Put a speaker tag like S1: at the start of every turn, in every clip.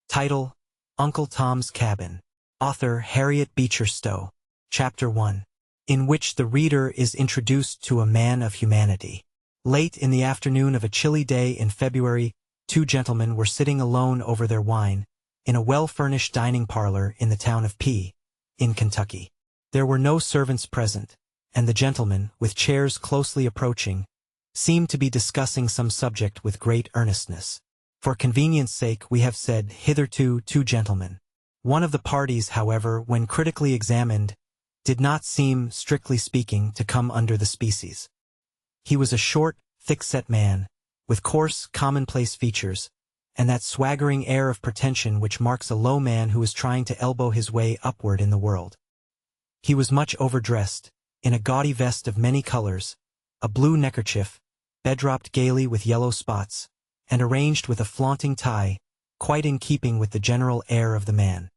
S1: Title: Uncle Tom's Cabin. Author: Harriet Beecher Stowe. Chapter 1. In which the reader is introduced to a man of humanity. Late in the afternoon of a chilly day in February, two gentlemen were sitting alone over their wine, in a well-furnished dining parlor in the town of P., in Kentucky. There were no servants present, and the gentlemen, with chairs closely approaching, seemed to be discussing some subject with great earnestness. For convenience sake we have said hitherto two gentlemen. One of the parties, however, when critically examined, did not seem, strictly speaking, to come under the species. He was a short, thick-set man, with coarse, commonplace features, and that swaggering air of pretension which marks a low man who is trying to elbow his way upward in the world. He was much overdressed, in a gaudy vest of many colors, a blue neckerchief, bedropped gaily with yellow spots, and arranged with a flaunting tie, quite in keeping with the general air of the man.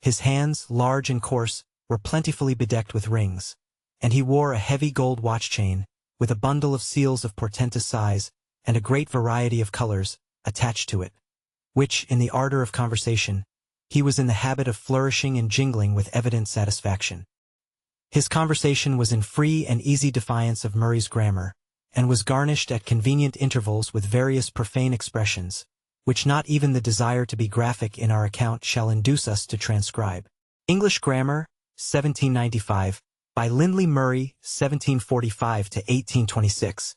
S1: His hands, large and coarse, were plentifully bedecked with rings, and he wore a heavy gold watch chain, with a bundle of seals of portentous size, and a great variety of colors, attached to it, which, in the ardor of conversation, he was in the habit of flourishing and jingling with evident satisfaction. His conversation was in free and easy defiance of Murray's grammar, and was garnished at convenient intervals with various profane expressions, which not even the desire to be graphic in our account shall induce us to transcribe. English Grammar, 1795, by Lindley Murray, 1745 to 1826,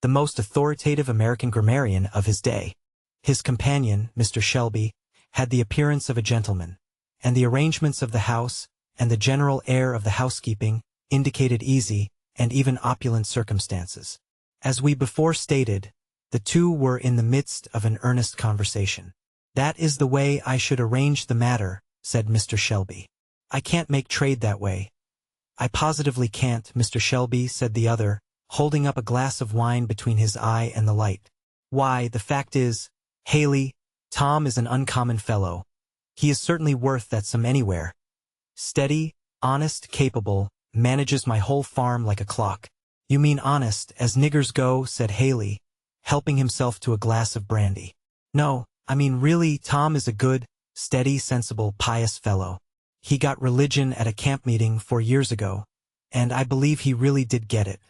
S1: the most authoritative American grammarian of his day. His companion, Mr. Shelby, had the appearance of a gentleman, and the arrangements of the house, and the general air of the housekeeping, indicated easy, and even opulent circumstances. As we before stated, the two were in the midst of an earnest conversation. "That is the way I should arrange the matter," said Mr. Shelby. "I can't make trade that way." "I positively can't, Mr. Shelby," said the other, holding up a glass of wine between his eye and the light. "Why, the fact is, Haley, Tom is an uncommon fellow. He is certainly worth that sum anywhere. Steady, honest, capable, manages my whole farm like a clock." "You mean honest, as niggers go," said Haley, helping himself to a glass of brandy. "No, I mean really, Tom is a good, steady, sensible, pious fellow. He got religion at a camp meeting 4 years ago, and I believe he really did get it.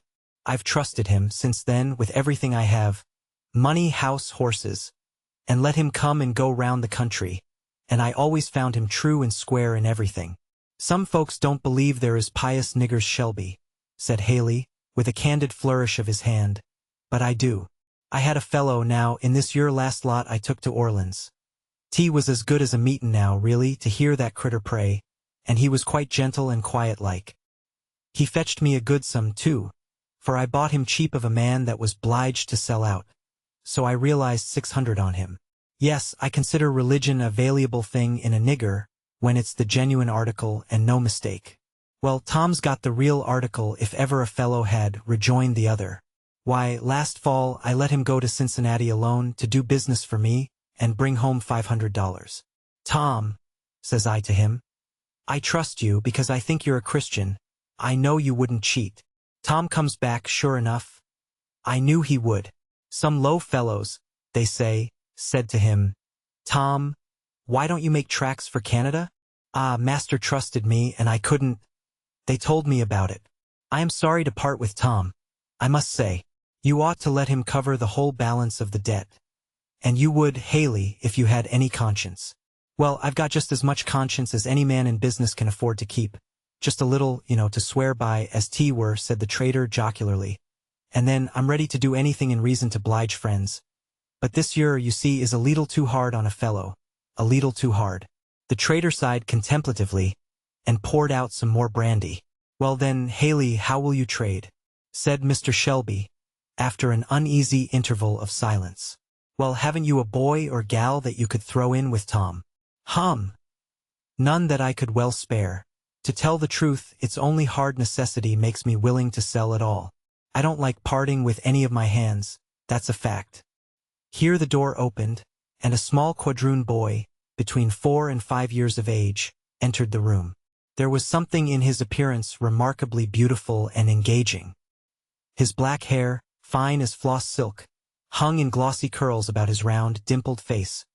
S1: I've trusted him since then with everything I have, money, house, horses, and let him come and go round the country, and I always found him true and square in everything." "Some folks don't believe there is pious niggers, Shelby," said Haley, with a candid flourish of his hand, "but I do. I had a fellow now in this year last lot I took to Orleans. Tea was as good as a meetin' now, really, to hear that critter pray, and he was quite gentle and quiet-like. He fetched me a good sum, too, for I bought him cheap of a man that was 'bliged to sell out, so I realized 600 on him. Yes, I consider religion a valuable thing in a nigger, when it's the genuine article and no mistake." "Well, Tom's got the real article if ever a fellow had," rejoined the other. "Why, last fall I let him go to Cincinnati alone to do business for me and bring home $500. 'Tom,' says I to him, 'I trust you because I think you're a Christian. I know you wouldn't cheat.' Tom comes back sure enough. I knew he would. Some low fellows, they say, said to him, 'Tom, why don't you make tracks for Canada?' Ah, master trusted me and I couldn't. They told me about it. I am sorry to part with Tom, I must say. You ought to let him cover the whole balance of the debt. And you would, Haley, if you had any conscience." "Well, I've got just as much conscience as any man in business can afford to keep. Just a little, to swear by, as 't were," said the trader jocularly. "And then I'm ready to do anything in reason to 'blige friends. But this year, you see, is a leetle too hard on a fellow. A leetle too hard." The trader sighed contemplatively, and poured out some more brandy. "Well then, Haley, how will you trade?" said Mr. Shelby, after an uneasy interval of silence. "Well, haven't you a boy or gal that you could throw in with Tom?" "Hum! None that I could well spare. To tell the truth, it's only hard necessity makes me willing to sell at all. I don't like parting with any of my hands, that's a fact." Here the door opened, and a small quadroon boy, between 4 and 5 years of age, entered the room. There was something in his appearance remarkably beautiful and engaging. His black hair, fine as floss silk, hung in glossy curls about his round, dimpled face,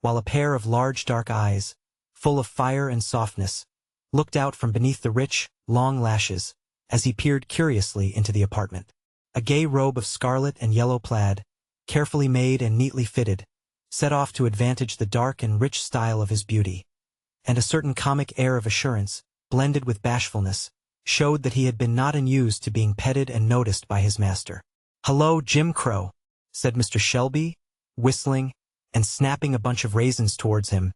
S1: while a pair of large dark eyes, full of fire and softness, looked out from beneath the rich, long lashes, as he peered curiously into the apartment. A gay robe of scarlet and yellow plaid, carefully made and neatly fitted, set off to advantage the dark and rich style of his beauty, and a certain comic air of assurance, blended with bashfulness, showed that he had been not unused to being petted and noticed by his master. "Hello, Jim Crow," said Mr. Shelby, whistling and snapping a bunch of raisins towards him.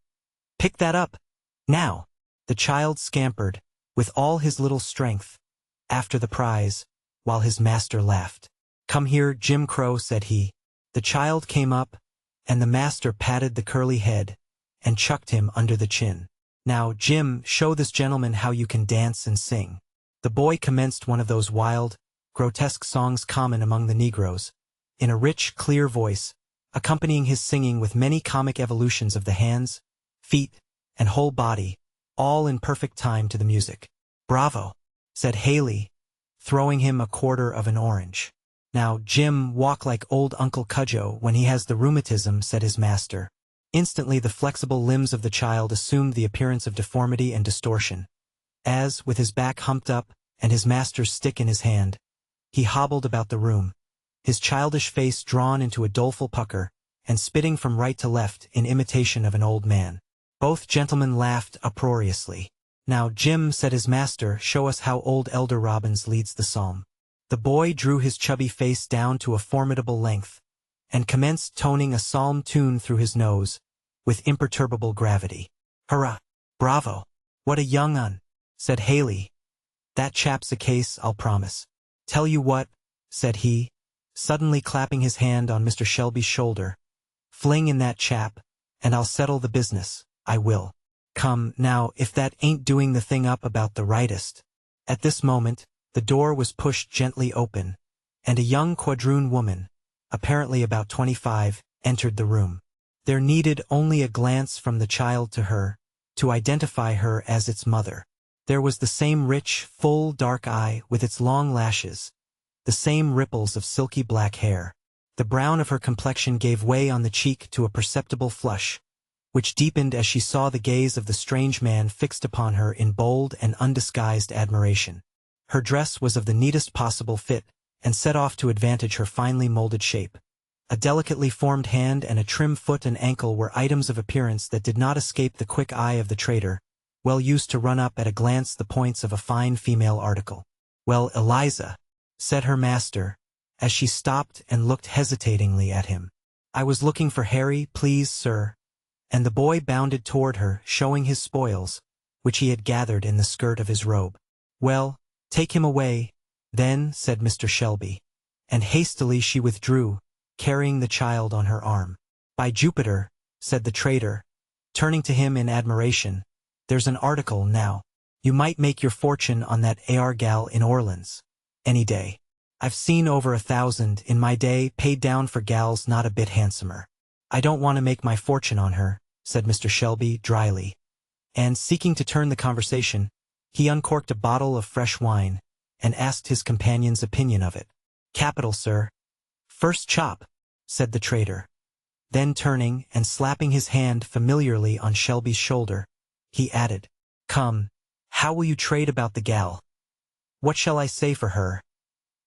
S1: "Pick that up, now." The child scampered, with all his little strength, after the prize, while his master laughed. "Come here, Jim Crow," said he. The child came up, and the master patted the curly head, and chucked him under the chin. "Now, Jim, show this gentleman how you can dance and sing." The boy commenced one of those wild, grotesque songs common among the Negroes, in a rich, clear voice, accompanying his singing with many comic evolutions of the hands, feet, and whole body, all in perfect time to the music. "Bravo," said Haley, throwing him a quarter of an orange. "Now, Jim, walk like old Uncle Cudjoe when he has the rheumatism," said his master. Instantly the flexible limbs of the child assumed the appearance of deformity and distortion, as, with his back humped up and his master's stick in his hand, he hobbled about the room, his childish face drawn into a doleful pucker, and spitting from right to left in imitation of an old man. Both gentlemen laughed uproariously. "Now, Jim," said his master, "show us how old Elder Robbins leads the psalm." The boy drew his chubby face down to a formidable length, and commenced toning a psalm tune through his nose, with imperturbable gravity. "Hurrah! Bravo! What a young un!" said Haley. "That chap's a case, I'll promise. Tell you what," said he, suddenly clapping his hand on Mr. Shelby's shoulder, "fling in that chap, and I'll settle the business, I will. Come, now, if that ain't doing the thing up about the rightest." At this moment, the door was pushed gently open, and a young quadroon woman, apparently about 25, entered the room. There needed only a glance from the child to her, to identify her as its mother. There was the same rich, full, dark eye with its long lashes, the same ripples of silky black hair. The brown of her complexion gave way on the cheek to a perceptible flush, which deepened as she saw the gaze of the strange man fixed upon her in bold and undisguised admiration. Her dress was of the neatest possible fit, and set off to advantage her finely molded shape. A delicately formed hand and a trim foot and ankle were items of appearance that did not escape the quick eye of the trader, well used to run up at a glance the points of a fine female article. "Well, Eliza," said her master, as she stopped and looked hesitatingly at him. "I was looking for Harry, please, sir," and the boy bounded toward her, showing his spoils, which he had gathered in the skirt of his robe. "Well, take him away, then," said Mr. Shelby, and hastily she withdrew, carrying the child on her arm. "By Jupiter," said the trader, turning to him in admiration, "there's an article now. You might make your fortune on that AR gal in Orleans, any day. I've seen over 1,000 in my day paid down for gals not a bit handsomer. I don't want to make my fortune on her," said Mr. Shelby dryly, and, seeking to turn the conversation, he uncorked a bottle of fresh wine, and asked his companion's opinion of it. "Capital, sir. First chop," said the trader. Then turning and slapping his hand familiarly on Shelby's shoulder, he added, "Come, how will you trade about the gal? What shall I say for her?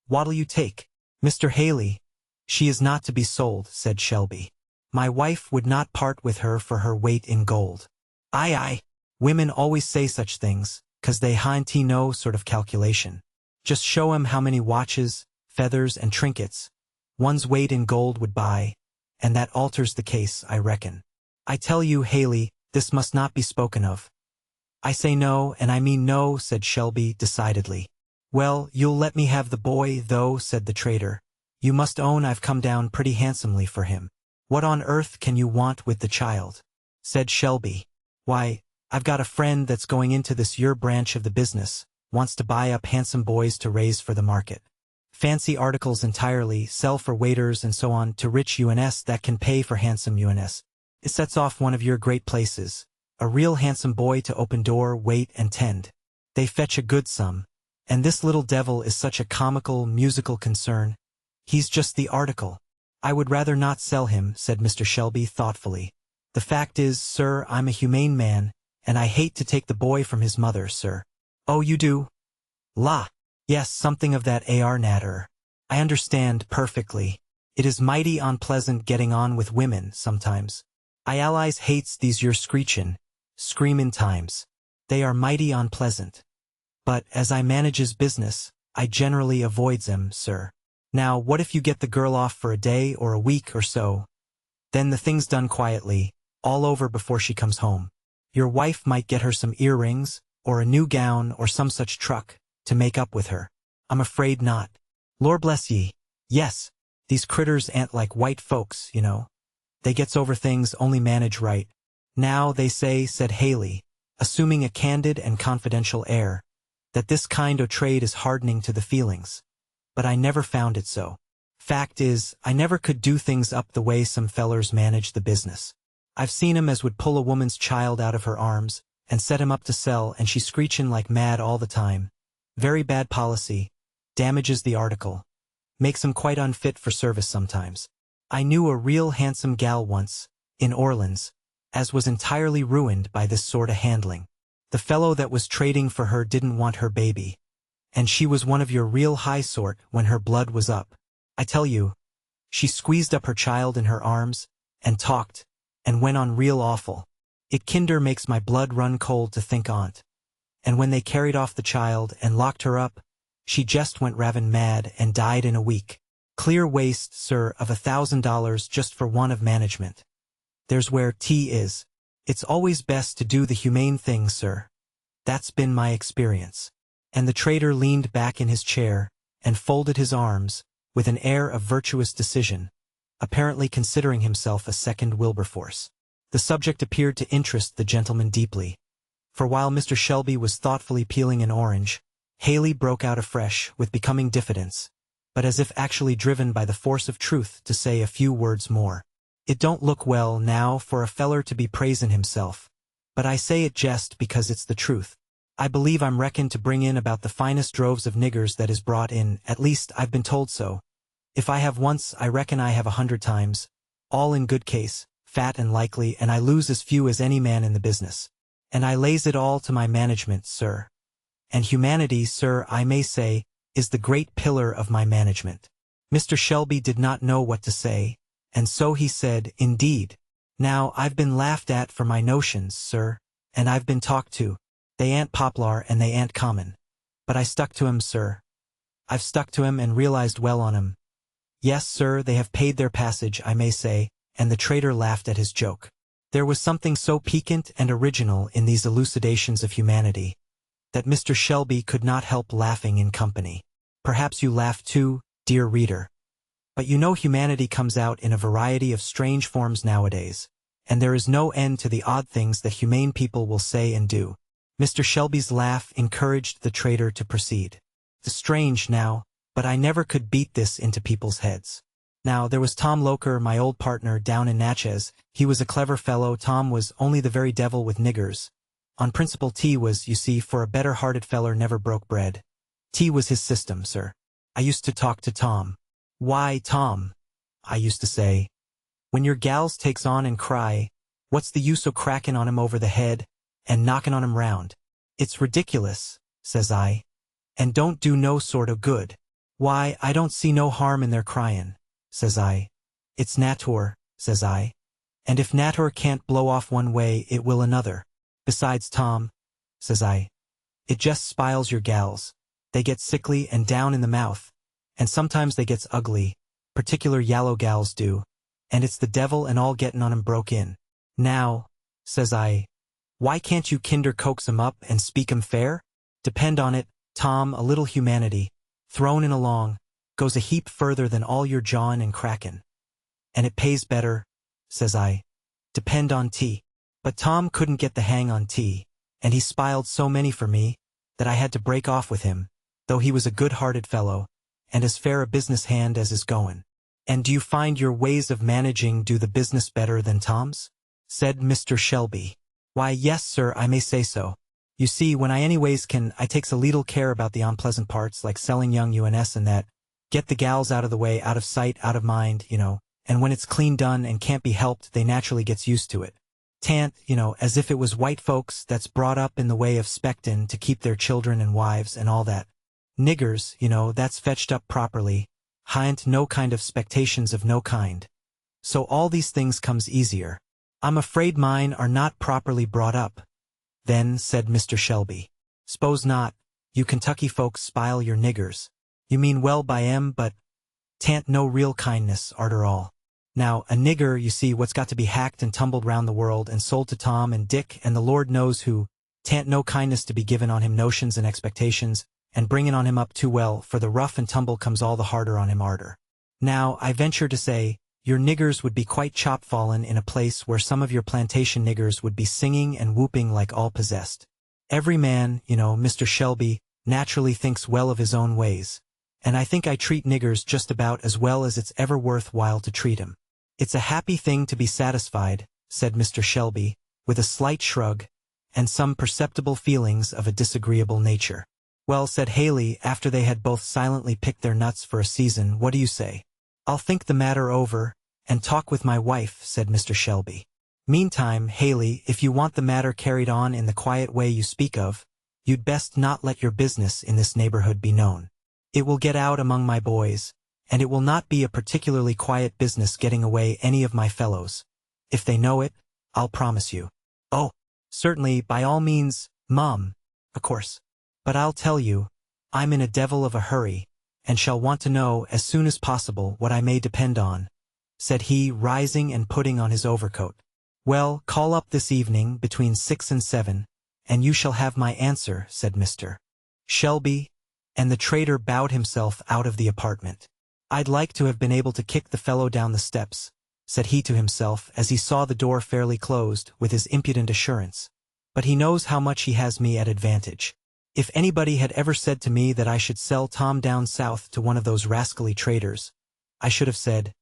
S1: What'll you take?" "Mr. Haley, she is not to be sold," said Shelby. "My wife would not part with her for her weight in gold." "Aye, aye, women always say such things, 'cause they hain't no sort of calculation. Just show 'em how many watches, feathers, and trinkets one's weight in gold would buy, and that alters the case, I reckon. I tell you, Haley, this must not be spoken of." "I say no, and I mean no," said Shelby decidedly. "Well, you'll let me have the boy, though," said the trader. "You must own I've come down pretty handsomely for him." "What on earth can you want with the child?" said Shelby. "Why, I've got a friend that's going into this your branch of the business, wants to buy up handsome boys to raise for the market. Fancy articles entirely, sell for waiters and so on to rich UNS that can pay for handsome UNS. It sets off one of your great places. A real handsome boy to open door, wait, and tend. They fetch a good sum. And this little devil is such a comical, musical concern. He's just the article. I would rather not sell him," said Mr. Shelby thoughtfully. The fact is, sir, I'm a humane man, and I hate to take the boy from his mother, sir. Oh, you do? La. Yes, something of that natter. I understand perfectly. It is mighty unpleasant getting on with women, sometimes. I allies hates these your screamin' times. They are mighty unpleasant. But, as I manages business, I generally avoids 'em, sir. Now, what if you get the girl off for a day or a week or so? Then the thing's done quietly, all over before she comes home. Your wife might get her some earrings, or a new gown or some such truck, to make up with her. I'm afraid not. Lord bless ye. Yes, these critters ain't like white folks, you know. They gets over things only manage right. Now, they say, said Haley, assuming a candid and confidential air, that this kind o' trade is hardening to the feelings. But I never found it so. Fact is, I never could do things up the way some fellers manage the business. I've seen 'em as would pull a woman's child out of her arms, and set him up to sell, and she screechin' like mad all the time. Very bad policy. Damages the article. Makes 'em quite unfit for service sometimes. I knew a real handsome gal once, in Orleans, as was entirely ruined by this sorta handling. The fellow that was trading for her didn't want her baby. And she was one of your real high sort when her blood was up. I tell you, she squeezed up her child in her arms, and talked, and went on real awful. It kinder makes my blood run cold to think on't. And when they carried off the child and locked her up, she just went ravin' mad and died in a week. Clear waste, sir, of $1,000 just for one of management. There's where tea is. It's always best to do the humane thing, sir. That's been my experience. And the trader leaned back in his chair, and folded his arms, with an air of virtuous decision, apparently considering himself a second Wilberforce. The subject appeared to interest the gentleman deeply, for while Mr. Shelby was thoughtfully peeling an orange, Haley broke out afresh with becoming diffidence, but as if actually driven by the force of truth to say a few words more. It don't look well now for a feller to be praisin' himself, but I say it jest because it's the truth. I believe I'm reckoned to bring in about the finest droves of niggers that is brought in, at least I've been told so. If I have once, I reckon I have 100 times, all in good case, fat and likely, and I lose as few as any man in the business. And I lays it all to my management, sir. And humanity, sir, I may say, is the great pillar of my management. Mr. Shelby did not know what to say, and so he said, indeed. Now, I've been laughed at for my notions, sir, and I've been talked to. They ain't poplar and they ain't common. But I stuck to 'em, sir. I've stuck to 'em and realized well on 'em. Yes, sir, they have paid their passage, I may say, and the trader laughed at his joke. There was something so piquant and original in these elucidations of humanity, that Mr. Shelby could not help laughing in company. Perhaps you laugh too, dear reader. But you know humanity comes out in a variety of strange forms nowadays, and there is no end to the odd things that humane people will say and do. Mr. Shelby's laugh encouraged the trader to proceed. The strange now, but I never could beat this into people's heads. Now, there was Tom Loker, my old partner, down in Natchez. He was a clever fellow. Tom was only the very devil with niggers. On principle, tea was, you see, for a better-hearted feller never broke bread. Tea was his system, sir. I used to talk to Tom. Why, Tom, I used to say, when your gals takes on and cry, what's the use o' crackin' on 'em over the head, and knockin' on 'em round? It's ridiculous, says I, and don't do no sort o' good. Why, I don't see no harm in their cryin', says I. It's natur, says I, and if natur can't blow off one way, it will another. Besides, Tom, says I, it just spiles your gals. They get sickly and down in the mouth, and sometimes they gets ugly, particular yallow gals do, and it's the devil and all gettin' on 'em broke in. Now, says I, why can't you kinder coax 'em up and speak 'em fair? Depend on it, Tom, a little humanity, thrown in along, goes a heap further than all your jawin' and crackin'. And it pays better, says I. Depend on tea. But Tom couldn't get the hang on tea, and he spiled so many for me, that I had to break off with him, though he was a good-hearted fellow, and as fair a business hand as is goin'. And do you find your ways of managing do the business better than Tom's? Said Mr. Shelby. Why, yes, sir, I may say so. You see, when I anyways can, I takes a leetle care about the unpleasant parts, like selling young UNS and that, get the gals out of the way, out of sight, out of mind, you know, and when it's clean done and can't be helped, they naturally gets used to it. Tant, as if it was white folks that's brought up in the way of spectin to keep their children and wives and all that. Niggers, that's fetched up properly, ha'n't no kind of spectations of no kind. So all these things comes easier. I'm afraid mine are not properly brought up. Then, said Mr. Shelby. S'pose not, you Kentucky folks spile your niggers. You mean well by 'em, but tant no real kindness, arter all. Now, a nigger, you see, what's got to be hacked and tumbled round the world and sold to Tom and Dick and the Lord knows who, tant no kindness to be given on him notions and expectations, and bringin' on him up too well, for the rough and tumble comes all the harder on him arter. Now, I venture to say, your niggers would be quite chop-fallen in a place where some of your plantation niggers would be singing and whooping like all possessed. Every man, Mr. Shelby, naturally thinks well of his own ways, and I think I treat niggers just about as well as it's ever worth while to treat 'em. It's a happy thing to be satisfied, said Mr. Shelby, with a slight shrug, and some perceptible feelings of a disagreeable nature. Well, said Haley, after they had both silently picked their nuts for a season, what do you say? I'll think the matter over, and talk with my wife, said Mr. Shelby. Meantime, Haley, if you want the matter carried on in the quiet way you speak of, you'd best not let your business in this neighborhood be known. It will get out among my boys, and it will not be a particularly quiet business getting away any of my fellows. If they know it, I'll promise you. Oh, certainly, by all means, Mum, of course. But I'll tell you, I'm in a devil of a hurry, and shall want to know as soon as possible what I may depend on, said he, rising and putting on his overcoat. Well, call up this evening between 6 and 7, and you shall have my answer, said Mr. Shelby, and the trader bowed himself out of the apartment. I'd like to have been able to kick the fellow down the steps, said he to himself as he saw the door fairly closed with his impudent assurance. But he knows how much he has me at advantage. If anybody had ever said to me that I should sell Tom down south to one of those rascally traders, I should have said,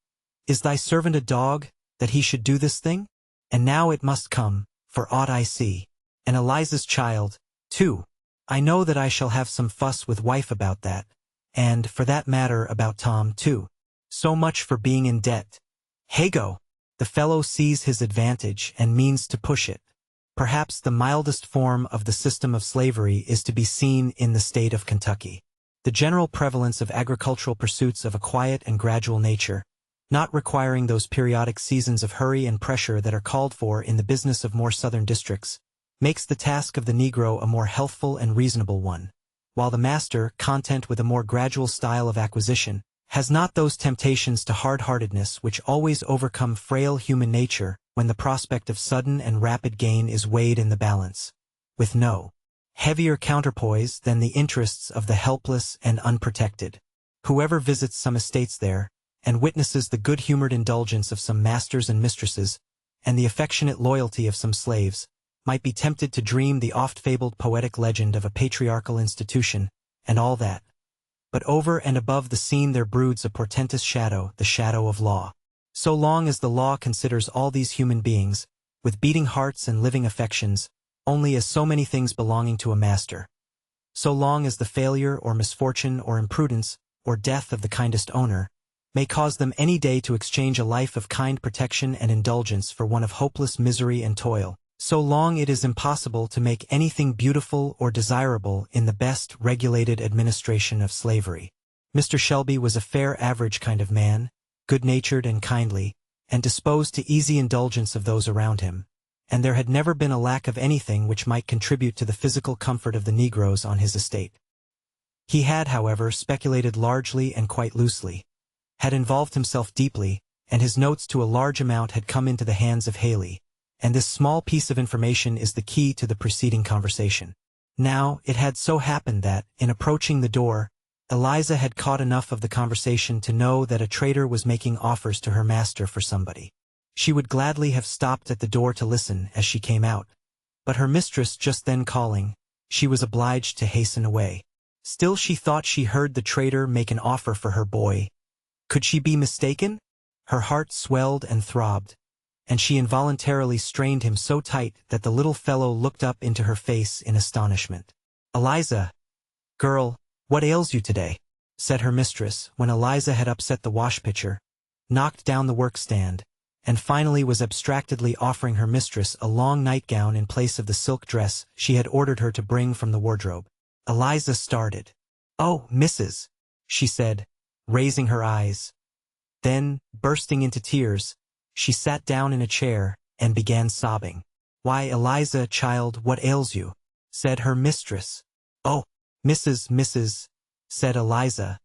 S1: Is thy servant a dog, that he should do this thing? And now it must come, for aught I see. And Eliza's child, too. I know that I shall have some fuss with wife about that, and, for that matter, about Tom, too. So much for being in debt. Hego! The fellow sees his advantage and means to push it. Perhaps the mildest form of the system of slavery is to be seen in the state of Kentucky. The general prevalence of agricultural pursuits of a quiet and gradual nature, not requiring those periodic seasons of hurry and pressure that are called for in the business of more southern districts, makes the task of the Negro a more healthful and reasonable one, while the master, content with a more gradual style of acquisition, has not those temptations to hard-heartedness which always overcome frail human nature when the prospect of sudden and rapid gain is weighed in the balance, with no heavier counterpoise than the interests of the helpless and unprotected. Whoever visits some estates there, and witnesses the good-humored indulgence of some masters and mistresses, and the affectionate loyalty of some slaves, might be tempted to dream the oft-fabled poetic legend of a patriarchal institution, and all that. But over and above the scene there broods a portentous shadow, the shadow of law. So long as the law considers all these human beings, with beating hearts and living affections, only as so many things belonging to a master, so long as the failure or misfortune or imprudence or death of the kindest owner may cause them any day to exchange a life of kind protection and indulgence for one of hopeless misery and toil, so long it is impossible to make anything beautiful or desirable in the best regulated administration of slavery. Mr. Shelby was a fair average kind of man, good-natured and kindly, and disposed to easy indulgence of those around him, and there had never been a lack of anything which might contribute to the physical comfort of the Negroes on his estate. He had, however, speculated largely and quite loosely, had involved himself deeply, and his notes to a large amount had come into the hands of Haley, and this small piece of information is the key to the preceding conversation. Now, it had so happened that, in approaching the door, Eliza had caught enough of the conversation to know that a trader was making offers to her master for somebody. She would gladly have stopped at the door to listen as she came out, but her mistress just then calling, she was obliged to hasten away. Still she thought she heard the trader make an offer for her boy. Could she be mistaken? Her heart swelled and throbbed, and she involuntarily strained him so tight that the little fellow looked up into her face in astonishment. "Eliza, girl, what ails you today?" said her mistress, when Eliza had upset the wash-pitcher, knocked down the work-stand, and finally was abstractedly offering her mistress a long nightgown in place of the silk dress she had ordered her to bring from the wardrobe. Eliza started. "Oh, Mrs.," she said, raising her eyes. Then, bursting into tears, she sat down in a chair and began sobbing. "Why, Eliza, child, what ails you?" said her mistress. "Oh, Mrs., said Eliza.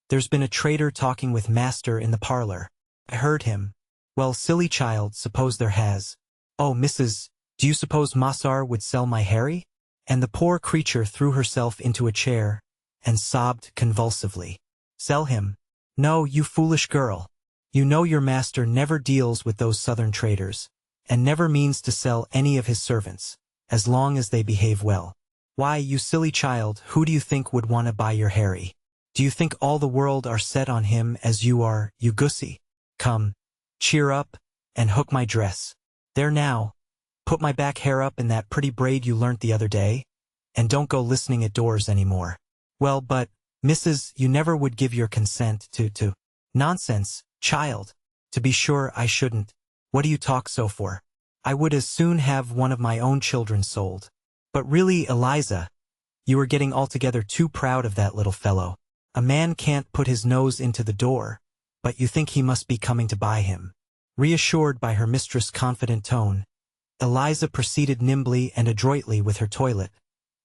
S1: "There's been a traitor talking with master in the parlor. I heard him." "Well, silly child, suppose there has." "Oh, Mrs., do you suppose Massar would sell my Harry?" And the poor creature threw herself into a chair and sobbed convulsively. "Sell him? No, you foolish girl. You know your master never deals with those southern traders, and never means to sell any of his servants, as long as they behave well. Why, you silly child, who do you think would want to buy your Harry? Do you think all the world are set on him as you are, you goosey? Come, cheer up, and hook my dress. There now, put my back hair up in that pretty braid you learnt the other day, and don't go listening at doors any more." "Well, but, Mrs., you never would give your consent to—" "Nonsense, child. To be sure I shouldn't. What do you talk so for? I would as soon have one of my own children sold. But really, Eliza, you are getting altogether too proud of that little fellow. A man can't put his nose into the door, but you think he must be coming to buy him." Reassured by her mistress' confident tone, Eliza proceeded nimbly and adroitly with her toilet,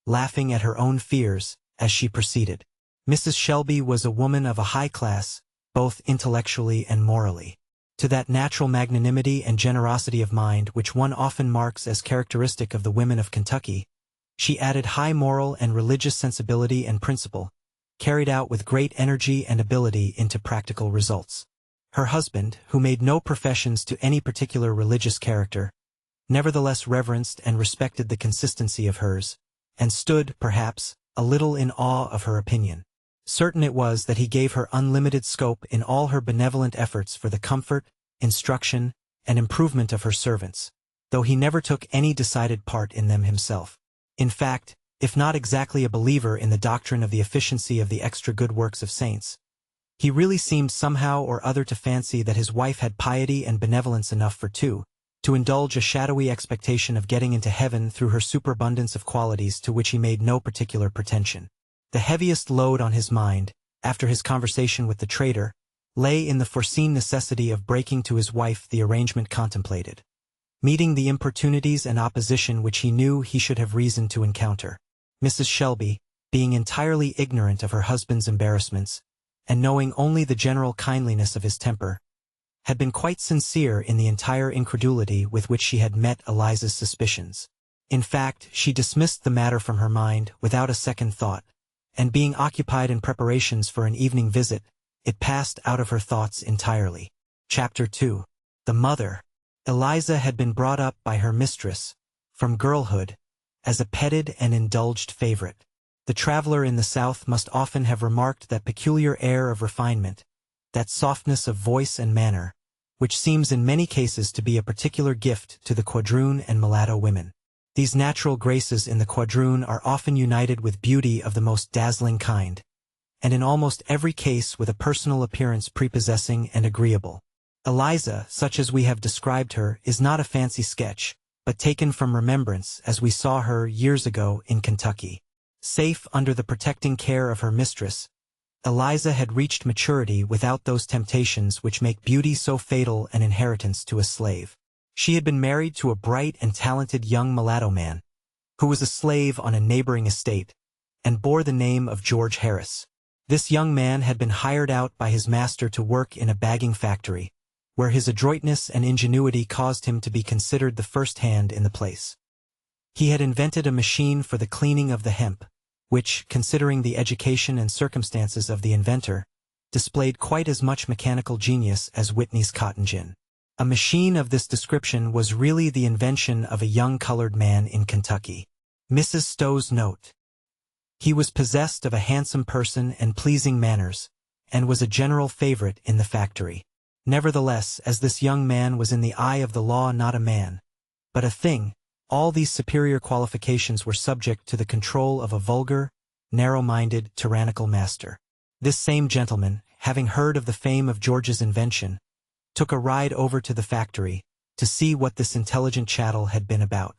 S1: laughing at her own fears as she proceeded. Mrs. Shelby was a woman of a high class, both intellectually and morally. To that natural magnanimity and generosity of mind which one often marks as characteristic of the women of Kentucky, she added high moral and religious sensibility and principle, carried out with great energy and ability into practical results. Her husband, who made no professions to any particular religious character, nevertheless reverenced and respected the consistency of hers, and stood, perhaps, a little in awe of her opinion. Certain it was that he gave her unlimited scope in all her benevolent efforts for the comfort, instruction, and improvement of her servants, though he never took any decided part in them himself. In fact, if not exactly a believer in the doctrine of the efficiency of the extra good works of saints, he really seemed somehow or other to fancy that his wife had piety and benevolence enough for two, to indulge a shadowy expectation of getting into heaven through her superabundance of qualities to which he made no particular pretension. The heaviest load on his mind, after his conversation with the trader, lay in the foreseen necessity of breaking to his wife the arrangement contemplated, meeting the importunities and opposition which he knew he should have reason to encounter. Mrs. Shelby, being entirely ignorant of her husband's embarrassments, and knowing only the general kindliness of his temper, had been quite sincere in the entire incredulity with which she had met Eliza's suspicions. In fact, she dismissed the matter from her mind without a second thought, and being occupied in preparations for an evening visit, it passed out of her thoughts entirely. Chapter 2. The Mother. Eliza had been brought up by her mistress, from girlhood, as a petted and indulged favorite. The traveler in the South must often have remarked that peculiar air of refinement, that softness of voice and manner, which seems in many cases to be a particular gift to the quadroon and mulatto women. These natural graces in the quadroon are often united with beauty of the most dazzling kind, and in almost every case with a personal appearance prepossessing and agreeable. Eliza, such as we have described her, is not a fancy sketch, but taken from remembrance as we saw her years ago in Kentucky. Safe under the protecting care of her mistress, Eliza had reached maturity without those temptations which make beauty so fatal an inheritance to a slave. She had been married to a bright and talented young mulatto man, who was a slave on a neighboring estate, and bore the name of George Harris. This young man had been hired out by his master to work in a bagging factory, where his adroitness and ingenuity caused him to be considered the first hand in the place. He had invented a machine for the cleaning of the hemp, which, considering the education and circumstances of the inventor, displayed quite as much mechanical genius as Whitney's cotton gin. A machine of this description was really the invention of a young colored man in Kentucky. Mrs. Stowe's note. He was possessed of a handsome person and pleasing manners, and was a general favorite in the factory. Nevertheless, as this young man was in the eye of the law not a man, but a thing, all these superior qualifications were subject to the control of a vulgar, narrow-minded, tyrannical master. This same gentleman, having heard of the fame of George's invention, took a ride over to the factory to see what this intelligent chattel had been about.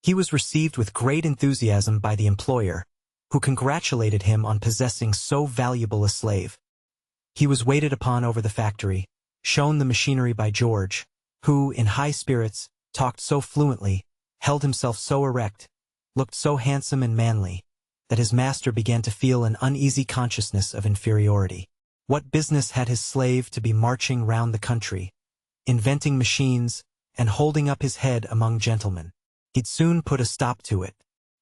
S1: He was received with great enthusiasm by the employer, who congratulated him on possessing so valuable a slave. He was waited upon over the factory, shown the machinery by George, who, in high spirits, talked so fluently, held himself so erect, looked so handsome and manly, that his master began to feel an uneasy consciousness of inferiority. What business had his slave to be marching round the country, inventing machines, and holding up his head among gentlemen? He'd soon put a stop to it.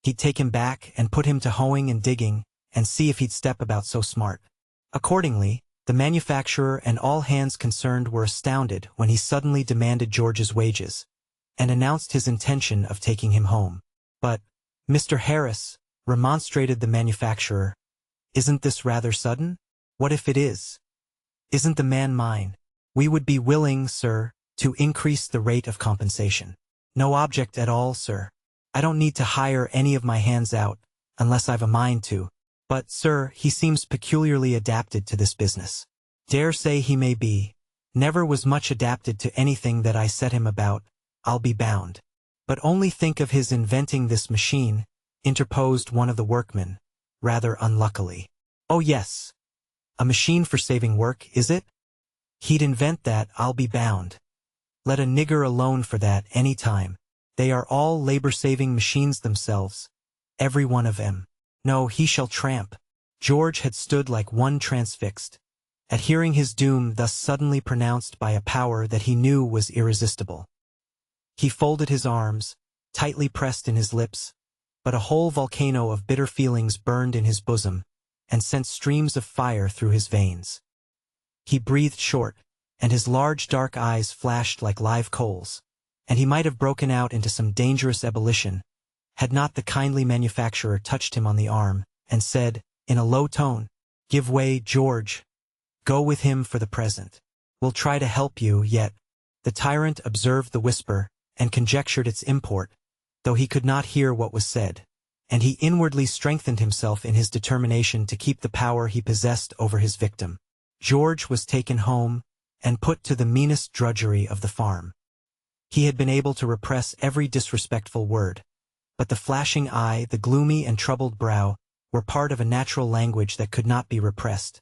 S1: He'd take him back and put him to hoeing and digging, and see if he'd step about so smart. Accordingly, the manufacturer and all hands concerned were astounded when he suddenly demanded George's wages, and announced his intention of taking him home. "But, Mr. Harris," remonstrated the manufacturer, "isn't this rather sudden? What if it is? Isn't the man mine? We would be willing, sir, to increase the rate of compensation. No object at all, sir. I don't need to hire any of my hands out, unless I've a mind to. But, sir, he seems peculiarly adapted to this business." "Dare say he may be. Never was much adapted to anything that I set him about, I'll be bound." "But only think of his inventing this machine," interposed one of the workmen, rather unluckily. "Oh yes. A machine for saving work, is it? He'd invent that, I'll be bound. Let a nigger alone for that any time. They are all labor-saving machines themselves, every one of 'em. No, he shall tramp." George had stood like one transfixed, at hearing his doom thus suddenly pronounced by a power that he knew was irresistible. He folded his arms, tightly pressed in his lips, but a whole volcano of bitter feelings burned in his bosom, and sent streams of fire through his veins. He breathed short, and his large dark eyes flashed like live coals, and he might have broken out into some dangerous ebullition, had not the kindly manufacturer touched him on the arm, and said, in a low tone, "Give way, George. Go with him for the present. We'll try to help you yet." The tyrant observed the whisper, and conjectured its import, though he could not hear what was said, and he inwardly strengthened himself in his determination to keep the power he possessed over his victim. George was taken home, and put to the meanest drudgery of the farm. He had been able to repress every disrespectful word, but the flashing eye, the gloomy and troubled brow, were part of a natural language that could not be repressed.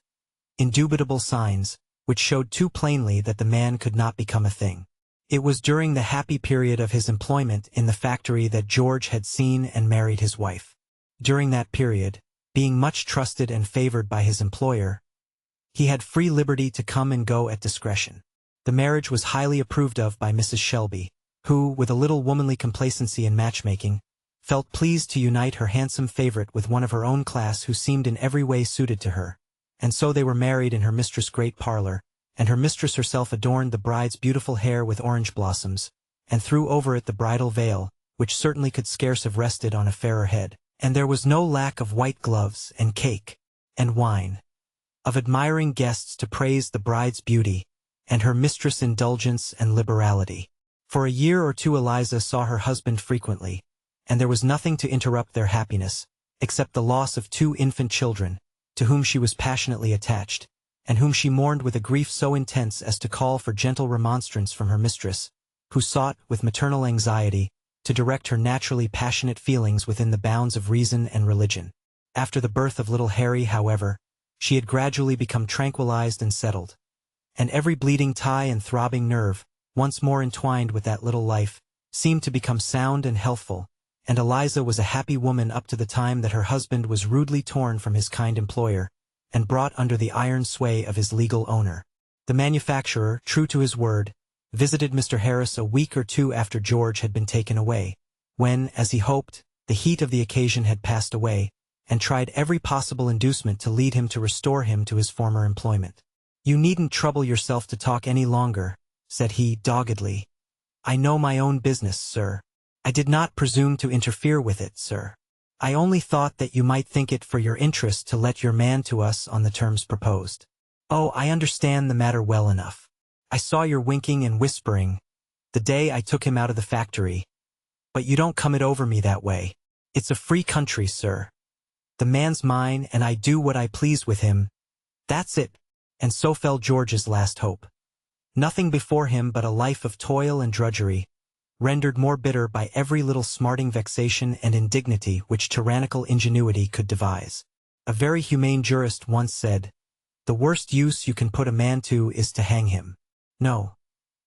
S1: Indubitable signs, which showed too plainly that the man could not become a thing. It was during the happy period of his employment in the factory that George had seen and married his wife. During that period, being much trusted and favored by his employer, he had free liberty to come and go at discretion. The marriage was highly approved of by Mrs. Shelby, who, with a little womanly complacency in matchmaking, felt pleased to unite her handsome favorite with one of her own class who seemed in every way suited to her, and so they were married in her mistress' great parlor, and her mistress herself adorned the bride's beautiful hair with orange blossoms, and threw over it the bridal veil, which certainly could scarce have rested on a fairer head. And there was no lack of white gloves, and cake, and wine, of admiring guests to praise the bride's beauty, and her mistress' indulgence and liberality. For a year or two Eliza saw her husband frequently, and there was nothing to interrupt their happiness, except the loss of 2 infant children, to whom she was passionately attached, and whom she mourned with a grief so intense as to call for gentle remonstrance from her mistress, who sought, with maternal anxiety, to direct her naturally passionate feelings within the bounds of reason and religion. After the birth of little Harry, however, she had gradually become tranquilized and settled, and every bleeding tie and throbbing nerve, once more entwined with that little life, seemed to become sound and healthful, and Eliza was a happy woman up to the time that her husband was rudely torn from his kind employer, and brought under the iron sway of his legal owner. The manufacturer, true to his word, visited Mr. Harris a week or 2 after George had been taken away, when, as he hoped, the heat of the occasion had passed away, and tried every possible inducement to lead him to restore him to his former employment. "You needn't trouble yourself to talk any longer," said he doggedly. "I know my own business, sir. I did not presume to interfere with it, sir. I only thought that you might think it for your interest to let your man to us on the terms proposed." "Oh, I understand the matter well enough. I saw your winking and whispering the day I took him out of the factory, but you don't come it over me that way. It's a free country, sir. The man's mine, and I do what I please with him. That's it." And so fell George's last hope. Nothing before him but a life of toil and drudgery, rendered more bitter by every little smarting vexation and indignity which tyrannical ingenuity could devise. A very humane jurist once said, "The worst use you can put a man to is to hang him. No.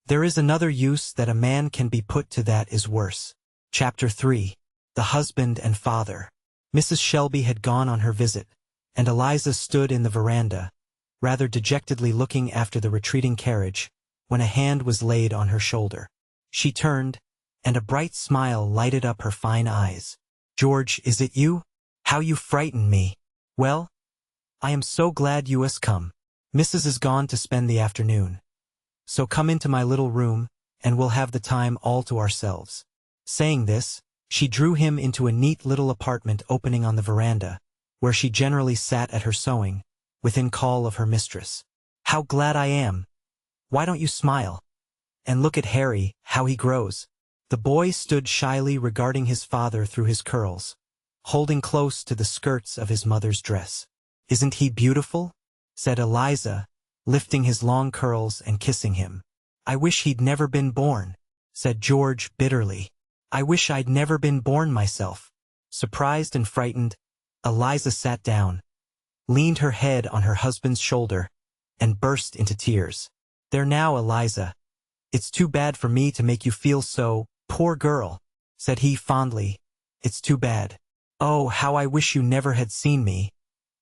S1: There is another use that a man can be put to that is worse." Chapter 3. The Husband and Father. Mrs. Shelby had gone on her visit, and Eliza stood in the veranda, rather dejectedly looking after the retreating carriage, when a hand was laid on her shoulder. She turned, and a bright smile lighted up her fine eyes. "George, is it you? How you frightened me. Well, I am so glad you has come. Mrs. is gone to spend the afternoon. So come into my little room, and we'll have the time all to ourselves." Saying this, she drew him into a neat little apartment opening on the veranda, where she generally sat at her sewing, within call of her mistress. "How glad I am! Why don't you smile? And look at Harry, how he grows." The boy stood shyly regarding his father through his curls, holding close to the skirts of his mother's dress. "Isn't he beautiful?" said Eliza, lifting his long curls and kissing him. "I wish he'd never been born," said George bitterly. "I wish I'd never been born myself." Surprised and frightened, Eliza sat down, leaned her head on her husband's shoulder, and burst into tears. "There now, Eliza. It's too bad for me to make you feel so, poor girl," said he fondly. "It's too bad. Oh, how I wish you never had seen me.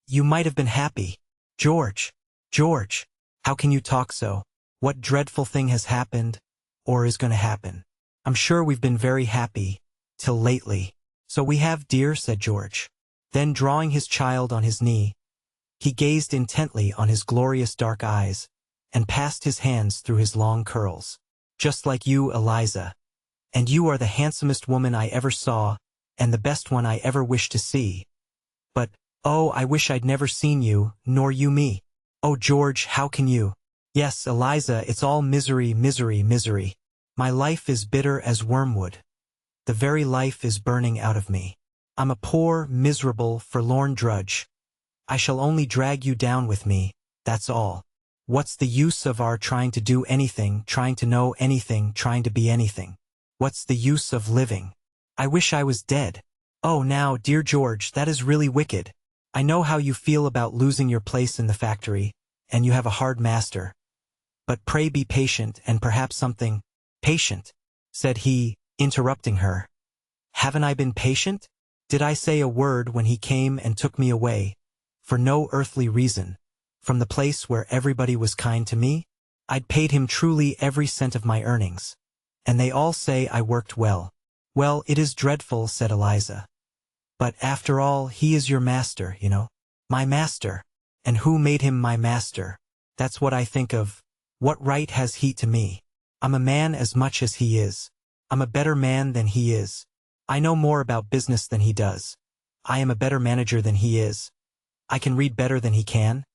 S1: You might have been happy." "George, George, how can you talk so? What dreadful thing has happened, or is going to happen? I'm sure we've been very happy, till lately." "So we have, dear," said George. Then drawing his child on his knee, he gazed intently on his glorious dark eyes, and passed his hands through his long curls. "Just like you, Eliza. And you are the handsomest woman I ever saw, and the best one I ever wish to see. But, oh, I wish I'd never seen you, nor you me. Oh, George, how can you?" "Yes, Eliza, it's all misery, misery, misery. My life is bitter as wormwood. The very life is burning out of me. I'm a poor, miserable, forlorn drudge. I shall only drag you down with me, that's all. What's the use of our trying to do anything, trying to know anything, trying to be anything? What's the use of living? I wish I was dead. Oh, now, dear George, that is really wicked. I know how you feel about losing your place in the factory, and you have a hard master. But pray be patient, and perhaps something—" "Patient," said he, interrupting her. "Haven't I been patient? Did I say a word when he came and took me away, for no earthly reason, from the place where everybody was kind to me? I'd paid him truly every cent of my earnings, and they all say I worked well." "Well, it is dreadful," said Eliza. "But after all, he is your master, you know." "My master? And who made him my master? That's what I think of. What right has he to me? I'm a man as much as he is. I'm a better man than he is. I know more about business than he does. I am a better manager than he is. I can read better than he can.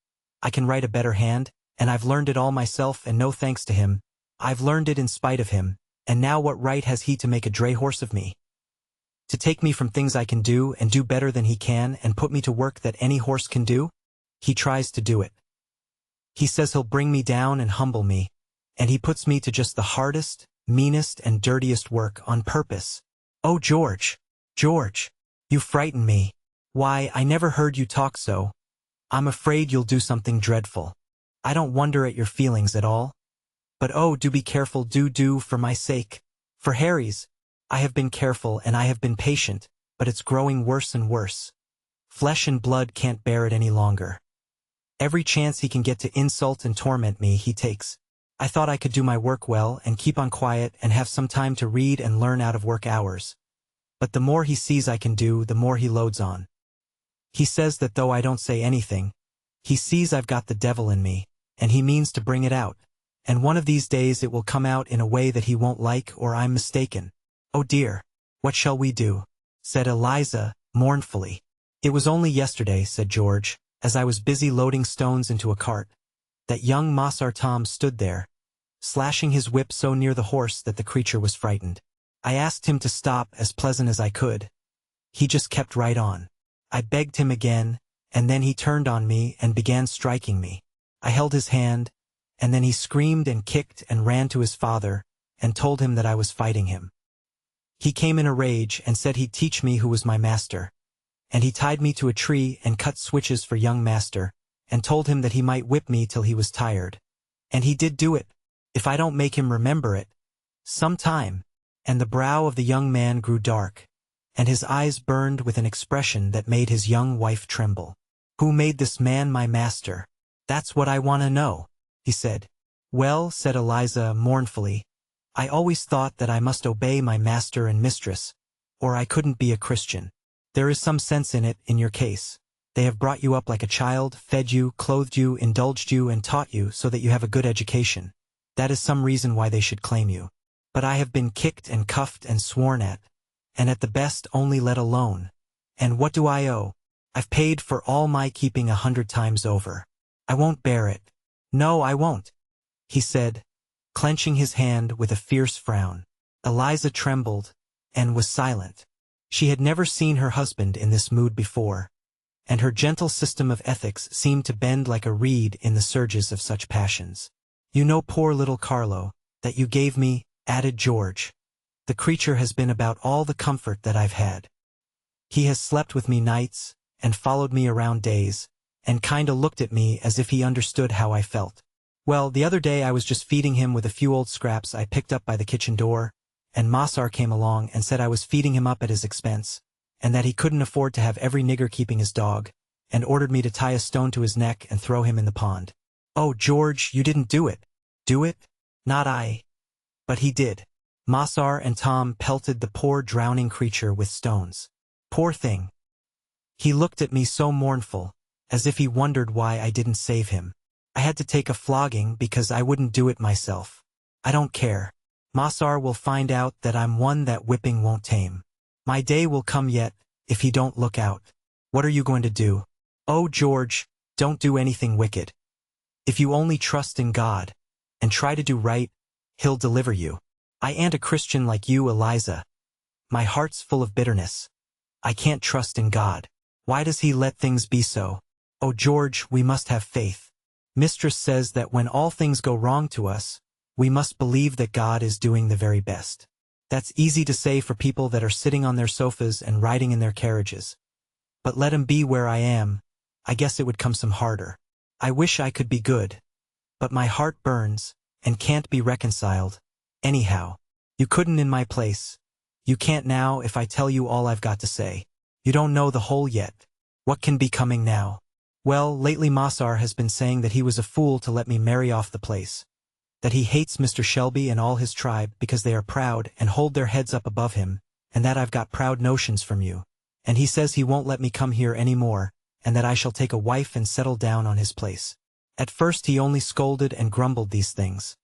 S1: I can write a better hand, and I've learned it all myself and no thanks to him. I've learned it in spite of him, and now what right has he to make a dray horse of me? To take me from things I can do and do better than he can and put me to work that any horse can do? He tries to do it. He says he'll bring me down and humble me, and he puts me to just the hardest, meanest, and dirtiest work on purpose. Oh, George, George, you frighten me. Why, I never heard you talk so. I'm afraid you'll do something dreadful. I don't wonder at your feelings at all. But oh, do be careful, do, for my sake. For Harry's. I have been careful and I have been patient, but it's growing worse and worse. Flesh and blood can't bear it any longer. Every chance he can get to insult and torment me, he takes. I thought I could do my work well and keep on quiet and have some time to read and learn out of work hours. But the more he sees I can do, the more he loads on. He says that though I don't say anything, he sees I've got the devil in me, and he means to bring it out. And one of these days it will come out in a way that he won't like, or I'm mistaken. Oh dear, what shall we do? Said Eliza, mournfully. It was only yesterday, said George, as I was busy loading stones into a cart, that young Mossar Tom stood there, slashing his whip so near the horse that the creature was frightened. I asked him to stop as pleasant as I could. He just kept right on. I begged him again, and then he turned on me and began striking me. I held his hand, and then he screamed and kicked and ran to his father and told him that I was fighting him. He came in a rage and said he'd teach me who was my master, and he tied me to a tree and cut switches for young master, and told him that he might whip me till he was tired. And he did do it, if I don't make him remember it. Some time. And the brow of the young man grew dark, and his eyes burned with an expression that made his young wife tremble. Who made this man my master? That's what I want to know, he said. Well, said Eliza mournfully, I always thought that I must obey my master and mistress, or I couldn't be a Christian. There is some sense in it, in your case. They have brought you up like a child, fed you, clothed you, indulged you, and taught you so that you have a good education. That is some reason why they should claim you. But I have been kicked and cuffed and sworn at, and at the best only let alone. And what do I owe? I've paid for all my keeping 100 times over. I won't bear it. No, I won't, he said, clenching his hand with a fierce frown. Eliza trembled, and was silent. She had never seen her husband in this mood before, and her gentle system of ethics seemed to bend like a reed in the surges of such passions. You know poor little Carlo, that you gave me, added George. The creature has been about all the comfort that I've had. He has slept with me nights, and followed me around days, and kinda looked at me as if he understood how I felt. Well, the other day I was just feeding him with a few old scraps I picked up by the kitchen door, and Massar came along and said I was feeding him up at his expense, and that he couldn't afford to have every nigger keeping his dog, and ordered me to tie a stone to his neck and throw him in the pond. Oh, George, you didn't do it. Do it? Not I. But he did. Massar and Tom pelted the poor drowning creature with stones. Poor thing. He looked at me so mournful, as if he wondered why I didn't save him. I had to take a flogging because I wouldn't do it myself. I don't care. Massar will find out that I'm one that whipping won't tame. My day will come yet, if he don't look out. What are you going to do? Oh, George, don't do anything wicked. If you only trust in God, and try to do right, He'll deliver you. I ain't a Christian like you, Eliza. My heart's full of bitterness. I can't trust in God. Why does He let things be so? Oh, George, we must have faith. Mistress says that when all things go wrong to us, we must believe that God is doing the very best. That's easy to say for people that are sitting on their sofas and riding in their carriages. But let 'em be where I am, I guess it would come some harder. I wish I could be good. But my heart burns, and can't be reconciled. Anyhow, you couldn't in my place. You can't now if I tell you all I've got to say. You don't know the whole yet. What can be coming now? Well, lately Massar has been saying that he was a fool to let me marry off the place. That he hates Mr. Shelby and all his tribe because they are proud and hold their heads up above him, and that I've got proud notions from you. And he says he won't let me come here any more, and that I shall take a wife and settle down on his place. At first he only scolded and grumbled these things.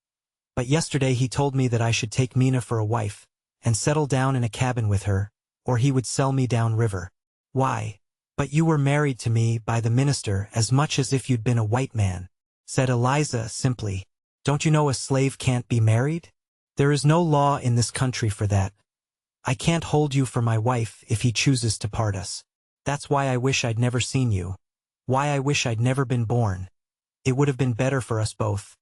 S1: But yesterday he told me that I should take Mina for a wife, and settle down in a cabin with her, or he would sell me down river. Why, but you were married to me by the minister as much as if you'd been a white man, said Eliza simply. Don't you know a slave can't be married? There is no law in this country for that. I can't hold you for my wife if he chooses to part us. That's why I wish I'd never seen you. Why I wish I'd never been born. It would have been better for us both.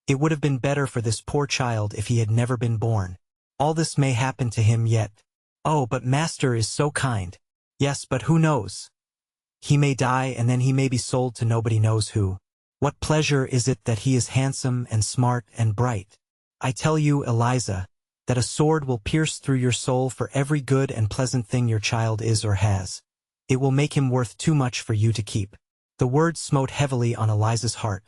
S1: It would have been better for this poor child if he had never been born. All this may happen to him yet. Oh, but Master is so kind. Yes, but who knows? He may die and then he may be sold to nobody knows who. What pleasure is it that he is handsome and smart and bright? I tell you, Eliza, that a sword will pierce through your soul for every good and pleasant thing your child is or has. It will make him worth too much for you to keep. The words smote heavily on Eliza's heart.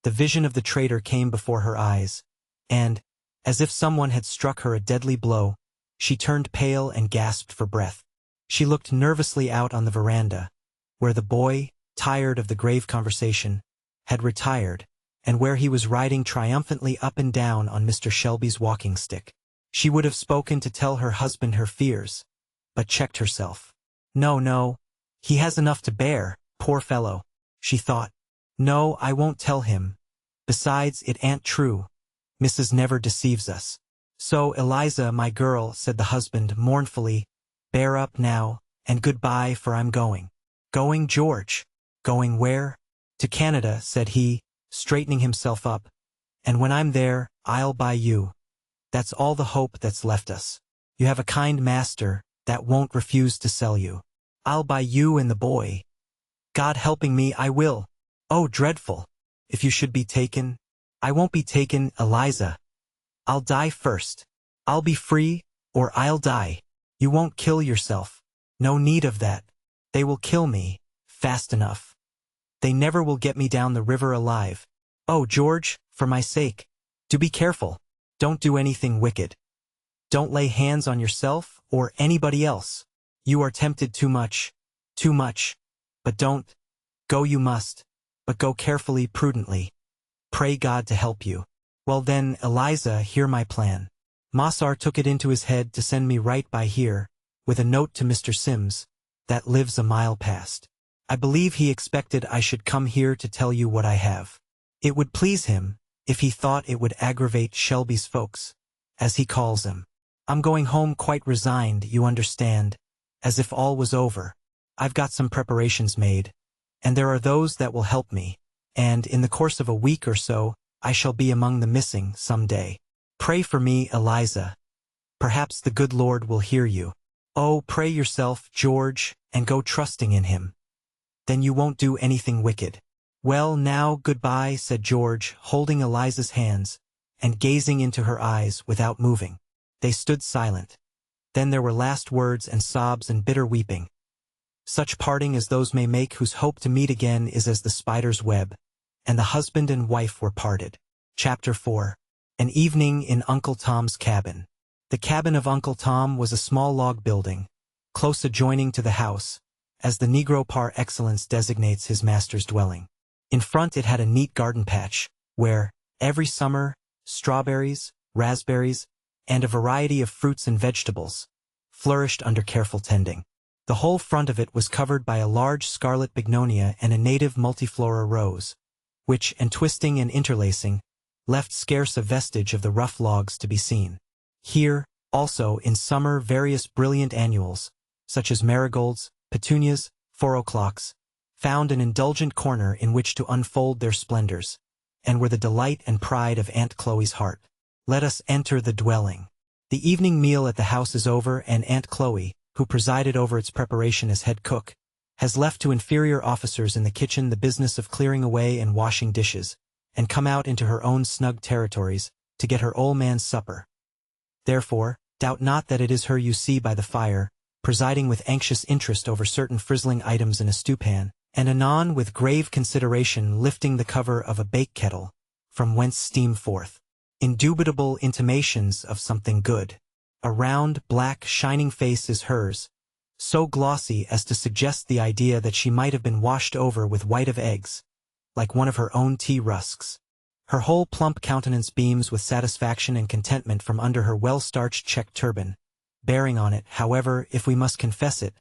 S1: The vision of the traitor came before her eyes, and, as if someone had struck her a deadly blow, she turned pale and gasped for breath. She looked nervously out on the veranda, where the boy, tired of the grave conversation, had retired, and where he was riding triumphantly up and down on Mr. Shelby's walking stick. She would have spoken to tell her husband her fears, but checked herself. No, he has enough to bear, poor fellow, she thought. No, I won't tell him. Besides, it ain't true. Mrs. never deceives us. So, Eliza, my girl, said the husband mournfully, bear up now, and goodbye, for I'm going. Going, George? Going where? To Canada, said he, straightening himself up, And when I'm there, I'll buy you. That's all the hope that's left us. You have a kind master that won't refuse to sell you. I'll buy you and the boy. God helping me, I will. Oh, dreadful. If you should be taken. I won't be taken, Eliza. I'll die first. I'll be free, or I'll die. You won't kill yourself. No need of that. They will kill me, fast enough. They never will get me down the river alive. Oh, George, for my sake, do be careful. Don't do anything wicked. Don't lay hands on yourself or anybody else. You are tempted too much. But don't. Go you must, but go carefully, prudently. Pray God to help you. Well then, Eliza, hear my plan. Mossar took it into his head to send me right by here, with a note to Mr. Sims, that lives a mile past. I believe he expected I should come here to tell you what I have. It would please him, if he thought it would aggravate Shelby's folks, as he calls them. I'm going home quite resigned, you understand, as if all was over. I've got some preparations made, and there are those that will help me, and in the course of a week or so, I shall be among the missing some day. Pray for me, Eliza. Perhaps the good Lord will hear you. Oh, pray yourself, George, and go trusting in him. Then you won't do anything wicked. Well, now, goodbye, said George, holding Eliza's hands, and gazing into her eyes without moving. They stood silent. Then there were last words and sobs and bitter weeping. Such parting as those may make whose hope to meet again is as the spider's web, and the husband and wife were parted. Chapter 4. An evening in Uncle Tom's cabin. The cabin of Uncle Tom was a small log building, close adjoining to the house, as the Negro par excellence designates his master's dwelling. In front it had a neat garden patch, where, every summer, strawberries, raspberries, and a variety of fruits and vegetables flourished under careful tending. The whole front of it was covered by a large scarlet bignonia and a native multiflora rose, which, entwisting and interlacing, left scarce a vestige of the rough logs to be seen. Here, also, in summer various brilliant annuals, such as marigolds, petunias, 4 o'clocks, found an indulgent corner in which to unfold their splendors, and were the delight and pride of Aunt Chloe's heart. Let us enter the dwelling. The evening meal at the house is over, and Aunt Chloe, who presided over its preparation as head cook, has left to inferior officers in the kitchen the business of clearing away and washing dishes, and come out into her own snug territories to get her old man's supper. Therefore, doubt not that it is her you see by the fire, presiding with anxious interest over certain frizzling items in a stewpan, and anon with grave consideration lifting the cover of a bake kettle, from whence steam forth indubitable intimations of something good. A round, black, shining face is hers, so glossy as to suggest the idea that she might have been washed over with white of eggs, like one of her own tea rusks. Her whole plump countenance beams with satisfaction and contentment from under her well-starched checked turban, bearing on it, however, if we must confess it,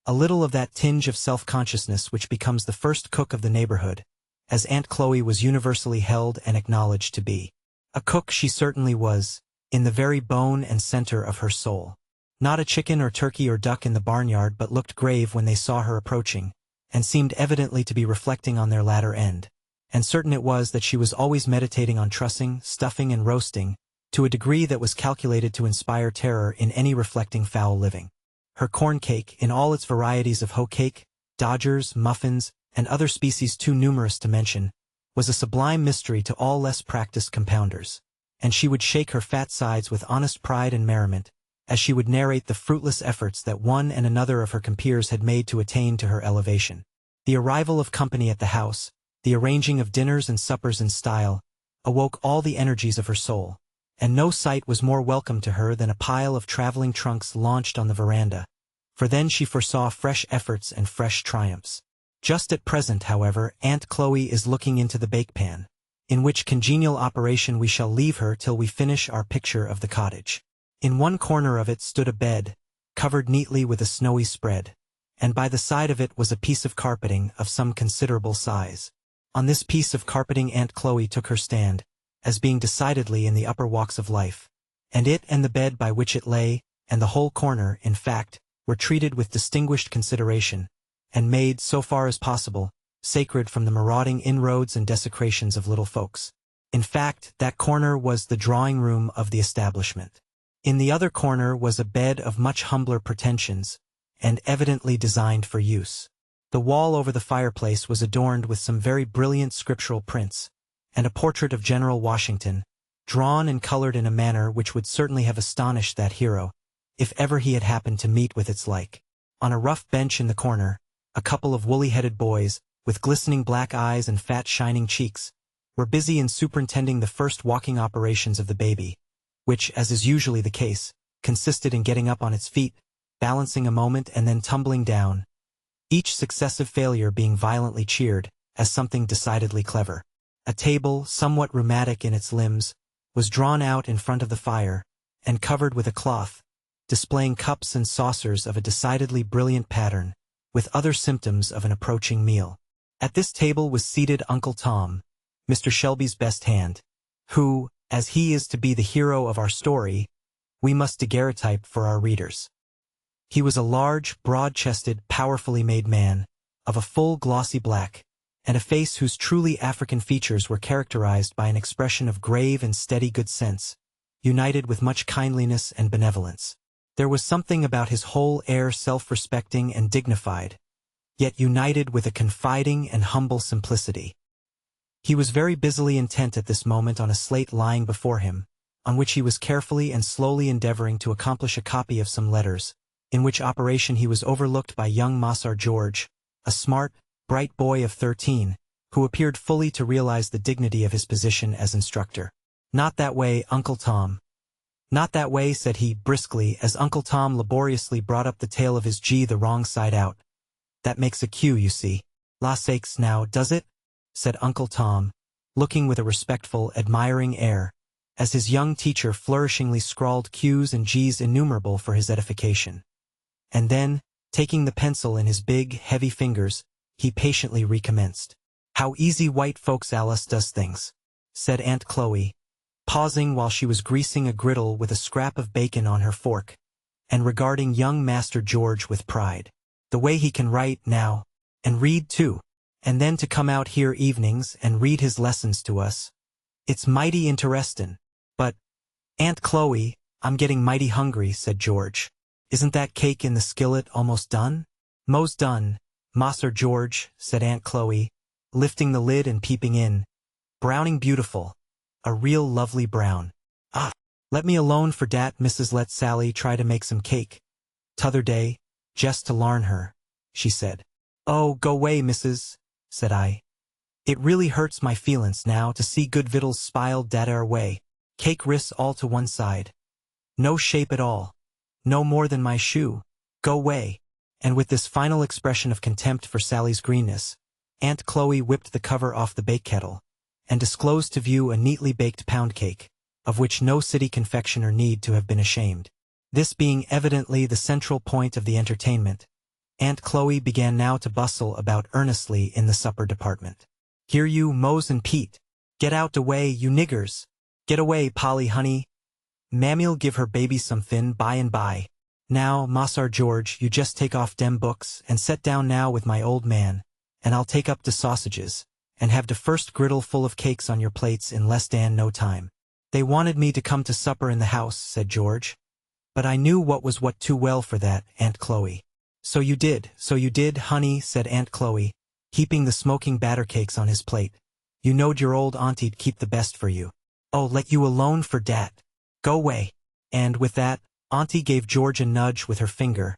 S1: a little of that tinge of self-consciousness which becomes the first cook of the neighborhood, as Aunt Chloe was universally held and acknowledged to be. A cook she certainly was, in the very bone and center of her soul. Not a chicken or turkey or duck in the barnyard but looked grave when they saw her approaching, and seemed evidently to be reflecting on their latter end. And certain it was that she was always meditating on trussing, stuffing, and roasting, to a degree that was calculated to inspire terror in any reflecting fowl living. Her corn cake, in all its varieties of hoe cake, dodgers, muffins, and other species too numerous to mention, was a sublime mystery to all less practiced compounders, and she would shake her fat sides with honest pride and merriment, as she would narrate the fruitless efforts that one and another of her compeers had made to attain to her elevation. The arrival of company at the house, the arranging of dinners and suppers in style, awoke all the energies of her soul, and no sight was more welcome to her than a pile of traveling trunks launched on the veranda, for then she foresaw fresh efforts and fresh triumphs. Just at present, however, Aunt Chloe is looking into the bake-pan, in which congenial operation we shall leave her till we finish our picture of the cottage. In one corner of it stood a bed, covered neatly with a snowy spread, and by the side of it was a piece of carpeting of some considerable size. On this piece of carpeting Aunt Chloe took her stand, as being decidedly in the upper walks of life, and it and the bed by which it lay, and the whole corner, in fact, were treated with distinguished consideration, and made, so far as possible, sacred from the marauding inroads and desecrations of little folks. In fact, that corner was the drawing room of the establishment. In the other corner was a bed of much humbler pretensions, and evidently designed for use. The wall over the fireplace was adorned with some very brilliant scriptural prints, and a portrait of General Washington, drawn and colored in a manner which would certainly have astonished that hero, if ever he had happened to meet with its like. On a rough bench in the corner, a couple of woolly-headed boys, with glistening black eyes and fat shining cheeks, were busy in superintending the first walking operations of the baby, which, as is usually the case, consisted in getting up on its feet, balancing a moment and then tumbling down, each successive failure being violently cheered as something decidedly clever. A table, somewhat rheumatic in its limbs, was drawn out in front of the fire, and covered with a cloth, displaying cups and saucers of a decidedly brilliant pattern, with other symptoms of an approaching meal. At this table was seated Uncle Tom, Mr. Shelby's best hand, who, as he is to be the hero of our story, we must daguerreotype for our readers. He was a large, broad-chested, powerfully made man, of a full glossy black, and a face whose truly African features were characterized by an expression of grave and steady good sense, united with much kindliness and benevolence. There was something about his whole air self-respecting and dignified, yet united with a confiding and humble simplicity. He was very busily intent at this moment on a slate lying before him, on which he was carefully and slowly endeavoring to accomplish a copy of some letters, in which operation he was overlooked by young Massar George, a smart, bright boy of 13, who appeared fully to realize the dignity of his position as instructor. "Not that way, Uncle Tom." "Not that way," said he briskly, as Uncle Tom laboriously brought up the tail of his G the wrong side out. "That makes a Q, you see." "La sakes now, does it?" said Uncle Tom, looking with a respectful, admiring air, as his young teacher flourishingly scrawled Q's and G's innumerable for his edification. And then, taking the pencil in his big, heavy fingers, he patiently recommenced. "How easy white folks Alice does things," said Aunt Chloe, pausing while she was greasing a griddle with a scrap of bacon on her fork, and regarding young Master George with pride. "The way he can write, now, and read too, and then to come out here evenings and read his lessons to us. It's mighty interestin'. But, Aunt Chloe, I'm getting mighty hungry," said George. "Isn't that cake in the skillet almost done?" "Mo's done, Master George," said Aunt Chloe, lifting the lid and peeping in. "Browning beautiful. A real lovely brown. Ah, let me alone for dat, Mrs. Let Sally try to make some cake t'other day, jest to larn her," she said. "Oh, go way, Mrs.," said I. "It really hurts my feelin's now to see good vittles spiled dat ar way. Cake ris all to one side. No shape at all. No more than my shoe. Go way." And with this final expression of contempt for Sally's greenness, Aunt Chloe whipped the cover off the bake kettle, and disclosed to view a neatly baked pound cake, of which no city confectioner need to have been ashamed. This being evidently the central point of the entertainment, Aunt Chloe began now to bustle about earnestly in the supper department. "Here you, Mose and Pete. Get out away, you niggers. Get away, Polly, honey. Mammy'll give her baby some fin by and by. Now, Massar George, you just take off dem books and set down now with my old man, and I'll take up de sausages, and have de first griddle full of cakes on your plates in less dan no time." "They wanted me to come to supper in the house," said George. "But I knew what was what too well for that, Aunt Chloe." So you did, honey," said Aunt Chloe, heaping the smoking batter cakes on his plate. "You knowed your old auntie'd keep the best for you." "Oh, let you alone for dat. Go way." And with that, Auntie gave George a nudge with her finger,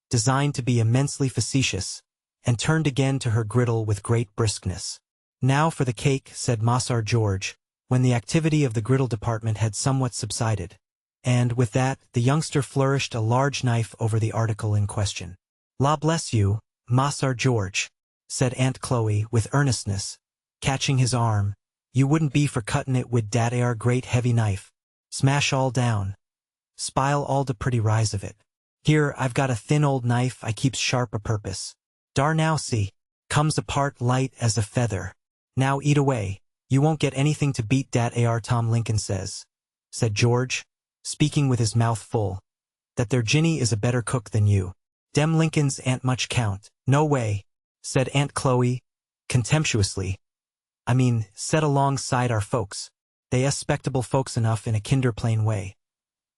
S1: designed to be immensely facetious, and turned again to her griddle with great briskness. "Now for the cake," said Massar George, when the activity of the griddle department had somewhat subsided. And with that, the youngster flourished a large knife over the article in question. "La bless you, Massar George," said Aunt Chloe with earnestness, catching his arm. "You wouldn't be for cuttin' it wid dat ar great heavy knife. Smash all down. Spile all de pretty rise of it. Here, I've got a thin old knife I keeps sharp a purpose. Dar now see, comes apart light as a feather. Now eat away, you won't get anything to beat dat ar Tom Lincoln says," said George, speaking with his mouth full, "that their Ginny is a better cook than you. Dem Lincolns ain't much count." "No way," said Aunt Chloe, contemptuously. "I mean, set alongside our folks. They spectable folks enough in a kinder plain way.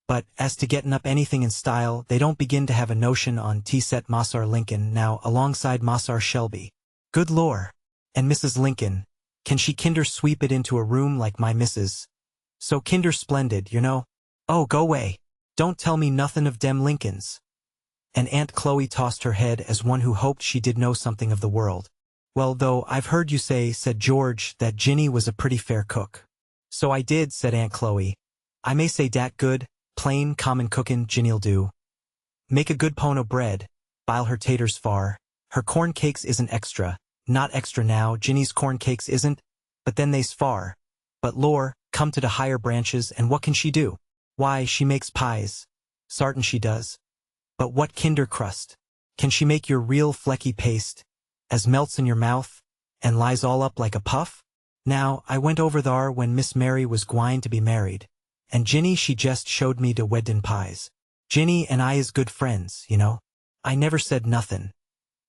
S1: But, as to gettin' up anything in style, they don't begin to have a notion on set Mossar Lincoln now alongside Mossar Shelby. Good lor! And Mrs. Lincoln, can she kinder sweep it into a room like my missus? So kinder splendid, you know? Oh, go way! Don't tell me nothin' of dem Lincolns. And Aunt Chloe tossed her head as one who hoped she did know something of the world. Well, though, I've heard you say, said George, that Ginny was a pretty fair cook. So I did, said Aunt Chloe. I may say dat good, plain, common cookin' Ginny'll do. Make a good pone o' bread, bile her taters far. Her corn cakes isn't extra, not extra now, Ginny's corn cakes isn't, but then they's far. But lor, come to the higher branches, and what can she do? Why, she makes pies. Sartin she does. But what kinder crust? Can she make your real flecky paste, as melts in your mouth, and lies all up like a puff? Now, I went over thar when Miss Mary was gwine to be married, and Ginny she jest showed me de weddin' pies. Ginny and I is good friends, you know. I never said nothin'.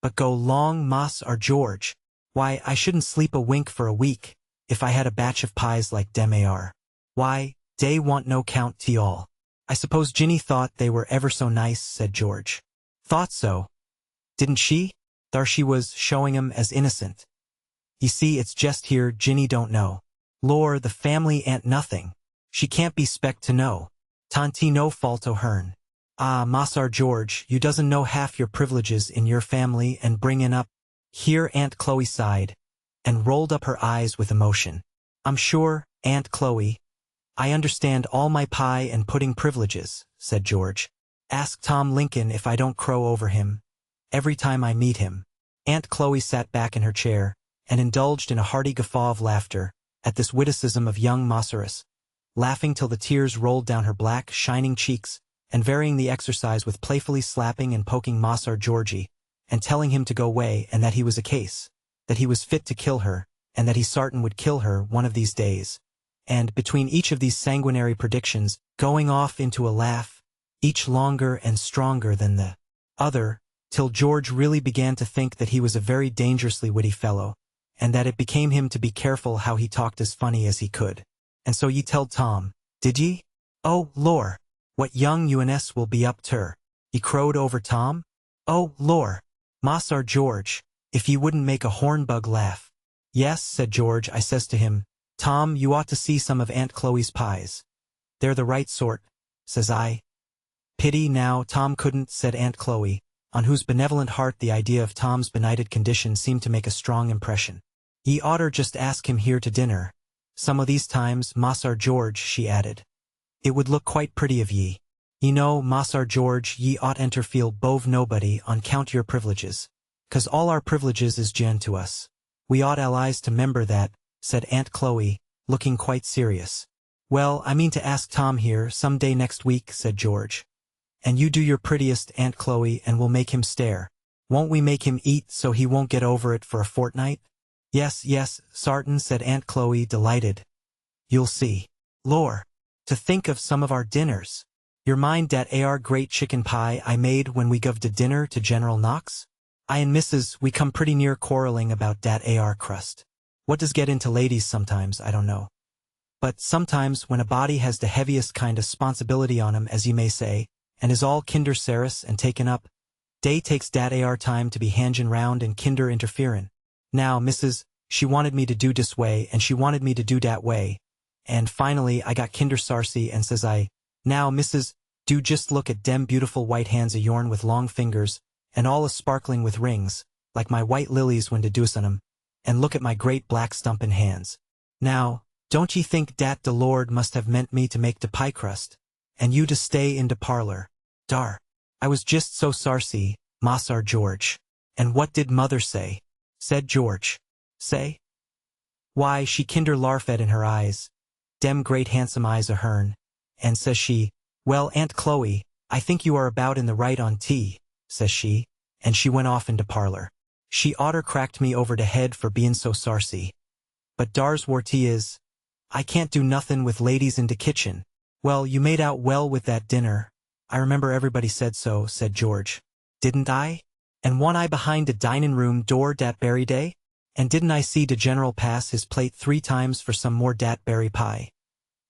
S1: But go long, Moss or George. Why, I shouldn't sleep a wink for a week, if I had a batch of pies like dem are. Why, dey want no count to all. I suppose Ginny thought they were ever so nice, said George. Thought so. Didn't she? Thar she was showing 'em as innocent. You see, it's just here Ginny don't know. Lor, the family ain't nothing. She can't be spect to know. Tanti no fault o' hern. Ah, Mossar George, you doesn't know half your privileges in your family and bringin' up. Here Aunt Chloe sighed, and rolled up her eyes with emotion. I'm sure, Aunt Chloe, I understand all my pie and pudding privileges, said George. Ask Tom Lincoln if I don't crow over him every time I meet him. Aunt Chloe sat back in her chair, and indulged in a hearty guffaw of laughter at this witticism of young Mossarus, laughing till the tears rolled down her black, shining cheeks, and varying the exercise with playfully slapping and poking Mossar Georgie, and telling him to go away and that he was a case, that he was fit to kill her, and that he sartin would kill her one of these days. And, between each of these sanguinary predictions, going off into a laugh, each longer and stronger than the other, till George really began to think that he was a very dangerously witty fellow, and that it became him to be careful how he talked as funny as he could. And so ye telled Tom, did ye? Oh, lor, what young UNS will be up ter? Ye crowed over Tom? Oh, lor, Mossar George, if ye wouldn't make a hornbug laugh. Yes, said George, I says to him, Tom, you ought to see some of Aunt Chloe's pies. They're the right sort, says I. Pity now Tom couldn't, said Aunt Chloe, on whose benevolent heart the idea of Tom's benighted condition seemed to make a strong impression. Ye oughter just ask him here to dinner. Some o' these times, Mossar George, she added. It would look quite pretty of ye. Ye know, Mossar George, ye ought enter feel bove nobody on count your privileges, 'cause all our privileges is gin to us. We ought allies to member that, said Aunt Chloe, looking quite serious. Well, I mean to ask Tom here some day next week, said George. And you do your prettiest, Aunt Chloe, and we'll make him stare. Won't we make him eat so he won't get over it for a fortnight? Yes, yes, sartin, said Aunt Chloe, delighted. You'll see. Lor, to think of some of our dinners. Your mind dat ar great chicken pie I made when we guv de dinner to General Knox? I and Mrs. we come pretty near quarreling about dat ar crust. What does get into ladies sometimes, I don't know. But sometimes when a body has the heaviest kind of 'sponsibility on 'em, as you may say, and is all kinder serious and taken up, dey takes dat ar time to be hangin' round and kinder interferin'. Now, Mrs., she wanted me to do dis way, and she wanted me to do dat way, and finally I got kinder sarcy and says I, now, Mrs., do just look at dem beautiful white hands of yourn with long fingers, and all a-sparkling with rings, like my white lilies when de deuce on 'em, and look at my great black stumpin' hands. Now, don't ye think dat de Lord must have meant me to make de pie crust, and you to stay in de parlor? Dar, I was just so sarcy, Mossar George. And what did mother say? Said George. Say? Why, she kinder larfed in her eyes, dem great handsome eyes o' hern, and says she, well, Aunt Chloe, I think you are about in the right on tea, says she, and she went off in de parlor. She oughter cracked me over de head for bein' so sarcy. But dar's where tea is. I can't do nothin' with ladies in de kitchen. Well, you made out well with that dinner. I remember everybody said so, said George. Didn't I? And wa'n't I behind de dinin'-room door dat berry day? And didn't I see de General pass his plate 3 times for some more dat berry pie?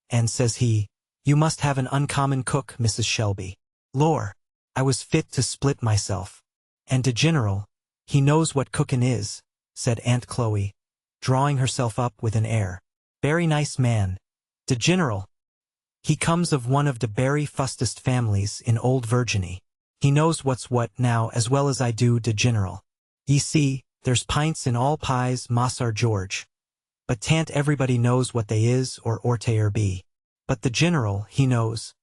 S1: and says he, "You must have an uncommon cook, Mrs. Shelby." "Lor, I was fit to split myself. And de General, he knows what cookin' is," said Aunt Chloe, drawing herself up with an air. "Very nice man, de General. He comes of one of de berry fustest families in Old Virginie. He knows what's what now as well as I do, de General. Ye see, there's pints in all pies, Massar George. But tant everybody knows what they is or ortayer be. But the General, he knows.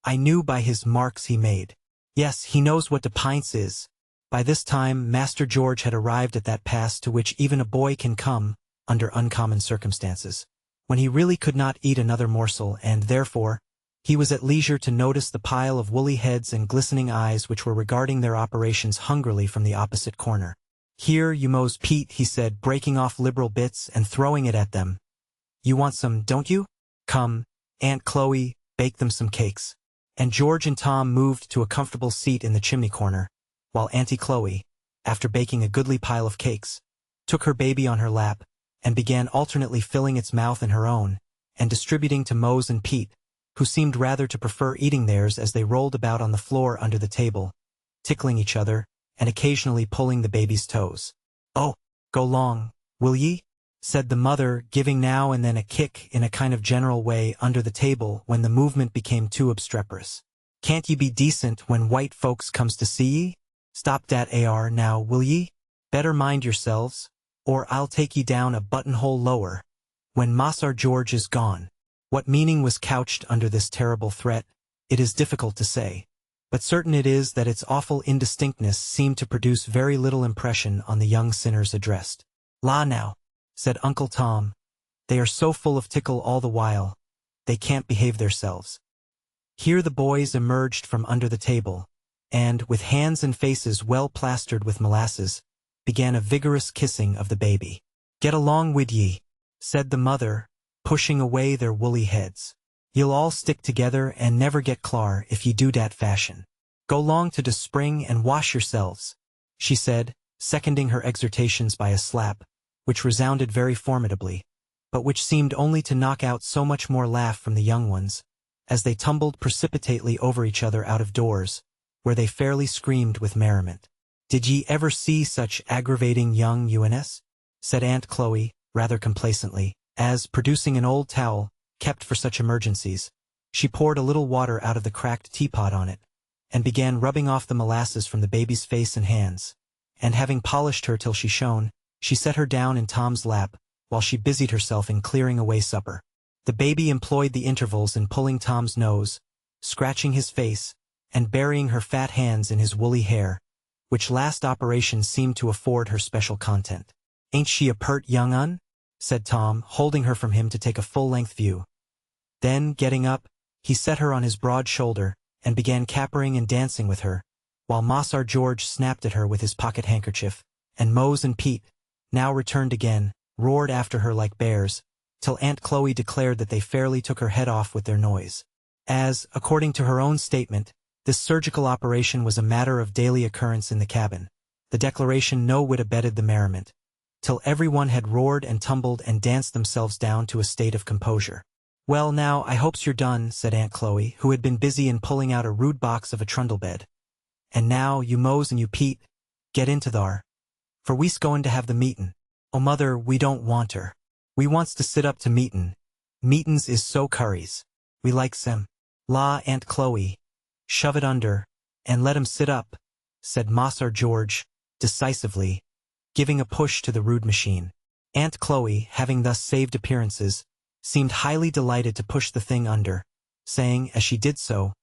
S1: I knew by his marks he made. Yes, he knows what de pints is." By this time, Master George had arrived at that pass to which even a boy can come, under uncommon circumstances, when he really could not eat another morsel, and, therefore, he was at leisure to notice the pile of woolly heads and glistening eyes which were regarding their operations hungrily from the opposite corner. "Here, you Mose Pete," he said, breaking off liberal bits and throwing it at them. "You want some, don't you? Come, Aunt Chloe, bake them some cakes." And George and Tom moved to a comfortable seat in the chimney corner, while Auntie Chloe, after baking a goodly pile of cakes, took her baby on her lap, and began alternately filling its mouth in her own, and distributing to Mose and Pete, who seemed rather to prefer eating theirs as they rolled about on the floor under the table, tickling each other, and occasionally pulling the baby's toes. "Oh, go long, will ye?" said the mother, giving now and then a kick in a kind of general way under the table when the movement became too obstreperous. "Can't ye be decent when white folks comes to see ye? Stop dat AR now, will ye? Better mind yourselves, or I'll take ye down a buttonhole lower, when Massar George is gone." What meaning was couched under this terrible threat, it is difficult to say, but certain it is that its awful indistinctness seemed to produce very little impression on the young sinners addressed. "La now," said Uncle Tom, "they are so full of tickle all the while, they can't behave theirselves." Here the boys emerged from under the table, and, with hands and faces well plastered with molasses, began a vigorous kissing of the baby. "Get along wid ye," said the mother, pushing away their woolly heads. "Ye'll all stick together and never get clar if ye do dat fashion. Go long to de spring and wash yourselves," she said, seconding her exhortations by a slap, which resounded very formidably, but which seemed only to knock out so much more laugh from the young ones, as they tumbled precipitately over each other out of doors, where they fairly screamed with merriment. "Did ye ever see such aggravating young uns?" said Aunt Chloe, rather complacently, as, producing an old towel, kept for such emergencies, she poured a little water out of the cracked teapot on it, and began rubbing off the molasses from the baby's face and hands, and having polished her till she shone, she set her down in Tom's lap, while she busied herself in clearing away supper. The baby employed the intervals in pulling Tom's nose, scratching his face, and burying her fat hands in his woolly hair, which last operation seemed to afford her special content. "Ain't she a pert young un?" said Tom, holding her from him to take a full-length view. Then, getting up, he set her on his broad shoulder, and began capering and dancing with her, while Massar George snapped at her with his pocket-handkerchief, and Mose and Pete, now returned again, roared after her like bears, till Aunt Chloe declared that they fairly took her head off with their noise. As, according to her own statement, this surgical operation was a matter of daily occurrence in the cabin, the declaration no whit abetted the merriment, till everyone had roared and tumbled and danced themselves down to a state of composure. "Well now, I hopes you're done," said Aunt Chloe, who had been busy in pulling out a rude box of a trundle bed. "And now, you Mose and you Pete, get into thar, for we's goin' to have the meetin'. Oh mother, we don't want her. We wants to sit up to meetin'. Meetin's is so curries. We likes 'em." "La, Aunt Chloe, shove it under, and let 'em sit up," said Massar George, decisively, giving a push to the rude machine. Aunt Chloe, having thus saved appearances, seemed highly delighted to push the thing under, saying, as she did so,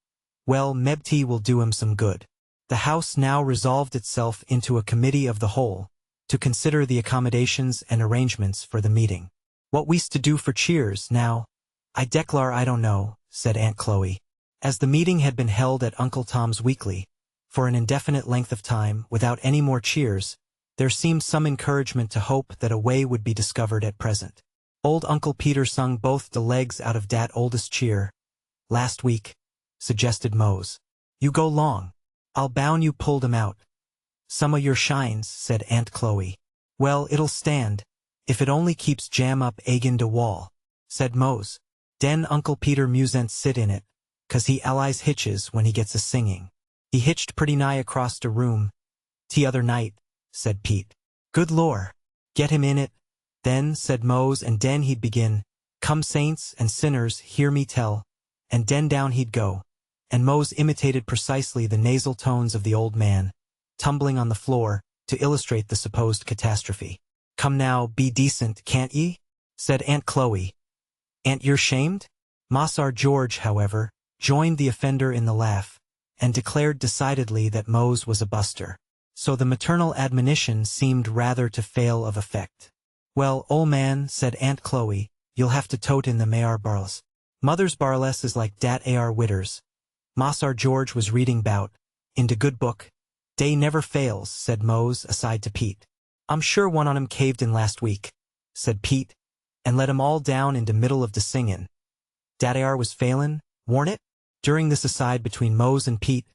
S1: "Well, Mebty will do 'em some good." The House now resolved itself into a committee of the whole, to consider the accommodations and arrangements for the meeting. "What we's to do for cheers, now, I declar I don't know," said Aunt Chloe. As the meeting had been held at Uncle Tom's weekly, for an indefinite length of time, without any more cheers, there seemed some encouragement to hope that a way would be discovered at present. Old Uncle Peter sung both the legs out of dat oldest cheer, last week, suggested Mose. "You go long. I'll bound you pulled 'em out." "Some o' your shines," said Aunt Chloe. "Well, it'll stand, if it only keeps jam up agin de wall," said Mose. Den Uncle Peter musent sit in it, 'cause he allies hitches when he gets a singing. He hitched pretty nigh across de room, t' other night, said Pete. Good lor, get him in it, then, said Mose, and den he'd begin, come saints and sinners, hear me tell, and den down he'd go, and Mose imitated precisely the nasal tones of the old man, tumbling on the floor, to illustrate the supposed catastrophe. Come now, be decent, can't ye? Said Aunt Chloe. Ain't you're shamed? Mossar George, however, joined the offender in the laugh, and declared decidedly that Mose was a buster. So the maternal admonition seemed rather to fail of effect. Well, ol' man, said Aunt Chloe, you'll have to tote in the Mayar barles. Mother's barless is like dat ar witters. Mossar George was reading bout, in de good book. Day never fails, said Mose, aside to Pete. I'm sure one on 'em caved in last week, said Pete, and let 'em all down in de middle of de singin'. Dat ar was failin', warn't it? During this aside between Mose and Pete,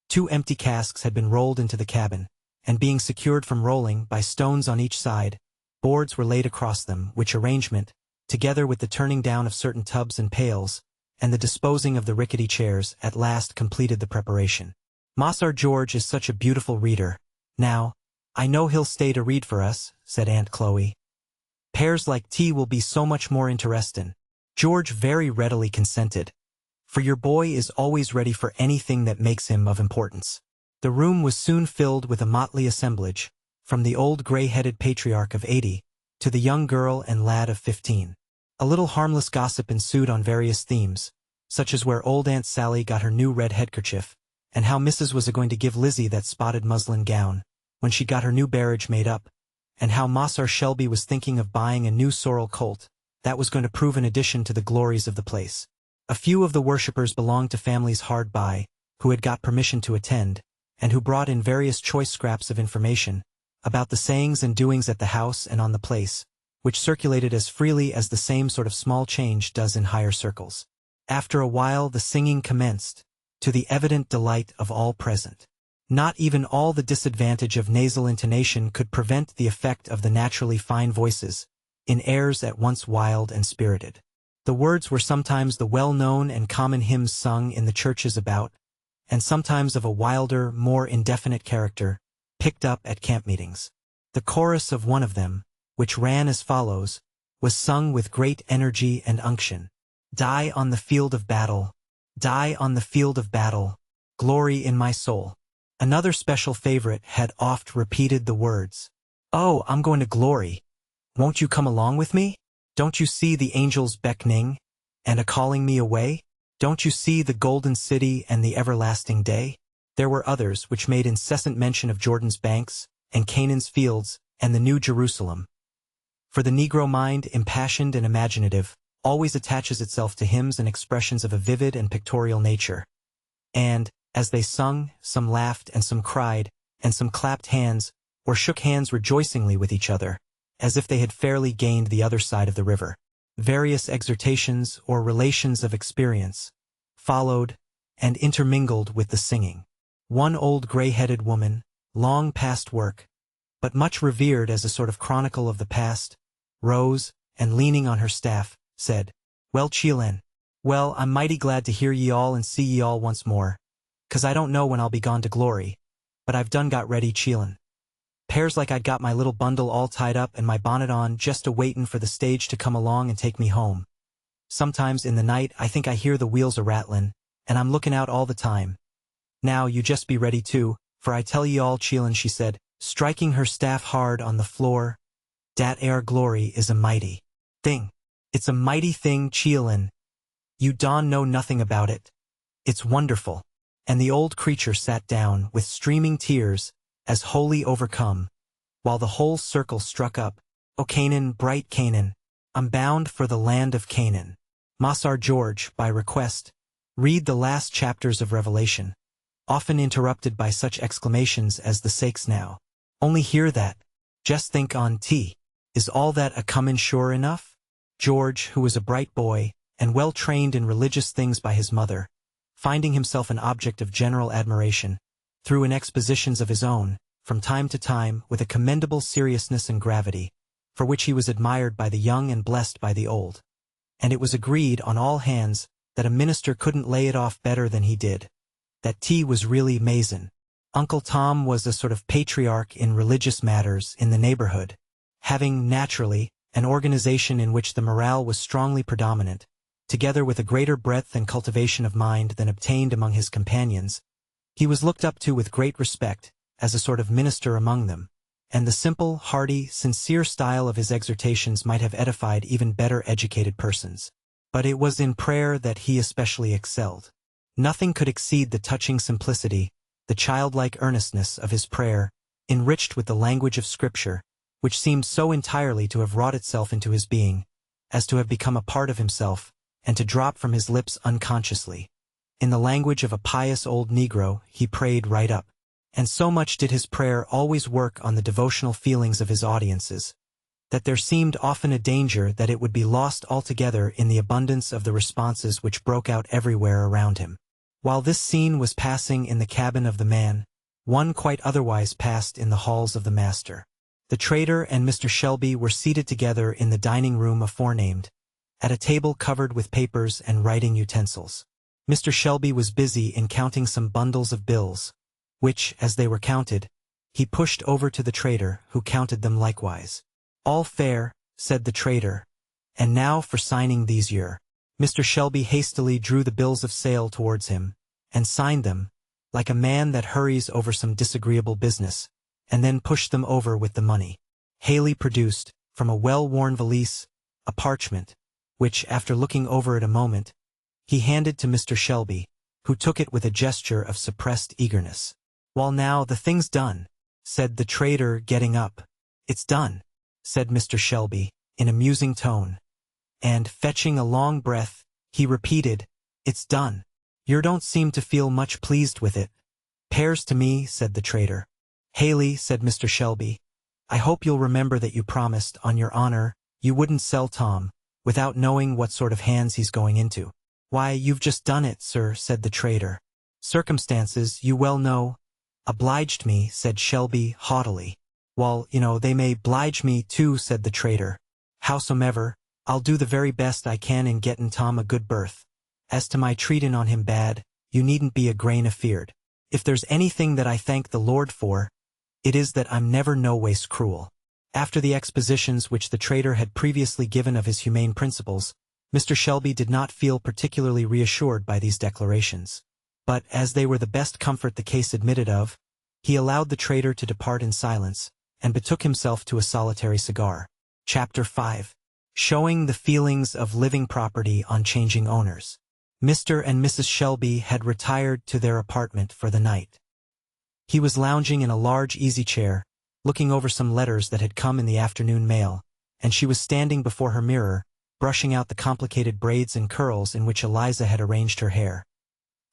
S1: 2 empty casks had been rolled into the cabin, and being secured from rolling by stones on each side, boards were laid across them, which arrangement, together with the turning down of certain tubs and pails, and the disposing of the rickety chairs, at last completed the preparation. Mossar George is such a beautiful reader. Now, I know he'll stay to read for us, said Aunt Chloe. Pears like tea will be so much more interestin'. George very readily consented, for your boy is always ready for anything that makes him of importance. The room was soon filled with a motley assemblage, from the old gray-headed patriarch of 80 to the young girl and lad of 15. A little harmless gossip ensued on various themes, such as where old Aunt Sally got her new red headkerchief, and how Mrs. was going to give Lizzie that spotted muslin gown when she got her new barrage made up, and how Mossar Shelby was thinking of buying a new sorrel colt that was going to prove an addition to the glories of the place. A few of the worshippers belonged to families hard by, who had got permission to attend, and who brought in various choice scraps of information about the sayings and doings at the house and on the place, which circulated as freely as the same sort of small change does in higher circles. After a while the singing commenced, to the evident delight of all present. Not even all the disadvantage of nasal intonation could prevent the effect of the naturally fine voices, in airs at once wild and spirited. The words were sometimes the well-known and common hymns sung in the churches about, and sometimes of a wilder, more indefinite character, picked up at camp meetings. The chorus of one of them, which ran as follows, was sung with great energy and unction. Die on the field of battle, die on the field of battle, glory in my soul. Another special favorite had oft repeated the words, Oh, I'm going to glory. Won't you come along with me? Don't you see the angels beckoning and a-calling me away? Don't you see the golden city and the everlasting day? There were others which made incessant mention of Jordan's banks, and Canaan's fields, and the New Jerusalem. For the Negro mind, impassioned and imaginative, always attaches itself to hymns and expressions of a vivid and pictorial nature. And, as they sung, some laughed and some cried, and some clapped hands, or shook hands rejoicingly with each other, as if they had fairly gained the other side of the river. Various exhortations or relations of experience followed and intermingled with the singing. One old gray-headed woman, long past work, but much revered as a sort of chronicle of the past, rose, and leaning on her staff, said, Well, Cheelin, well, I'm mighty glad to hear ye all and see ye all once more, 'cause I don't know when I'll be gone to glory, but I've done got ready, Cheelin. Pears like I'd got my little bundle all tied up and my bonnet on just a-waitin' for the stage to come along and take me home. Sometimes in the night I think I hear the wheels a-rattlin', and I'm lookin' out all the time. Now you just be ready too, for I tell ye all, Cheelin, she said, striking her staff hard on the floor, dat air glory is a mighty thing. It's a mighty thing, Cheelin. You don know nothing about it. It's wonderful. And the old creature sat down with streaming tears, as wholly overcome, while the whole circle struck up, O Canaan, bright Canaan, I'm bound for the land of Canaan. Mossar George, by request, read the last chapters of Revelation, often interrupted by such exclamations as the sakes now. Only hear that. Just think on t. Is all that a-comin' sure enough? George, who was a bright boy, and well trained in religious things by his mother, finding himself an object of general admiration, threw in expositions of his own, from time to time, with a commendable seriousness and gravity, for which he was admired by the young and blessed by the old. and it was agreed on all hands that a minister couldn't lay it off better than he did. That tea was really amazin'. Uncle Tom was a sort of patriarch in religious matters in the neighborhood, having, naturally, an organization in which the morale was strongly predominant, together with a greater breadth and cultivation of mind than obtained among his companions. He was looked up to with great respect, as a sort of minister among them, and the simple, hearty, sincere style of his exhortations might have edified even better educated persons. But it was in prayer that he especially excelled. Nothing could exceed the touching simplicity, the childlike earnestness of his prayer, enriched with the language of Scripture, which seemed so entirely to have wrought itself into his being, as to have become a part of himself, and to drop from his lips unconsciously. In the language of a pious old Negro, he prayed right up. And so much did his prayer always work on the devotional feelings of his audiences, that there seemed often a danger that it would be lost altogether in the abundance of the responses which broke out everywhere around him. While this scene was passing in the cabin of the man, one quite otherwise passed in the halls of the master. The trader and Mr. Shelby were seated together in the dining room aforenamed, at a table covered with papers and writing utensils. Mr. Shelby was busy in counting some bundles of bills, which, as they were counted, he pushed over to the trader, who counted them likewise. "All fair," said the trader, "and now for signing these yer." Mr. Shelby hastily drew the bills of sale towards him, and signed them, like a man that hurries over some disagreeable business, and then pushed them over with the money. Haley produced, from a well-worn valise, a parchment, which, after looking over it a moment, he handed to Mr. Shelby, who took it with a gesture of suppressed eagerness. "Well, now, the thing's done," said the trader, getting up. "It's done," said Mr. Shelby, in a musing tone, and, fetching a long breath, he repeated, "It's done. Yer don't seem to feel much pleased with it." "'Pears to me," said the trader. "Haley," said Mr. Shelby, "I hope you'll remember that you promised, on your honor, you wouldn't sell Tom, without knowing what sort of hands he's going into." "Why, you've just done it, sir," said the trader. "Circumstances, you well know, obliged me," said Shelby haughtily. "Well, they may 'blige me too," said the trader. "Howsomever, I'll do the very best I can in gettin' Tom a good berth. As to my treatin' on him bad, you needn't be a grain afeard. If there's anything that I thank the Lord for, it is that I'm never no ways cruel." After the expositions which the trader had previously given of his humane principles, Mr. Shelby did not feel particularly reassured by these declarations. But, as they were the best comfort the case admitted of, he allowed the trader to depart in silence, and betook himself to a solitary cigar. Chapter 5. Showing the feelings of living property on changing owners. Mr. and Mrs. Shelby had retired to their apartment for the night. He was lounging in a large easy-chair, looking over some letters that had come in the afternoon mail, and she was standing before her mirror, brushing out the complicated braids and curls in which Eliza had arranged her hair.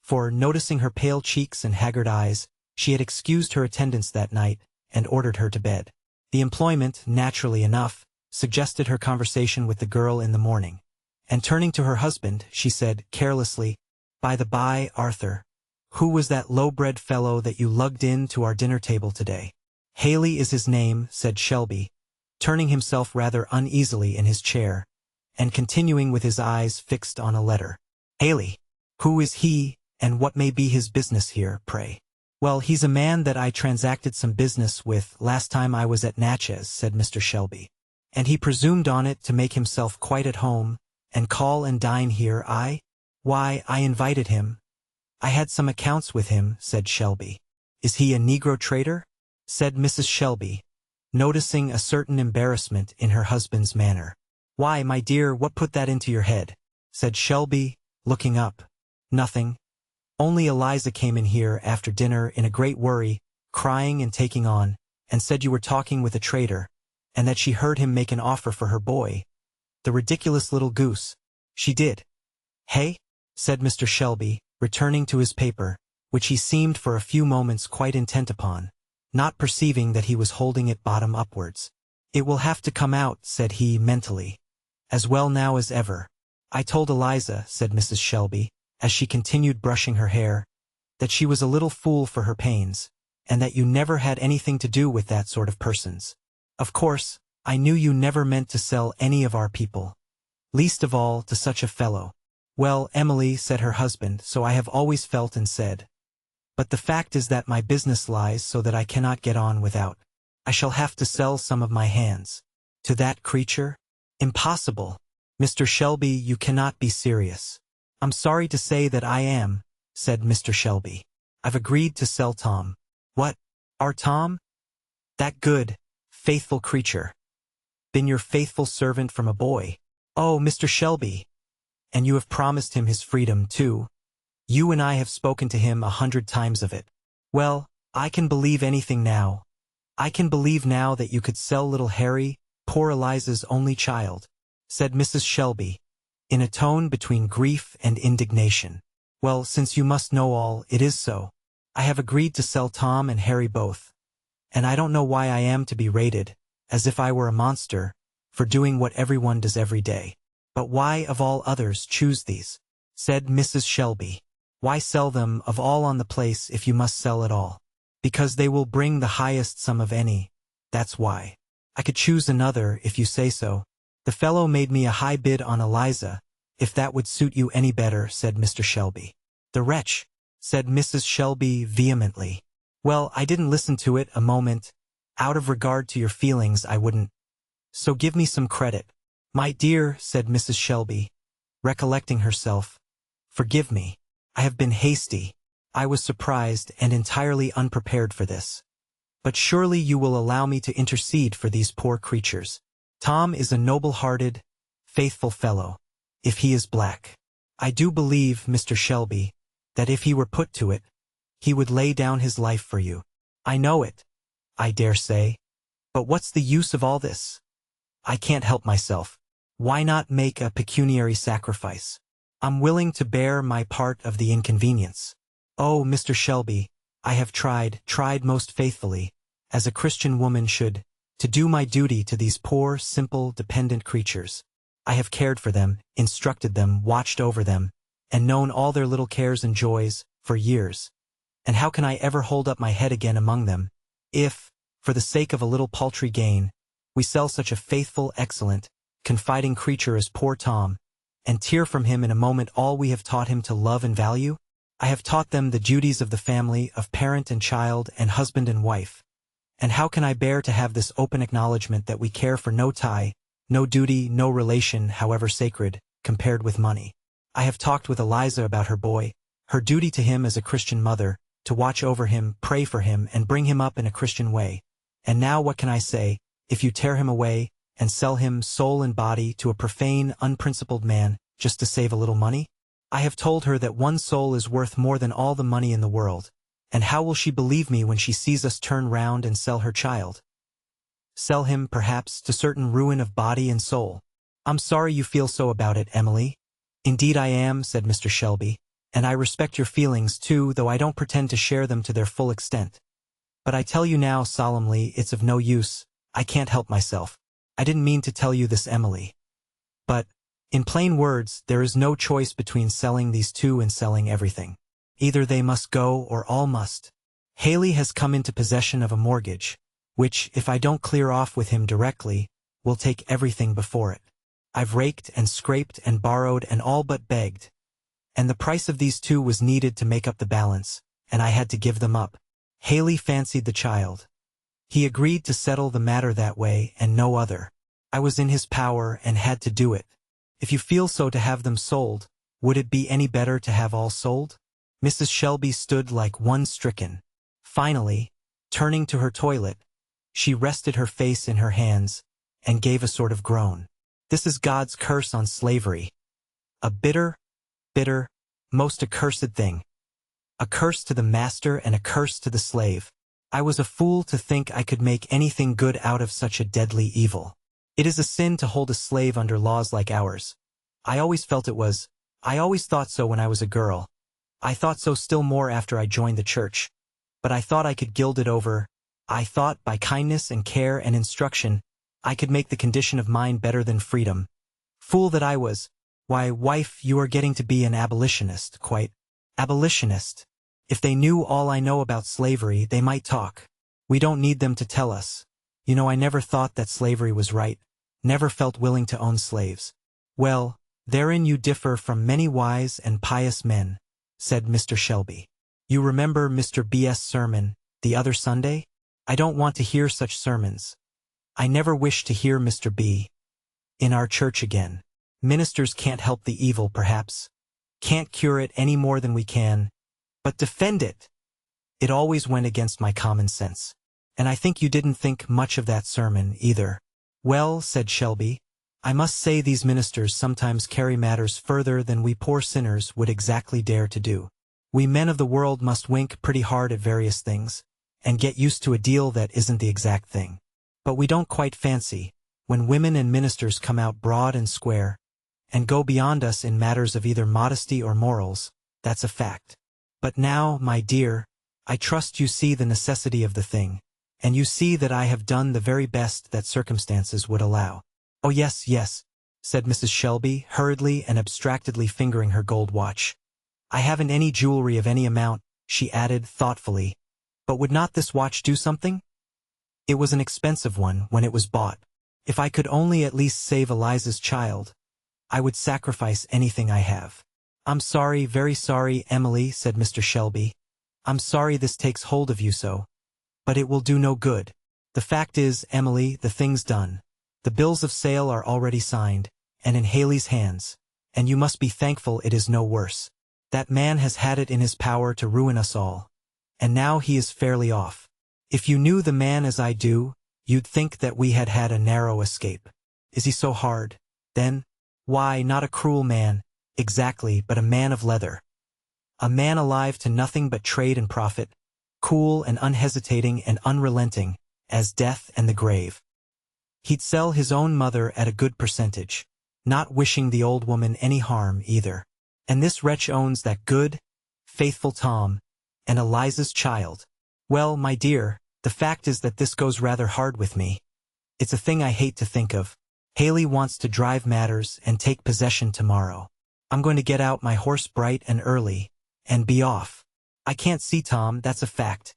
S1: For, noticing her pale cheeks and haggard eyes, she had excused her attendance that night, and ordered her to bed. The employment, naturally enough, suggested her conversation with the girl in the morning, and turning to her husband, she said, carelessly, "By the by, Arthur, who was that low-bred fellow that you lugged in to our dinner table today?" "Haley is his name," said Shelby, turning himself rather uneasily in his chair, and continuing with his eyes fixed on a letter. "Haley? Who is he, and what may be his business here, pray?" "Well, he's a man that I transacted some business with last time I was at Natchez," said Mr. Shelby, "and he presumed on it to make himself quite at home, and call and dine here. Why, I invited him. I had some accounts with him," said Shelby. "Is he a Negro trader?" said Mrs. Shelby, noticing a certain embarrassment in her husband's manner. "Why, my dear, what put that into your head?" said Shelby, looking up. "Nothing. Only Eliza came in here after dinner in a great worry, crying and taking on, and said you were talking with a trader, and that she heard him make an offer for her boy. The ridiculous little goose. She did." "Hey?" said Mr. Shelby, returning to his paper, which he seemed for a few moments quite intent upon, not perceiving that he was holding it bottom upwards. "It will have to come out," said he mentally, "as well now as ever. I told Eliza," said Mrs. Shelby, as she continued brushing her hair, "that she was a little fool for her pains, and that you never had anything to do with that sort of persons. Of course, I knew you never meant to sell any of our people. least of all to such a fellow. Well, Emily, said her husband, so I have always felt and said. But the fact is that my business lies so that I cannot get on without. I shall have to sell some of my hands. To that creature? Impossible. Mr. Shelby, you cannot be serious. I'm sorry to say that I am, said Mr. Shelby. I've agreed to sell Tom. What? Our Tom? That good, faithful creature. Been your faithful servant from a boy. Oh, Mr. Shelby. And you have promised him his freedom, too. You and I have spoken to him 100 times of it. Well, I can believe anything now. I can believe now that you could sell little Harry, poor Eliza's only child, said Mrs. Shelby, in a tone between grief and indignation. Well, since you must know all, it is so. I have agreed to sell Tom and Harry both. And I don't know why I am to be rated, as if I were a monster, for doing what everyone does every day. But why, of all others, choose these? Said Mrs. Shelby. Why sell them of all on the place if you must sell at all? Because they will bring the highest sum of any. That's why. I could choose another, if you say so. The fellow made me a high bid on Eliza, if that would suit you any better, said Mr. Shelby. The wretch, said Mrs. Shelby vehemently. Well, I didn't listen to it a moment. Out of regard to your feelings, I wouldn't. So give me some credit. My dear, said Mrs. Shelby, recollecting herself, forgive me. I have been hasty. I was surprised and entirely unprepared for this. But surely you will allow me to intercede for these poor creatures. Tom is a noble-hearted, faithful fellow, if he is black. I do believe, Mr. Shelby, that if he were put to it, he would lay down his life for you. I know it, I dare say. But what's the use of all this? I can't help myself. Why not make a pecuniary sacrifice? I'm willing to bear my part of the inconvenience. Oh, Mr. Shelby, I have tried most faithfully, as a Christian woman should, to do my duty to these poor, simple, dependent creatures. I have cared for them, instructed them, watched over them, and known all their little cares and joys, for years. And how can I ever hold up my head again among them, if, for the sake of a little paltry gain, we sell such a faithful, excellent, confiding creature as poor Tom, and tear from him in a moment all we have taught him to love and value? I have taught them the duties of the family, of parent and child, and husband and wife. And how can I bear to have this open acknowledgement that we care for no tie, no duty, no relation, however sacred, compared with money? I have talked with Eliza about her boy, her duty to him as a Christian mother, to watch over him, pray for him, and bring him up in a Christian way. And now what can I say, if you tear him away, and sell him soul and body to a profane, unprincipled man, just to save a little money? I have told her that one soul is worth more than all the money in the world, and how will she believe me when she sees us turn round and sell her child? Sell him, perhaps, to certain ruin of body and soul. I'm sorry you feel so about it, Emily. Indeed I am, said Mr. Shelby, and I respect your feelings too, though I don't pretend to share them to their full extent. But I tell you now solemnly, it's of no use. I can't help myself. I didn't mean to tell you this, Emily. But, in plain words, there is no choice between selling these two and selling everything. Either they must go or all must. Haley has come into possession of a mortgage, which, if I don't clear off with him directly, will take everything before it. I've raked and scraped and borrowed and all but begged. And the price of these two was needed to make up the balance, and I had to give them up. Haley fancied the child. He agreed to settle the matter that way and no other. I was in his power and had to do it. If you feel so to have them sold, would it be any better to have all sold? Mrs. Shelby stood like one stricken. Finally, turning to her toilet, she rested her face in her hands and gave a sort of groan. This is God's curse on slavery. A bitter, bitter, most accursed thing. A curse to the master and a curse to the slave. I was a fool to think I could make anything good out of such a deadly evil. It is a sin to hold a slave under laws like ours. I always felt it was. I always thought so when I was a girl. I thought so still more after I joined the church. But I thought I could gild it over. I thought, by kindness and care and instruction, I could make the condition of mine better than freedom. Fool that I was. Why, wife, you are getting to be an abolitionist, quite. Abolitionist. If they knew all I know about slavery, they might talk. We don't need them to tell us. You know, I never thought that slavery was right. Never felt willing to own slaves. "Well, therein you differ from many wise and pious men," said Mr. Shelby. "You remember Mr. B.'s sermon the other Sunday? I don't want to hear such sermons. I never wish to hear Mr. B. in our church again. Ministers can't help the evil, perhaps. Can't cure it any more than we can. But defend it! It always went against my common sense. And I think you didn't think much of that sermon, either." "Well," said Shelby, "I must say these ministers sometimes carry matters further than we poor sinners would exactly dare to do. We men of the world must wink pretty hard at various things, and get used to a deal that isn't the exact thing. But we don't quite fancy, when women and ministers come out broad and square, and go beyond us in matters of either modesty or morals, that's a fact. But now, my dear, I trust you see the necessity of the thing, and you see that I have done the very best that circumstances would allow." "Oh yes, yes," said Mrs. Shelby, hurriedly and abstractedly fingering her gold watch. "I haven't any jewelry of any amount," she added thoughtfully. "But would not this watch do something? It was an expensive one when it was bought. If I could only at least save Eliza's child, I would sacrifice anything I have." "I'm sorry, very sorry, Emily," said Mr. Shelby. "I'm sorry this takes hold of you so. But it will do no good. The fact is, Emily, the thing's done. The bills of sale are already signed, and in Haley's hands, and you must be thankful it is no worse. That man has had it in his power to ruin us all, and now he is fairly off. If you knew the man as I do, you'd think that we had had a narrow escape. Is he so hard, then? Why, not a cruel man, exactly, but a man of leather. A man alive to nothing but trade and profit, cool and unhesitating and unrelenting, as death and the grave. He'd sell his own mother at a good percentage, not wishing the old woman any harm either. And this wretch owns that good, faithful Tom, and Eliza's child. Well, my dear, the fact is that this goes rather hard with me. It's a thing I hate to think of. Haley wants to drive matters and take possession tomorrow. I'm going to get out my horse bright and early, and be off. I can't see Tom, that's a fact.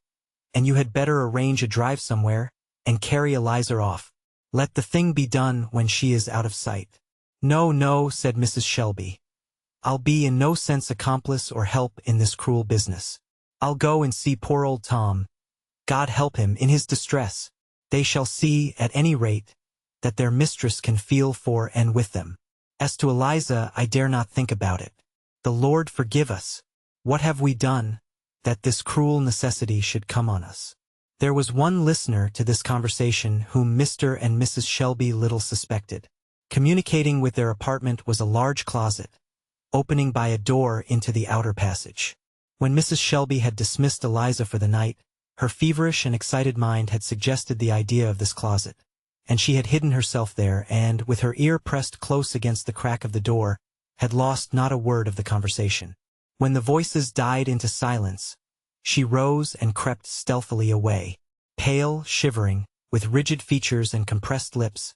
S1: And you had better arrange a drive somewhere, and carry Eliza off. Let the thing be done when she is out of sight." "No, no," said Mrs. Shelby. "I'll be in no sense accomplice or help in this cruel business. I'll go and see poor old Tom. God help him in his distress. They shall see, at any rate, that their mistress can feel for and with them. As to Eliza, I dare not think about it. The Lord forgive us. What have we done, that this cruel necessity should come on us?" There was one listener to this conversation whom Mr. and Mrs. Shelby little suspected. Communicating with their apartment was a large closet, opening by a door into the outer passage. When Mrs. Shelby had dismissed Eliza for the night, her feverish and excited mind had suggested the idea of this closet, and she had hidden herself there and, with her ear pressed close against the crack of the door, had lost not a word of the conversation. When the voices died into silence, she rose and crept stealthily away. Pale, shivering, with rigid features and compressed lips,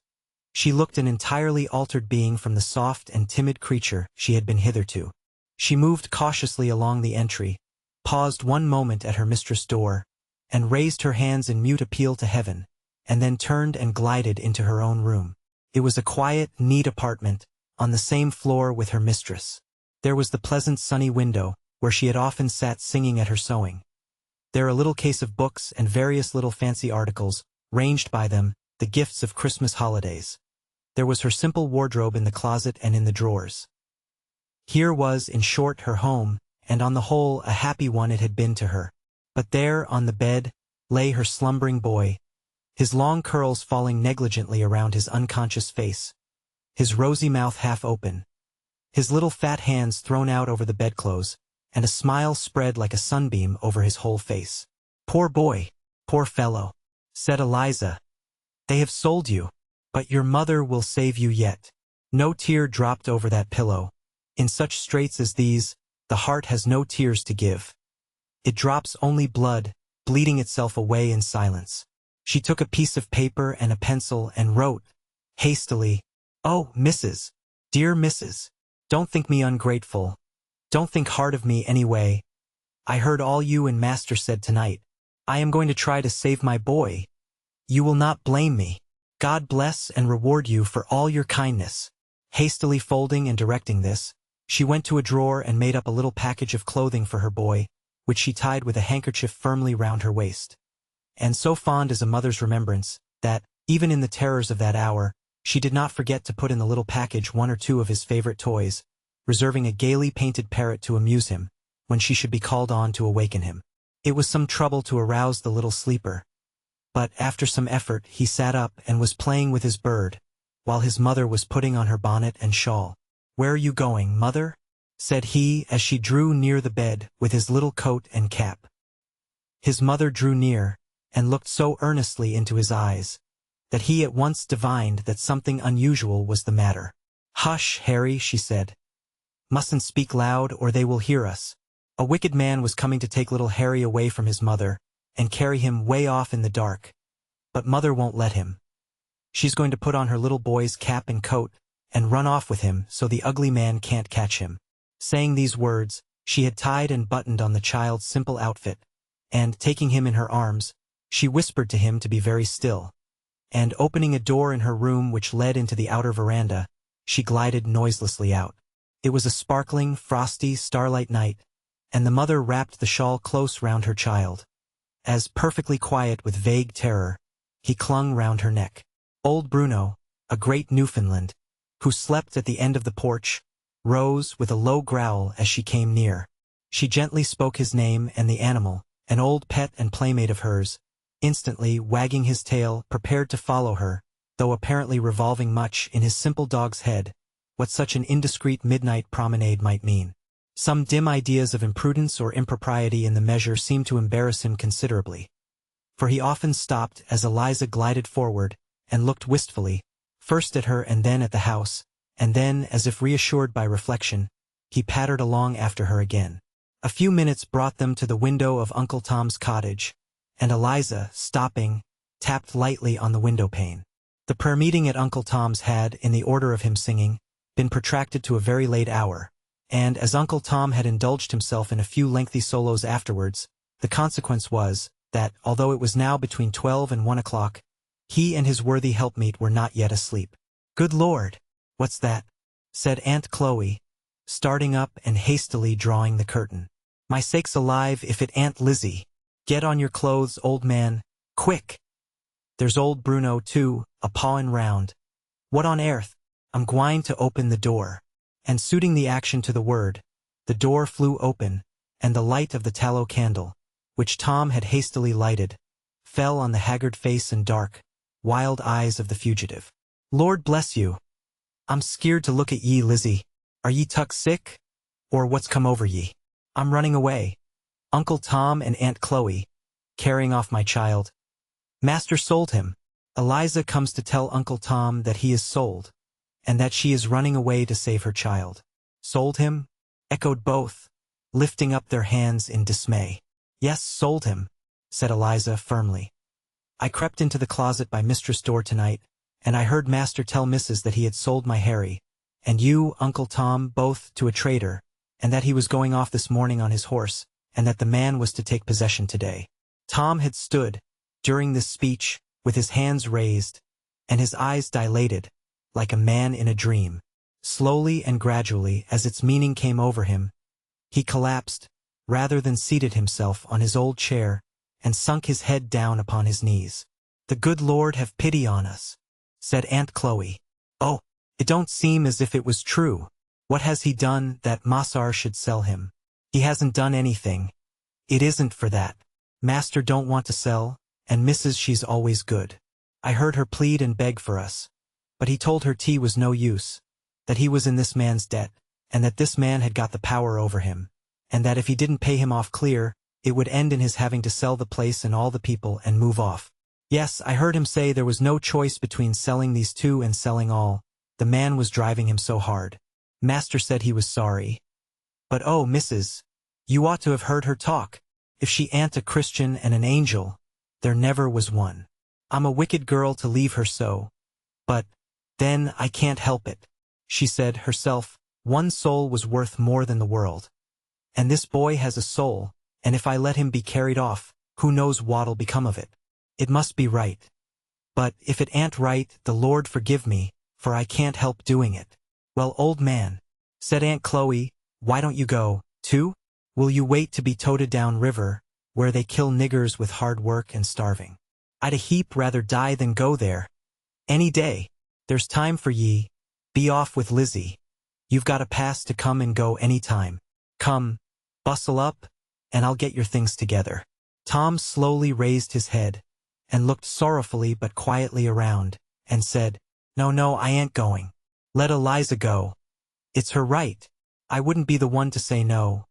S1: she looked an entirely altered being from the soft and timid creature she had been hitherto. She moved cautiously along the entry, paused one moment at her mistress' door, and raised her hands in mute appeal to heaven, and then turned and glided into her own room. It was a quiet, neat apartment, on the same floor with her mistress. There was the pleasant sunny window, where she had often sat singing at her sewing. There a little case of books and various little fancy articles, ranged by them, the gifts of Christmas holidays. There was her simple wardrobe in the closet and in the drawers. Here was, in short, her home, and on the whole a happy one it had been to her. But there, on the bed, lay her slumbering boy, his long curls falling negligently around his unconscious face, his rosy mouth half open, his little fat hands thrown out over the bedclothes, and a smile spread like a sunbeam over his whole face. "Poor boy, poor fellow," said Eliza. "They have sold you, but your mother will save you yet." No tear dropped over that pillow. In such straits as these, the heart has no tears to give. It drops only blood, bleeding itself away in silence. She took a piece of paper and a pencil and wrote, hastily, "Oh, Mrs. Dear Mrs. Don't think me ungrateful. Don't think hard of me anyway. I heard all you and Master said tonight. I am going to try to save my boy. You will not blame me. God bless and reward you for all your kindness. Hastily folding and directing this, she went to a drawer and made up a little package of clothing for her boy, which she tied with a handkerchief firmly round her waist. And so fond is a mother's remembrance, that, even in the terrors of that hour, she did not forget to put in the little package one or two of his favorite toys, reserving a gaily painted parrot to amuse him, when she should be called on to awaken him. It was some trouble to arouse the little sleeper, but after some effort he sat up and was playing with his bird, while his mother was putting on her bonnet and shawl. "Where are you going, mother?" said he as she drew near the bed with his little coat and cap. His mother drew near, and looked so earnestly into his eyes, that he at once divined that something unusual was the matter. "Hush, Harry," she said. "Mustn't speak loud or they will hear us. A wicked man was coming to take little Harry away from his mother, and carry him way off in the dark. But mother won't let him. She's going to put on her little boy's cap and coat, and run off with him so the ugly man can't catch him." Saying these words, she had tied and buttoned on the child's simple outfit, and, taking him in her arms, she whispered to him to be very still, and opening a door in her room which led into the outer veranda, she glided noiselessly out. It was a sparkling, frosty, starlight night, and the mother wrapped the shawl close round her child. As, perfectly quiet with vague terror, he clung round her neck. Old Bruno, a great Newfoundland, who slept at the end of the porch, rose with a low growl as she came near. She gently spoke his name, and the animal, an old pet and playmate of hers, instantly wagging his tail, prepared to follow her, though apparently revolving much in his simple dog's head what such an indiscreet midnight promenade might mean. Some dim ideas of imprudence or impropriety in the measure seemed to embarrass him considerably, for he often stopped as Eliza glided forward, and looked wistfully, first at her and then at the house, and then, as if reassured by reflection, he pattered along after her again. A few minutes brought them to the window of Uncle Tom's cottage, and Eliza, stopping, tapped lightly on the window-pane. The prayer meeting at Uncle Tom's had, in the order of him singing, been protracted to a very late hour, and as Uncle Tom had indulged himself in a few lengthy solos afterwards, the consequence was, that, although it was now between 12 and 1 o'clock, he and his worthy helpmeet were not yet asleep. "Good Lord! What's that?" said Aunt Chloe, starting up and hastily drawing the curtain. "My sakes alive, if it Aunt Lizzie! Get on your clothes, old man, quick! There's old Bruno, too, a-pawin' round. What on earth? I'm gwine to open the door." And suiting the action to the word, the door flew open, and the light of the tallow candle, which Tom had hastily lighted, fell on the haggard face and dark, wild eyes of the fugitive. "Lord bless you! I'm skeered to look at ye, Lizzie. Are ye tuck sick? Or what's come over ye?" "I'm running away. Uncle Tom and Aunt Chloe, carrying off my child. Master sold him. Eliza comes to tell Uncle Tom that he is sold, and that she is running away to save her child." "Sold him?" echoed both, lifting up their hands in dismay. "Yes, sold him," said Eliza firmly. "I crept into the closet by Mistress' door tonight, and I heard Master tell Mrs. that he had sold my Harry, and you, Uncle Tom, both to a trader, and that he was going off this morning on his horse, and that the man was to take possession today." Tom had stood, during this speech, with his hands raised, and his eyes dilated, like a man in a dream. Slowly and gradually, as its meaning came over him, he collapsed, rather than seated himself on his old chair, and sunk his head down upon his knees. "The good Lord have pity on us," said Aunt Chloe. "Oh, it don't seem as if it was true. What has he done that Massar should sell him? He hasn't done anything. It isn't for that. Master don't want to sell, and Mrs. she's always good. I heard her plead and beg for us, but he told her tea was no use, that he was in this man's debt, and that this man had got the power over him, and that if he didn't pay him off clear, it would end in his having to sell the place and all the people and move off. Yes, I heard him say there was no choice between selling these two and selling all. The man was driving him so hard. Master said he was sorry. But oh, Mrs., you ought to have heard her talk. If she ain't a Christian and an angel, there never was one. I'm a wicked girl to leave her so. But, then, I can't help it. She said, herself, one soul was worth more than the world. And this boy has a soul, and if I let him be carried off, who knows what'll become of it. It must be right. But, if it ain't right, the Lord forgive me, for I can't help doing it. Well, old man, said Aunt Chloe, why don't you go, too? Will you wait to be toted down river, where they kill niggers with hard work and starving? I'd a heap rather die than go there. Any day. There's time for ye. Be off with Lizzie. You've got a pass to come and go any time. Come, bustle up, and I'll get your things together. Tom slowly raised his head, and looked sorrowfully but quietly around, and said, No, I ain't going. Let Eliza go. It's her right. I wouldn't be the one to say no.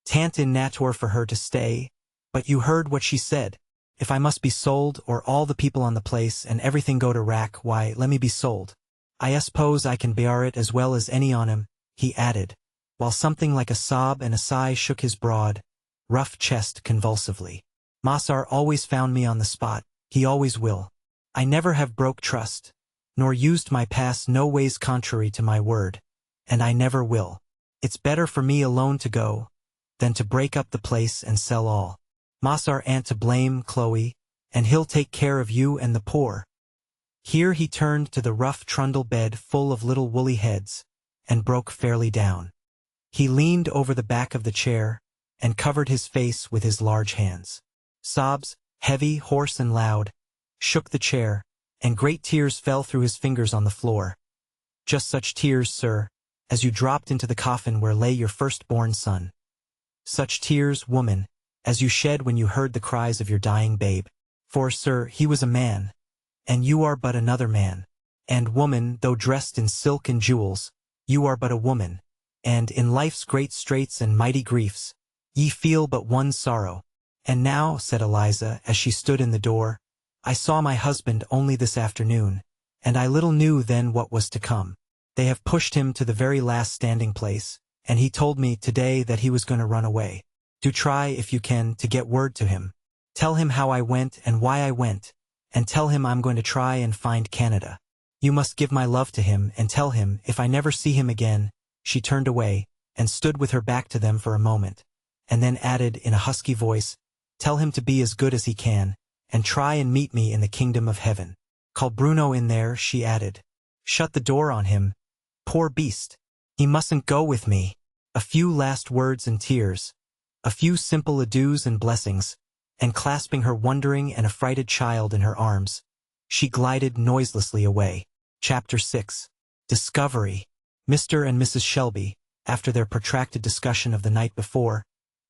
S1: Tant in natur for her to stay, but you heard what she said. If I must be sold, or all the people on the place and everything go to rack, why, let me be sold. I suppose I can bear it as well as any on him, he added, while something like a sob and a sigh shook his broad, rough chest convulsively. Massar always found me on the spot, he always will. I never have broke trust, nor used my pass no ways contrary to my word, and I never will. It's better for me alone to go, than to break up the place and sell all. Massar ain't to blame, Chloe, and he'll take care of you and the poor. Here he turned to the rough trundle bed full of little woolly heads, and broke fairly down. He leaned over the back of the chair, and covered his face with his large hands. Sobs, heavy, hoarse, and loud, shook the chair, and great tears fell through his fingers on the floor. Just such tears, sir, as you dropped into the coffin where lay your firstborn son. Such tears, woman, as you shed when you heard the cries of your dying babe. For, sir, he was a man, and you are but another man. And, woman, though dressed in silk and jewels, you are but a woman, and, in life's great straits and mighty griefs, ye feel but one sorrow. And now, said Eliza, as she stood in the door, I saw my husband only this afternoon, and I little knew then what was to come. They have pushed him to the very last standing place, and he told me today that he was going to run away. Do try, if you can, to get word to him. Tell him how I went and why I went, and tell him I'm going to try and find Canada. You must give my love to him and tell him if I never see him again. She turned away, and stood with her back to them for a moment, and then added in a husky voice, Tell him to be as good as he can, and try and meet me in the kingdom of heaven. Call Bruno in there, she added. Shut the door on him. Poor beast. He mustn't go with me. A few last words and tears. A few simple adieus and blessings, and clasping her wondering and affrighted child in her arms, she glided noiselessly away. Chapter 6. Discovery. Mr. and Mrs. Shelby, after their protracted discussion of the night before,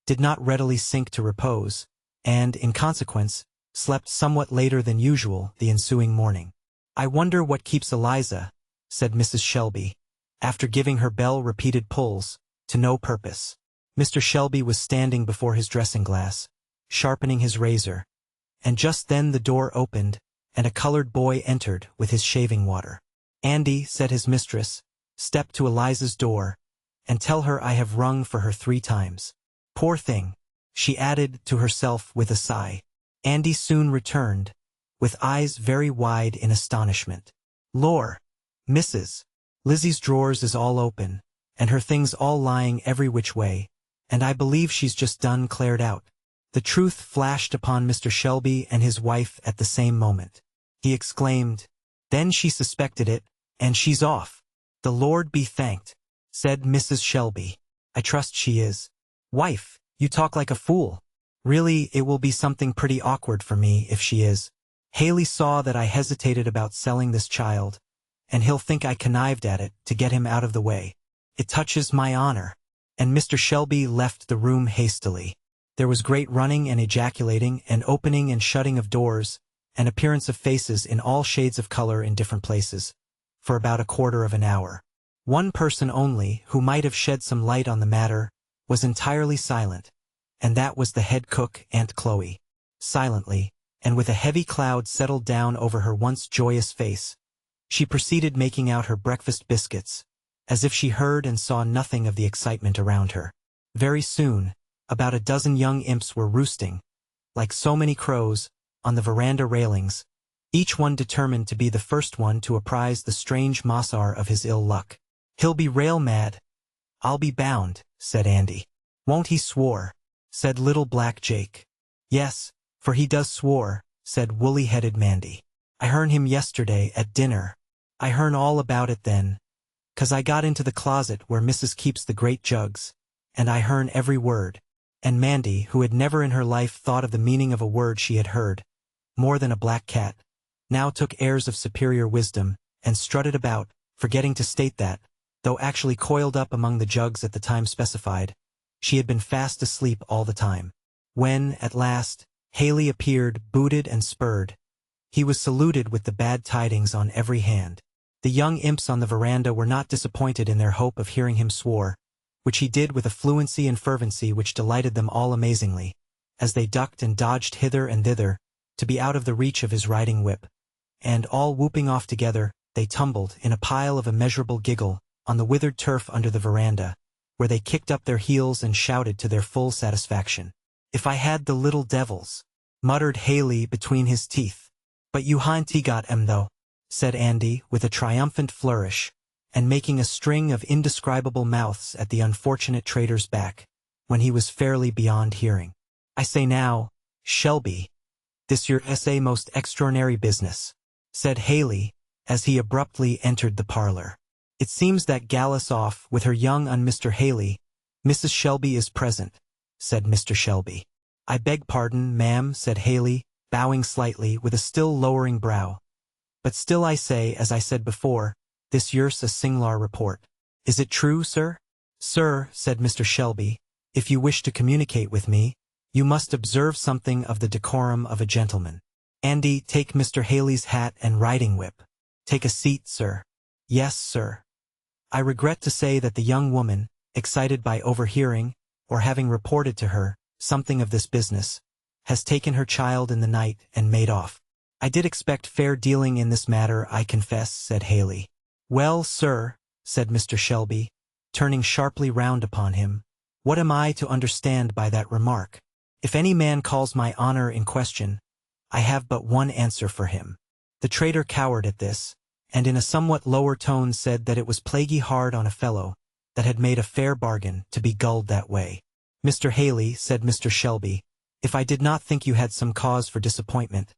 S1: did not readily sink to repose, and, in consequence, slept somewhat later than usual the ensuing morning. I wonder what keeps Eliza, said Mrs. Shelby, after giving her bell-repeated pulls, to no purpose. Mr. Shelby was standing before his dressing-glass, sharpening his razor, and just then the door opened, and a colored boy entered with his shaving water. Andy, said his mistress, step to Eliza's door, and tell her I have rung for her 3 times. Poor thing, she added to herself with a sigh. Andy soon returned, with eyes very wide in astonishment. Lor, Mrs. Lizzie's drawers is all open, and her things all lying every which way, and I believe she's just done cleared out. The truth flashed upon Mr. Shelby and his wife at the same moment. He exclaimed, Then she suspected it, and she's off. The Lord be thanked, said Mrs. Shelby. I trust she is. Wife, you talk like a fool. Really, it will be something pretty awkward for me if she is. Haley saw that I hesitated about selling this child, and he'll think I connived at it to get him out of the way. It touches my honor. And Mr. Shelby left the room hastily. There was great running and ejaculating and opening and shutting of doors, and appearance of faces in all shades of color in different places, for about a quarter of an hour. One person only, who might have shed some light on the matter, was entirely silent, and that was the head cook, Aunt Chloe. Silently, and with a heavy cloud settled down over her once joyous face, she proceeded making out her breakfast biscuits, as if she heard and saw nothing of the excitement around her. Very soon, about a dozen young imps were roosting, like so many crows, on the veranda railings, each one determined to be the first one to apprise the strange Massar of his ill luck. He'll be rail mad, I'll be bound, said Andy. Won't he swore, said little black Jake. Yes, for he does swore, said woolly-headed Mandy. I hearn him yesterday at dinner. I hearn all about it then. 'Cause I got into the closet where Mrs. keeps the great jugs, and I hearn every word. And Mandy, who had never in her life thought of the meaning of a word she had heard, more than a black cat, now took airs of superior wisdom, and strutted about, forgetting to state that, though actually coiled up among the jugs at the time specified, she had been fast asleep all the time. When, at last, Haley appeared, booted and spurred, he was saluted with the bad tidings on every hand. The young imps on the veranda were not disappointed in their hope of hearing him swore, which he did with a fluency and fervency which delighted them all amazingly, as they ducked and dodged hither and thither, to be out of the reach of his riding whip. And, all whooping off together, they tumbled, in a pile of immeasurable giggle, on the withered turf under the veranda, where they kicked up their heels and shouted to their full satisfaction. "If I had the little devils," muttered Haley between his teeth. "But you hain't got 'em though," said Andy, with a triumphant flourish, and making a string of indescribable mouths at the unfortunate trader's back, when he was fairly beyond hearing. "I say now, Shelby, this your essay most extraordinary business," said Haley, as he abruptly entered the parlor. "It seems that Gallus off with her young un Mr. Haley. Mrs. Shelby is present," said Mr. Shelby. "I beg pardon, ma'am," said Haley, bowing slightly with a still lowering brow. "But still I say, as I said before, this yer's a sing'lar report." "Is it true, sir?" "Sir," said Mr. Shelby, "if you wish to communicate with me, you must observe something of the decorum of a gentleman. Andy, take Mr. Haley's hat and riding whip. Take a seat, sir." "Yes, sir." "I regret to say that the young woman, excited by overhearing, or having reported to her, something of this business, has taken her child in the night and made off." "I did expect fair dealing in this matter, I confess," said Haley. "Well, sir," said Mr. Shelby, turning sharply round upon him, "what am I to understand by that remark? If any man calls my honor in question, I have but one answer for him." The trader cowered at this, and in a somewhat lower tone said that it was plaguey hard on a fellow that had made a fair bargain to be gulled that way. "Mr. Haley," said Mr. Shelby, "if I did not think you had some cause for disappointment,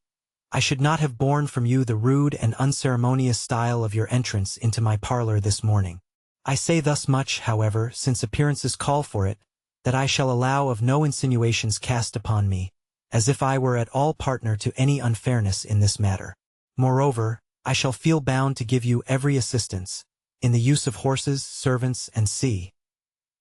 S1: I should not have borne from you the rude and unceremonious style of your entrance into my parlor this morning. I say thus much, however, since appearances call for it, that I shall allow of no insinuations cast upon me, as if I were at all partner to any unfairness in this matter. Moreover, I shall feel bound to give you every assistance, in the use of horses, servants, and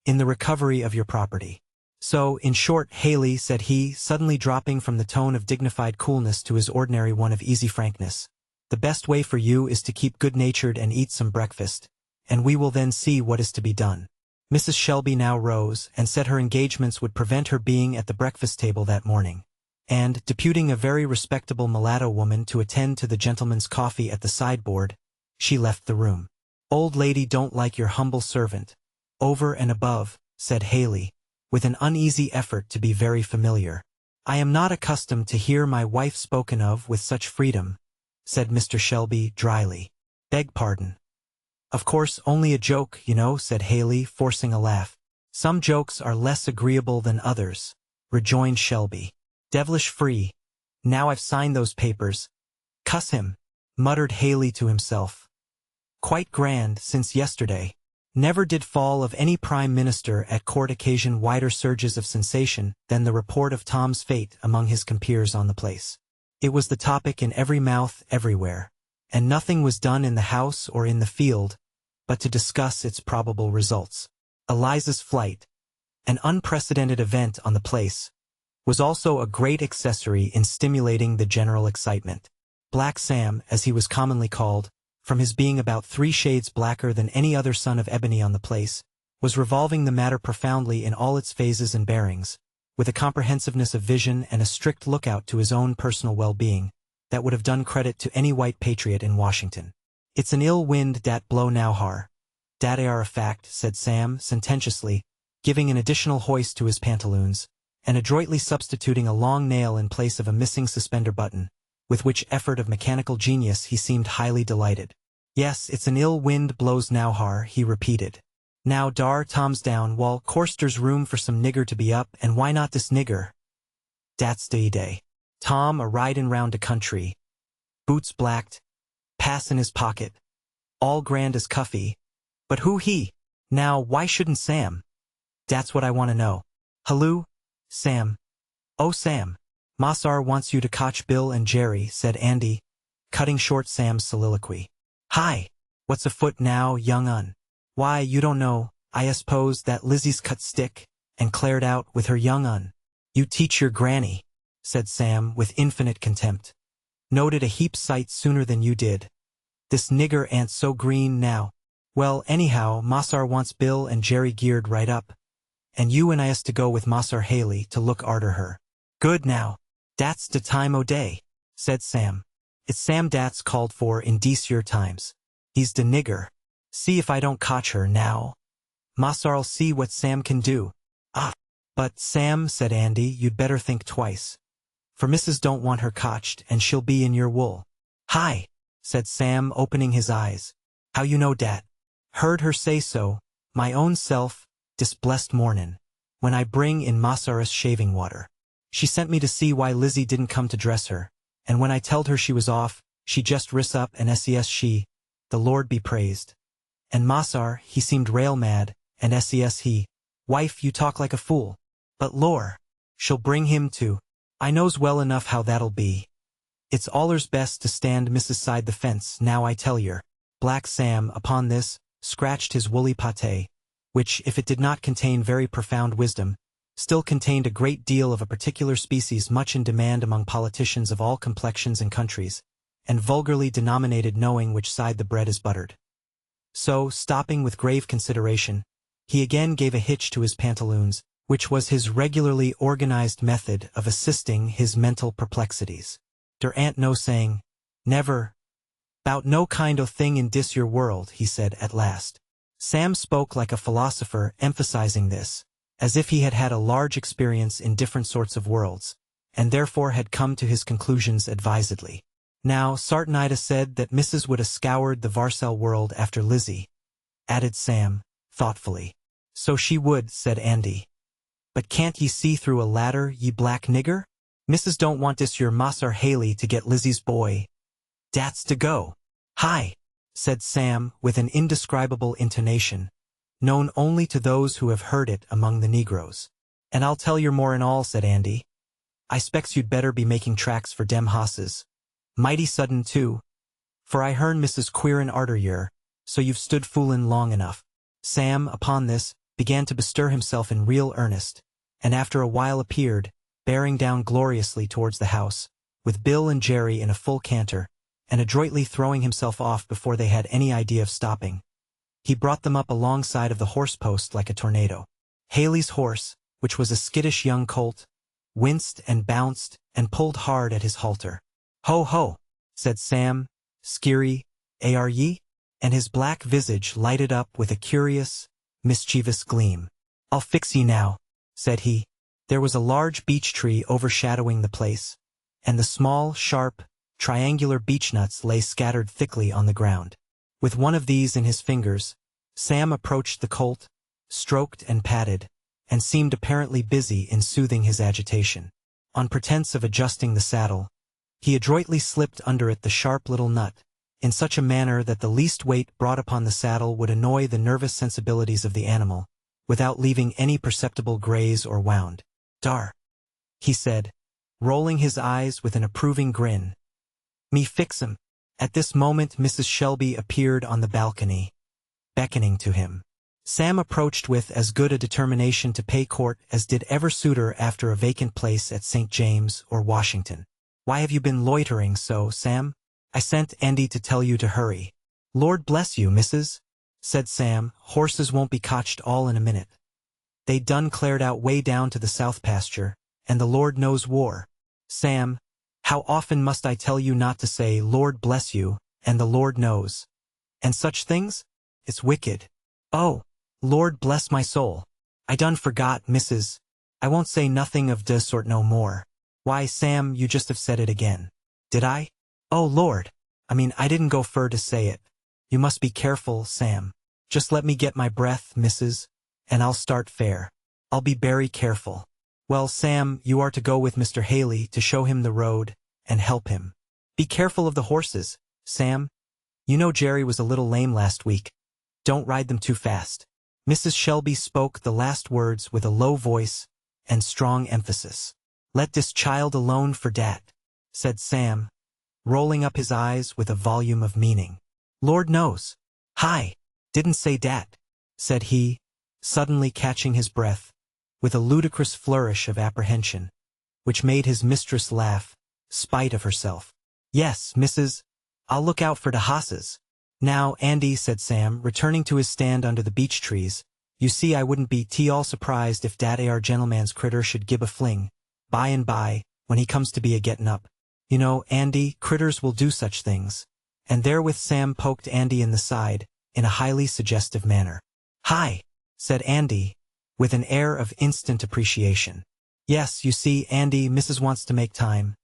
S1: in the recovery of your property. So, in short, Haley," said he, suddenly dropping from the tone of dignified coolness to his ordinary one of easy frankness, "the best way for you is to keep good-natured and eat some breakfast, and we will then see what is to be done." Mrs. Shelby now rose, and said her engagements would prevent her being at the breakfast table that morning, and, deputing a very respectable mulatto woman to attend to the gentleman's coffee at the sideboard, she left the room. "Old lady don't like your humble servant, over and above," said Haley, with an uneasy effort to be very familiar. "I am not accustomed to hear my wife spoken of with such freedom," said Mr. Shelby dryly. "Beg pardon. Of course, only a joke, you know," said Haley, forcing a laugh. "Some jokes are less agreeable than others," rejoined Shelby. "Devilish free. Now I've signed those papers. Cuss him," muttered Haley to himself. "Quite grand, since yesterday. Never did fall of any prime minister at court occasion wider surges of sensation than the report of Tom's fate among his compeers on the place. It was the topic in every mouth everywhere, and nothing was done in the house or in the field but to discuss its probable results. Eliza's flight, an unprecedented event on the place, was also a great accessory in stimulating the general excitement. Black Sam, as he was commonly called, from his being about 3 shades blacker than any other son of ebony on the place, was revolving the matter profoundly in all its phases and bearings, with a comprehensiveness of vision and a strict lookout to his own personal well-being, that would have done credit to any white patriot in Washington. "It's an ill wind dat blow now har. Dat are a fact," said Sam, sententiously, giving an additional hoist to his pantaloons, and adroitly substituting a long nail in place of a missing suspender button, with which effort of mechanical genius he seemed highly delighted. "Yes, it's an ill wind blows now har," he repeated. "Now dar Tom's down, wall, course der's room for some nigger to be up, and why not this nigger? Dat's de day. Tom a-ridin' round de country, boots blacked, pass in his pocket, all grand as Cuffy, But who he? Now, why shouldn't Sam? That's what I want to know. Hello, Sam. Oh, Sam. Massar wants you to catch Bill and Jerry, said Andy, cutting short Sam's soliloquy. Hi. What's afoot now, young un? Why, you don't know, I suppose, that Lizzie's cut stick and cleared out with her young un. You teach your granny, said Sam with infinite contempt. Noted a heap sight sooner than you did. This nigger ain't so green now. Well, anyhow, Massar wants Bill and Jerry geared right up. And you and I is to go with Massar Haley to look arter her. Good now. Dat's de time o' day, said Sam. It's Sam dat's called for in dese yer times. He's de nigger. See if I don't cotch her now. Massar'll see what Sam can do. Ah, but Sam, said Andy, you'd better think twice. For Mrs. don't want her cotched, and she'll be in your wool. Hi, said Sam, opening his eyes. How you know dat? Heard her say so, my own self, dis blessed mornin', when I bring in Massar's shaving water. She sent me to see why Lizzie didn't come to dress her, and when I telled her she was off, she just riss up and ses she, the Lord be praised. And Massar, he seemed rail mad, and ses he, wife, you talk like a fool. But lor, she'll bring him to. I knows well enough how that'll be. It's allers best to stand Mrs. side the fence, now I tell yer. Black Sam, upon this, scratched his woolly pate, which, if it did not contain very profound wisdom, still contained a great deal of a particular species much in demand among politicians of all complexions and countries, and vulgarly denominated knowing which side the bread is buttered. So, stopping with grave consideration, he again gave a hitch to his pantaloons, which was his regularly organized method of assisting his mental perplexities. Der ain't no saying, never, 'bout no kind o' thing in dis your world, he said at last. Sam spoke like a philosopher, emphasizing this, as if he had had a large experience in different sorts of worlds, and therefore had come to his conclusions advisedly. Now, sartin I'd 'a said that Mrs. would 'a scoured the Varsel world after Lizzie, added Sam, thoughtfully. So she would, said Andy. But can't ye see through a ladder, ye black nigger? Mrs. don't want dis your Massar Haley to get Lizzie's boy. Dat's to go. Hi, said Sam with an indescribable intonation, known only to those who have heard it among the Negroes. And I'll tell yer more in all, said Andy. I specs you'd better be making tracks for dem hosses. Mighty sudden, too. For I hearn Mrs. queerin' arter yer, so you've stood foolin' long enough. Sam, upon this, began to bestir himself in real earnest, and after a while appeared, bearing down gloriously towards the house, with Bill and Jerry in a full canter, and adroitly throwing himself off before they had any idea of stopping. He brought them up alongside of the horse-post like a tornado. Haley's horse, which was a skittish young colt, winced and bounced and pulled hard at his halter. Ho ho, said Sam, skeery, are ye? And his black visage lighted up with a curious, mischievous gleam. I'll fix ye now, said he. There was a large beech tree overshadowing the place, and the small, sharp, triangular beechnuts lay scattered thickly on the ground. With one of these in his fingers, Sam approached the colt, stroked and patted, and seemed apparently busy in soothing his agitation. On pretense of adjusting the saddle, he adroitly slipped under it the sharp little nut, in such a manner that the least weight brought upon the saddle would annoy the nervous sensibilities of the animal, without leaving any perceptible graze or wound. Dar, he said, rolling his eyes with an approving grin. Me fix 'em. At this moment Mrs. Shelby appeared on the balcony, beckoning to him. Sam approached with as good a determination to pay court as did ever suitor after a vacant place at St. James or Washington. Why have you been loitering so, Sam? I sent Andy to tell you to hurry. Lord bless you, Mrs., said Sam, horses won't be cotched all in a minute. They done cleared out way down to the south pasture, and the Lord knows war. Sam, how often must I tell you not to say Lord bless you, and the Lord knows, and such things? It's wicked. Oh, Lord bless my soul. I done forgot, Mrs. I won't say nothing of de sort no more. Why, Sam, you just have said it again. Did I? Oh, Lord. I didn't go fur to say it. You must be careful, Sam. Just let me get my breath, Mrs., and I'll start fair. I'll be very careful. Well, Sam, you are to go with Mr. Haley to show him the road and help him. Be careful of the horses, Sam. You know Jerry was a little lame last week. Don't ride them too fast. Mrs. Shelby spoke the last words with a low voice and strong emphasis. Let this child alone for dat, said Sam, rolling up his eyes with a volume of meaning. Lord knows. Hi, didn't say dat, said he, suddenly catching his breath, with a ludicrous flourish of apprehension, which made his mistress laugh, spite of herself. Yes, Mrs. I'll look out for the hosses. Now, Andy, said Sam, returning to his stand under the beech trees, you see I wouldn't be all surprised if dat ar gentleman's critter should give a fling, by and by, when he comes to be a-gettin' up. You know, Andy, critters will do such things. And therewith Sam poked Andy in the side, in a highly suggestive manner. Hi, said Andy, with an air of instant appreciation. Yes, you see, Andy, Mrs. wants to make time.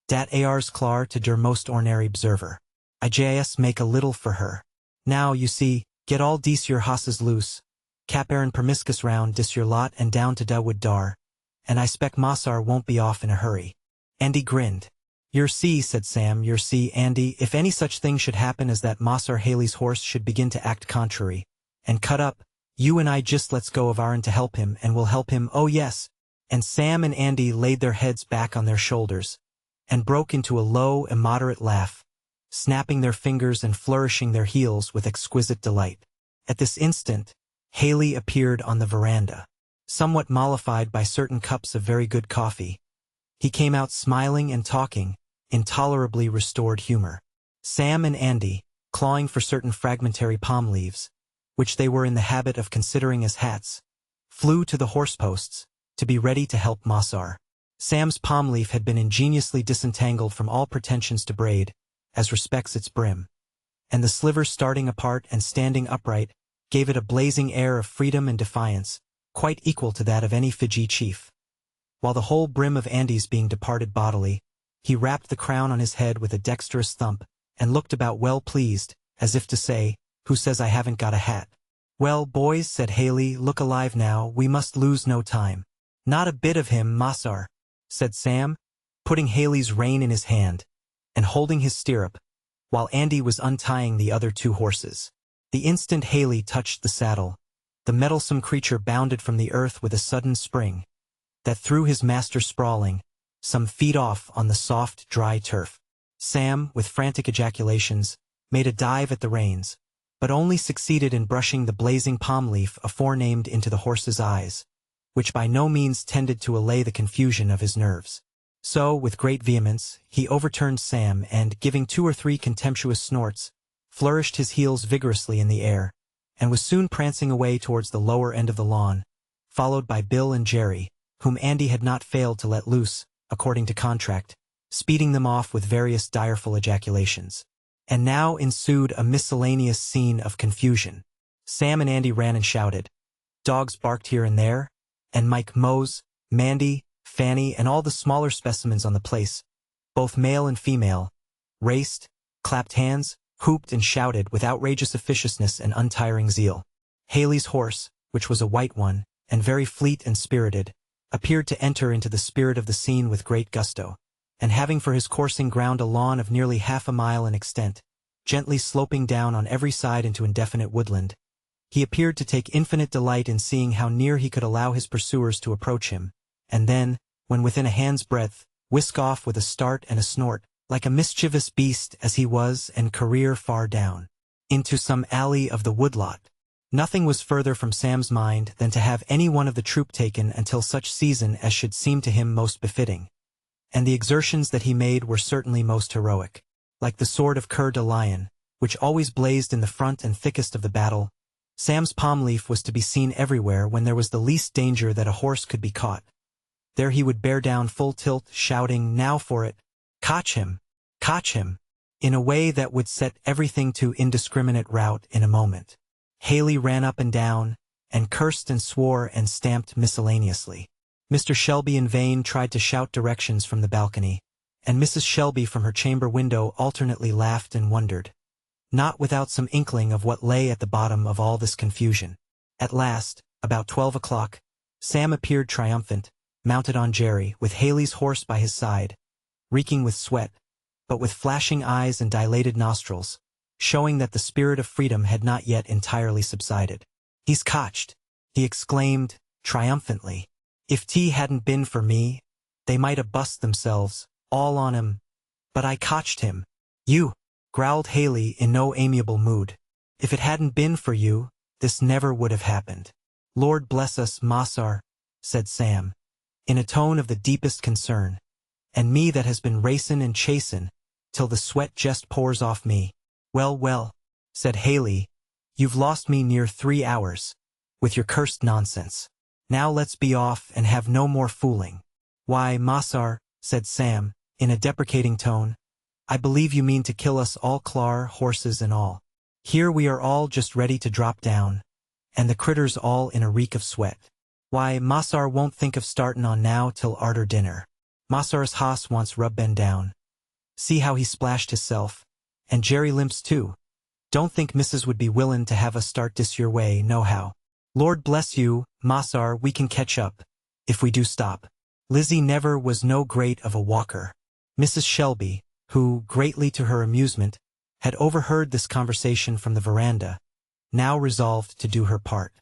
S1: Dat ar's clar to der most ornary observer. I jas make a little for her. Now, you see, get all dese your hosses loose, cap Aaron permiscus round dis your lot and down to da wood dar, and I spec Mossar won't be off in a hurry. Andy grinned. Yer see, said Sam, yer see, Andy, if any such thing should happen as that Mossar Haley's horse should begin to act contrary, and cut up, you and I just let's go of our'n to help him, and we'll help him, oh yes. And Sam and Andy laid their heads back on their shoulders, and broke into a low, immoderate laugh, snapping their fingers and flourishing their heels with exquisite delight. At this instant, Haley appeared on the veranda, somewhat mollified by certain cups of very good coffee. He came out smiling and talking, in tolerably restored humor. Sam and Andy, clawing for certain fragmentary palm leaves, which they were in the habit of considering as hats, flew to the horse-posts, to be ready to help Mossar. Sam's palm leaf had been ingeniously disentangled from all pretensions to braid, as respects its brim, and the slivers starting apart and standing upright gave it a blazing air of freedom and defiance, quite equal to that of any Fiji chief. While the whole brim of Andy's being departed bodily, he rapped the crown on his head with a dexterous thump, and looked about well pleased, as if to say, who says I haven't got a hat? Well, boys, said Haley, look alive now, we must lose no time. Not a bit of him, Mossar, said Sam, putting Haley's rein in his hand, and holding his stirrup, while Andy was untying the other two horses. The instant Haley touched the saddle, the mettlesome creature bounded from the earth with a sudden spring, that threw his master sprawling, some feet off on the soft, dry turf. Sam, with frantic ejaculations, made a dive at the reins, but only succeeded in brushing the blazing palm leaf aforenamed into the horse's eyes, which by no means tended to allay the confusion of his nerves. So, with great vehemence, he overturned Sam and, giving 2 or 3 contemptuous snorts, flourished his heels vigorously in the air, and was soon prancing away towards the lower end of the lawn, followed by Bill and Jerry, whom Andy had not failed to let loose, according to contract, speeding them off with various direful ejaculations. And now ensued a miscellaneous scene of confusion. Sam and Andy ran and shouted. Dogs barked here and there, and Mike Mose, Mandy, Fanny, and all the smaller specimens on the place, both male and female, raced, clapped hands, hooped and shouted with outrageous officiousness and untiring zeal. Haley's horse, which was a white one, and very fleet and spirited, appeared to enter into the spirit of the scene with great gusto, and having for his coursing ground a lawn of nearly half a mile in extent, gently sloping down on every side into indefinite woodland, he appeared to take infinite delight in seeing how near he could allow his pursuers to approach him, and then, when within a hand's breadth, whisk off with a start and a snort, like a mischievous beast as he was, and career far down, into some alley of the woodlot. Nothing was further from Sam's mind than to have any one of the troop taken until such season as should seem to him most befitting. And the exertions that he made were certainly most heroic. Like the sword of Coeur de Lion, which always blazed in the front and thickest of the battle, Sam's palm leaf was to be seen everywhere when there was the least danger that a horse could be caught. There he would bear down full tilt, shouting, now for it, catch him, in a way that would set everything to indiscriminate rout in a moment. Haley ran up and down, and cursed and swore and stamped miscellaneously. Mr. Shelby in vain tried to shout directions from the balcony, and Mrs. Shelby from her chamber window alternately laughed and wondered, not without some inkling of what lay at the bottom of all this confusion. At last, about 12 o'clock, Sam appeared triumphant, mounted on Jerry, with Haley's horse by his side, reeking with sweat, but with flashing eyes and dilated nostrils, showing that the spirit of freedom had not yet entirely subsided. "He's cotched," he exclaimed, triumphantly. "If tea hadn't been for me, they might have bust themselves, all on him. But I cotched him." "You," growled Haley in no amiable mood. "If it hadn't been for you, this never would have happened." "Lord bless us, Massar," said Sam, in a tone of the deepest concern. "And me that has been racin' and chasin', till the sweat jest pours off me." "Well, well," said Haley, "you've lost me near 3 hours, with your cursed nonsense. Now let's be off and have no more fooling." "Why, Massar," said Sam, in a deprecating tone, "I believe you mean to kill us all, clar, horses and all. Here we are all just ready to drop down, and the critters all in a reek of sweat. Why, Massar won't think of startin' on now till arter dinner. Massar's hoss wants rub-ben down. See how he splashed hisself, and Jerry limps too. Don't think Missus would be willin' to have us start dis your way, nohow. Lord bless you, Massar, we can catch up, if we do stop." Lizzie never was no great of a walker. Mrs. Shelby, who, greatly to her amusement, had overheard this conversation from the veranda, now resolved to do her part.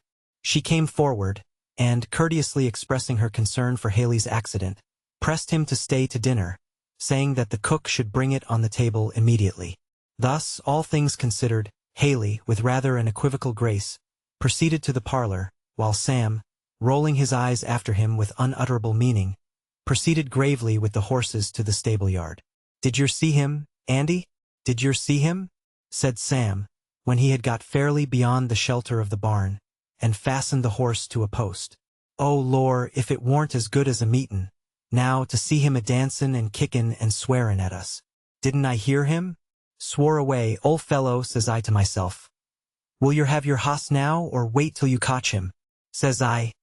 S1: She came forward, and, courteously expressing her concern for Haley's accident, pressed him to stay to dinner, saying that the cook should bring it on the table immediately. Thus, all things considered, Haley, with rather an equivocal grace, proceeded to the parlor, while Sam, rolling his eyes after him with unutterable meaning, proceeded gravely with the horses to the stable-yard. "Did yer see him, Andy? Did yer see him?" said Sam, when he had got fairly beyond the shelter of the barn, and fastened the horse to a post. "Oh, lor, if it warn't as good as a meetin', now, to see him a-dancin' and kickin' and swearin' at us. Didn't I hear him? Swore away, old fellow, says I to myself. Will yer have your hoss now, or wait till you cotch him? Says I.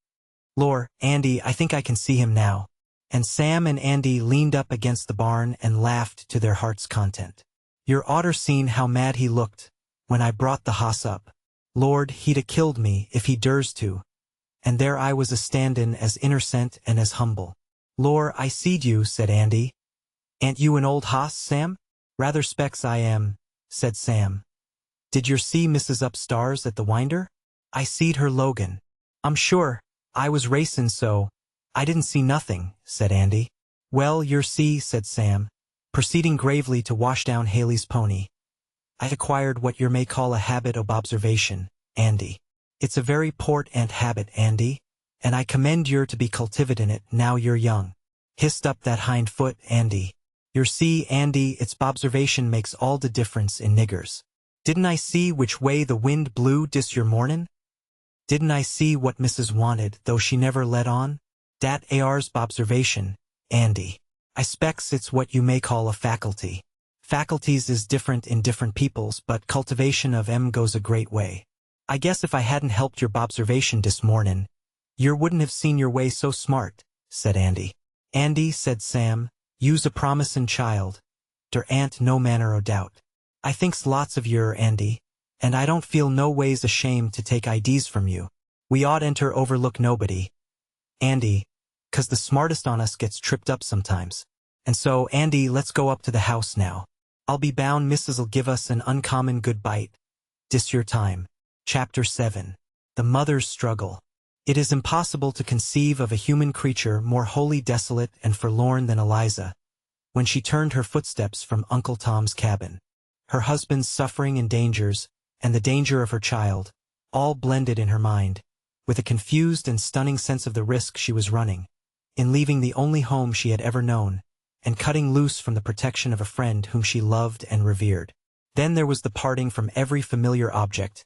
S1: Lor, Andy, I think I can see him now." And Sam and Andy leaned up against the barn and laughed to their heart's content. "Yer oughter seen how mad he looked, when I brought the hoss up. Lord, he'd a-killed me, if he durs to. And there I was a-standin' as innercent and as humble." "Lor, I seed you," said Andy. "A'n't you an old hoss, Sam?" "Rather specs I am," said Sam. "Did yer see Mrs. Upstairs at the winder?" "I seed her Logan." "I'm sure, I was racin' so, I didn't see nothing," said Andy. "Well, yer see," said Sam, proceeding gravely to wash down Haley's pony. "I've acquired what yer may call a habit of observation, Andy. It's a very port-ant habit, Andy, and I commend yer to be cultivate in it now you're young. Hist up that hind foot, Andy. Yer see, Andy, it's bobservation makes all the difference in niggers. Didn't I see which way the wind blew dis yer mornin'? Didn't I see what Missus wanted, though she never let on? Dat ar's bobservation, Andy. I specs it's what you may call a faculty. Faculties is different in different peoples, but cultivation of 'em goes a great way. I guess if I hadn't helped your bobservation dis mornin', yer wouldn't have seen your way so smart," said Andy. "Andy," said Sam, "you's a promisin' child. Der a'n't no manner o' doubt. I thinks lots of yer, Andy, and I don't feel no ways ashamed to take idees from you. We ought enter overlook nobody, Andy, 'cause the smartest on us gets tripped up sometimes. And so, Andy, let's go up to the house now. I'll be bound Missis'll give us an uncommon good bite. Dis your time." Chapter 7. The Mother's Struggle. It is impossible to conceive of a human creature more wholly desolate and forlorn than Eliza, when she turned her footsteps from Uncle Tom's Cabin. Her husband's suffering and dangers, and the danger of her child, all blended in her mind, with a confused and stunning sense of the risk she was running, in leaving the only home she had ever known, and cutting loose from the protection of a friend whom she loved and revered. Then there was the parting from every familiar object,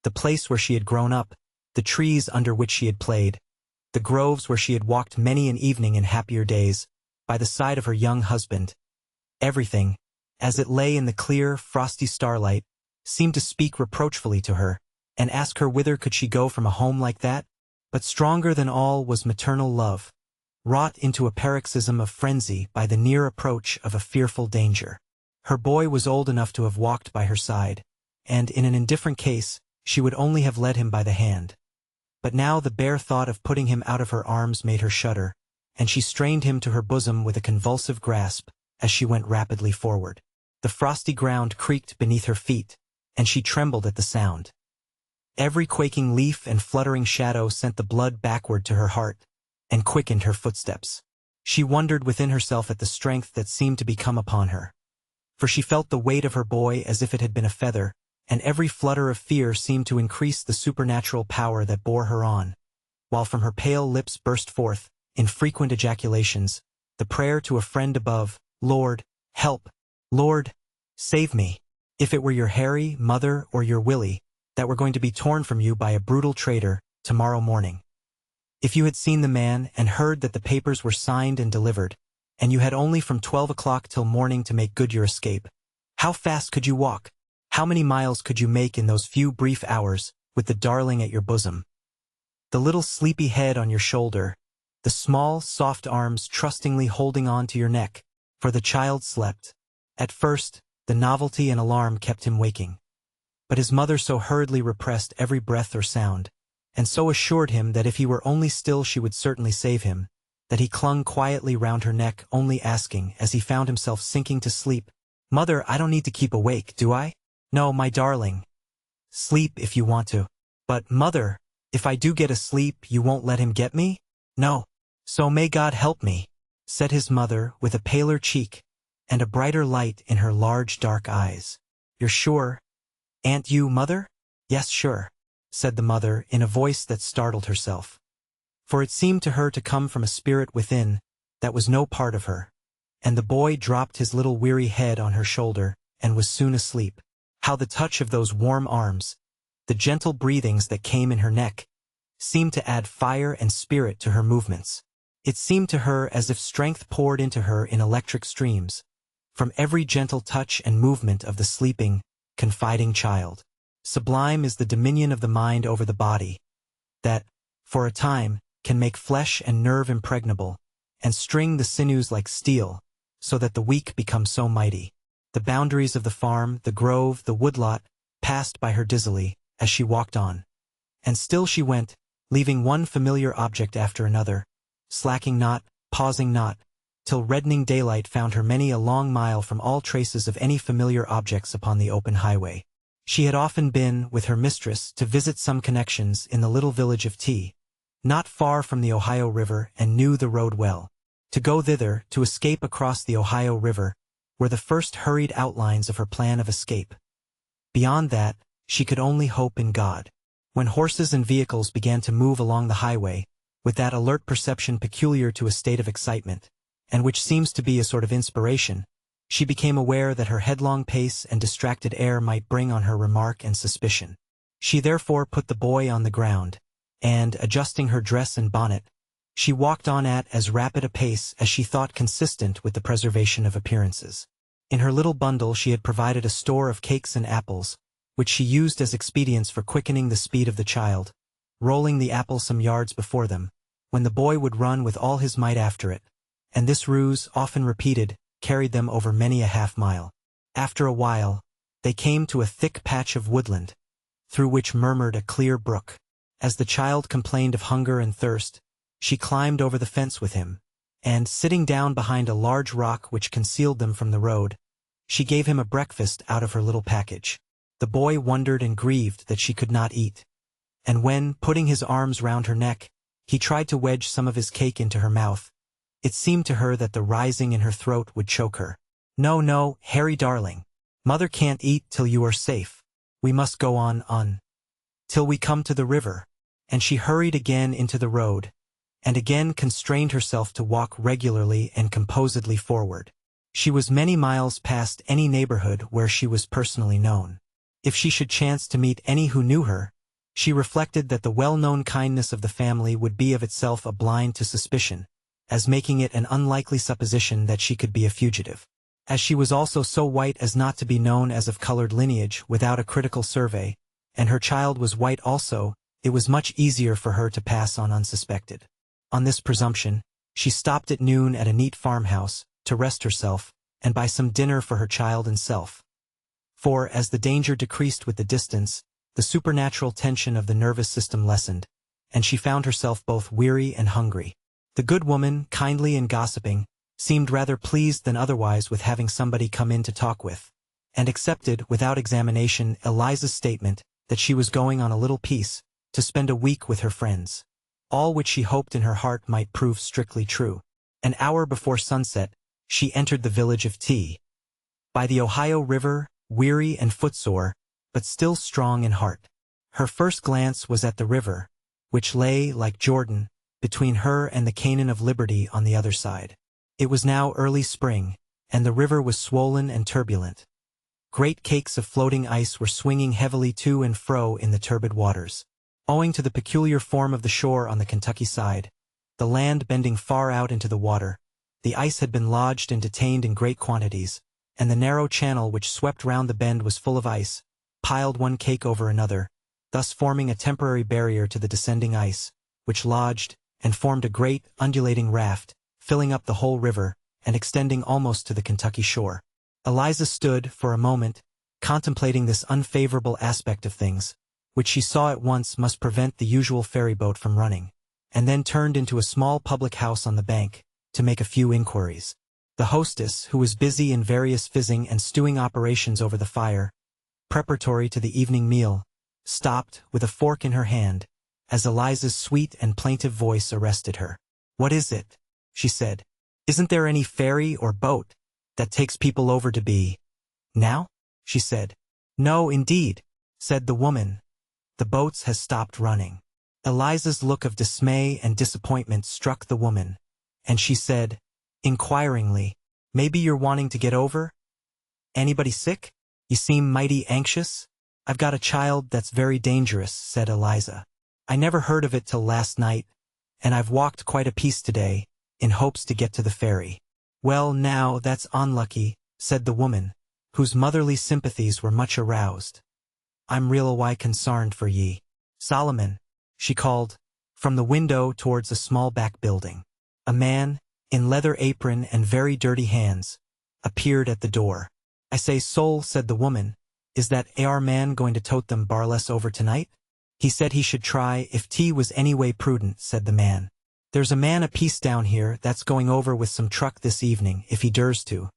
S1: the place where she had grown up, the trees under which she had played, the groves where she had walked many an evening in happier days, by the side of her young husband. Everything, as it lay in the clear, frosty starlight, seemed to speak reproachfully to her, and ask her whither could she go from a home like that? But stronger than all was maternal love, wrought into a paroxysm of frenzy by the near approach of a fearful danger. Her boy was old enough to have walked by her side, and in an indifferent case, she would only have led him by the hand. But now the bare thought of putting him out of her arms made her shudder, and she strained him to her bosom with a convulsive grasp as she went rapidly forward. The frosty ground creaked beneath her feet, and she trembled at the sound. Every quaking leaf and fluttering shadow sent the blood backward to her heart, and quickened her footsteps. She wondered within herself at the strength that seemed to be come upon her. For she felt the weight of her boy as if it had been a feather, and every flutter of fear seemed to increase the supernatural power that bore her on, while from her pale lips burst forth, in frequent ejaculations, the prayer to a friend above, "Lord, help! Lord, save me! If it were your Harry, mother, or your Willie, that were going to be torn from you by a brutal traitor, tomorrow morning. If you had seen the man and heard that the papers were signed and delivered, and you had only from 12 o'clock till morning to make good your escape, how fast could you walk? How many miles could you make in those few brief hours, with the darling at your bosom? The little sleepy head on your shoulder, the small, soft arms trustingly holding on to your neck, for the child slept. At first, the novelty and alarm kept him waking. But his mother so hurriedly repressed every breath or sound, and so assured him that if he were only still she would certainly save him, that he clung quietly round her neck, only asking, as he found himself sinking to sleep, "Mother, I don't need to keep awake, do I?" "No, my darling. Sleep if you want to." "But, Mother, if I do get asleep, you won't let him get me?" "No." "So may God help me," said his mother, with a paler cheek, and a brighter light in her large dark eyes. "You're sure? Ain't you, Mother?" "Yes, sure," said the mother, in a voice that startled herself. For it seemed to her to come from a spirit within, that was no part of her. And the boy dropped his little weary head on her shoulder, and was soon asleep. How the touch of those warm arms, the gentle breathings that came in her neck, seemed to add fire and spirit to her movements. It seemed to her as if strength poured into her in electric streams, from every gentle touch and movement of the sleeping, confiding child. Sublime is the dominion of the mind over the body, that, for a time, can make flesh and nerve impregnable, and string the sinews like steel, so that the weak become so mighty. The boundaries of the farm, the grove, the woodlot, passed by her dizzily, as she walked on. And still she went, leaving one familiar object after another, slacking not, pausing not, till reddening daylight found her many a long mile from all traces of any familiar objects upon the open highway. She had often been, with her mistress, to visit some connections in the little village of T, not far from the Ohio River, and knew the road well. To go thither, to escape across the Ohio River, were the first hurried outlines of her plan of escape. Beyond that, she could only hope in God. When horses and vehicles began to move along the highway, with that alert perception peculiar to a state of excitement, and which seems to be a sort of inspiration, she became aware that her headlong pace and distracted air might bring on her remark and suspicion. She therefore put the boy on the ground, and, adjusting her dress and bonnet, she walked on at as rapid a pace as she thought consistent with the preservation of appearances. In her little bundle she had provided a store of cakes and apples, which she used as expedients for quickening the speed of the child, rolling the apple some yards before them, when the boy would run with all his might after it, and this ruse, often repeated, carried them over many a half-mile. After a while, they came to a thick patch of woodland, through which murmured a clear brook. As the child complained of hunger and thirst, she climbed over the fence with him, and, sitting down behind a large rock which concealed them from the road, she gave him a breakfast out of her little package. The boy wondered and grieved that she could not eat, and when, putting his arms round her neck, he tried to wedge some of his cake into her mouth, it seemed to her that the rising in her throat would choke her. "No, no, Harry darling. Mother can't eat till you are safe. We must go on, till we come to the river." And she hurried again into the road, and again constrained herself to walk regularly and composedly forward. She was many miles past any neighborhood where she was personally known. If she should chance to meet any who knew her, she reflected that the well-known kindness of the family would be of itself a blind to suspicion, as making it an unlikely supposition that she could be a fugitive. As she was also so white as not to be known as of colored lineage without a critical survey, and her child was white also, it was much easier for her to pass on unsuspected. On this presumption, she stopped at noon at a neat farmhouse, to rest herself, and buy some dinner for her child and self. For, as the danger decreased with the distance, the supernatural tension of the nervous system lessened, and she found herself both weary and hungry. The good woman, kindly and gossiping, seemed rather pleased than otherwise with having somebody come in to talk with, and accepted without examination Eliza's statement that she was going on a little piece to spend a week with her friends, all which she hoped in her heart might prove strictly true. An hour before sunset, she entered the village of T. by the Ohio River, weary and footsore, but still strong in heart. Her first glance was at the river, which lay, like Jordan, between her and the Canaan of Liberty on the other side. It was now early spring, and the river was swollen and turbulent. Great cakes of floating ice were swinging heavily to and fro in the turbid waters. Owing to the peculiar form of the shore on the Kentucky side, the land bending far out into the water, the ice had been lodged and detained in great quantities, and the narrow channel which swept round the bend was full of ice, piled one cake over another, thus forming a temporary barrier to the descending ice, which lodged and formed a great, undulating raft, filling up the whole river, and extending almost to the Kentucky shore. Eliza stood, for a moment, contemplating this unfavorable aspect of things, which she saw at once must prevent the usual ferryboat from running, and then turned into a small public house on the bank, to make a few inquiries. The hostess, who was busy in various fizzing and stewing operations over the fire, preparatory to the evening meal, stopped, with a fork in her hand, as Eliza's sweet and plaintive voice arrested her. "What is it?" she said. "Isn't there any ferry or boat that takes people over to B. now?" she said. "No, indeed," said the woman. "The boats has stopped running." Eliza's look of dismay and disappointment struck the woman, and she said, inquiringly, "Maybe you're wanting to get over? Anybody sick? You seem mighty anxious." "I've got a child that's very dangerous," said Eliza. "I never heard of it till last night, and I've walked quite a piece today, in hopes to get to the ferry." "Well, now, that's unlucky," said the woman, whose motherly sympathies were much aroused. "I'm real why consarned for ye. Solomon," she called, from the window towards a small back building. A man, in leather apron and very dirty hands, appeared at the door. "I say, Sol," said the woman, "is that AR man going to tote them barless over tonight?" "He said he should try if tea was any way prudent," said the man. "There's a man apiece down here that's going over with some truck this evening, if he durs to.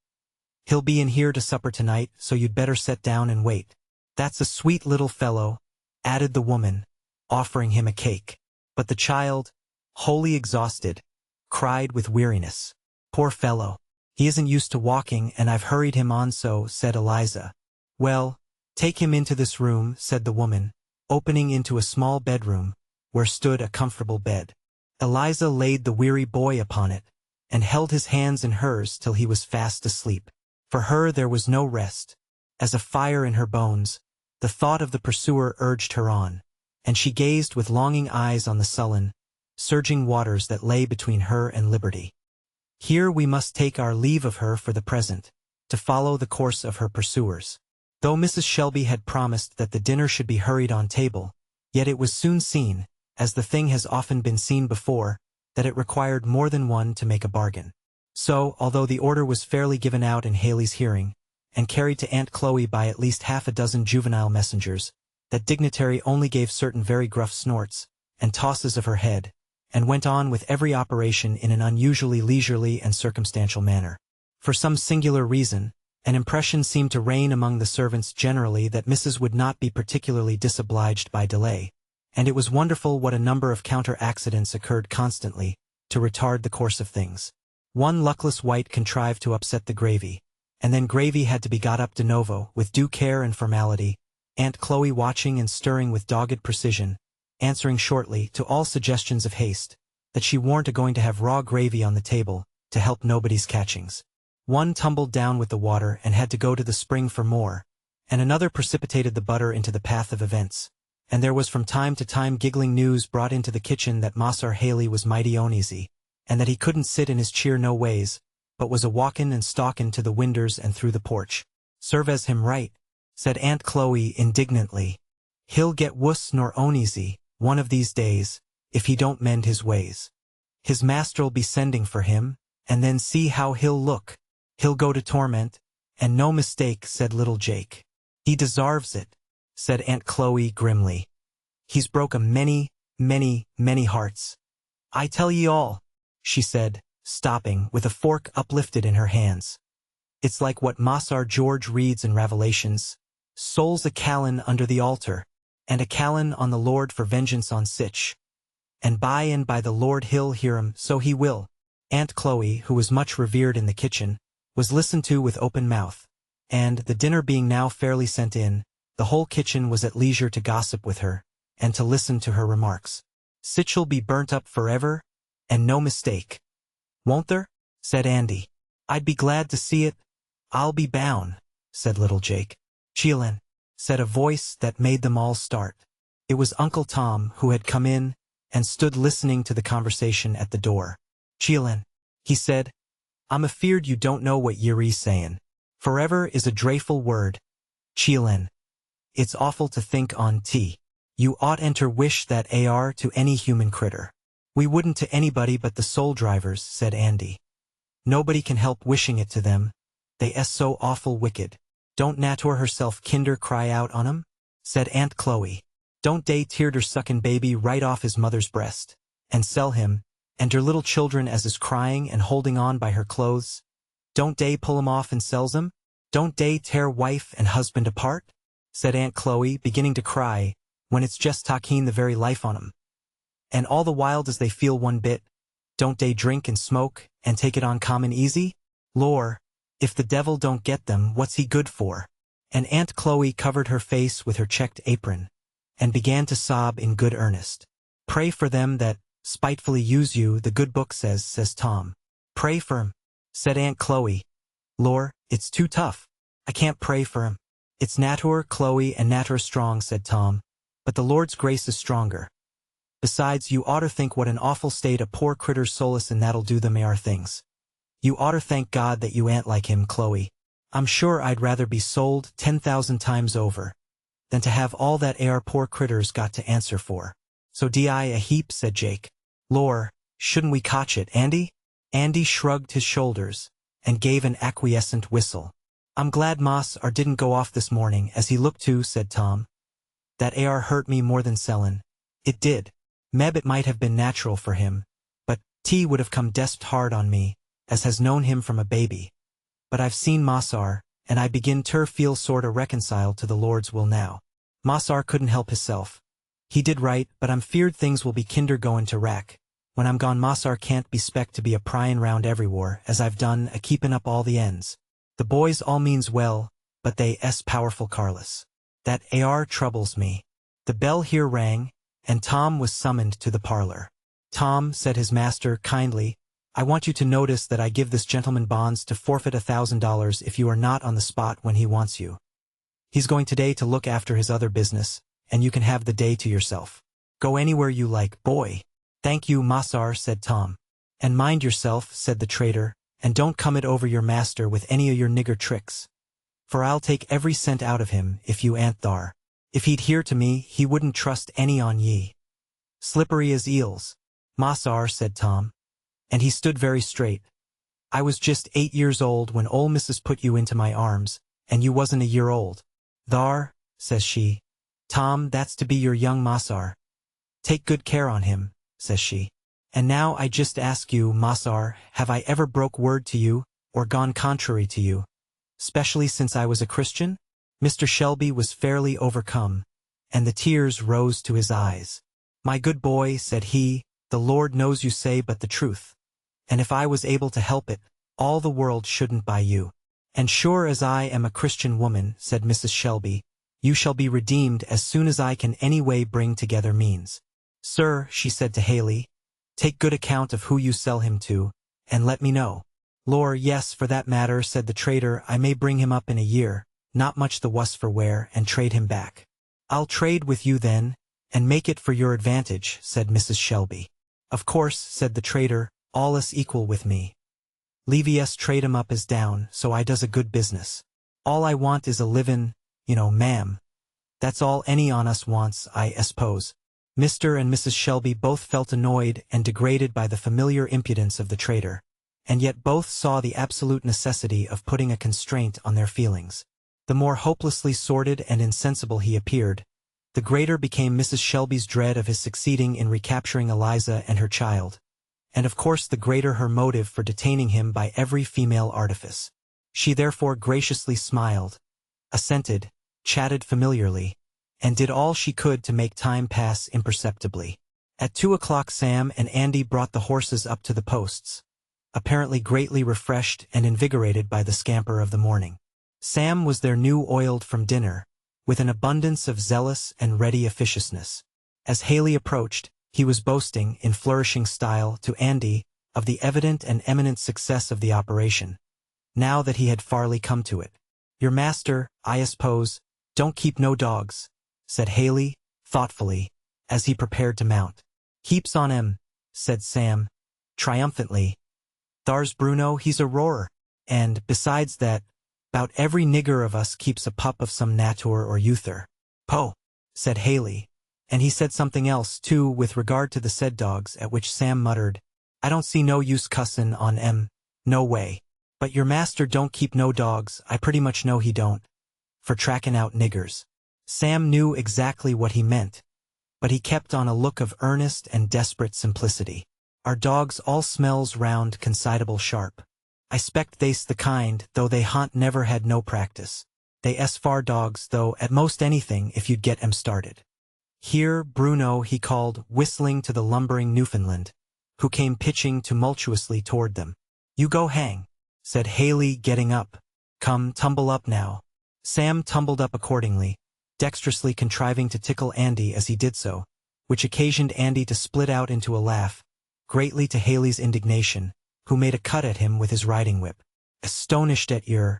S1: He'll be in here to supper tonight, so you'd better set down and wait." "That's a sweet little fellow," added the woman, offering him a cake. But the child, wholly exhausted, cried with weariness. "Poor fellow. He isn't used to walking, and I've hurried him on so," said Eliza. "Well, take him into this room," said the woman, opening into a small bedroom, where stood a comfortable bed. Eliza laid the weary boy upon it, and held his hands in hers till he was fast asleep. For her there was no rest. As a fire in her bones, the thought of the pursuer urged her on, and she gazed with longing eyes on the sullen, surging waters that lay between her and liberty. Here we must take our leave of her for the present, to follow the course of her pursuers. Though Mrs. Shelby had promised that the dinner should be hurried on table, yet it was soon seen, as the thing has often been seen before, that it required more than one to make a bargain. So, although the order was fairly given out in Haley's hearing, and carried to Aunt Chloe by at least half a dozen juvenile messengers, that dignitary only gave certain very gruff snorts and tosses of her head, and went on with every operation in an unusually leisurely and circumstantial manner. For some singular reason, an impression seemed to reign among the servants generally that Mrs. would not be particularly disobliged by delay, and it was wonderful what a number of counter-accidents occurred constantly, to retard the course of things. One luckless wight contrived to upset the gravy, and then gravy had to be got up de novo, with due care and formality, Aunt Chloe watching and stirring with dogged precision, answering shortly to all suggestions of haste, that she warn't a-going to have raw gravy on the table, to help nobody's catchings. One tumbled down with the water and had to go to the spring for more, and another precipitated the butter into the path of events, and there was from time to time giggling news brought into the kitchen that Mossar Haley was mighty oneasy, and that he couldn't sit in his cheer no ways, but was a-walkin' and stalkin' to the winders and through the porch. "Serve as him right," said Aunt Chloe indignantly. "He'll get wuss nor oneasy, one of these days, if he don't mend his ways. His master'll be sending for him, and then see how he'll look. He'll go to torment, and no mistake," said little Jake. "He desarves it," said Aunt Chloe grimly. "He's broke a many, many, many hearts. I tell ye all," she said, stopping, with a fork uplifted in her hands. It's like what Massar George reads in Revelations. Souls a callan under the altar, and a callan on the Lord for vengeance on sich. And by the Lord he'll hear him, so he will. Aunt Chloe, who was much revered in the kitchen, was listened to with open mouth, and, the dinner being now fairly sent in, the whole kitchen was at leisure to gossip with her, and to listen to her remarks. Sich'll be burnt up forever, and no mistake. Won't there? Said Andy. I'd be glad to see it. I'll be bound, said little Jake. Cheelin, said a voice that made them all start. It was Uncle Tom, who had come in, and stood listening to the conversation at the door. Cheelin, he said, I'm afeard you don't know what ye're sayin'. Forever is a drayful word. Cheelin, it's awful to think on you ought enter wish that ar to any human critter. We wouldn't to anybody but the soul drivers, said Andy. Nobody can help wishing it to them. They es so awful wicked. Don't Natur herself kinder cry out on 'em? Said Aunt Chloe. Don't dey teared her suckin' baby right off his mother's breast, and sell him, and her little children as is crying and holding on by her clothes? Don't dey pull 'em off and sells 'em? Don't dey tear wife and husband apart? Said Aunt Chloe, beginning to cry, when it's just talking the very life on 'em. And all the while does they feel one bit? Don't dey drink and smoke, and take it on common easy? Lor, if the devil don't get them, what's he good for? And Aunt Chloe covered her face with her checked apron, and began to sob in good earnest. Pray for them that spitefully use you, the good book says Tom. Pray for 'em, said Aunt Chloe. Lor, it's too tough. I can't pray for 'em. It's Natur, Chloe, and Natur strong, said Tom, but the Lord's grace is stronger. Besides, you oughter think what an awful state a poor critter's solace in that'll do them ar things. You oughter thank God that you ain't like him, Chloe. I'm sure I'd rather be sold 10,000 times over than to have all that ar poor critters got to answer for. So di a heap, said Jake. Lor, shouldn't we cotch it, Andy? Andy shrugged his shoulders, and gave an acquiescent whistle. I'm glad Massar didn't go off this morning, as he looked to, said Tom. That ar hurt me more than sellin'. It did. Meb it might have been natural for him, but would have come desp hard on me, as has known him from a baby. But I've seen Massar, and I begin ter feel sorta reconciled to the Lord's will now. Massar couldn't help hisself. He did right, but I'm feared things will be kinder goin' to wreck. When I'm gone, Massar can't be spect to be a pryin' round everywhere, as I've done, a keepin' up all the ends. The boys all means well, but they es powerful carless. That ar troubles me. The bell here rang, and Tom was summoned to the parlor. Tom, said his master kindly, I want you to notice that I give this gentleman bonds to forfeit $1,000 if you are not on the spot when he wants you. He's going today to look after his other business, and you can have the day to yourself. Go anywhere you like, boy. Thank you, Massar, said Tom. And mind yourself, said the trader, and don't come it over your master with any of your nigger tricks. For I'll take every cent out of him, if you an't thar. If he'd hear to me, he wouldn't trust any on ye. Slippery as eels. Massar, said Tom. And he stood very straight. I was just 8 years old when ol' missus put you into my arms, and you wasn't a year old. Thar, says she. Tom, that's to be your young Massar. Take good care on him, says she. And now I just ask you, Massar, have I ever broke word to you, or gone contrary to you? Specially since I was a Christian? Mr. Shelby was fairly overcome, and the tears rose to his eyes. My good boy, said he, the Lord knows you say but the truth. And if I was able to help it, all the world shouldn't buy you. And sure as I am a Christian woman, said Mrs. Shelby, you shall be redeemed as soon as I can any way bring together means. Sir, she said to Haley, take good account of who you sell him to, and let me know. Lor, yes, for that matter, said the trader, I may bring him up in a year, not much the wuss for wear, and trade him back. I'll trade with you then, and make it for your advantage, said Mrs. Shelby. Of course, said the trader, all is equal with me. Levy trade him up as down, so I does a good business. All I want is a livin', ma'am. That's all any on us wants, I suppose. Mr. and Mrs. Shelby both felt annoyed and degraded by the familiar impudence of the trader, and yet both saw the absolute necessity of putting a constraint on their feelings. The more hopelessly sordid and insensible he appeared, the greater became Mrs. Shelby's dread of his succeeding in recapturing Eliza and her child, and of course the greater her motive for detaining him by every female artifice. She therefore graciously smiled, assented, chatted familiarly, and did all she could to make time pass imperceptibly. At 2 o'clock Sam and Andy brought the horses up to the posts, apparently greatly refreshed and invigorated by the scamper of the morning. Sam was their new oiled from dinner, with an abundance of zealous and ready officiousness. As Haley approached, he was boasting, in flourishing style, to Andy, of the evident and eminent success of the operation, now that he had fairly come to it. "Your master, I suppose, don't keep no dogs," said Haley, thoughtfully, as he prepared to mount. "Keeps on 'em," said Sam, triumphantly. "Thar's Bruno, he's a roarer. And, besides that, 'bout every nigger of us keeps a pup of some natur or youther." "Poh," said Haley, and he said something else, too, with regard to the said dogs, at which Sam muttered, "I don't see no use cussin' on 'em, no way. But your master don't keep no dogs, I pretty much know he don't, for trackin' out niggers." Sam knew exactly what he meant, but he kept on a look of earnest and desperate simplicity. "Our dogs all smells round considerable sharp. I spect they's the kind, though they ha'n't never had no practice. They far dogs, though, at most anything, if you'd get 'em started." "Here, Bruno," he called, whistling to the lumbering Newfoundland, who came pitching tumultuously toward them. "You go hang," said Haley, getting up. "Come, tumble up now." Sam tumbled up accordingly, dexterously contriving to tickle Andy as he did so, which occasioned Andy to split out into a laugh, greatly to Haley's indignation, who made a cut at him with his riding whip. "Astonished at yer,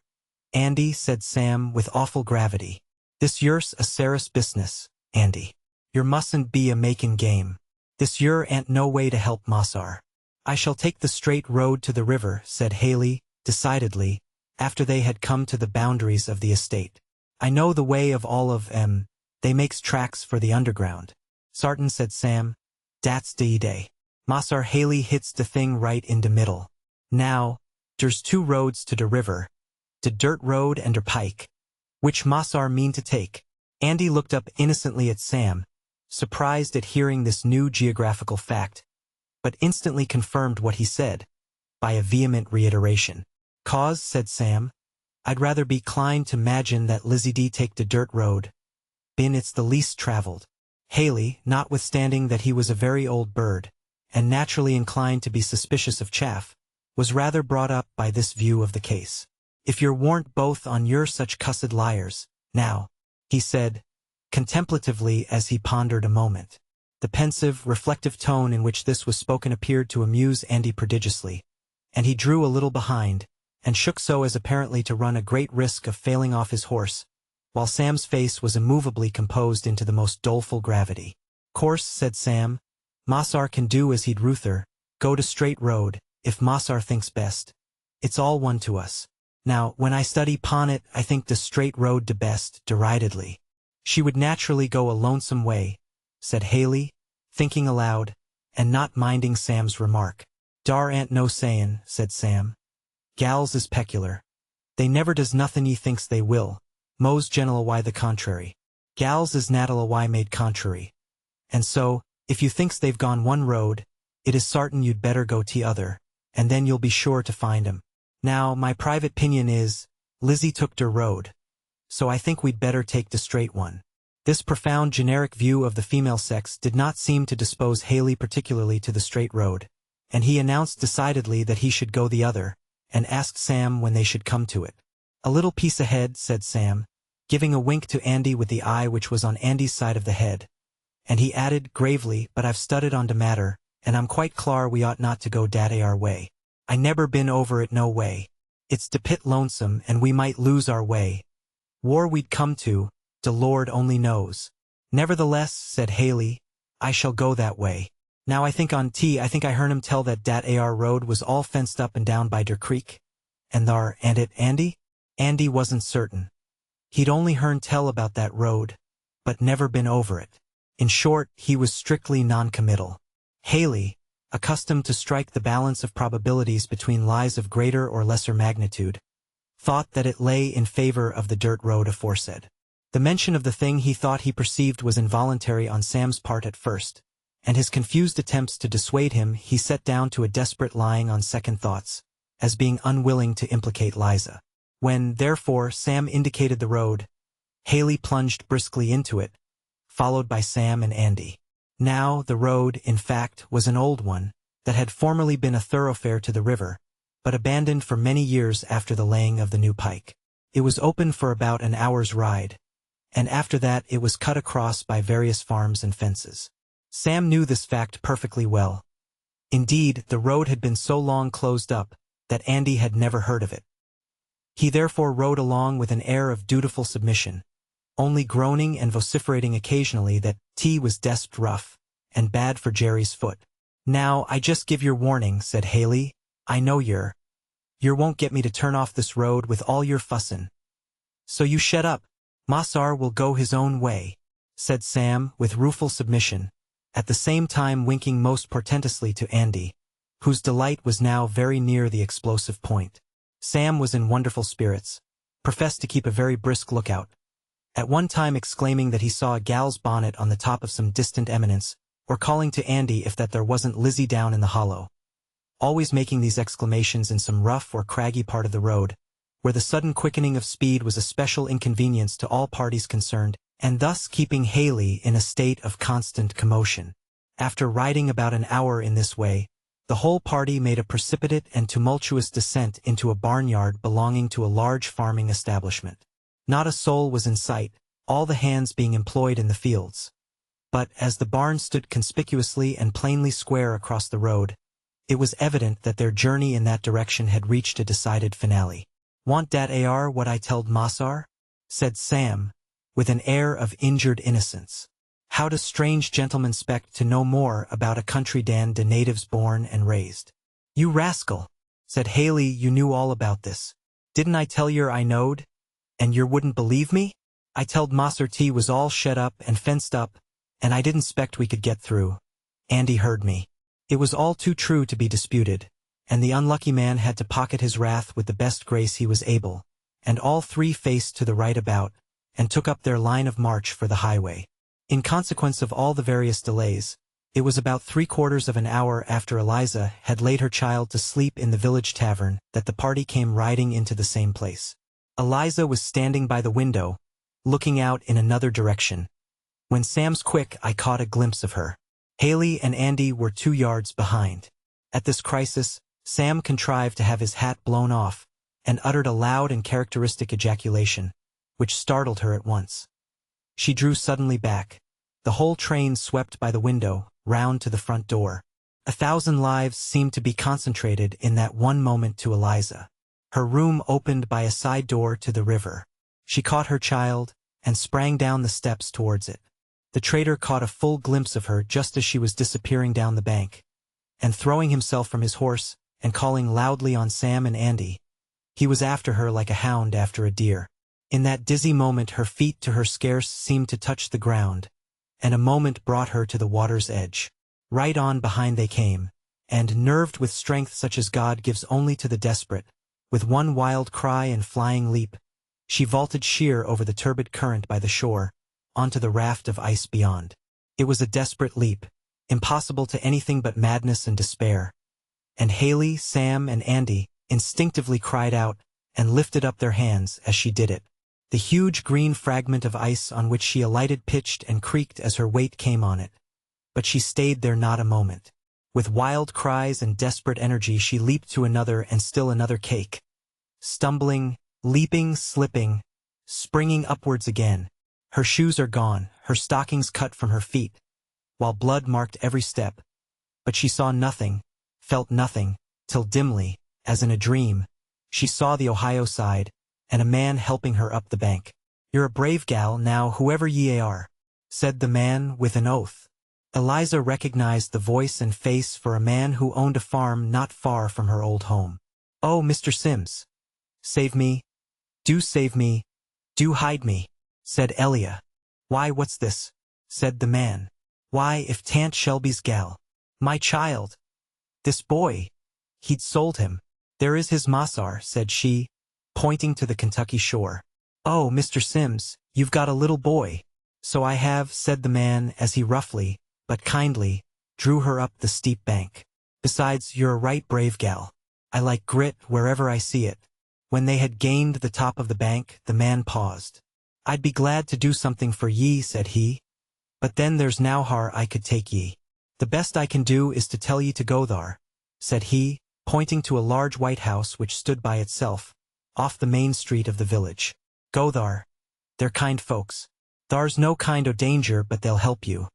S1: Andy," said Sam with awful gravity. "This yer's a serious business, Andy. Yer mustn't be a makin' game. This yer ain't no way to help Mossar." "I shall take the straight road to the river," said Haley, decidedly, after they had come to the boundaries of the estate. "I know the way of all of 'em. They makes tracks for the underground." "Sartin," said Sam. "Dat's de day. Mossar Haley hits de thing right in de middle. Now, der's 2 roads to de river, de dirt road and der pike. Which Mossar mean to take?" Andy looked up innocently at Sam, surprised at hearing this new geographical fact, but instantly confirmed what he said, by a vehement reiteration. "'Cause," said Sam, "I'd rather be 'clined to 'magine that Lizzie D take de dirt road, bin it's the least traveled." Haley, notwithstanding that he was a very old bird, and naturally inclined to be suspicious of chaff, was rather brought up by this view of the case. "If yer warn't both on yer such cussed liars, now," he said, contemplatively, as he pondered a moment. The pensive, reflective tone in which this was spoken appeared to amuse Andy prodigiously, and he drew a little behind, and shook so as apparently to run a great risk of failing off his horse, while Sam's face was immovably composed into the most doleful gravity. "Course," said Sam, "Mossar can do as he'd ruther, go to straight road, if Mossar thinks best. It's all one to us. Now, when I study 'pon it, I think de straight road de best," deridedly. "She would naturally go a lonesome way," said Haley, thinking aloud, and not minding Sam's remark. "Dar ain't no sayin'," said Sam. "Gals is peculiar. They never does nothin' ye thinks they will, mos gentle why the contrary. Gals is nattle why made contrary. And so, if you thinks they've gone one road, it is sartin you'd better go t'other, and then you'll be sure to find 'em. Now, my private 'pinion is, Lizzie took der road, so I think we'd better take the straight one." This profound generic view of the female sex did not seem to dispose Haley particularly to the straight road, and he announced decidedly that he should go the other, and asked Sam when they should come to it. "A little piece ahead," said Sam, giving a wink to Andy with the eye which was on Andy's side of the head, and he added gravely, "But I've studied on de matter, and I'm quite clar we ought not to go dat our way. I never been over it no way. It's de pit lonesome, and we might lose our way. War we'd come to, de Lord only knows." "Nevertheless," said Haley, "I shall go that way. Now I think I think I hearn him tell that ar road was all fenced up and down by der creek. And thar, and it, Andy?" Andy wasn't certain. He'd only hearn tell about that road, but never been over it. In short, he was strictly non-committal. Haley, accustomed to strike the balance of probabilities between lies of greater or lesser magnitude, thought that it lay in favor of the dirt road aforesaid. The mention of the thing he thought he perceived was involuntary on Sam's part at first, and his confused attempts to dissuade him he set down to a desperate lying on second thoughts, as being unwilling to implicate Liza. When, therefore, Sam indicated the road, Haley plunged briskly into it, followed by Sam and Andy. Now, the road, in fact, was an old one, that had formerly been a thoroughfare to the river, but abandoned for many years after the laying of the new pike. It was open for about an hour's ride, and after that it was cut across by various farms and fences. Sam knew this fact perfectly well. Indeed, the road had been so long closed up that Andy had never heard of it. He therefore rode along with an air of dutiful submission, only groaning and vociferating occasionally that tea was desped rough, and bad for Jerry's foot. "Now, I just give your warning," said Haley. "I know yer won't get me to turn off this road with all your fussin'. So you shet up. Massar will go his own way," said Sam, with rueful submission, at the same time winking most portentously to Andy, whose delight was now very near the explosive point. Sam was in wonderful spirits, professed to keep a very brisk lookout, at one time exclaiming that he saw a gal's bonnet on the top of some distant eminence, or calling to Andy if that there wasn't Lizzie down in the hollow, always making these exclamations in some rough or craggy part of the road, where the sudden quickening of speed was a special inconvenience to all parties concerned, and thus keeping Haley in a state of constant commotion. After riding about an hour in this way, the whole party made a precipitate and tumultuous descent into a barnyard belonging to a large farming establishment. Not a soul was in sight, all the hands being employed in the fields. But, as the barn stood conspicuously and plainly square across the road, it was evident that their journey in that direction had reached a decided finale. "Want dat AR what I telled Massar?" said Sam, with an air of injured innocence. "How does strange gentlemen 'spect to know more about a country dan de natives born and raised?" "You rascal," said Haley, "you knew all about this. Didn't I tell yer I knowed? And yer wouldn't believe me? I telled Masser T was all shet up and fenced up, and I didn't 'spect we could get through. Andy heard me." It was all too true to be disputed, and the unlucky man had to pocket his wrath with the best grace he was able, and all three faced to the right about, and took up their line of march for the highway. In consequence of all the various delays, it was about 3/4 of an hour after Eliza had laid her child to sleep in the village tavern that the party came riding into the same place. Eliza was standing by the window, looking out in another direction. When Sam's quick eye caught a glimpse of her. Haley and Andy were 2 yards behind. At this crisis, Sam contrived to have his hat blown off, and uttered a loud and characteristic ejaculation, which startled her at once. She drew suddenly back. The whole train swept by the window, round to the front door. 1,000 lives seemed to be concentrated in that one moment to Eliza. Her room opened by a side door to the river. She caught her child, and sprang down the steps towards it. The trader caught a full glimpse of her just as she was disappearing down the bank, and throwing himself from his horse, and calling loudly on Sam and Andy, he was after her like a hound after a deer. In that dizzy moment her feet to her scarce seemed to touch the ground, and a moment brought her to the water's edge. Right on behind they came, and, nerved with strength such as God gives only to the desperate, with one wild cry and flying leap, she vaulted sheer over the turbid current by the shore, onto the raft of ice beyond. It was a desperate leap, impossible to anything but madness and despair, and Haley, Sam, and Andy instinctively cried out and lifted up their hands as she did it. The huge green fragment of ice on which she alighted pitched and creaked as her weight came on it, but she stayed there not a moment. With wild cries and desperate energy she leaped to another and still another cake, stumbling, leaping, slipping, springing upwards again. Her shoes are gone, her stockings cut from her feet, while blood marked every step, but she saw nothing, felt nothing, till dimly, as in a dream, she saw the Ohio side, and a man helping her up the bank. "You're a brave gal, now, whoever ye are," said the man with an oath. Eliza recognized the voice and face for a man who owned a farm not far from her old home. "Oh, Mr. Sims. Save me. Do save me. Do hide me," said Elia. "Why, what's this?" said the man. "Why, if 'tant Shelby's gal. My child. This boy. He'd sold him. There is his Massar," said she, pointing to the Kentucky shore. "Oh, Mr. Sims, you've got a little boy." "So I have," said the man as he roughly, but kindly, drew her up the steep bank. "Besides, you're a right brave gal. I like grit wherever I see it. When they had gained the top of the bank, the man paused. "I'd be glad to do something for ye," said he, "but then there's now how I could take ye. The best I can do is to tell ye to go thar," said he, pointing to a large white house which stood by itself, off the main street of the village. "Go thar. They're kind folks. Thar's no kind o' danger, but they'll help you.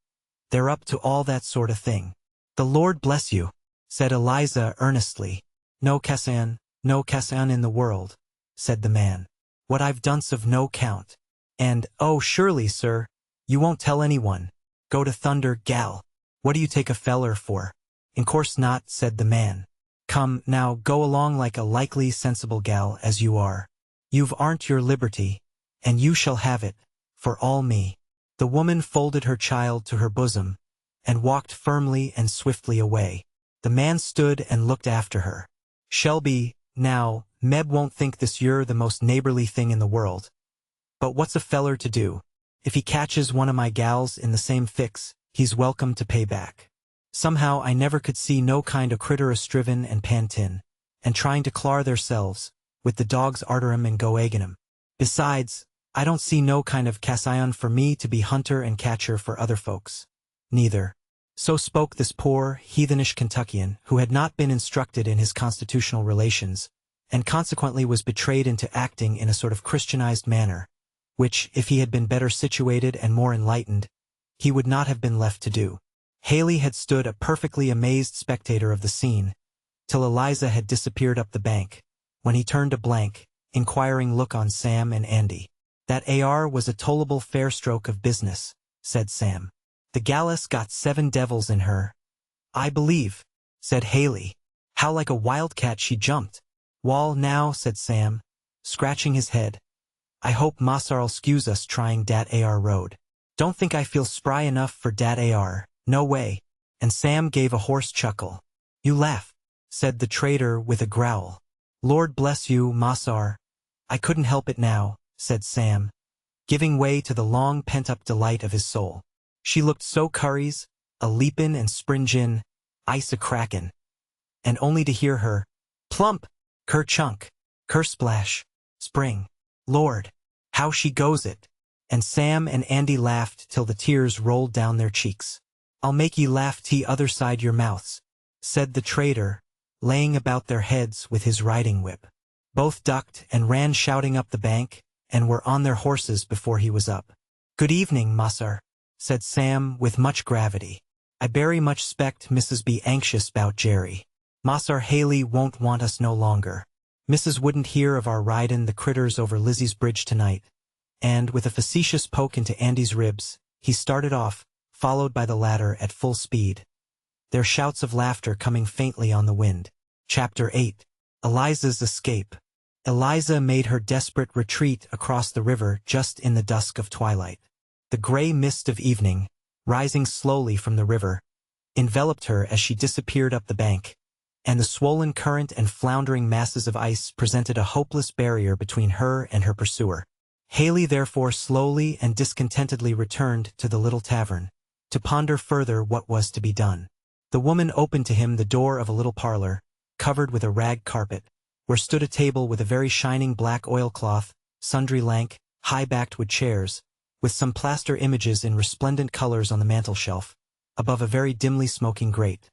S1: They're up to all that sort of thing." "The Lord bless you," said Eliza earnestly. No Cassan in the world," said the man. "What I've done's of no count. And, oh, surely, sir, you won't tell anyone. Go to thunder, gal. What do you take a feller for?" "In course not," said the man. "Come, now, go along like a likely, sensible gal as you are. You've arned your liberty, and you shall have it, for all me." The woman folded her child to her bosom, and walked firmly and swiftly away. The man stood and looked after her. "Shelby, now, Meb won't think this you're the most neighborly thing in the world. But what's a feller to do? If he catches one of my gals in the same fix, he's welcome to pay back. Somehow I never could see no kind o' critter a-strivin' and pantin', and trying to clar theirselves, with the dogs arter 'em and go eggin' 'em. Besides, I don't see no kind of Cassion for me to be hunter and catcher for other folks. Neither." So spoke this poor, heathenish Kentuckian, who had not been instructed in his constitutional relations, and consequently was betrayed into acting in a sort of Christianized manner, which, if he had been better situated and more enlightened, he would not have been left to do. Haley had stood a perfectly amazed spectator of the scene, till Eliza had disappeared up the bank, when he turned a blank, inquiring look on Sam and Andy. "That AR was a tolerable fair stroke of business," said Sam. "The gallus got 7 devils in her, I believe," said Haley. "How like a wildcat she jumped." "Wall now," said Sam, scratching his head, "I hope Massar'll 'scuse us trying dat AR road. Don't think I feel spry enough for dat AR, no way." And Sam gave a hoarse chuckle. "You laugh," said the trader with a growl. "Lord bless you, Massar, I couldn't help it now," said Sam, giving way to the long pent-up delight of his soul. "She looked so curries, a leapin' and springin', ice a crackin', and only to hear her, plump, ker-chunk, ker-splash, spring. Lord, how she goes it." And Sam and Andy laughed till the tears rolled down their cheeks. "I'll make ye laugh t' other side your mouths," said the trader, laying about their heads with his riding whip. Both ducked and ran shouting up the bank, and were on their horses before he was up. "Good evening, Massar," said Sam with much gravity. "I berry much 'spect Mrs. be anxious 'bout Jerry. Massar Haley won't want us no longer. Mrs. wouldn't hear of our ridin' the critters over Lizzie's bridge tonight," and, with a facetious poke into Andy's ribs, he started off, followed by the latter at full speed, their shouts of laughter coming faintly on the wind. Chapter 8. Eliza's Escape. Eliza made her desperate retreat across the river just in the dusk of twilight. The gray mist of evening, rising slowly from the river, enveloped her as she disappeared up the bank, and the swollen current and floundering masses of ice presented a hopeless barrier between her and her pursuer. Haley therefore slowly and discontentedly returned to the little tavern, to ponder further what was to be done. The woman opened to him the door of a little parlor, covered with a rag carpet, where stood a table with a very shining black oilcloth, sundry lank, high-backed wood chairs, with some plaster images in resplendent colors on the mantel-shelf, above a very dimly smoking grate.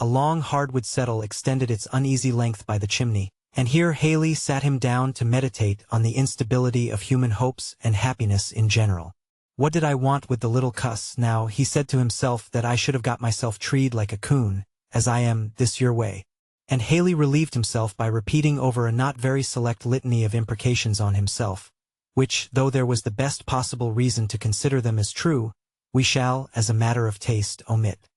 S1: A long hardwood settle extended its uneasy length by the chimney, and here Haley sat him down to meditate on the instability of human hopes and happiness in general. "What did I want with the little cuss, now?" he said to himself, "that I should have got myself treed like a coon, as I am, this your way." And Haley relieved himself by repeating over a not very select litany of imprecations on himself, which, though there was the best possible reason to consider them as true, we shall, as a matter of taste, omit.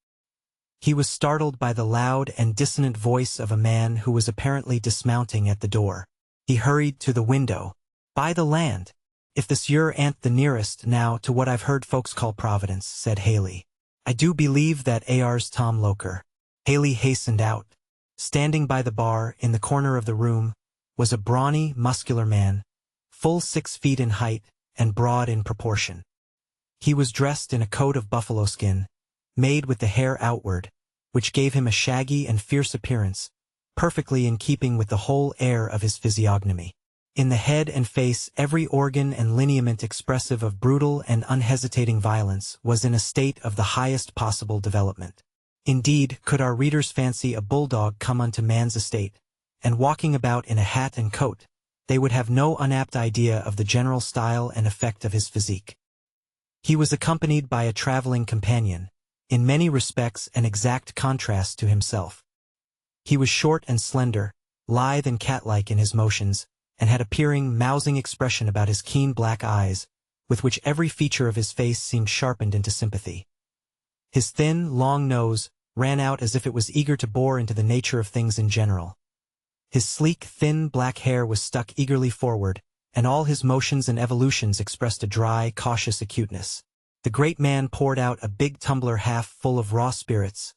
S1: He was startled by the loud and dissonant voice of a man who was apparently dismounting at the door. He hurried to the window. "By the land, if this yer ain't the nearest, now, to what I've heard folks call Providence," said Haley. "I do believe that AR's Tom Loker." Haley hastened out. Standing by the bar, in the corner of the room, was a brawny, muscular man, full 6 feet in height and broad in proportion. He was dressed in a coat of buffalo skin, made with the hair outward, which gave him a shaggy and fierce appearance, perfectly in keeping with the whole air of his physiognomy. In the head and face, every organ and lineament expressive of brutal and unhesitating violence was in a state of the highest possible development. Indeed, could our readers fancy a bulldog come unto man's estate, and walking about in a hat and coat, they would have no unapt idea of the general style and effect of his physique. He was accompanied by a traveling companion, in many respects an exact contrast to himself. He was short and slender, lithe and cat-like in his motions, and had a peering, mousing expression about his keen black eyes, with which every feature of his face seemed sharpened into sympathy. His thin, long nose ran out as if it was eager to bore into the nature of things in general. His sleek, thin, black hair was stuck eagerly forward, and all his motions and evolutions expressed a dry, cautious acuteness. The great man poured out a big tumbler half full of raw spirits,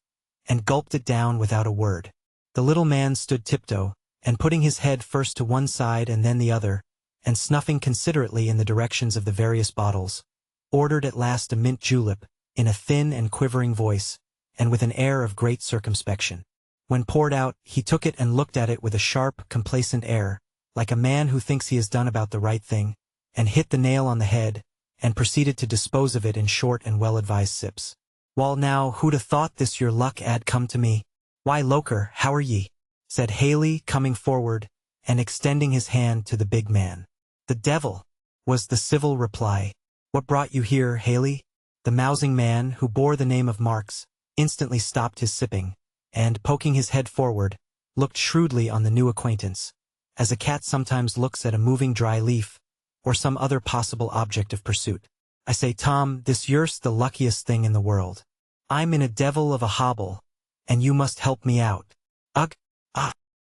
S1: and gulped it down without a word. The little man stood tiptoe, and putting his head first to one side and then the other, and snuffing considerately in the directions of the various bottles, ordered at last a mint julep, in a thin and quivering voice, and with an air of great circumspection. When poured out, he took it and looked at it with a sharp, complacent air, like a man who thinks he has done about the right thing, and hit the nail on the head, and proceeded to dispose of it in short and well-advised sips. "Wall now, who'd 'a thought this your luck 'ad come to me? Why, Loker, how are ye?" said Haley, coming forward, and extending his hand to the big man. "The devil," was the civil reply. "What brought you here, Haley?" The mousing man, who bore the name of Marks, instantly stopped his sipping, and, poking his head forward, looked shrewdly on the new acquaintance, as a cat sometimes looks at a moving dry leaf, or some other possible object of pursuit. "I say, Tom, this yer's the luckiest thing in the world. I'm in a devil of a hobble, and you must help me out." "Ugh,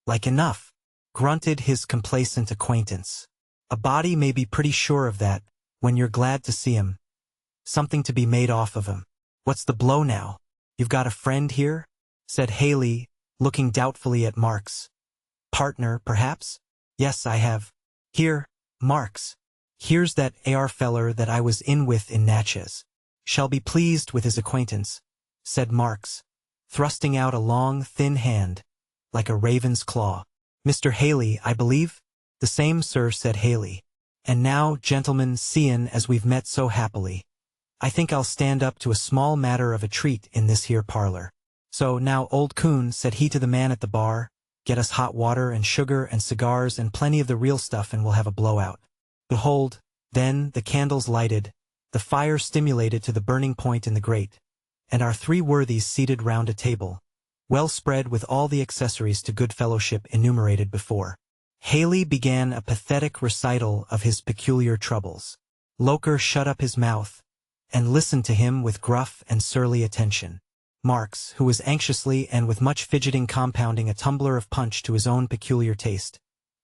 S1: like enough," grunted his complacent acquaintance. "A body may be pretty sure of that, when you're glad to see him. Something to be made off of him. What's the blow now? You've got a friend here?" said Haley, looking doubtfully at Marks. "Partner, perhaps?" "Yes, I have. Here, Marks. Here's that AR feller that I was in with in Natchez. Shall be pleased with his acquaintance," said Marks, thrusting out a long, thin hand, like a raven's claw. "Mr. Haley, I believe?" "The same, sir," said Haley. "And now, gentlemen, seein' as we've met so happily, I think I'll stand up to a small matter of a treat in this here parlor. So, now, old coon," said he to the man at the bar, "get us hot water and sugar and cigars and plenty of the real stuff and we'll have a blowout." Behold, then, the candles lighted, the fire stimulated to the burning point in the grate, and our three worthies seated round a table, well spread with all the accessories to good fellowship enumerated before. Haley began a pathetic recital of his peculiar troubles. Loker shut up his mouth, and listened to him with gruff and surly attention. Marks, who was anxiously and with much fidgeting compounding a tumbler of punch to his own peculiar taste,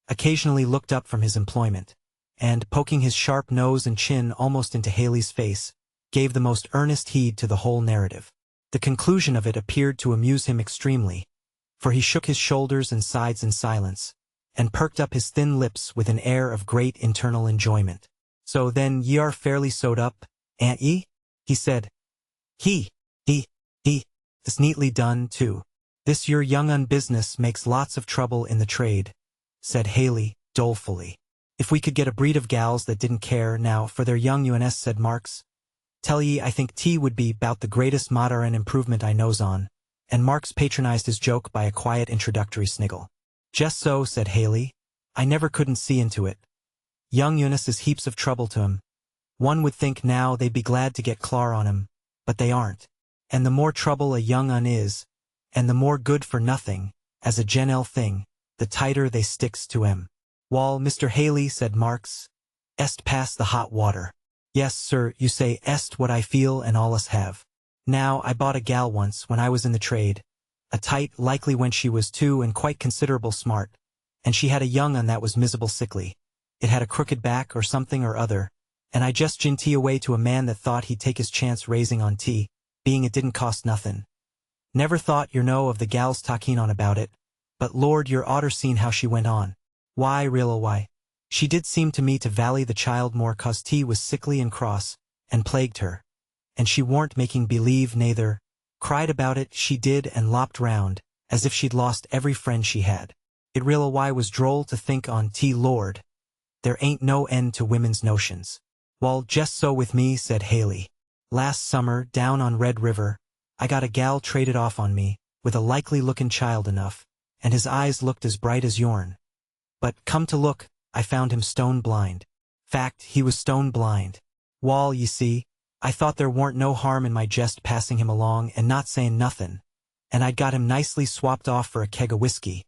S1: occasionally looked up from his employment, and, poking his sharp nose and chin almost into Haley's face, gave the most earnest heed to the whole narrative. The conclusion of it appeared to amuse him extremely, for he shook his shoulders and sides in silence, and perked up his thin lips with an air of great internal enjoyment. "So then ye are fairly sewed up, ain't ye?" he said. He. It's neatly done, too. This your young-un business makes lots of trouble in the trade," said Haley, dolefully. "If we could get a breed of gals that didn't care, now, for their young uns," said Marks. "Tell ye, I think tea would be 'bout the greatest modern improvement I knows on," and Marks patronized his joke by a quiet introductory sniggle. "Just so," said Haley. "I never couldn't see into it. Young Eunice is heaps of trouble to 'em. One would think now they'd be glad to get clar on 'em, but they aren't. And the more trouble a young-un is, and the more good for nothing, as a gen-el thing, the tighter they sticks to 'em." "Wall, Mr. Haley," said Marks, "est pass the hot water." "Yes, sir, you say est what I feel and allus have. Now, I bought a gal once when I was in the trade, a tight, likely when she was too and quite considerable smart, and she had a young-un that was miserable sickly. It had a crooked back or something or other, and I just gin tea away to a man that thought he'd take his chance raising on tea, being it didn't cost nothin'. Never thought, of the gals talking on about it, but Lord, you're oughter seen how she went on. Why, why, she did seem to me to vally the child more 'cause tea was sickly and cross, and plagued her, and she warn't making believe neither, cried about it, she did, and lopped round, as if she'd lost every friend she had. It real why was droll to think on Lord. There ain't no end to women's notions. Well, just so with me, said Haley. Last summer, down on Red River, I got a gal traded off on me, with a likely-looking child enough, and his eyes looked as bright as yourn. But, come to look, I found him stone blind. Fact, he was stone blind. Wall, ye see, I thought there warn't no harm in my jest passing him along and not sayin' nothin', and I'd got him nicely swapped off for a keg o' whiskey.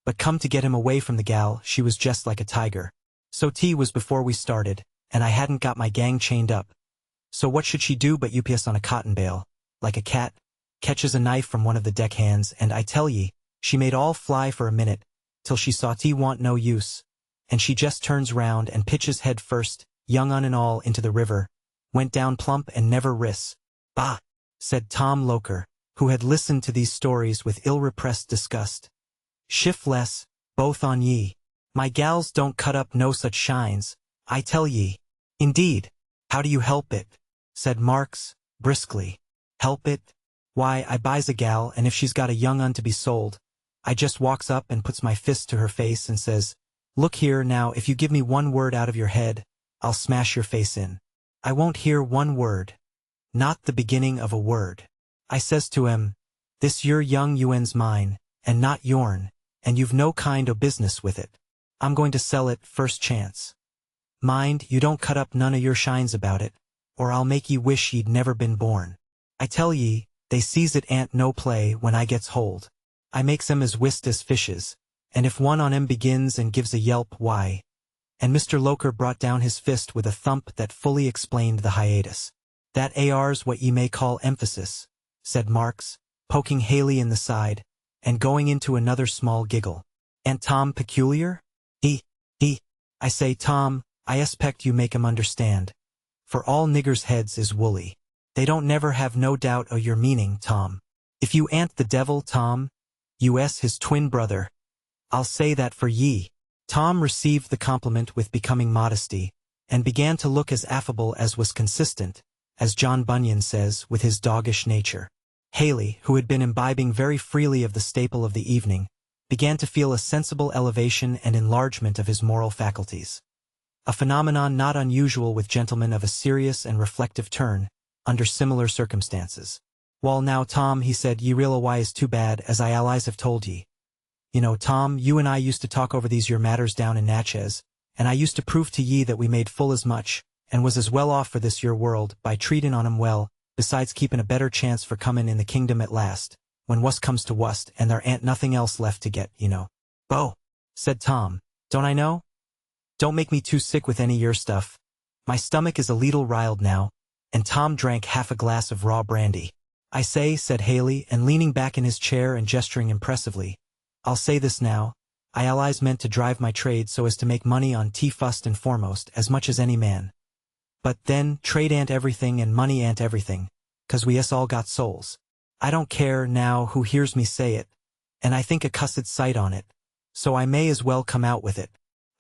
S1: But come to get him away from the gal, she was just like a tiger. So tea was before we started, and I hadn't got my gang chained up. So what should she do but UPS on a cotton bale, like a cat, catches a knife from one of the deckhands, and I tell ye, she made all fly for a minute, till she saw tea want no use, and she just turns round and pitches head first, young un and all, into the river, went down plump and never ris. Bah! Said Tom Loker, who had listened to these stories with ill-repressed disgust. Shift less, both on ye. My gals don't cut up no such shines, I tell ye. Indeed, how do you help it? Said Marks, briskly. Help it? Why, I buys a gal, and if she's got a young un to be sold, I just walks up and puts my fist to her face and says, Look here now, if you give me one word out of your head, I'll smash your face in. I won't hear one word. Not the beginning of a word. I says to him, This your young un's mine, and not yourn, and you've no kind o' business with it. I'm going to sell it first chance. Mind, you don't cut up none o' your shines about it, or I'll make ye wish ye'd never been born. I tell ye, they sees it ain't no play when I gets hold. I makes 'em as whist as fishes, and if one on 'em begins and gives a yelp, why? And Mr. Loker brought down his fist with a thump that fully explained the hiatus. That ar's what ye may call emphasis, said Marks, poking Haley in the side, and going into another small giggle. Ain't Tom peculiar? I say, Tom, I expect you make 'em understand. For all niggers' heads is woolly. They don't never have no doubt o' your meaning, Tom. If you ain't the devil, Tom, you s his twin brother. I'll say that for ye. Tom received the compliment with becoming modesty, and began to look as affable as was consistent, as John Bunyan says, with his doggish nature. Haley, who had been imbibing very freely of the staple of the evening, began to feel a sensible elevation and enlargement of his moral faculties. A phenomenon not unusual with gentlemen of a serious and reflective turn, under similar circumstances. Wall now, Tom, he said, ye real why is too bad, as I allies have told ye. You know, Tom, you and I used to talk over these your matters down in Natchez, and I used to prove to ye that we made full as much, and was as well off for this your world, by treatin' on 'em well, besides keepin' a better chance for comin' in the kingdom at last, when wust comes to wust, and there ain't nothing else left to get, you know. Bo, said Tom, don't I know? Don't make me too sick with any your stuff. My stomach is a leetle riled now, and Tom drank half a glass of raw brandy. I say, said Haley, and leaning back in his chair and gesturing impressively, I'll say this now, I allies meant to drive my trade so as to make money on tea first and foremost, as much as any man. But then, trade ain't everything and money ain't everything, 'cause we all got souls. I don't care now who hears me say it, and I think a cussed sight on it, so I may as well come out with it.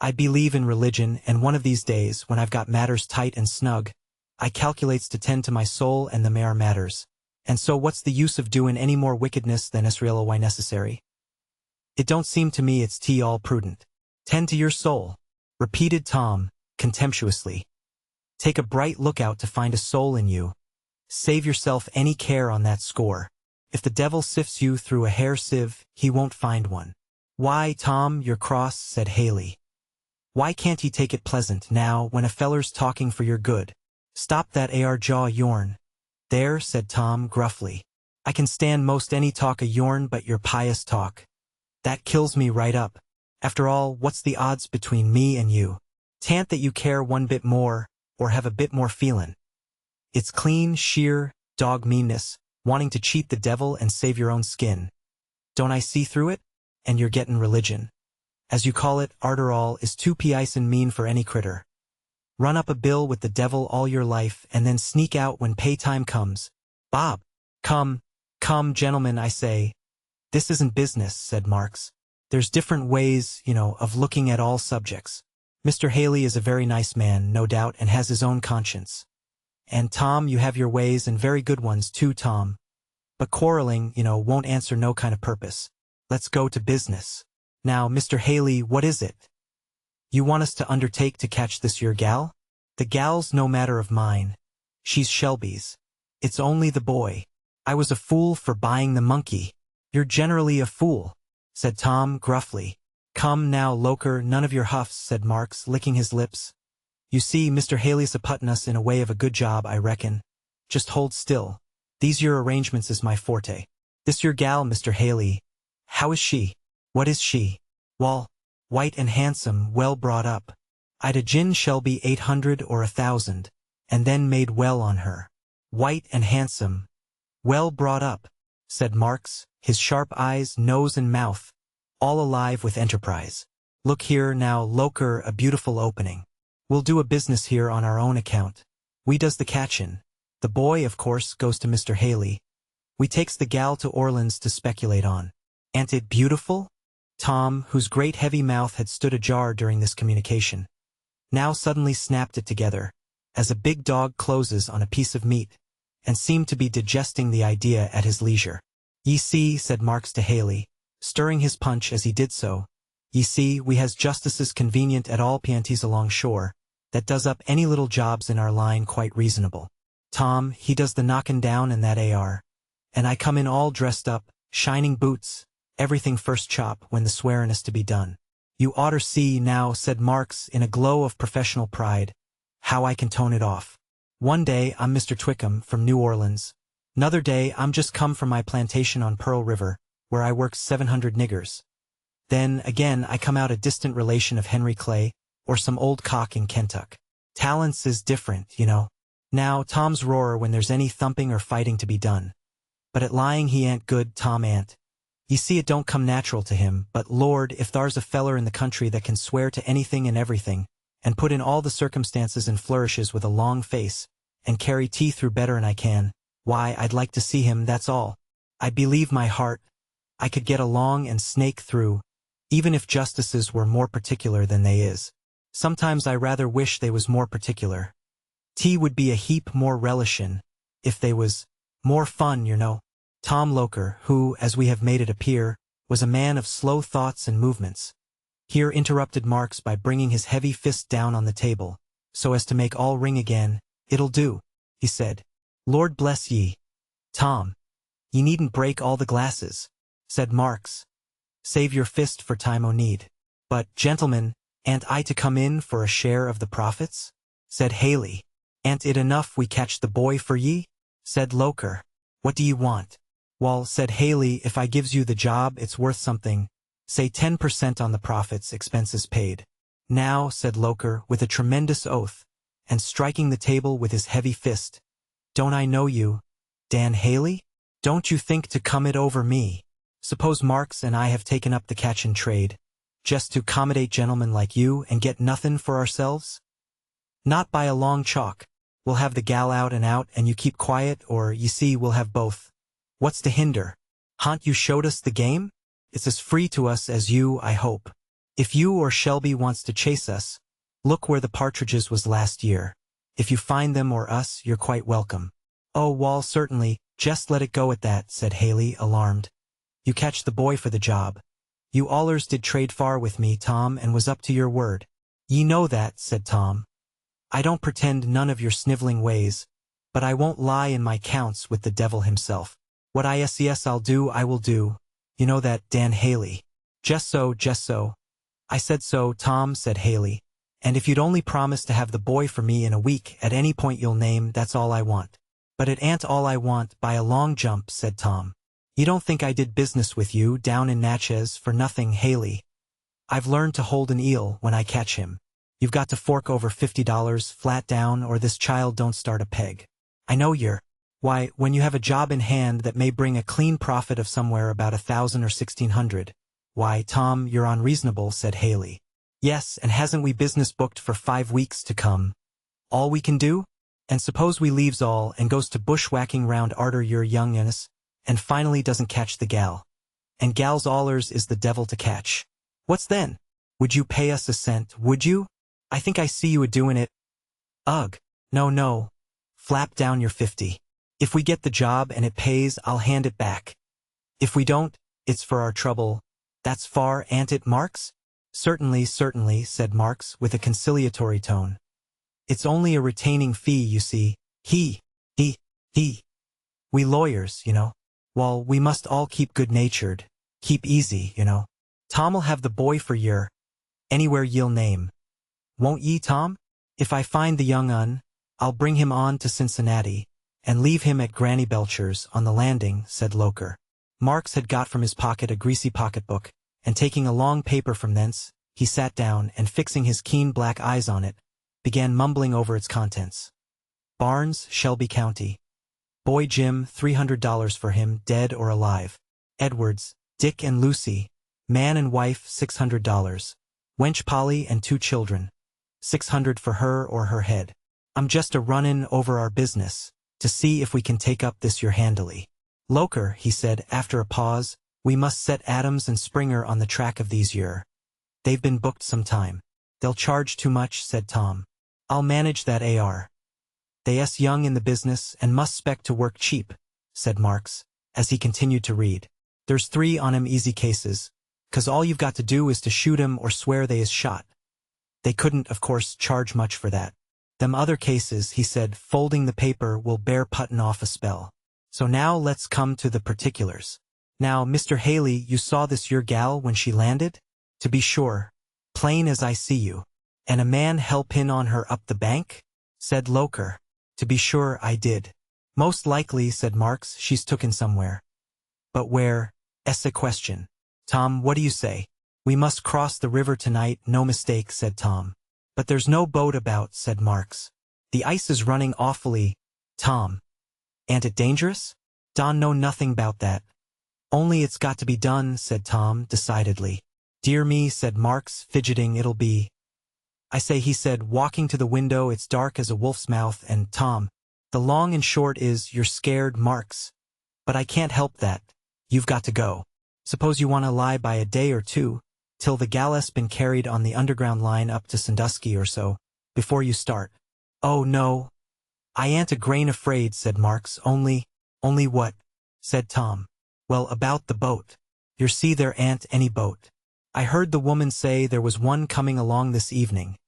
S1: I believe in religion, and one of these days, when I've got matters tight and snug, I calculates to tend to my soul and the mayor matters, and so what's the use of doin' any more wickedness than is real why necessary? It don't seem to me it's all prudent. Tend to your soul, repeated Tom, contemptuously. Take a bright lookout to find a soul in you. Save yourself any care on that score. If the devil sifts you through a hair sieve, he won't find one. Why, Tom, you're cross, said Haley. Why can't ye take it pleasant, now, when a feller's talking for your good? Stop that jaw yourn. There, said Tom, gruffly. I can stand most any talk o' yourn but your pious talk. That kills me right up. After all, what's the odds between me and you? Tan't that you care one bit more, or have a bit more feelin'. It's clean, sheer, dog meanness, wanting to cheat the devil and save your own skin. Don't I see through it? And you're gettin' religion. As you call it, arter all, is too piecin' mean for any critter. Run up a bill with the devil all your life and then sneak out when pay time comes. Bob! Come, gentlemen, I say. This isn't business, said Marks. There's different ways, of looking at all subjects. Mr. Haley is a very nice man, no doubt, and has his own conscience. And Tom, you have your ways, and very good ones too, Tom. But quarreling, won't answer no kind of purpose. Let's go to business. Now, Mr. Haley, what is it? You want us to undertake to catch this your gal? The gal's no matter of mine. She's Shelby's. It's only the boy. I was a fool for buying the monkey. You're generally a fool, said Tom gruffly. Come now, Loker, none of your huffs, said Marks, licking his lips. You see, Mr. Haley's a puttin' us in a way of a good job, I reckon. Just hold still. These your arrangements is my forte. This your gal, Mr. Haley. How is she? What is she? Wall, white and handsome, well brought up. I'd a gin Shelby 800 or 1,000, and then made well on her. White and handsome, well brought up, said Marks, his sharp eyes, nose and mouth, all alive with enterprise. Look here now, Loker, a beautiful opening. We'll do a business here on our own account. We does the catchin'. The boy, of course, goes to Mr. Haley. We takes the gal to Orleans to speculate on. Ain't it beautiful? Tom, whose great heavy mouth had stood ajar during this communication, now suddenly snapped it together, as a big dog closes on a piece of meat, and seemed to be digesting the idea at his leisure. Ye see, said Marks to Haley, stirring his punch as he did so, ye see, we has justices convenient at all pianties along shore, that does up any little jobs in our line quite reasonable. Tom, he does the knockin' down and that AR. And I come in all dressed up, shining boots, everything first chop when the swearin' is to be done. You oughter see now, said Marks in a glow of professional pride, how I can tone it off. One day I'm Mr. Twickham from New Orleans. 'Nother day I'm just come from my plantation on Pearl River, where I works 700 niggers. Then, again, I come out a distant relation of Henry Clay, or some old cock in Kentuck. Talents is different, you know. Now, Tom's roar when there's any thumping or fighting to be done. But at lying he ain't good, Tom ain't. Ye see, it don't come natural to him, but Lord, if thar's a feller in the country that can swear to anything and everything, and put in all the circumstances and flourishes with a long face, and carry tea through better'n I can, why, I'd like to see him, that's all. I believe my heart, I could get along and snake through, even if justices were more particular than they is. Sometimes I rather wish they was more particular. Tea would be a heap more relishin', if they was more fun, you know. Tom Loker, who, as we have made it appear, was a man of slow thoughts and movements, here interrupted Marks by bringing his heavy fist down on the table, so as to make all ring again. It'll do, he said. Lord bless ye, Tom. Ye needn't break all the glasses, said Marks. Save your fist for time o' need. But, gentlemen, a'n't I to come in for a share of the profits? Said Haley. A'n't it enough we catch the boy for ye? Said Loker. What do ye want? Wall, said Haley, if I gives you the job, it's worth something. Say 10% on the profits, expenses paid. Now, said Loker, with a tremendous oath, and striking the table with his heavy fist. Don't I know you, Dan Haley? Don't you think to come it over me? Suppose Marks and I have taken up the catchin' trade, just to 'commodate gentlemen like you and get nothin' for ourselves? Not by a long chalk. We'll have the gal out and you keep quiet, or, ye see, we'll have both. What's to hinder? Ha'n't you showed us the game? It's as free to us as you, I hope. If you or Shelby wants to chase us, look where the partridges was last year. If you find them or us, you're quite welcome. Oh, Wall, certainly, just let it go at that, said Haley, alarmed. You catch the boy for the job. You allers did trade far with me, Tom, and was up to your word. Ye know that, said Tom. I don't pretend none of your sniveling ways, but I won't lie in my counts with the devil himself. What I'll do, I will do. You know that, Dan Haley. Just so, just so. I said so, Tom, said Haley. And if you'd only promise to have the boy for me in a week at any point you'll name, that's all I want. But it ain't all I want, by a long jump, said Tom. You don't think I did business with you down in Natchez for nothing, Haley. I've learned to hold an eel when I catch him. You've got to fork over $50 flat down or this child don't start a peg. I know you're. Why, when you have a job in hand that may bring a clean profit of somewhere about 1,000 or 1,600, why, Tom, you're unreasonable, said Haley. Yes, and hasn't we business booked for 5 weeks to come? All we can do? And suppose we leaves all and goes to bushwhacking round arter your younginess, and finally doesn't catch the gal. And gals allers is the devil to catch. What's then? Would you pay us a cent, would you? I think I see you a-doing it. Ugh, no. Flap down your 50. If we get the job and it pays, I'll hand it back. If we don't, It's for our trouble. That's far, ain't it, Marks? Certainly, certainly, said Marks with a conciliatory tone. It's only a retaining fee, you see. He. We lawyers, you know. Well, we must all keep good-natured. Keep easy, you know. Tom'll have the boy for yer. Anywhere ye'll name. Won't ye, Tom? If I find the young un, I'll bring him on to Cincinnati, and leave him at Granny Belcher's on the landing, said Loker. Marks had got from his pocket a greasy pocketbook, and taking a long paper from thence, he sat down and fixing his keen black eyes on it, began mumbling over its contents. Barnes, Shelby County. Boy Jim, $300 for him, dead or alive. Edwards, Dick and Lucy, man and wife, $600. Wench Polly and 2 children. $600 for her or her head. I'm just a-runnin' over our business, to see if we can take up this yer handily. Loker, he said after a pause, we must set Adams and Springer on the track of these yer. They've been booked some time. They'll charge too much, said Tom. I'll manage that AR. They's young in the business and must 'spect to work cheap, said Marks, as he continued to read. There's 3 on 'em easy cases, 'cause all you've got to do is to shoot 'em or swear they is shot. They couldn't, of course, charge much for that. Them other cases, he said, folding the paper, will bear puttin' off a spell. So now let's come to the particulars. Now, Mr. Haley, you saw this yer gal when she landed? To be sure. Plain as I see you. And a man helpin' on her up the bank? Said Loker. To be sure I did. Most likely, said Marks, she's tooken somewhere. But where? 'S a question. Tom, what do you say? We must cross the river tonight, no mistake, said Tom. But there's no boat about, said Marks. The ice is running awfully. Tom. Ain't it dangerous? Don know nothing about that. Only it's got to be done, said Tom, decidedly. Dear me, said Marks, fidgeting, it'll be. I say, he said, walking to the window, it's dark as a wolf's mouth, and Tom, the long and short is, you're scared, Marks. But I can't help that. You've got to go. Suppose you want to lie by a day or 2, till the gal's been carried on the underground line up to Sandusky or so, before you start. Oh, no. I ain't a grain afraid, said Marks, only what? Said Tom. Well, about the boat. You see, there ain't any boat. I heard the woman say there was one coming along this evening,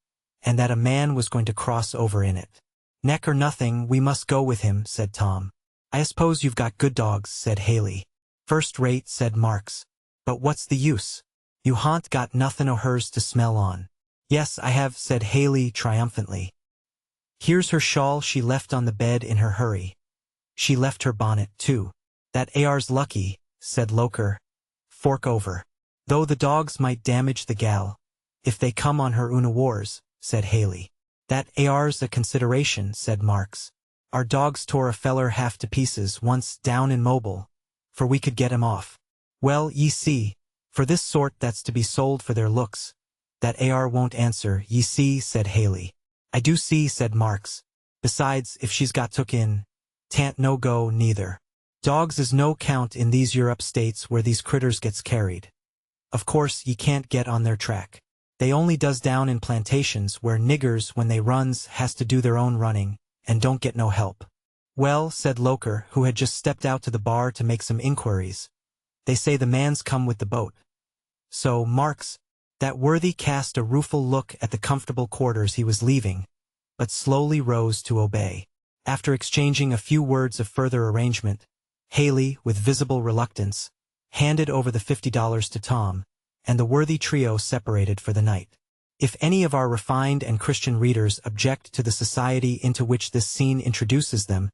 S1: and that a man was going to cross over in it. Neck or nothing, we must go with him, said Tom. I suppose you've got good dogs, said Haley. First rate, said Marks. But what's the use? You ha'n't got nothin' o' hers to smell on. Yes, I have, said Haley triumphantly. Here's her shawl she left on the bed in her hurry. She left her bonnet, too. That AR's lucky, said Loker. Fork over. Though the dogs might damage the gal, if they come on her unawares, said Haley. That AR's a consideration, said Marks. Our dogs tore a feller half to pieces once down in Mobile, for we could get him off. Well, ye see, for this sort that's to be sold for their looks, that AR won't answer, ye see, said Haley. I do see, said Marks. Besides, if she's got took in, 'tan't no go, neither. Dogs is no count in these Europe states where these critters gets carried. Of course, ye can't get on their track. They only does down in plantations where niggers, when they runs, has to do their own running, and don't get no help. Well, said Loker, who had just stepped out to the bar to make some inquiries. They say the man's come with the boat. So, Marks, that worthy cast a rueful look at the comfortable quarters he was leaving, but slowly rose to obey. After exchanging a few words of further arrangement, Haley, with visible reluctance, handed over the $50 to Tom, and the worthy trio separated for the night. If any of our refined and Christian readers object to the society into which this scene introduces them,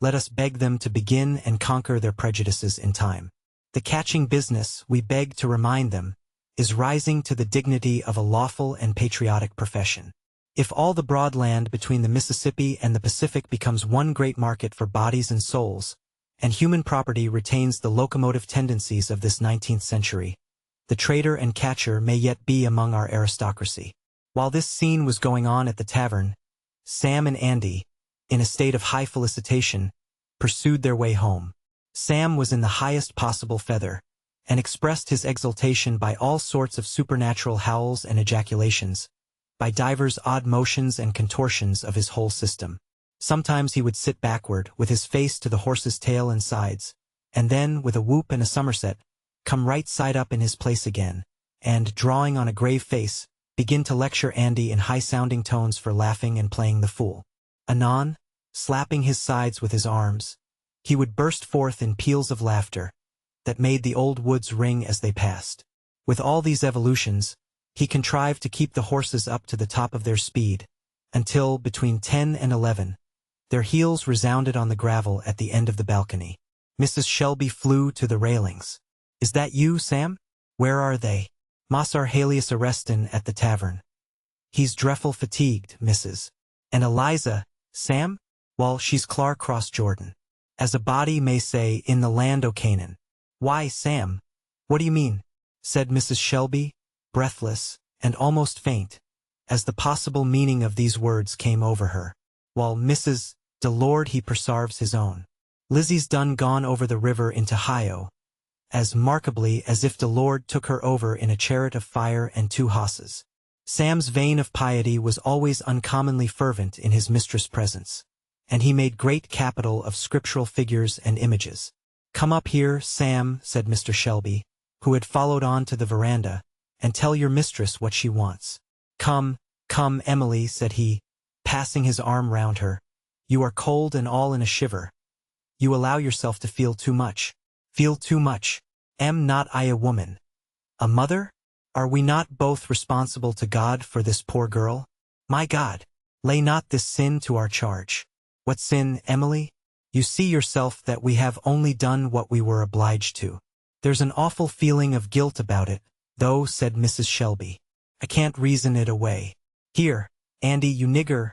S1: let us beg them to begin and conquer their prejudices in time. The catching business, we beg to remind them, is rising to the dignity of a lawful and patriotic profession. If all the broad land between the Mississippi and the Pacific becomes one great market for bodies and souls, and human property retains the locomotive tendencies of this 19th century, the trader and catcher may yet be among our aristocracy. While this scene was going on at the tavern, Sam and Andy, in a state of high felicitation, pursued their way home. Sam was in the highest possible feather, and expressed his exultation by all sorts of supernatural howls and ejaculations, by divers odd motions and contortions of his whole system. Sometimes he would sit backward, with his face to the horse's tail and sides, and then, with a whoop and a somerset, come right side up in his place again, and, drawing on a grave face, begin to lecture Andy in high-sounding tones for laughing and playing the fool. Anon, slapping his sides with his arms, he would burst forth in peals of laughter that made the old woods ring as they passed. With all these evolutions, he contrived to keep the horses up to the top of their speed, until, between 10 and 11, their heels resounded on the gravel at the end of the balcony. Mrs. Shelby flew to the railings. "Is that you, Sam? Where are they? Massar Halius arrestin' at the tavern. He's drefful fatigued, Mrs. And Eliza, Sam? Well, she's clar cross Jordan. As a body may say, in the land o' Canaan." "Why, Sam? What do you mean?" said Mrs. Shelby, breathless and almost faint, as the possible meaning of these words came over her. "While Mrs. de Lord he preserves his own. Lizzie's done gone over the river into Hio, as markably as if de Lord took her over in a chariot of fire and 2 hosses." Sam's vein of piety was always uncommonly fervent in his mistress' presence, and he made great capital of scriptural figures and images. "Come up here, Sam," said Mr. Shelby, who had followed on to the veranda, "and tell your mistress what she wants." "Come, come, Emily," said he, passing his arm round her. "You are cold and all in a shiver. You allow yourself to feel too much." "Feel too much? Am not I a woman? A mother? Are we not both responsible to God for this poor girl? My God, lay not this sin to our charge." "What sin, Emily? You see yourself that we have only done what we were obliged to." "There's an awful feeling of guilt about it, though," said Mrs. Shelby. "I can't reason it away." "Here, Andy, you nigger,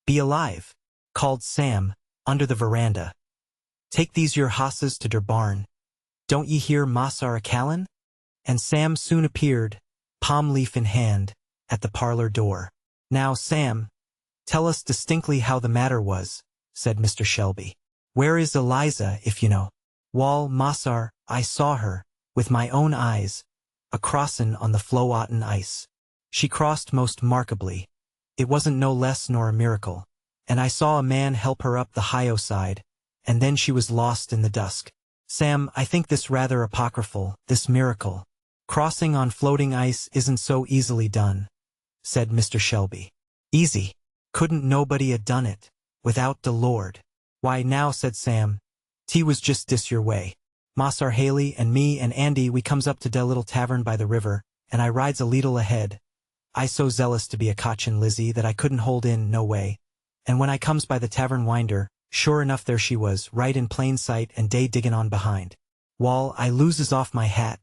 S1: be alive," called Sam, under the veranda. "Take these your hosses to der barn. Don't ye hear Massar a callin'?" And Sam soon appeared, palm leaf in hand, at the parlor door. "Now, Sam, tell us distinctly how the matter was," said Mr. Shelby. "Where is Eliza, if you know?" "Wall, Massar, I saw her, with my own eyes, a crossin' on the Floatin' ice. She crossed most markably. It wasn't no less nor a miracle. And I saw a man help her up the Hio side, and then she was lost in the dusk." "Sam, I think this rather apocryphal, this miracle. Crossing on floating ice isn't so easily done," said Mr. Shelby. "Easy? Couldn't nobody 'a done it, without de Lord?" "Why now," said Sam, "'T was just dis your way. Massar Haley and me and Andy we comes up to de little tavern by the river, and I rides a leetle ahead. I so zealous to be a cotchin' Lizzie that I couldn't hold in no way, and when I comes by the tavern winder, sure enough there she was, right in plain sight and day diggin' on behind. Wall, I loses off my hat,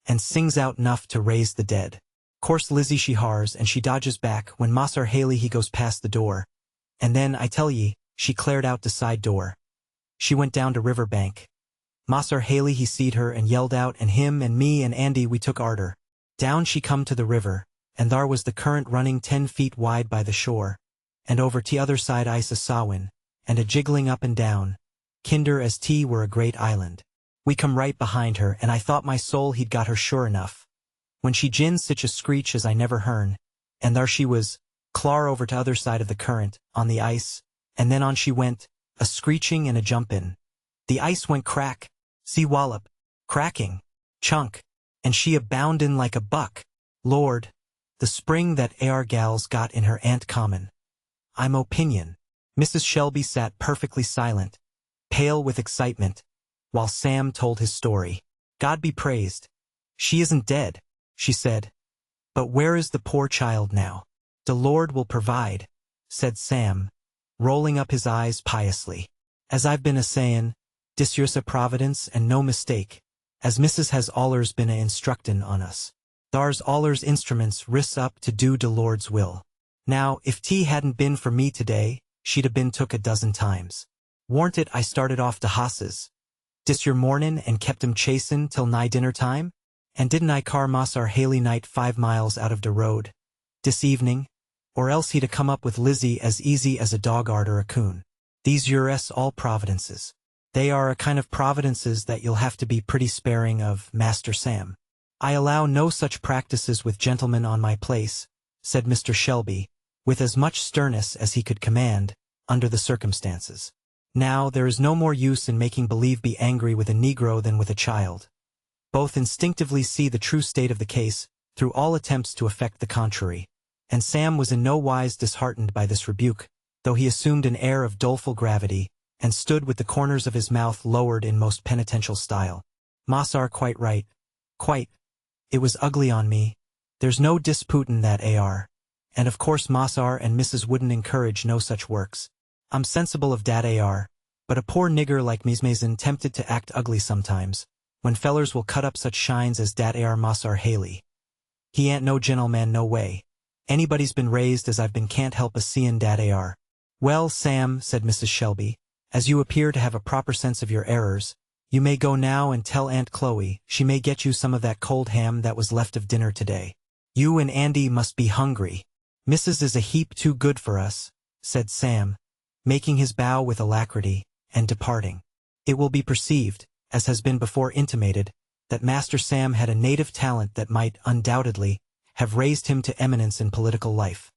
S1: and sings out enough to raise the dead. Course Lizzie she hars, and she dodges back when Massar Haley he goes past the door, and then, I tell ye, she cleared out the side door. She went down to river bank. Massar Haley he seed her and yelled out, and him and me and Andy we took arter. Down she come to the river, and thar was the current running 10 feet wide by the shore, and over t'other side ice a sawin, and a jiggling up and down, kinder as tea were a great island. We come right behind her, and I thought my soul he'd got her sure enough, when she gins sich a screech as I never hearn, and thar she was, clar over t'other side of the current, on the ice, and then on she went, a screeching and a jumpin'. The ice went crack, see wallop, cracking, chunk, and she a boundin' like a buck. Lord, the spring that AR gal's got in her Aunt Common. I'm opinion. Mrs. Shelby sat perfectly silent, pale with excitement, while Sam told his story. "God be praised. She isn't dead," she said. "But where is the poor child now?" "The Lord will provide," said Sam, rolling up his eyes piously. "As I've been a-sayin', dis yer's a providence and no mistake, as Mrs. has allers been a-instructin' on us. Thar's allers instruments ris up to do de Lord's will. Now, if tea hadn't been for me today, she'd a been took a dozen times. Warn't it I started off de hosses, dis yer mornin' and kept 'em chasin' till nigh dinner time? And didn't I car Massar Haley night 5 miles out of de road, dis evening? Or else he'd a come up with Lizzie as easy as a dog arter a coon. These yures all providences. They are a kind of providences that you'll have to be pretty sparing of, Master Sam." "I allow no such practices with gentlemen on my place," said Mr. Shelby, with as much sternness as he could command, under the circumstances. "Now, there is no more use in making believe be angry with a Negro than with a child. both instinctively see the true state of the case, through all attempts to effect the contrary. And Sam was in no wise disheartened by this rebuke, though he assumed an air of doleful gravity, and stood with the corners of his mouth lowered in most penitential style. "Mas are quite right. Quite. It was ugly on me. There's no disputin' that ar. And of course Mas are and Mrs. wouldn't encourage no such works. I'm sensible of dat ar. But a poor nigger like me's tempted to act ugly sometimes, when fellers will cut up such shines as dat ar Mas are Haley. He ain't no gentleman no way. Anybody's been raised as I've been can't help a seein' dat ar." "Well, Sam," said Mrs. Shelby, "as you appear to have a proper sense of your errors, you may go now and tell Aunt Chloe she may get you some of that cold ham that was left of dinner today. You and Andy must be hungry. Mrs. is a heap too good for us," said Sam, making his bow with alacrity, and departing. It will be perceived, as has been before intimated, that Master Sam had a native talent that might, undoubtedly, have raised him to eminence in political life.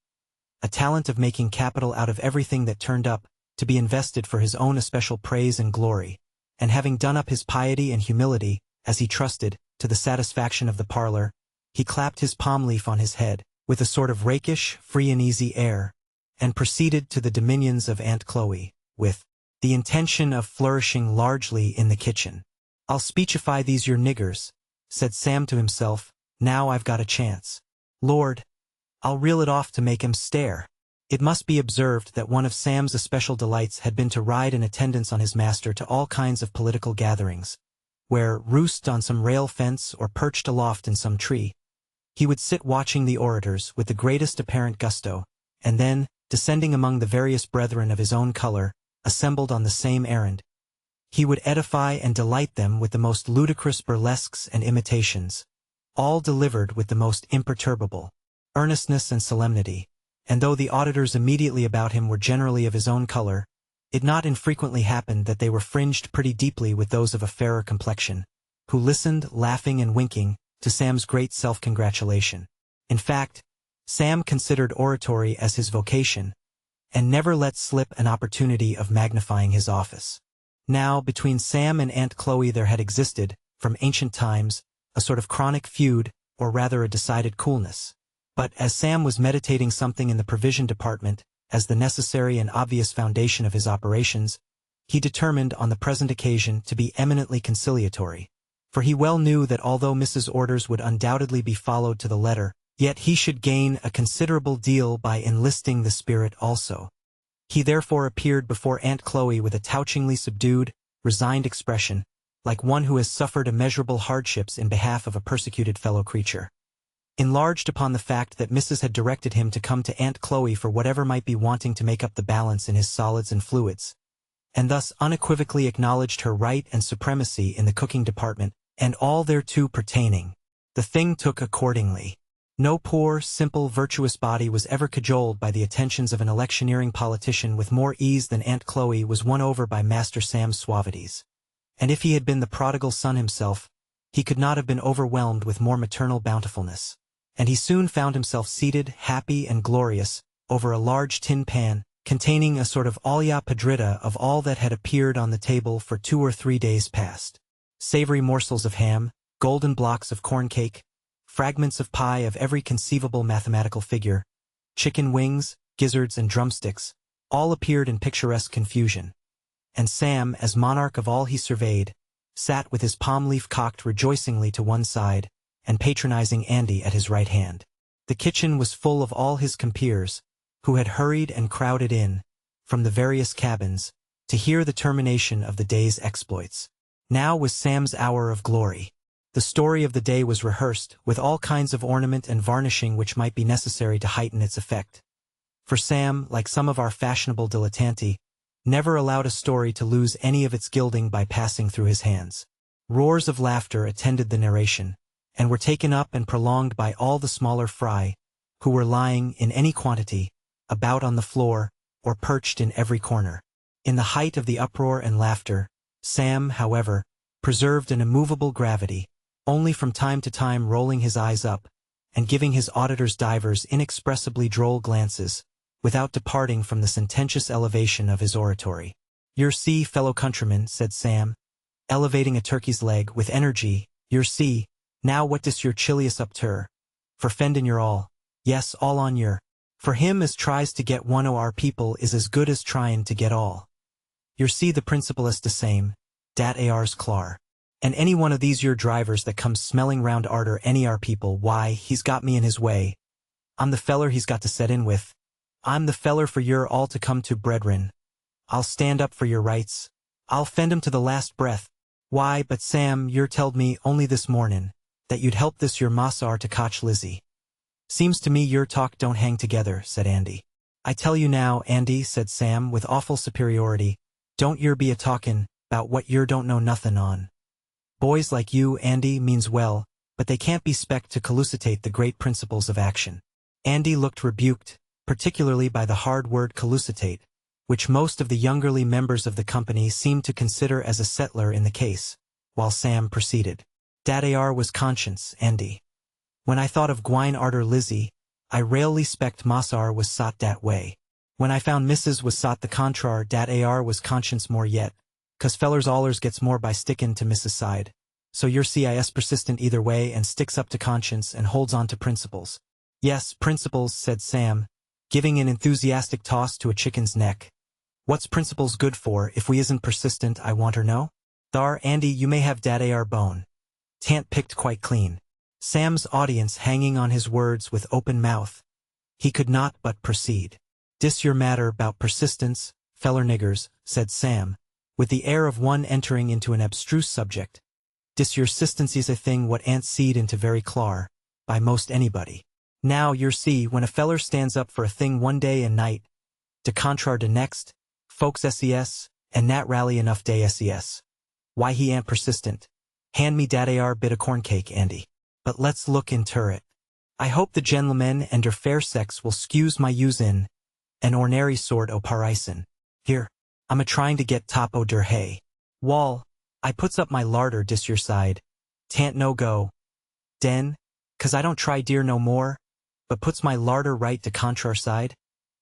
S1: A talent of making capital out of everything that turned up, to be invested for his own especial praise and glory, and having done up his piety and humility, as he trusted, to the satisfaction of the parlor, he clapped his palm leaf on his head, with a sort of rakish, free and easy air, and proceeded to the dominions of Aunt Chloe, with the intention of flourishing largely in the kitchen. "I'll speechify these your niggers," said Sam to himself, "now I've got a chance. Lord, I'll reel it off to make 'em stare." It must be observed that one of Sam's especial delights had been to ride in attendance on his master to all kinds of political gatherings, where, roosted on some rail fence or perched aloft in some tree, he would sit watching the orators with the greatest apparent gusto, and then, descending among the various brethren of his own color, assembled on the same errand, he would edify and delight them with the most ludicrous burlesques and imitations, all delivered with the most imperturbable earnestness and solemnity, and though the auditors immediately about him were generally of his own color, it not infrequently happened that they were fringed pretty deeply with those of a fairer complexion, who listened, laughing and winking, to Sam's great self-congratulation. In fact, Sam considered oratory as his vocation, and never let slip an opportunity of magnifying his office. Now, between Sam and Aunt Chloe there had existed, from ancient times, a sort of chronic feud, or rather a decided coolness. But as Sam was meditating something in the provision department, as the necessary and obvious foundation of his operations, he determined on the present occasion to be eminently conciliatory, for he well knew that although Mrs. Orders would undoubtedly be followed to the letter, yet he should gain a considerable deal by enlisting the spirit also. He therefore appeared before Aunt Chloe with a touchingly subdued, resigned expression, like one who has suffered immeasurable hardships in behalf of a persecuted fellow creature. Enlarged upon the fact that Mrs. had directed him to come to Aunt Chloe for whatever might be wanting to make up the balance in his solids and fluids, and thus unequivocally acknowledged her right and supremacy in the cooking department, and all thereto pertaining, the thing took accordingly. No poor, simple, virtuous body was ever cajoled by the attentions of an electioneering politician with more ease than Aunt Chloe was won over by Master Sam's suavities. And if he had been the prodigal son himself, he could not have been overwhelmed with more maternal bountifulness. And he soon found himself seated, happy and glorious, over a large tin pan, containing a sort of olla podrida of all that had appeared on the table for 2 or 3 days past. Savory morsels of ham, golden blocks of corn cake, fragments of pie of every conceivable mathematical figure, chicken wings, gizzards and drumsticks, all appeared in picturesque confusion. And Sam, as monarch of all he surveyed, sat with his palm leaf cocked rejoicingly to one side, and patronizing Andy at his right hand. The kitchen was full of all his compeers, who had hurried and crowded in, from the various cabins, to hear the termination of the day's exploits. Now was Sam's hour of glory. The story of the day was rehearsed, with all kinds of ornament and varnishing which might be necessary to heighten its effect. For Sam, like some of our fashionable dilettanti, never allowed a story to lose any of its gilding by passing through his hands. Roars of laughter attended the narration, and were taken up and prolonged by all the smaller fry, who were lying, in any quantity, about on the floor, or perched in every corner. In the height of the uproar and laughter, Sam, however, preserved an immovable gravity, only from time to time rolling his eyes up, and giving his auditors divers inexpressibly droll glances, without departing from the sententious elevation of his oratory. "Yer see, fellow countrymen," said Sam, elevating a turkey's leg with energy, Yer see, now what dis your chilius up ter? For fendin' your all. Yes, all on yer. For him as tries to get one o' our people is as good as tryin' to get all. Yer see the principle is the same, dat ar's clar. And any one of these yer drivers that comes smelling round arter any our people, why, he's got me in his way. I'm the feller he's got to set in with. I'm the feller for yer all to come to, brethren. I'll stand up for yer rights. I'll fend 'em to the last breath. Why, but Sam, yer telled me only this mornin' that you'd help this yer massar to cotch Lizzie. Seems to me yer talk don't hang together, said Andy. I tell you now, Andy, said Sam with awful superiority, don't yer be a-talkin' 'bout what yer don't know nothin' on. Boys like you, Andy, means well, but they can't be spec to collucidate the great principles of action. Andy looked rebuked, particularly by the hard word collucidate, which most of the youngerly members of the company seemed to consider as a settler in the case, while Sam proceeded. Dat ar was conscience, Andy. When I thought of gwine arter Lizzie, I rarely spect Massar was sot dat way. When I found Mrs. was sot the contrar, dat ar was conscience more yet, 'cause fellers allers gets more by stickin' to Mrs. side. So yer see I is persistent either way and sticks up to conscience and holds on to principles. Yes, principles, said Sam, giving an enthusiastic toss to a chicken's neck. What's principles good for if we isn't persistent, I wanter know? Thar, Andy, you may have dat ar bone. Tant picked quite clean. Sam's audience hanging on his words with open mouth. He could not but proceed. Dis your matter 'bout persistence, feller niggers, said Sam, with the air of one entering into an abstruse subject. Dis your sistency's a thing what ant seed into very clar, by most anybody. Now, yer see, when a feller stands up for a thing one day and night, de contrar de next, folks ses, and nat rally enough day ses. Why he ant persistent. Hand me dat ar bit of corn cake, Andy. But let's look inter it. I hope the gentlemen and der fair sex will scuse my usin' an ornary sort o' parison. Here, I'm a-trying to get top o' der hay. Wall, I puts up my larder dis your side. Tant no go. Den, 'cause I don't try dear no more, but puts my larder right to contrar side.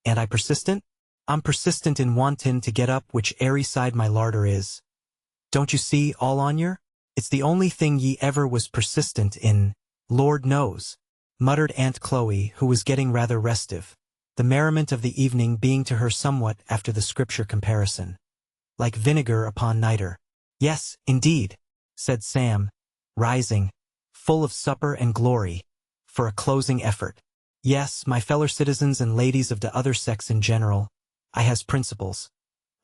S1: And I persistent? I'm persistent in wantin' to get up which airy side my larder is. Don't you see, all on yer? It's the only thing ye ever was persistent in, Lord knows, muttered Aunt Chloe, who was getting rather restive, the merriment of the evening being to her somewhat after the scripture comparison. Like vinegar upon nitre. Yes, indeed, said Sam, rising, full of supper and glory, for a closing effort. Yes, my feller citizens and ladies of the other sex in general, I has principles.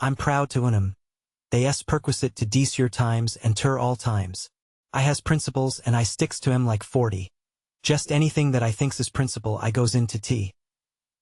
S1: I'm proud to own 'em. They es perquisite to dece your times and ter all times. I has principles and I sticks to 'em like 40. Just anything that I thinks is principle I goes into tea.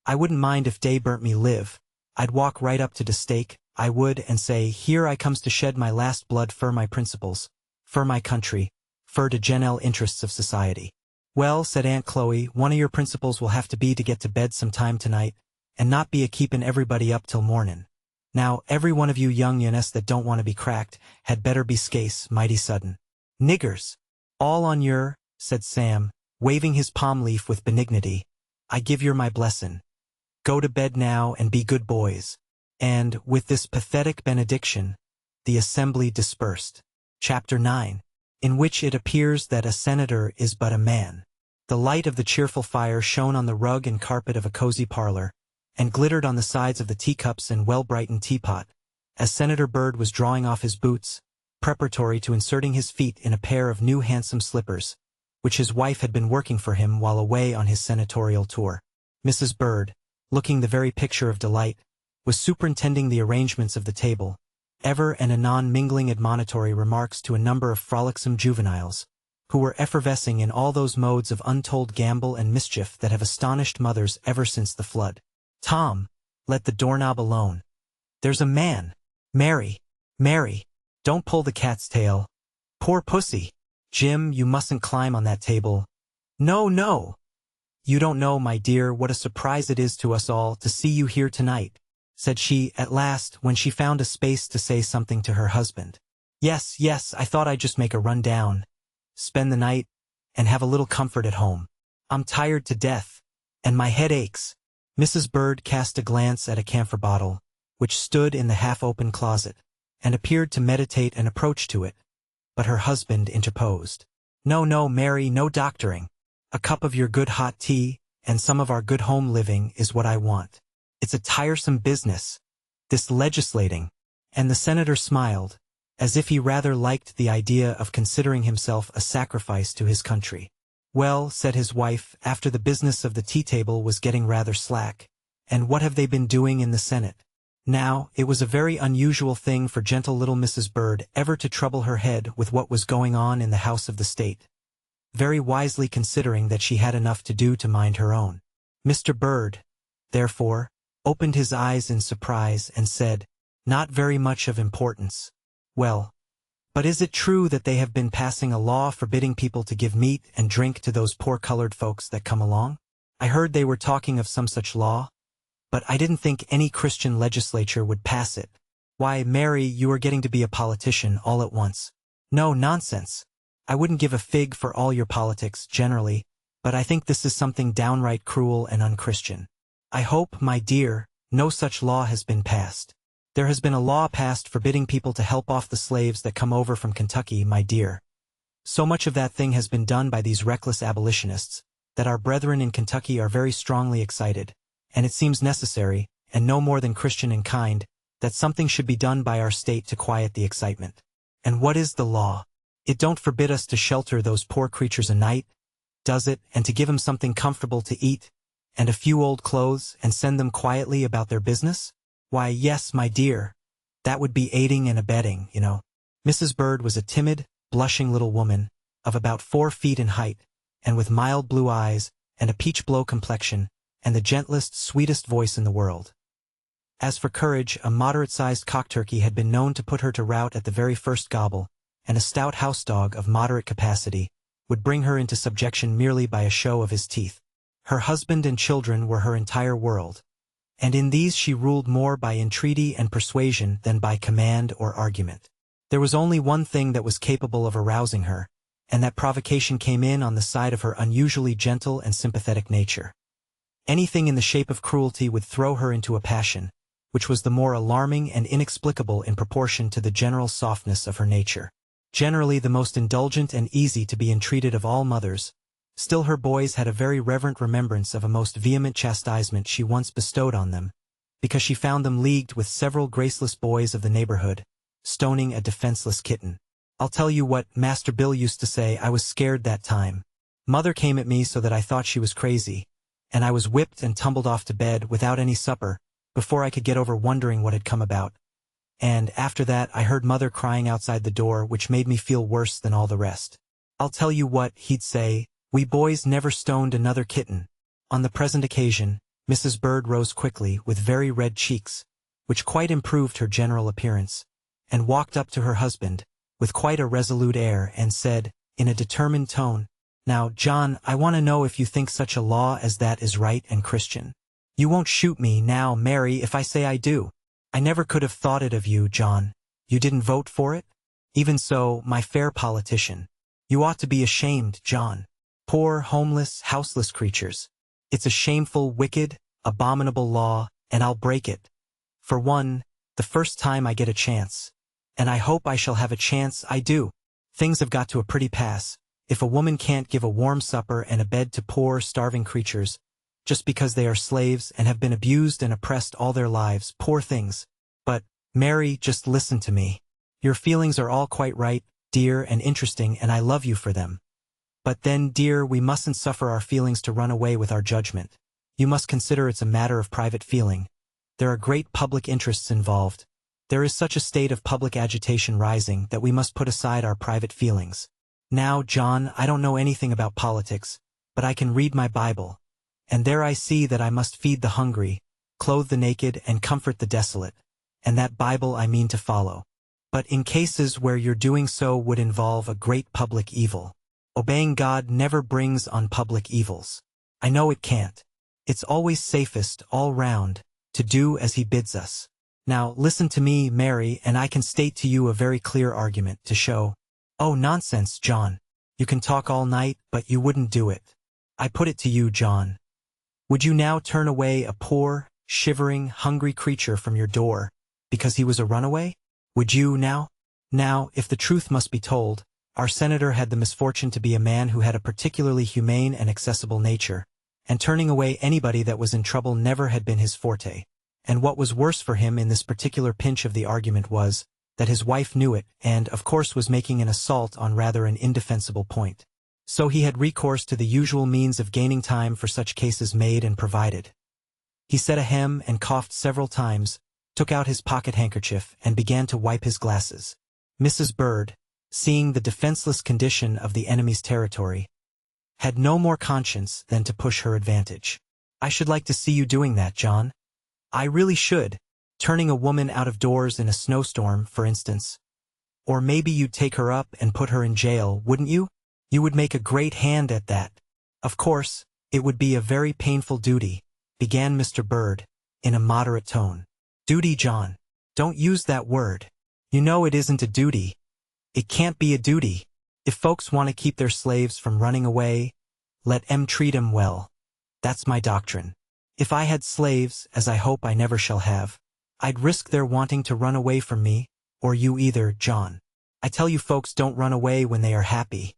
S1: I wouldn't mind if day burnt me live. I'd walk right up to de stake, I would, and say, here I comes to shed my last blood fur my principles, fur my country, fur de genel interests of society. Well, said Aunt Chloe, one of your principles will have to be to get to bed some time tonight, and not be a-keepin' everybody up till mornin'. Now, every one of you young yunes that don't want to be cracked, had better be scase, mighty sudden. Niggers! All on yer, said Sam, waving his palm leaf with benignity. I give yer my blessin'. Go to bed now and be good boys. And, with this pathetic benediction, the assembly dispersed. Chapter 9. In which it appears that a senator is but a man. The light of the cheerful fire shone on the rug and carpet of a cozy parlor, and glittered on the sides of the teacups and well-brightened teapot, as Senator Byrd was drawing off his boots, preparatory to inserting his feet in a pair of new handsome slippers, which his wife had been working for him while away on his senatorial tour. Mrs. Byrd, looking the very picture of delight, was superintending the arrangements of the table, ever and anon mingling admonitory remarks to a number of frolicsome juveniles, who were effervescing in all those modes of untold gambol and mischief that have astonished mothers ever since the flood. Tom, let the doorknob alone. There's a man. Mary, don't pull the cat's tail. Poor pussy. Jim, you mustn't climb on that table. No. You don't know, my dear, what a surprise it is to us all to see you here tonight, said she at last when she found a space to say something to her husband. Yes, I thought I'd just make a run down, spend the night, and have a little comfort at home. I'm tired to death, and my head aches. Mrs. Byrd cast a glance at a camphor bottle, which stood in the half-open closet, and appeared to meditate an approach to it, but her husband interposed. No, no, Mary, no doctoring. A cup of your good hot tea, and some of our good home living is what I want. It's a tiresome business, this legislating. And the senator smiled, as if he rather liked the idea of considering himself a sacrifice to his country. Well, said his wife, after the business of the tea-table was getting rather slack, and what have they been doing in the Senate? Now, it was a very unusual thing for gentle little Mrs. Bird ever to trouble her head with what was going on in the House of the State, very wisely considering that she had enough to do to mind her own. Mr. Bird, therefore, opened his eyes in surprise and said, "Not very much of importance." "Well, but is it true that they have been passing a law forbidding people to give meat and drink to those poor colored folks that come along? I heard they were talking of some such law, but I didn't think any Christian legislature would pass it." "Why, Mary, you are getting to be a politician all at once." "No, nonsense. I wouldn't give a fig for all your politics, generally, but I think this is something downright cruel and unchristian. I hope, my dear, no such law has been passed." "There has been a law passed forbidding people to help off the slaves that come over from Kentucky, my dear. So much of that thing has been done by these reckless abolitionists, that our brethren in Kentucky are very strongly excited, and it seems necessary, and no more than Christian and kind, that something should be done by our state to quiet the excitement." "And what is the law? It don't forbid us to shelter those poor creatures a night, does it, and to give 'em something comfortable to eat, and a few old clothes, and send them quietly about their business? Why, yes, my dear, that would be aiding and abetting, you know." Mrs. Bird was a timid, blushing little woman, of about 4 feet in height, and with mild blue eyes, and a peach-blow complexion, and the gentlest, sweetest voice in the world. As for courage, a moderate-sized cock-turkey had been known to put her to rout at the very first gobble, and a stout house-dog of moderate capacity would bring her into subjection merely by a show of his teeth. Her husband and children were her entire world, and in these she ruled more by entreaty and persuasion than by command or argument. There was only one thing that was capable of arousing her, and that provocation came in on the side of her unusually gentle and sympathetic nature. Anything in the shape of cruelty would throw her into a passion, which was the more alarming and inexplicable in proportion to the general softness of her nature. Generally the most indulgent and easy to be entreated of all mothers, still her boys had a very reverent remembrance of a most vehement chastisement she once bestowed on them, because she found them leagued with several graceless boys of the neighborhood, stoning a defenseless kitten. "I'll tell you what Master Bill used to say, I was scared that time. Mother came at me so that I thought she was crazy, and I was whipped and tumbled off to bed without any supper, before I could get over wondering what had come about. And after that I heard Mother crying outside the door, which made me feel worse than all the rest. I'll tell you what, he'd say, we boys never stoned another kitten." On the present occasion, Mrs. Bird rose quickly, with very red cheeks, which quite improved her general appearance, and walked up to her husband, with quite a resolute air, and said, in a determined tone, "Now, John, I want to know if you think such a law as that is right and Christian. You won't shoot me now, Mary, if I say I do. I never could have thought it of you, John. You didn't vote for it? Even so, my fair politician. You ought to be ashamed, John. Poor, homeless, houseless creatures. It's a shameful, wicked, abominable law, and I'll break it. For one, the first time I get a chance. And I hope I shall have a chance, I do. Things have got to a pretty pass. If a woman can't give a warm supper and a bed to poor, starving creatures, just because they are slaves and have been abused and oppressed all their lives, poor things. But, Mary, just listen to me. Your feelings are all quite right, dear, and interesting, and I love you for them. But then, dear, we mustn't suffer our feelings to run away with our judgment. You must consider it's a matter of private feeling. There are great public interests involved. There is such a state of public agitation rising that we must put aside our private feelings. Now, John, I don't know anything about politics, but I can read my Bible, and there I see that I must feed the hungry, clothe the naked, and comfort the desolate, and that Bible I mean to follow. But in cases where your doing so would involve a great public evil, obeying God never brings on public evils. I know it can't. It's always safest, all round, to do as he bids us. Now, listen to me, Mary, and I can state to you a very clear argument to show. Oh, nonsense, John. You can talk all night, but you wouldn't do it. I put it to you, John. Would you now turn away a poor, shivering, hungry creature from your door, because he was a runaway? Would you now? Now, if the truth must be told, Our senator had the misfortune to be a man who had a particularly humane and accessible nature, and turning away anybody that was in trouble never had been his forte. And what was worse for him in this particular pinch of the argument was that his wife knew it and, of course, was making an assault on rather an indefensible point. So he had recourse to the usual means of gaining time for such cases made and provided. He said ahem and coughed several times, took out his pocket handkerchief, and began to wipe his glasses. Mrs. Bird, seeing the defenseless condition of the enemy's territory, had no more conscience than to push her advantage. "I should like to see you doing that, John. I really should. Turning a woman out of doors in a snowstorm, for instance. Or maybe you'd take her up and put her in jail, wouldn't you? You would make a great hand at that. Of course, it would be a very painful duty," began Mr. Bird, in a moderate tone. "Duty, John. Don't use that word. You know it isn't a duty. It can't be a duty. If folks want to keep their slaves from running away, let 'em treat 'em well. That's my doctrine. If I had slaves, as I hope I never shall have, I'd risk their wanting to run away from me, or you either, John. I tell you, folks don't run away when they are happy.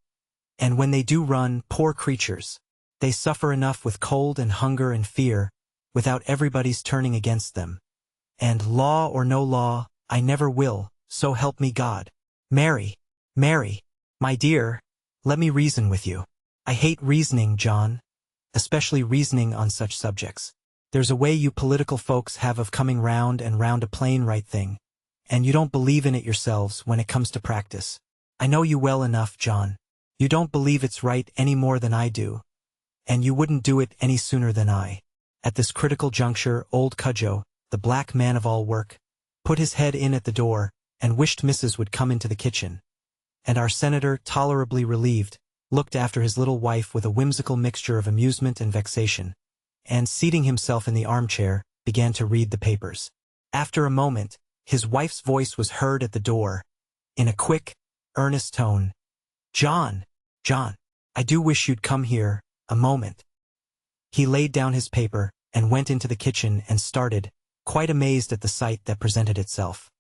S1: And when they do run, poor creatures, they suffer enough with cold and hunger and fear, without everybody's turning against them. And law or no law, I never will, so help me God. Mary, my dear, let me reason with you. I hate reasoning, John, especially reasoning on such subjects. There's a way you political folks have of coming round and round a plain right thing, and you don't believe in it yourselves when it comes to practice. I know you well enough, John. You don't believe it's right any more than I do, and you wouldn't do it any sooner than I." At this critical juncture, old Cudjoe, the black man of all work, put his head in at the door, and wished Mrs. would come into the kitchen. And our senator, tolerably relieved, looked after his little wife with a whimsical mixture of amusement and vexation, and, seating himself in the armchair, began to read the papers. After a moment, his wife's voice was heard at the door, in a quick, earnest tone. John, I do wish you'd come here, a moment." He laid down his paper, and went into the kitchen and started, quite amazed at the sight that presented itself.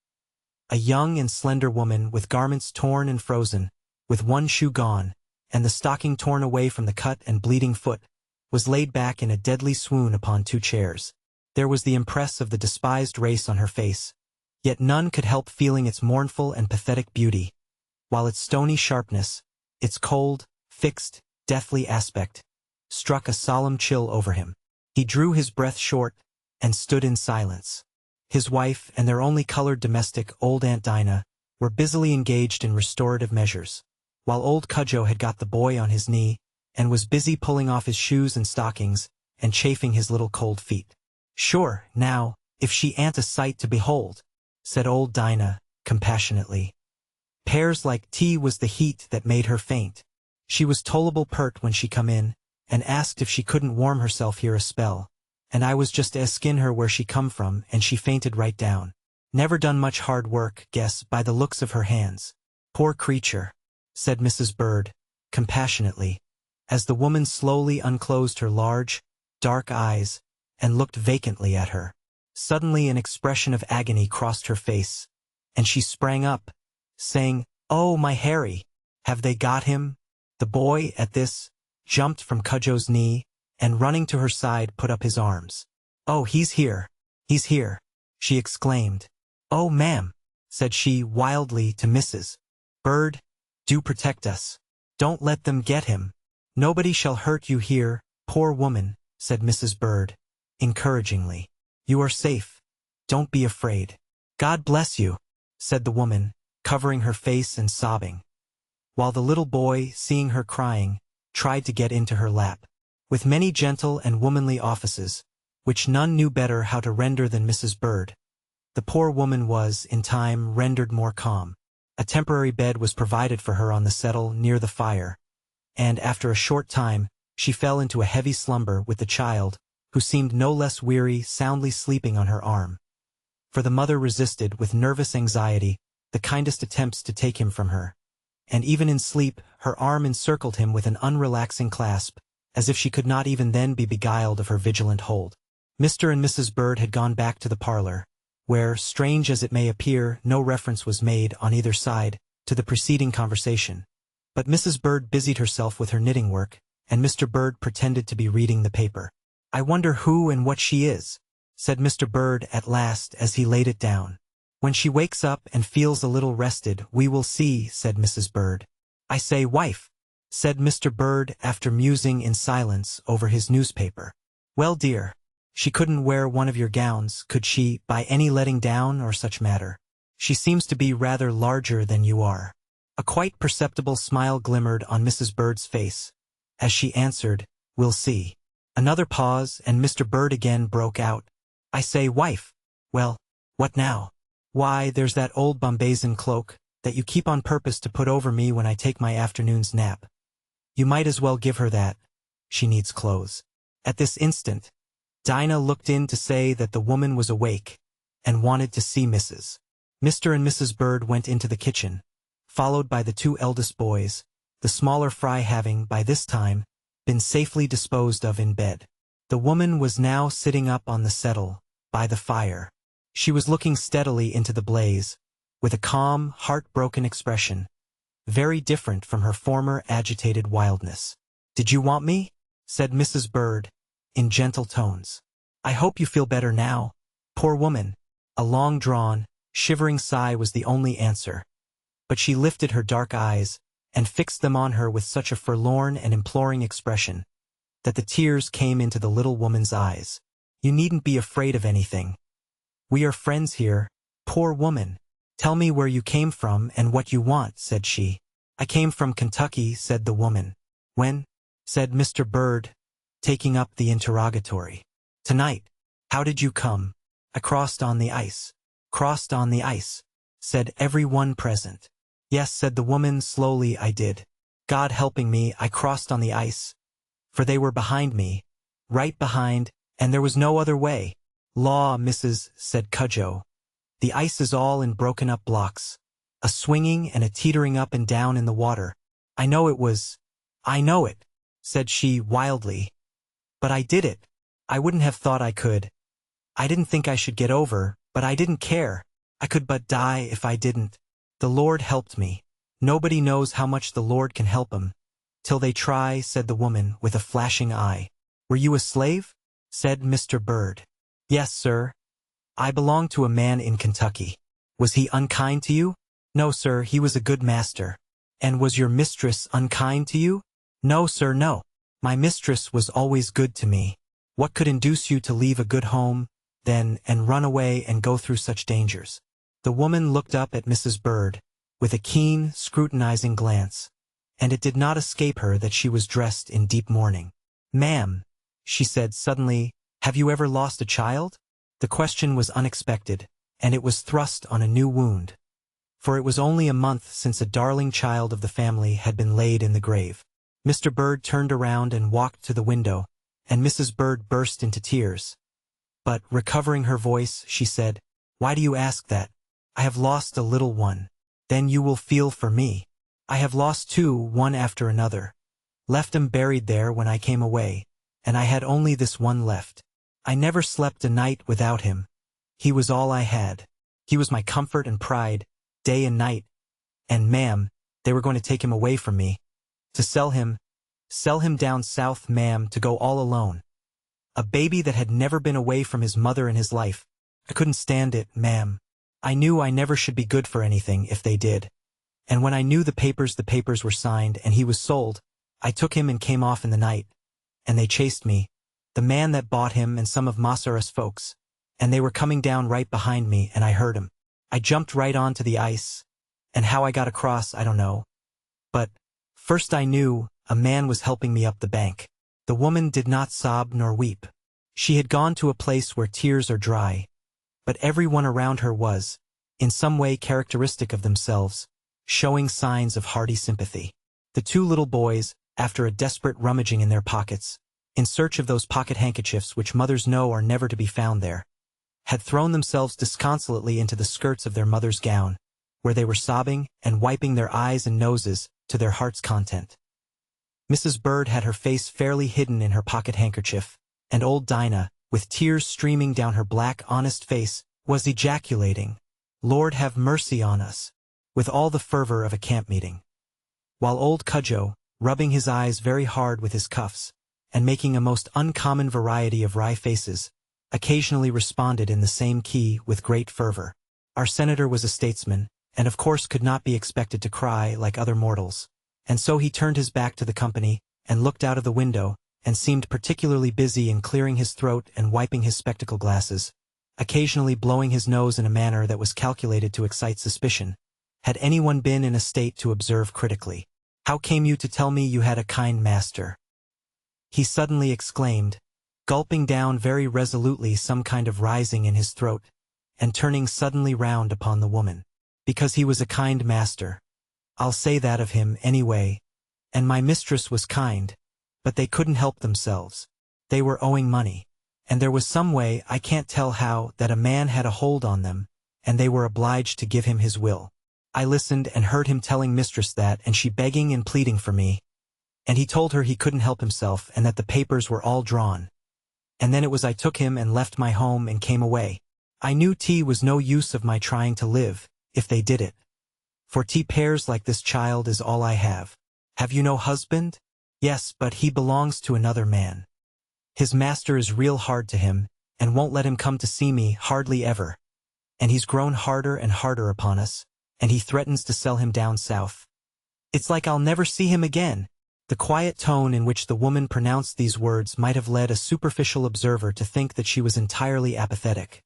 S1: A young and slender woman, with garments torn and frozen, with one shoe gone, and the stocking torn away from the cut and bleeding foot, was laid back in a deadly swoon upon 2 chairs. There was the impress of the despised race on her face, yet none could help feeling its mournful and pathetic beauty, while its stony sharpness, its cold, fixed, deathly aspect, struck a solemn chill over him. He drew his breath short, and stood in silence. His wife and their only colored domestic, old Aunt Dinah, were busily engaged in restorative measures, while old Cudjoe had got the boy on his knee, and was busy pulling off his shoes and stockings, and chafing his little cold feet. "Sure, now, if she ain't a sight to behold," said old Dinah, compassionately. "Pears like tea was the heat that made her faint. She was tolerable pert when she come in, and asked if she couldn't warm herself here a spell, and I was just askin' her where she come from, and she fainted right down. Never done much hard work, guess, by the looks of her hands. Poor creature," said Mrs. Bird, compassionately, as the woman slowly unclosed her large, dark eyes, and looked vacantly at her. Suddenly an expression of agony crossed her face, and she sprang up, saying, "Oh, my Harry, have they got him?" The boy, at this, jumped from Cudjoe's knee, and running to her side put up his arms. "Oh, he's here, she exclaimed. "Oh, ma'am," said she wildly to Mrs. Bird, "do protect us. Don't let them get him. Nobody shall hurt you here, poor woman," said Mrs. Bird, encouragingly. "You are safe. Don't be afraid." "God bless you," said the woman, covering her face and sobbing, while the little boy, seeing her crying, tried to get into her lap. With many gentle and womanly offices, which none knew better how to render than Mrs. Bird, the poor woman was, in time, rendered more calm. A temporary bed was provided for her on the settle near the fire, and after a short time, she fell into a heavy slumber with the child, who seemed no less weary, soundly sleeping on her arm. For the mother resisted, with nervous anxiety, the kindest attempts to take him from her, and even in sleep, her arm encircled him with an unrelaxing clasp, as if she could not even then be beguiled of her vigilant hold. Mr. and Mrs. Bird had gone back to the parlor, where, strange as it may appear, no reference was made, on either side, to the preceding conversation, But Mrs. Bird busied herself with her knitting work, and Mr. Bird pretended to be reading the paper. "I wonder who and what she is," said Mr. Bird at last as he laid it down. "When she wakes up and feels a little rested, we will see," said Mrs. Bird. "I say, wife," said Mr. Bird after musing in silence over his newspaper. "Well, dear, she couldn't wear one of your gowns, could she, by any letting down or such matter? She seems to be rather larger than you are." A quite perceptible smile glimmered on Mrs. Bird's face, as she answered, "We'll see." Another pause, and Mr. Bird again broke out, "I say, wife." "Well, what now?" "Why, there's that old bombazin cloak, that you keep on purpose to put over me when I take my afternoon's nap. You might as well give her that. She needs clothes." At this instant, Dinah looked in to say that the woman was awake, and wanted to see Mr. and Mrs. Bird went into the kitchen, followed by the two eldest boys, the smaller fry having, by this time, been safely disposed of in bed. The woman was now sitting up on the settle, by the fire. She was looking steadily into the blaze, with a calm, heartbroken expression, very different from her former agitated wildness. "Did you want me?" said Mrs. Bird, in gentle tones. "I hope you feel better now, poor woman." A long-drawn, shivering sigh was the only answer, but she lifted her dark eyes, and fixed them on her with such a forlorn and imploring expression, that the tears came into the little woman's eyes. "You needn't be afraid of anything. We are friends here, poor woman. Tell me where you came from and what you want," said she. "I came from Kentucky," said the woman. "When?" said Mr. Bird, taking up the interrogatory. "Tonight." "How did you come?" "I crossed on the ice." "Crossed on the ice," said every one present. "Yes," said the woman slowly, "I did. God helping me, I crossed on the ice, for they were behind me, right behind, and there was no other way." "Law, Mrs.," said Cudjoe, "the ice is all in broken-up blocks, a swinging and a teetering up and down in the water. I know it," said she wildly. "But I did it. I wouldn't have thought I could. I didn't think I should get over, but I didn't care. I could but die if I didn't. The Lord helped me. Nobody knows how much the Lord can help 'em, till they try," said the woman with a flashing eye. "Were you a slave?" said Mr. Bird. "Yes, sir. I belonged to a man in Kentucky." "Was he unkind to you?" "No, sir, he was a good master." "And was your mistress unkind to you?" "No, sir, no. My mistress was always good to me." "What could induce you to leave a good home, then, and run away and go through such dangers?" The woman looked up at Mrs. Bird, with a keen, scrutinizing glance, and it did not escape her that she was dressed in deep mourning. "Ma'am," she said suddenly, "have you ever lost a child?" The question was unexpected, and it was thrust on a new wound, for it was only a month since a darling child of the family had been laid in the grave. Mr. Bird turned around and walked to the window, and Mrs. Bird burst into tears. But, recovering her voice, she said, "Why do you ask that? I have lost a little one. Then you will feel for me. I have lost two, one after another. Left 'em buried there when I came away, and I had only this one left. I never slept a night without him. He was all I had. He was my comfort and pride, day and night. And, ma'am, they were going to take him away from me. To sell him down south, ma'am, to go all alone. A baby that had never been away from his mother in his life. I couldn't stand it, ma'am. I knew I never should be good for anything if they did. And when I knew the papers were signed and he was sold, I took him and came off in the night. And they chased me, the man that bought him and some of Massaras folks, and they were coming down right behind me, and I heard him. I jumped right onto the ice, and how I got across I don't know. But, first I knew, a man was helping me up the bank." The woman did not sob nor weep. She had gone to a place where tears are dry, but everyone around her was, in some way characteristic of themselves, showing signs of hearty sympathy. The two little boys, after a desperate rummaging in their pockets, in search of those pocket handkerchiefs which mothers know are never to be found there, had thrown themselves disconsolately into the skirts of their mother's gown, where they were sobbing and wiping their eyes and noses to their heart's content. Mrs. Bird had her face fairly hidden in her pocket handkerchief, and old Dinah, with tears streaming down her black, honest face, was ejaculating, "Lord have mercy on us," with all the fervor of a camp meeting. while old Cudjoe, rubbing his eyes very hard with his cuffs, and making a most uncommon variety of wry faces, occasionally responded in the same key with great fervor. Our senator was a statesman, and of course could not be expected to cry like other mortals, and so he turned his back to the company, and looked out of the window, and seemed particularly busy in clearing his throat and wiping his spectacle glasses, occasionally blowing his nose in a manner that was calculated to excite suspicion, had anyone been in a state to observe critically. "How came you to tell me you had a kind master?" he suddenly exclaimed, gulping down very resolutely some kind of rising in his throat, and turning suddenly round upon the woman. "Because he was a kind master. I'll say that of him, anyway. And my mistress was kind, but they couldn't help themselves. They were owing money, and there was some way, I can't tell how, that a man had a hold on them, and they were obliged to give him his will. I listened and heard him telling mistress that, and she begging and pleading for me, and he told her he couldn't help himself and that the papers were all drawn. And then it was I took him and left my home and came away. I knew tea was no use of my trying to live, if they did it. For tea pairs like this child is all I have." "Have you no husband?" "Yes, but he belongs to another man. His master is real hard to him, and won't let him come to see me hardly ever. And he's grown harder and harder upon us, and he threatens to sell him down south. It's like I'll never see him again." The quiet tone in which the woman pronounced these words might have led a superficial observer to think that she was entirely apathetic.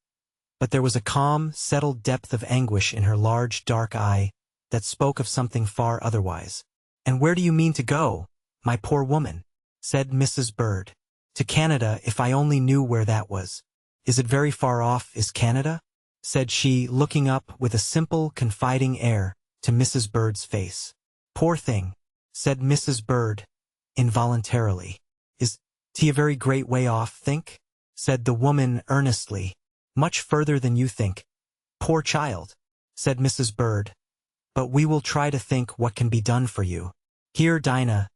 S1: But there was a calm, settled depth of anguish in her large, dark eye that spoke of something far otherwise. "And where do you mean to go, my poor woman?" said Mrs. Bird. "To Canada, if I only knew where that was." "Is it very far off, is Canada?" said she, looking up with a simple, confiding air to Mrs. Bird's face. "Poor thing," said Mrs. Bird, involuntarily. "Is tea a very great way off, think?" said the woman earnestly. "Much further than you think." "Poor child," said Mrs. Bird. "But we will try to think what can be done for you. Here, Dinah,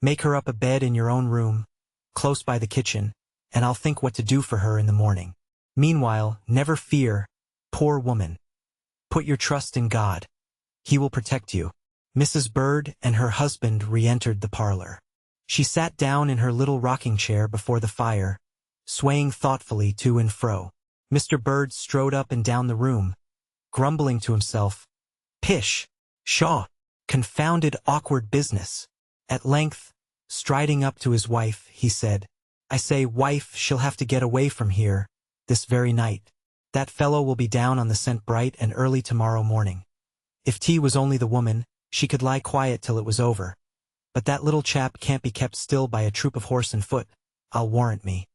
S1: make her up a bed in your own room, close by the kitchen, and I'll think what to do for her in the morning. Meanwhile, never fear, poor woman. Put your trust in God. He will protect you." Mrs. Bird and her husband re-entered the parlor. She sat down in her little rocking chair before the fire, swaying thoughtfully to and fro. Mr. Bird strode up and down the room, grumbling to himself, "Pish! Pshaw! Confounded awkward business." At length, striding up to his wife, he said, "I say, wife, she'll have to get away from here, this very night. That fellow will be down on the scent bright and early tomorrow morning. If tea was only the woman, she could lie quiet till it was over. But that little chap can't be kept still by a troop of horse and foot, I'll warrant me.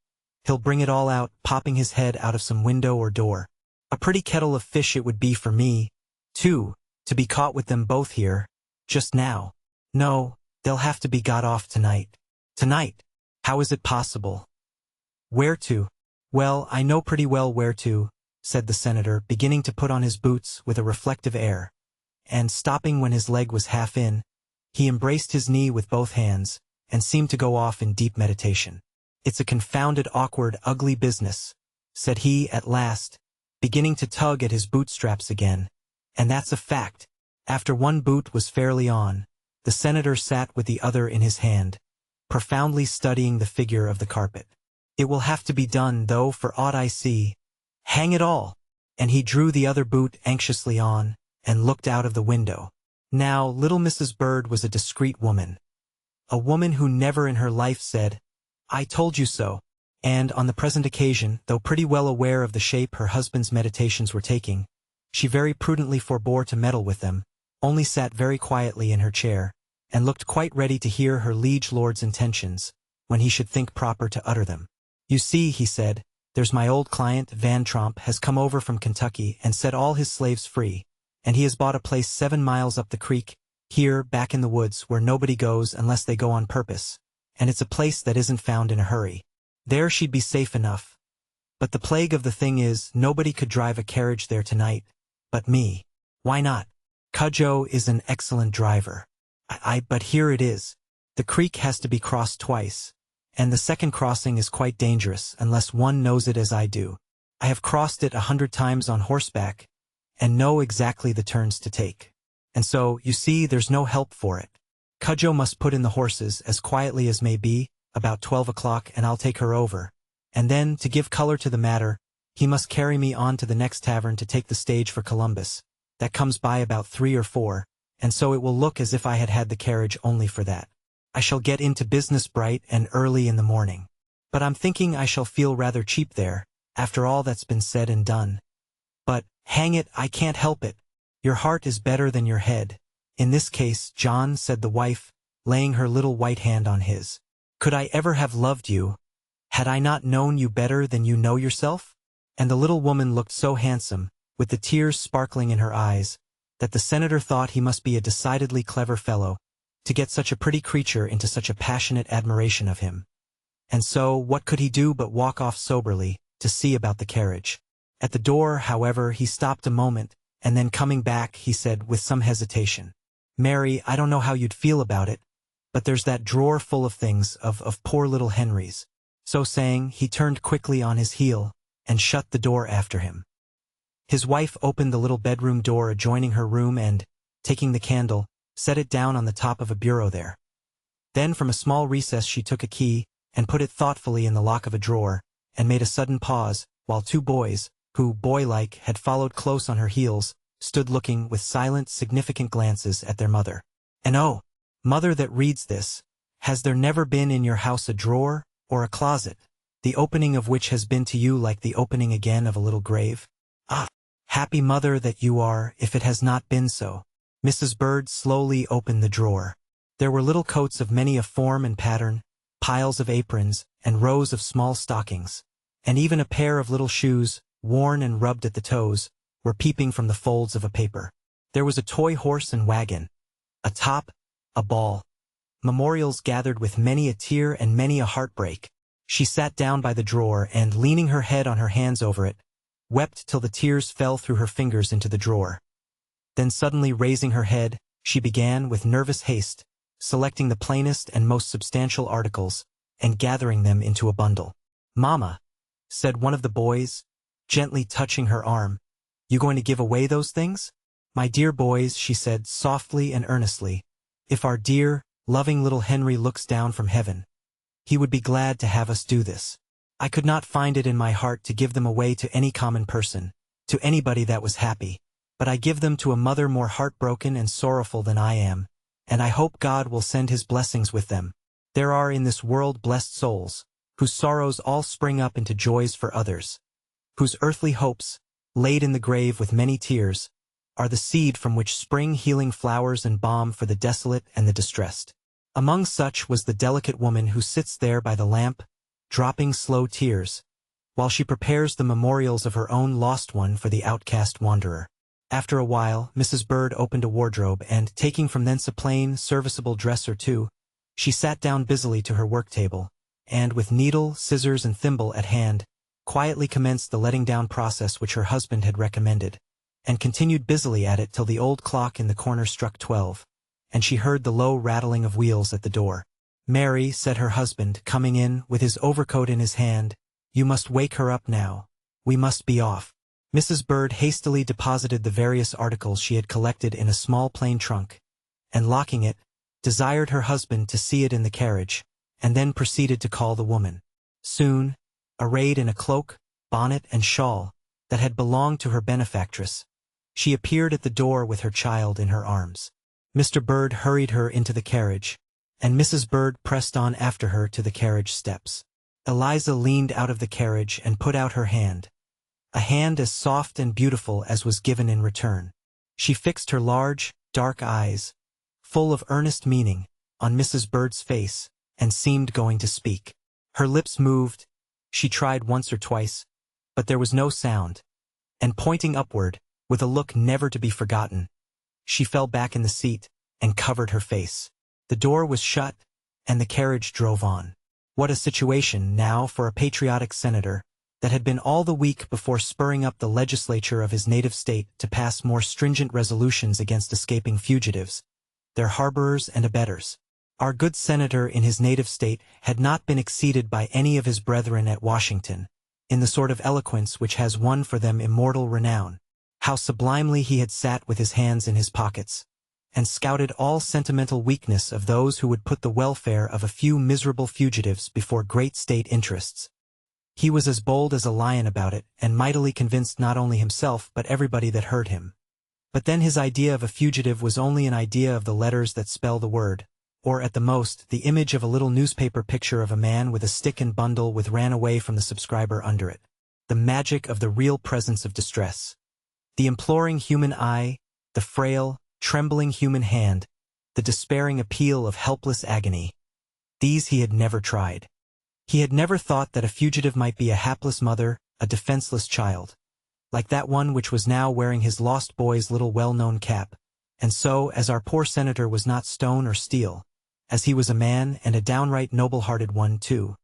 S1: He'll bring it all out, popping his head out of some window or door. A pretty kettle of fish it would be for me, too, to be caught with them both here, just now. No, they'll have to be got off tonight." "Tonight? How is it possible?" "Where to?" "Well, I know pretty well where to," said the senator, beginning to put on his boots with a reflective air, and stopping when his leg was half in, he embraced his knee with both hands, and seemed to go off in deep meditation. "It's a confounded awkward, ugly business," said he at last, beginning to tug at his bootstraps again, "and that's a fact." After one boot was fairly on, the senator sat with the other in his hand, profoundly studying the figure of the carpet. "It will have to be done, though, for aught I see. Hang it all!" And he drew the other boot anxiously on, and looked out of the window. Now, little Mrs. Bird was a discreet woman. A woman who never in her life said, "I told you so," and on the present occasion, though pretty well aware of the shape her husband's meditations were taking, she very prudently forbore to meddle with them, only sat very quietly in her chair, and looked quite ready to hear her liege lord's intentions, when he should think proper to utter them. "You see," he said, "there's my old client, Van Tromp, has come over from Kentucky and set all his slaves free, and he has bought a place 7 miles up the creek, here, back in the woods, where nobody goes unless they go on purpose, and it's a place that isn't found in a hurry. There she'd be safe enough. But the plague of the thing is, nobody could drive a carriage there tonight, but me. Why not? Cudjoe is an excellent driver. But here it is. The creek has to be crossed twice, and the second crossing is quite dangerous unless one knows it as I do. I have crossed it 100 times on horseback, and know exactly the turns to take. And so, you see, there's no help for it. Cudjoe must put in the horses as quietly as may be, about 12 o'clock, and I'll take her over. And then, to give color to the matter, he must carry me on to the next tavern to take the stage for Columbus. That comes by about 3 or 4, and so it will look as if I had had the carriage only for that. I shall get into business bright and early in the morning. But I'm thinking I shall feel rather cheap there, after all that's been said and done. But, hang it, I can't help it. Your heart is better than your head. In this case, John, said the wife, laying her little white hand on his. Could I ever have loved you, had I not known you better than you know yourself? And the little woman looked so handsome, with the tears sparkling in her eyes, that the senator thought he must be a decidedly clever fellow, to get such a pretty creature into such a passionate admiration of him. And so, what could he do but walk off soberly, to see about the carriage? At the door, however, he stopped a moment, and then coming back, he said with some hesitation, "Mary, I don't know how you'd feel about it, but there's that drawer full of things of poor little Henry's." So saying, he turned quickly on his heel, and shut the door after him. His wife opened the little bedroom door adjoining her room and, taking the candle, set it down on the top of a bureau there. Then from a small recess she took a key, and put it thoughtfully in the lock of a drawer, and made a sudden pause, while 2 boys, who, boy-like, had followed close on her heels, stood looking with silent, significant glances at their mother. "And oh, mother that reads this, has there never been in your house a drawer, or a closet, the opening of which has been to you like the opening again of a little grave? Ah, happy mother that you are, if it has not been so." Mrs. Bird slowly opened the drawer. There were little coats of many a form and pattern, piles of aprons, and rows of small stockings, and even a pair of little shoes, worn and rubbed at the toes, were peeping from the folds of a paper. There was a toy horse and wagon, a top, a ball, memorials gathered with many a tear and many a heartbreak. She sat down by the drawer and, leaning her head on her hands over it, wept till the tears fell through her fingers into the drawer. Then suddenly raising her head, she began, with nervous haste, selecting the plainest and most substantial articles, and gathering them into a bundle. "Mamma," said one of the boys, gently touching her arm, "you going to give away those things?" "My dear boys," she said softly and earnestly, "if our dear, loving little Henry looks down from heaven, he would be glad to have us do this. I could not find it in my heart to give them away to any common person, to anybody that was happy, but I give them to a mother more heartbroken and sorrowful than I am, and I hope God will send his blessings with them. There are in this world blessed souls, whose sorrows all spring up into joys for others, whose earthly hopes, laid in the grave with many tears, are the seed from which spring healing flowers and balm for the desolate and the distressed. Among such was the delicate woman who sits there by the lamp, dropping slow tears, while she prepares the memorials of her own lost one for the outcast wanderer." After a while, Mrs. Bird opened a wardrobe and, taking from thence a plain, serviceable dress or 2, she sat down busily to her work-table, and, with needle, scissors, and thimble at hand, quietly commenced the letting down process which her husband had recommended, and continued busily at it till the old clock in the corner struck 12, and she heard the low rattling of wheels at the door. "Mary," said her husband, coming in, with his overcoat in his hand, "you must wake her up now. We must be off." Mrs. Bird hastily deposited the various articles she had collected in a small plain trunk, and locking it, desired her husband to see it in the carriage, and then proceeded to call the woman. Soon, arrayed in a cloak, bonnet, and shawl that had belonged to her benefactress, she appeared at the door with her child in her arms. Mr. Bird hurried her into the carriage, and Mrs. Bird pressed on after her to the carriage steps. Eliza leaned out of the carriage and put out her hand, a hand as soft and beautiful as was given in return. She fixed her large, dark eyes, full of earnest meaning, on Mrs. Bird's face, and seemed going to speak. Her lips moved, she tried once or twice, but there was no sound, and pointing upward, with a look never to be forgotten, she fell back in the seat, and covered her face. The door was shut, and the carriage drove on. What a situation, now, for a patriotic senator, that had been all the week before spurring up the legislature of his native state to pass more stringent resolutions against escaping fugitives, their harborers and abettors. Our good senator in his native state had not been exceeded by any of his brethren at Washington, in the sort of eloquence which has won for them immortal renown. How sublimely he had sat with his hands in his pockets, and scouted all sentimental weakness of those who would put the welfare of a few miserable fugitives before great state interests. He was as bold as a lion about it, and mightily convinced not only himself but everybody that heard him. But then his idea of a fugitive was only an idea of the letters that spell the word, or at the most, the image of a little newspaper picture of a man with a stick and bundle with ran away from the subscriber under it. The magic of the real presence of distress. The imploring human eye, the frail, trembling human hand, the despairing appeal of helpless agony. These he had never tried. He had never thought that a fugitive might be a hapless mother, a defenseless child, like that one which was now wearing his lost boy's little well-known cap. And so, as our poor senator was not stone or steel, as he was a man and a downright noble-hearted one too,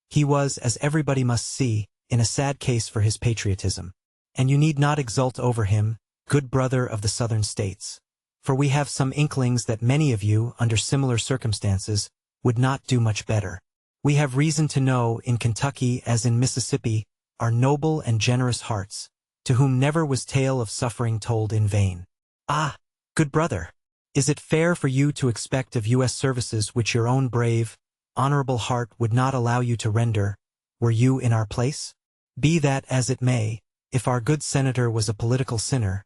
S1: he was, as everybody must see, in a sad case for his patriotism. And you need not exult over him, good brother of the Southern States, for we have some inklings that many of you, under similar circumstances, would not do much better. We have reason to know, in Kentucky as in Mississippi, are noble and generous hearts, to whom never was tale of suffering told in vain. Ah, good brother, is it fair for you to expect of U.S. services which your own brave, honorable heart would not allow you to render, were you in our place? Be that as it may, if our good senator was a political sinner,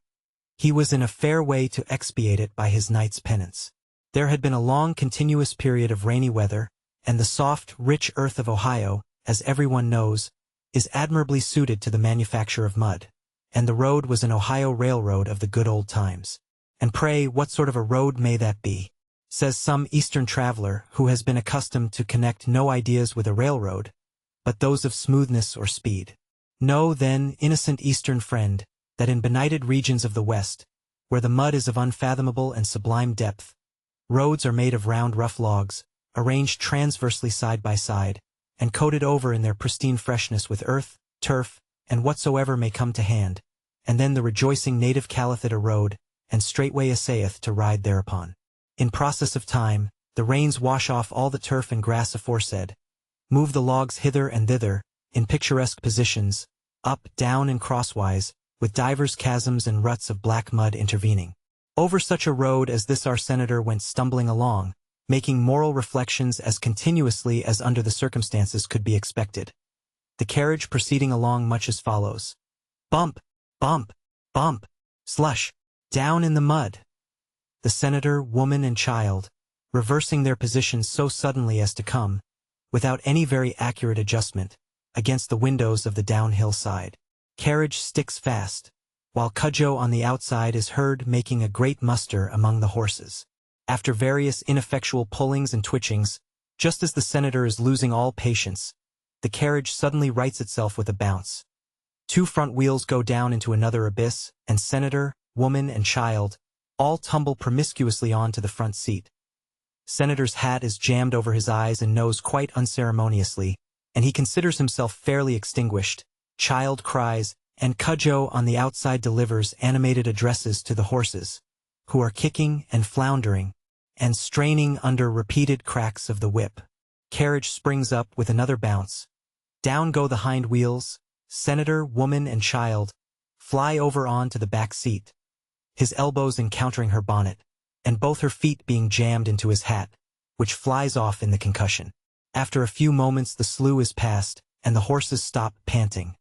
S1: he was in a fair way to expiate it by his night's penance. There had been a long continuous period of rainy weather, and the soft, rich earth of Ohio, as everyone knows, is admirably suited to the manufacture of mud, and the road was an Ohio railroad of the good old times. And pray, what sort of a road may that be? Says some Eastern traveler who has been accustomed to connect no ideas with a railroad, but those of smoothness or speed. Know, then, innocent Eastern friend, that in benighted regions of the West, where the mud is of unfathomable and sublime depth, roads are made of round rough logs, arranged transversely side by side, and coated over in their pristine freshness with earth, turf, and whatsoever may come to hand, and then the rejoicing native calleth it a road, and straightway essayeth to ride thereupon. In process of time, the rains wash off all the turf and grass aforesaid, move the logs hither and thither, in picturesque positions, up, down, and crosswise, with divers chasms and ruts of black mud intervening. Over such a road as this our senator went stumbling along, making moral reflections as continuously as under the circumstances could be expected. The carriage proceeding along much as follows. Bump, bump, bump, slush, down in the mud. The senator, woman, and child, reversing their positions so suddenly as to come, without any very accurate adjustment, against the windows of the downhill side. Carriage sticks fast, while Cudjoe on the outside is heard making a great muster among the horses. After various ineffectual pullings and twitchings, just as the senator is losing all patience, the carriage suddenly rights itself with a bounce. Two front wheels go down into another abyss, and senator, woman, and child all tumble promiscuously on to the front seat. Senator's hat is jammed over his eyes and nose quite unceremoniously, and he considers himself fairly extinguished. Child cries, and Cudjoe on the outside delivers animated addresses to the horses, who are kicking and floundering, and straining under repeated cracks of the whip. Carriage springs up with another bounce. Down go the hind wheels, senator, woman, and child fly over on to the back seat, his elbows encountering her bonnet, and both her feet being jammed into his hat, which flies off in the concussion. After a few moments the slough is passed, and the horses stop panting.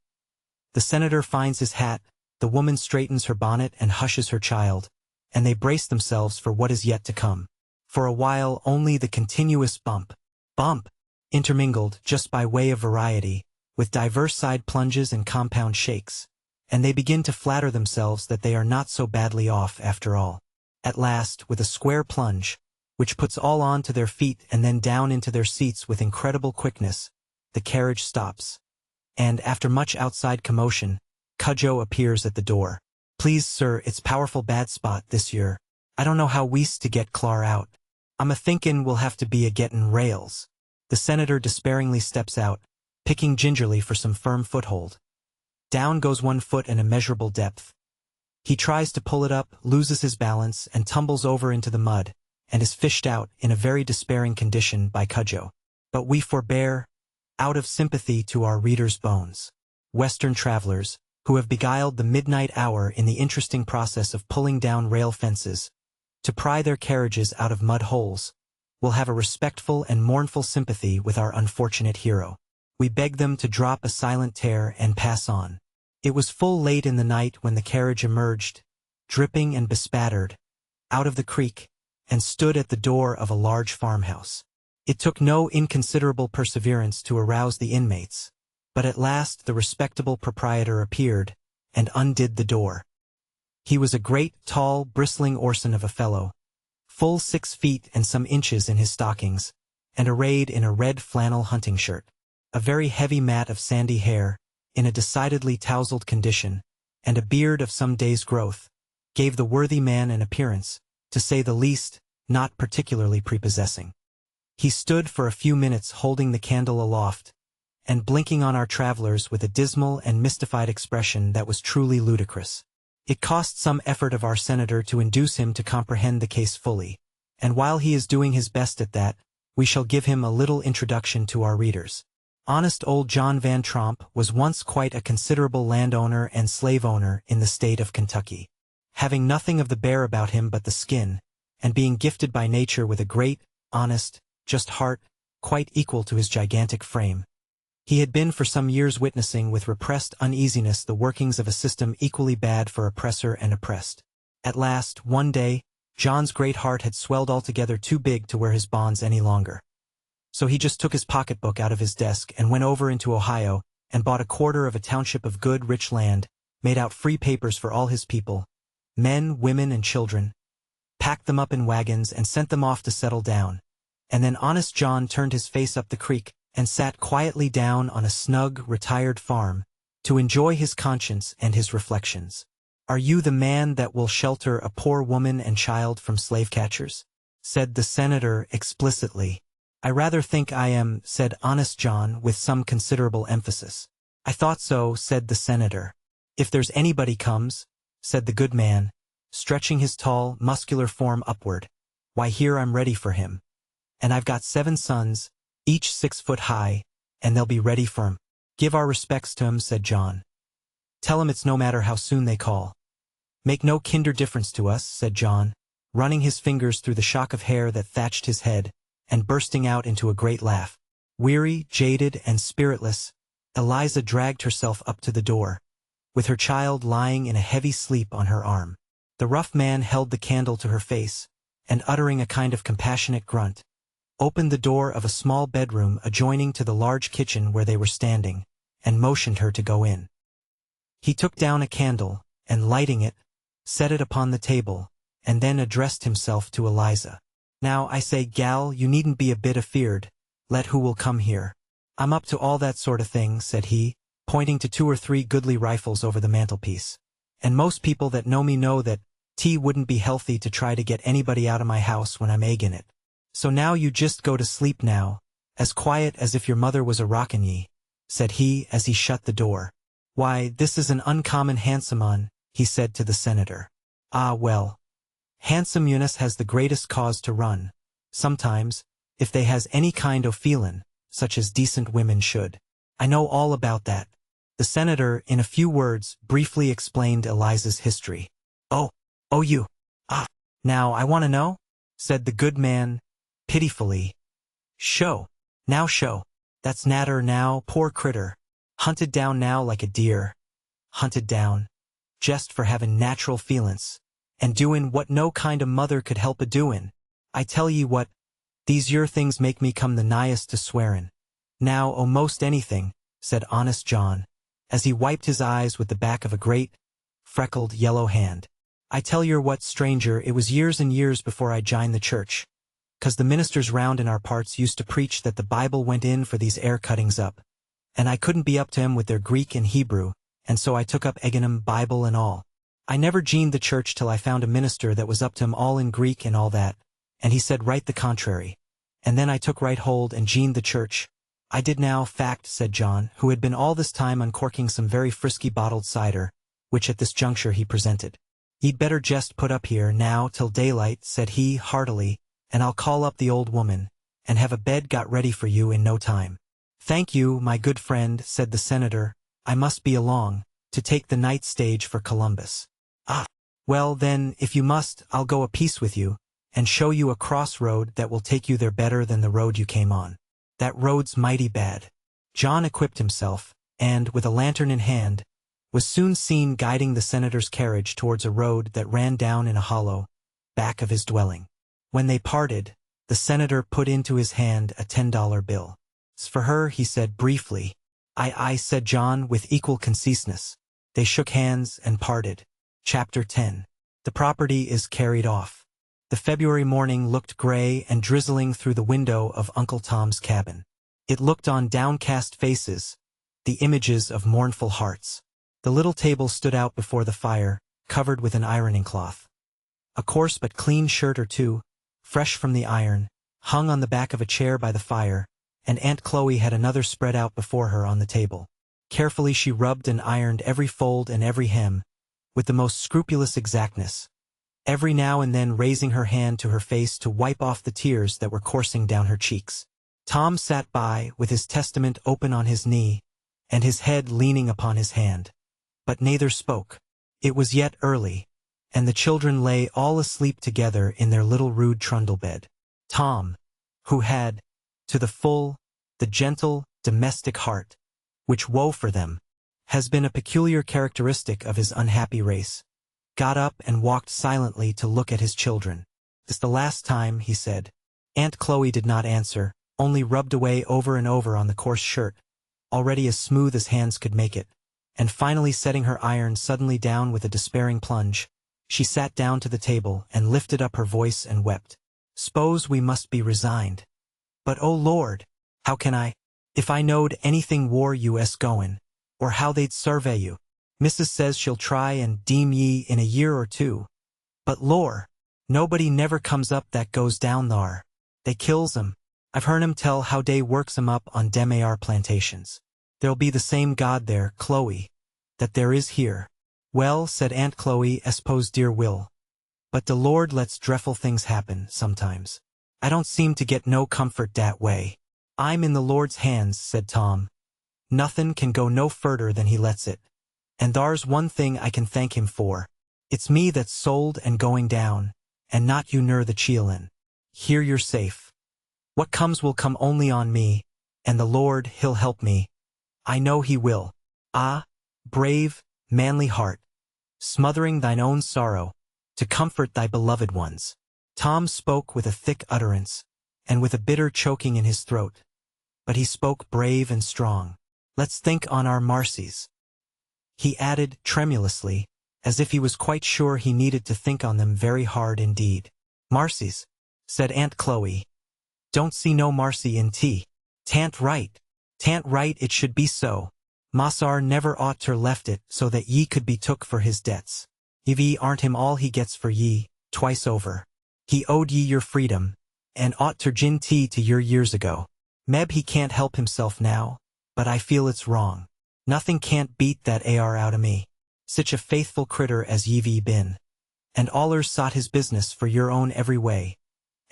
S1: The senator finds his hat, the woman straightens her bonnet and hushes her child, and they brace themselves for what is yet to come. For a while only the continuous bump, bump, intermingled, just by way of variety, with diverse side plunges and compound shakes, and they begin to flatter themselves that they are not so badly off after all. At last, with a square plunge, which puts all on to their feet and then down into their seats with incredible quickness, the carriage stops, and, after much outside commotion, Cudjoe appears at the door. Please, sir, it's powerful bad spot this year. I don't know how we's to get Clar out. I'm a-thinkin' we'll have to be a-gettin' rails. The senator despairingly steps out, picking gingerly for some firm foothold. Down goes 1 foot an immeasurable depth. He tries to pull it up, loses his balance, and tumbles over into the mud, and is fished out in a very despairing condition by Cudjoe. But we forbear, out of sympathy to our readers' bones. Western travelers, who have beguiled the midnight hour in the interesting process of pulling down rail fences, to pry their carriages out of mud holes, will have a respectful and mournful sympathy with our unfortunate hero. We beg them to drop a silent tear and pass on. It was full late in the night when the carriage emerged, dripping and bespattered, out of the creek, and stood at the door of a large farmhouse. It took no inconsiderable perseverance to arouse the inmates, but at last the respectable proprietor appeared, and undid the door. He was a great, tall, bristling Orson of a fellow, full 6 feet and some inches in his stockings, and arrayed in a red flannel hunting shirt. A very heavy mat of sandy hair, in a decidedly tousled condition, and a beard of some days' growth, gave the worthy man an appearance, to say the least, not particularly prepossessing. He stood for a few minutes holding the candle aloft, and blinking on our travelers with a dismal and mystified expression that was truly ludicrous. It cost some effort of our senator to induce him to comprehend the case fully, and while he is doing his best at that, we shall give him a little introduction to our readers. Honest old John Van Tromp was once quite a considerable landowner and slave owner in the state of Kentucky. Having nothing of the bear about him but the skin, and being gifted by nature with a great, honest, just heart, quite equal to his gigantic frame, he had been for some years witnessing with repressed uneasiness the workings of a system equally bad for oppressor and oppressed. At last, one day, John's great heart had swelled altogether too big to wear his bonds any longer. So he just took his pocketbook out of his desk and went over into Ohio and bought a quarter of a township of good, rich land, made out free papers for all his people, men, women, and children, packed them up in wagons and sent them off to settle down, and then honest John turned his face up the creek and sat quietly down on a snug, retired farm to enjoy his conscience and his reflections. "Are you the man that will shelter a poor woman and child from slave-catchers?" said the senator explicitly. "I rather think I am," said honest John with some considerable emphasis. "I thought so," said the senator. "If there's anybody comes," said the good man, stretching his tall, muscular form upward, "why here I'm ready for him. And I've got 7 sons, each 6 foot high, and they'll be ready for him." "Give our respects to him," said John. "Tell him it's no matter how soon they call." "Make no kinder difference to us," said John, running his fingers through the shock of hair that thatched his head, and bursting out into a great laugh. Weary, jaded, and spiritless, Eliza dragged herself up to the door, with her child lying in a heavy sleep on her arm. The rough man held the candle to her face, and uttering a kind of compassionate grunt, opened the door of a small bedroom adjoining to the large kitchen where they were standing, and motioned her to go in. He took down a candle, and lighting it, set it upon the table, and then addressed himself to Eliza. "Now, I say, gal, you needn't be a bit afeard, let who will come here. I'm up to all that sort of thing," said he, pointing to 2 or 3 goodly rifles over the mantelpiece. "And most people that know me know that tea wouldn't be healthy to try to get anybody out of my house when I'm eggin' it. So now you just go to sleep now, as quiet as if your mother was a rockin' ye," said he as he shut the door. "Why, this is an uncommon handsome un," he said to the senator. "Ah, well, handsome Eunice has the greatest cause to run, sometimes, if they has any kind o' feelin', such as decent women should. I know all about that." The senator, in a few words, briefly explained Eliza's history. Oh, you. Ah, now I want to know?" said the good man, pitifully. Show. That's natter now, poor critter. Hunted down now like a deer. Hunted down, jest for havin' natural feelin's, and doin' what no kind o' mother could help a-doin'. I tell ye what, these yer things make me come the nighest to swearin'. Now, o' most anything," said honest John, as he wiped his eyes with the back of a great, freckled, yellow hand. "I tell yer what, stranger, it was years and years before I jined the church, 'cause the ministers round in our parts used to preach that the Bible went in for these air cuttings up, and I couldn't be up to 'em with their Greek and Hebrew, and so I took up eggin' 'em, Bible and all. I never jined the church till I found a minister that was up to 'em all in Greek and all that, and he said right the contrary, and then I took right hold and jined the church. I did now, fact," said John, who had been all this time uncorking some very frisky bottled cider, which at this juncture he presented. "Ye'd better jest put up here, now, till daylight," said he, heartily, "and I'll call up the old woman, and have a bed got ready for you in no time." "Thank you, my good friend," said the senator, "I must be along, to take the night stage for Columbus." "Ah, Well then, if you must, I'll go a piece with you, and show you a crossroad that will take you there better than the road you came on. That road's mighty bad. John equipped himself, and, with a lantern in hand, was soon seen guiding the senator's carriage towards a road that ran down in a hollow, back of his dwelling. When they parted, the senator put into his hand a $10 bill. "It's for her," he said briefly. "Aye," said John with equal conciseness. They shook hands and parted. Chapter 10. The property is carried off. The February morning looked gray and drizzling through the window of Uncle Tom's cabin. It looked on downcast faces, the images of mournful hearts. The little table stood out before the fire, covered with an ironing cloth. A coarse but clean shirt or two, fresh from the iron, hung on the back of a chair by the fire, and Aunt Chloe had another spread out before her on the table. Carefully she rubbed and ironed every fold and every hem, with the most scrupulous exactness, every now and then raising her hand to her face to wipe off the tears that were coursing down her cheeks. Tom sat by, with his Testament open on his knee, and his head leaning upon his hand. But neither spoke. It was yet early, and the children lay all asleep together in their little rude trundle bed. Tom, who had, to the full, the gentle, domestic heart, which woe for them, has been a peculiar characteristic of his unhappy race, got up and walked silently to look at his children. "This the last time," he said. Aunt Chloe did not answer, only rubbed away over and over on the coarse shirt, already as smooth as hands could make it, and finally setting her iron suddenly down with a despairing plunge, she sat down to the table and lifted up her voice and wept. "S'pose we must be resigned. But oh Lord, how can I? If I knowed anything war you goin', or how they'd survey you. Missus says she'll try and deem ye in a year or two. But lor, nobody never comes up that goes down thar. They kills 'em. I've hearn 'em tell how dey works 'em up on dem AR plantations. There'll be the same God there, Chloe, that there is here." "Well," said Aunt Chloe, "S'pose dear will. But the Lord lets drefful things happen, sometimes. I don't seem to get no comfort dat way." "I'm in the Lord's hands," said Tom. "Nothin' can go no furder than he lets it. And thar's one thing I can thank him for. It's me that's sold and going down, and not you ner the chielin. Here you're safe. What comes will come only on me, and the Lord, he'll help me. I know he will. Ah, brave, manly heart, smothering thine own sorrow, to comfort thy beloved ones." Tom spoke with a thick utterance, and with a bitter choking in his throat. But he spoke brave and strong. "Let's think on our marcies," he added tremulously, as if he was quite sure he needed to think on them very hard indeed. "Marcies," said Aunt Chloe. "Don't see no marcy in tea. Tant right. Tant right it should be so. Massar never ought ter left it so that ye could be took for his debts. Ye aren't him all he gets for ye, twice over. He owed ye your freedom, and ought ter gin tea to your years ago. Meb he can't help himself now, but I feel it's wrong. Nothing can't beat that AR out o' me. Sich a faithful critter as ye've been. And allers sought his business for your own every way,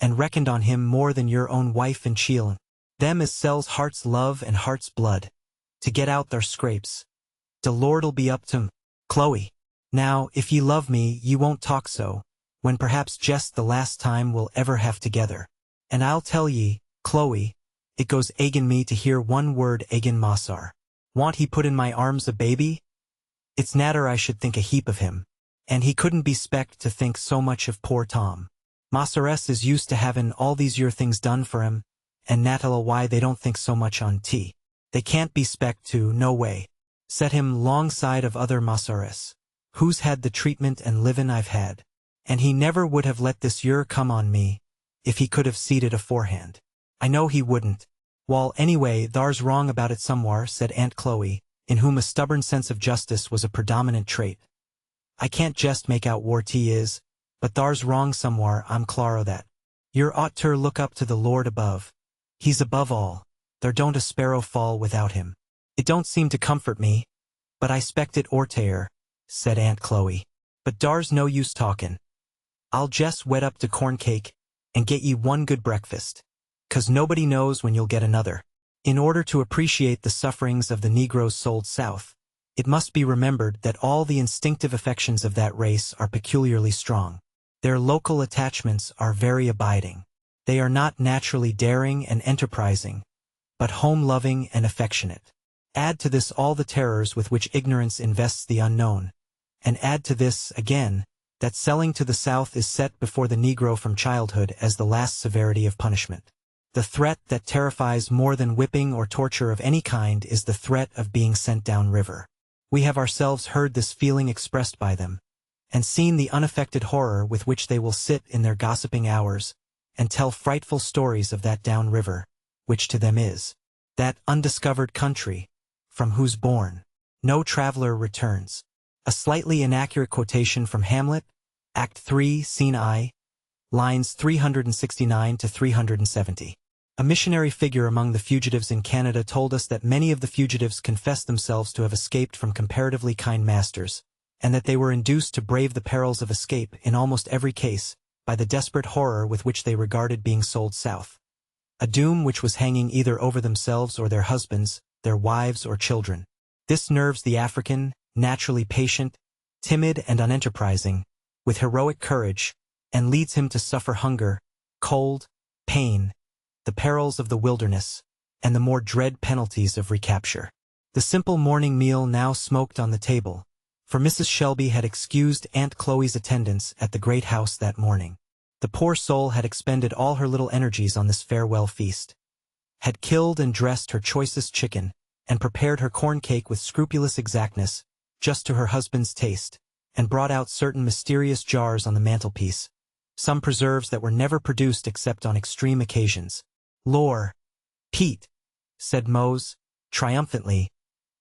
S1: and reckoned on him more than your own wife and chielin. Them as sells heart's love and heart's blood, to get out their scrapes. De Lord'll be up to 'em. Chloe, now, if ye love me, ye won't talk so, when perhaps jest the last time we'll ever have together. And I'll tell ye, Chloe, it goes agin me to hear one word agin Massar. Want he put in my arms a baby? It's natter I should think a heap of him, and he couldn't be spect to think so much of poor Tom. Massaress is used to havin' all these yer things done for him, and nat'll why they don't think so much on tea. They can't be spect to, no way, set him 'longside of other Massaress, who's had the treatment and livin' I've had. And he never would have let this year come on me, if he could have seed it aforehand. I know he wouldn't. Wall, anyway, thar's wrong about it somewhere," said Aunt Chloe, in whom a stubborn sense of justice was a predominant trait. "I can't jest make out whar 'tis is, but thar's wrong somewhere, I'm clar o' that. Yer ought ter look up to the Lord above. He's above all. There don't a sparrow fall without him." "It don't seem to comfort me, but I spect it ortair," said Aunt Chloe. "But dar's no use talkin'. I'll jest wet up de corn cake, and get ye one good breakfast, 'cause nobody knows when you'll get another." In order to appreciate the sufferings of the Negroes sold South, It must be remembered that all the instinctive affections of that race are peculiarly strong. Their local attachments are very abiding. They are not naturally daring and enterprising, but home-loving and affectionate. Add to this all the terrors with which ignorance invests the unknown, and add to this, again, that selling to the South is set before the Negro from childhood as the last severity of punishment. The threat that terrifies more than whipping or torture of any kind is the threat of being sent down river. We have ourselves heard this feeling expressed by them, and seen the unaffected horror with which they will sit in their gossiping hours, and tell frightful stories of that down river, which to them is that undiscovered country, from whose bourne no traveler returns. A slightly inaccurate quotation from Hamlet, Act 3, Scene I, lines 369 to 370. A missionary figure among the fugitives in Canada told us that many of the fugitives confessed themselves to have escaped from comparatively kind masters, and that they were induced to brave the perils of escape in almost every case by the desperate horror with which they regarded being sold south. A doom which was hanging either over themselves or their husbands, their wives or children. This nerves the African, naturally patient, timid and unenterprising, with heroic courage, and leads him to suffer hunger, cold, pain, the perils of the wilderness, and the more dread penalties of recapture. The simple morning meal now smoked on the table, for Mrs. Shelby had excused Aunt Chloe's attendance at the great house that morning. The poor soul had expended all her little energies on this farewell feast, had killed and dressed her choicest chicken, and prepared her corn cake with scrupulous exactness, just to her husband's taste, and brought out certain mysterious jars on the mantelpiece, some preserves that were never produced except on extreme occasions. "Lor, Pete," said Mose, triumphantly,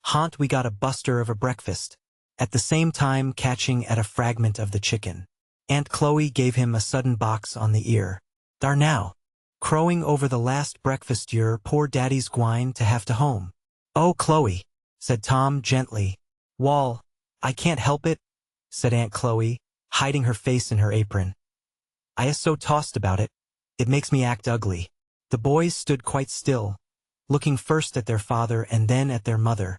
S1: "haunt we got a buster of a breakfast," at the same time catching at a fragment of the chicken. Aunt Chloe gave him a sudden box on the ear. "Dar now, crowing over the last breakfast your poor daddy's gwine to have to home." "Oh, Chloe," said Tom gently. "Wall, I can't help it," said Aunt Chloe, hiding her face in her apron. "I is so tossed about it, it makes me act ugly." The boys stood quite still, looking first at their father and then at their mother,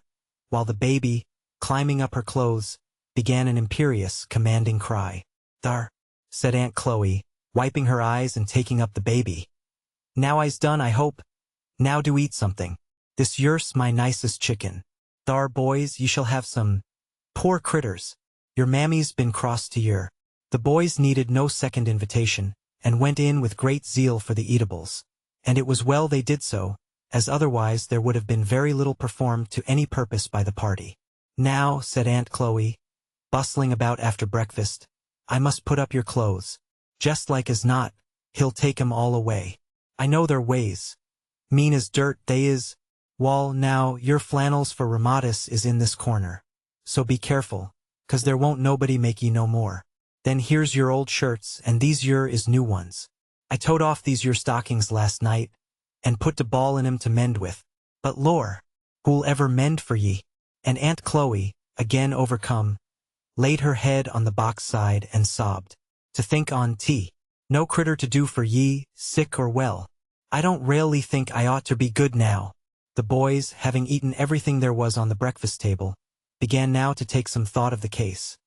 S1: while the baby, climbing up her clothes, began an imperious, commanding cry. "Thar," said Aunt Chloe, wiping her eyes and taking up the baby. "Now I's done, I hope. Now do eat something. This yer's my nicest chicken. Thar, boys, ye shall have some. Poor critters, your mammy's been cross to yer." The boys needed no second invitation, and went in with great zeal for the eatables. And it was well they did so, as otherwise there would have been very little performed to any purpose by the party. "Now," said Aunt Chloe, bustling about after breakfast, "I must put up your clothes. Just like as not, he'll take 'em all away. I know their ways. Mean as dirt, they is. Wall, now, your flannels for Ramadas is in this corner. So be careful, 'cause there won't nobody make ye no more. Then here's your old shirts, and these yer is new ones. I towed off these your stockings last night, and put de ball in 'em to mend with. But lor, who'll ever mend for ye?" And Aunt Chloe, again overcome, laid her head on the box side and sobbed. "To think on no critter to do for ye, sick or well. I don't railly think I ought to be good now." The boys, having eaten everything there was on the breakfast table, began now to take some thought of the case,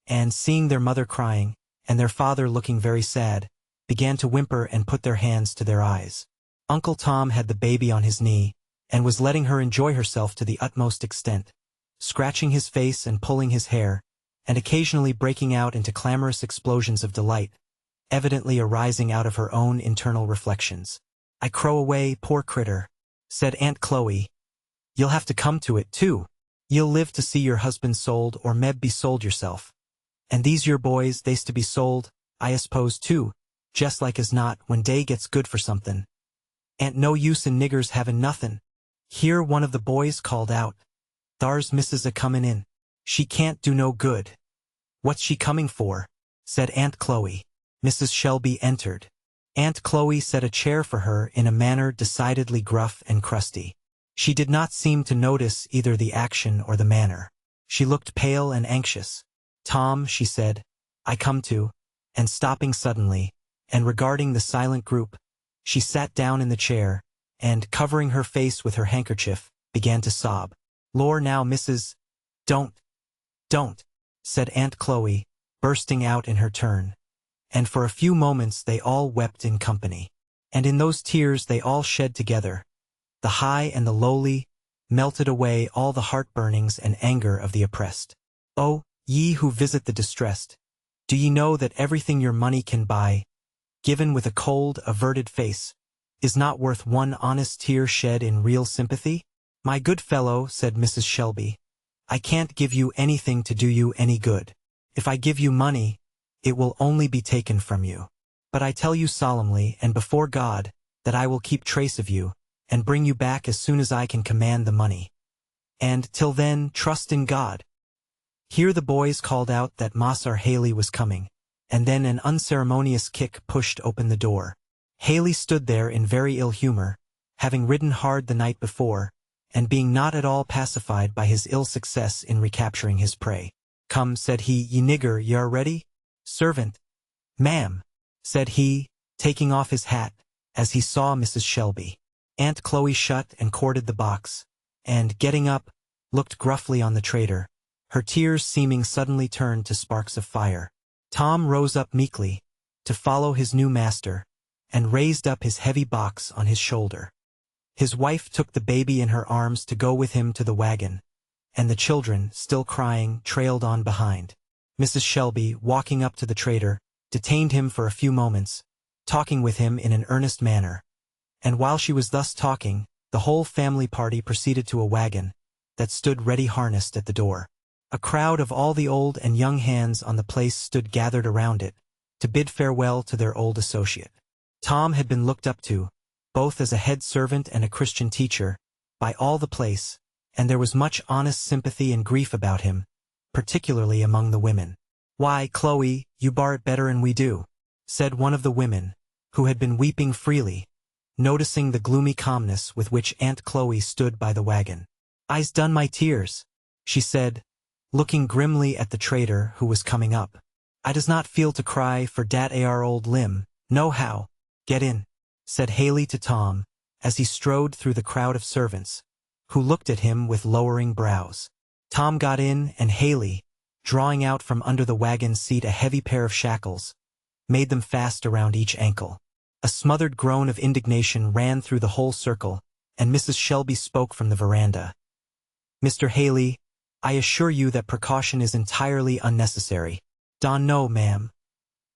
S1: and seeing their mother crying, and their father looking very sad, began to whimper and put their hands to their eyes. Uncle Tom had the baby on his knee, and was letting her enjoy herself to the utmost extent, scratching his face and pulling his hair, and occasionally breaking out into clamorous explosions of delight, evidently arising out of her own internal reflections. "I crow away, poor critter," said Aunt Chloe. "You'll have to come to it, too. Ye'll live to see your husband sold or meb be sold yourself. And these your boys, they's to be sold, I suppose, too, just like as not, when day gets good for something. Ain't no use in niggers havin' nothin'." Here one of the boys called out, "Thar's Missus a-comin' in. She can't do no good." "What's she coming for?" said Aunt Chloe. Mrs. Shelby entered. Aunt Chloe set a chair for her in a manner decidedly gruff and crusty. She did not seem to notice either the action or the manner. She looked pale and anxious. "Tom," she said, "I come to," and stopping suddenly, and regarding the silent group, she sat down in the chair, and, covering her face with her handkerchief, began to sob. "Lor, now, Mrs. Don't, don't, said Aunt Chloe, bursting out in her turn. And for a few moments they all wept in company. And in those tears they all shed together, the high and the lowly, melted away all the heart-burnings and anger of the oppressed. Oh, ye who visit the distressed, do ye know that everything your money can buy, given with a cold, averted face, is not worth one honest tear shed in real sympathy? My good fellow, said Mrs. Shelby, I can't give you anything to do you any good. If I give you money, it will only be taken from you. But I tell you solemnly and before God that I will keep trace of you, and bring you back as soon as I can command the money. And, till then, trust in God. Here the boys called out that Mas'r Haley was coming, and then an unceremonious kick pushed open the door. Haley stood there in very ill humor, having ridden hard the night before, and being not at all pacified by his ill success in recapturing his prey. Come, said he, ye nigger, ye are ready? Servant. Ma'am, said he, taking off his hat, as he saw Mrs. Shelby. Aunt Chloe shut and corded the box, and, getting up, looked gruffly on the traitor, her tears seeming suddenly turned to sparks of fire. Tom rose up meekly, to follow his new master, and raised up his heavy box on his shoulder. His wife took the baby in her arms to go with him to the wagon, and the children, still crying, trailed on behind. Mrs. Shelby, walking up to the traitor, detained him for a few moments, talking with him in an earnest manner. And while she was thus talking, the whole family party proceeded to a wagon that stood ready harnessed at the door. A crowd of all the old and young hands on the place stood gathered around it, to bid farewell to their old associate. Tom had been looked up to, both as a head servant and a Christian teacher, by all the place, and there was much honest sympathy and grief about him, particularly among the women. Why, Chloe, you bar it better'n we do, said one of the women, who had been weeping freely, noticing the gloomy calmness with which Aunt Chloe stood by the wagon. I's done my tears, she said, looking grimly at the traitor who was coming up. I does not feel to cry for dat ar old limb, no how. Get in, said Haley to Tom, as he strode through the crowd of servants, who looked at him with lowering brows. Tom got in, and Haley, drawing out from under the wagon seat a heavy pair of shackles, made them fast around each ankle. A smothered groan of indignation ran through the whole circle, and Mrs. Shelby spoke from the veranda. Mr. Haley, I assure you that precaution is entirely unnecessary. Don no, ma'am.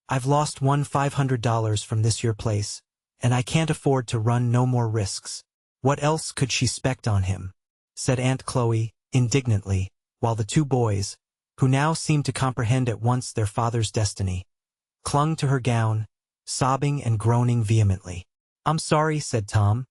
S1: I've lost $1,500 from this your place, and I can't afford to run no more risks. What else could she spect on him? Said Aunt Chloe, indignantly, while the two boys, who now seemed to comprehend at once their father's destiny, clung to her gown, sobbing and groaning vehemently. I'm sorry, said Tom,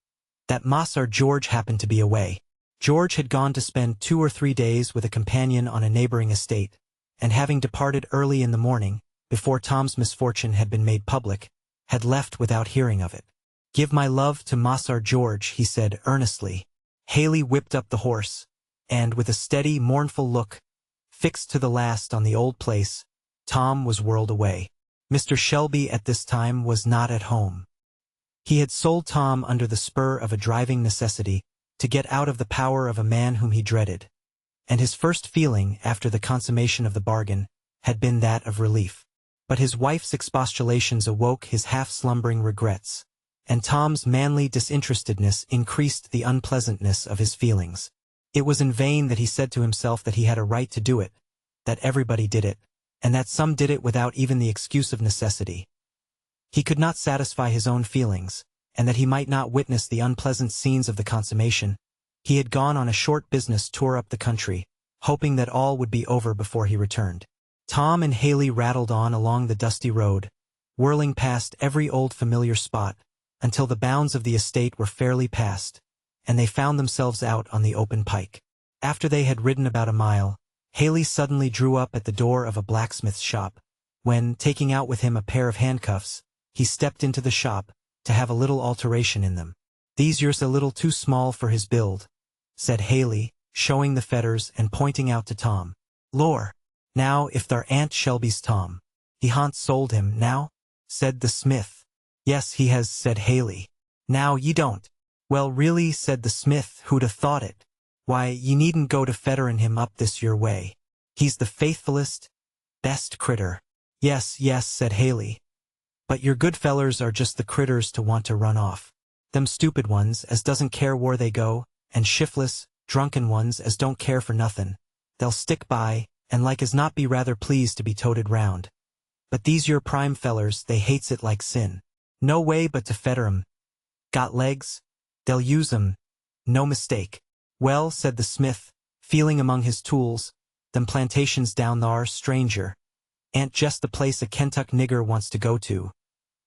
S1: that Mas'r George happened to be away. George had gone to spend 2 or 3 days with a companion on a neighboring estate, and having departed early in the morning, before Tom's misfortune had been made public, had left without hearing of it. Give my love to Mas'r George, he said earnestly. Haley whipped up the horse, and with a steady, mournful look, fixed to the last on the old place, Tom was whirled away. Mr. Shelby at this time was not at home. He had sold Tom under the spur of a driving necessity to get out of the power of a man whom he dreaded, and his first feeling after the consummation of the bargain had been that of relief. But his wife's expostulations awoke his half-slumbering regrets, and Tom's manly disinterestedness increased the unpleasantness of his feelings. It was in vain that he said to himself that he had a right to do it, that everybody did it, and that some did it without even the excuse of necessity. He could not satisfy his own feelings, and that he might not witness the unpleasant scenes of the consummation, he had gone on a short business tour up the country, hoping that all would be over before he returned. Tom and Haley rattled on along the dusty road, whirling past every old familiar spot, until the bounds of the estate were fairly passed, and they found themselves out on the open pike. After they had ridden about a mile, Haley suddenly drew up at the door of a blacksmith's shop, when, taking out with him a pair of handcuffs, he stepped into the shop, to have a little alteration in them. These yere's a little too small for his build, said Haley, showing the fetters and pointing out to Tom. Lor! Now, if thar Aunt Shelby's Tom, he ha'n't sold him, now? Said the smith. Yes, he has, said Haley. Now, ye don't. Well, really, said the smith, who'd have thought it? Why, ye needn't go to fetterin' him up this your way. He's the faithfulest, best critter. Yes, yes, said Haley. But your good fellers are just the critters to want to run off. Them stupid ones as doesn't care where they go, and shiftless, drunken ones as don't care for nothin'. They'll stick by, and like as not be rather pleased to be toted round. But these your prime fellers, they hates it like sin. No way but to fetter 'em. Got legs? They'll use 'em. No mistake. Well, said the smith, feeling among his tools, them plantations down thar, stranger, ain't just the place a Kentuck nigger wants to go to.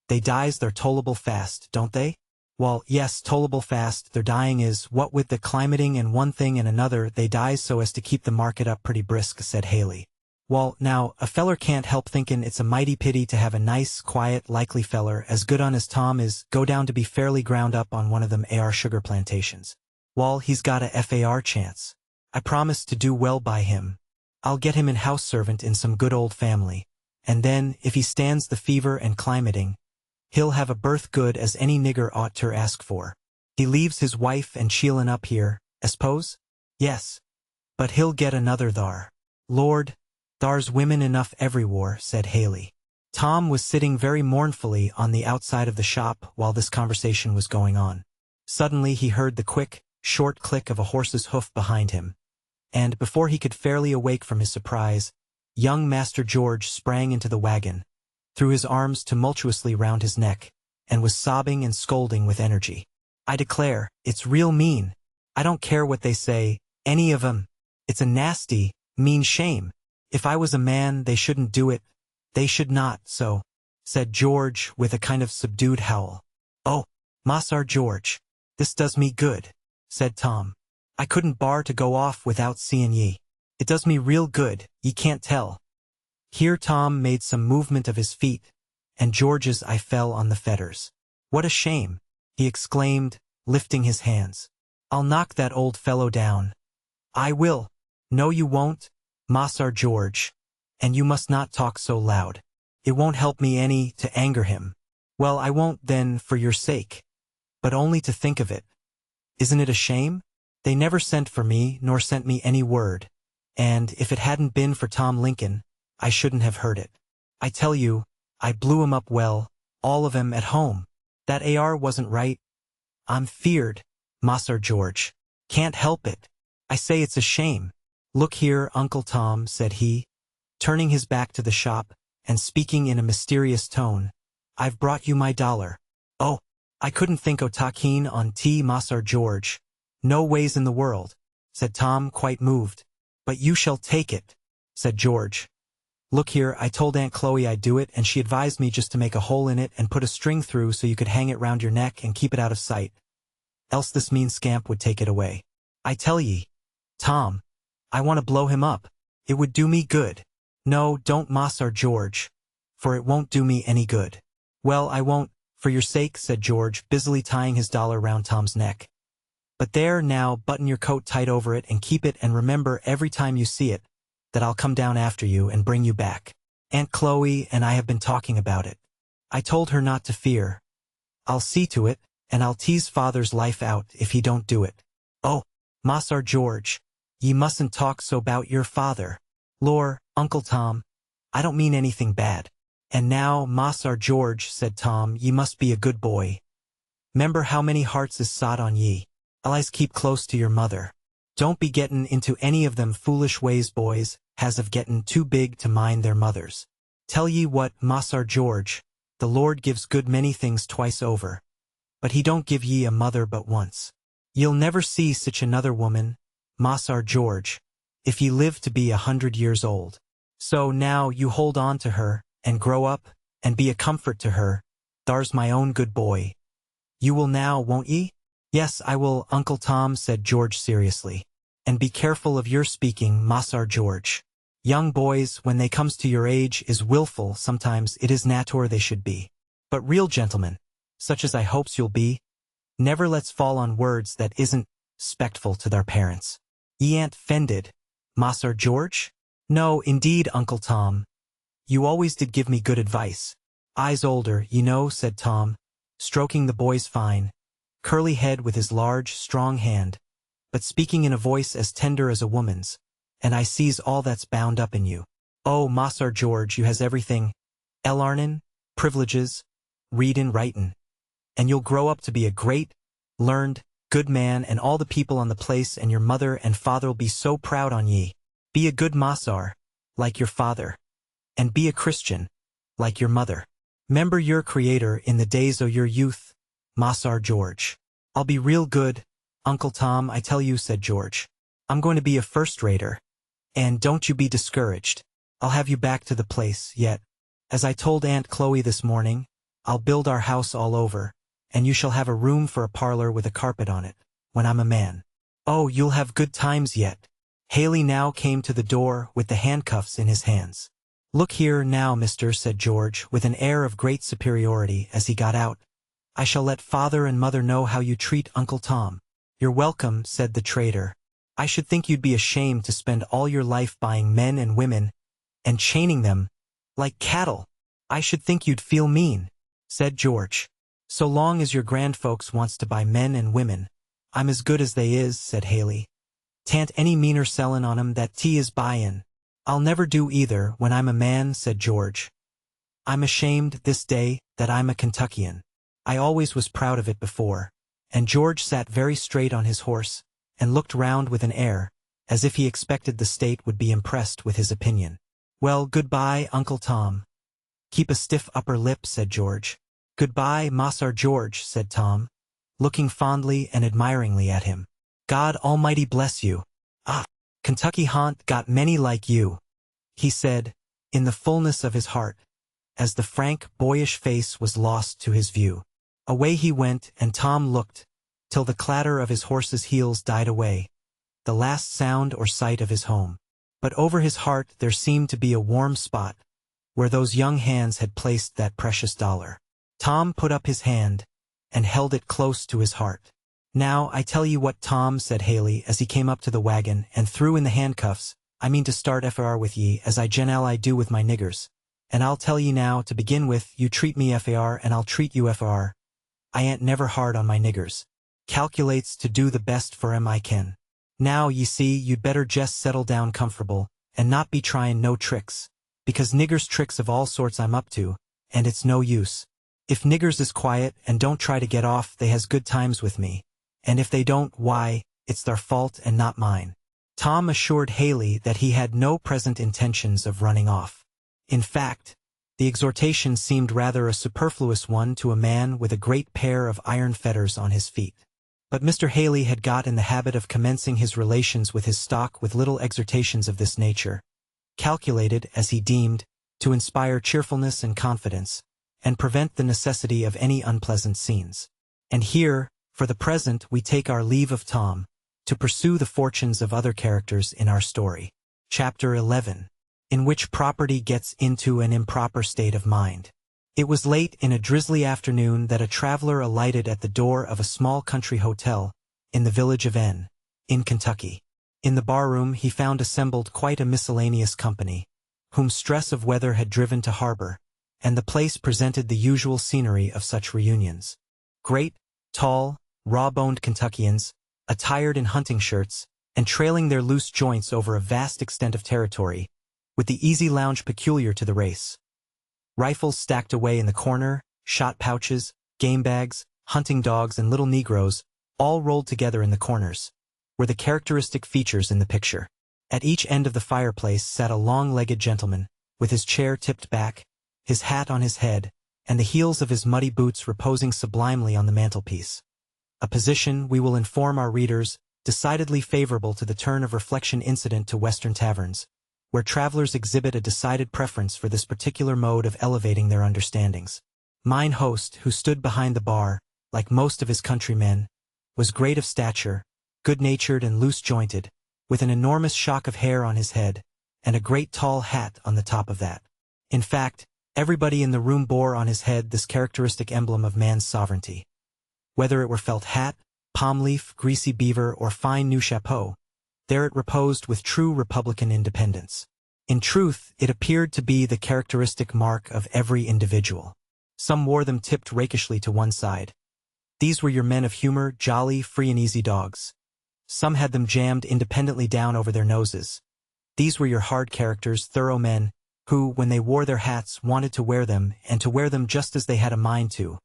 S1: They dies their tollable fast, don't they? Well, yes, tollable fast, their dying is, what with the climating and one thing and another, they dies so as to keep the market up pretty brisk, said Haley. Well, now, a feller can't help thinkin' it's a mighty pity to have a nice, quiet, likely feller as good on as Tom is go down to be fairly ground up on one of them AR sugar plantations. Well, he's got a FAR chance. I promised to do well by him. I'll get him in house servant in some good old family, and then, if he stands the fever and climating, he'll have a berth good as any nigger ought ter ask for. He leaves his wife and child'n up here, I s'pose? Yes. But he'll get another thar. Lord, thar's women enough everywhere, said Haley. Tom was sitting very mournfully on the outside of the shop while this conversation was going on. Suddenly he heard the quick, short click of a horse's hoof behind him, and before he could fairly awake from his surprise, young Master George sprang into the wagon, threw his arms tumultuously round his neck, and was sobbing and scolding with energy. I declare, it's real mean. I don't care what they say, any of 'em. It's a nasty, mean shame. If I was a man, they shouldn't do it. They should not, so, said George with a kind of subdued howl. Oh, Massar George, this does me good, said Tom. I couldn't bar to go off without seein' ye. It does me real good, ye can't tell. Here Tom made some movement of his feet, and George's eye fell on the fetters. What a shame, he exclaimed, lifting his hands. I'll knock that old fellow down. I will. No, you won't, Massar George, and you must not talk so loud. It won't help me any to anger him. Well, I won't then for your sake. But only to think of it. Isn't it a shame? They never sent for me nor sent me any word, and if it hadn't been for Tom Lincoln, I shouldn't have heard it. I tell you, I blew 'em up well, all of 'em at home. That AR wasn't right. I'm feared, Massar George. Can't help it. I say it's a shame. Look here, Uncle Tom, said he, turning his back to the shop, and speaking in a mysterious tone. I've brought you my $1. Oh, I couldn't think o' takin' on tea, Massar George. No ways in the world, said Tom, quite moved. But you shall take it, said George. Look here, I told Aunt Chloe I'd do it, and she advised me just to make a hole in it and put a string through so you could hang it round your neck and keep it out of sight. Else this mean scamp would take it away. I tell ye, Tom, I want to blow him up. It would do me good. No, don't, Massar George, for it won't do me any good. Well, I won't, for your sake, said George, busily tying his $1 round Tom's neck. But there, now, button your coat tight over it and keep it, and remember every time you see it, that I'll come down after you and bring you back. Aunt Chloe and I have been talking about it. I told her not to fear. I'll see to it, and I'll tease father's life out if he don't do it. Oh, Massar George, ye mustn't talk so 'bout your father. Lor, Uncle Tom, I don't mean anything bad. And now, Massar George, said Tom, ye must be a good boy. 'Member how many hearts is sot on ye. Allies keep close to your mother. Don't be gettin' into any of them foolish ways boys has of gettin' too big to mind their mothers. Tell ye what, Massar George, the Lord gives good many things twice over, but he don't give ye a mother but once. Ye'll never see sich another woman, Massar George, if ye live to be 100 years old. So now you hold on to her, and grow up, and be a comfort to her. Thar's my own good boy. You will now, won't ye? Yes, I will, Uncle Tom, said George seriously. And be careful of your speaking, Massar George. Young boys, when they comes to your age, is willful, sometimes it is natur they should be. But real gentlemen, such as I hopes you'll be, never lets fall on words that isn't 'spectful to their parents. Ye ain't 'fended, Massar George? No, indeed, Uncle Tom. You always did give me good advice. I's older, you know, said Tom, stroking the boy's fine, curly head with his large, strong hand, but speaking in a voice as tender as a woman's, and I sees all that's bound up in you. Oh, Massar George, you has everything, Elarnin, privileges, readin' writin', and you'll grow up to be a great, learned, good man, and all the people on the place and your mother and father'll be so proud on ye. Be a good Massar, like your father, and be a Christian, like your mother. 'Member your Creator in the days o' your youth, Massar George. I'll be real good, Uncle Tom, I tell you, said George. I'm going to be a first-rater, and don't you be discouraged. I'll have you back to the place, yet. As I told Aunt Chloe this morning, I'll build our house all over, and you shall have a room for a parlor with a carpet on it, when I'm a man. Oh, you'll have good times yet. Haley now came to the door with the handcuffs in his hands. Look here now, mister, said George, with an air of great superiority as he got out. I shall let father and mother know how you treat Uncle Tom. You're welcome, said the trader. I should think you'd be ashamed to spend all your life buying men and women, and chaining them, like cattle. I should think you'd feel mean, said George. So long as your grandfolks wants to buy men and women, I'm as good as they is, said Haley. T'ant any meaner sellin' on 'em that tea is buyin'. I'll never do either when I'm a man, said George. I'm ashamed this day that I'm a Kentuckian. I always was proud of it before. And George sat very straight on his horse, and looked round with an air, as if he expected the state would be impressed with his opinion. Well, goodbye, Uncle Tom. Keep a stiff upper lip, said George. Goodbye, Massar George, said Tom, looking fondly and admiringly at him. God Almighty bless you. Ah, Kentucky ha'n't got many like you, he said, in the fullness of his heart, as the frank, boyish face was lost to his view. Away he went, and Tom looked, till the clatter of his horse's heels died away, the last sound or sight of his home. But over his heart there seemed to be a warm spot, where those young hands had placed that precious dollar. Tom put up his hand, and held it close to his heart. Now, I tell you what, Tom, said Haley, as he came up to the wagon, and threw in the handcuffs, I mean to start FAR with ye, as I generally do with my niggers. And I'll tell ye now, to begin with, you treat me FAR, and I'll treat you FAR. I ain't never hard on my niggers. Calculates to do the best for 'em I can. Now, ye see, you'd better jest settle down comfortable, and not be tryin' no tricks, because niggers tricks of all sorts I'm up to, and it's no use. If niggers is quiet and don't try to get off, they has good times with me, and if they don't, why, it's their fault and not mine. Tom assured Haley that he had no present intentions of running off. In fact, the exhortation seemed rather a superfluous one to a man with a great pair of iron fetters on his feet. But Mr. Haley had got in the habit of commencing his relations with his stock with little exhortations of this nature, calculated, as he deemed, to inspire cheerfulness and confidence, and prevent the necessity of any unpleasant scenes. And here, for the present, we take our leave of Tom, to pursue the fortunes of other characters in our story. Chapter 11. In which property gets into an improper state of mind. It was late in a drizzly afternoon that a traveler alighted at the door of a small country hotel, in the village of N, in Kentucky. In the barroom he found assembled quite a miscellaneous company, whom stress of weather had driven to harbor, and the place presented the usual scenery of such reunions. Great, tall, raw-boned Kentuckians, attired in hunting shirts, and trailing their loose joints over a vast extent of territory, with the easy lounge peculiar to the race. Rifles stacked away in the corner, shot pouches, game bags, hunting dogs, and little Negroes, all rolled together in the corners, were the characteristic features in the picture. At each end of the fireplace sat a long-legged gentleman, with his chair tipped back, his hat on his head, and the heels of his muddy boots reposing sublimely on the mantelpiece. A position, we will inform our readers, decidedly favorable to the turn of reflection incident to Western taverns, where travelers exhibit a decided preference for this particular mode of elevating their understandings. Mine host, who stood behind the bar, like most of his countrymen, was great of stature, good-natured and loose-jointed, with an enormous shock of hair on his head, and a great tall hat on the top of that. In fact, everybody in the room bore on his head this characteristic emblem of man's sovereignty. Whether it were felt hat, palm leaf, greasy beaver, or fine new chapeau, there it reposed with true Republican independence. In truth, it appeared to be the characteristic mark of every individual. Some wore them tipped rakishly to one side. These were your men of humor, jolly, free and easy dogs. Some had them jammed independently down over their noses. These were your hard characters, thorough men, who, when they wore their hats, wanted to wear them, and to wear them just as they had a mind to.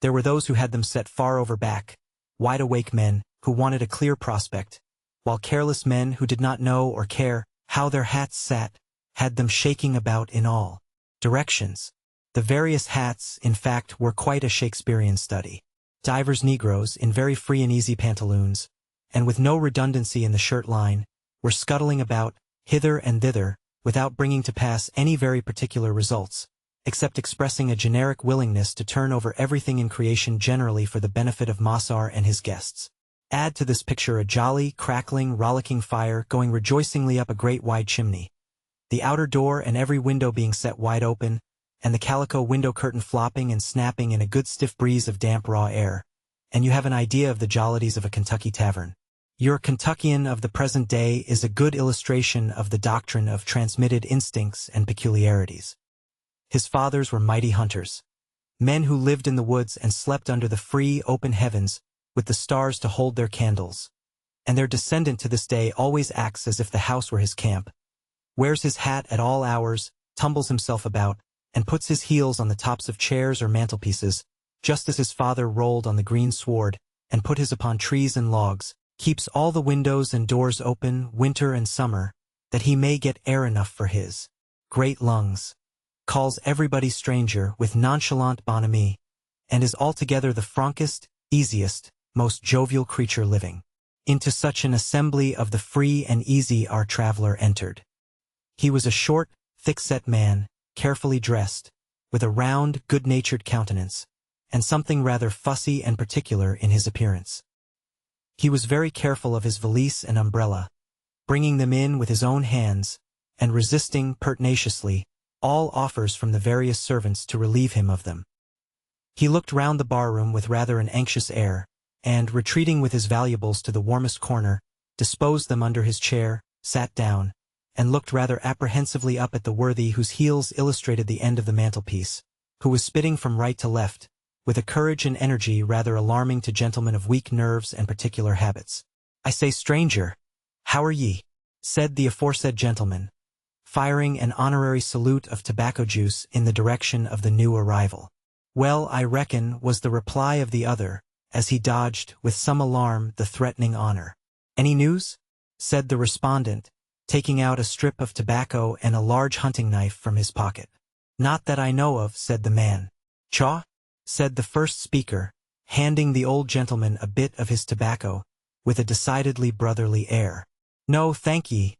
S1: There were those who had them set far over back, wide-awake men, who wanted a clear prospect, while careless men who did not know or care how their hats sat, had them shaking about in all directions. The various hats, in fact, were quite a Shakespearean study. Divers Negroes, in very free and easy pantaloons, and with no redundancy in the shirt line, were scuttling about, hither and thither, without bringing to pass any very particular results, except expressing a generic willingness to turn over everything in creation generally for the benefit of Mossar and his guests. Add to this picture a jolly, crackling, rollicking fire going rejoicingly up a great wide chimney, the outer door and every window being set wide open, and the calico window curtain flopping and snapping in a good stiff breeze of damp raw air, and you have an idea of the jollities of a Kentucky tavern. Your Kentuckian of the present day is a good illustration of the doctrine of transmitted instincts and peculiarities. His fathers were mighty hunters, men who lived in the woods and slept under the free, open heavens, with the stars to hold their candles, and their descendant to this day always acts as if the house were his camp, wears his hat at all hours, tumbles himself about, and puts his heels on the tops of chairs or mantelpieces, just as his father rolled on the green sward, and put his upon trees and logs, keeps all the windows and doors open, winter and summer, that he may get air enough for his great lungs, calls everybody stranger with nonchalant bonhomie, and is altogether the frankest, easiest, most jovial creature living. Into such an assembly of the free and easy our traveler entered. He was a short, thick-set man, carefully dressed, with a round, good-natured countenance, and something rather fussy and particular in his appearance. He was very careful of his valise and umbrella, bringing them in with his own hands, and resisting, pertinaciously, all offers from the various servants to relieve him of them. He looked round the bar-room with rather an anxious air, and, retreating with his valuables to the warmest corner, disposed them under his chair, sat down, and looked rather apprehensively up at the worthy whose heels illustrated the end of the mantelpiece, who was spitting from right to left, with a courage and energy rather alarming to gentlemen of weak nerves and particular habits. "I say, stranger, how are ye?" said the aforesaid gentleman, firing an honorary salute of tobacco juice in the direction of the new arrival. "Well, I reckon," was the reply of the other, as he dodged, with some alarm, the threatening honor. "Any news?" said the respondent, taking out a strip of tobacco and a large hunting knife from his pocket. "Not that I know of," said the man. "Chaw?" said the first speaker, handing the old gentleman a bit of his tobacco, with a decidedly brotherly air. "No, thank ye.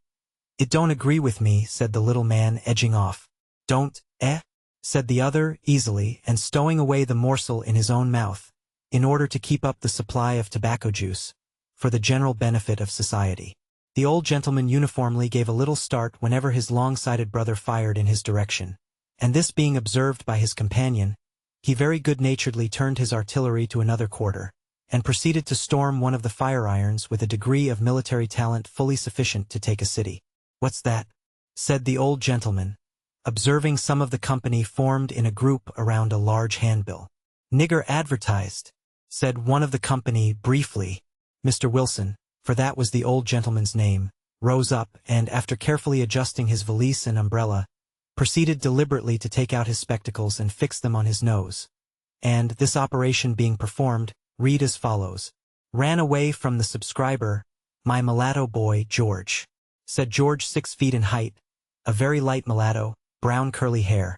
S1: It don't agree with me," said the little man, edging off. "Don't, eh?" said the other, easily, and stowing away the morsel in his own mouth, in order to keep up the supply of tobacco juice, for the general benefit of society. The old gentleman uniformly gave a little start whenever his long-sighted brother fired in his direction, and this being observed by his companion, he very good-naturedly turned his artillery to another quarter, and proceeded to storm one of the fire-irons with a degree of military talent fully sufficient to take a city. "What's that?" said the old gentleman, observing some of the company formed in a group around a large handbill. "Nigger advertised," said one of the company briefly. Mr. Wilson, for that was the old gentleman's name, rose up, and after carefully adjusting his valise and umbrella, proceeded deliberately to take out his spectacles and fix them on his nose, and, this operation being performed, read as follows. "Ran away from the subscriber, my mulatto boy, George," said George, 6 feet in height, a very light mulatto, brown curly hair,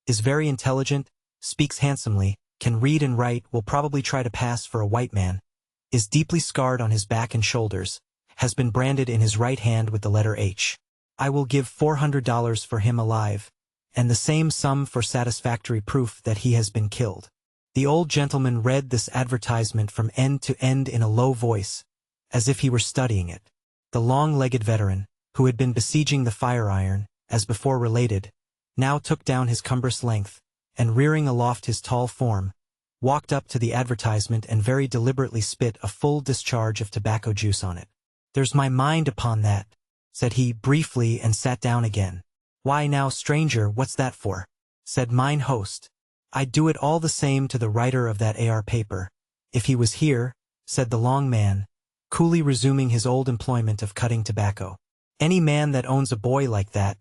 S1: is very intelligent, speaks handsomely, can read and write, will probably try to pass for a white man, is deeply scarred on his back and shoulders, has been branded in his right hand with the letter H. I will give $400 for him alive, and the same sum for satisfactory proof that he has been killed. The old gentleman read this advertisement from end to end in a low voice, as if he were studying it. The long-legged veteran, who had been besieging the fire-iron, as before related, now took down his cumbrous length, and rearing aloft his tall form, walked up to the advertisement and very deliberately spit a full discharge of tobacco juice on it. "There's my mind upon that," said he briefly, and sat down again. "Why now, stranger, what's that for?" said mine host. "I'd do it all the same to the writer of that AR paper, if he was here," said the long man, coolly resuming his old employment of cutting tobacco. Any man that owns a boy like that,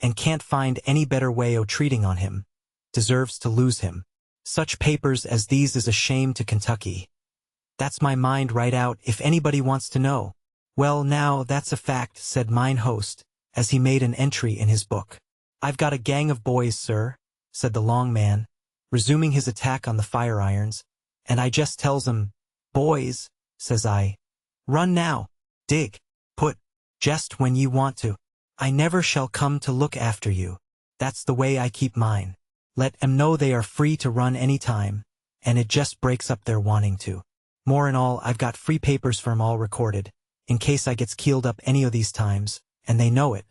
S1: and can't find any better way o' treating on him, deserves to lose him. Such papers as these is a shame to Kentucky. That's my mind right out if anybody wants to know. Well now, that's a fact, said mine host, as he made an entry in his book. I've got a gang of boys, sir, said the long man, resuming his attack on the fire irons, and I just tells 'em, boys, says I, run now, dig, put, just when ye want to. I never shall come to look after you. That's the way I keep mine. Let 'em know they are free to run any time, and it just breaks up their wanting to. More in all, I've got free papers for 'em all recorded, in case I gets keeled up any o' these times, and they know it.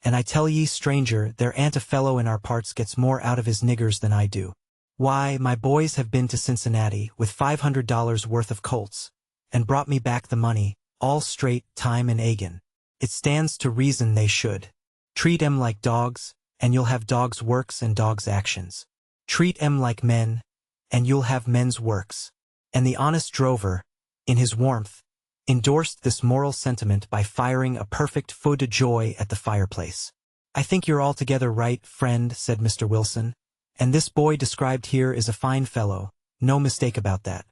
S1: And I tell ye, stranger, there ain't a fellow in our parts gets more out of his niggers than I do. Why, my boys have been to Cincinnati with $500 worth of colts, and brought me back the money, all straight, time and agin. It stands to reason they should. Treat 'em like dogs, and you'll have dogs' works and dogs' actions. Treat 'em like men, and you'll have men's works. And the honest drover, in his warmth, endorsed this moral sentiment by firing a perfect feu de joie at the fireplace. I think you're altogether right, friend, said Mr. Wilson, and this boy described here is a fine fellow, no mistake about that.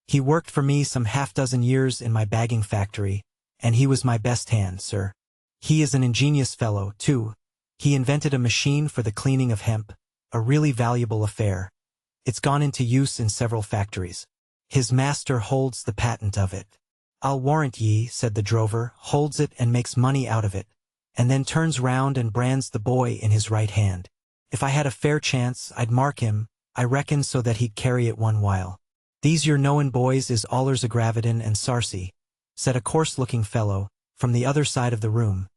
S1: He worked for me some half-dozen years in my bagging factory, and he was my best hand, sir. He is an ingenious fellow, too. He invented a machine for the cleaning of hemp, a really valuable affair. It's gone into use in several factories. His master holds the patent of it. I'll warrant ye, said the drover, holds it and makes money out of it, and then turns round and brands the boy in his right hand. If I had a fair chance, I'd mark him, I reckon, so that he'd carry it one while. These your knowin' boys is allers a gravidin' and sarcy, said a coarse-looking fellow, from the other side of the room.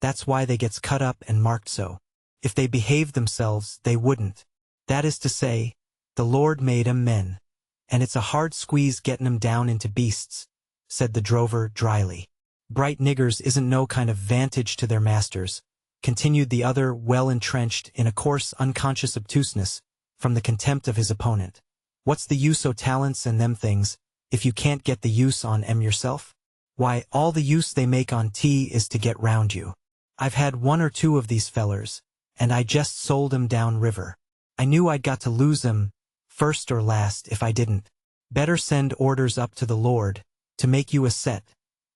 S1: That's why they gets cut up and marked so. If they behaved themselves, they wouldn't. That is to say, the Lord made 'em men. And it's a hard squeeze gettin' 'em down into beasts, said the drover dryly. Bright niggers isn't no kind of vantage to their masters, continued the other, well entrenched in a coarse, unconscious obtuseness, from the contempt of his opponent. What's the use o' talents and them things, if you can't get the use on 'em yourself? Why, all the use they make on tea is to get round you. I've had one or two of these fellers, and I just sold 'em down river. I knew I'd got to lose 'em, first or last, if I didn't. Better send orders up to the Lord, to make you a set,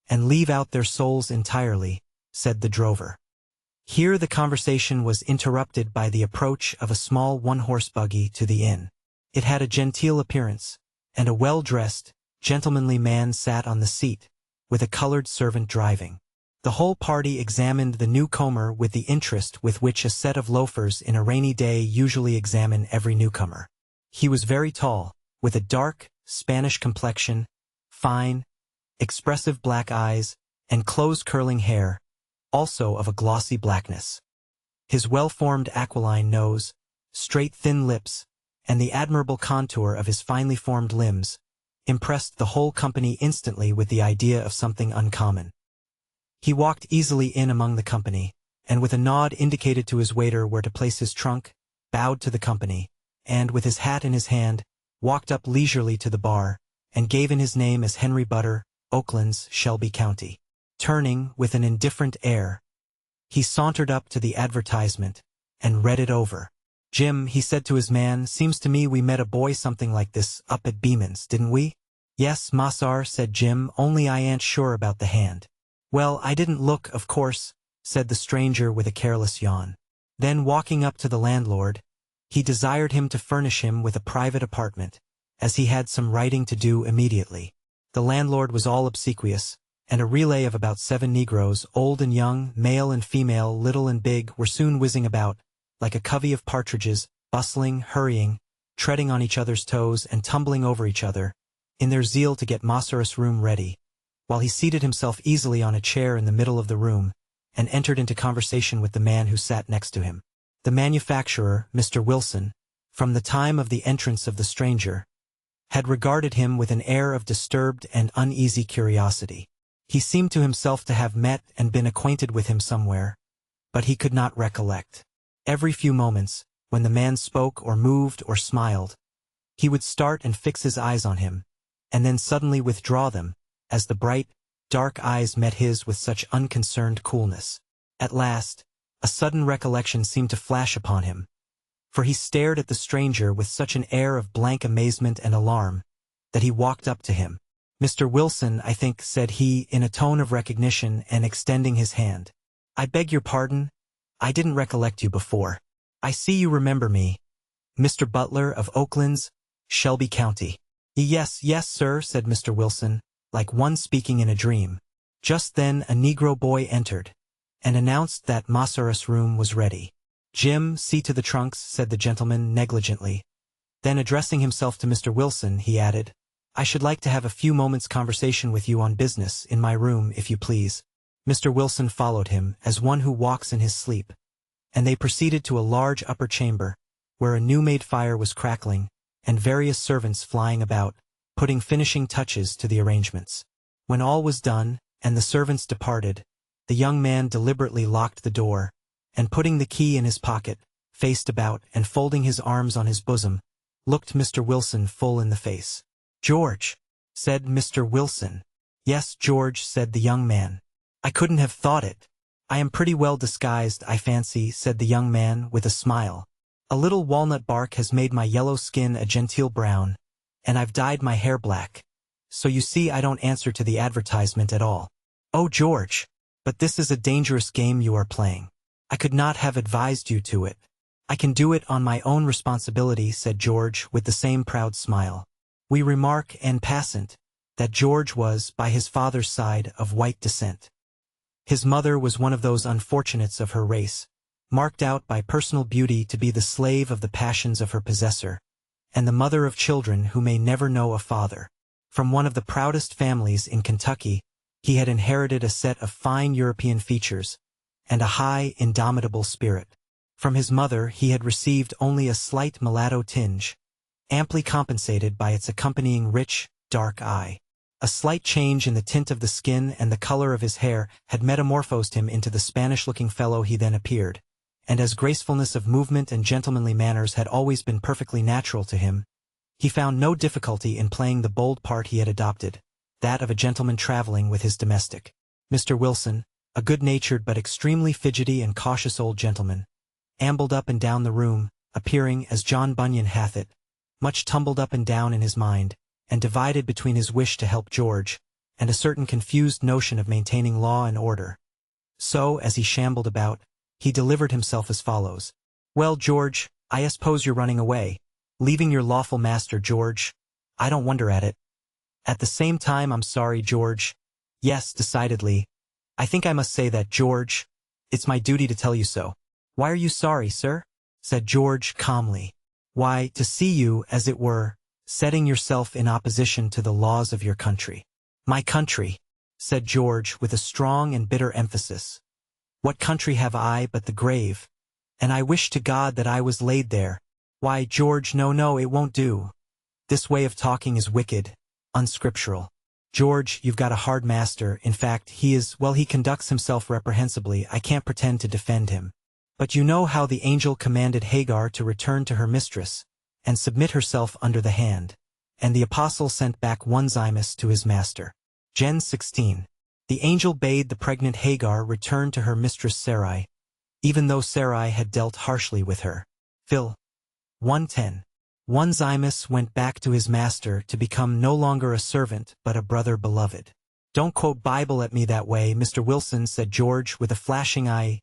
S1: and leave out their souls entirely, said the drover. Here the conversation was interrupted by the approach of a small one-horse buggy to the inn. It had a genteel appearance, and a well-dressed, gentlemanly man sat on the seat, with a colored servant driving. The whole party examined the newcomer with the interest with which a set of loafers in a rainy day usually examine every newcomer. He was very tall, with a dark, Spanish complexion, fine, expressive black eyes, and close-curling hair, also of a glossy blackness. His well-formed aquiline nose, straight thin lips, and the admirable contour of his finely formed limbs, impressed the whole company instantly with the idea of something uncommon. He walked easily in among the company, and with a nod indicated to his waiter where to place his trunk, bowed to the company, and, with his hat in his hand, walked up leisurely to the bar, and gave in his name as Henry Butter, Oakland's, Shelby County. Turning, with an indifferent air, he sauntered up to the advertisement, and read it over. Jim, he said to his man, seems to me we met a boy something like this up at Beeman's, didn't we? Yes, Massar, said Jim, only I ain't sure about the hand. Well, I didn't look, of course, said the stranger with a careless yawn. Then, walking up to the landlord, he desired him to furnish him with a private apartment, as he had some writing to do immediately. The landlord was all obsequious, and a relay of about 7 negroes, old and young, male and female, little and big, were soon whizzing about, like a covey of partridges, bustling, hurrying, treading on each other's toes and tumbling over each other, in their zeal to get Massar's room ready, while he seated himself easily on a chair in the middle of the room, and entered into conversation with the man who sat next to him. The manufacturer, Mr. Wilson, from the time of the entrance of the stranger, had regarded him with an air of disturbed and uneasy curiosity. He seemed to himself to have met and been acquainted with him somewhere, but he could not recollect. Every few moments, when the man spoke or moved or smiled, he would start and fix his eyes on him, and then suddenly withdraw them, as the bright, dark eyes met his with such unconcerned coolness. At last, a sudden recollection seemed to flash upon him, for he stared at the stranger with such an air of blank amazement and alarm, that he walked up to him. "Mr. Wilson, I think," said he, in a tone of recognition and extending his hand. "I beg your pardon, I didn't recollect you before. I see you remember me. Mr. Butler of Oaklands, Shelby County." "Yes, yes, sir," said Mr. Wilson, like one speaking in a dream. Just then a Negro boy entered, and announced that Massa's room was ready. "Jim, see to the trunks," said the gentleman negligently. Then addressing himself to Mr. Wilson, he added, "I should like to have a few moments' conversation with you on business in my room, if you please." Mr. Wilson followed him, as one who walks in his sleep, and they proceeded to a large upper chamber, where a new-made fire was crackling, and various servants flying about, putting finishing touches to the arrangements. When all was done, and the servants departed, the young man deliberately locked the door, and putting the key in his pocket, faced about, and folding his arms on his bosom, looked Mr. Wilson full in the face. "George," said Mr. Wilson. "Yes, George," said the young man. "I couldn't have thought it. I am pretty well disguised, I fancy," said the young man, with a smile. "A little walnut bark has made my yellow skin a genteel brown, and I've dyed my hair black. So you see I don't answer to the advertisement at all." "Oh, George, but this is a dangerous game you are playing. I could not have advised you to it." "I can do it on my own responsibility," said George, with the same proud smile. We remark, en passant, that George was, by his father's side, of white descent. His mother was one of those unfortunates of her race, marked out by personal beauty to be the slave of the passions of her possessor, and the mother of children who may never know a father. From one of the proudest families in Kentucky, he had inherited a set of fine European features, and a high, indomitable spirit. From his mother he had received only a slight mulatto tinge, amply compensated by its accompanying rich, dark eye. A slight change in the tint of the skin and the color of his hair had metamorphosed him into the Spanish-looking fellow he then appeared, and as gracefulness of movement and gentlemanly manners had always been perfectly natural to him, he found no difficulty in playing the bold part he had adopted, that of a gentleman traveling with his domestic. Mr. Wilson, a good-natured but extremely fidgety and cautious old gentleman, ambled up and down the room, appearing, as John Bunyan hath it, much tumbled up and down in his mind, and divided between his wish to help George, and a certain confused notion of maintaining law and order. So, as he shambled about, he delivered himself as follows. "Well, George, I suppose you're running away, leaving your lawful master, George. I don't wonder at it. At the same time I'm sorry, George. Yes, decidedly. I think I must say that, George. It's my duty to tell you so." "Why are you sorry, sir?" said George calmly. "Why, to see you, as it were, setting yourself in opposition to the laws of your country." "My country," said George with a strong and bitter emphasis. "What country have I but the grave? And I wish to God that I was laid there." "Why, George, no, no, it won't do. This way of talking is wicked, unscriptural. George, you've got a hard master. In fact, he conducts himself reprehensibly. I can't pretend to defend him. But you know how the angel commanded Hagar to return to her mistress, and submit herself under the hand, and the apostle sent back Onesimus to his master. Gen 16. The angel bade the pregnant Hagar return to her mistress Sarai, even though Sarai had dealt harshly with her. Phil. 1:10. Onesimus went back to his master to become no longer a servant but a brother beloved. "Don't quote Bible at me that way, Mr. Wilson," said George with a flashing eye.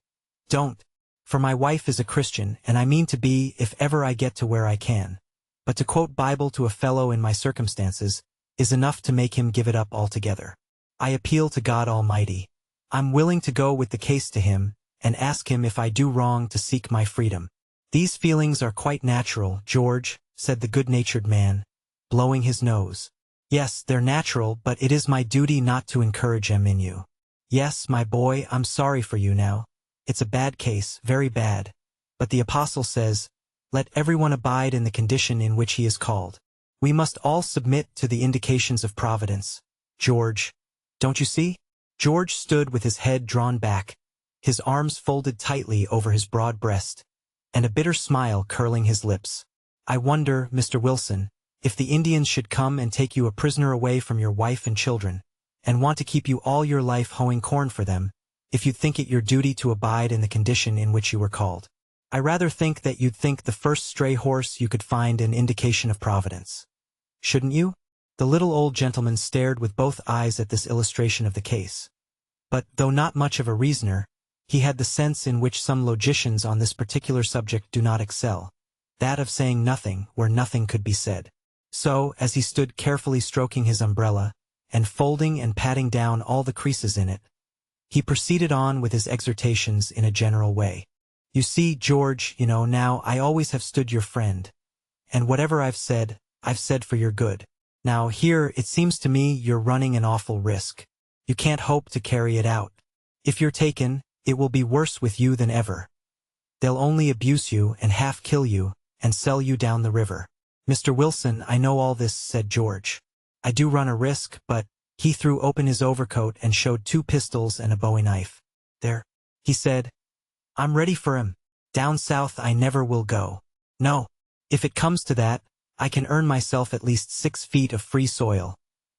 S1: "Don't. For my wife is a Christian, and I mean to be if ever I get to where I can. But to quote Bible to a fellow in my circumstances is enough to make him give it up altogether. I appeal to God Almighty. I'm willing to go with the case to him, and ask him if I do wrong to seek my freedom." "These feelings are quite natural, George," said the good-natured man, blowing his nose. "Yes, they're natural, but it is my duty not to encourage them in you. Yes, my boy, I'm sorry for you now. It's a bad case, very bad. But the apostle says, 'Let everyone abide in the condition in which he is called.' We must all submit to the indications of providence, George. Don't you see?" George stood with his head drawn back, his arms folded tightly over his broad breast, and a bitter smile curling his lips. "I wonder, Mr. Wilson, if the Indians should come and take you a prisoner away from your wife and children, and want to keep you all your life hoeing corn for them, if you'd think it your duty to abide in the condition in which you were called. I rather think that you'd think the first stray horse you could find an indication of providence. Shouldn't you? The little old gentleman stared with both eyes at this illustration of the case. But, though not much of a reasoner, he had the sense in which some logicians on this particular subject do not excel, that of saying nothing where nothing could be said. So, as he stood carefully stroking his umbrella, and folding and patting down all the creases in it, he proceeded on with his exhortations in a general way. You see, George, now I always have stood your friend, and whatever I've said for your good. Now here, it seems to me you're running an awful risk. You can't hope to carry it out. If you're taken, it will be worse with you than ever. They'll only abuse you and half kill you, and sell you down the river. Mr. Wilson, I know all this, said George. I do run a risk, but he threw open his overcoat and showed 2 pistols and a bowie knife. There, he said. I'm ready for him. Down south I never will go. No. If it comes to that, I can earn myself at least 6 feet of free soil,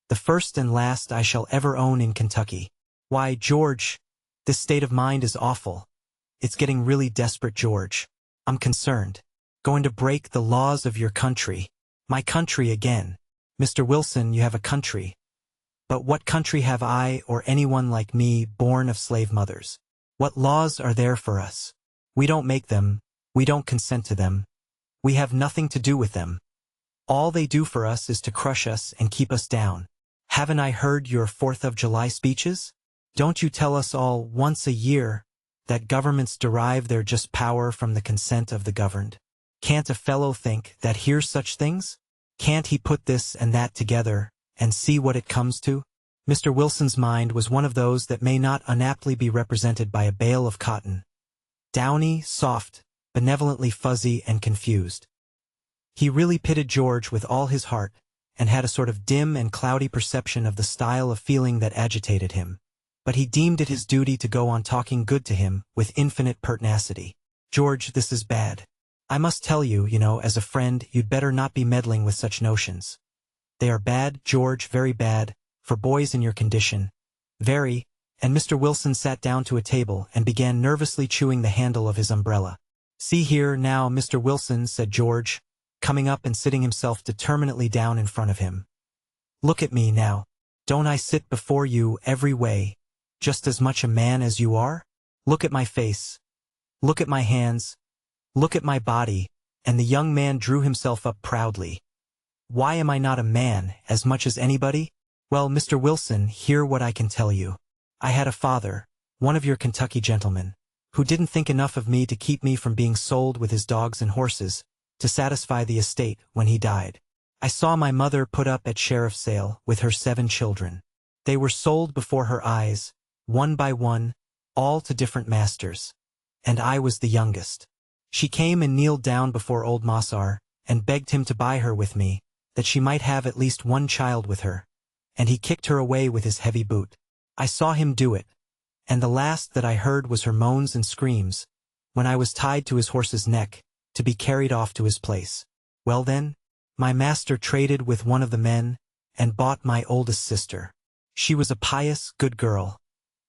S1: the first and last I shall ever own in Kentucky. Why, George, this state of mind is awful. It's getting really desperate, George. I'm concerned. Going to break the laws of your country. My country again. Mr. Wilson, you have a country. But what country have I or anyone like me born of slave mothers? What laws are there for us? We don't make them. We don't consent to them. We have nothing to do with them. All they do for us is to crush us and keep us down. Haven't I heard your 4th of July speeches? Don't you tell us all once a year that governments derive their just power from the consent of the governed? Can't a fellow think that hears such things? Can't he put this and that together and see what it comes to? Mr. Wilson's mind was one of those that may not unaptly be represented by a bale of cotton. Downy, soft, benevolently fuzzy and confused. He really pitied George with all his heart, and had a sort of dim and cloudy perception of the style of feeling that agitated him. But he deemed it his duty to go on talking good to him with infinite pertinacity. George, this is bad. I must tell you, as a friend, you'd better not be meddling with such notions. They are bad, George, very bad, for boys in your condition. Very, and Mr. Wilson sat down to a table and began nervously chewing the handle of his umbrella. See here, now, Mr. Wilson, said George, coming up and sitting himself determinately down in front of him. Look at me now. Don't I sit before you every way, just as much a man as you are? Look at my face. Look at my hands. Look at my body, and the young man drew himself up proudly. Why am I not a man, as much as anybody? Well, Mr. Wilson, hear what I can tell you. I had a father, one of your Kentucky gentlemen, who didn't think enough of me to keep me from being sold with his dogs and horses, to satisfy the estate when he died. I saw my mother put up at sheriff's sale with her 7 children. They were sold before her eyes, one by one, all to different masters. And I was the youngest. She came and kneeled down before old Mossar, and begged him to buy her with me, that she might have at least one child with her. And he kicked her away with his heavy boot. I saw him do it, and the last that I heard was her moans and screams, when I was tied to his horse's neck, to be carried off to his place. Well then, my master traded with one of the men, and bought my oldest sister. She was a pious, good girl,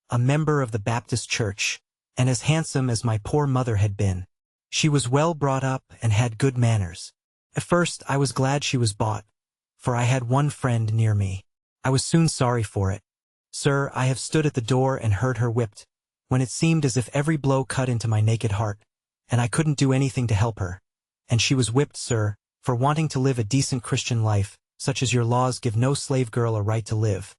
S1: a member of the Baptist church, and as handsome as my poor mother had been. She was well brought up and had good manners. At first I was glad she was bought, for I had one friend near me. I was soon sorry for it. Sir, I have stood at the door and heard her whipped, when it seemed as if every blow cut into my naked heart, and I couldn't do anything to help her. And she was whipped, sir, for wanting to live a decent Christian life, such as your laws give no slave girl a right to live.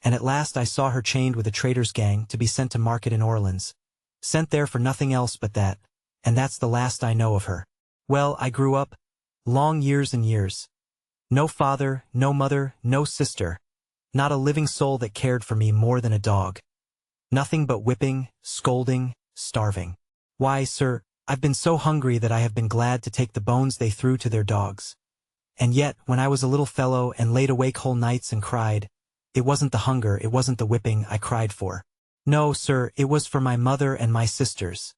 S1: And at last I saw her chained with a trader's gang to be sent to market in Orleans. Sent there for nothing else but that, and that's the last I know of her. Well, I grew up, long years and years. No father, no mother, no sister. Not a living soul that cared for me more than a dog. Nothing but whipping, scolding, starving. Why, sir, I've been so hungry that I have been glad to take the bones they threw to their dogs. And yet, when I was a little fellow and laid awake whole nights and cried, it wasn't the hunger, it wasn't the whipping I cried for. No, sir, it was for my mother and my sisters.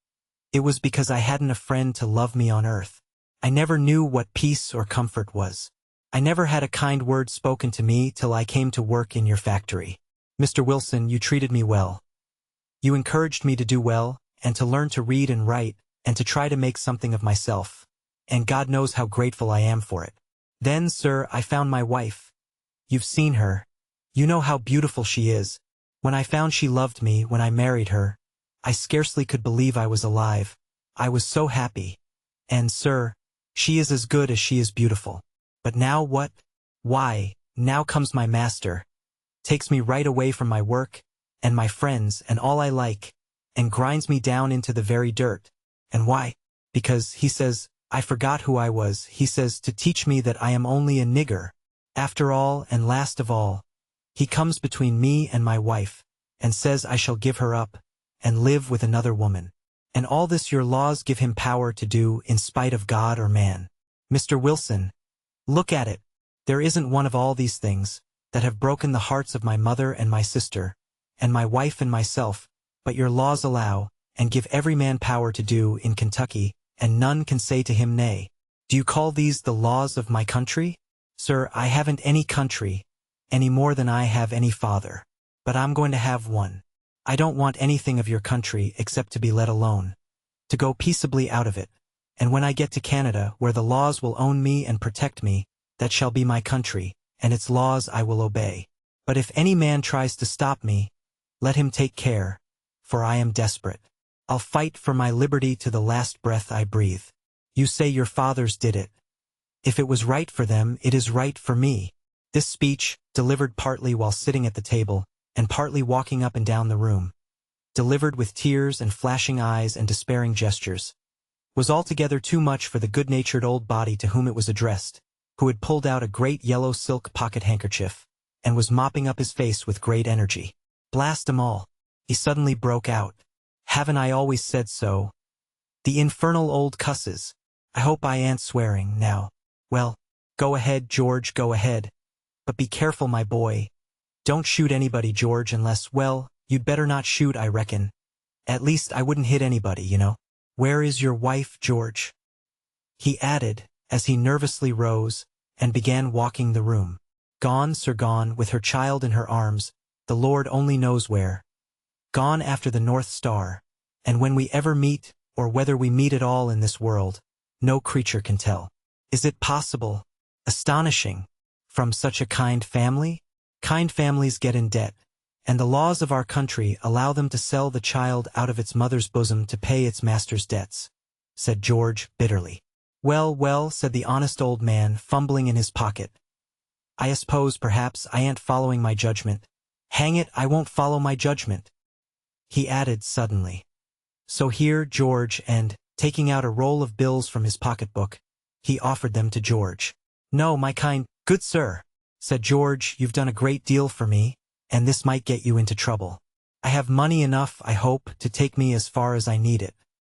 S1: It was because I hadn't a friend to love me on earth. I never knew what peace or comfort was. I never had a kind word spoken to me till I came to work in your factory. Mr. Wilson, you treated me well. You encouraged me to do well, and to learn to read and write, and to try to make something of myself. And God knows how grateful I am for it. Then, sir, I found my wife. You've seen her. You know how beautiful she is. When I found she loved me when I married her, I scarcely could believe I was alive. I was so happy. And, sir, she is as good as she is beautiful. But now what? Why, now comes my master. Takes me right away from my work, and my friends, and all I like, and grinds me down into the very dirt. And why? Because, he says, I forgot who I was. He says to teach me that I am only a nigger. After all, and last of all, he comes between me and my wife, and says I shall give her up, and live with another woman. And all this your laws give him power to do in spite of God or man. Mr. Wilson, look at it. There isn't one of all these things that have broken the hearts of my mother and my sister, and my wife and myself, but your laws allow, and give every man power to do in Kentucky, and none can say to him nay. Do you call these the laws of my country? Sir, I haven't any country, any more than I have any father. But I'm going to have one. I don't want anything of your country except to be let alone, to go peaceably out of it. And when I get to Canada, where the laws will own me and protect me, that shall be my country, and its laws I will obey. But if any man tries to stop me, let him take care, for I am desperate. I'll fight for my liberty to the last breath I breathe. You say your fathers did it. If it was right for them, it is right for me. This speech, delivered partly while sitting at the table, and partly walking up and down the room, delivered with tears and flashing eyes and despairing gestures, was altogether too much for the good-natured old body to whom it was addressed, who had pulled out a great yellow silk pocket-handkerchief, and was mopping up his face with great energy. Blast 'em all! He suddenly broke out. Haven't I always said so? The infernal old cusses! I hope I ain't swearing, now. Well, go ahead, George, go ahead. But be careful, my boy. Don't shoot anybody, George, unless, well, you'd better not shoot, I reckon. At least I wouldn't hit anybody, you know. Where is your wife, George? He added, as he nervously rose, and began walking the room. Gone, sir, gone, with her child in her arms, the Lord only knows where. Gone after the North Star, and when we ever meet, or whether we meet at all in this world, no creature can tell. Is it possible? Astonishing! From such a kind family? Kind families get in debt, and the laws of our country allow them to sell the child out of its mother's bosom to pay its master's debts, said George bitterly. Well, well, said the honest old man, fumbling in his pocket. I suppose perhaps I ain't following my judgment. Hang it, I won't follow my judgment. He added suddenly. So here, George, and, taking out a roll of bills from his pocketbook, he offered them to George. No, my kind, good sir, said George, you've done a great deal for me, and this might get you into trouble. I have money enough, I hope, to take me as far as I need it.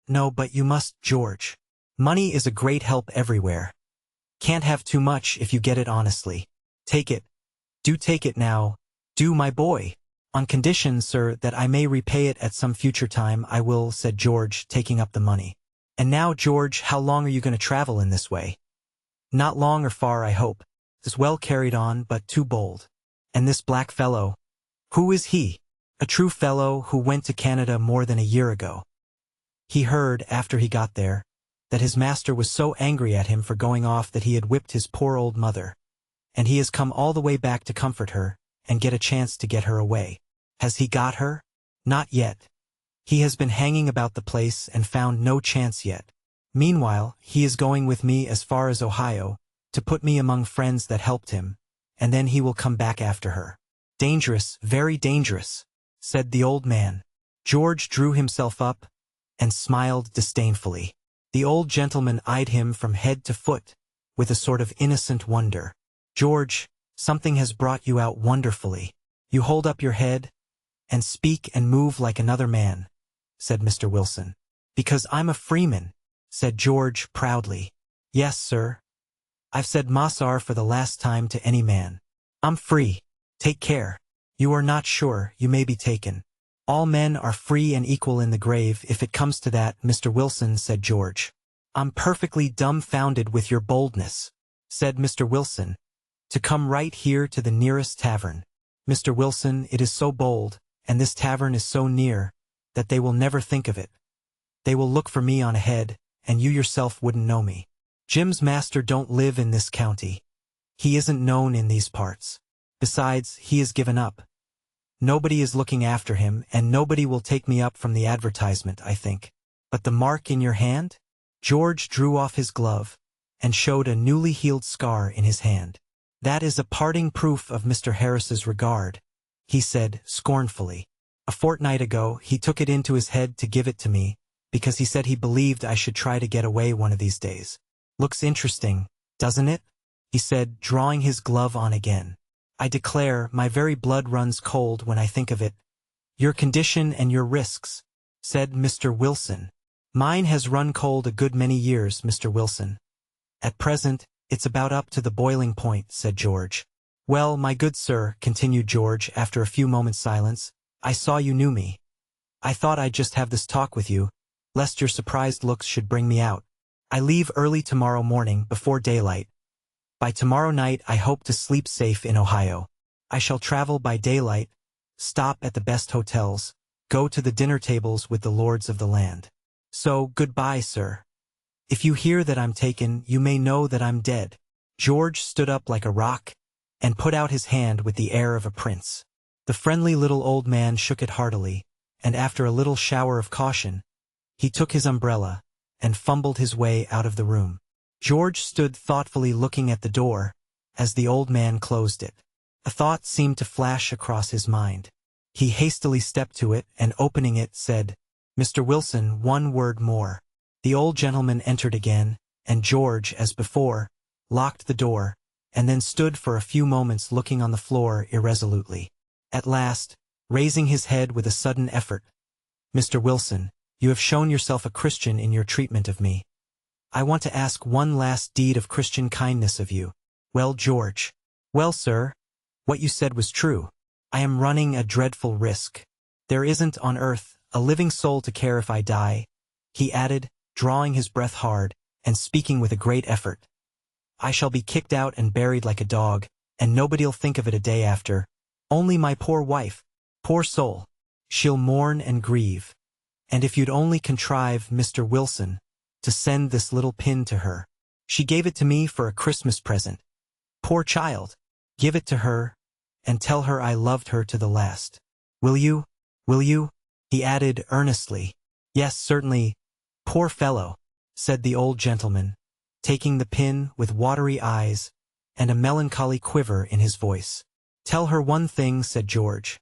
S1: No, but you must, George. Money is a great help everywhere. Can't have too much if you get it honestly. Take it. Do take it now. Do, my boy. On condition, sir, that I may repay it at some future time, I will, said George, taking up the money. And now, George, how long are you going to travel in this way? Not long or far, I hope. Is well carried on, but too bold. And this black fellow, who is he? A true fellow who went to Canada more than a year ago. He heard, after he got there, that his master was so angry at him for going off that he had whipped his poor old mother, and he has come all the way back to comfort her, and get a chance to get her away. Has he got her? Not yet. He has been hanging about the place and found no chance yet. Meanwhile, he is going with me as far as Ohio, to put me among friends that helped him, and then he will come back after her. Dangerous, very dangerous, said the old man. George drew himself up, and smiled disdainfully. The old gentleman eyed him from head to foot, with a sort of innocent wonder. George, something has brought you out wonderfully. You hold up your head, and speak and move like another man, said Mr. Wilson. Because I'm a freeman, said George proudly. Yes, sir. I've said Massar for the last time to any man. I'm free. Take care. You are not sure, you may be taken. All men are free and equal in the grave if it comes to that, Mr. Wilson, said George. I'm perfectly dumbfounded with your boldness, said Mr. Wilson, to come right here to the nearest tavern. Mr. Wilson, it is so bold, and this tavern is so near, that they will never think of it. They will look for me on ahead, and you yourself wouldn't know me. Jim's master don't live in this county. He isn't known in these parts. Besides, he is given up. Nobody is looking after him, and nobody will take me up from the advertisement, I think. But the mark in your hand? George drew off his glove, and showed a newly healed scar in his hand. That is a parting proof of Mr. Harris's regard, he said scornfully. A fortnight ago, he took it into his head to give it to me, because he said he believed I should try to get away one of these days. Looks interesting, doesn't it? He said, drawing his glove on again. I declare, my very blood runs cold when I think of it. Your condition and your risks, said Mr. Wilson. Mine has run cold a good many years, Mr. Wilson. At present, it's about up to the boiling point, said George. Well, my good sir, continued George after a few moments' silence, I saw you knew me. I thought I'd just have this talk with you, lest your surprised looks should bring me out. I leave early tomorrow morning, before daylight. By tomorrow night I hope to sleep safe in Ohio. I shall travel by daylight, stop at the best hotels, go to the dinner tables with the lords of the land. So, goodbye, sir. If you hear that I'm taken, you may know that I'm dead. George stood up like a rock, and put out his hand with the air of a prince. The friendly little old man shook it heartily, and after a little shower of caution, he took his umbrella, and fumbled his way out of the room. George stood thoughtfully looking at the door, as the old man closed it. A thought seemed to flash across his mind. He hastily stepped to it, and opening it, said, Mr. Wilson, one word more. The old gentleman entered again, and George, as before, locked the door, and then stood for a few moments looking on the floor irresolutely. At last, raising his head with a sudden effort, Mr. Wilson, you have shown yourself a Christian in your treatment of me. I want to ask one last deed of Christian kindness of you. Well, George. Well, sir, what you said was true. I am running a dreadful risk. There isn't on earth a living soul to care if I die, he added, drawing his breath hard, and speaking with a great effort. I shall be kicked out and buried like a dog, and nobody'll think of it a day after. Only my poor wife, poor soul. She'll mourn and grieve. And if you'd only contrive, Mr. Wilson, to send this little pin to her. She gave it to me for a Christmas present. Poor child. Give it to her, and tell her I loved her to the last. Will you? Will you? He added earnestly. Yes, certainly. Poor fellow, said the old gentleman, taking the pin with watery eyes and a melancholy quiver in his voice. Tell her one thing, said George.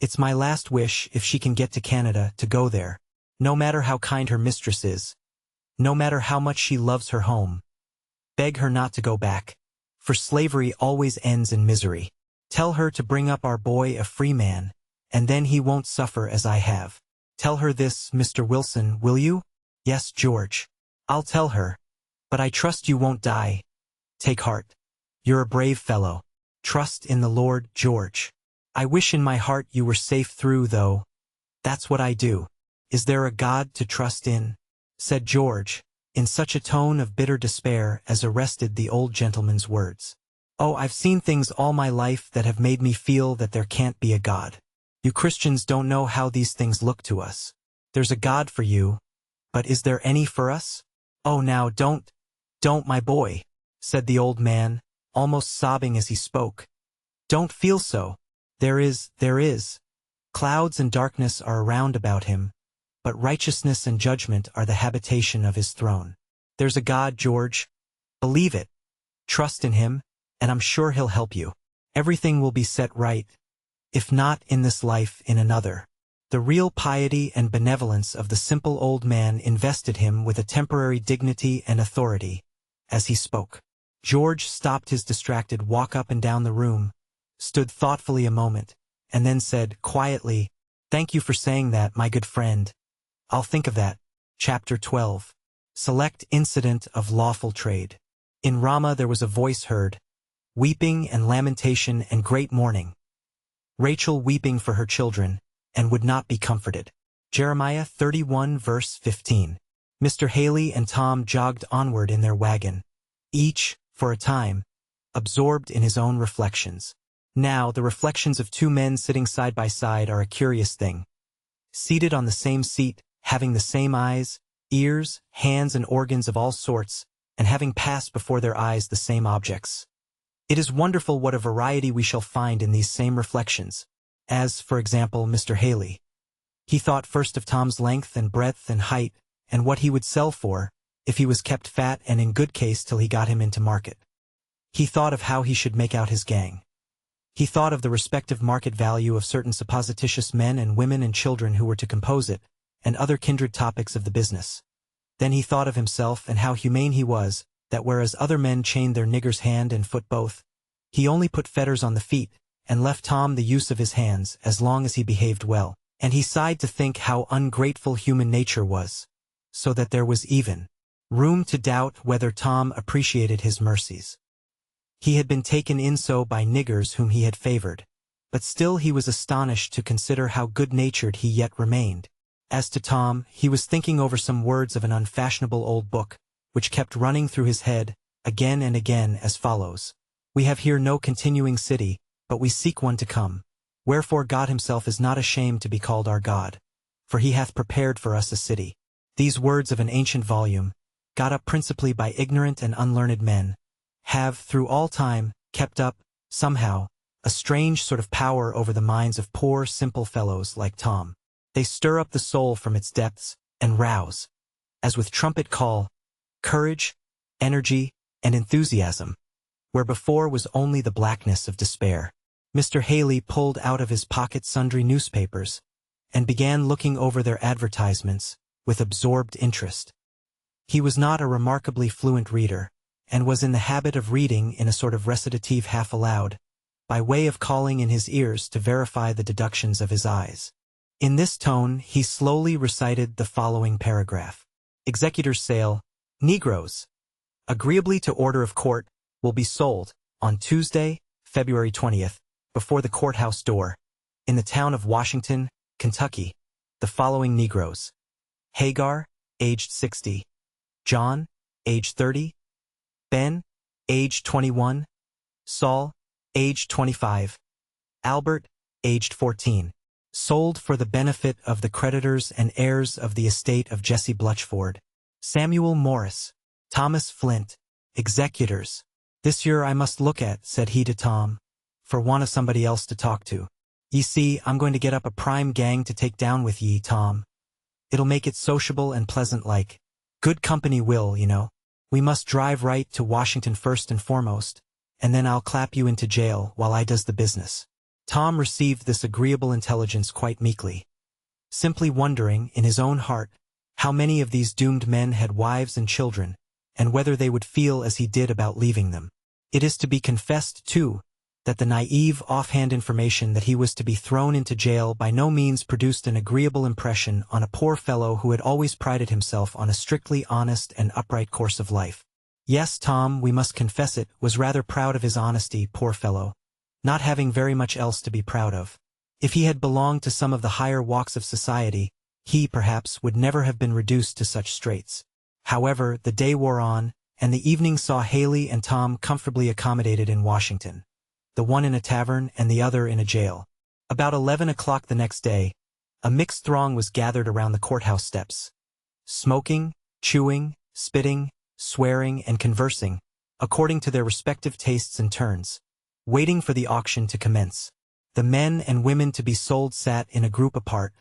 S1: It's my last wish, if she can get to Canada, to go there, no matter how kind her mistress is, no matter how much she loves her home. Beg her not to go back, for slavery always ends in misery. Tell her to bring up our boy a free man, and then he won't suffer as I have. Tell her this, Mr. Wilson, will you? Yes, George. I'll tell her. But I trust you won't die. Take heart. You're a brave fellow. Trust in the Lord, George. I wish in my heart you were safe through, though. That's what I do. Is there a God to trust in? Said George, in such a tone of bitter despair as arrested the old gentleman's words. Oh, I've seen things all my life that have made me feel that there can't be a God. You Christians don't know how these things look to us. There's a God for you, but is there any for us? Oh, now don't, my boy, said the old man, almost sobbing as he spoke. Don't feel so. There is. Clouds and darkness are around about him, but righteousness and judgment are the habitation of his throne. There's a God, George. Believe it. Trust in him, and I'm sure he'll help you. Everything will be set right, if not in this life, in another. The real piety and benevolence of the simple old man invested him with a temporary dignity and authority, as he spoke. George stopped his distracted walk up and down the room, stood thoughtfully a moment, and then said quietly, Thank you for saying that, my good friend. I'll think of that. Chapter 12. Select Incident of Lawful Trade. In Ramah there was a voice heard, weeping and lamentation and great mourning. Rachel weeping for her children, and would not be comforted. Jeremiah 31 verse 15. Mr. Haley and Tom jogged onward in their wagon, each, for a time, absorbed in his own reflections. Now, the reflections of two men sitting side by side are a curious thing. Seated on the same seat, having the same eyes, ears, hands and organs of all sorts, and having passed before their eyes the same objects. It is wonderful what a variety we shall find in these same reflections, as, for example, Mr. Haley. He thought first of Tom's length and breadth and height, and what he would sell for, if he was kept fat and in good case till he got him into market. He thought of how he should make out his gang. He thought of the respective market value of certain supposititious men and women and children who were to compose it, and other kindred topics of the business. Then he thought of himself and how humane he was, that whereas other men chained their niggers hand and foot both, he only put fetters on the feet, and left Tom the use of his hands as long as he behaved well, and he sighed to think how ungrateful human nature was, so that there was even room to doubt whether Tom appreciated his mercies. He had been taken in so by niggers whom he had favored, but still he was astonished to consider how good-natured he yet remained. As to Tom, he was thinking over some words of an unfashionable old book, which kept running through his head, again and again, as follows. We have here no continuing city, but we seek one to come. Wherefore God himself is not ashamed to be called our God, for he hath prepared for us a city. These words of an ancient volume, got up principally by ignorant and unlearned men, have, through all time, kept up, somehow, a strange sort of power over the minds of poor, simple fellows like Tom. They stir up the soul from its depths, and rouse, as with trumpet call, courage, energy, and enthusiasm, where before was only the blackness of despair. Mr. Haley pulled out of his pocket sundry newspapers, and began looking over their advertisements, with absorbed interest. He was not a remarkably fluent reader, and was in the habit of reading in a sort of recitative half aloud, by way of calling in his ears to verify the deductions of his eyes. In this tone he slowly recited the following paragraph. Executor's sale, Negroes, agreeably to order of court, will be sold, on Tuesday, February 20th, before the courthouse door, in the town of Washington, Kentucky, the following Negroes. Hagar, aged 60. John, aged 30. Ben, aged 21. Saul, aged 25. Albert, aged 14. Sold for the benefit of the creditors and heirs of the estate of Jesse Blutchford. Samuel Morris, Thomas Flint, executors. This year I must look at, said he to Tom, for want of somebody else to talk to. Ye see, I'm going to get up a prime gang to take down with ye, Tom. It'll make it sociable and pleasant like. Good company will, you know. We must drive right to Washington first and foremost, and then I'll clap you into jail while I does the business. Tom received this agreeable intelligence quite meekly, simply wondering, in his own heart, how many of these doomed men had wives and children, and whether they would feel as he did about leaving them. It is to be confessed, too, that the naive, offhand information that he was to be thrown into jail by no means produced an agreeable impression on a poor fellow who had always prided himself on a strictly honest and upright course of life. Yes, Tom, we must confess it, was rather proud of his honesty, poor fellow, not having very much else to be proud of. If he had belonged to some of the higher walks of society, he, perhaps, would never have been reduced to such straits. However, the day wore on, and the evening saw Haley and Tom comfortably accommodated in Washington, the one in a tavern and the other in a jail. About 11 o'clock the next day, a mixed throng was gathered around the courthouse steps, smoking, chewing, spitting, swearing, and conversing, according to their respective tastes and turns, waiting for the auction to commence. The men and women to be sold sat in a group apart,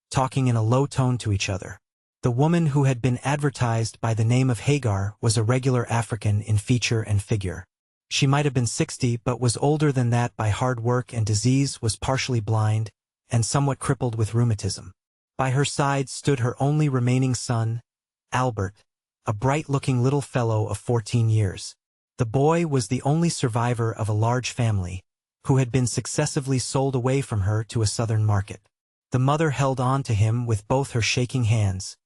S1: talking in a low tone to each other. The woman who had been advertised by the name of Hagar was a regular African in feature and figure. She might have been 60 but was older than that by hard work and disease, was partially blind, and somewhat crippled with rheumatism. By her side stood her only remaining son, Albert, a bright-looking little fellow of 14 years. The boy was the only survivor of a large family, who had been successively sold away from her to a southern market. The mother held on to him with both her shaking hands,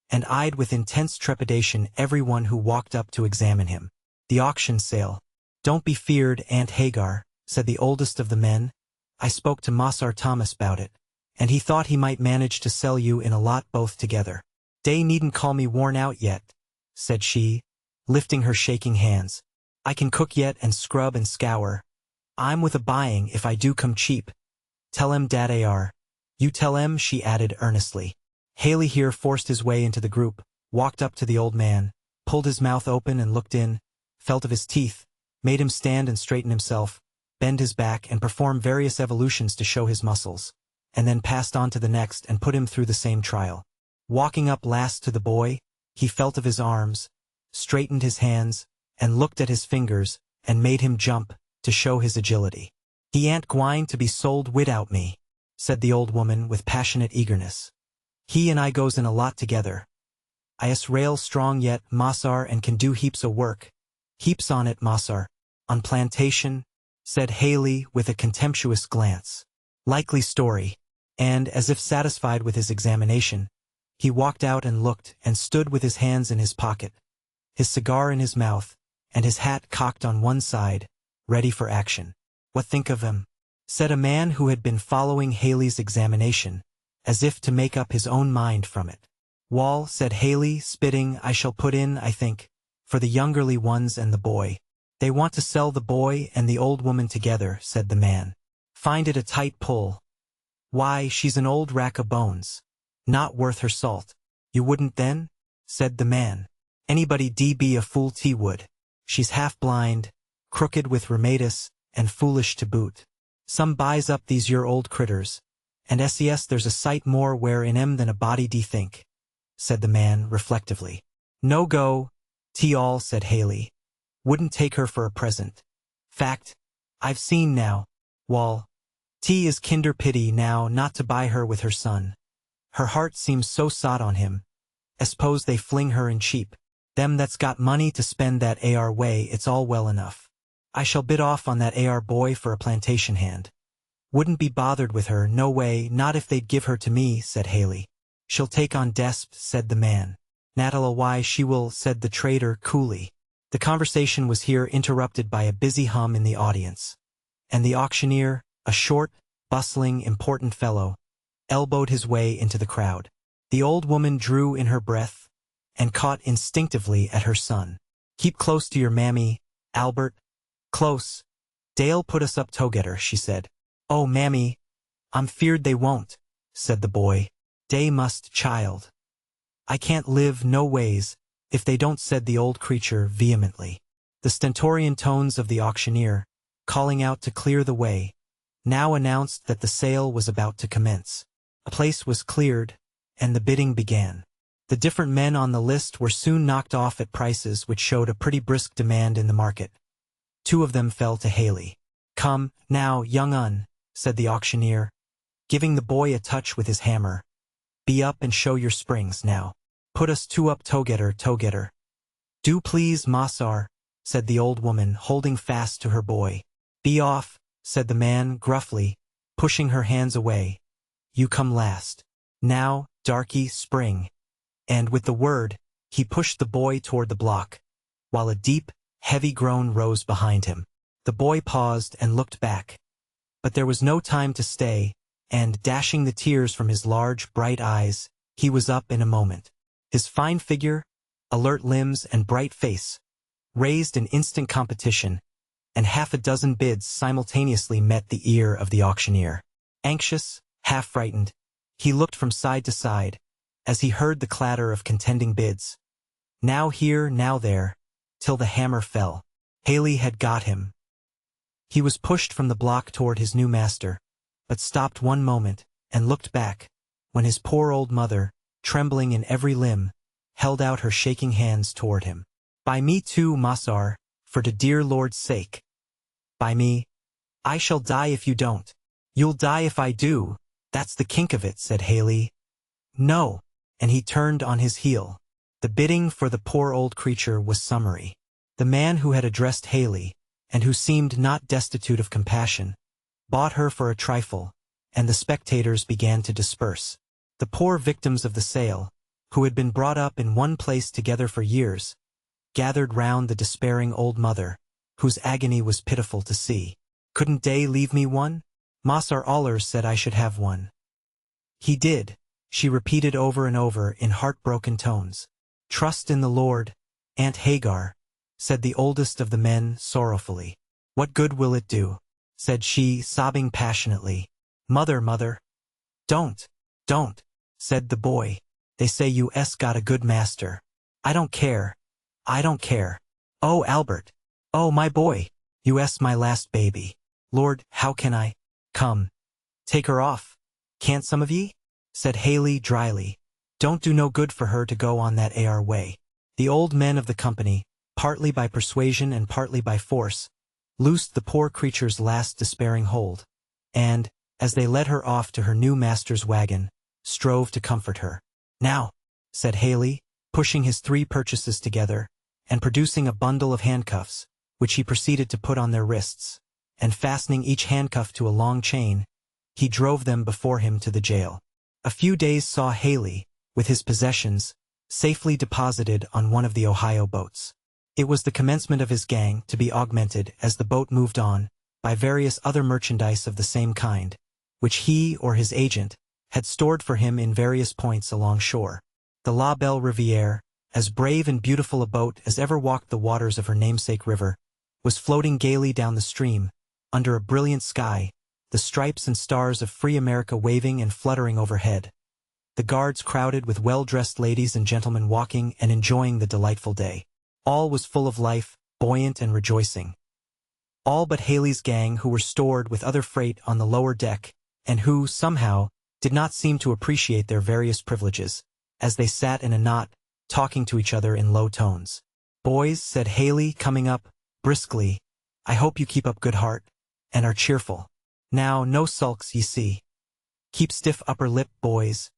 S1: and eyed with intense trepidation everyone who walked up to examine him. The auction sale. Don't be feared, Aunt Hagar, said the oldest of the men. I spoke to Mossar Thomas about it, and he thought he might manage to sell you in a lot both together. Dey needn't call me worn out yet, said she, lifting her shaking hands. I can cook yet and scrub and scour. I'm with a buying if I do come cheap. Tell em dat AR. You tell em, she added earnestly. Haley here forced his way into the group, walked up to the old man, pulled his mouth open and looked in, felt of his teeth, made him stand and straighten himself, bend his back and perform various evolutions to show his muscles, and then passed on to the next and put him through the same trial. Walking up last to the boy, he felt of his arms, straightened his hands, and looked at his fingers, and made him jump, to show his agility. He ain't gwine to be sold widout me, said the old woman with passionate eagerness. He and I goes in a lot together. I is rail strong yet, Massar, and can do heaps o' work. Heaps on it, Massar. On plantation, said Haley with a contemptuous glance. Likely story. And, as if satisfied with his examination, he walked out and looked and stood with his hands in his pocket, his cigar in his mouth, and his hat cocked on one side, ready for action. What think of him? Said a man who had been following Haley's examination, as if to make up his own mind from it. Wall, said Haley, spitting, I shall put in, I think, for the youngerly ones and the boy. They want to sell the boy and the old woman together, said the man. Find it a tight pull. Why, she's an old rack of bones. Not worth her salt. You wouldn't then? Said the man. Anybody be a fool would. She's half blind, crooked with rheumatis, and foolish to boot. Some buys up these your old critters, and ses there's a sight more wear in 'em than a body think, said the man reflectively. No go, all, said Haley. Wouldn't take her for a present. Fact, I've seen now. Wall, is kinder pity now not to buy her with her son. Her heart seems so sot on him. S'pose they fling her in cheap. Them that's got money to spend that AR way, it's all well enough. I shall bid off on that AR boy for a plantation hand. Wouldn't be bothered with her, no way, not if they'd give her to me, said Haley. She'll take on desp, said the man. Nat'll why she will, said the trader coolly. The conversation was here interrupted by a busy hum in the audience, and the auctioneer, a short, bustling, important fellow, elbowed his way into the crowd. The old woman drew in her breath, and caught instinctively at her son. Keep close to your mammy, Albert. Close. Dale put us up together, she said. Oh, mammy, I'm feared they won't, said the boy. Dey must, child. I can't live no ways, if they don't, said the old creature vehemently. The stentorian tones of the auctioneer, calling out to clear the way, now announced that the sale was about to commence. A place was cleared, and the bidding began. The different men on the list were soon knocked off at prices which showed a pretty brisk demand in the market. Two of them fell to Haley. Come, now, young un, said the auctioneer, giving the boy a touch with his hammer. Be up and show your springs, now. Put us two up together. Do please, Massar, said the old woman, holding fast to her boy. Be off, said the man gruffly, pushing her hands away. You come last. Now, darky, spring. And with the word, he pushed the boy toward the block, while a deep, heavy groan rose behind him. The boy paused and looked back. But there was no time to stay, and, dashing the tears from his large, bright eyes, he was up in a moment. His fine figure, alert limbs, and bright face raised an instant competition, and half a dozen bids simultaneously met the ear of the auctioneer. Anxious, half frightened, he looked from side to side, as he heard the clatter of contending bids. Now here, now there, till the hammer fell. Haley had got him. He was pushed from the block toward his new master, but stopped one moment, and looked back, when his poor old mother, trembling in every limb, held out her shaking hands toward him. By me too, Massar, for the dear Lord's sake. By me. I shall die if you don't. You'll die if I do, that's the kink of it, said Haley. No, and he turned on his heel. The bidding for the poor old creature was summary. The man who had addressed Haley, and who seemed not destitute of compassion, bought her for a trifle, and the spectators began to disperse. The poor victims of the sale, who had been brought up in one place together for years, gathered round the despairing old mother, whose agony was pitiful to see. Couldn't dey leave me one? Massar allers said I should have one. He did, she repeated over and over in heartbroken tones. Trust in the Lord, Aunt Hagar, said the oldest of the men sorrowfully. What good will it do? said she, sobbing passionately. Mother, mother. Don't, don't, said the boy. They say you got a good master. I don't care. I don't care. Oh, Albert. Oh, my boy. You my last baby. Lord, how can I? Come. Take her off. Can't some of ye? Said Haley dryly. Don't do no good for her to go on that AR way. The old men of the company, partly by persuasion and partly by force, loosed the poor creature's last despairing hold, and, as they led her off to her new master's wagon, strove to comfort her. Now, said Haley, pushing his 3 purchases together, and producing a bundle of handcuffs, which he proceeded to put on their wrists, and fastening each handcuff to a long chain, he drove them before him to the jail. A few days saw Haley, with his possessions, safely deposited on one of the Ohio boats. It was the commencement of his gang, to be augmented, as the boat moved on, by various other merchandise of the same kind, which he or his agent had stored for him in various points along shore. The La Belle Riviere, as brave and beautiful a boat as ever walked the waters of her namesake river, was floating gaily down the stream, under a brilliant sky, the stripes and stars of free America waving and fluttering overhead. The guards crowded with well-dressed ladies and gentlemen walking and enjoying the delightful day. All was full of life, buoyant and rejoicing. All but Haley's gang, who were stored with other freight on the lower deck, and who, somehow, did not seem to appreciate their various privileges, as they sat in a knot, talking to each other in low tones. Boys, said Haley, coming up, briskly, I hope you keep up good heart, and are cheerful. Now, no sulks, ye see. Keep stiff upper lip, boys.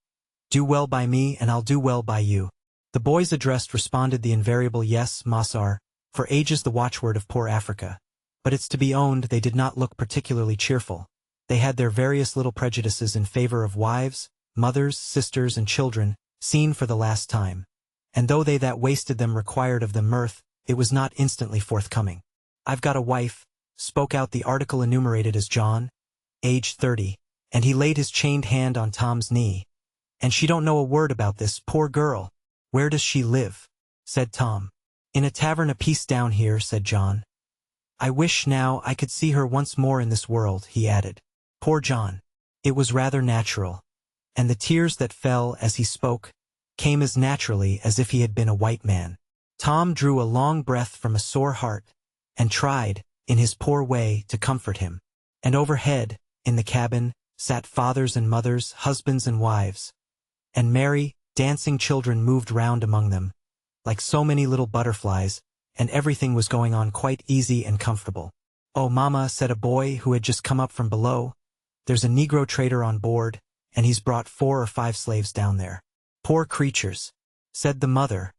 S1: Do well by me, and I'll do well by you. The boys addressed responded the invariable yes, Mossar, for ages the watchword of poor Africa. But it's to be owned they did not look particularly cheerful. They had their various little prejudices in favor of wives, mothers, sisters, and children, seen for the last time. And though they that wasted them required of them mirth, it was not instantly forthcoming. I've got a wife, spoke out the article enumerated as John, age 30, and he laid his chained hand on Tom's knee. And she don't know a word about this, poor girl. Where does she live? Said Tom. In a tavern a piece down here, said John. I wish now I could see her once more in this world, he added. Poor John. It was rather natural. And the tears that fell as he spoke came as naturally as if he had been a white man. Tom drew a long breath from a sore heart, and tried, in his poor way, to comfort him. And overhead, in the cabin, sat fathers and mothers, husbands and wives. And merry, dancing children moved round among them, like so many little butterflies, and everything was going on quite easy and comfortable. Oh, Mama, said a boy who had just come up from below, there's a Negro trader on board, and he's brought 4 or 5 slaves down there. Poor creatures, said the mother,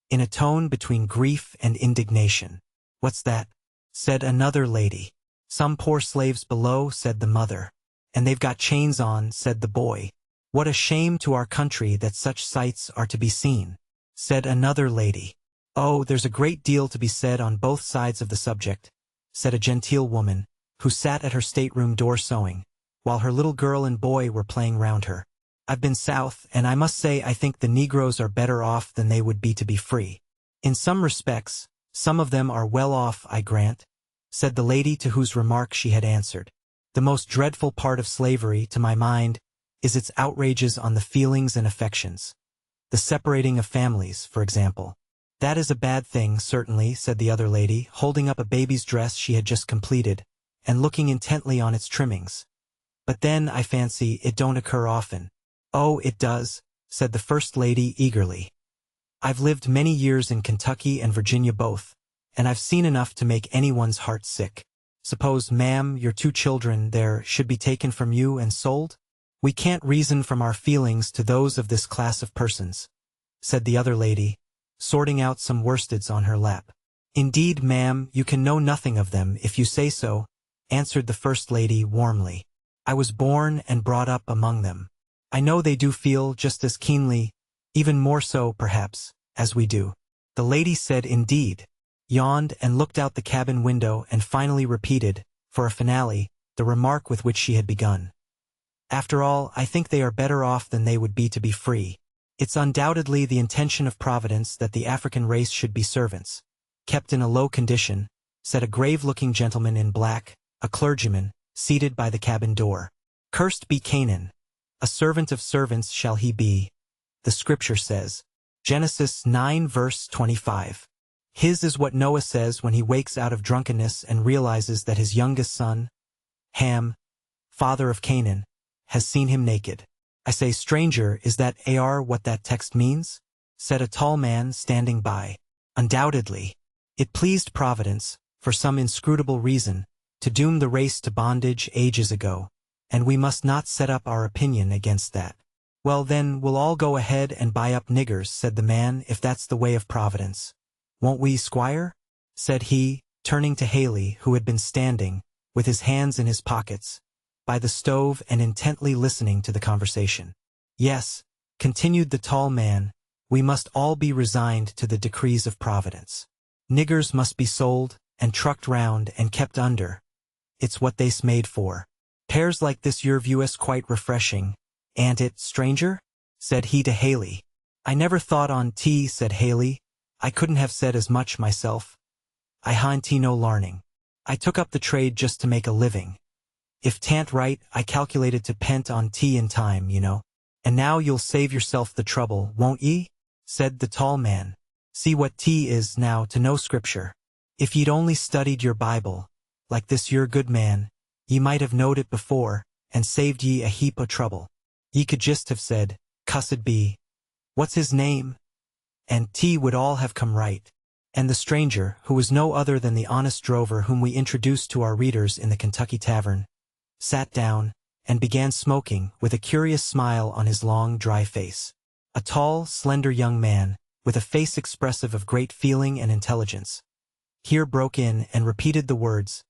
S1: in a tone between grief and indignation. What's that? Said another lady. Some poor slaves below, said the mother. And they've got chains on, said the boy. What a shame to our country that such sights are to be seen, said another lady. Oh, there's a great deal to be said on both sides of the subject, said a genteel woman, who sat at her stateroom door sewing, while her little girl and boy were playing round her. I've been south, and I must say I think the Negroes are better off than they would be to be free. In some respects, some of them are well off, I grant, said the lady to whose remark she had answered. The most dreadful part of slavery, to my mind, is its outrages on the feelings and affections. The separating of families, for example. That is a bad thing, certainly, said the other lady, holding up a baby's dress she had just completed, and looking intently on its trimmings. But then, I fancy, it don't occur often. Oh, it does, said the first lady eagerly. I've lived many years in Kentucky and Virginia both, and I've seen enough to make anyone's heart sick. Suppose, ma'am, your 2 children there should be taken from you and sold? We can't reason from our feelings to those of this class of persons, said the other lady, sorting out some worsteds on her lap. Indeed, ma'am, you can know nothing of them if you say so, answered the first lady warmly. I was born and brought up among them. I know they do feel just as keenly, even more so, perhaps, as we do. The lady said indeed, yawned and looked out the cabin window and finally repeated, for a finale, the remark with which she had begun. After all, I think they are better off than they would be to be free. It's undoubtedly the intention of Providence that the African race should be servants, kept in a low condition, said a grave-looking gentleman in black, a clergyman, seated by the cabin door. Cursed be Canaan. A servant of servants shall he be, the scripture says. Genesis 9 verse 25. His is what Noah says when he wakes out of drunkenness and realizes that his youngest son, Ham, father of Canaan, has seen him naked. I say, stranger, is that what that text means? Said a tall man standing by. Undoubtedly. It pleased Providence, for some inscrutable reason, to doom the race to bondage ages ago, and we must not set up our opinion against that. Well then, we'll all go ahead and buy up niggers, said the man, if that's the way of Providence. Won't we, squire? Said he, turning to Haley, who had been standing, with his hands in his pockets, by the stove and intently listening to the conversation. Yes, continued the tall man, we must all be resigned to the decrees of Providence. Niggers must be sold, and trucked round and kept under. It's what they's made for. Pairs like this your view is quite refreshing, ain't it, stranger? Said he to Haley. I never thought on tea, said Haley. I couldn't have said as much myself. I hain't tea no larning. I took up the trade just to make a living. If tant right, I calculated to pent on tea in time, you know. And now you'll save yourself the trouble, won't ye? Said the tall man. See what tea is now to know scripture. If ye'd only studied your Bible, like this your good man, ye might have knowed it before, and saved ye a heap o' trouble. Ye could just have said, cussed be, what's his name? And tea would all have come right. And the stranger, who was no other than the honest drover whom we introduced to our readers in the Kentucky Tavern, sat down, and began smoking, with a curious smile on his long, dry face. A tall, slender young man, with a face expressive of great feeling and intelligence, here broke in and repeated the words,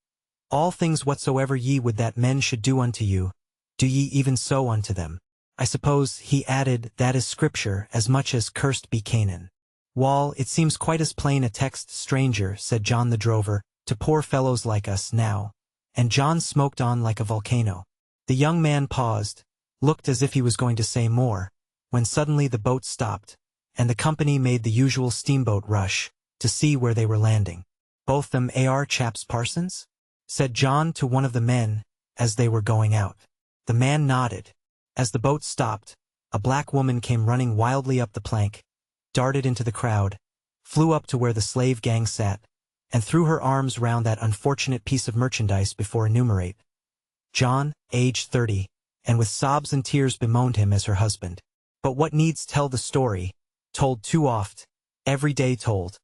S1: all things whatsoever ye would that men should do unto you, do ye even so unto them. I suppose, he added, that is scripture as much as cursed be Canaan. Wall, it seems quite as plain a text, stranger, said John the drover, to poor fellows like us now. And John smoked on like a volcano. The young man paused, looked as if he was going to say more, when suddenly the boat stopped, and the company made the usual steamboat rush, to see where they were landing. Both them chaps, Parsons? Said John to one of the men, as they were going out. The man nodded. As the boat stopped, a black woman came running wildly up the plank, darted into the crowd, flew up to where the slave gang sat, and threw her arms round that unfortunate piece of merchandise before enumerate. John, aged 30, and with sobs and tears bemoaned him as her husband. But what needs tell the story, told too oft, every day told,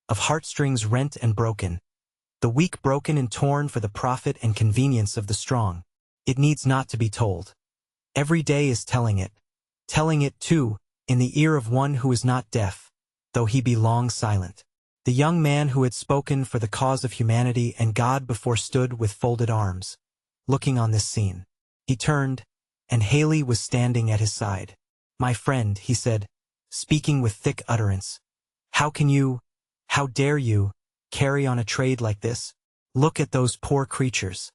S1: of heartstrings rent and broken, the weak broken and torn for the profit and convenience of the strong. It needs not to be told. Every day is telling it, too, in the ear of one who is not deaf, though he be long silent. The young man who had spoken for the cause of humanity and God before stood with folded arms, looking on this scene. He turned, and Haley was standing at his side. My friend, he said, speaking with thick utterance, how dare you, carry on a trade like this? Look at those poor creatures.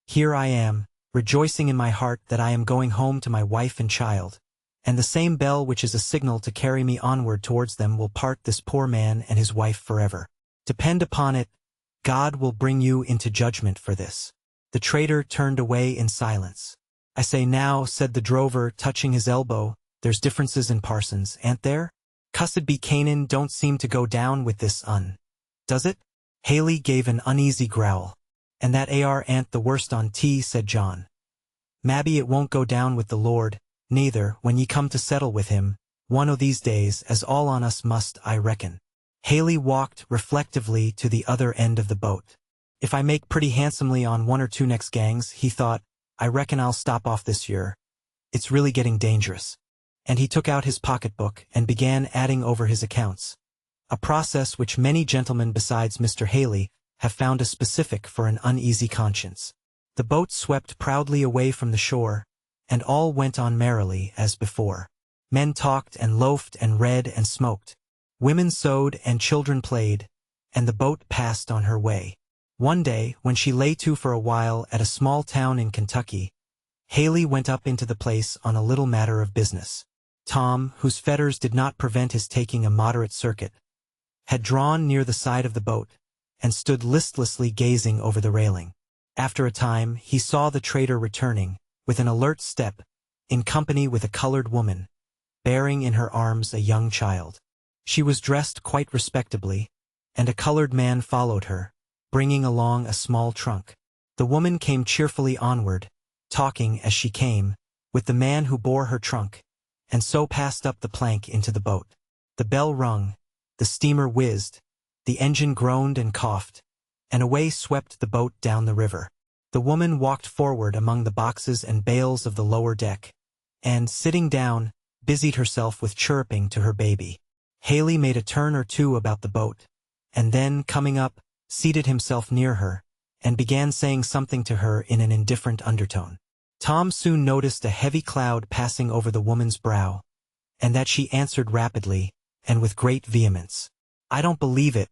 S1: Here I am, rejoicing in my heart that I am going home to my wife and child, and the same bell which is a signal to carry me onward towards them will part this poor man and his wife forever. Depend upon it, God will bring you into judgment for this. The trader turned away in silence. I say now, said the drover, touching his elbow, there's differences in Parsons, ain't there? Cussed be Canaan don't seem to go down with this does it? Haley gave an uneasy growl. And that ain't the worst on tea, said John. Mabbe it won't go down with the Lord, neither, when ye come to settle with him, one o' these days, as all on us must, I reckon. Haley walked reflectively to the other end of the boat. If I make pretty handsomely on one or two next gangs, he thought, I reckon I'll stop off this year. It's really getting dangerous. And he took out his pocketbook and began adding over his accounts, a process which many gentlemen besides Mr. Haley have found a specific for an uneasy conscience. The boat swept proudly away from the shore, and all went on merrily as before. Men talked and loafed and read and smoked. Women sewed and children played, and the boat passed on her way. One day, when she lay to for a while at a small town in Kentucky, Haley went up into the place on a little matter of business. Tom, whose fetters did not prevent his taking a moderate circuit, had drawn near the side of the boat, and stood listlessly gazing over the railing. After a time, he saw the trader returning, with an alert step, in company with a colored woman, bearing in her arms a young child. She was dressed quite respectably, and a colored man followed her, bringing along a small trunk. The woman came cheerfully onward, talking as she came, with the man who bore her trunk, and so passed up the plank into the boat. The bell rung, the steamer whizzed, the engine groaned and coughed, and away swept the boat down the river. The woman walked forward among the boxes and bales of the lower deck, and, sitting down, busied herself with chirruping to her baby. Haley made a turn or two about the boat, and then, coming up, seated himself near her, and began saying something to her in an indifferent undertone. Tom soon noticed a heavy cloud passing over the woman's brow, and that she answered rapidly, and with great vehemence. "I don't believe it.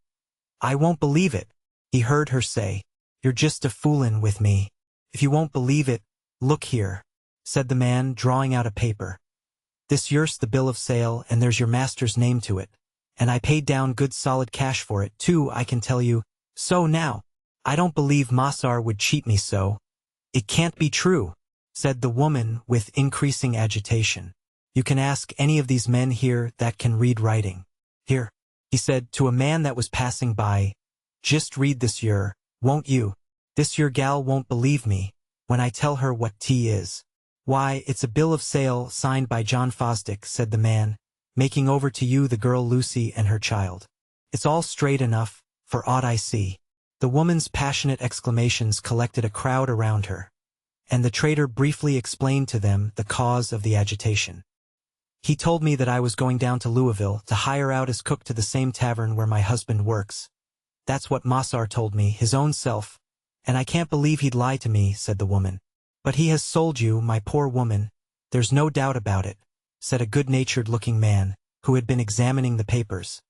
S1: I won't believe it," he heard her say. "You're just a foolin' with me. If you won't believe it, look here," said the man, drawing out a paper. "This yer's the bill of sale, and there's your master's name to it. And I paid down good solid cash for it, too, I can tell you. So now, I don't believe Massar would cheat me so. It can't be true," said the woman with increasing agitation. "You can ask any of these men here that can read writing. Here," he said to a man that was passing by, "just read this yer, won't you? This yer gal won't believe me when I tell her what tea is." "Why, it's a bill of sale signed by John Fosdick," said the man, "making over to you the girl Lucy and her child. It's all straight enough, for aught I see." The woman's passionate exclamations collected a crowd around her, and the trader briefly explained to them the cause of the agitation. "He told me that I was going down to Louisville to hire out as cook to the same tavern where my husband works. That's what Massar told me, his own self, and I can't believe he'd lie to me," said the woman. "But he has sold you, my poor woman, there's no doubt about it," said a good-natured-looking man, who had been examining the papers.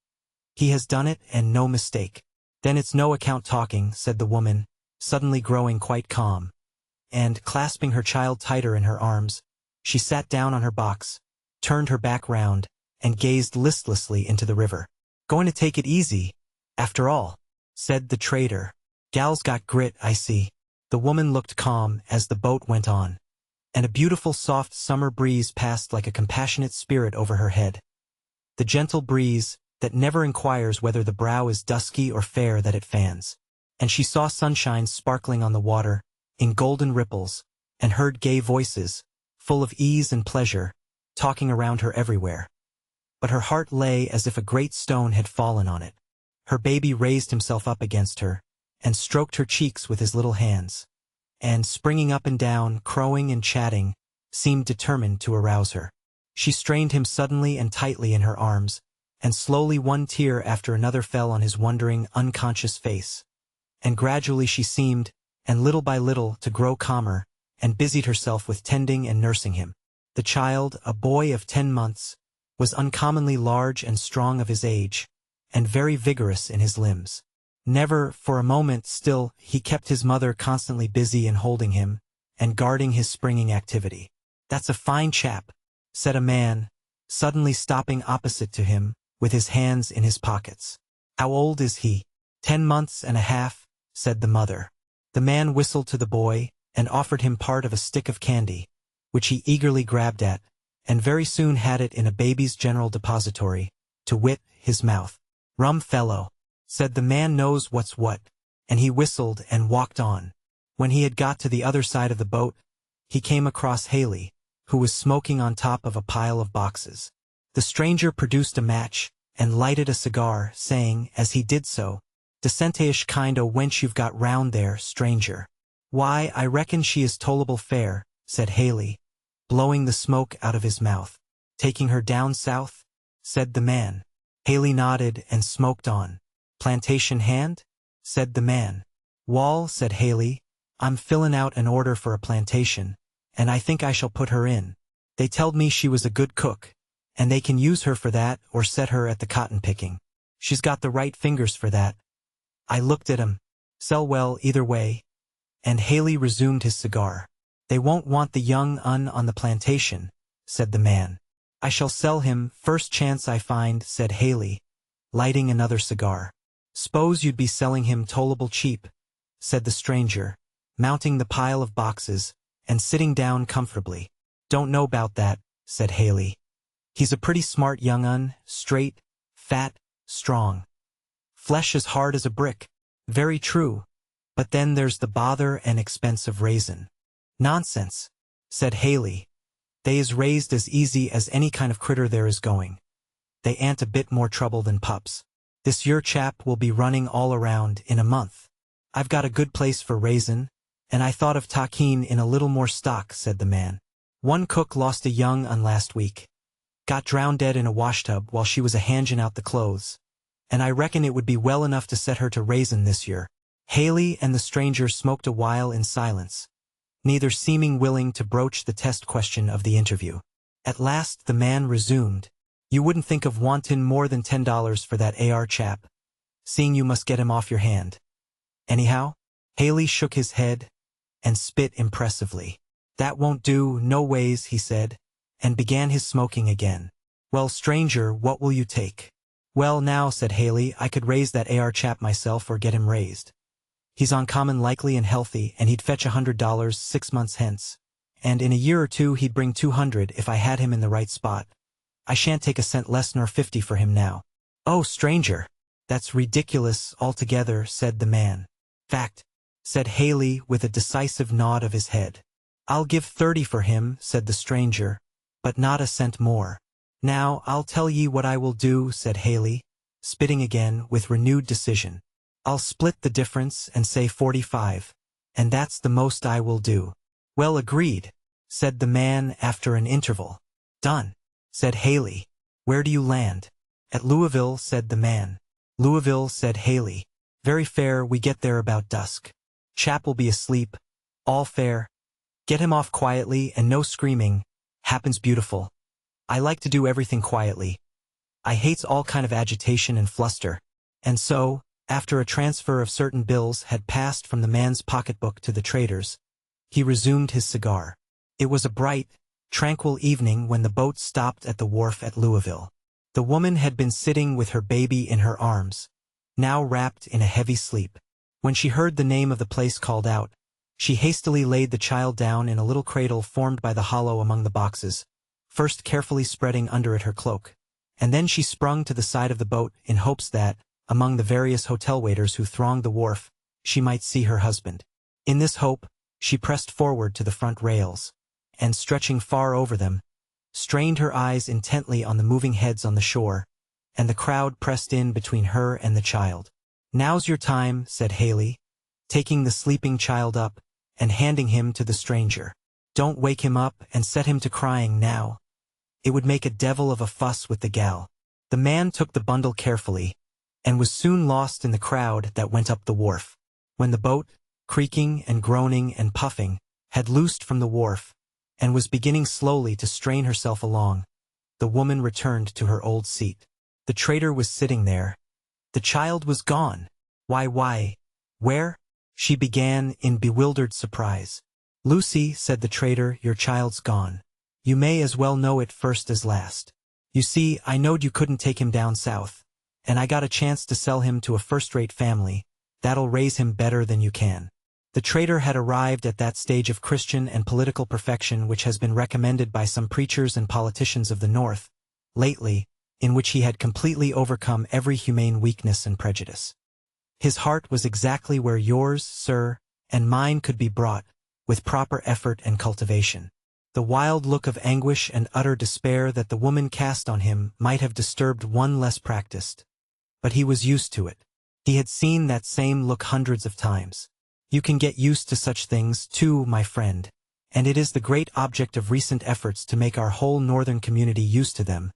S1: "He has done it, and no mistake." "Then it's no account talking," said the woman, suddenly growing quite calm, and, clasping her child tighter in her arms, she sat down on her box, turned her back round, and gazed listlessly into the river. "Going to take it easy, after all," said the trader. "Gal's got grit, I see." The woman looked calm as the boat went on, and a beautiful soft summer breeze passed like a compassionate spirit over her head. The gentle breeze that never inquires whether the brow is dusky or fair that it fans. And she saw sunshine sparkling on the water, in golden ripples, and heard gay voices, full of ease and pleasure, talking around her everywhere. But her heart lay as if a great stone had fallen on it. Her baby raised himself up against her, and stroked her cheeks with his little hands, and, springing up and down, crowing and chatting, seemed determined to arouse her. She strained him suddenly and tightly in her arms, and slowly one tear after another fell on his wondering, unconscious face. And gradually she seemed, and little by little, to grow calmer, and busied herself with tending and nursing him. The child, a boy of 10 months, was uncommonly large and strong of his age, and very vigorous in his limbs. Never, for a moment still, he kept his mother constantly busy in holding him, and guarding his springing activity. "That's a fine chap," said a man, suddenly stopping opposite to him, with his hands in his pockets. "How old is he?" 10 months and a half, said the mother. The man whistled to the boy, and offered him part of a stick of candy, which he eagerly grabbed at, and very soon had it in a baby's general depository, to wit, his mouth. "Rum fellow," said the man knows what's what, and he whistled and walked on. When he had got to the other side of the boat, he came across Haley, who was smoking on top of a pile of boxes. The stranger produced a match, and lighted a cigar, saying, as he did so, "Decentish kind o' wench you've got round there, stranger." "Why, I reckon she is tolerable fair," said Haley, blowing the smoke out of his mouth. "Taking her down south?" said the man. Haley nodded and smoked on. "Plantation hand?" said the man. "Wall," said Haley, "I'm fillin' out an order for a plantation, and I think I shall put her in. They telled me she was a good cook, and they can use her for that or set her at the cotton picking. She's got the right fingers for that. I looked at 'em. Sell well either way." And Haley resumed his cigar. "They won't want the young un on the plantation," said the man. "I shall sell him first chance I find," said Haley, lighting another cigar. "S'pose you'd be selling him tolerable cheap," said the stranger, mounting the pile of boxes, and sitting down comfortably. "Don't know about that," said Haley. "He's a pretty smart young un, straight, fat, strong. Flesh as hard as a brick." "Very true. But then there's the bother and expense of raisin'." "Nonsense," said Haley. "They is raised as easy as any kind of critter there is going. They ain't a bit more trouble than pups. This yer chap will be running all around in a month. I've got a good place for raisin', and I thought of takin' in a little more stock," said the man. "One cook lost a young un last week. Got drowned dead in a washtub while she was a-hangin' out the clothes. And I reckon it would be well enough to set her to raisin' this year." Haley and the stranger smoked a while in silence, neither seeming willing to broach the test question of the interview. At last the man resumed, "You wouldn't think of wantin' more than $10 for that AR chap, seeing you must get him off your hand. Anyhow?" Haley shook his head and spit impressively. "That won't do, no ways," he said, and began his smoking again. "Well, stranger, what will you take?" "Well now," said Haley, "I could raise that AR chap myself or get him raised. He's uncommon likely and healthy, and he'd fetch $100 6 months hence. And in a year or two he'd bring 200 if I had him in the right spot. I shan't take a cent less nor 50 for him now." "Oh, stranger, that's ridiculous altogether," said the man. "Fact," said Haley with a decisive nod of his head. "I'll give 30 for him," said the stranger, "but not a cent more." "Now, I'll tell ye what I will do," said Haley, spitting again with renewed decision. "I'll split the difference and say 45, and that's the most I will do." "Well, agreed," said the man after an interval. "Done," said Haley. "Where do you land?" "At Louisville," said the man. "Louisville," said Haley. "Very fair, we get there about dusk. Chap will be asleep. All fair. Get him off quietly and no screaming. Happens beautiful. I like to do everything quietly. I hates all kind of agitation and fluster." And so, after a transfer of certain bills had passed from the man's pocketbook to the trader's, he resumed his cigar. It was a bright, tranquil evening when the boat stopped at the wharf at Louisville. The woman had been sitting with her baby in her arms, now wrapped in a heavy sleep. When she heard the name of the place called out, she hastily laid the child down in a little cradle formed by the hollow among the boxes, first carefully spreading under it her cloak, and then she sprung to the side of the boat in hopes that, among the various hotel waiters who thronged the wharf, she might see her husband. In this hope, she pressed forward to the front rails, and stretching far over them, strained her eyes intently on the moving heads on the shore, and the crowd pressed in between her and the child. "Now's your time," said Haley, taking the sleeping child up and handing him to the stranger. "Don't wake him up and set him to crying now. It would make a devil of a fuss with the gal." The man took the bundle carefully, and was soon lost in the crowd that went up the wharf. When the boat, creaking and groaning and puffing, had loosed from the wharf, and was beginning slowly to strain herself along, the woman returned to her old seat. The trader was sitting there. The child was gone. Why, where?" she began in bewildered surprise. "Lucy," said the trader, "your child's gone. You may as well know it first as last. You see, I knowed you couldn't take him down south, and I got a chance to sell him to a first-rate family that'll raise him better than you can." The trader had arrived at that stage of Christian and political perfection which has been recommended by some preachers and politicians of the North, lately, in which he had completely overcome every humane weakness and prejudice. His heart was exactly where yours, sir, and mine could be brought, with proper effort and cultivation. The wild look of anguish and utter despair that the woman cast on him might have disturbed one less practiced. But he was used to it. He had seen that same look hundreds of times. You can get used to such things, too, my friend, and it is the great object of recent efforts to make our whole northern community used to them,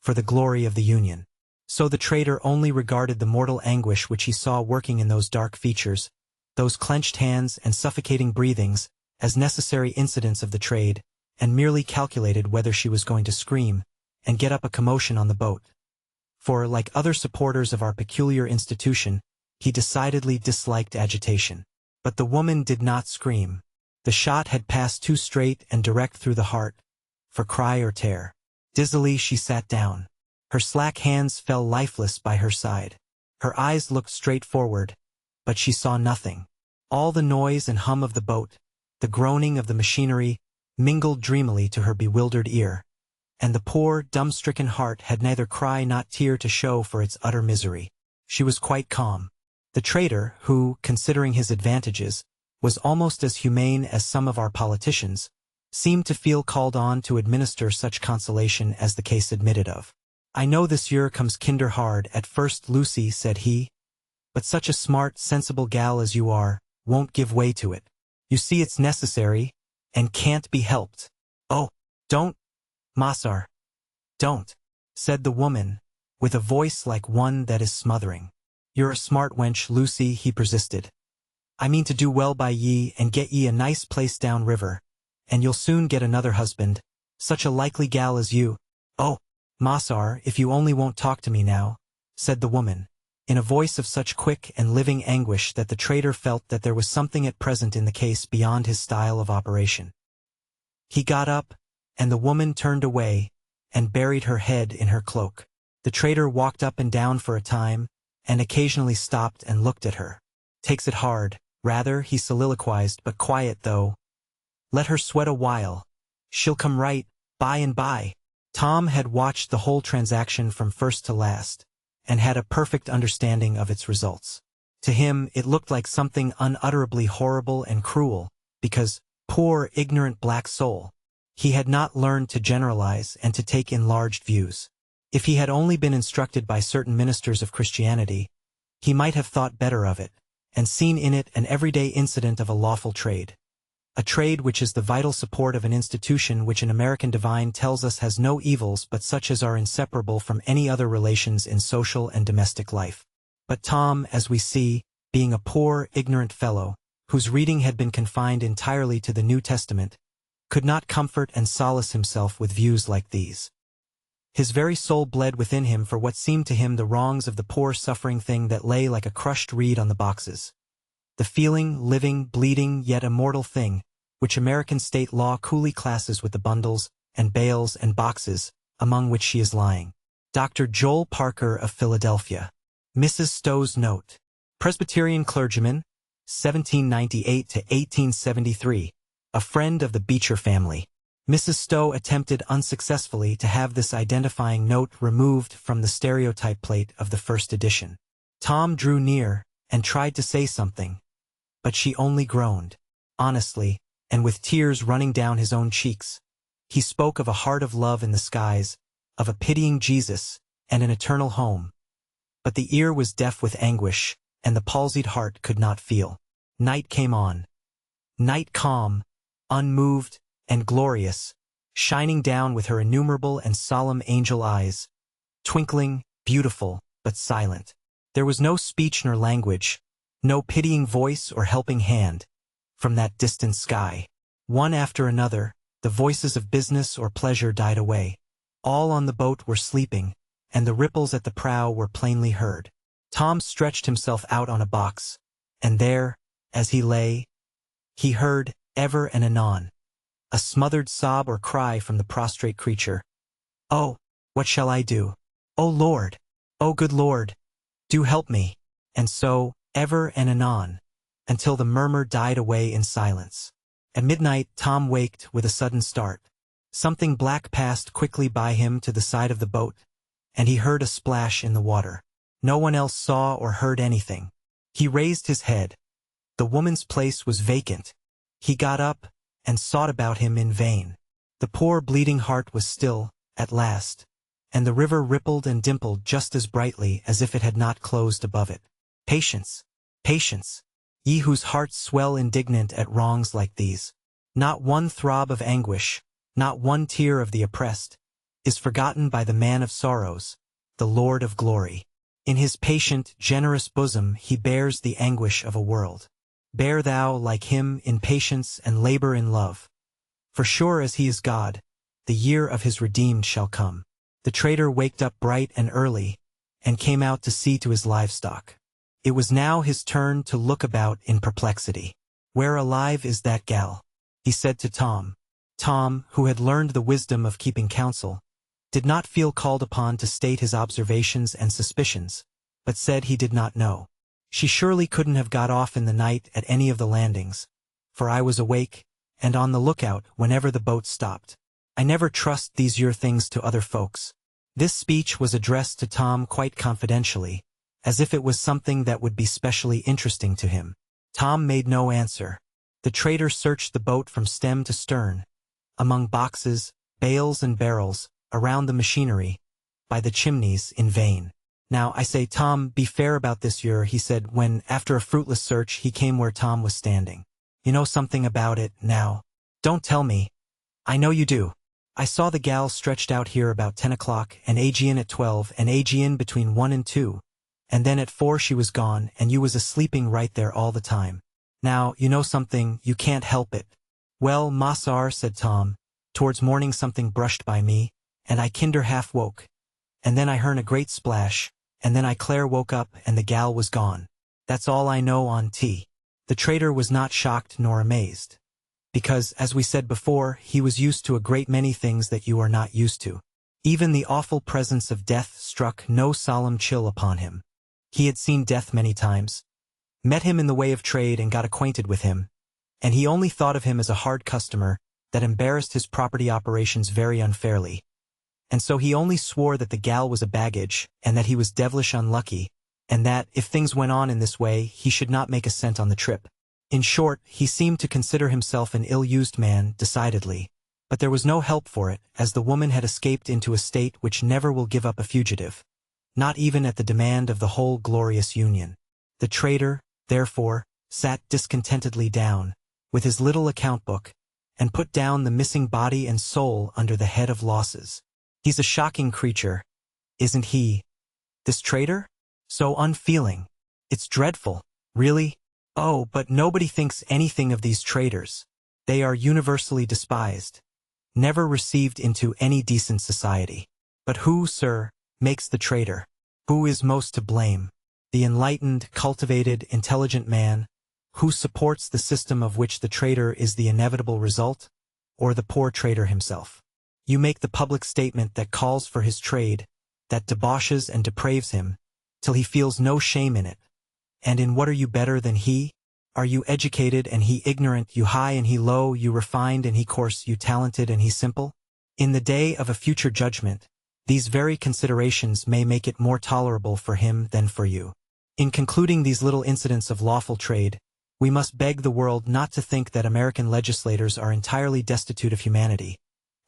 S1: for the glory of the Union. So the trader only regarded the mortal anguish which he saw working in those dark features, those clenched hands and suffocating breathings, as necessary incidents of the trade, and merely calculated whether she was going to scream and get up a commotion on the boat. For, like other supporters of our peculiar institution, he decidedly disliked agitation. But the woman did not scream. The shot had passed too straight and direct through the heart, for cry or tear. Dizzily she sat down. Her slack hands fell lifeless by her side. Her eyes looked straight forward, but she saw nothing. All the noise and hum of the boat, the groaning of the machinery, mingled dreamily to her bewildered ear, and the poor, dumb-stricken heart had neither cry nor tear to show for its utter misery. She was quite calm. The trader, who, considering his advantages, was almost as humane as some of our politicians, seemed to feel called on to administer such consolation as the case admitted of. "I know this year comes kinder hard at first, Lucy," said he, "but such a smart, sensible gal as you are won't give way to it. You see it's necessary, and can't be helped." "Oh, don't, Massar, don't," said the woman, with a voice like one that is smothering. "You're a smart wench, Lucy," he persisted. "I mean to do well by ye and get ye a nice place down river, and you'll soon get another husband, such a likely gal as you." "Oh, Massar, if you only won't talk to me now," said the woman, in a voice of such quick and living anguish that the trader felt that there was something at present in the case beyond his style of operation. He got up, and the woman turned away and buried her head in her cloak. The trader walked up and down for a time, and occasionally stopped and looked at her. "Takes it hard, rather," he soliloquized, "but quiet though. Let her sweat a while. She'll come right, by and by." Tom had watched the whole transaction from first to last, and had a perfect understanding of its results. To him it looked like something unutterably horrible and cruel, because, poor ignorant black soul, he had not learned to generalize and to take enlarged views. If he had only been instructed by certain ministers of Christianity, he might have thought better of it, and seen in it an everyday incident of a lawful trade. A trade which is the vital support of an institution which an American divine tells us has no evils but such as are inseparable from any other relations in social and domestic life. But Tom, as we see, being a poor, ignorant fellow, whose reading had been confined entirely to the New Testament, could not comfort and solace himself with views like these. His very soul bled within him for what seemed to him the wrongs of the poor suffering thing that lay like a crushed reed on the boxes. The feeling, living, bleeding, yet immortal thing, which American state law coolly classes with the bundles, and bales, and boxes, among which she is lying. Dr. Joel Parker of Philadelphia. Mrs. Stowe's note. Presbyterian clergyman, 1798 to 1873, a friend of the Beecher family. Mrs. Stowe attempted unsuccessfully to have this identifying note removed from the stereotype plate of the first edition. Tom drew near, and tried to say something, but she only groaned. Honestly, and with tears running down his own cheeks, he spoke of a heart of love in the skies, of a pitying Jesus, and an eternal home. But the ear was deaf with anguish, and the palsied heart could not feel. Night came on. Night calm, unmoved, and glorious, shining down with her innumerable and solemn angel eyes, twinkling, beautiful, but silent. There was no speech nor language, no pitying voice or helping hand, from that distant sky. One after another, the voices of business or pleasure died away. All on the boat were sleeping, and the ripples at the prow were plainly heard. Tom stretched himself out on a box, and there, as he lay, he heard, ever and anon, a smothered sob or cry from the prostrate creature. "Oh, what shall I do? Oh Lord! Oh good Lord! Do help me!" And so, ever and anon, until the murmur died away in silence. At midnight Tom waked with a sudden start. Something black passed quickly by him to the side of the boat, and he heard a splash in the water. No one else saw or heard anything. He raised his head. The woman's place was vacant. He got up, and sought about him in vain. The poor bleeding heart was still, at last, and the river rippled and dimpled just as brightly as if it had not closed above it. Patience, patience, ye whose hearts swell indignant at wrongs like these. Not one throb of anguish, not one tear of the oppressed, is forgotten by the man of sorrows, the Lord of glory. In his patient, generous bosom he bears the anguish of a world. Bear thou, like him, in patience and labor in love. For sure as he is God, the year of his redeemed shall come. The trader waked up bright and early, and came out to see to his livestock. It was now his turn to look about in perplexity. "Where alive is that gal?" he said to Tom. Tom, who had learned the wisdom of keeping counsel, did not feel called upon to state his observations and suspicions, but said he did not know. She surely couldn't have got off in the night at any of the landings, for I was awake and on the lookout whenever the boat stopped. I never trust these your things to other folks. This speech was addressed to Tom quite confidentially, as if it was something that would be specially interesting to him. Tom made no answer. The trader searched the boat from stem to stern, among boxes, bales and barrels, around the machinery, by the chimneys, in vain. Now, I say, Tom, be fair about this he said when, after a fruitless search, he came where Tom was standing. You know something about it, now. Don't tell me. I know you do. I saw the gal stretched out here about 10 o'clock, and Aegean at 12, and Aegean between 1 and 2, and then at 4 she was gone, and you was a-sleeping right there all the time. Now, you know something, you can't help it. Well, Massar, said Tom, towards morning something brushed by me, and I kinder half woke. And then I hearn a great splash, and then I Claire woke up and the gal was gone. That's all I know on T. The trader was not shocked nor amazed. Because, as we said before, he was used to a great many things that you are not used to. Even the awful presence of death struck no solemn chill upon him. He had seen death many times, met him in the way of trade and got acquainted with him, and he only thought of him as a hard customer that embarrassed his property operations very unfairly. And so he only swore that the gal was a baggage, and that he was devilish unlucky, and that, if things went on in this way, he should not make a cent on the trip. In short, he seemed to consider himself an ill-used man, decidedly, but there was no help for it, as the woman had escaped into a state which never will give up a fugitive, not even at the demand of the whole glorious Union. The trader, therefore, sat discontentedly down, with his little account-book, and put down the missing body and soul under the head of losses. He's a shocking creature, isn't he? This trader? So unfeeling. It's dreadful, really. Oh, but nobody thinks anything of these traders. They are universally despised, never received into any decent society. But who, sir, makes the trader? Who is most to blame? The enlightened, cultivated, intelligent man, who supports the system of which the trader is the inevitable result, or the poor trader himself? You make the public statement that calls for his trade, that debauches and depraves him, till he feels no shame in it. And in what are you better than he? Are you educated and he ignorant, you high and he low, you refined and he coarse, you talented and he simple? In the day of a future judgment, these very considerations may make it more tolerable for him than for you. In concluding these little incidents of lawful trade, we must beg the world not to think that American legislators are entirely destitute of humanity,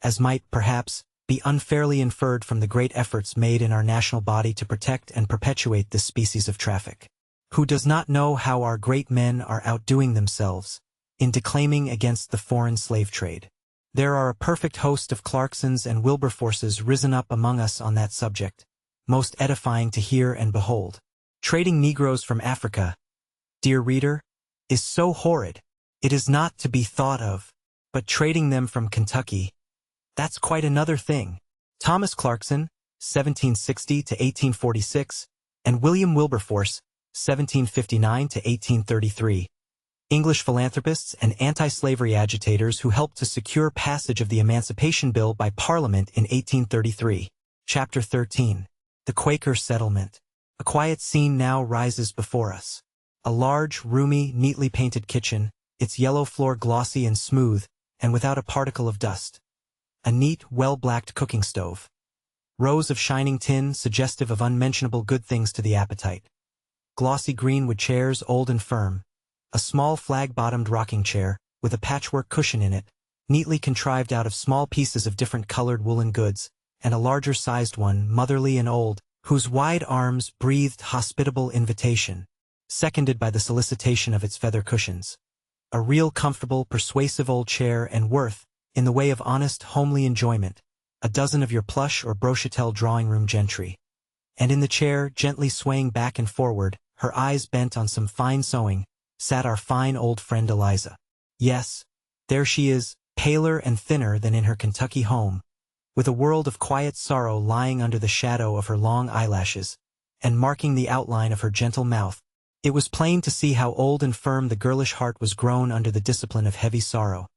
S1: as might, perhaps, be unfairly inferred from the great efforts made in our national body to protect and perpetuate this species of traffic. Who does not know how our great men are outdoing themselves in declaiming against the foreign slave trade? There are a perfect host of Clarksons and Wilberforces risen up among us on that subject, most edifying to hear and behold. Trading Negroes from Africa, dear reader, is so horrid, it is not to be thought of, but trading them from Kentucky, that's quite another thing. Thomas Clarkson, 1760 to 1846, and William Wilberforce, 1759 to 1833, English philanthropists and anti-slavery agitators who helped to secure passage of the Emancipation Bill by Parliament in 1833. Chapter 13. The Quaker Settlement. A quiet scene now rises before us. A large, roomy, neatly painted kitchen, its yellow floor glossy and smooth, and without a particle of dust. A neat, well-blacked cooking stove. Rows of shining tin suggestive of unmentionable good things to the appetite. Glossy greenwood chairs, old and firm. A small flag-bottomed rocking chair, with a patchwork cushion in it, neatly contrived out of small pieces of different colored woolen goods, and a larger-sized one, motherly and old, whose wide arms breathed hospitable invitation, seconded by the solicitation of its feather cushions. A real comfortable, persuasive old chair, and worth, in the way of honest, homely enjoyment, a dozen of your plush or brochatel drawing-room gentry. And in the chair, gently swaying back and forward, her eyes bent on some fine sewing, sat our fine old friend Eliza. Yes, there she is, paler and thinner than in her Kentucky home, with a world of quiet sorrow lying under the shadow of her long eyelashes, and marking the outline of her gentle mouth. It was plain to see how old and firm the girlish heart was grown under the discipline of heavy sorrow.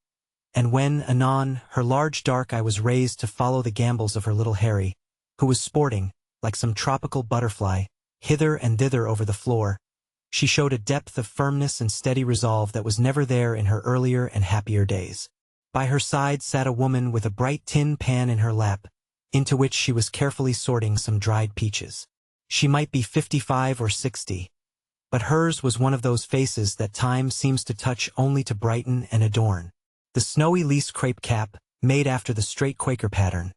S1: And when, anon, her large dark eye was raised to follow the gambols of her little Harry, who was sporting, like some tropical butterfly, hither and thither over the floor, She showed a depth of firmness and steady resolve that was never there in her earlier and happier days. By her side sat a woman with a bright tin pan in her lap, into which she was carefully sorting some dried peaches. She might be 55 or 60, but hers was one of those faces that time seems to touch only to brighten and adorn. The snowy lace crepe cap, made after the straight Quaker pattern,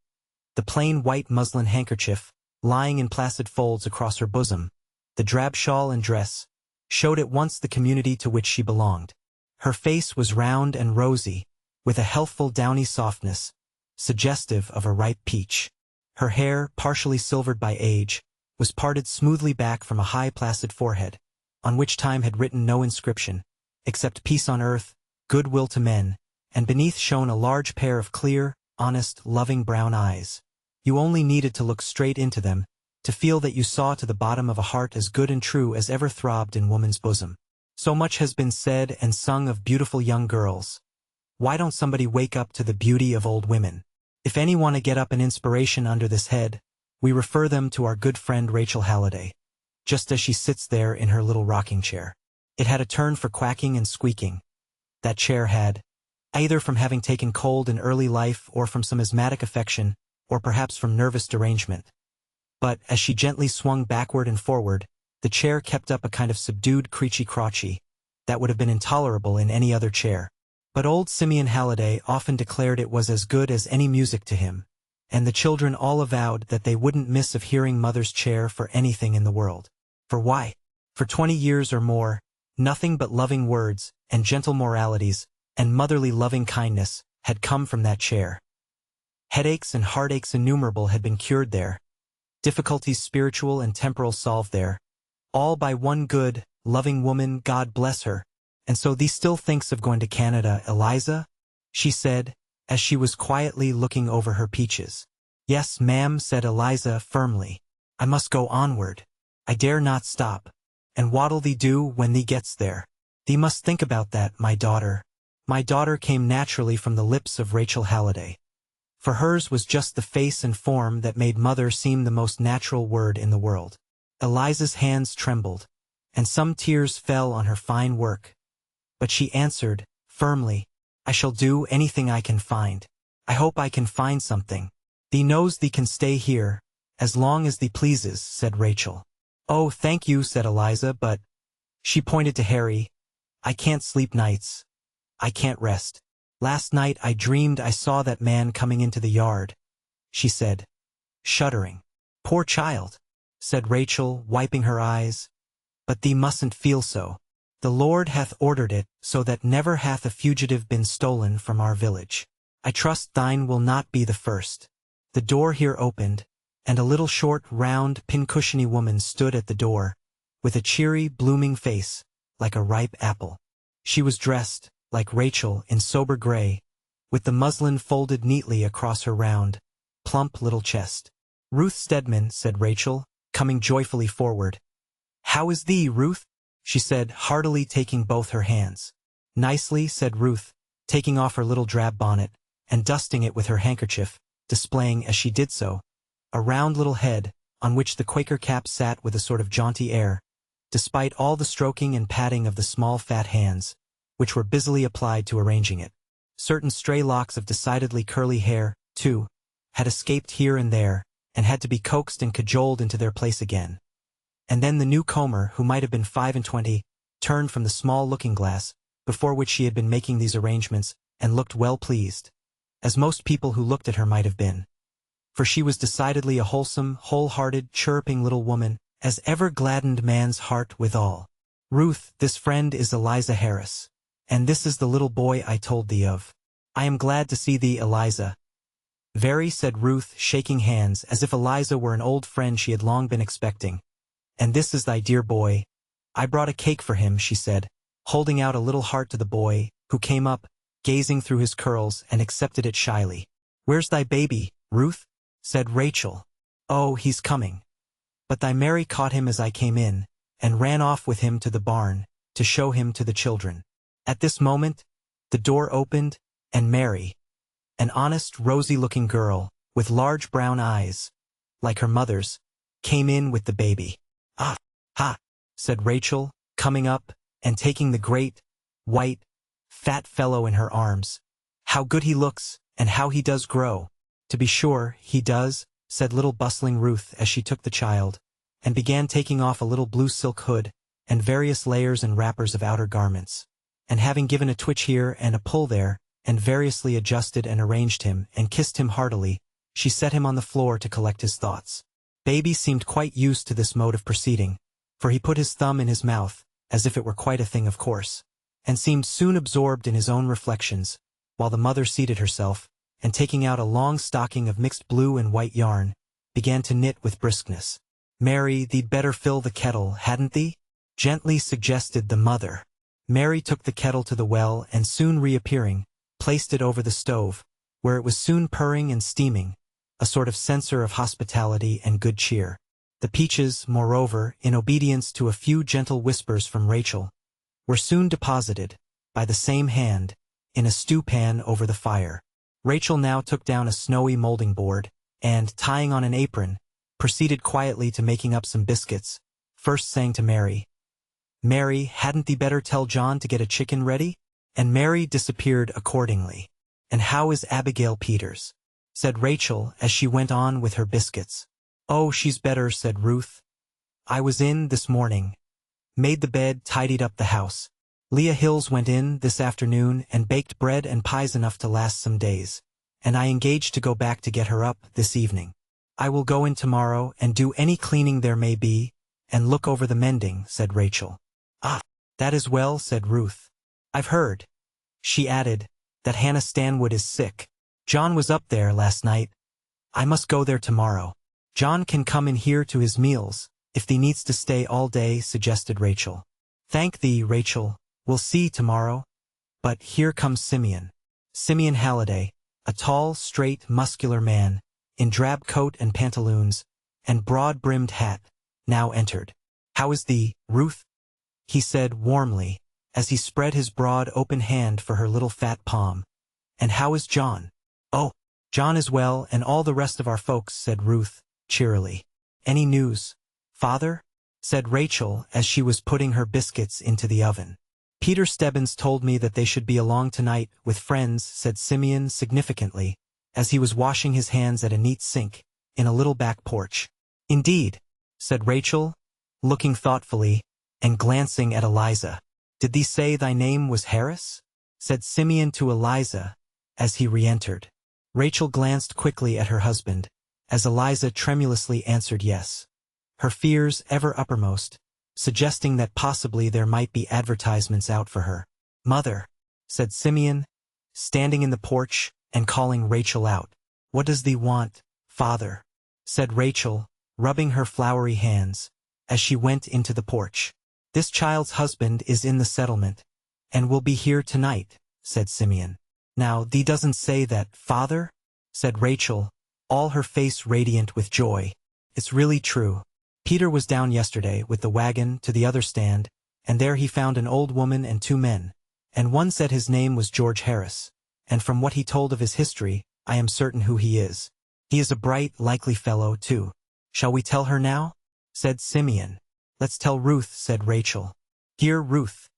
S1: the plain white muslin handkerchief, lying in placid folds across her bosom, the drab shawl and dress, showed at once the community to which she belonged. Her face was round and rosy, with a healthful downy softness, suggestive of a ripe peach. Her hair, partially silvered by age, was parted smoothly back from a high placid forehead, on which time had written no inscription, except peace on earth, good will to men, and beneath shone a large pair of clear, honest, loving brown eyes. You only needed to look straight into them, to feel that you saw to the bottom of a heart as good and true as ever throbbed in woman's bosom. So much has been said and sung of beautiful young girls. Why don't somebody wake up to the beauty of old women? If any want to get up an inspiration under this head, we refer them to our good friend Rachel Halliday, just as she sits there in her little rocking chair. It had a turn for quacking and squeaking. That chair had, either from having taken cold in early life or from some asthmatic affection, or perhaps from nervous derangement. But, as she gently swung backward and forward, the chair kept up a kind of subdued creachy-crotchy that would have been intolerable in any other chair. But old Simeon Halliday often declared it was as good as any music to him, and the children all avowed that they wouldn't miss of hearing Mother's chair for anything in the world. For why? For 20 years or more, nothing but loving words, and gentle moralities, and motherly loving kindness had come from that chair. Headaches and heartaches innumerable had been cured there, difficulties spiritual and temporal solved there, all by one good, loving woman, God bless her. And so thee still thinks of going to Canada, Eliza? She said, as she was quietly looking over her peaches. Yes, ma'am, said Eliza firmly. I must go onward. I dare not stop. And what'll thee do when thee gets there? Thee must think about that, my daughter. My daughter came naturally from the lips of Rachel Halliday. For hers was just the face and form that made mother seem the most natural word in the world. Eliza's hands trembled, and some tears fell on her fine work. But she answered, firmly, I shall do anything I can find. I hope I can find something. Thee knows thee can stay here, as long as thee pleases, said Rachel. Oh, thank you, said Eliza, but, she pointed to Harry, I can't sleep nights. I can't rest. Last night I dreamed I saw that man coming into the yard, she said, shuddering. Poor child, said Rachel, wiping her eyes. But thee mustn't feel so. The Lord hath ordered it, so that never hath a fugitive been stolen from our village. I trust thine will not be the first. The door here opened, and a little short, round, pincushiony woman stood at the door, with a cheery, blooming face, like a ripe apple. She was dressed, like Rachel, in sober gray, with the muslin folded neatly across her round, plump little chest. Ruth Stedman, said Rachel, coming joyfully forward. How is thee, Ruth? She said, heartily taking both her hands. Nicely, said Ruth, taking off her little drab bonnet, and dusting it with her handkerchief, displaying, as she did so, a round little head, on which the Quaker cap sat with a sort of jaunty air, despite all the stroking and patting of the small fat hands, which were busily applied to arranging it. Certain stray locks of decidedly curly hair, too, had escaped here and there, and had to be coaxed and cajoled into their place again. And then the new comber, who might have been 25, turned from the small looking-glass, before which she had been making these arrangements, and looked well pleased, as most people who looked at her might have been. For she was decidedly a wholesome, whole-hearted, chirruping little woman, as ever gladdened man's heart withal. Ruth, this friend is Eliza Harris, and this is the little boy I told thee of. I am glad to see thee, Eliza. Very, said Ruth, shaking hands, as if Eliza were an old friend she had long been expecting. And this is thy dear boy. I brought a cake for him, she said, holding out a little heart to the boy, who came up, gazing through his curls, and accepted it shyly. Where's thy baby, Ruth? Said Rachel. Oh, he's coming. But thy Mary caught him as I came in, and ran off with him to the barn, to show him to the children. At this moment, the door opened, and Mary, an honest, rosy-looking girl, with large brown eyes, like her mother's, came in with the baby. Ah, ha, said Rachel, coming up and taking the great, white, fat fellow in her arms. "How good he looks, and how he does grow." "To be sure, he does," said little bustling Ruth as she took the child, and began taking off a little blue silk hood, and various layers and wrappers of outer garments. And having given a twitch here and a pull there, and variously adjusted and arranged him, and kissed him heartily, she set him on the floor to collect his thoughts. Baby seemed quite used to this mode of proceeding, for he put his thumb in his mouth, as if it were quite a thing of course, and seemed soon absorbed in his own reflections, while the mother seated herself, and taking out a long stocking of mixed blue and white yarn, began to knit with briskness. "Mary, thee'd better fill the kettle, hadn't thee?" gently suggested the mother. Mary took the kettle to the well and soon reappearing, placed it over the stove, where it was soon purring and steaming, a sort of censer of hospitality and good cheer. The peaches, moreover, in obedience to a few gentle whispers from Rachel, were soon deposited, by the same hand, in a stew-pan over the fire. Rachel now took down a snowy molding board, and, tying on an apron, proceeded quietly to making up some biscuits, first saying to Mary, "Mary, hadn't thee better tell John to get a chicken ready?" And Mary disappeared accordingly. "And how is Abigail Peters?" said Rachel as she went on with her biscuits. "Oh, she's better," said Ruth. "I was in this morning. Made the bed, tidied up the house. Leah Hills went in this afternoon and baked bread and pies enough to last some days, and I engaged to go back to get her up this evening. I will go in tomorrow and do any cleaning there may be, and look over the mending," said Rachel. "Ah, that is well," said Ruth. "I've heard," she added, "that Hannah Stanwood is sick. John was up there last night. I must go there tomorrow." "John can come in here to his meals, if thee needs to stay all day," suggested Rachel. "Thank thee, Rachel. We'll see tomorrow." But here comes Simeon. Simeon Halliday, a tall, straight, muscular man, in drab coat and pantaloons, and broad-brimmed hat, now entered. "How is thee, Ruth?" he said warmly, as he spread his broad open hand for her little fat palm. "And how is John?" "Oh, John is well, and all the rest of our folks," said Ruth, cheerily. "Any news, father?" said Rachel as she was putting her biscuits into the oven. "Peter Stebbins told me that they should be along tonight with friends," said Simeon significantly, as he was washing his hands at a neat sink, in a little back porch. "Indeed," said Rachel, looking thoughtfully, and glancing at Eliza. "Did thee say thy name was Harris?" said Simeon to Eliza, as he re-entered. Rachel glanced quickly at her husband, as Eliza tremulously answered yes, her fears ever uppermost, suggesting that possibly there might be advertisements out for her. "Mother," said Simeon, standing in the porch and calling Rachel out. "What does thee want, father?" said Rachel, rubbing her floury hands, as she went into the porch. "This child's husband is in the settlement, and will be here tonight," said Simeon. "Now, thee doesn't say that, father?" said Rachel, all her face radiant with joy. "It's really true. Peter was down yesterday with the wagon to the other stand, and there he found an old woman and two men, and one said his name was George Harris, and from what he told of his history, I am certain who he is. He is a bright, likely fellow, too. Shall we tell her now?" said Simeon. "Let's tell Ruth," said Rachel. "Here, Ruth.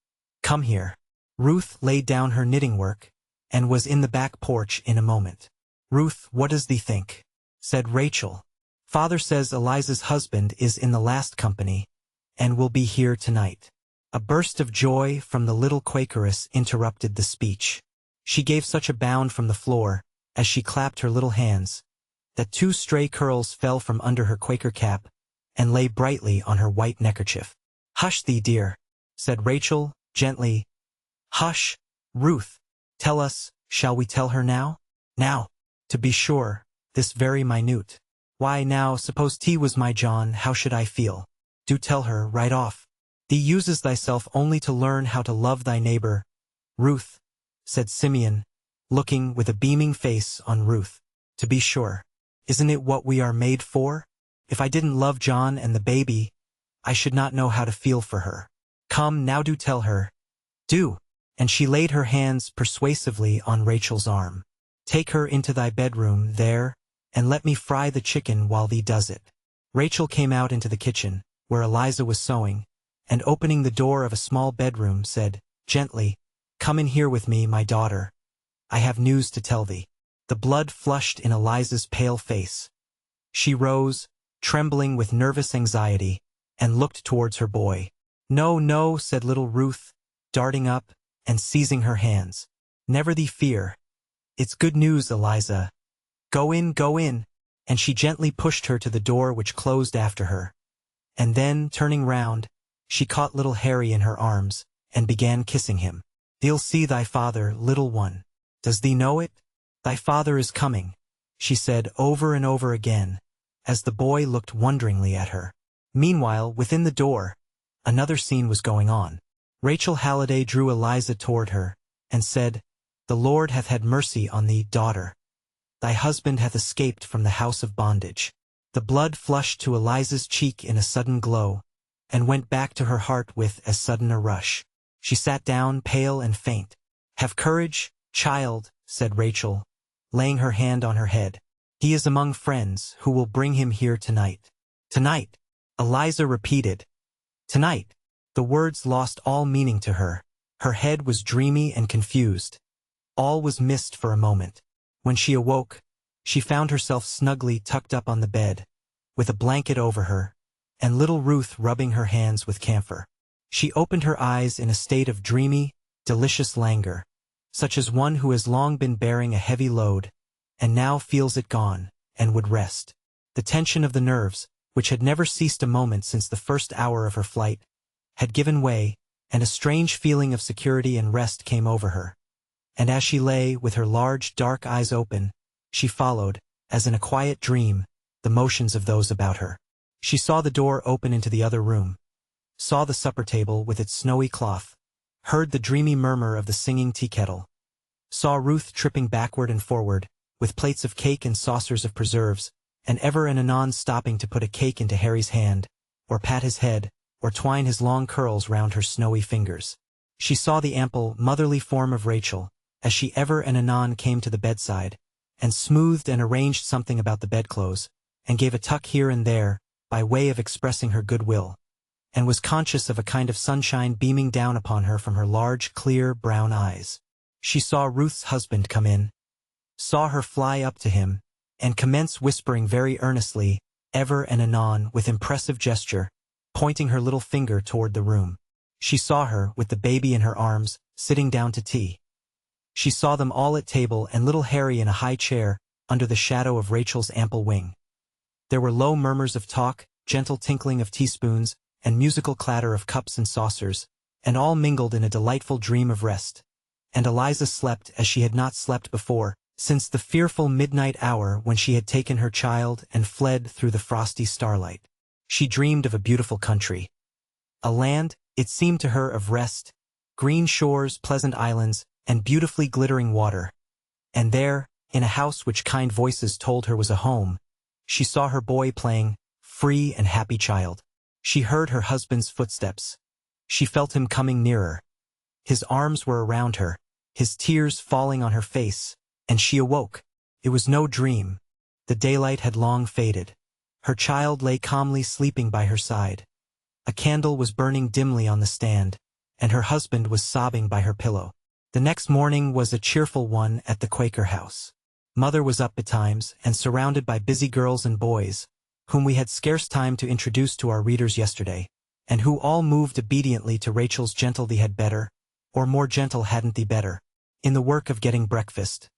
S1: Come here." Ruth laid down her knitting work, and was in the back porch in a moment. "Ruth, what does thee think?" said Rachel. "Father says Eliza's husband is in the last company, and will be here tonight." A burst of joy from the little Quakeress interrupted the speech. She gave such a bound from the floor, as she clapped her little hands, that two stray curls fell from under her Quaker cap, and lay brightly on her white neckerchief. "Hush thee, dear," said Rachel, gently. "Hush, Ruth. Tell us, shall we tell her now?" "Now, to be sure, this very minute. Why now, suppose T was my John, how should I feel? Do tell her, right off. Thee uses thyself only to learn how to love thy neighbor." "Ruth," said Simeon, looking with a beaming face on Ruth. "To be sure. Isn't it what we are made for? If I didn't love John and the baby, I should not know how to feel for her. Come, now do tell her. Do." And she laid her hands persuasively on Rachel's arm. "Take her into thy bedroom, there, and let me fry the chicken while thee does it." Rachel came out into the kitchen, where Eliza was sewing, and opening the door of a small bedroom, said, gently, "Come in here with me, my daughter. I have news to tell thee." The blood flushed in Eliza's pale face. She rose, trembling with nervous anxiety, and looked towards her boy. "No, no," said little Ruth, darting up and seizing her hands. "Never thee fear. It's good news, Eliza. Go in," and she gently pushed her to the door which closed after her. And then, turning round, she caught little Harry in her arms, and began kissing him. "Thee'll see thy father, little one. Does thee know it? Thy father is coming," she said over and over again, as the boy looked wonderingly at her. Meanwhile, within the door, another scene was going on. Rachel Halliday drew Eliza toward her, and said, "The Lord hath had mercy on thee, daughter. Thy husband hath escaped from the house of bondage." The blood flushed to Eliza's cheek in a sudden glow, and went back to her heart with as sudden a rush. She sat down, pale and faint. "Have courage, child," said Rachel, laying her hand on her head. "He is among friends who will bring him here tonight." "Tonight," Eliza repeated. "Tonight." The words lost all meaning to her. Her head was dreamy and confused. All was mist for a moment. When she awoke, she found herself snugly tucked up on the bed, with a blanket over her, and little Ruth rubbing her hands with camphor. She opened her eyes in a state of dreamy, delicious languor, such as one who has long been bearing a heavy load, and now feels it gone, and would rest. The tension of the nerves, which had never ceased a moment since the first hour of her flight, had given way, and a strange feeling of security and rest came over her. And as she lay, with her large dark eyes open, she followed, as in a quiet dream, the motions of those about her. She saw the door open into the other room, saw the supper table with its snowy cloth, heard the dreamy murmur of the singing tea-kettle, saw Ruth tripping backward and forward, with plates of cake and saucers of preserves, and ever and anon stopping to put a cake into Harry's hand, or pat his head, or twine his long curls round her snowy fingers. She saw the ample, motherly form of Rachel, as she ever and anon came to the bedside, and smoothed and arranged something about the bedclothes, and gave a tuck here and there, by way of expressing her goodwill, and was conscious of a kind of sunshine beaming down upon her from her large, clear, brown eyes. She saw Ruth's husband come in, saw her fly up to him, and commence whispering very earnestly, ever and anon with impressive gesture, pointing her little finger toward the room. She saw her, with the baby in her arms, sitting down to tea. She saw them all at table and little Harry in a high chair, under the shadow of Rachel's ample wing. There were low murmurs of talk, gentle tinkling of teaspoons, and musical clatter of cups and saucers, and all mingled in a delightful dream of rest. And Eliza slept as she had not slept before, since the fearful midnight hour when she had taken her child and fled through the frosty starlight. She dreamed of a beautiful country. A land, it seemed to her, of rest, green shores, pleasant islands, and beautifully glittering water. And there, in a house which kind voices told her was a home, she saw her boy playing, free and happy child. She heard her husband's footsteps. She felt him coming nearer. His arms were around her, his tears falling on her face, and she awoke. It was no dream. The daylight had long faded. Her child lay calmly sleeping by her side. A candle was burning dimly on the stand, and her husband was sobbing by her pillow. The next morning was a cheerful one at the Quaker house. Mother was up betimes, and surrounded by busy girls and boys, whom we had scarce time to introduce to our readers yesterday, and who all moved obediently to Rachel's gentle "thee had better," or more gentle "hadn't thee better," in the work of getting breakfast.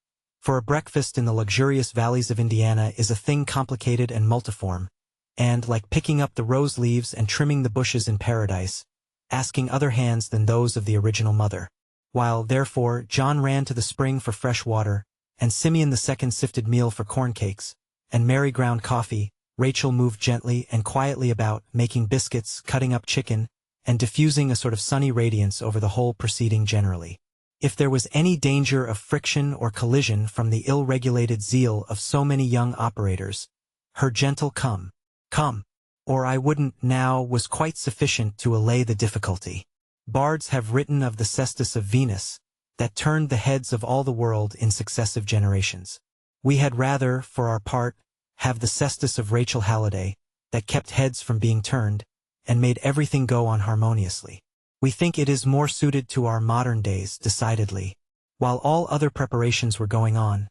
S1: For a breakfast in the luxurious valleys of Indiana is a thing complicated and multiform, and, like picking up the rose leaves and trimming the bushes in paradise, asking other hands than those of the original mother. While, therefore, John ran to the spring for fresh water, and Simeon the second sifted meal for corn cakes, and Mary ground coffee, Rachel moved gently and quietly about, making biscuits, cutting up chicken, and diffusing a sort of sunny radiance over the whole proceeding generally. If there was any danger of friction or collision from the ill-regulated zeal of so many young operators, her gentle "come, or I wouldn't now" was quite sufficient to allay the difficulty. Bards have written of the cestus of Venus, that turned the heads of all the world in successive generations. We had rather, for our part, have the cestus of Rachel Halliday, that kept heads from being turned, and made everything go on harmoniously. We think it is more suited to our modern days, decidedly. While all other preparations were going on,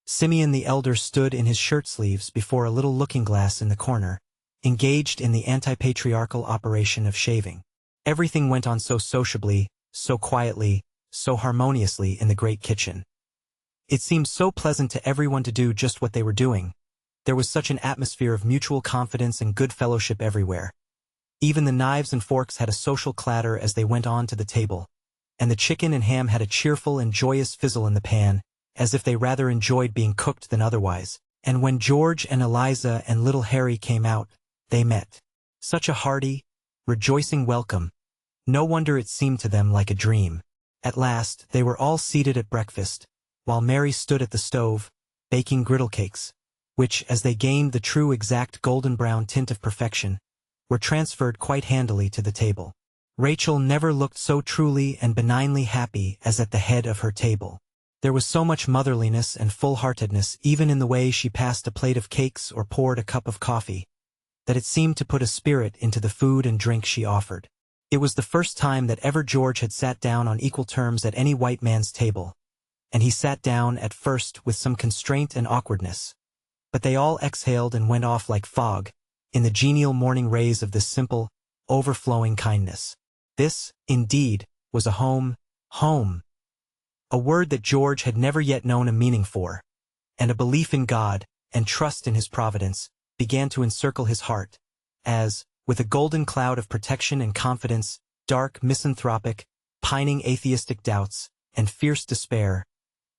S1: Simeon the elder stood in his shirt sleeves before a little looking-glass in the corner, engaged in the anti-patriarchal operation of shaving. Everything went on so sociably, so quietly, so harmoniously in the great kitchen. It seemed so pleasant to everyone to do just what they were doing. There was such an atmosphere of mutual confidence and good fellowship everywhere. Even the knives and forks had a social clatter as they went on to the table, and the chicken and ham had a cheerful and joyous fizzle in the pan, as if they rather enjoyed being cooked than otherwise. And when George and Eliza and little Harry came out, they met. Such a hearty, rejoicing welcome. No wonder it seemed to them like a dream. At last, they were all seated at breakfast, while Mary stood at the stove, baking griddle cakes, which, as they gained the true exact golden-brown tint of perfection, were transferred quite handily to the table. Rachel never looked so truly and benignly happy as at the head of her table. There was so much motherliness and full-heartedness even in the way she passed a plate of cakes or poured a cup of coffee, that it seemed to put a spirit into the food and drink she offered. It was the first time that ever George had sat down on equal terms at any white man's table, and he sat down at first with some constraint and awkwardness. But they all exhaled and went off like fog, in the genial morning rays of this simple, overflowing kindness. This, indeed, was a home. A word that George had never yet known a meaning for, and a belief in God, and trust in his providence, began to encircle his heart, as, with a golden cloud of protection and confidence, dark misanthropic, pining atheistic doubts, and fierce despair,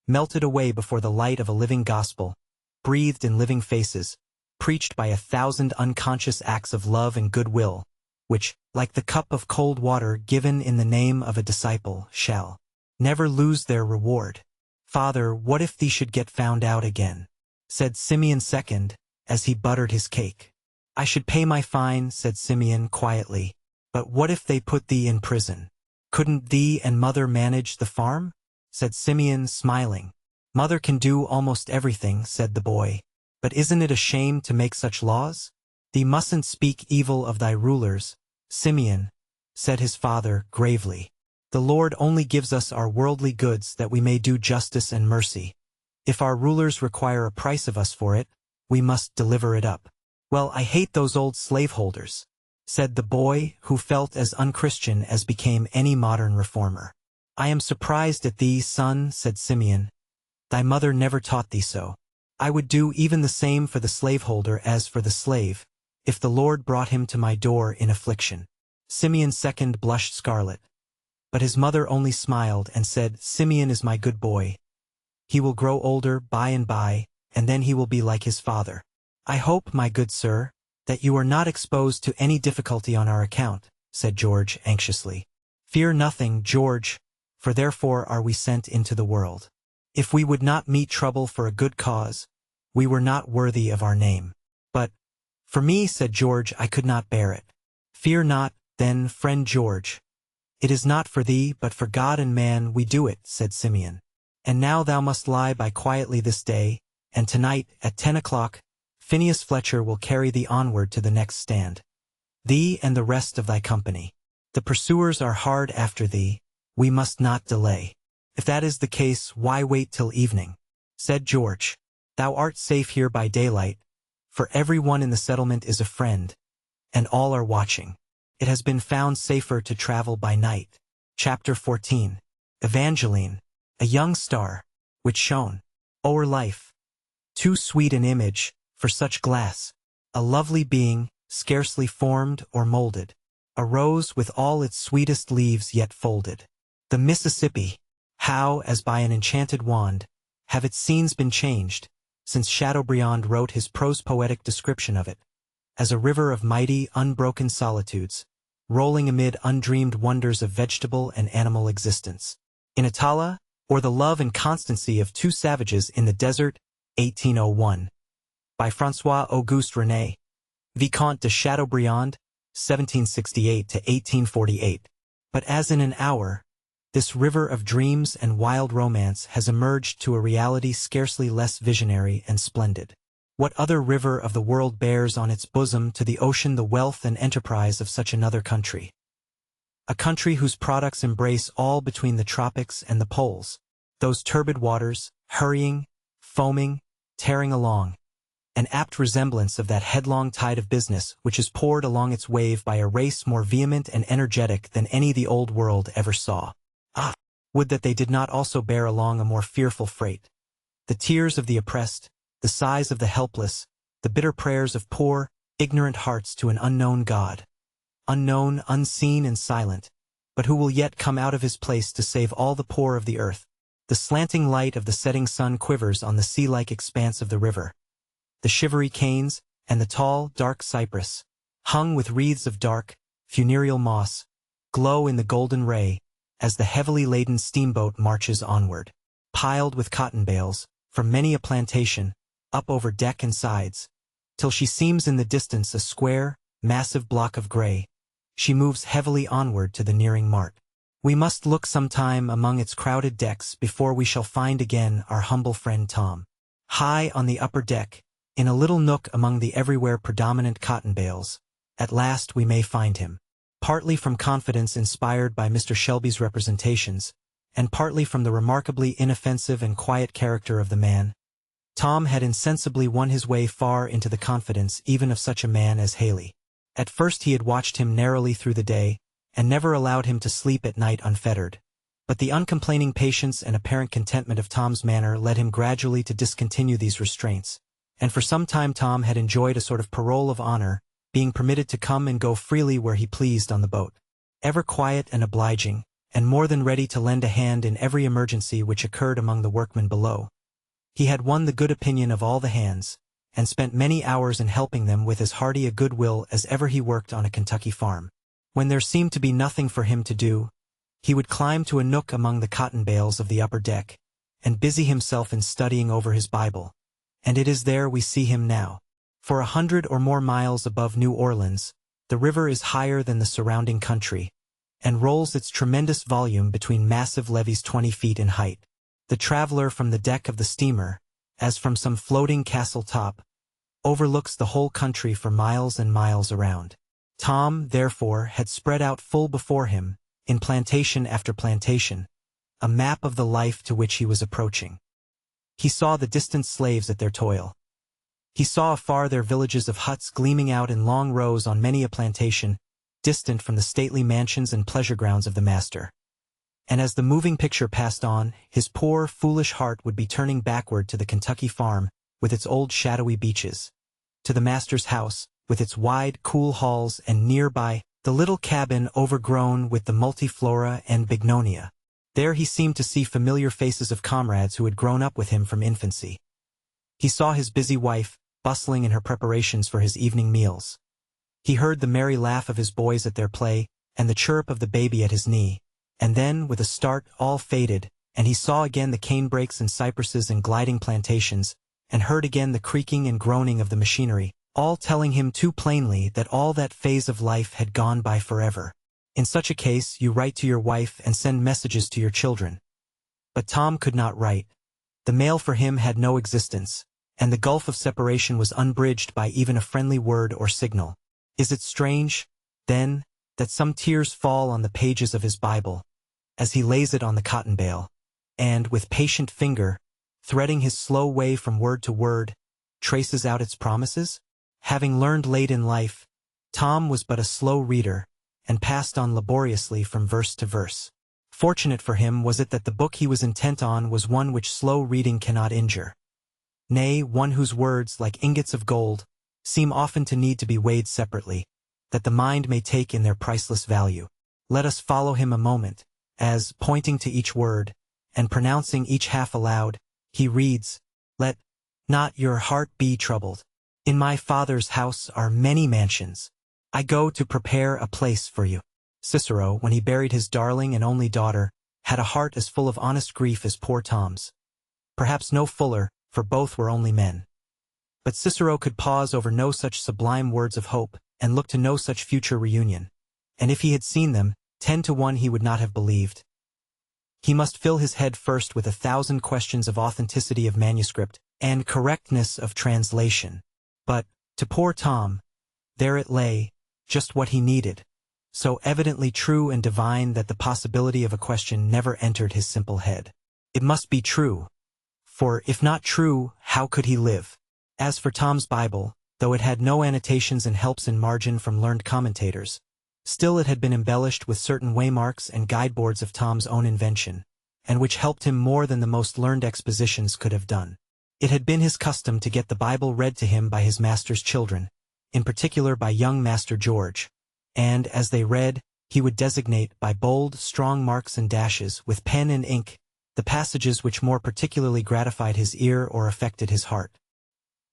S1: melted away before the light of a living gospel, breathed in living faces, preached by 1,000 unconscious acts of love and goodwill, which, like the cup of cold water given in the name of a disciple, shall never lose their reward. "Father, what if thee should get found out again?" said Simeon II, as he buttered his cake. "I should pay my fine," said Simeon quietly. "But what if they put thee in prison? Couldn't thee and mother manage the farm?" said Simeon, smiling. "Mother can do almost everything," said the boy. "But isn't it a shame to make such laws?" "Thee mustn't speak evil of thy rulers, Simeon," said his father gravely. "The Lord only gives us our worldly goods that we may do justice and mercy. If our rulers require a price of us for it, we must deliver it up." "Well, I hate those old slaveholders," said the boy, who felt as unchristian as became any modern reformer. "I am surprised at thee, son," said Simeon. "Thy mother never taught thee so. I would do even the same for the slaveholder as for the slave, if the Lord brought him to my door in affliction." Simeon II blushed scarlet, but his mother only smiled and said, "Simeon is my good boy. He will grow older by and by, and then he will be like his father." "I hope, my good sir, that you are not exposed to any difficulty on our account," said George anxiously. "Fear nothing, George, for therefore are we sent into the world. If we would not meet trouble for a good cause, we were not worthy of our name. But, for me," said George, "I could not bear it." "Fear not, then, friend George. It is not for thee, but for God and man we do it," said Simeon. "And now thou must lie by quietly this day, and tonight, at 10 o'clock, Phineas Fletcher will carry thee onward to the next stand. Thee and the rest of thy company. The pursuers are hard after thee, we must not delay." "If that is the case, why wait till evening?" said George. "Thou art safe here by daylight, for every one in the settlement is a friend, and all are watching. It has been found safer to travel by night." Chapter 14. Evangeline, a young star, which shone o'er life, too sweet an image for such glass, a lovely being, scarcely formed or molded, a rose with all its sweetest leaves yet folded. The Mississippi, how, as by an enchanted wand, have its scenes been changed, since Chateaubriand wrote his prose-poetic description of it, as a river of mighty, unbroken solitudes, rolling amid undreamed wonders of vegetable and animal existence. In Atala, or the love and constancy of two savages in the desert, 1801. By François-Auguste René, Vicomte de Chateaubriand, 1768 to 1848. But as in an hour, this river of dreams and wild romance has emerged to a reality scarcely less visionary and splendid. What other river of the world bears on its bosom to the ocean the wealth and enterprise of such another country? A country whose products embrace all between the tropics and the poles, those turbid waters, hurrying, foaming, tearing along, an apt resemblance of that headlong tide of business which is poured along its wave by a race more vehement and energetic than any the old world ever saw. Ah! Would that they did not also bear along a more fearful freight. The tears of the oppressed, the sighs of the helpless, the bitter prayers of poor, ignorant hearts to an unknown God. Unknown, unseen, and silent, but who will yet come out of his place to save all the poor of the earth. The slanting light of the setting sun quivers on the sea-like expanse of the river. The shivery canes, and the tall, dark cypress, hung with wreaths of dark, funereal moss, glow in the golden ray, as the heavily laden steamboat marches onward. Piled with cotton bales, from many a plantation, up over deck and sides, till she seems in the distance a square, massive block of gray, she moves heavily onward to the nearing mart. We must look some time among its crowded decks before we shall find again our humble friend Tom. High on the upper deck, in a little nook among the everywhere predominant cotton bales, at last we may find him. Partly from confidence inspired by Mr. Shelby's representations, and partly from the remarkably inoffensive and quiet character of the man, Tom had insensibly won his way far into the confidence even of such a man as Haley. At first he had watched him narrowly through the day, and never allowed him to sleep at night unfettered, but the uncomplaining patience and apparent contentment of Tom's manner led him gradually to discontinue these restraints, and for some time Tom had enjoyed a sort of parole of honor, being permitted to come and go freely where he pleased on the boat. Ever quiet and obliging, and more than ready to lend a hand in every emergency which occurred among the workmen below, he had won the good opinion of all the hands, and spent many hours in helping them with as hearty a good will as ever he worked on a Kentucky farm. When there seemed to be nothing for him to do, he would climb to a nook among the cotton bales of the upper deck, and busy himself in studying over his Bible, and it is there we see him now. For 100 or more miles above New Orleans, the river is higher than the surrounding country, and rolls its tremendous volume between massive levees 20 feet in height. The traveler from the deck of the steamer, as from some floating castle top, overlooks the whole country for miles and miles around. Tom, therefore, had spread out full before him, in plantation after plantation, a map of the life to which he was approaching. He saw the distant slaves at their toil. He saw afar their villages of huts gleaming out in long rows on many a plantation, distant from the stately mansions and pleasure grounds of the master. And as the moving picture passed on, his poor, foolish heart would be turning backward to the Kentucky farm, with its old shadowy beeches, to the master's house, with its wide, cool halls, and nearby, the little cabin overgrown with the multiflora and bignonia. There he seemed to see familiar faces of comrades who had grown up with him from infancy. He saw his busy wife, bustling in her preparations for his evening meals. He heard the merry laugh of his boys at their play, and the chirrup of the baby at his knee, and then, with a start, all faded, and he saw again the canebrakes and cypresses and gliding plantations, and heard again the creaking and groaning of the machinery, all telling him too plainly that all that phase of life had gone by forever. In such a case, you write to your wife and send messages to your children. But Tom could not write. The mail for him had no existence, and the gulf of separation was unbridged by even a friendly word or signal. Is it strange, then, that some tears fall on the pages of his Bible, as he lays it on the cotton bale, and, with patient finger, threading his slow way from word to word, traces out its promises? Having learned late in life, Tom was but a slow reader, and passed on laboriously from verse to verse. Fortunate for him was it that the book he was intent on was one which slow reading cannot injure. Nay, one whose words, like ingots of gold, seem often to need to be weighed separately, that the mind may take in their priceless value. Let us follow him a moment, as, pointing to each word, and pronouncing each half aloud, he reads, "Let not your heart be troubled. In my Father's house are many mansions. I go to prepare a place for you." Cicero, when he buried his darling and only daughter, had a heart as full of honest grief as poor Tom's. Perhaps no fuller, for both were only men. But Cicero could pause over no such sublime words of hope, and look to no such future reunion. And if he had seen them, 10 to 1 he would not have believed. He must fill his head first with 1,000 questions of authenticity of manuscript, and correctness of translation. But, to poor Tom, there it lay, just what he needed, so evidently true and divine that the possibility of a question never entered his simple head. It must be true, for if not true, how could he live? As for Tom's Bible, though it had no annotations and helps in margin from learned commentators, still it had been embellished with certain waymarks and guideboards of Tom's own invention, and which helped him more than the most learned expositions could have done. It had been his custom to get the Bible read to him by his master's children, in particular by young Master George, and, as they read, he would designate by bold, strong marks and dashes, with pen and ink, the passages which more particularly gratified his ear or affected his heart.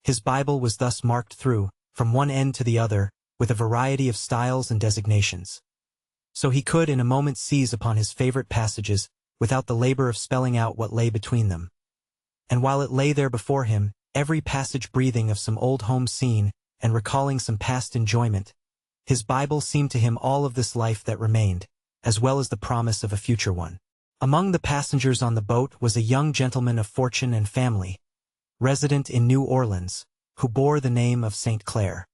S1: His Bible was thus marked through, from one end to the other, with a variety of styles and designations. So he could in a moment seize upon his favorite passages, without the labor of spelling out what lay between them. And while it lay there before him, every passage breathing of some old home scene, and recalling some past enjoyment, his Bible seemed to him all of this life that remained, as well as the promise of a future one. Among the passengers on the boat was a young gentleman of fortune and family, resident in New Orleans, who bore the name of St. Clair.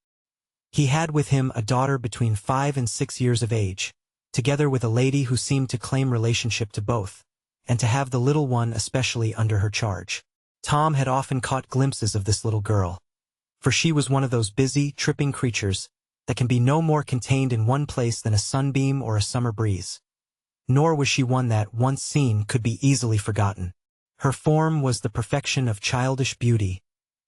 S1: He had with him a daughter between 5 and 6 years of age, together with a lady who seemed to claim relationship to both, and to have the little one especially under her charge. Tom had often caught glimpses of this little girl, for she was one of those busy, tripping creatures that can be no more contained in one place than a sunbeam or a summer breeze. Nor was she one that, once seen, could be easily forgotten. Her form was the perfection of childish beauty,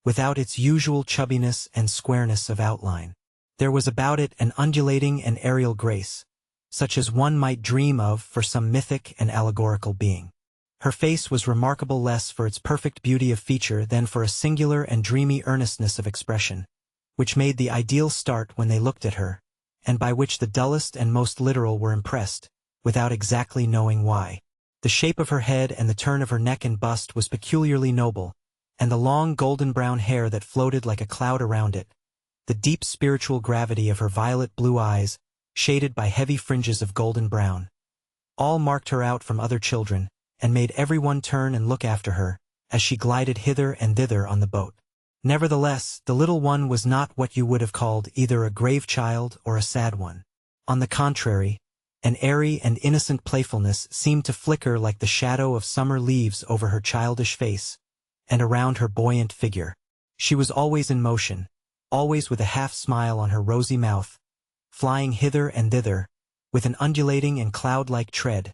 S1: without its usual chubbiness and squareness of outline. There was about it an undulating and aerial grace, such as one might dream of for some mythic and allegorical being. Her face was remarkable less for its perfect beauty of feature than for a singular and dreamy earnestness of expression, which made the ideal start when they looked at her, and by which the dullest and most literal were impressed, without exactly knowing why. The shape of her head and the turn of her neck and bust was peculiarly noble, and the long golden-brown hair that floated like a cloud around it, the deep spiritual gravity of her violet-blue eyes, shaded by heavy fringes of golden brown, all marked her out from other children, and made everyone turn and look after her, as she glided hither and thither on the boat. Nevertheless, the little one was not what you would have called either a grave child or a sad one. On the contrary, an airy and innocent playfulness seemed to flicker like the shadow of summer leaves over her childish face, and around her buoyant figure. She was always in motion, always with a half-smile on her rosy mouth, flying hither and thither, with an undulating and cloud-like tread,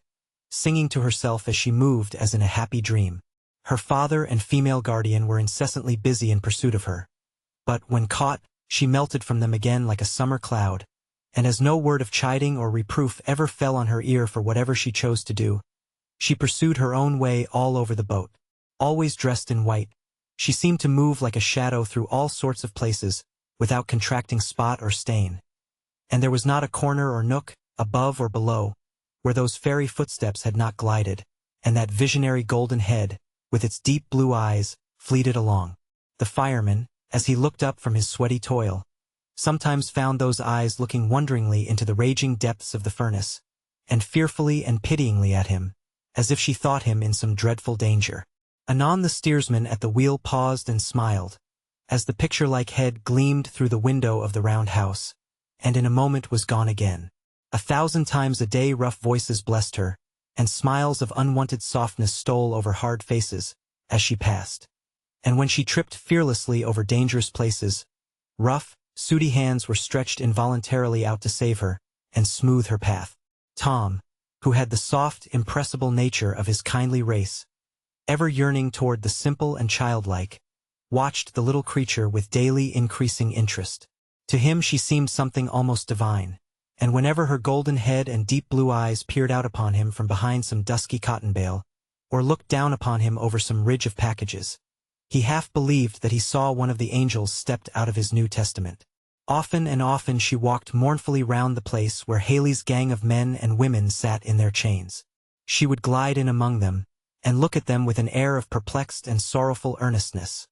S1: singing to herself as she moved as in a happy dream. Her father and female guardian were incessantly busy in pursuit of her, but, when caught, she melted from them again like a summer cloud, and as no word of chiding or reproof ever fell on her ear for whatever she chose to do, she pursued her own way all over the boat. Always dressed in white, she seemed to move like a shadow through all sorts of places, without contracting spot or stain. And there was not a corner or nook, above or below, where those fairy footsteps had not glided, and that visionary golden head, with its deep blue eyes, fleeted along. The fireman, as he looked up from his sweaty toil, sometimes found those eyes looking wonderingly into the raging depths of the furnace, and fearfully and pityingly at him, as if she thought him in some dreadful danger. Anon the steersman at the wheel paused and smiled, as the picture-like head gleamed through the window of the round house, and in a moment was gone again. 1,000 times a day rough voices blessed her, and smiles of unwonted softness stole over hard faces, as she passed. And when she tripped fearlessly over dangerous places, rough, sooty hands were stretched involuntarily out to save her, and smooth her path. Tom, who had the soft, impressible nature of his kindly race, ever yearning toward the simple and childlike, watched the little creature with daily increasing interest. To him she seemed something almost divine, and whenever her golden head and deep blue eyes peered out upon him from behind some dusky cotton bale, or looked down upon him over some ridge of packages, he half believed that he saw one of the angels stepped out of his New Testament. Often and often she walked mournfully round the place where Haley's gang of men and women sat in their chains. She would glide in among them, and look at them with an air of perplexed and sorrowful earnestness,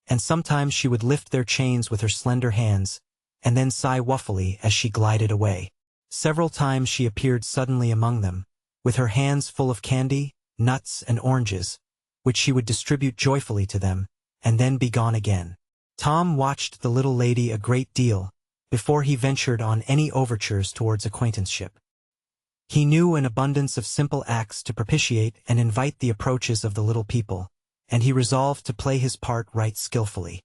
S1: and sometimes she would lift their chains with her slender hands, and then sigh woefully as she glided away. Several times she appeared suddenly among them, with her hands full of candy, nuts, and oranges, which she would distribute joyfully to them, and then be gone again. Tom watched the little lady a great deal before he ventured on any overtures towards acquaintanceship. He knew an abundance of simple acts to propitiate and invite the approaches of the little people, and he resolved to play his part right skillfully.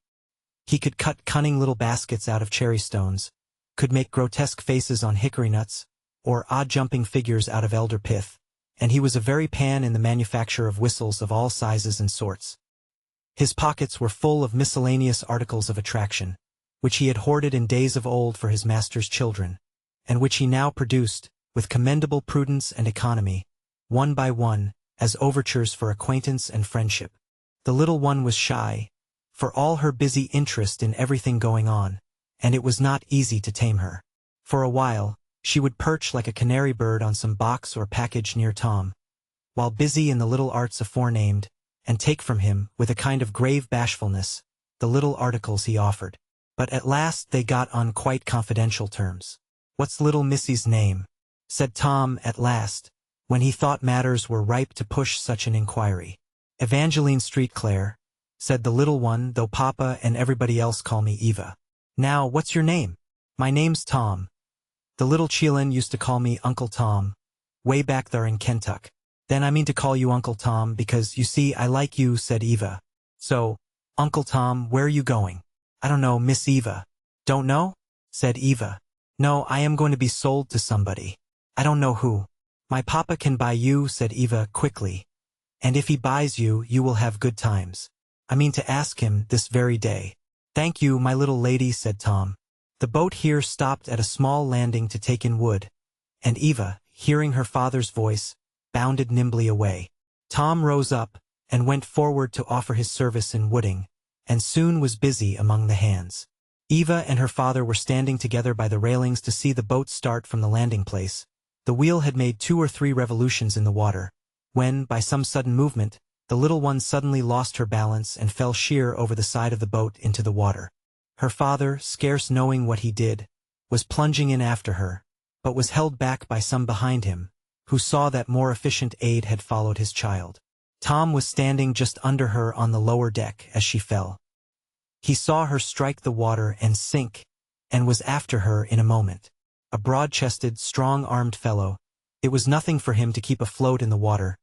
S1: He could cut cunning little baskets out of cherry stones, could make grotesque faces on hickory nuts, or odd-jumping figures out of elder pith, and he was a very pan in the manufacture of whistles of all sizes and sorts. His pockets were full of miscellaneous articles of attraction, which he had hoarded in days of old for his master's children, and which he now produced, with commendable prudence and economy, one by one, as overtures for acquaintance and friendship. The little one was shy, for all her busy interest in everything going on, and it was not easy to tame her. For a while, she would perch like a canary bird on some box or package near Tom, while busy in the little arts aforenamed, and take from him, with a kind of grave bashfulness, the little articles he offered. But at last they got on quite confidential terms. "What's little missy's name?" said Tom at last, when he thought matters were ripe to push such an inquiry. "Evangeline Street, Claire," said the little one, "though Papa and everybody else call me Eva." "Now, what's your name?" "My name's Tom. The little children used to call me Uncle Tom, way back there in Kentuck." "Then I mean to call you Uncle Tom because, you see, I like you," said Eva. "So, Uncle Tom, where are you going?" "I don't know, Miss Eva." "Don't know?" said Eva. "No, I am going to be sold to somebody. I don't know who." "My papa can buy you," said Eva quickly. "And if he buys you, you will have good times. I mean to ask him this very day." "Thank you, my little lady," said Tom. The boat here stopped at a small landing to take in wood, and Eva, hearing her father's voice, bounded nimbly away. Tom rose up, and went forward to offer his service in wooding, and soon was busy among the hands. Eva and her father were standing together by the railings to see the boat start from the landing place. The wheel had made 2 or 3 revolutions in the water, when, by some sudden movement, the little one suddenly lost her balance and fell sheer over the side of the boat into the water. Her father, scarce knowing what he did, was plunging in after her, but was held back by some behind him, who saw that more efficient aid had followed his child. Tom was standing just under her on the lower deck as she fell. He saw her strike the water and sink, and was after her in a moment. A broad-chested, strong-armed fellow, it was nothing for him to keep afloat in the water,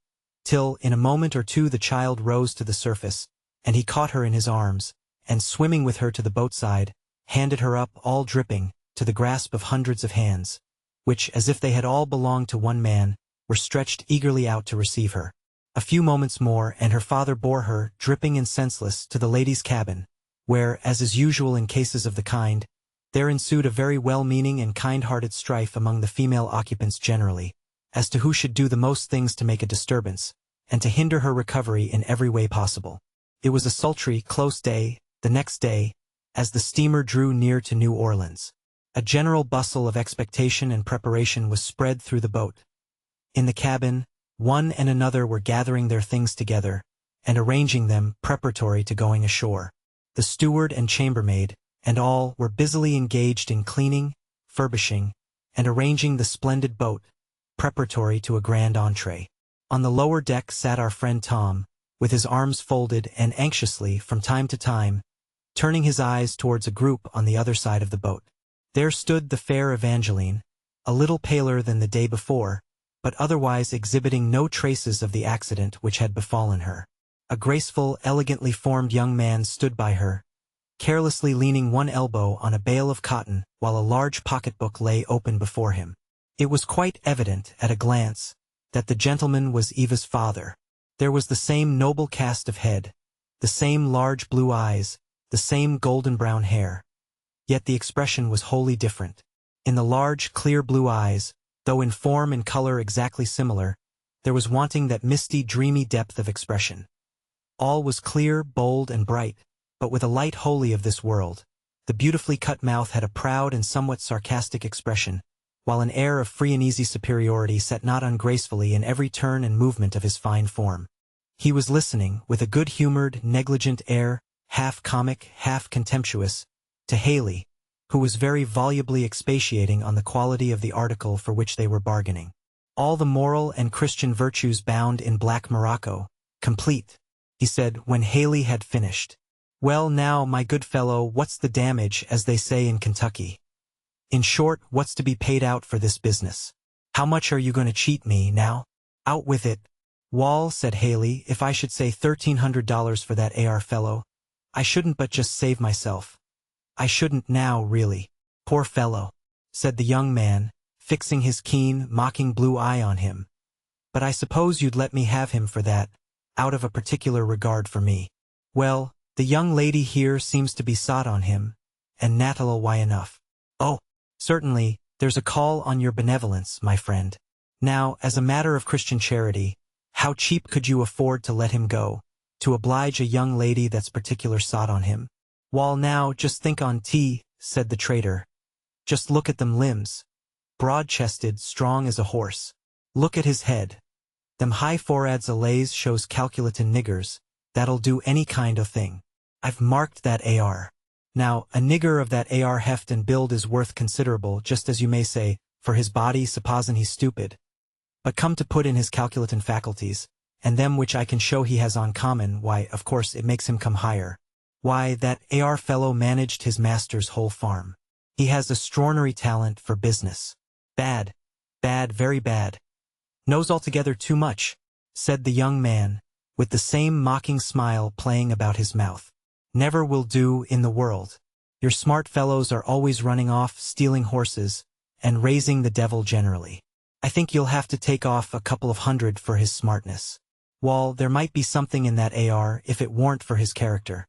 S1: till, in a moment or two, the child rose to the surface, and he caught her in his arms, and swimming with her to the boatside, handed her up, all dripping, to the grasp of hundreds of hands, which, as if they had all belonged to one man, were stretched eagerly out to receive her. A few moments more, and her father bore her, dripping and senseless, to the ladies' cabin, where, as is usual in cases of the kind, there ensued a very well-meaning and kind-hearted strife among the female occupants generally, as to who should do the most things to make a disturbance, and to hinder her recovery in every way possible. It was a sultry, close day, the next day, as the steamer drew near to New Orleans. A general bustle of expectation and preparation was spread through the boat. In the cabin, one and another were gathering their things together, and arranging them preparatory to going ashore. The steward and chambermaid, and all, were busily engaged in cleaning, furbishing, and arranging the splendid boat, preparatory to a grand entree. On the lower deck sat our friend Tom, with his arms folded and anxiously, from time to time, turning his eyes towards a group on the other side of the boat. There stood the fair Evangeline, a little paler than the day before, but otherwise exhibiting no traces of the accident which had befallen her. A graceful, elegantly formed young man stood by her, carelessly leaning one elbow on a bale of cotton, while a large pocketbook lay open before him. It was quite evident, at a glance, that the gentleman was Eva's father. There was the same noble cast of head, the same large blue eyes, the same golden-brown hair. Yet the expression was wholly different. In the large, clear blue eyes, though in form and color exactly similar, there was wanting that misty, dreamy depth of expression. All was clear, bold, and bright, but with a light wholly of this world. The beautifully cut mouth had a proud and somewhat sarcastic expression, while an air of free and easy superiority sat not ungracefully in every turn and movement of his fine form. He was listening, with a good-humored, negligent air, half comic, half contemptuous, to Haley, who was very volubly expatiating on the quality of the article for which they were bargaining. "All the moral and Christian virtues bound in black morocco, complete," he said when Haley had finished. Well now, my good fellow, what's the damage, as they say in Kentucky? In short, what's to be paid out for this business? How much are you going to cheat me, now? Out with it. Wall, said Haley, if I should say $1,300 for that AR fellow, I shouldn't but just save myself. I shouldn't now, really. Poor fellow, said the young man, fixing his keen, mocking blue eye on him. But I suppose you'd let me have him for that, out of a particular regard for me. Well, the young lady here seems to be sot on him, and Natal why enough. Oh, certainly, there's a call on your benevolence, my friend. Now, as a matter of Christian charity, how cheap could you afford to let him go, to oblige a young lady that's particular sot on him? Wall now, just think on tea, said the trader. Just look at them limbs. Broad-chested, strong as a horse. Look at his head. Them high foreheads allays shows calculatin' niggers, that'll do any kind of thing. I've marked that AR. Now, a nigger of that AR heft and build is worth considerable, just as you may say, for his body, supposin' he's stupid. But come to put in his calculatin' faculties, and them which I can show he has on common, why, of course, it makes him come higher. Why, that AR fellow managed his master's whole farm. He has extraordinary talent for business. Bad. Bad, very bad. Knows altogether too much, said the young man, with the same mocking smile playing about his mouth. Never will do in the world. Your smart fellows are always running off, stealing horses, and raising the devil generally. I think you'll have to take off a couple of hundred for his smartness. Wall, there might be something in that AR if it warn't for his character.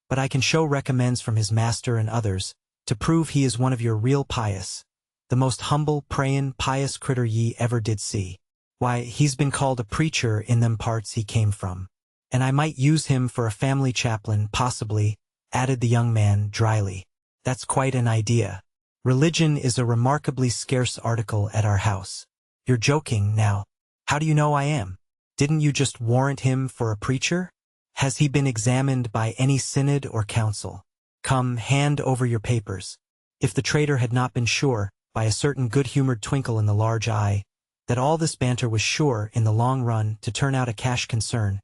S1: But I can show recommends from his master and others, to prove he is one of your real pious, the most humble, prayin', pious critter ye ever did see. Why, he's been called a preacher in them parts he came from. And I might use him for a family chaplain, possibly, added the young man dryly. That's quite an idea. Religion is a remarkably scarce article at our house. You're joking, now. How do you know I am? Didn't you just warrant him for a preacher? Has he been examined by any synod or council? Come, hand over your papers. If the trader had not been sure, by a certain good-humored twinkle in the large eye, that all this banter was sure, in the long run, to turn out a cash concern,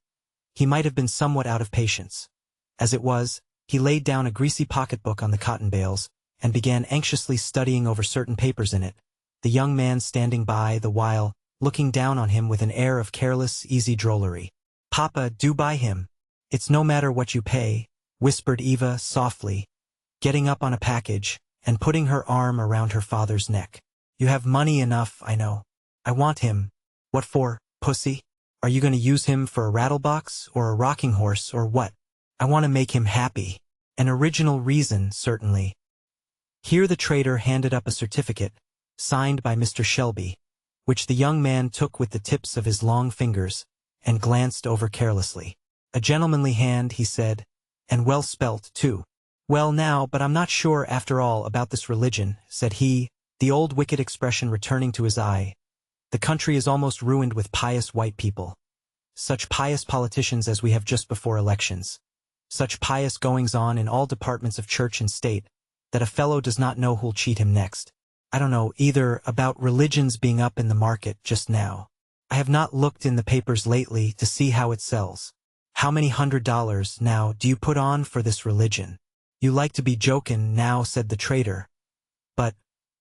S1: he might have been somewhat out of patience. As it was, he laid down a greasy pocketbook on the cotton bales, and began anxiously studying over certain papers in it, the young man standing by the while, looking down on him with an air of careless, easy drollery. Papa, do buy him. It's no matter what you pay, whispered Eva softly, getting up on a package, and putting her arm around her father's neck. You have money enough, I know. I want him. What for, pussy? Are you going to use him for a rattlebox, or a rocking horse, or what? I want to make him happy. An original reason, certainly. Here the trader handed up a certificate, signed by Mr. Shelby, which the young man took with the tips of his long fingers, and glanced over carelessly. A gentlemanly hand, he said, and well spelt, too. Well now, but I'm not sure, after all, about this religion, said he, the old wicked expression returning to his eye. The country is almost ruined with pious white people. Such pious politicians as we have just before elections. Such pious goings-on in all departments of church and state, that a fellow does not know who'll cheat him next. I don't know, either, about religions being up in the market just now. I have not looked in the papers lately to see how it sells. How many $100, now, do you put on for this religion? You like to be jokin', now, said the trader. But,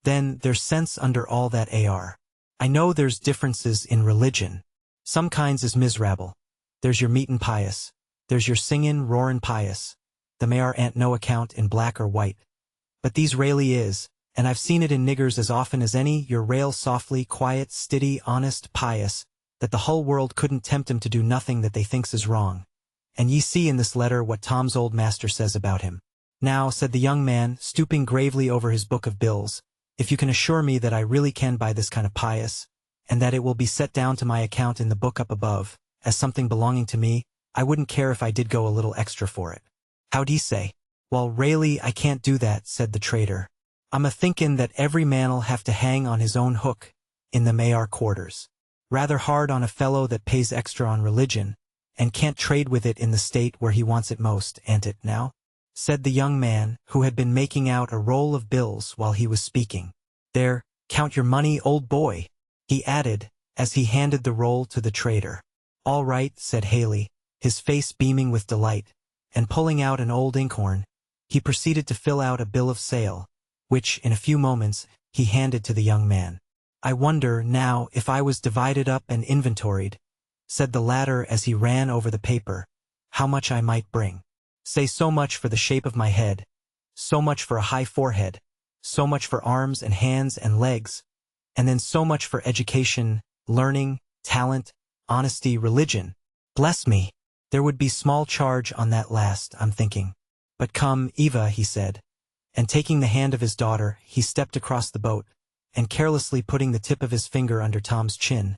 S1: then, there's sense under all that AR. I know there's differences in religion. Some kinds is miserable. There's your meetin' pious. There's your singin', roarin' pious. The AR ain't no account in black or white. But these raily is, and I've seen it in niggers as often as any, your rail softly, quiet, stiddy, honest, pious, that the whole world couldn't tempt 'em to do nothing that they thinks is wrong. And ye see in this letter what Tom's old master says about him. Now, said the young man, stooping gravely over his book of bills, if you can assure me that I really can buy this kind of pious, and that it will be set down to my account in the book up above, as something belonging to me, I wouldn't care if I did go a little extra for it. How'd he say? Well, raily, I can't do that, said the trader. I'm a-thinkin' that every man'll have to hang on his own hook, in the AR quarters. Rather hard on a fellow that pays extra on religion, and can't trade with it in the state where he wants it most, ain't it, now? Said the young man, who had been making out a roll of bills while he was speaking. There, count your money, old boy, he added, as he handed the roll to the trader. All right, said Haley, his face beaming with delight, and pulling out an old inkhorn, he proceeded to fill out a bill of sale, which, in a few moments, he handed to the young man. "I wonder, now, if I was divided up and inventoried," said the latter as he ran over the paper, "how much I might bring. Say so much for the shape of my head, so much for a high forehead, so much for arms and hands and legs, and then so much for education, learning, talent, honesty, religion. Bless me! There would be small charge on that last, I'm thinking. But come, Eva," he said, and taking the hand of his daughter, he stepped across the boat, and carelessly putting the tip of his finger under Tom's chin,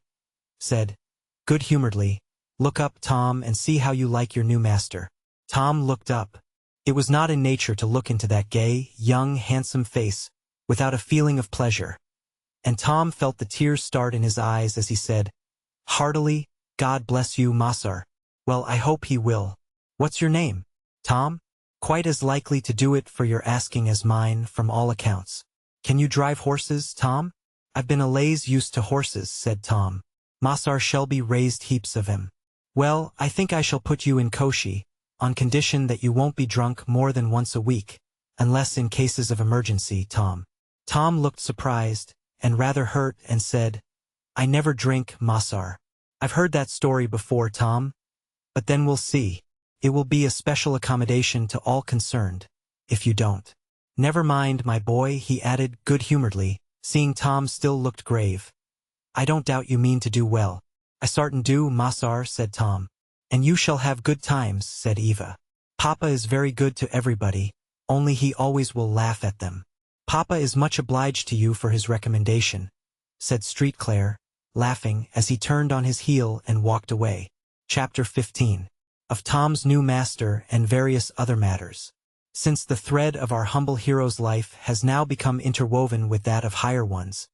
S1: said, good-humoredly, "Look up, Tom, and see how you like your new master." Tom looked up. It was not in nature to look into that gay, young, handsome face without a feeling of pleasure, and Tom felt the tears start in his eyes as he said, heartily, "God bless you, Massar." "Well, I hope he will. What's your name?" "Tom? Quite as likely to do it for your asking as mine, from all accounts." "Can you drive horses, Tom?" "I've been a lays used to horses," said Tom. "Massar Shelby raised heaps of him." "Well, I think I shall put you in Koshi, on condition that you won't be drunk more than once a week, unless in cases of emergency, Tom." Tom looked surprised, and rather hurt, and said, "I never drink, Massar." "I've heard that story before, Tom. But then we'll see. It will be a special accommodation to all concerned, if you don't. Never mind, my boy," he added good-humoredly, seeing Tom still looked grave. "I don't doubt you mean to do well." "I sartin do, Massar," said Tom. "And you shall have good times," said Eva. "Papa is very good to everybody, only he always will laugh at them." "Papa is much obliged to you for his recommendation," said Street Claire, laughing, as he turned on his heel and walked away. Chapter 15. Of Tom's new master and various other matters. Since the thread of our humble hero's life has now become interwoven with that of higher ones,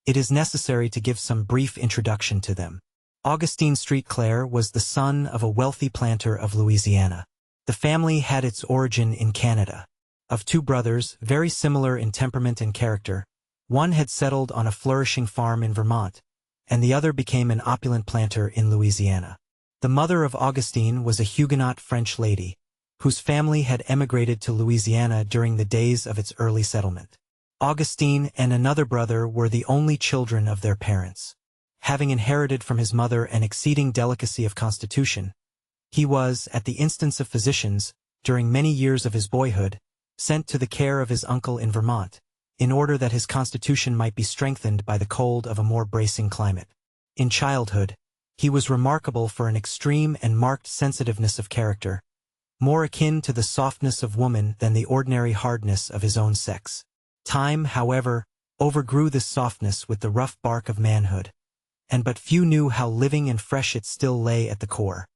S1: it is necessary to give some brief introduction to them. Augustine Street Claire was the son of a wealthy planter of Louisiana. The family had its origin in Canada. Of two brothers, very similar in temperament and character, one had settled on a flourishing farm in Vermont, and the other became an opulent planter in Louisiana. The mother of Augustine was a Huguenot French lady, whose family had emigrated to Louisiana during the days of its early settlement. Augustine and another brother were the only children of their parents. Having inherited from his mother an exceeding delicacy of constitution, he was, at the instance of physicians, during many years of his boyhood, sent to the care of his uncle in Vermont, in order that his constitution might be strengthened by the cold of a more bracing climate. In childhood, he was remarkable for an extreme and marked sensitiveness of character, more akin to the softness of woman than the ordinary hardness of his own sex. Time, however, overgrew this softness with the rough bark of manhood, and but few knew how living and fresh it still lay at the core.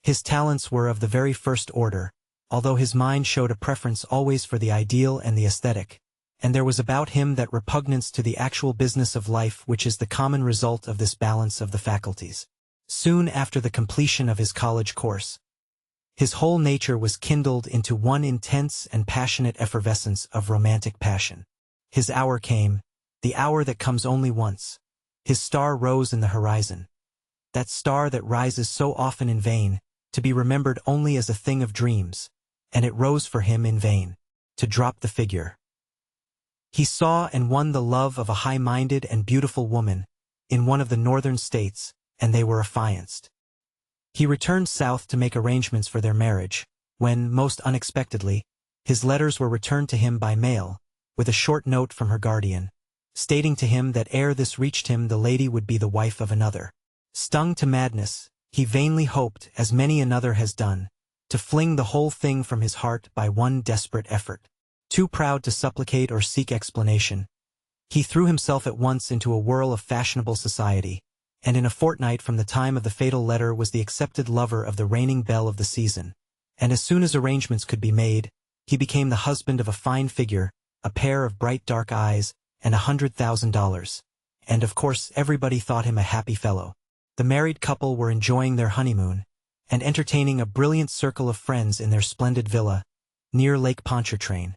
S1: His talents were of the very first order, although his mind showed a preference always for the ideal and the aesthetic, and there was about him that repugnance to the actual business of life which is the common result of this balance of the faculties. Soon after the completion of his college course, his whole nature was kindled into one intense and passionate effervescence of romantic passion. His hour came, the hour that comes only once. His star rose in the horizon, that star that rises so often in vain, to be remembered only as a thing of dreams, and it rose for him in vain, to drop the figure. He saw and won the love of a high-minded and beautiful woman in one of the northern states, and they were affianced. He returned south to make arrangements for their marriage, when, most unexpectedly, his letters were returned to him by mail, with a short note from her guardian, stating to him that ere this reached him the lady would be the wife of another. Stung to madness, he vainly hoped, as many another has done, to fling the whole thing from his heart by one desperate effort. Too proud to supplicate or seek explanation, he threw himself at once into a whirl of fashionable society, and in a fortnight from the time of the fatal letter was the accepted lover of the reigning belle of the season, and as soon as arrangements could be made, he became the husband of a fine figure, a pair of bright dark eyes, and $100,000, and of course everybody thought him a happy fellow. The married couple were enjoying their honeymoon, and entertaining a brilliant circle of friends in their splendid villa, near Lake Pontchartrain,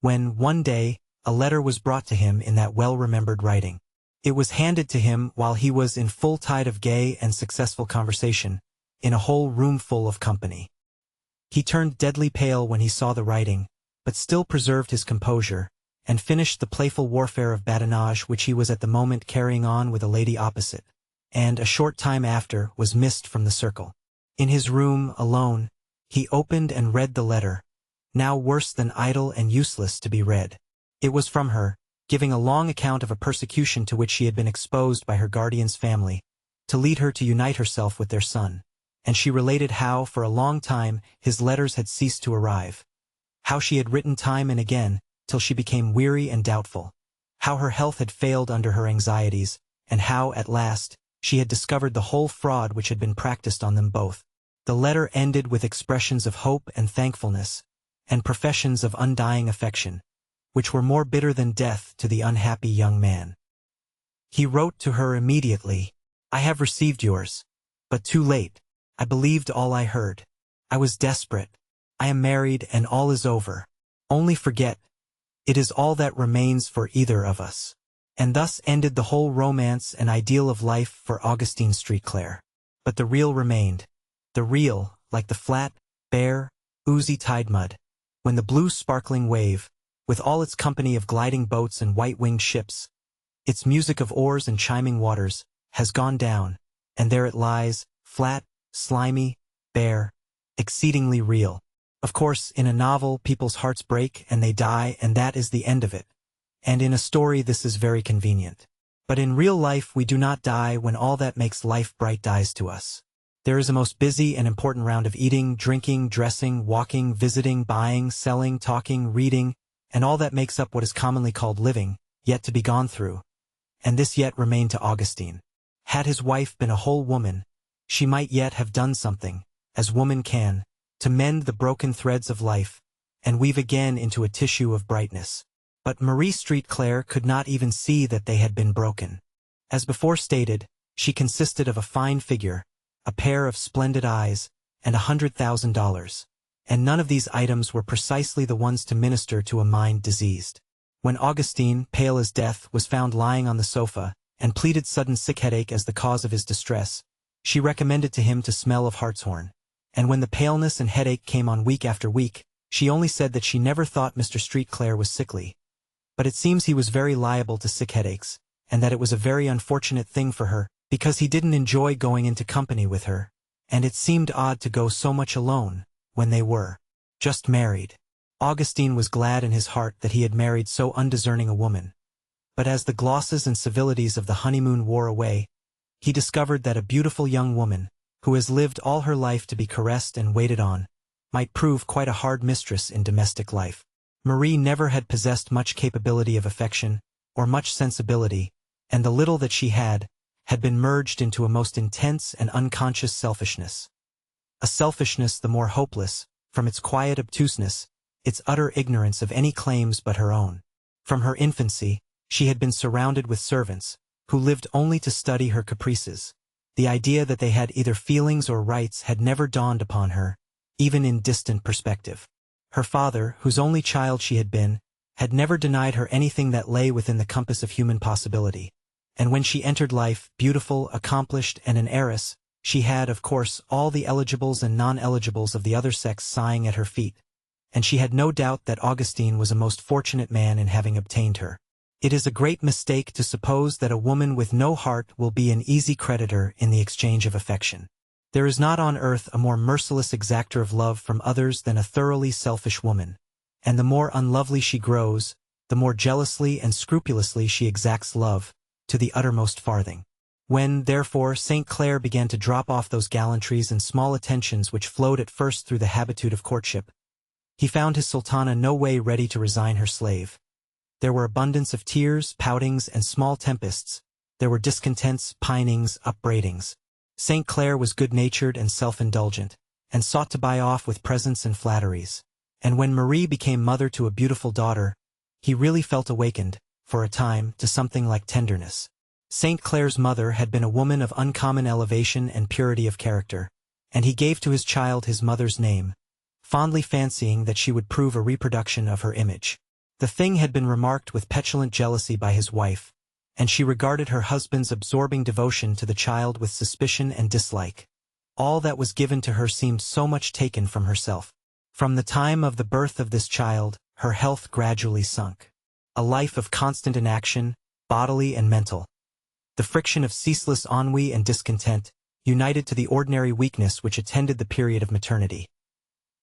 S1: when, one day, a letter was brought to him in that well-remembered writing. It was handed to him while he was in full tide of gay and successful conversation, in a whole room full of company. He turned deadly pale when he saw the writing, but still preserved his composure, and finished the playful warfare of badinage which he was at the moment carrying on with a lady opposite, and, a short time after, was missed from the circle. In his room, alone, he opened and read the letter, now worse than idle and useless to be read. It was from her, giving a long account of a persecution to which she had been exposed by her guardian's family, to lead her to unite herself with their son, and she related how, for a long time, his letters had ceased to arrive, how she had written time and again, till she became weary and doubtful, how her health had failed under her anxieties, and how, at last, she had discovered the whole fraud which had been practiced on them both. The letter ended with expressions of hope and thankfulness, and professions of undying affection, which were more bitter than death to the unhappy young man. He wrote to her immediately, "I have received yours, but too late. I believed all I heard. I was desperate. I am married and all is over. Only forget. It is all that remains for either of us." And thus ended the whole romance and ideal of life for Augustine Streetclare. But the real remained. The real, like the flat, bare, oozy tide mud, when the blue sparkling wave, with all its company of gliding boats and white-winged ships, its music of oars and chiming waters, has gone down, and there it lies, flat, slimy, bare, exceedingly real. Of course, in a novel, people's hearts break and they die, and that is the end of it. And in a story this is very convenient. But in real life we do not die when all that makes life bright dies to us. There is a most busy and important round of eating, drinking, dressing, walking, visiting, buying, selling, talking, reading, and all that makes up what is commonly called living, yet to be gone through. And this yet remained to Augustine. Had his wife been a whole woman, she might yet have done something, as woman can, to mend the broken threads of life, and weave again into a tissue of brightness. But Marie Streetclare could not even see that they had been broken. As before stated, she consisted of a fine figure, a pair of splendid eyes, and $100,000, and none of these items were precisely the ones to minister to a mind diseased. When Augustine, pale as death, was found lying on the sofa, and pleaded sudden sick headache as the cause of his distress, she recommended to him to smell of hartshorn, and when the paleness and headache came on week after week, she only said that she never thought Mr. Streetclare was sickly. But it seems he was very liable to sick headaches, and that it was a very unfortunate thing for her, because he didn't enjoy going into company with her, and it seemed odd to go so much alone, when they were just married. Augustine was glad in his heart that he had married so undiscerning a woman. But as the glosses and civilities of the honeymoon wore away, he discovered that a beautiful young woman, who has lived all her life to be caressed and waited on, might prove quite a hard mistress in domestic life. Marie never had possessed much capability of affection, or much sensibility, and the little that she had been merged into a most intense and unconscious selfishness. A selfishness the more hopeless, from its quiet obtuseness, its utter ignorance of any claims but her own. From her infancy, she had been surrounded with servants, who lived only to study her caprices. The idea that they had either feelings or rights had never dawned upon her, even in distant perspective. Her father, whose only child she had been, had never denied her anything that lay within the compass of human possibility. And when she entered life, beautiful, accomplished, and an heiress, she had, of course, all the eligibles and non-eligibles of the other sex sighing at her feet. And she had no doubt that Augustine was a most fortunate man in having obtained her. It is a great mistake to suppose that a woman with no heart will be an easy creditor in the exchange of affection. There is not on earth a more merciless exactor of love from others than a thoroughly selfish woman, and the more unlovely she grows, the more jealously and scrupulously she exacts love, to the uttermost farthing. When, therefore, St. Clair began to drop off those gallantries and small attentions which flowed at first through the habitude of courtship, he found his sultana no way ready to resign her slave. There were abundance of tears, poutings, and small tempests. There were discontents, pinings, upbraidings. St. Clair was good-natured and self-indulgent, and sought to buy off with presents and flatteries. And when Marie became mother to a beautiful daughter, he really felt awakened, for a time, to something like tenderness. St. Clair's mother had been a woman of uncommon elevation and purity of character, and he gave to his child his mother's name, fondly fancying that she would prove a reproduction of her image. The thing had been remarked with petulant jealousy by his wife, and she regarded her husband's absorbing devotion to the child with suspicion and dislike. All that was given to her seemed so much taken from herself. From the time of the birth of this child, her health gradually sunk. A life of constant inaction, bodily and mental. The friction of ceaseless ennui and discontent, united to the ordinary weakness which attended the period of maternity.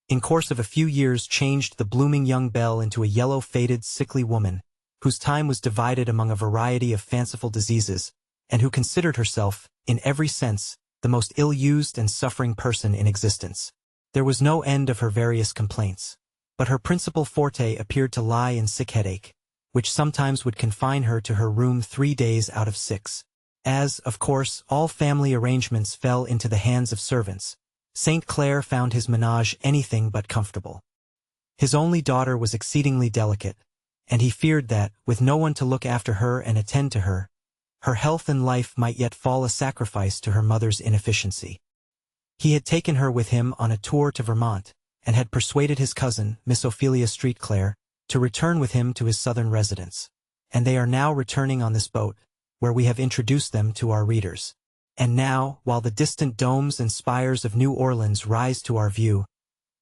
S1: In course of a few years changed the blooming young belle into a yellow-faded, sickly woman, whose time was divided among a variety of fanciful diseases, and who considered herself, in every sense, the most ill-used and suffering person in existence. There was no end of her various complaints, but her principal forte appeared to lie in sick headache, which sometimes would confine her to her room 3 days out of 6. As, of course, all family arrangements fell into the hands of servants, St. Clair found his menage anything but comfortable. His only daughter was exceedingly delicate, and he feared that, with no one to look after her and attend to her, her health and life might yet fall a sacrifice to her mother's inefficiency. He had taken her with him on a tour to Vermont, and had persuaded his cousin, Miss Ophelia St. Clair, to return with him to his southern residence, and they are now returning on this boat, where we have introduced them to our readers. And now, while the distant domes and spires of New Orleans rise to our view,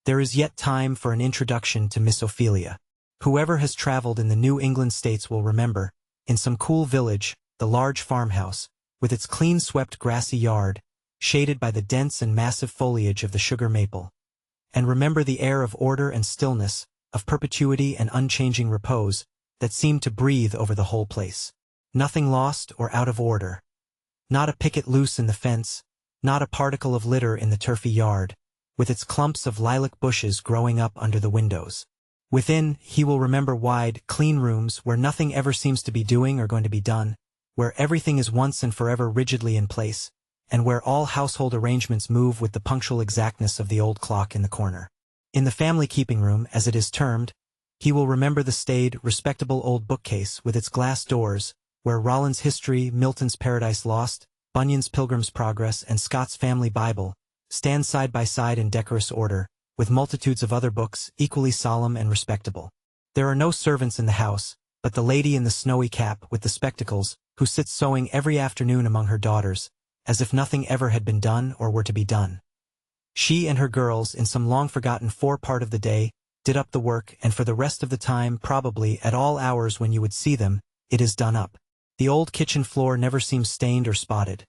S1: there is yet time for an introduction to Miss Ophelia. Whoever has traveled in the New England states will remember, in some cool village, the large farmhouse, with its clean-swept grassy yard, shaded by the dense and massive foliage of the sugar maple. And remember the air of order and stillness, of perpetuity and unchanging repose, that seemed to breathe over the whole place. Nothing lost or out of order. Not a picket loose in the fence, not a particle of litter in the turfy yard, with its clumps of lilac bushes growing up under the windows. Within, he will remember wide, clean rooms where nothing ever seems to be doing or going to be done, where everything is once and forever rigidly in place, and where all household arrangements move with the punctual exactness of the old clock in the corner. In the family keeping room, as it is termed, he will remember the staid, respectable old bookcase with its glass doors, where Rollin's History, Milton's Paradise Lost, Bunyan's Pilgrim's Progress, and Scott's Family Bible stand side by side in decorous order, with multitudes of other books equally solemn and respectable. There are no servants in the house, but the lady in the snowy cap with the spectacles, who sits sewing every afternoon among her daughters, as if nothing ever had been done or were to be done. She and her girls, in some long-forgotten part of the day, did up the work, and for the rest of the time, probably at all hours when you would see them, it is done up. The old kitchen floor never seems stained or spotted.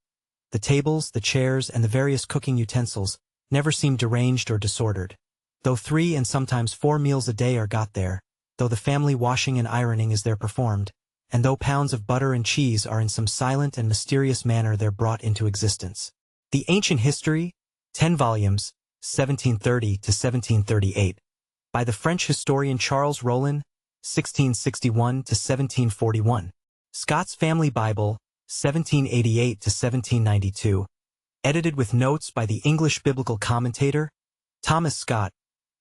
S1: The tables, the chairs, and the various cooking utensils never seem deranged or disordered. Though 3 and sometimes 4 meals a day are got there, though the family washing and ironing is there performed, and though pounds of butter and cheese are in some silent and mysterious manner there brought into existence. The Ancient History, 10 volumes, 1730 to 1738, by the French historian Charles Rollin, 1661 to 1741. Scott's Family Bible, 1788 to 1792, edited with notes by the English biblical commentator, Thomas Scott,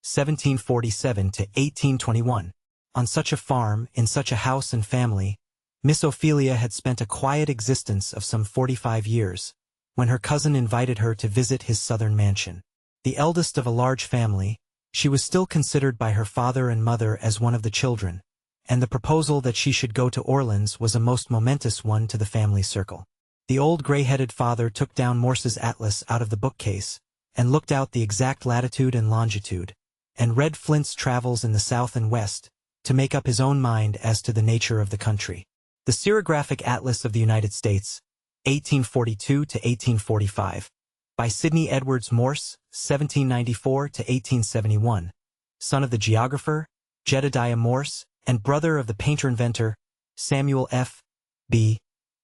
S1: 1747 to 1821. On such a farm, in such a house and family, Miss Ophelia had spent a quiet existence of some 45 years, when her cousin invited her to visit his southern mansion. The eldest of a large family, she was still considered by her father and mother as one of the children, and the proposal that she should go to Orleans was a most momentous one to the family circle. The old gray-headed father took down Morse's atlas out of the bookcase, and looked out the exact latitude and longitude, and read Flint's travels in the south and west, to make up his own mind as to the nature of the country. The Xerographic Atlas of the United States, 1842 to 1845, by Sidney Edwards Morse, 1794 to 1871, son of the geographer, Jedediah Morse, and brother of the painter-inventor, Samuel F. B.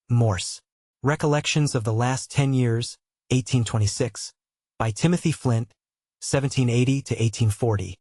S1: Morse. Recollections of the Last 10 Years, 1826, by Timothy Flint, 1780 to 1840.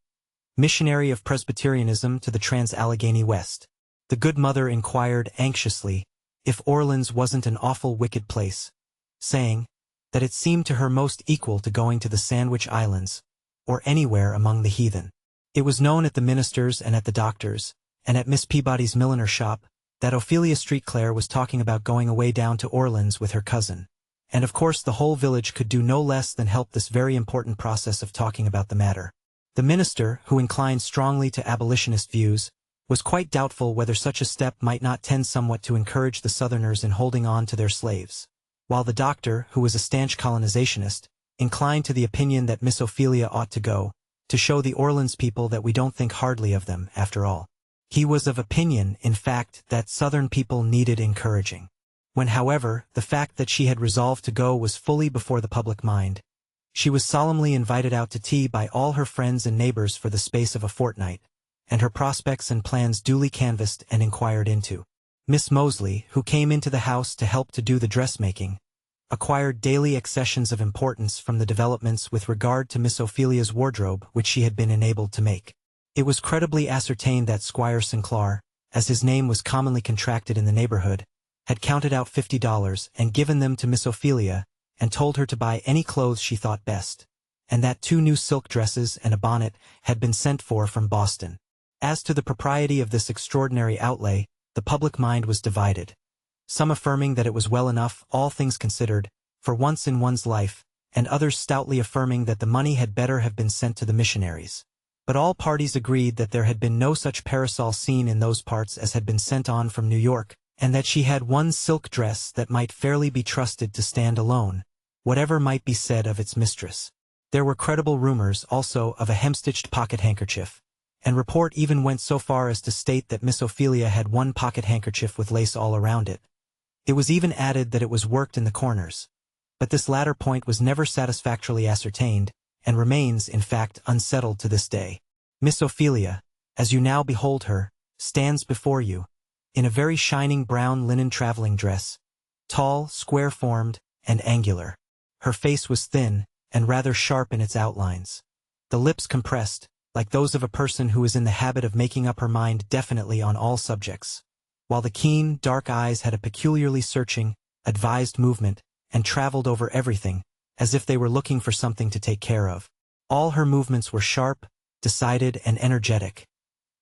S1: Missionary of Presbyterianism to the Trans-Allegheny West. The good mother inquired anxiously if Orleans wasn't an awful wicked place, saying that it seemed to her most equal to going to the Sandwich Islands, or anywhere among the heathen. It was known at the minister's and at the doctor's, and at Miss Peabody's milliner shop, that Ophelia St. Clair was talking about going away down to Orleans with her cousin, and of course the whole village could do no less than help this very important process of talking about the matter. The minister, who inclined strongly to abolitionist views, was quite doubtful whether such a step might not tend somewhat to encourage the Southerners in holding on to their slaves, while the doctor, who was a stanch colonizationist, inclined to the opinion that Miss Ophelia ought to go, to show the Orleans people that we don't think hardly of them, after all. He was of opinion, in fact, that Southern people needed encouraging. When, however, the fact that she had resolved to go was fully before the public mind, she was solemnly invited out to tea by all her friends and neighbors for the space of a fortnight, and her prospects and plans duly canvassed and inquired into. Miss Moseley, who came into the house to help to do the dressmaking, acquired daily accessions of importance from the developments with regard to Miss Ophelia's wardrobe which she had been enabled to make. It was credibly ascertained that Squire Sinclair, as his name was commonly contracted in the neighborhood, had counted out $50 and given them to Miss Ophelia, and told her to buy any clothes she thought best, and that 2 new silk dresses and a bonnet had been sent for from Boston. As to the propriety of this extraordinary outlay, the public mind was divided, some affirming that it was well enough, all things considered, for once in one's life, and others stoutly affirming that the money had better have been sent to the missionaries. But all parties agreed that there had been no such parasol seen in those parts as had been sent on from New York, and that she had one silk dress that might fairly be trusted to stand alone, whatever might be said of its mistress. There were credible rumors, also, of a hemstitched pocket-handkerchief, and report even went so far as to state that Miss Ophelia had one pocket-handkerchief with lace all around it. It was even added that it was worked in the corners. But this latter point was never satisfactorily ascertained, and remains, in fact, unsettled to this day. Miss Ophelia, as you now behold her, stands before you, in a very shining brown linen traveling dress, tall, square-formed, and angular. Her face was thin, and rather sharp in its outlines. The lips compressed, like those of a person who is in the habit of making up her mind definitely on all subjects, while the keen, dark eyes had a peculiarly searching, advised movement, and traveled over everything, as if they were looking for something to take care of. All her movements were sharp, decided, and energetic,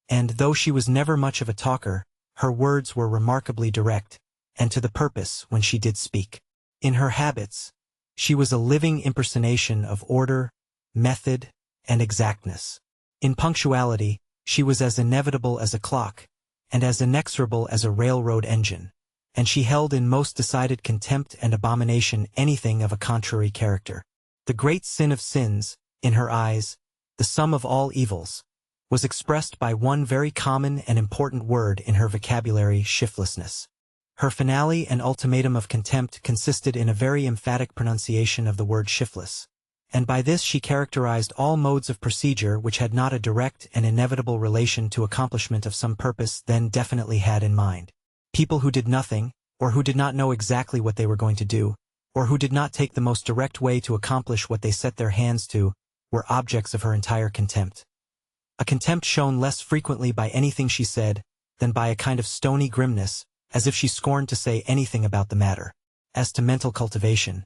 S1: and though she was never much of a talker, her words were remarkably direct, and to the purpose when she did speak. In her habits, she was a living impersonation of order, method, and exactness. In punctuality, she was as inevitable as a clock, and as inexorable as a railroad engine, and she held in most decided contempt and abomination anything of a contrary character. The great sin of sins, in her eyes, the sum of all evils, was expressed by one very common and important word in her vocabulary: shiftlessness. Her finale and ultimatum of contempt consisted in a very emphatic pronunciation of the word shiftless, and by this she characterized all modes of procedure which had not a direct and inevitable relation to accomplishment of some purpose then definitely had in mind. People who did nothing, or who did not know exactly what they were going to do, or who did not take the most direct way to accomplish what they set their hands to, were objects of her entire contempt. A contempt shown less frequently by anything she said than by a kind of stony grimness, as if she scorned to say anything about the matter. As to mental cultivation,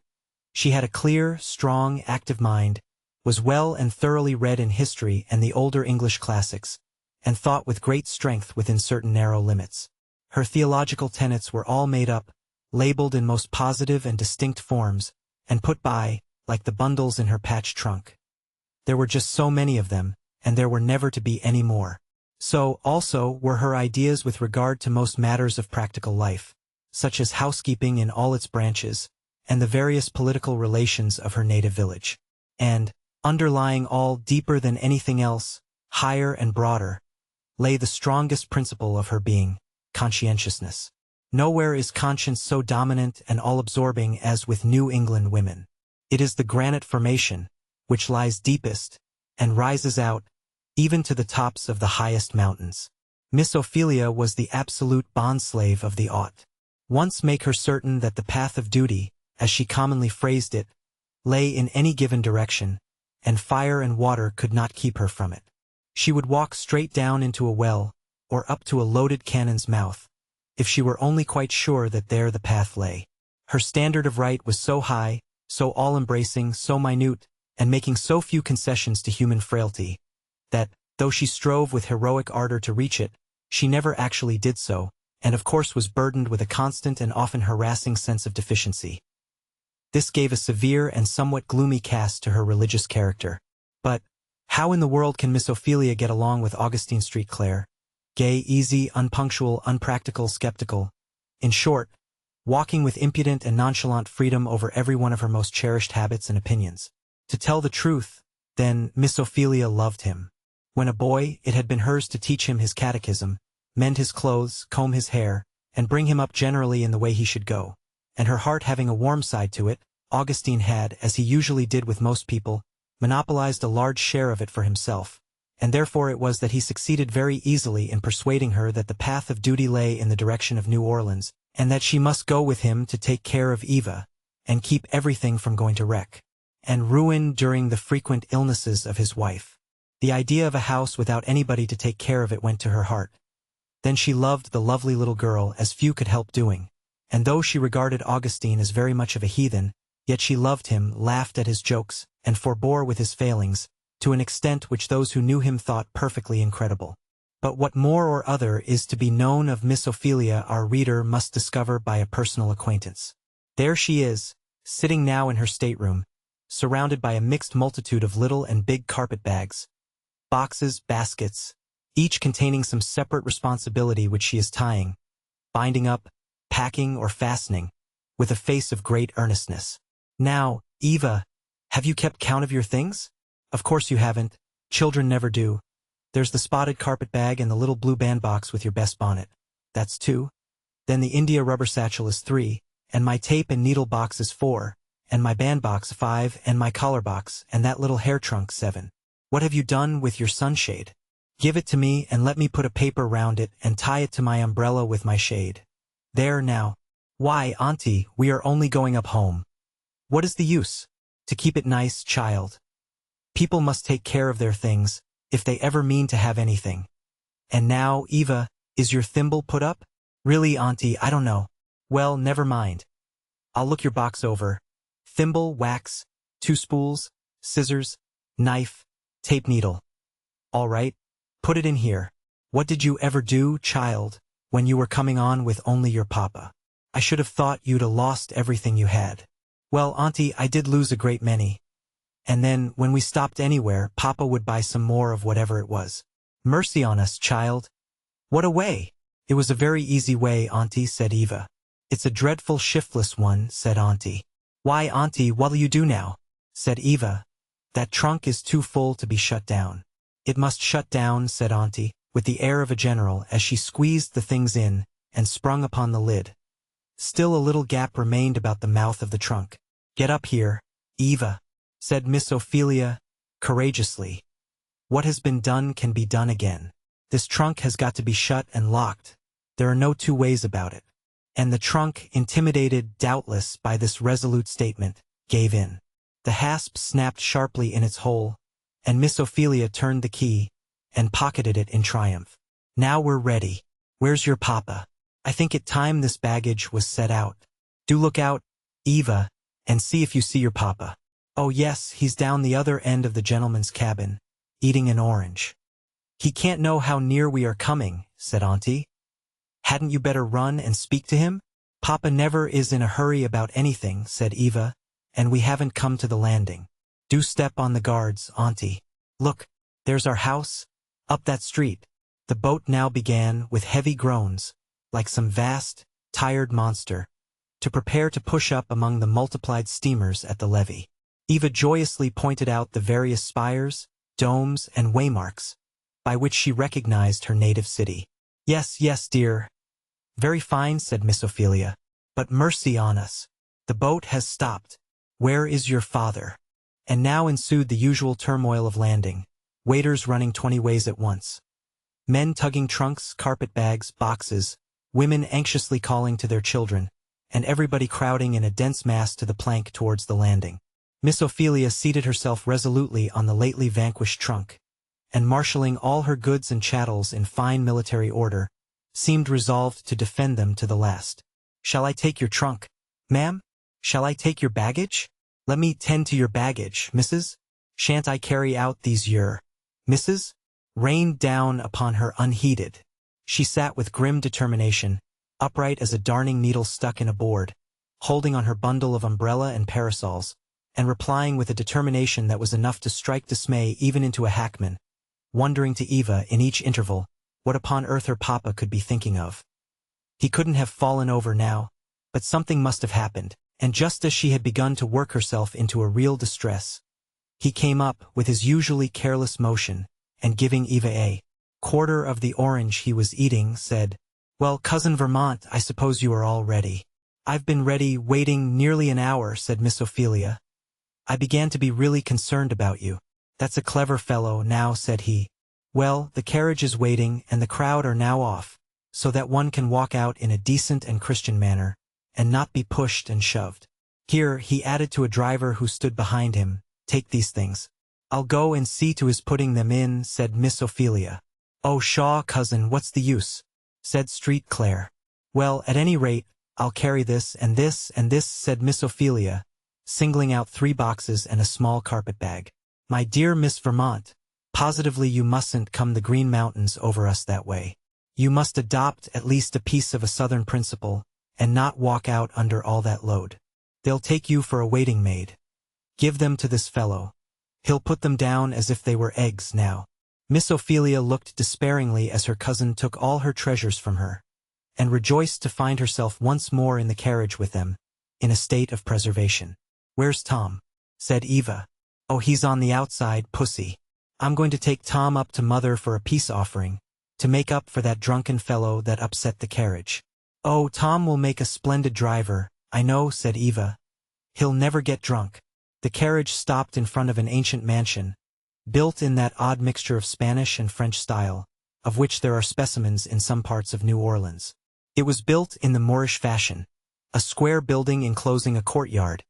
S1: she had a clear, strong, active mind, was well and thoroughly read in history and the older English classics, and thought with great strength within certain narrow limits. Her theological tenets were all made up, labeled in most positive and distinct forms, and put by, like the bundles in her patched trunk. There were just so many of them, and there were never to be any more. So, also, were her ideas with regard to most matters of practical life, such as housekeeping in all its branches, and the various political relations of her native village. And, underlying all, deeper than anything else, higher and broader, lay the strongest principle of her being, conscientiousness. Nowhere is conscience so dominant and all-absorbing as with New England women. It is the granite formation, which lies deepest, and rises out, even to the tops of the highest mountains. Miss Ophelia was the absolute bondslave of the ought. Once make her certain that the path of duty, as she commonly phrased it, lay in any given direction, and fire and water could not keep her from it. She would walk straight down into a well, or up to a loaded cannon's mouth, if she were only quite sure that there the path lay. Her standard of right was so high, so all-embracing, so minute, and making so few concessions to human frailty, that, though she strove with heroic ardor to reach it, she never actually did so, and of course was burdened with a constant and often harassing sense of deficiency. This gave a severe and somewhat gloomy cast to her religious character. But, how in the world can Miss Ophelia get along with Augustine Street Clare? Gay, easy, unpunctual, unpractical, skeptical. In short, walking with impudent and nonchalant freedom over every one of her most cherished habits and opinions. To tell the truth, Then Miss Ophelia loved him. When a boy, it had been hers to teach him his catechism, mend his clothes, comb his hair, and bring him up generally in the way he should go. And her heart having a warm side to it, Augustine had, as he usually did with most people, monopolized a large share of it for himself, and therefore it was that he succeeded very easily in persuading her that the path of duty lay in the direction of New Orleans, and that she must go with him to take care of Eva, and keep everything from going to wreck and ruin during the frequent illnesses of his wife. The idea of a house without anybody to take care of it went to her heart. Then she loved the lovely little girl as few could help doing, and though she regarded Augustine as very much of a heathen, yet she loved him, laughed at his jokes, and forbore with his failings, to an extent which those who knew him thought perfectly incredible. But what more or other is to be known of Miss Ophelia our reader must discover by a personal acquaintance. There she is, sitting now in her stateroom, surrounded by a mixed multitude of little and big carpet-bags, boxes, baskets, each containing some separate responsibility which she is tying, binding up, packing, or fastening, with a face of great earnestness. Now, Eva, have you kept count of your things? Of course you haven't. Children never do. There's the spotted carpet-bag and the little blue bandbox with your best bonnet. That's 2. Then the India rubber satchel is 3, and my tape and needle box is 4, and my bandbox 5, and my collar box, and that little hair trunk 7. What have you done with your sunshade? Give it to me and let me put a paper round it and tie it to my umbrella with my shade. There now. Why, Auntie, we are only going up home. What is the use? To keep it nice, child. People must take care of their things, if they ever mean to have anything. And now, Eva, is your thimble put up? Really, Auntie, I don't know. Well, never mind. I'll look your box over. Thimble, wax, 2 spools, scissors, knife, tape needle. All right, put it in here. What did you ever do, child, when you were coming on with only your papa? I should have thought you'd 'a' lost everything you had. Well, Auntie, I did lose a great many. And then, when we stopped anywhere, Papa would buy some more of whatever it was. Mercy on us, child. What a way! It was a very easy way, Auntie, said Eva. It's a dreadful shiftless one, said Auntie. Why, Auntie, what'll you do now? Said Eva. That trunk is too full to be shut down. It must shut down, said Auntie, with the air of a general, as she squeezed the things in, and sprung upon the lid. Still a little gap remained about the mouth of the trunk. Get up here, Eva, said Miss Ophelia, courageously. What has been done can be done again. This trunk has got to be shut and locked. There are no 2 ways about it. And the trunk, intimidated, doubtless, by this resolute statement, gave in. The hasp snapped sharply in its hole, and Miss Ophelia turned the key, and pocketed it in triumph. Now we're ready. Where's your papa? I think it time this baggage was set out. Do look out, Eva, and see if you see your papa. Oh yes, he's down the other end of the gentleman's cabin, eating an orange. He can't know how near we are coming, said Auntie. Hadn't you better run and speak to him? Papa never is in a hurry about anything, said Eva, and we haven't come to the landing. Do step on the guards, Auntie. Look, there's our house, up that street. The boat now began, with heavy groans, like some vast, tired monster, to prepare to push up among the multiplied steamers at the levee. Eva joyously pointed out the various spires, domes, and waymarks, by which she recognized her native city. Yes, yes, dear. Very fine, said Miss Ophelia. But mercy on us. The boat has stopped. Where is your father? And now ensued the usual turmoil of landing, waiters running 20 ways at once. Men tugging trunks, carpet-bags, boxes, women anxiously calling to their children, and everybody crowding in a dense mass to the plank towards the landing. Miss Ophelia seated herself resolutely on the lately vanquished trunk, and marshalling all her goods and chattels in fine military order, seemed resolved to defend them to the last. Shall I take your trunk, ma'am? Shall I take your baggage? Let me tend to your baggage, missus. Shan't I carry out these your, missus? Rained down upon her unheeded. She sat with grim determination, upright as a darning needle stuck in a board, holding on her bundle of umbrella and parasols, and replying with a determination that was enough to strike dismay even into a hackman, wondering to Eva, in each interval, what upon earth her papa could be thinking of. He couldn't have fallen over now, but something must have happened, and just as she had begun to work herself into a real distress, He came up with his usually careless motion, and giving Eva a quarter of the orange he was eating, said, "Well, Cousin Vermont, I suppose you are all ready." "I've been ready, waiting nearly an hour," said Miss Ophelia. "I began to be really concerned about you." "That's a clever fellow, now," said he. "Well, the carriage is waiting, and the crowd are now off, so that one can walk out in a decent and Christian manner, and not be pushed and shoved. Here," he added to a driver who stood behind him, "take these things." "I'll go and see to his putting them in," said Miss Ophelia. "Oh, pshaw, cousin, what's the use?" said Street Claire. "Well, at any rate, I'll carry this and this and this," said Miss Ophelia, singling out 3 boxes and a small carpet-bag. "My dear Miss Vermont, positively you mustn't come the Green Mountains over us that way. You must adopt at least a piece of a Southern principle, and not walk out under all that load. They'll take you for a waiting maid. Give them to this fellow. He'll put them down as if they were eggs now." Miss Ophelia looked despairingly as her cousin took all her treasures from her, and rejoiced to find herself once more in the carriage with them, in a state of preservation. "Where's Tom?" said Eva. "Oh, he's on the outside, pussy. I'm going to take Tom up to Mother for a peace offering, to make up for that drunken fellow that upset the carriage." "Oh, Tom will make a splendid driver, I know," said Eva. "He'll never get drunk." The carriage stopped in front of an ancient mansion, built in that odd mixture of Spanish and French style, of which there are specimens in some parts of New Orleans. It was built in the Moorish fashion, a square building enclosing a courtyard,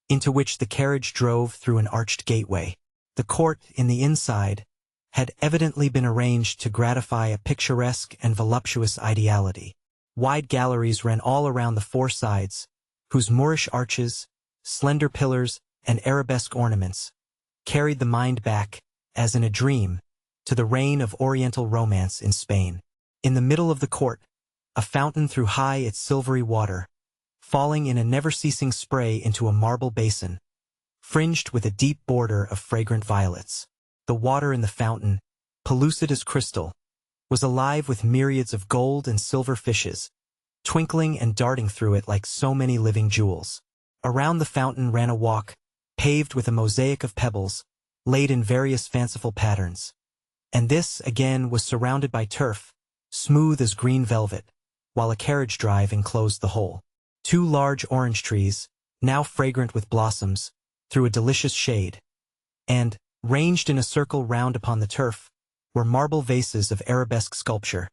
S1: into which the carriage drove through an arched gateway. The court, in the inside, had evidently been arranged to gratify a picturesque and voluptuous ideality. Wide galleries ran all around the 4 sides, whose Moorish arches, slender pillars, and arabesque ornaments carried the mind back, as in a dream, to the reign of Oriental romance in Spain. In the middle of the court, a fountain threw high its silvery water, falling in a never-ceasing spray into a marble basin, fringed with a deep border of fragrant violets. The water in the fountain, pellucid as crystal, was alive with myriads of gold and silver fishes, twinkling and darting through it like so many living jewels. Around the fountain ran a walk, paved with a mosaic of pebbles, laid in various fanciful patterns. And this, again, was surrounded by turf, smooth as green velvet, while a carriage drive enclosed the whole. 2 large orange trees, now fragrant with blossoms, threw a delicious shade, and, ranged in a circle round upon the turf, were marble vases of arabesque sculpture,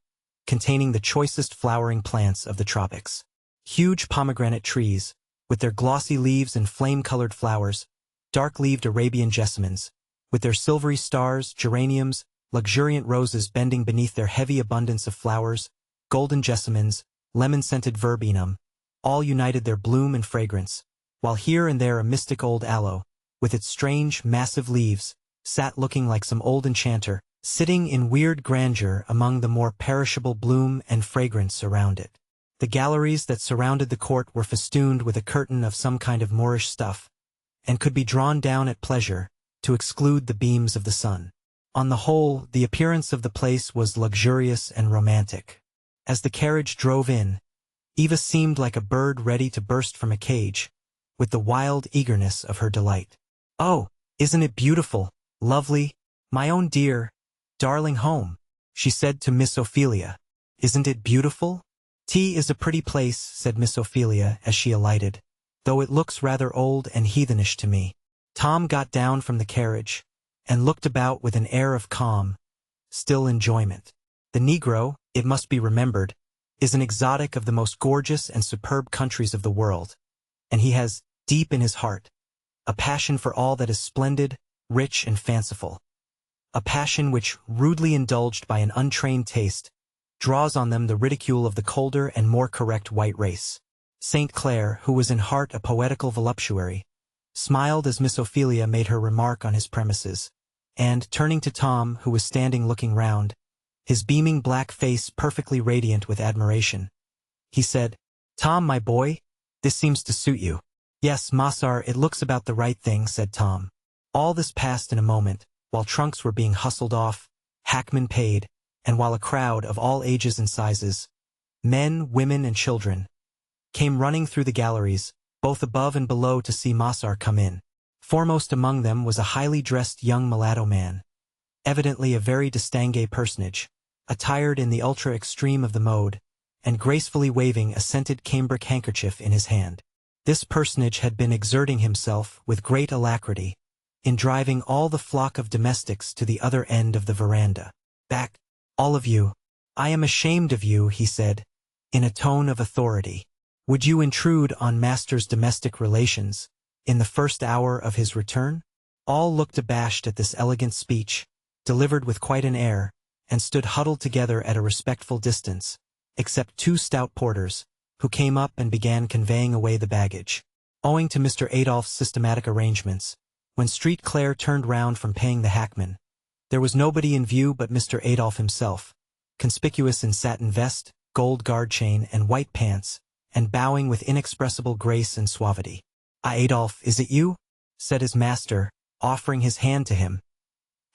S1: containing the choicest flowering plants of the tropics. Huge pomegranate trees, with their glossy leaves and flame-colored flowers, dark-leaved Arabian jessamines, with their silvery stars, geraniums, luxuriant roses bending beneath their heavy abundance of flowers, golden jessamines, lemon-scented verbenum, all united their bloom and fragrance, while here and there a mystic old aloe, with its strange, massive leaves, sat looking like some old enchanter, sitting in weird grandeur among the more perishable bloom and fragrance around it. The galleries that surrounded the court were festooned with a curtain of some kind of Moorish stuff, and could be drawn down at pleasure to exclude the beams of the sun. On the whole, the appearance of the place was luxurious and romantic. As the carriage drove in, Eva seemed like a bird ready to burst from a cage, with the wild eagerness of her delight. "Oh, isn't it beautiful, lovely, my own dear, darling home?" she said to Miss Ophelia. "Isn't it beautiful?" "Tea is a pretty place," said Miss Ophelia as she alighted, "though it looks rather old and heathenish to me." Tom got down from the carriage, and looked about with an air of calm, still enjoyment. The Negro, it must be remembered, is an exotic of the most gorgeous and superb countries of the world, and he has, deep in his heart, a passion for all that is splendid, rich, and fanciful. A passion which, rudely indulged by an untrained taste, draws on them the ridicule of the colder and more correct white race. St. Clair, who was in heart a poetical voluptuary, smiled as Miss Ophelia made her remark on his premises, and, turning to Tom, who was standing looking round, his beaming black face perfectly radiant with admiration, he said, "Tom, my boy, this seems to suit you." "Yes, Massar, it looks about the right thing," said Tom. All this passed in a moment, while trunks were being hustled off, hackmen paid, and while a crowd of all ages and sizes, men, women, and children, came running through the galleries, both above and below, to see Massar come in. Foremost among them was a highly dressed young mulatto man, evidently a very distingué personage, attired in the ultra-extreme of the mode, and gracefully waving a scented cambric handkerchief in his hand. This personage had been exerting himself with great alacrity in driving all the flock of domestics to the other end of the veranda. "Back, all of you. I am ashamed of you," he said, in a tone of authority. "Would you intrude on master's domestic relations in the first hour of his return?" All looked abashed at this elegant speech, delivered with quite an air, and stood huddled together at a respectful distance, except two stout porters, who came up and began conveying away the baggage. Owing to Mr. Adolph's systematic arrangements, when Street Clare turned round from paying the hackman, there was nobody in view but Mr. Adolph himself, conspicuous in satin vest, gold guard chain, and white pants, and bowing with inexpressible grace and suavity. "Ah, Adolph, is it you?" said his master, offering his hand to him.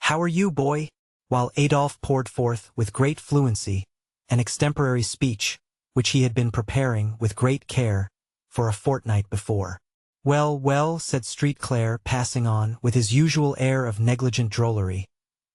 S1: "How are you, boy?" While Adolph poured forth, with great fluency, an extemporary speech, which he had been preparing with great care for a fortnight before. "Well, well," said Street Clare, passing on, with his usual air of negligent drollery.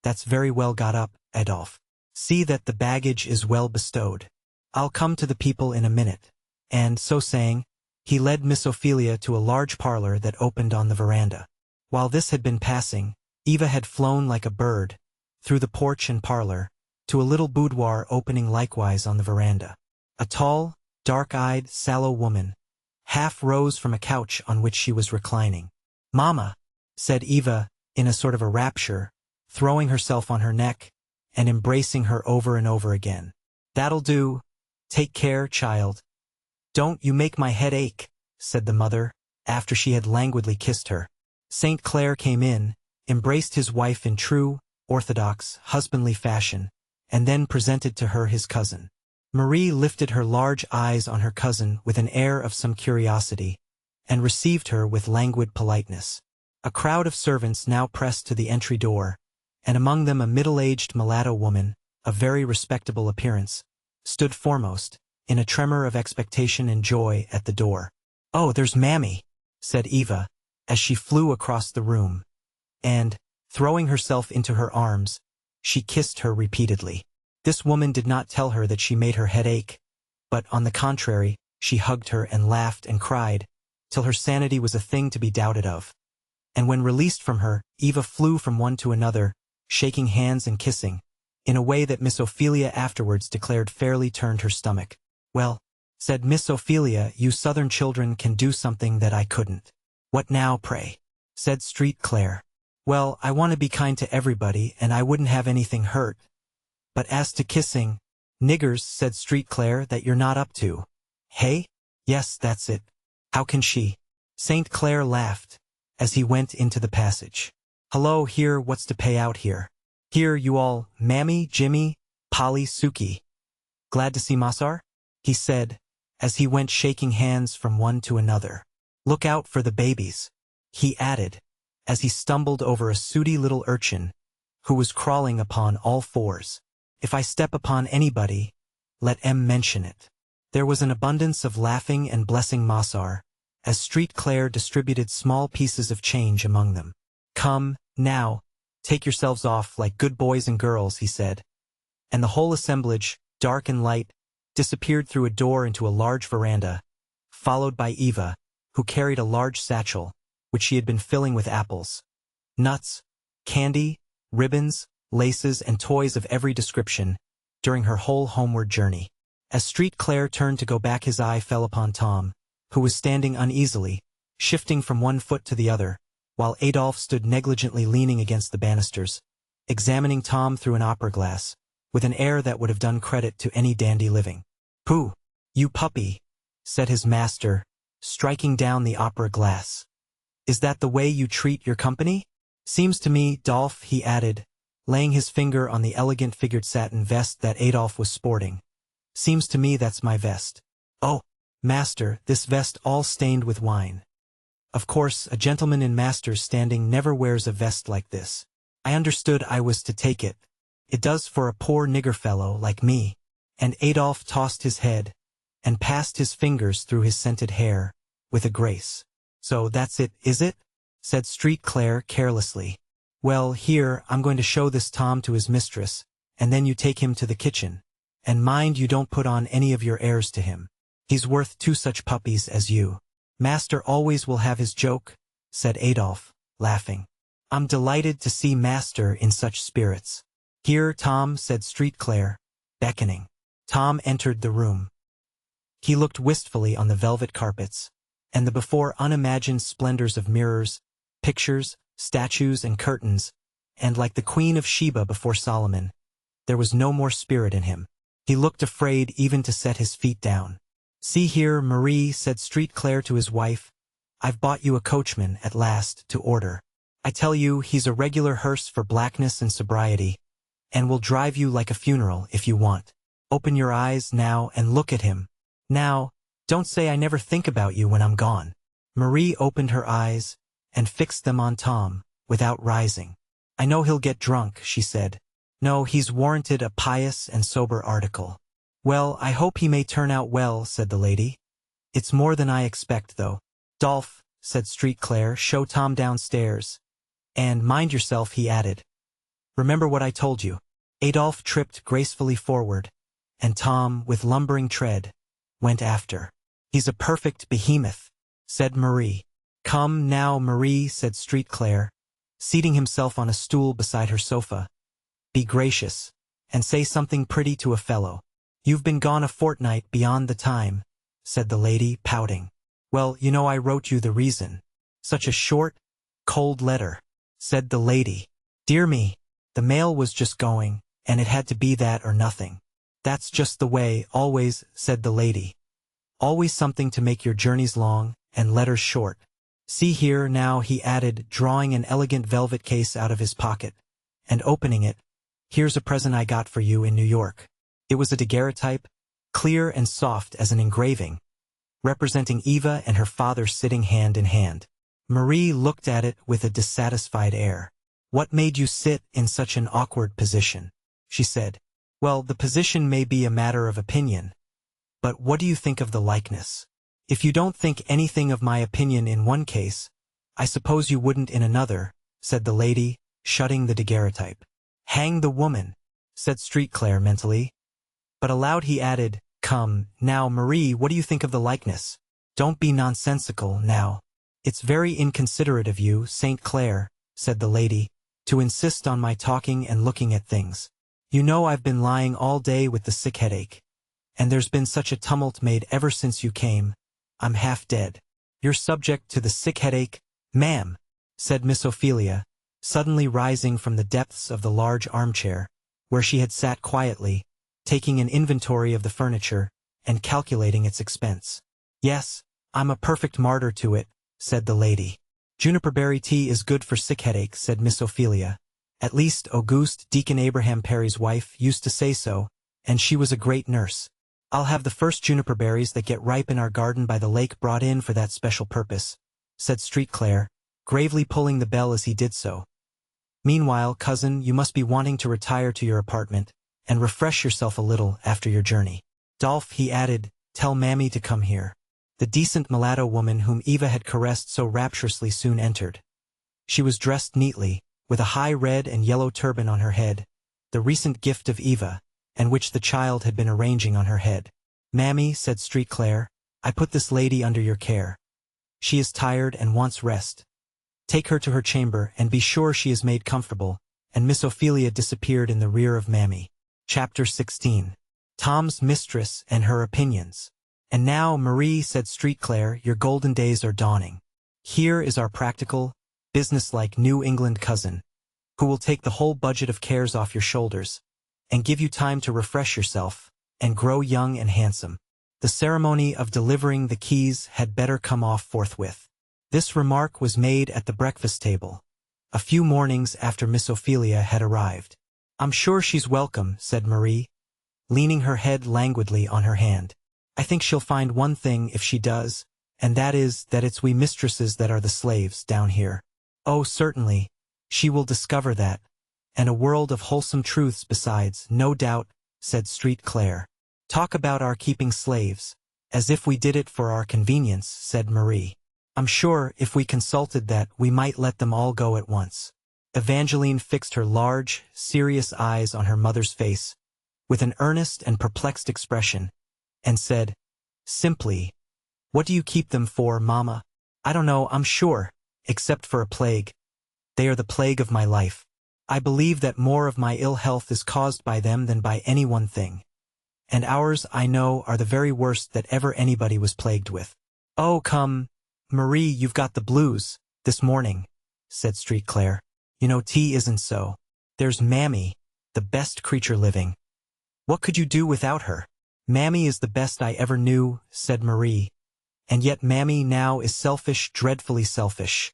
S1: "That's very well got up, Adolph. See that the baggage is well bestowed. I'll come to the people in a minute." And, so saying, he led Miss Ophelia to a large parlor that opened on the veranda. While this had been passing, Eva had flown like a bird, through the porch and parlor, to a little boudoir opening likewise on the veranda. A tall, dark-eyed, sallow woman half rose from a couch on which she was reclining. "Mamma," said Eva, in a sort of a rapture, throwing herself on her neck, and embracing her over and over again. "That'll do. Take care, child. Don't you make my head ache," said the mother, after she had languidly kissed her. St. Clare came in, embraced his wife in true, orthodox, husbandly fashion, and then presented to her his cousin. Marie lifted her large eyes on her cousin with an air of some curiosity, and received her with languid politeness. A crowd of servants now pressed to the entry door, and among them a middle-aged mulatto woman, of very respectable appearance, stood foremost, in a tremor of expectation and joy at the door. "Oh, there's Mammy," said Eva, as she flew across the room, and, throwing herself into her arms, she kissed her repeatedly. This woman did not tell her that she made her head ache, but, on the contrary, she hugged her and laughed and cried, till her sanity was a thing to be doubted of. And when released from her, Eva flew from one to another, shaking hands and kissing, in a way that Miss Ophelia afterwards declared fairly turned her stomach. "Well," said Miss Ophelia, "you southern children can do something that I couldn't." "What now, pray?" said Street Clare. "Well, I want to be kind to everybody, and I wouldn't have anything hurt. But as to kissing, niggers," said Street Clare, "that you're not up to." "Hey? Yes, that's it. How can she?" St. Clare laughed, as he went into the passage. "Hello, here, what's to pay out here? Here, you all, Mammy, Jimmy, Polly, Suki. Glad to see Massar?" he said, as he went shaking hands from one to another. "Look out for the babies," he added, as he stumbled over a sooty little urchin, who was crawling upon all fours. "If I step upon anybody, let em mention it." There was an abundance of laughing and blessing Massar, as Street Clare distributed small pieces of change among them. "Come, now, take yourselves off like good boys and girls," he said, and the whole assemblage, dark and light, disappeared through a door into a large veranda, followed by Eva, who carried a large satchel, which she had been filling with apples, nuts, candy, ribbons, laces, and toys of every description, during her whole homeward journey. As Street Clare turned to go back, his eye fell upon Tom, who was standing uneasily, shifting from one foot to the other, while Adolphe stood negligently leaning against the banisters, examining Tom through an opera glass, with an air that would have done credit to any dandy living. "Pooh, you puppy," said his master, striking down the opera glass. "Is that the way you treat your company? Seems to me, Dolph," he added, laying his finger on the elegant figured satin vest that Adolphe was sporting. "Seems to me that's my vest. Oh, master, this vest all stained with wine. Of course, a gentleman in master's standing never wears a vest like this. I understood I was to take it. It does for a poor nigger fellow like me." And Adolphe tossed his head, and passed his fingers through his scented hair, with a grace. "So that's it, is it?" said Street Claire carelessly. Well, here, I'm going to show this Tom to his mistress, and then you take him to the kitchen. And mind you don't put on any of your airs to him. He's worth 2 such puppies as you. Master always will have his joke, said Adolphe, laughing. I'm delighted to see Master in such spirits. Here, Tom, said Street Claire, beckoning. Tom entered the room. He looked wistfully on the velvet carpets, and the before unimagined splendors of mirrors, pictures, statues, and curtains, and like the Queen of Sheba before Solomon, there was no more spirit in him. He looked afraid even to set his feet down. See here, Marie, said Street Claire to his wife, I've bought you a coachman, at last, to order. I tell you, he's a regular hearse for blackness and sobriety, and will drive you like a funeral if you want. Open your eyes now and look at him. Now, don't say I never think about you when I'm gone. Marie opened her eyes and fixed them on Tom, without rising. I know he'll get drunk, she said. No, he's warranted a pious and sober article. Well, I hope he may turn out well, said the lady. It's more than I expect, though. Dolph, said Street Claire, show Tom downstairs. And mind yourself, he added. Remember what I told you. Adolphe tripped gracefully forward, and Tom, with lumbering tread, went after. He's a perfect behemoth, said Marie. Come now, Marie, said Street Claire, seating himself on a stool beside her sofa. Be gracious, and say something pretty to a fellow. You've been gone a fortnight beyond the time, said the lady, pouting. Well, you know I wrote you the reason. Such a short, cold letter, said the lady. Dear me, the mail was just going, and it had to be that or nothing. That's just the way, always, said the lady. Always something to make your journeys long, and letters short. See here now, he added, drawing an elegant velvet case out of his pocket, and opening it. Here's a present I got for you in New York. It was a daguerreotype, clear and soft as an engraving, representing Eva and her father sitting hand in hand. Marie looked at it with a dissatisfied air. What made you sit in such an awkward position? She said. Well, the position may be a matter of opinion, but what do you think of the likeness? If you don't think anything of my opinion in one case, I suppose you wouldn't in another, said the lady, shutting the daguerreotype. Hang the woman, said Street Claire mentally. But aloud he added, Come, now, Marie, what do you think of the likeness? Don't be nonsensical, now. It's very inconsiderate of you, St. Clair, said the lady, to insist on my talking and looking at things. You know I've been lying all day with the sick headache, and there's been such a tumult made ever since you came. I'm half dead. You're subject to the sick headache, ma'am, said Miss Ophelia, suddenly rising from the depths of the large armchair, where she had sat quietly, taking an inventory of the furniture, and calculating its expense. Yes, I'm a perfect martyr to it, said the lady. Juniperberry tea is good for sick headache, said Miss Ophelia. At least Auguste, Deacon Abraham Perry's wife, used to say so, and she was a great nurse. I'll have the first juniper berries that get ripe in our garden by the lake brought in for that special purpose, said Street Claire, gravely pulling the bell as he did so. Meanwhile, cousin, you must be wanting to retire to your apartment, and refresh yourself a little after your journey. Dolph, he added, tell Mammy to come here. The decent mulatto woman whom Eva had caressed so rapturously soon entered. She was dressed neatly, with a high red and yellow turban on her head, the recent gift of Eva, and which the child had been arranging on her head. Mammy, said Street Claire, I put this lady under your care. She is tired and wants rest. Take her to her chamber and be sure she is made comfortable, and Miss Ophelia disappeared in the rear of Mammy. Chapter 16. Tom's Mistress and Her Opinions. And now, Marie, said Street Claire, your golden days are dawning. Here is our practical, businesslike New England cousin, who will take the whole budget of cares off your shoulders, and give you time to refresh yourself, and grow young and handsome. The ceremony of delivering the keys had better come off forthwith. This remark was made at the breakfast table, a few mornings after Miss Ophelia had arrived. I'm sure she's welcome, said Marie, leaning her head languidly on her hand. I think she'll find one thing if she does, and that is that it's we mistresses that are the slaves down here. Oh, certainly, she will discover that, and a world of wholesome truths besides, no doubt, said Street Claire. Talk about our keeping slaves, as if we did it for our convenience, said Marie. I'm sure, if we consulted that, we might let them all go at once. Evangeline fixed her large, serious eyes on her mother's face, with an earnest and perplexed expression, and said, simply, "What do you keep them for, Mama?" "I don't know, I'm sure, except for a plague. They are the plague of my life. I believe that more of my ill health is caused by them than by any one thing. And ours, I know, are the very worst that ever anybody was plagued with." "Oh, come, Marie, you've got the blues, this morning," said Street Claire. "You know, tea isn't so. There's Mammy, the best creature living. What could you do without her?" "Mammy is the best I ever knew," said Marie. "And yet Mammy now is selfish, dreadfully selfish.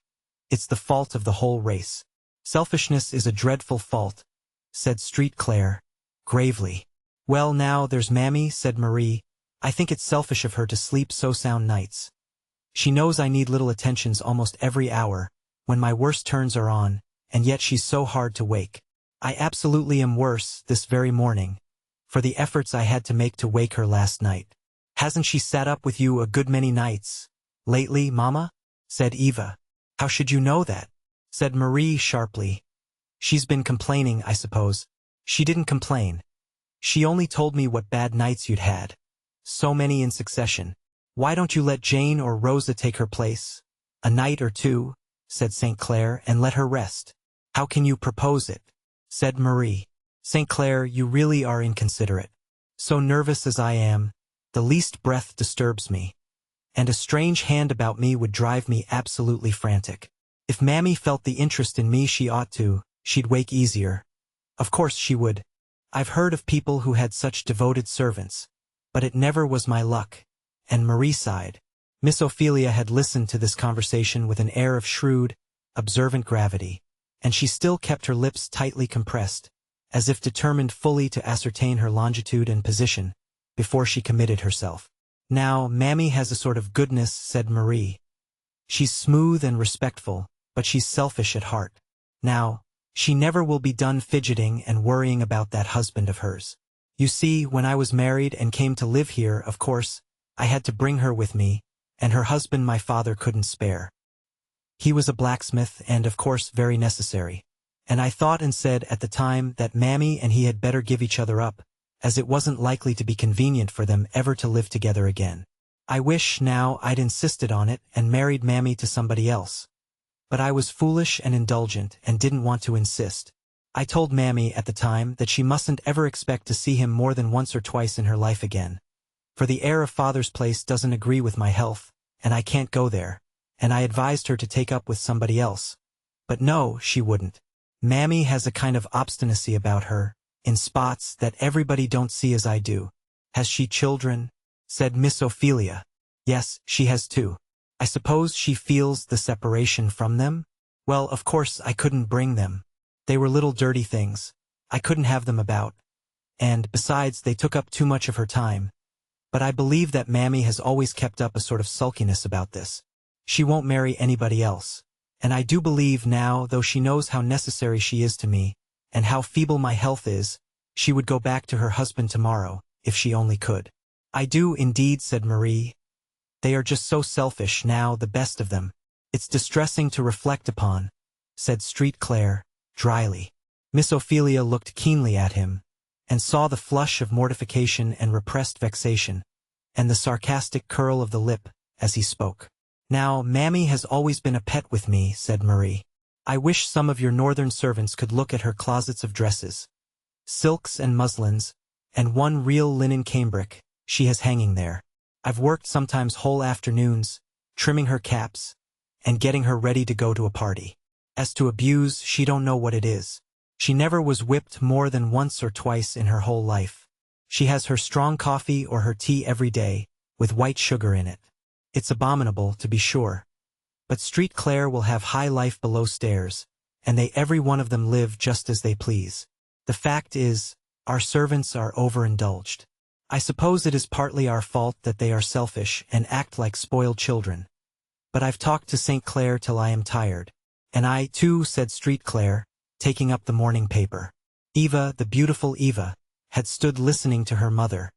S1: It's the fault of the whole race." "Selfishness is a dreadful fault," said Street Claire, gravely. "Well, now, there's Mammy," said Marie. "I think it's selfish of her to sleep so sound nights. She knows I need little attentions almost every hour, when my worst turns are on, and yet she's so hard to wake. I absolutely am worse, this very morning, for the efforts I had to make to wake her last night." "Hasn't she sat up with you a good many nights lately, Mama?" said Eva. "How should you know that?" said Marie sharply. "She's been complaining, I suppose." "She didn't complain. She only told me what bad nights you'd had. So many in succession. Why don't you let Jane or Rosa take her place? A night or two," said St. Clair, "and let her rest." "How can you propose it?" said Marie. "St. Clair, you really are inconsiderate. So nervous as I am, the least breath disturbs me. And a strange hand about me would drive me absolutely frantic. If Mammy felt the interest in me she ought to, she'd wake easier. Of course she would. I've heard of people who had such devoted servants, but it never was my luck." And Marie sighed. Miss Ophelia had listened to this conversation with an air of shrewd, observant gravity, and she still kept her lips tightly compressed, as if determined fully to ascertain her longitude and position, before she committed herself. "Now, Mammy has a sort of goodness," said Marie. "She's smooth and respectful, but she's selfish at heart. Now, she never will be done fidgeting and worrying about that husband of hers. You see, when I was married and came to live here, of course, I had to bring her with me, and her husband my father couldn't spare. He was a blacksmith and, of course, very necessary. And I thought and said at the time that Mammy and he had better give each other up, as it wasn't likely to be convenient for them ever to live together again. I wish, now, I'd insisted on it and married Mammy to somebody else. But I was foolish and indulgent and didn't want to insist. I told Mammy at the time that she mustn't ever expect to see him more than once or twice in her life again. For the air of Father's place doesn't agree with my health, and I can't go there, and I advised her to take up with somebody else. But no, she wouldn't. Mammy has a kind of obstinacy about her, in spots, that everybody don't see as I do." "Has she children?" said Miss Ophelia. "Yes, she has two." "I suppose she feels the separation from them?" "Well, of course I couldn't bring them. They were little dirty things. I couldn't have them about. And, besides, they took up too much of her time. But I believe that Mammy has always kept up a sort of sulkiness about this. She won't marry anybody else. And I do believe now, though she knows how necessary she is to me, and how feeble my health is, she would go back to her husband tomorrow, if she only could." "I do indeed," said Marie. "They are just so selfish now, the best of them. It's distressing to reflect upon," said Street Clair, dryly. Miss Ophelia looked keenly at him, and saw the flush of mortification and repressed vexation, and the sarcastic curl of the lip, as he spoke. "Now, Mammy has always been a pet with me," said Marie. "I wish some of your northern servants could look at her closets of dresses, silks and muslins, and one real linen cambric she has hanging there. I've worked sometimes whole afternoons, trimming her caps, and getting her ready to go to a party. As to abuse, she don't know what it is. She never was whipped more than once or twice in her whole life. She has her strong coffee or her tea every day, with white sugar in it. It's abominable, to be sure. But Street Clair will have high life below stairs, and they every one of them live just as they please. The fact is, our servants are overindulged. I suppose it is partly our fault that they are selfish and act like spoiled children. But I've talked to St. Clair till I am tired. And I, too," said Street Clair, taking up the morning paper. Eva, the beautiful Eva, had stood listening to her mother,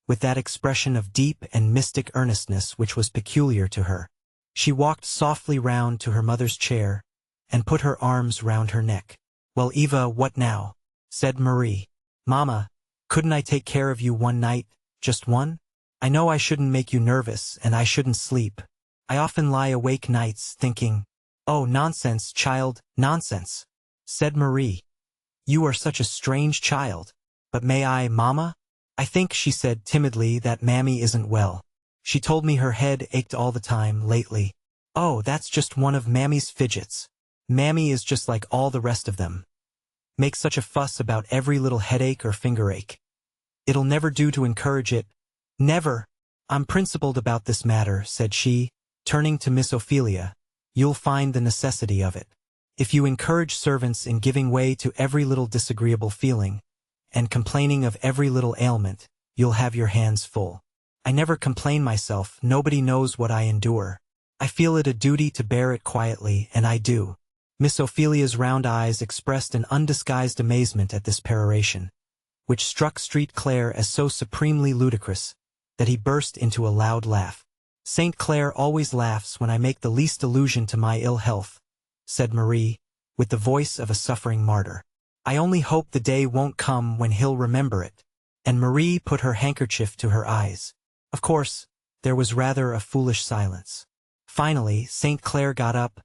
S1: with that expression of deep and mystic earnestness which was peculiar to her. She walked softly round to her mother's chair and put her arms round her neck. "Well, Eva, what now?" said Marie. "Mama, couldn't I take care of you one night, just one? I know I shouldn't make you nervous and I shouldn't sleep. I often lie awake nights thinking—" "Oh, nonsense, child, nonsense," said Marie. "You are such a strange child. But may I, Mama?" "I think," she said timidly, "that Mammy isn't well. She told me her head ached all the time lately." "Oh, that's just one of Mammy's fidgets. Mammy is just like all the rest of them. Make such a fuss about every little headache or finger ache. It'll never do to encourage it. Never. I'm principled about this matter," said she, turning to Miss Ophelia. "You'll find the necessity of it. If you encourage servants in giving way to every little disagreeable feeling, and complaining of every little ailment, you'll have your hands full. I never complain myself, nobody knows what I endure. I feel it a duty to bear it quietly, and I do." Miss Ophelia's round eyes expressed an undisguised amazement at this peroration, which struck St. Clair as so supremely ludicrous that he burst into a loud laugh. "St. Clair always laughs when I make the least allusion to my ill health," said Marie, with the voice of a suffering martyr. "I only hope the day won't come when he'll remember it." And Marie put her handkerchief to her eyes. Of course, there was rather a foolish silence. Finally, St. Clair got up,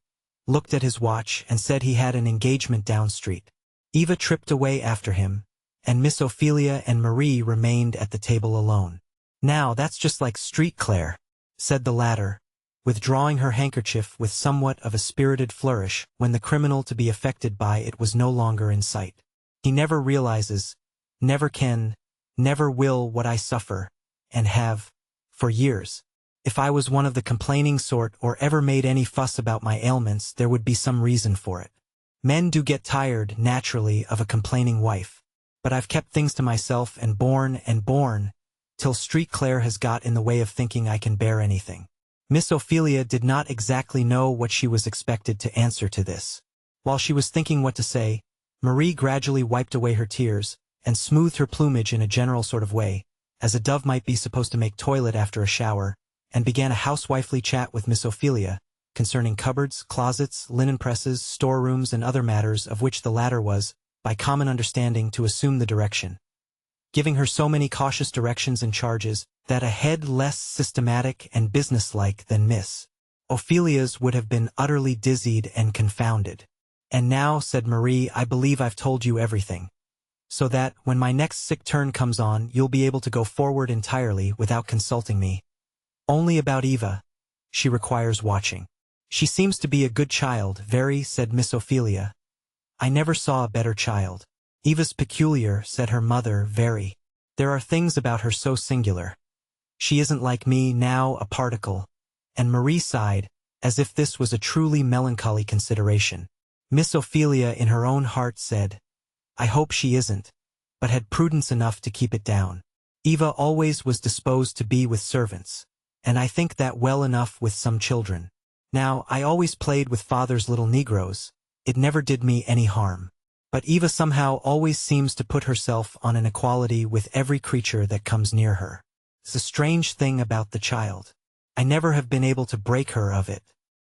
S1: looked at his watch, and said he had an engagement down street. Eva tripped away after him, and Miss Ophelia and Marie remained at the table alone. "Now that's just like St. Clair," said the latter, withdrawing her handkerchief with somewhat of a spirited flourish when the criminal to be affected by it was no longer in sight. "He never realizes, never can, never will what I suffer, and have, for years. If I was one of the complaining sort or ever made any fuss about my ailments, there would be some reason for it. Men do get tired, naturally, of a complaining wife. But I've kept things to myself and borne, till St. Clair has got in the way of thinking I can bear anything." Miss Ophelia did not exactly know what she was expected to answer to this. While she was thinking what to say, Marie gradually wiped away her tears and smoothed her plumage in a general sort of way, as a dove might be supposed to make toilet after a shower, and began a housewifely chat with Miss Ophelia concerning cupboards, closets, linen presses, storerooms, and other matters of which the latter was, by common understanding, to assume the direction, giving her so many cautious directions and charges that a head less systematic and businesslike than Miss Ophelia's would have been utterly dizzied and confounded. "And now," said Marie, "I believe I've told you everything, so that, when my next sick turn comes on, you'll be able to go forward entirely without consulting me. Only about Eva. She requires watching." "She seems to be a good child, very," said Miss Ophelia. "I never saw a better child." "Eva's peculiar," said her mother, "very. There are things about her so singular. She isn't like me now a particle," and Marie sighed, as if this was a truly melancholy consideration. Miss Ophelia in her own heart said, "I hope she isn't," but had prudence enough to keep it down. "Eva always was disposed to be with servants, and I think that well enough with some children. Now, I always played with father's little Negroes. It never did me any harm. But Eva somehow always seems to put herself on an equality with every creature that comes near her. It's a strange thing about the child. I never have been able to break her of it.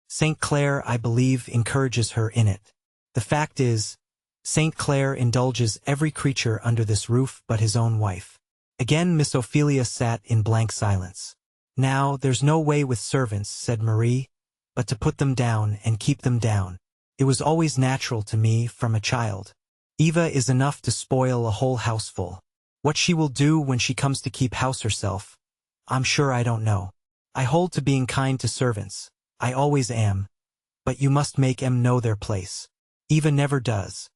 S1: St. Clair, I believe, encourages her in it. The fact is, St. Clair indulges every creature under this roof but his own wife." Again Miss Ophelia sat in blank silence. "Now, there's no way with servants," said Marie, "but to put them down and keep them down. It was always natural to me from a child. Eva is enough to spoil a whole houseful. What she will do when she comes to keep house herself, I'm sure I don't know. I hold to being kind to servants. I always am. But you must make 'em know their place. Eva never does.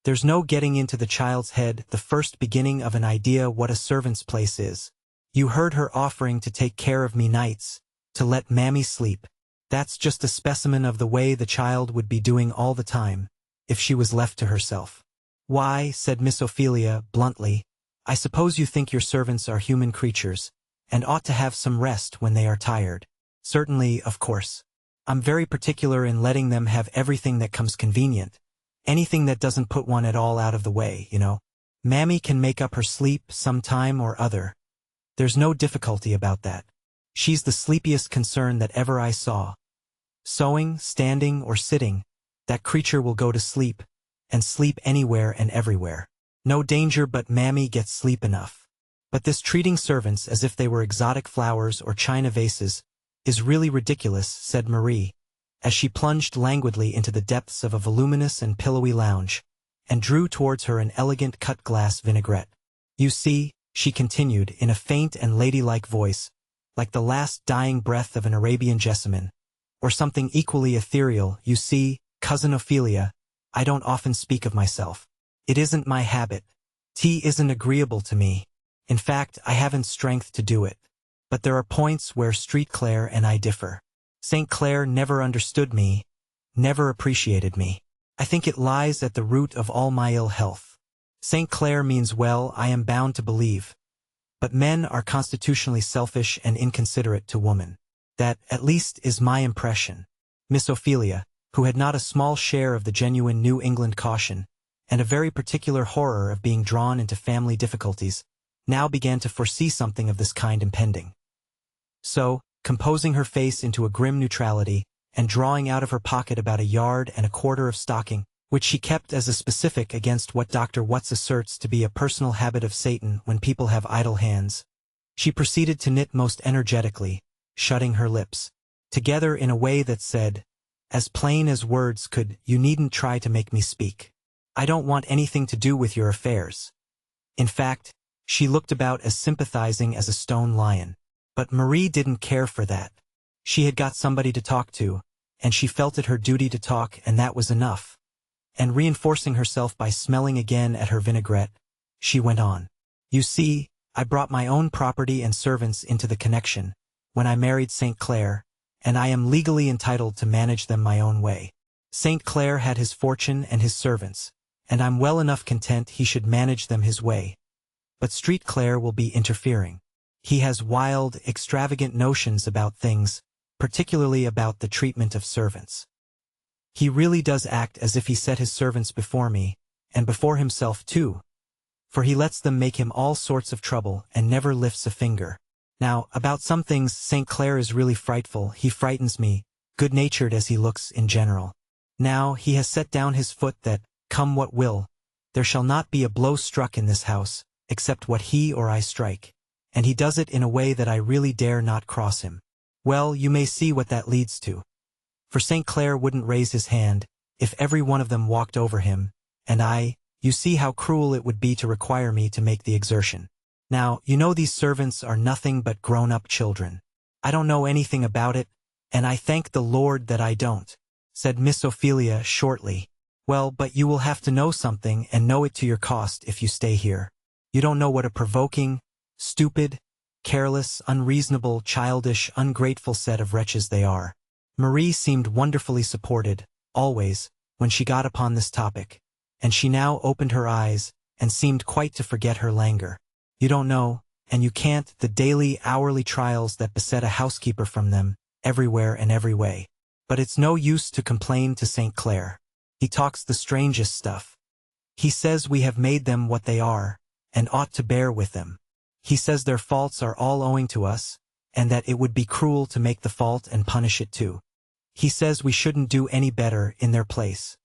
S1: There's no getting into the child's head the first beginning of an idea what a servant's place is. You heard her offering to take care of me nights, to let Mammy sleep. That's just a specimen of the way the child would be doing all the time, if she was left to herself." "Why," said Miss Ophelia, bluntly, "I suppose you think your servants are human creatures, and ought to have some rest when they are tired." "Certainly, of course. I'm very particular in letting them have everything that comes convenient, anything that doesn't put one at all out of the way, you know. Mammy can make up her sleep some time or other. There's no difficulty about that. She's the sleepiest concern that ever I saw, Sewing, standing, or sitting, that creature will go to sleep, and sleep anywhere and everywhere. No danger but Mammy gets sleep enough. But this treating servants as if they were exotic flowers or china vases is really ridiculous, said Marie, as she plunged languidly into the depths of a voluminous and pillowy lounge, and drew towards her an elegant cut-glass vinaigrette. You see, she continued in a faint and ladylike voice, like the last dying breath of an Arabian jessamine, or something equally ethereal, you see, Cousin Ophelia, I don't often speak of myself. It isn't my habit. Tea isn't agreeable to me. In fact, I haven't strength to do it. But there are points where Street Claire and I differ. St. Clair never understood me, never appreciated me. I think it lies at the root of all my ill health. St. Clair means well, I am bound to believe. But men are constitutionally selfish and inconsiderate to woman. That, at least, is my impression. Miss Ophelia, who had not a small share of the genuine New England caution, and a very particular horror of being drawn into family difficulties, now began to foresee something of this kind impending. So, composing her face into a grim neutrality, and drawing out of her pocket about 1.25 yards of stocking, which she kept as a specific against what Dr. Watts asserts to be a personal habit of Satan when people have idle hands, she proceeded to knit most energetically, shutting her lips together in a way that said, as plain as words could, you needn't try to make me speak. I don't want anything to do with your affairs. In fact, she looked about as sympathizing as a stone lion. But Marie didn't care for that. She had got somebody to talk to, and she felt it her duty to talk, and that was enough. And reinforcing herself by smelling again at her vinaigrette, she went on. You see, I brought my own property and servants into the connection, when I married St. Clair, and I am legally entitled to manage them my own way. St. Clair had his fortune and his servants, and I'm well enough content he should manage them his way. But Street Clair will be interfering. He has wild, extravagant notions about things, particularly about the treatment of servants. He really does act as if he set his servants before me, and before himself too, for he lets them make him all sorts of trouble and never lifts a finger. Now, about some things St. Clair is really frightful. He frightens me, good-natured as he looks in general. Now, he has set down his foot that, come what will, there shall not be a blow struck in this house, except what he or I strike. And he does it in a way that I really dare not cross him. Well, you may see what that leads to. For St. Clair wouldn't raise his hand, if every one of them walked over him, and you see how cruel it would be to require me to make the exertion. Now, you know these servants are nothing but grown-up children. I don't know anything about it, and I thank the Lord that I don't, said Miss Ophelia shortly. Well, but you will have to know something and know it to your cost if you stay here. You don't know what a provoking, stupid, careless, unreasonable, childish, ungrateful set of wretches they are. Marie seemed wonderfully supported, always, when she got upon this topic, and she now opened her eyes and seemed quite to forget her languor. You don't know, and you can't, the daily, hourly trials that beset a housekeeper from them, everywhere and every way. But it's no use to complain to St. Clair. He talks the strangest stuff. He says we have made them what they are, and ought to bear with them. He says their faults are all owing to us, and that it would be cruel to make the fault and punish it too. He says we shouldn't do any better in their place.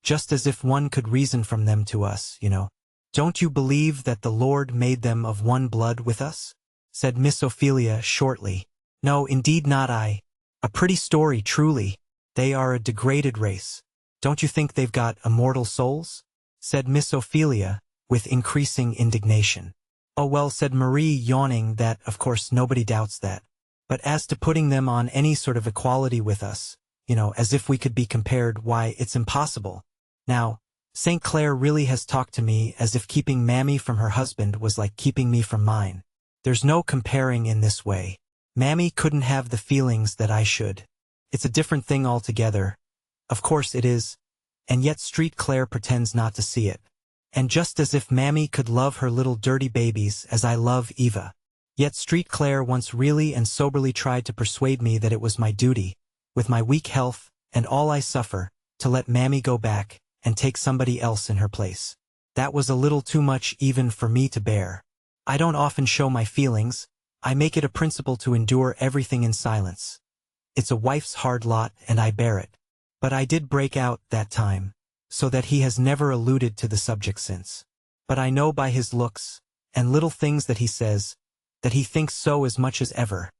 S1: Just as if one could reason from them to us, you know. Don't you believe that the Lord made them of one blood with us? Said Miss Ophelia shortly. No, indeed not I. A pretty story, truly. They are a degraded race. Don't you think they've got immortal souls? Said Miss Ophelia, with increasing indignation. Oh well, said Marie, yawning, that, of course, nobody doubts that. But as to putting them on any sort of equality with us, you know, as if we could be compared, why, it's impossible. Now, St. Clair really has talked to me as if keeping Mammy from her husband was like keeping me from mine. There's no comparing in this way. Mammy couldn't have the feelings that I should. It's a different thing altogether. Of course it is. And yet Street Clair pretends not to see it. And just as if Mammy could love her little dirty babies as I love Eva. Yet Street Clair once really and soberly tried to persuade me that it was my duty, with my weak health and all I suffer, to let Mammy go back and take somebody else in her place. That was a little too much even for me to bear. I don't often show my feelings. I make it a principle to endure everything in silence. It's a wife's hard lot and I bear it. But I did break out that time, so that he has never alluded to the subject since. But I know by his looks, and little things that he says, that he thinks so as much as ever.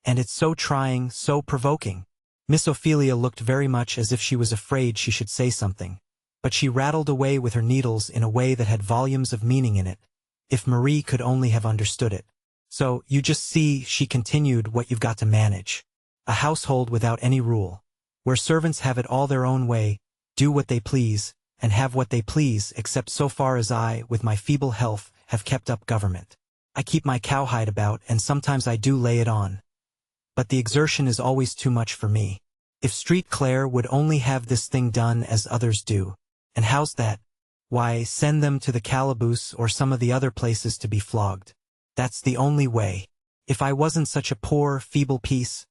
S1: And it's so trying, so provoking. Miss Ophelia looked very much as if she was afraid she should say something, but she rattled away with her needles in a way that had volumes of meaning in it, if Marie could only have understood it. So, you just see, she continued, what you've got to manage. A household without any rule, where servants have it all their own way, do what they please, and have what they please, except so far as I, with my feeble health, have kept up government. I keep my cowhide about, and sometimes I do lay it on. But the exertion is always too much for me. If Street Clare would only have this thing done as others do. And how's that? Why, send them to the calaboose or some of the other places to be flogged. That's the only way. If I wasn't such a poor, feeble piece,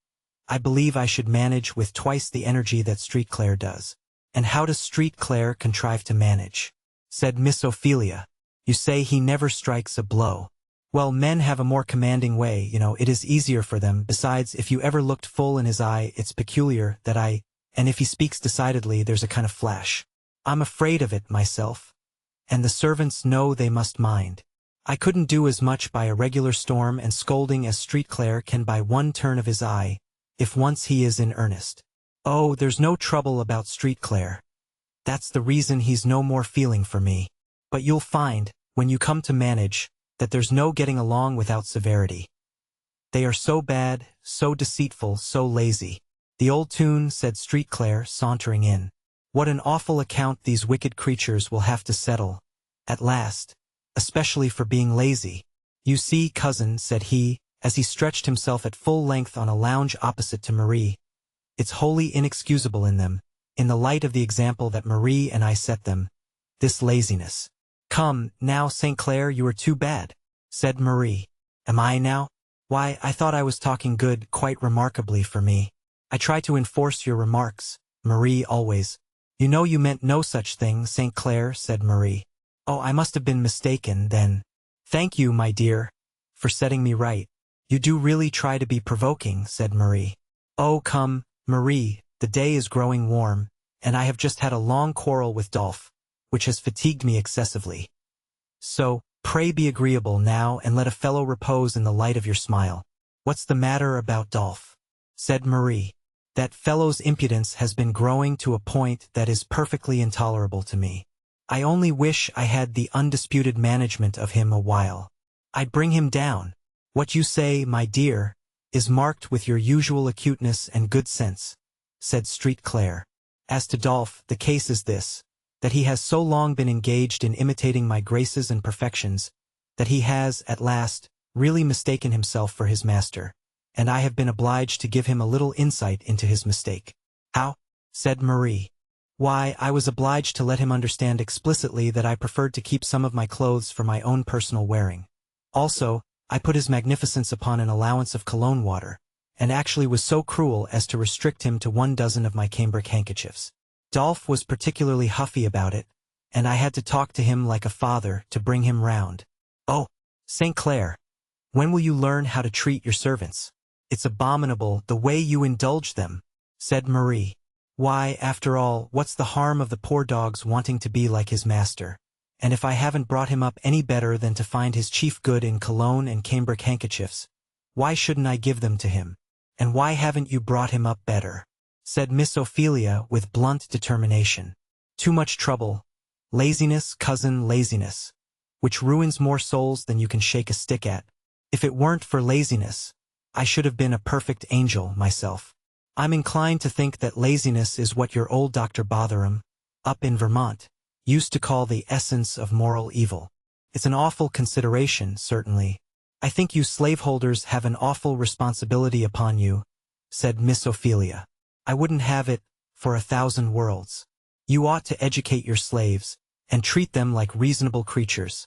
S1: I believe I should manage with twice the energy that Street Clare does. And how does Street Clare contrive to manage? Said Miss Ophelia. You say he never strikes a blow. Well, men have a more commanding way, it is easier for them. Besides, if you ever looked full in his eye, it's peculiar that and if he speaks decidedly, there's a kind of flash. I'm afraid of it myself. And the servants know they must mind. I couldn't do as much by a regular storm and scolding as Street Clare can by one turn of his eye, if once he is in earnest. Oh, there's no trouble about Street Clare. That's the reason he's no more feeling for me. But you'll find, when you come to manage, that there's no getting along without severity. They are so bad, so deceitful, so lazy. The old tune, said Street Clare, sauntering in. What an awful account these wicked creatures will have to settle, at last, especially for being lazy. You see, cousin, said he, as he stretched himself at full length on a lounge opposite to Marie, it's wholly inexcusable in them, in the light of the example that Marie and I set them, this laziness. Come, now, St. Clair, you are too bad, said Marie. Am I now? Why, I thought I was talking good, quite remarkably for me. I try to enforce your remarks, Marie, always. You know you meant no such thing, St. Clair, said Marie. Oh, I must have been mistaken, then. Thank you, my dear, for setting me right. You do really try to be provoking, said Marie. Oh, come, Marie, the day is growing warm, and I have just had a long quarrel with Dolph, which has fatigued me excessively. So, pray be agreeable now and let a fellow repose in the light of your smile. What's the matter about Dolph? Said Marie. That fellow's impudence has been growing to a point that is perfectly intolerable to me. I only wish I had the undisputed management of him a while. I'd bring him down. What you say, my dear, is marked with your usual acuteness and good sense, said Street Clare. As to Dolph, the case is this, that he has so long been engaged in imitating my graces and perfections, that he has, at last, really mistaken himself for his master, and I have been obliged to give him a little insight into his mistake. How? Said Marie. Why, I was obliged to let him understand explicitly that I preferred to keep some of my clothes for my own personal wearing. Also, I put his magnificence upon an allowance of cologne water, and actually was so cruel as to restrict him to 12 of my cambric handkerchiefs. Dolph was particularly huffy about it, and I had to talk to him like a father to bring him round. Oh, St. Clair, when will you learn how to treat your servants? It's abominable the way you indulge them, said Marie. Why, after all, what's the harm of the poor dog's wanting to be like his master? And if I haven't brought him up any better than to find his chief good in cologne and cambric handkerchiefs, why shouldn't I give them to him? And why haven't you brought him up better? Said Miss Ophelia with blunt determination. Too much trouble. Laziness, cousin, laziness, which ruins more souls than you can shake a stick at. If it weren't for laziness, I should have been a perfect angel myself. I'm inclined to think that laziness is what your old Dr. Botherham, up in Vermont, used to call the essence of moral evil. It's an awful consideration, certainly. I think you slaveholders have an awful responsibility upon you, said Miss Ophelia. I wouldn't have it for 1,000 worlds. You ought to educate your slaves, and treat them like reasonable creatures.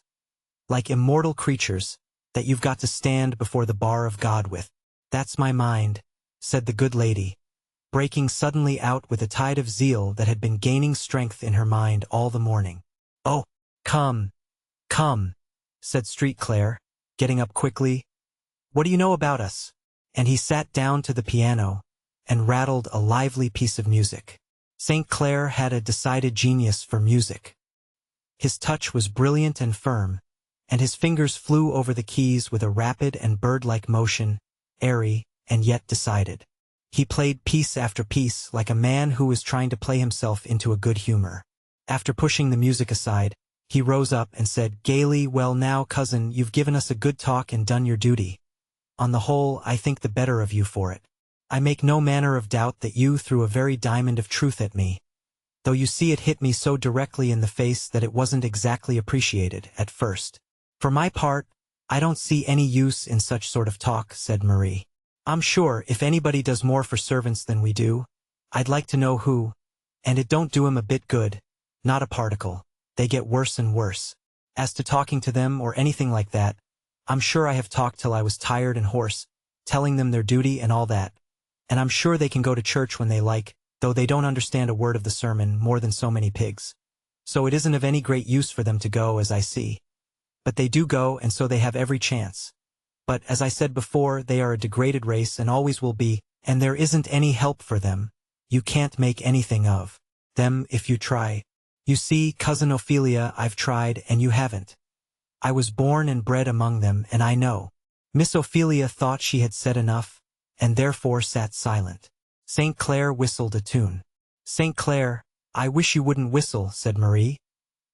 S1: Like immortal creatures, that you've got to stand before the bar of God with. That's my mind, said the good lady, breaking suddenly out with a tide of zeal that had been gaining strength in her mind all the morning. Oh, come, said Street Clair, getting up quickly. What do you know about us? And he sat down to the piano, and rattled a lively piece of music. St. Clair had a decided genius for music. His touch was brilliant and firm, and his fingers flew over the keys with a rapid and bird-like motion, airy and yet decided. He played piece after piece like a man who was trying to play himself into a good humor. After pushing the music aside, he rose up and said gaily, "Well now, cousin, you've given us a good talk and done your duty. On the whole, I think the better of you for it. I make no manner of doubt that you threw a very diamond of truth at me, though you see it hit me so directly in the face that it wasn't exactly appreciated at first. For my part, I don't see any use in such sort of talk," said Marie. "I'm sure if anybody does more for servants than we do, I'd like to know who, and it don't do 'em a bit good, not a particle. They get worse and worse. As to talking to them or anything like that, I'm sure I have talked till I was tired and hoarse, telling them their duty and all that, and I'm sure they can go to church when they like, though they don't understand a word of the sermon more than so many pigs. So it isn't of any great use for them to go, as I see. But they do go, and so they have every chance. But, as I said before, they are a degraded race and always will be, and there isn't any help for them. You can't make anything of them if you try. You see, Cousin Ophelia, I've tried, and you haven't. I was born and bred among them, and I know." Miss Ophelia thought she had said enough, and therefore sat silent. St. Clair whistled a tune. "St. Clair, I wish you wouldn't whistle," said Marie.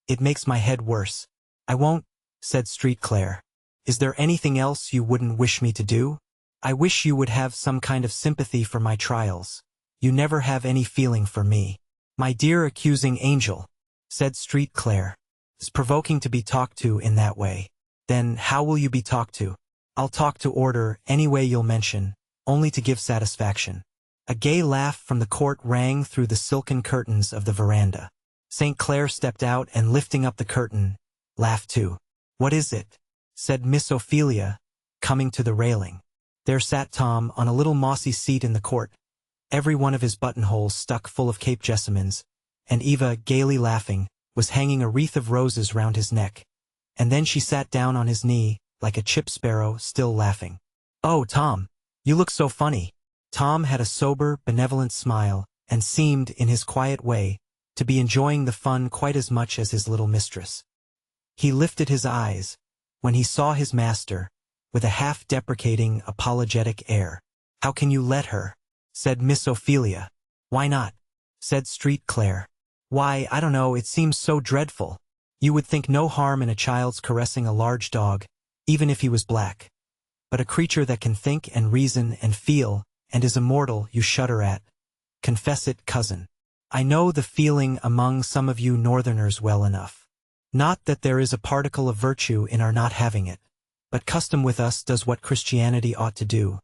S1: "It makes my head worse." "I won't," said St. Clair. "Is there anything else you wouldn't wish me to do? I wish you would have some kind of sympathy for my trials. You never have any feeling for me." "My dear accusing angel," said St. Clair. "It's provoking to be talked to in that way." "Then how will you be talked to?" "I'll talk to order, any way you'll mention, only to give satisfaction." A gay laugh from the court rang through the silken curtains of the veranda. St. Clair stepped out and, lifting up the curtain, laughed too. "What is it?" said Miss Ophelia, coming to the railing. There sat Tom on a little mossy seat in the court, every one of his buttonholes stuck full of Cape jessamines, and Eva, gaily laughing, was hanging a wreath of roses round his neck, and then she sat down on his knee, like a chip sparrow, still laughing. "Oh, Tom, you look so funny." Tom had a sober, benevolent smile, and seemed, in his quiet way, to be enjoying the fun quite as much as his little mistress. He lifted his eyes, when he saw his master, with a half-deprecating, apologetic air. "How can you let her?" said Miss Ophelia. "Why not?" said St. Clair. "Why, I don't know, it seems so dreadful. You would think no harm in a child's caressing a large dog, even if he was black. But a creature that can think and reason and feel, and is immortal, you shudder at. Confess it, cousin. I know the feeling among some of you northerners well enough. Not that there is a particle of virtue in our not having it, but custom with us does what Christianity ought to do,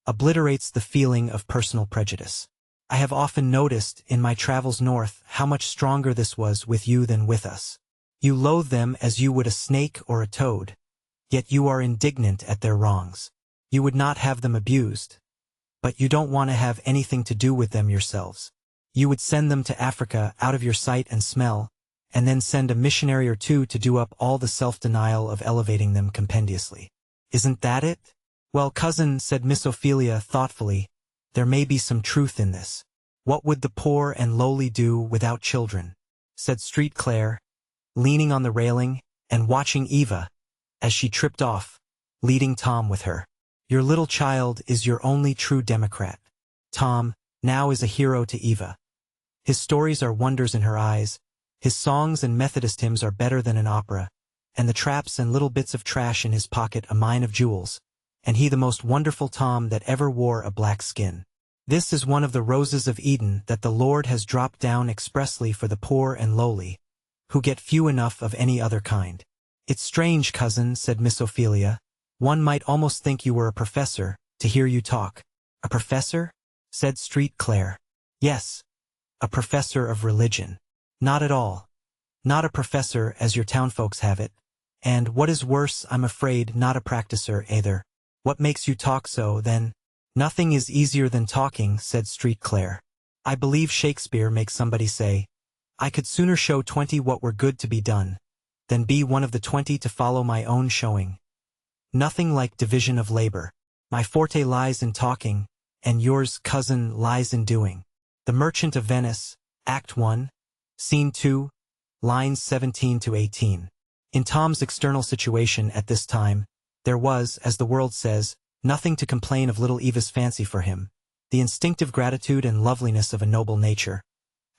S1: obliterates the feeling of personal prejudice. I have often noticed, in my travels north, how much stronger this was with you than with us. You loathe them as you would a snake or a toad, yet you are indignant at their wrongs. You would not have them abused, but you don't want to have anything to do with them yourselves. You would send them to Africa out of your sight and smell, and then send a missionary or two to do up all the self-denial of elevating them compendiously. Isn't that it? Well, cousin, said Miss Ophelia thoughtfully, there may be some truth in this. What would the poor and lowly do without children? Said St. Clair, leaning on the railing and watching Eva as she tripped off, leading Tom with her. Your little child is your only true Democrat. Tom, now, is a hero to Eva. His stories are wonders in her eyes, his songs and Methodist hymns are better than an opera, and the traps and little bits of trash in his pocket a mine of jewels, and he the most wonderful Tom that ever wore a black skin. This is one of the roses of Eden that the Lord has dropped down expressly for the poor and lowly, who get few enough of any other kind. It's strange, cousin, said Miss Ophelia. One might almost think you were a professor, to hear you talk. A professor? Said St. Clair. Yes, a professor of religion. Not at all. Not a professor as your townfolks have it, and, what is worse, I'm afraid, not a practicer either. What makes you talk so, then? Nothing is easier than talking, said St. Clair. I believe Shakespeare makes somebody say, I could sooner show 20 what were good to be done, than be one of the 20 to follow my own showing. Nothing like division of labor. My forte lies in talking, and yours, cousin, lies in doing. The Merchant of Venice, Act 1, Scene 2, lines 17 to 18. In Tom's external situation at this time, there was, as the world says, nothing to complain of little Eva's fancy for him. The instinctive gratitude and loveliness of a noble nature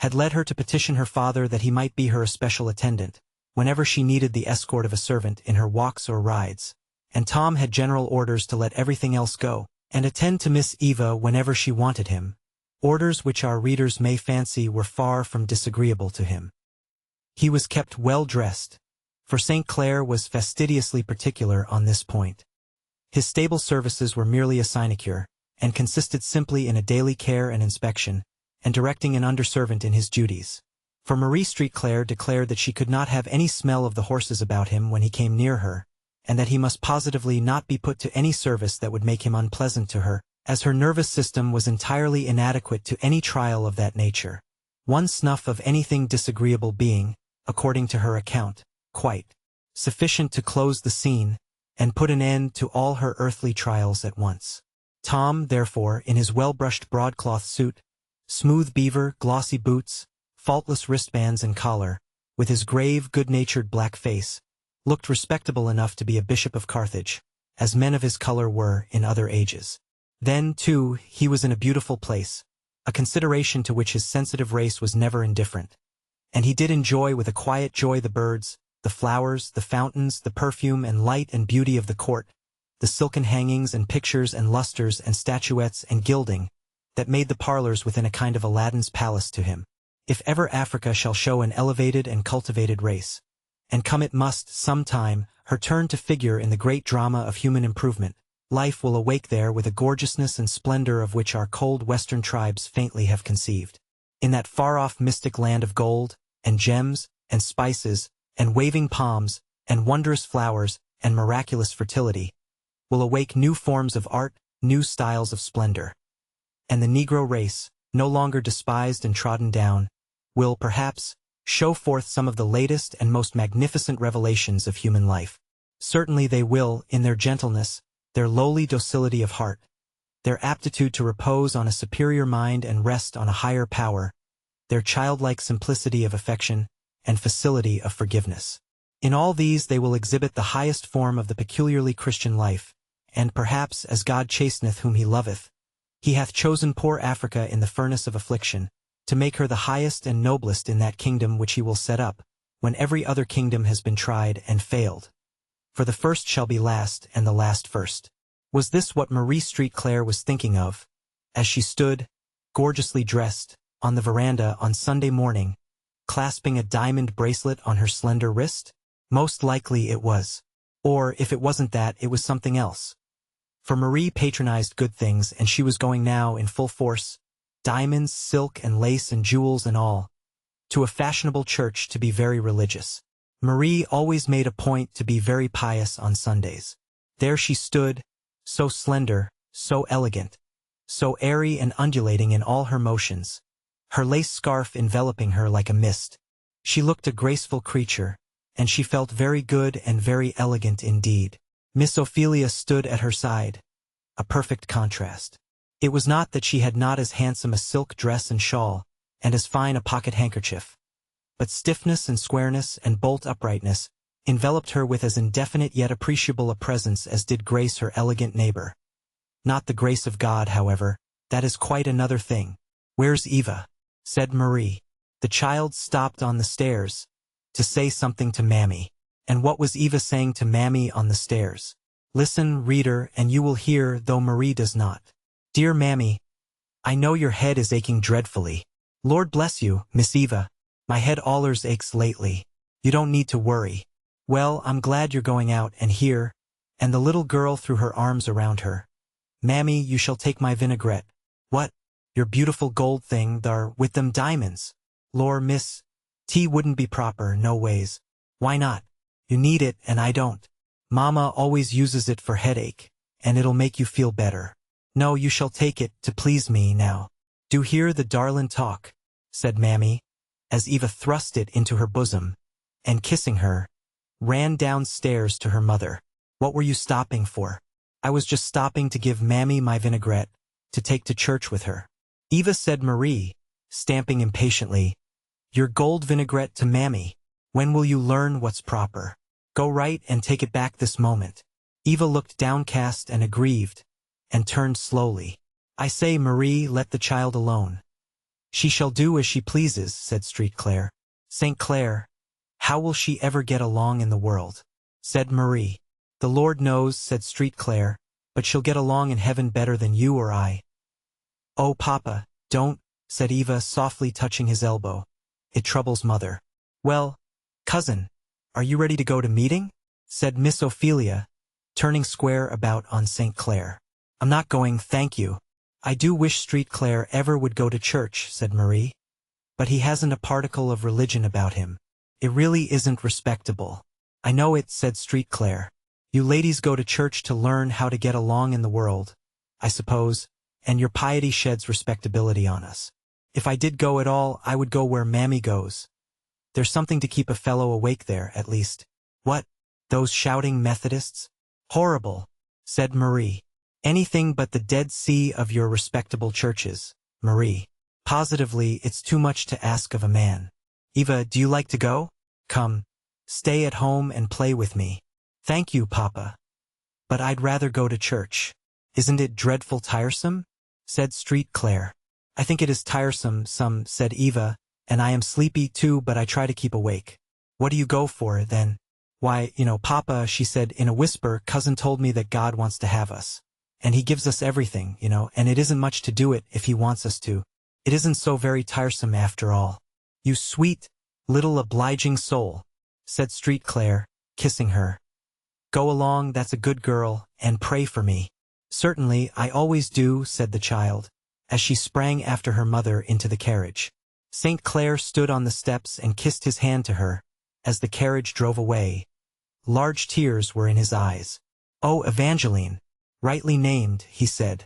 S1: had led her to petition her father that he might be her especial attendant, whenever she needed the escort of a servant in her walks or rides, and Tom had general orders to let everything else go, and attend to Miss Eva whenever she wanted him, orders which our readers may fancy were far from disagreeable to him. He was kept well dressed, for St. Clair was fastidiously particular on this point. His stable services were merely a sinecure, and consisted simply in a daily care and inspection, and directing an underservant in his duties. For Marie St. Clair declared that she could not have any smell of the horses about him when he came near her, and that he must positively not be put to any service that would make him unpleasant to her, as her nervous system was entirely inadequate to any trial of that nature, one snuff of anything disagreeable being, according to her account, quite sufficient to close the scene, and put an end to all her earthly trials at once. Tom, therefore, in his well-brushed broadcloth suit, smooth beaver, glossy boots, faultless wristbands and collar, with his grave, good-natured black face, looked respectable enough to be a bishop of Carthage, as men of his color were in other ages. Then, too, he was in a beautiful place, a consideration to which his sensitive race was never indifferent, and he did enjoy with a quiet joy the birds, the flowers, the fountains, the perfume and light and beauty of the court, the silken hangings and pictures and lustres and statuettes and gilding, that made the parlors within a kind of Aladdin's palace to him. If ever Africa shall show an elevated and cultivated race, and come it must, some time, her turn to figure in the great drama of human improvement, life will awake there with a gorgeousness and splendor of which our cold western tribes faintly have conceived. In that far-off mystic land of gold, and gems, and spices, and waving palms, and wondrous flowers, and miraculous fertility, will awake new forms of art, new styles of splendor. And the Negro race, no longer despised and trodden down, will, perhaps, show forth some of the latest and most magnificent revelations of human life. Certainly they will, in their gentleness, their lowly docility of heart, their aptitude to repose on a superior mind and rest on a higher power, their childlike simplicity of affection, and facility of forgiveness. In all these they will exhibit the highest form of the peculiarly Christian life, and perhaps, as God chasteneth whom he loveth, he hath chosen poor Africa in the furnace of affliction, to make her the highest and noblest in that kingdom which he will set up, when every other kingdom has been tried and failed. For the first shall be last, and the last first. Was this what Marie St. Clair was thinking of, as she stood, gorgeously dressed, on the veranda on Sunday morning, clasping a diamond bracelet on her slender wrist? Most likely it was. Or, if it wasn't that, it was something else. For Marie patronized good things, and she was going now in full force, diamonds, silk and lace and jewels and all, to a fashionable church to be very religious. Marie always made a point to be very pious on Sundays. There she stood, so slender, so elegant, so airy and undulating in all her motions, her lace scarf enveloping her like a mist. She looked a graceful creature, and she felt very good and very elegant indeed. Miss Ophelia stood at her side, a perfect contrast. It was not that she had not as handsome a silk dress and shawl, and as fine a pocket handkerchief, but stiffness and squareness and bolt uprightness enveloped her with as indefinite yet appreciable a presence as did grace her elegant neighbor. Not the grace of God, however, that is quite another thing. "Where's Eva?" said Marie. The child stopped on the stairs, to say something to Mammy. And what was Eva saying to Mammy on the stairs? Listen, reader, and you will hear, though Marie does not. "Dear Mammy, I know your head is aching dreadfully. Lord bless you, Miss Eva, my head allers aches lately. You don't need to worry. Well, I'm glad you're going out, and here," and the little girl threw her arms around her. "Mammy, you shall take my vinaigrette." "What? Your beautiful gold thing thar, with them diamonds?" "Lor, miss, tea wouldn't be proper, no ways." "Why not? You need it, and I don't. Mama always uses it for headache, and it'll make you feel better." "No, you shall take it, to please me, now. Do hear the darlin' talk," said Mammy, as Eva thrust it into her bosom, and kissing her, ran downstairs to her mother. "What were you stopping for?" "I was just stopping to give Mammy my vinaigrette, to take to church with her. Eva, said Marie, stamping impatiently. Your gold vinaigrette to Mammy. When will you learn what's proper? Go right and take it back this moment. Eva looked downcast and aggrieved, and turned slowly. I say, Marie, let the child alone. She shall do as she pleases, said Street Claire. St. Clair, how will she ever get along in the world? Said Marie. The Lord knows, said Street Claire, but she'll get along in heaven better than you or I. Oh, Papa, don't, said Eva, softly touching his elbow. It troubles Mother. Well, cousin, are you ready to go to meeting? Said Miss Ophelia, turning square about on St. Clair. I'm not going, thank you. I do wish Street Clair ever would go to church, said Marie. But he hasn't a particle of religion about him. It really isn't respectable. I know it, said Street Clair. You ladies go to church to learn how to get along in the world, I suppose, and your piety sheds respectability on us. If I did go at all, I would go where Mammy goes. There's something to keep a fellow awake there, at least. What? Those shouting Methodists? Horrible, said Marie. Anything but the Dead Sea of your respectable churches, Marie. Positively, it's too much to ask of a man. Eva, do you like to go? Come, stay at home and play with me. Thank you, Papa. But I'd rather go to church. Isn't it dreadful tiresome? Said Street Clair. I think it is tiresome, said Eva, and I am sleepy too, but I try to keep awake. What do you go for, then? Why, Papa, she said in a whisper, Cousin told me that God wants to have us. And he gives us everything, and it isn't much to do it if he wants us to. It isn't so very tiresome after all. You sweet, little obliging soul, said Street Clair, kissing her. Go along, that's a good girl, and pray for me. Certainly, I always do, said the child, as she sprang after her mother into the carriage. St. Clair stood on the steps and kissed his hand to her, as the carriage drove away. Large tears were in his eyes. Oh, Evangeline, rightly named, he said.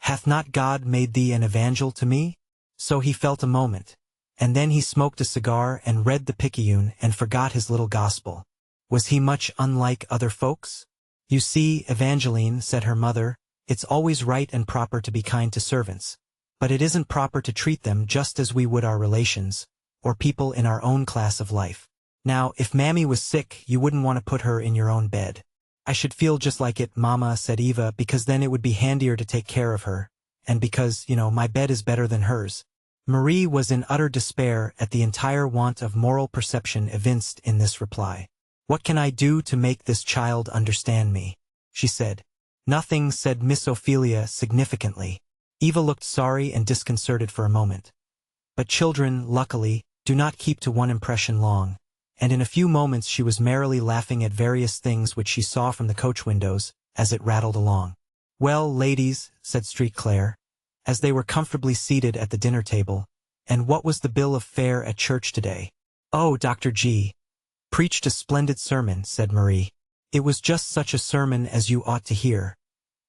S1: Hath not God made thee an evangel to me? So he felt a moment, and then he smoked a cigar and read the Picayune and forgot his little gospel. Was he much unlike other folks? You see, Evangeline, said her mother, it's always right and proper to be kind to servants, but it isn't proper to treat them just as we would our relations, or people in our own class of life. Now, if Mammy was sick, you wouldn't want to put her in your own bed. I should feel just like it, Mama, said Eva, because then it would be handier to take care of her, and because, my bed is better than hers. Marie was in utter despair at the entire want of moral perception evinced in this reply. What can I do to make this child understand me? She said. Nothing, said Miss Ophelia significantly. Eva looked sorry and disconcerted for a moment. But children, luckily, do not keep to one impression long, and in a few moments she was merrily laughing at various things which she saw from the coach windows, as it rattled along. Well, ladies, said Street Clair, as they were comfortably seated at the dinner table, and what was the bill of fare at church today? Oh, Dr. G. preached a splendid sermon, said Marie. It was just such a sermon as you ought to hear.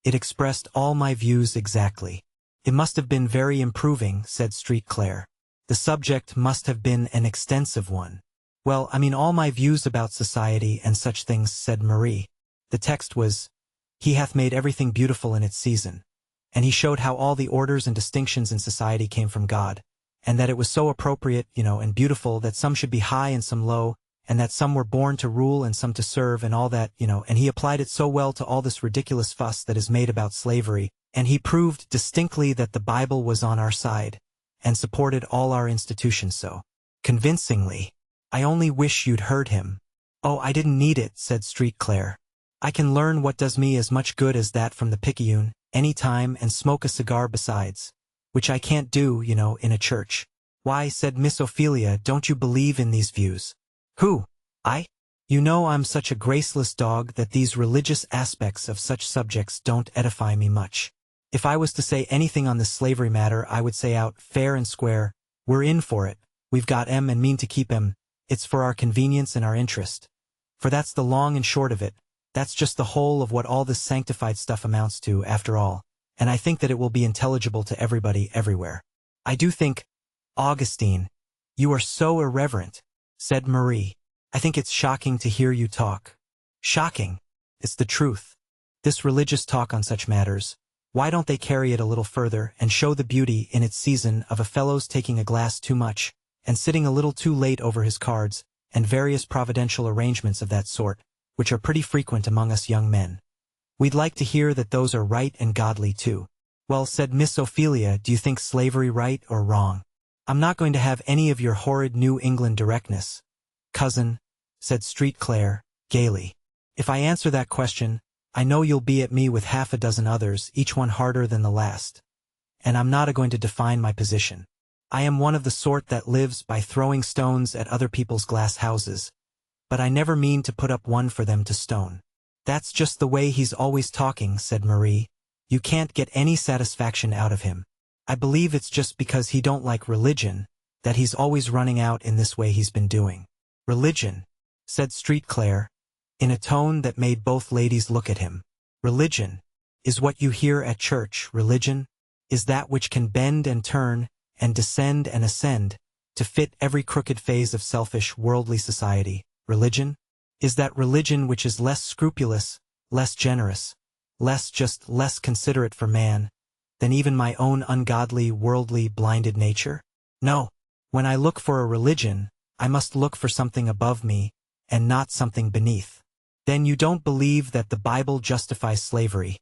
S1: It expressed all my views exactly. It must have been very improving, said Street Clair. The subject must have been an extensive one. Well, I mean all my views about society and such things, said Marie. The text was, He hath made everything beautiful in its season. And he showed how all the orders and distinctions in society came from God, and that it was so appropriate, and beautiful that some should be high and some low, and that some were born to rule and some to serve and all that, and he applied it so well to all this ridiculous fuss that is made about slavery, and he proved distinctly that the Bible was on our side, and supported all our institutions so convincingly. I only wish you'd heard him. Oh, I didn't need it, said Street Clair. I can learn what does me as much good as that from the Picayune, any time, and smoke a cigar besides, which I can't do, in a church. Why, said Miss Ophelia, don't you believe in these views? Who? I? You know I'm such a graceless dog that these religious aspects of such subjects don't edify me much. If I was to say anything on this slavery matter, I would say out fair and square, we're in for it, we've got 'em and mean to keep 'em, it's for our convenience and our interest. For that's the long and short of it, that's just the whole of what all this sanctified stuff amounts to, after all, and I think that it will be intelligible to everybody everywhere. I do think, Augustine, you are so irreverent, said Marie. I think it's shocking to hear you talk. Shocking. It's the truth. This religious talk on such matters, Why don't they carry it a little further and show the beauty in its season of a fellow's taking a glass too much, and sitting a little too late over his cards, and various providential arrangements of that sort, which are pretty frequent among us young men. We'd like to hear that those are right and godly too. Well, said Miss Ophelia, do you think slavery right or wrong? I'm not going to have any of your horrid New England directness, cousin, said Street Clare, gaily. If I answer that question, I know you'll be at me with half a dozen others, each one harder than the last. And I'm not going to define my position. I am one of the sort that lives by throwing stones at other people's glass houses, but I never mean to put up one for them to stone. That's just the way he's always talking, said Marie. You can't get any satisfaction out of him. I believe it's just because he don't like religion, that he's always running out in this way he's been doing. Religion, said Street Clare, in a tone that made both ladies look at him. Religion is what you hear at church. Religion is that which can bend and turn and descend and ascend to fit every crooked phase of selfish, worldly society. Religion is that religion which is less scrupulous, less generous, less considerate for man than even my own ungodly, worldly, blinded nature? No. When I look for a religion, I must look for something above me and not something beneath. Then you don't believe that the Bible justifies slavery,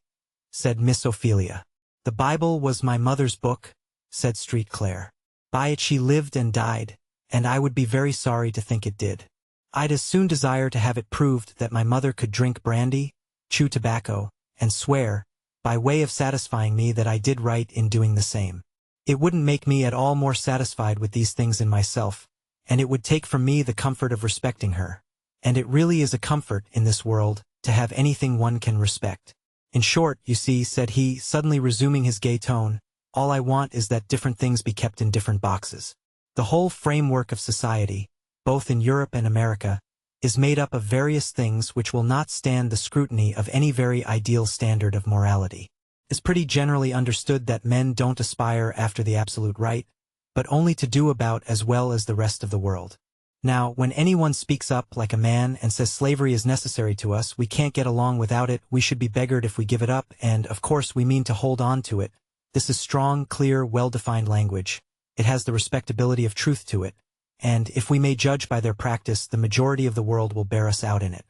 S1: said Miss Ophelia. The Bible was my mother's book, said Street Clare. By it she lived and died, and I would be very sorry to think it did. I'd as soon desire to have it proved that my mother could drink brandy, chew tobacco, and swear, by way of satisfying me that I did right in doing the same. It wouldn't make me at all more satisfied with these things in myself, and it would take from me the comfort of respecting her. And it really is a comfort in this world to have anything one can respect. In short, you see, said he, suddenly resuming his gay tone, all I want is that different things be kept in different boxes. The whole framework of society, both in Europe and America, is made up of various things which will not stand the scrutiny of any very ideal standard of morality. It's pretty generally understood that men don't aspire after the absolute right, but only to do about as well as the rest of the world. Now, when anyone speaks up like a man and says slavery is necessary to us, we can't get along without it, we should be beggared if we give it up, and, of course, we mean to hold on to it. This is strong, clear, well-defined language. It has the respectability of truth to it, and, if we may judge by their practice, the majority of the world will bear us out in it.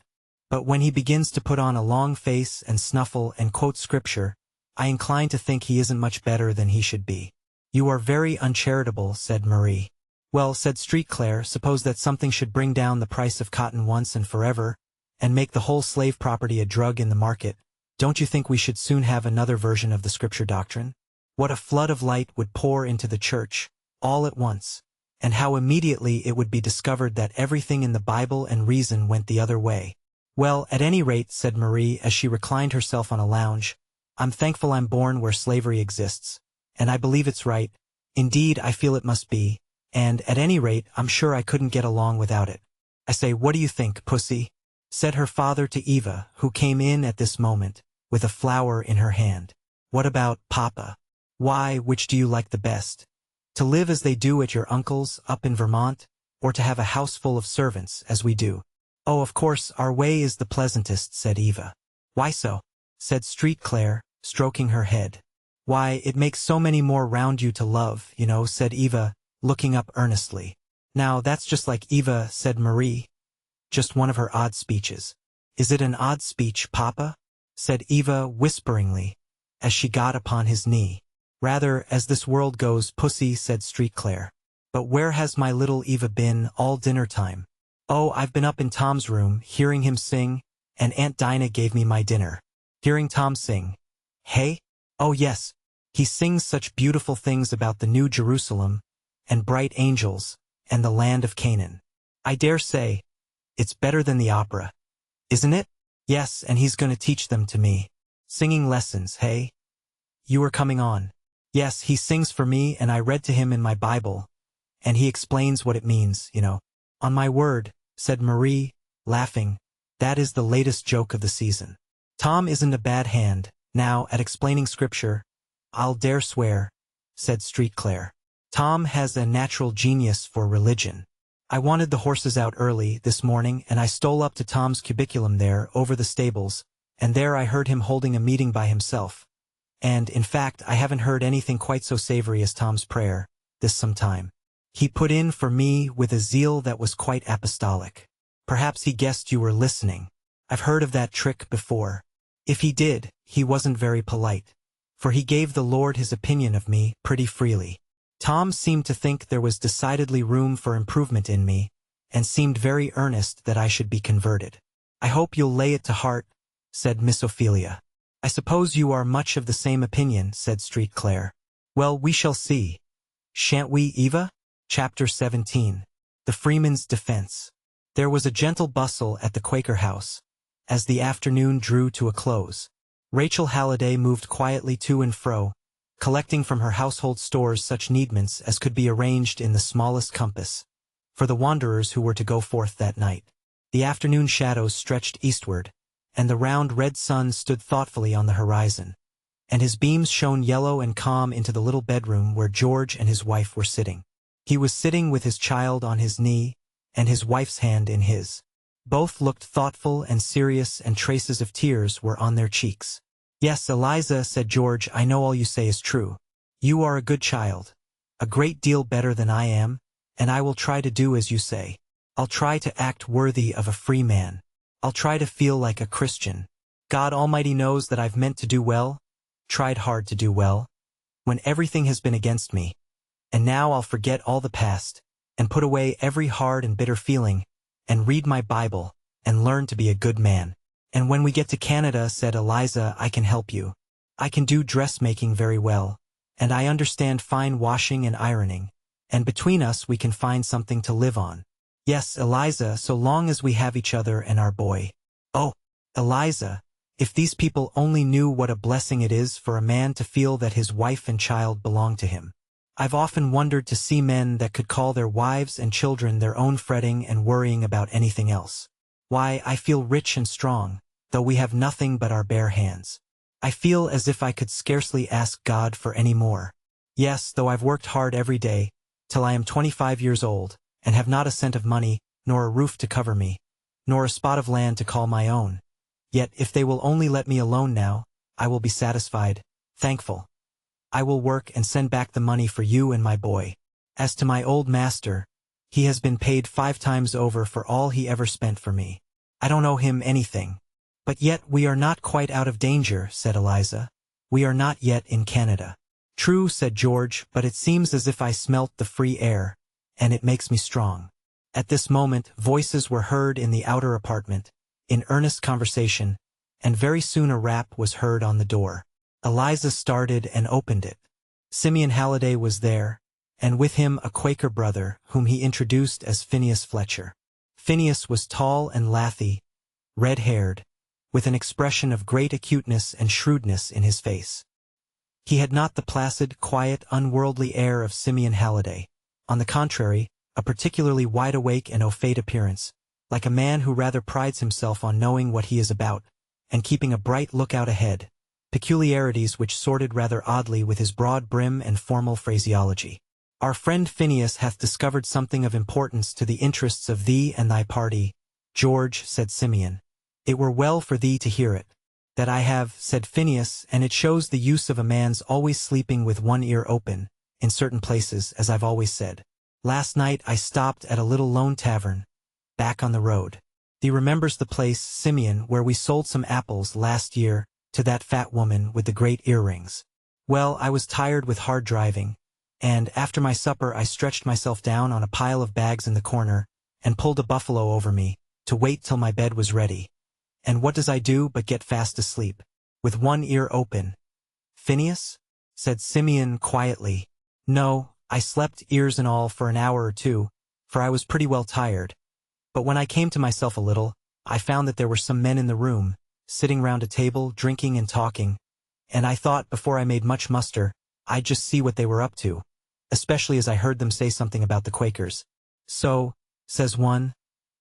S1: But when he begins to put on a long face and snuffle and quote scripture, I incline to think he isn't much better than he should be. You are very uncharitable, said Marie. Well, said Street Clare, suppose that something should bring down the price of cotton once and forever, and make the whole slave property a drug in the market, don't you think we should soon have another version of the scripture doctrine? What a flood of light would pour into the church, all at once, and how immediately it would be discovered that everything in the Bible and reason went the other way. Well, at any rate, said Marie as she reclined herself on a lounge, I'm thankful I'm born where slavery exists, and I believe it's right. Indeed, I feel it must be. And, at any rate, I'm sure I couldn't get along without it. I say, what do you think, pussy? Said her father to Eva, who came in at this moment, with a flower in her hand. What about Papa? Why, which do you like the best? To live as they do at your uncle's, up in Vermont, or to have a house full of servants, as we do? Oh, of course, our way is the pleasantest, said Eva. Why so? Said Street Clare, stroking her head. Why, it makes so many more round you to love, you know, said Eva, looking up earnestly. Now, that's just like Eva, said Marie. Just one of her odd speeches. Is it an odd speech, Papa? Said Eva whisperingly, as she got upon his knee. Rather, as this world goes, pussy, said Street Clare. But where has my little Eva been all dinner time? Oh, I've been up in Tom's room, hearing him sing, and Aunt Dinah gave me my dinner. Hearing Tom sing. Hey? Oh yes. He sings such beautiful things about the New Jerusalem, and bright angels, and the land of Canaan. I dare say, it's better than the opera. Isn't it? Yes, and he's going to teach them to me. Singing lessons, hey? You are coming on. Yes, he sings for me, and I read to him in my Bible, and he explains what it means, you know. On my word, said Marie, laughing, that is the latest joke of the season. Tom isn't a bad hand, now, at explaining scripture, I'll dare swear, said Street Clare. Tom has a natural genius for religion. I wanted the horses out early this morning, and I stole up to Tom's cubiculum there over the stables, and there I heard him holding a meeting by himself. And, in fact, I haven't heard anything quite so savory as Tom's prayer, this some time. He put in for me with a zeal that was quite apostolic. Perhaps he guessed you were listening. I've heard of that trick before. If he did, he wasn't very polite, for he gave the Lord his opinion of me pretty freely. Tom seemed to think there was decidedly room for improvement in me, and seemed very earnest that I should be converted. I hope you'll lay it to heart, said Miss Ophelia. I suppose you are much of the same opinion, said Street Claire. Well, we shall see. Shan't we, Eva? Chapter 17. The Freeman's Defense. There was a gentle bustle at the Quaker house, as the afternoon drew to a close. Rachel Halliday moved quietly to and fro, collecting from her household stores such needments as could be arranged in the smallest compass, for the wanderers who were to go forth that night. The afternoon shadows stretched eastward, and the round red sun stood thoughtfully on the horizon, and his beams shone yellow and calm into the little bedroom where George and his wife were sitting. He was sitting with his child on his knee, and his wife's hand in his. Both looked thoughtful and serious, and traces of tears were on their cheeks. Yes, Eliza, said George, I know all you say is true. You are a good child, a great deal better than I am, and I will try to do as you say. I'll try to act worthy of a free man. I'll try to feel like a Christian. God Almighty knows that I've meant to do well, tried hard to do well, when everything has been against me. And now I'll forget all the past, and put away every hard and bitter feeling, and read my Bible, and learn to be a good man. And when we get to Canada, said Eliza, I can help you. I can do dressmaking very well, and I understand fine washing and ironing, and between us we can find something to live on. Yes, Eliza, so long as we have each other and our boy. Oh, Eliza, if these people only knew what a blessing it is for a man to feel that his wife and child belong to him. I've often wondered to see men that could call their wives and children their own, fretting and worrying about anything else. Why, I feel rich and strong, though we have nothing but our bare hands. I feel as if I could scarcely ask God for any more. Yes, though I've worked hard every day, till I am 25 years old, and have not a cent of money, nor a roof to cover me, nor a spot of land to call my own. Yet if they will only let me alone now, I will be satisfied, thankful. I will work and send back the money for you and my boy. As to my old master, he has been paid 5 times over for all he ever spent for me. I don't owe him anything. But yet we are not quite out of danger, said Eliza. We are not yet in Canada. True, said George, but it seems as if I smelt the free air, and it makes me strong. At this moment, voices were heard in the outer apartment, in earnest conversation, and very soon a rap was heard on the door. Eliza started and opened it. Simeon Halliday was there, and with him a Quaker brother, whom he introduced as Phineas Fletcher. Phineas was tall and lathy, red-haired, with an expression of great acuteness and shrewdness in his face. He had not the placid, quiet, unworldly air of Simeon Halliday. On the contrary, a particularly wide-awake and au fait appearance, like a man who rather prides himself on knowing what he is about, and keeping a bright lookout ahead, peculiarities which sorted rather oddly with his broad brim and formal phraseology. Our friend Phineas hath discovered something of importance to the interests of thee and thy party, George, said Simeon. It were well for thee to hear it. That I have, said Phineas, and it shows the use of a man's always sleeping with one ear open, in certain places, as I've always said. Last night I stopped at a little lone tavern, back on the road. Thee remembers the place, Simeon, where we sold some apples last year to that fat woman with the great earrings. Well, I was tired with hard driving, and after my supper I stretched myself down on a pile of bags in the corner, and pulled a buffalo over me, to wait till my bed was ready. And what does I do but get fast asleep, with one ear open? Phineas? Said Simeon quietly. No, I slept ears and all for an hour or two, for I was pretty well tired. But when I came to myself a little, I found that there were some men in the room, sitting round a table, drinking and talking, and I thought before I made much muster, I'd just see what they were up to, especially as I heard them say something about the Quakers. So, says one,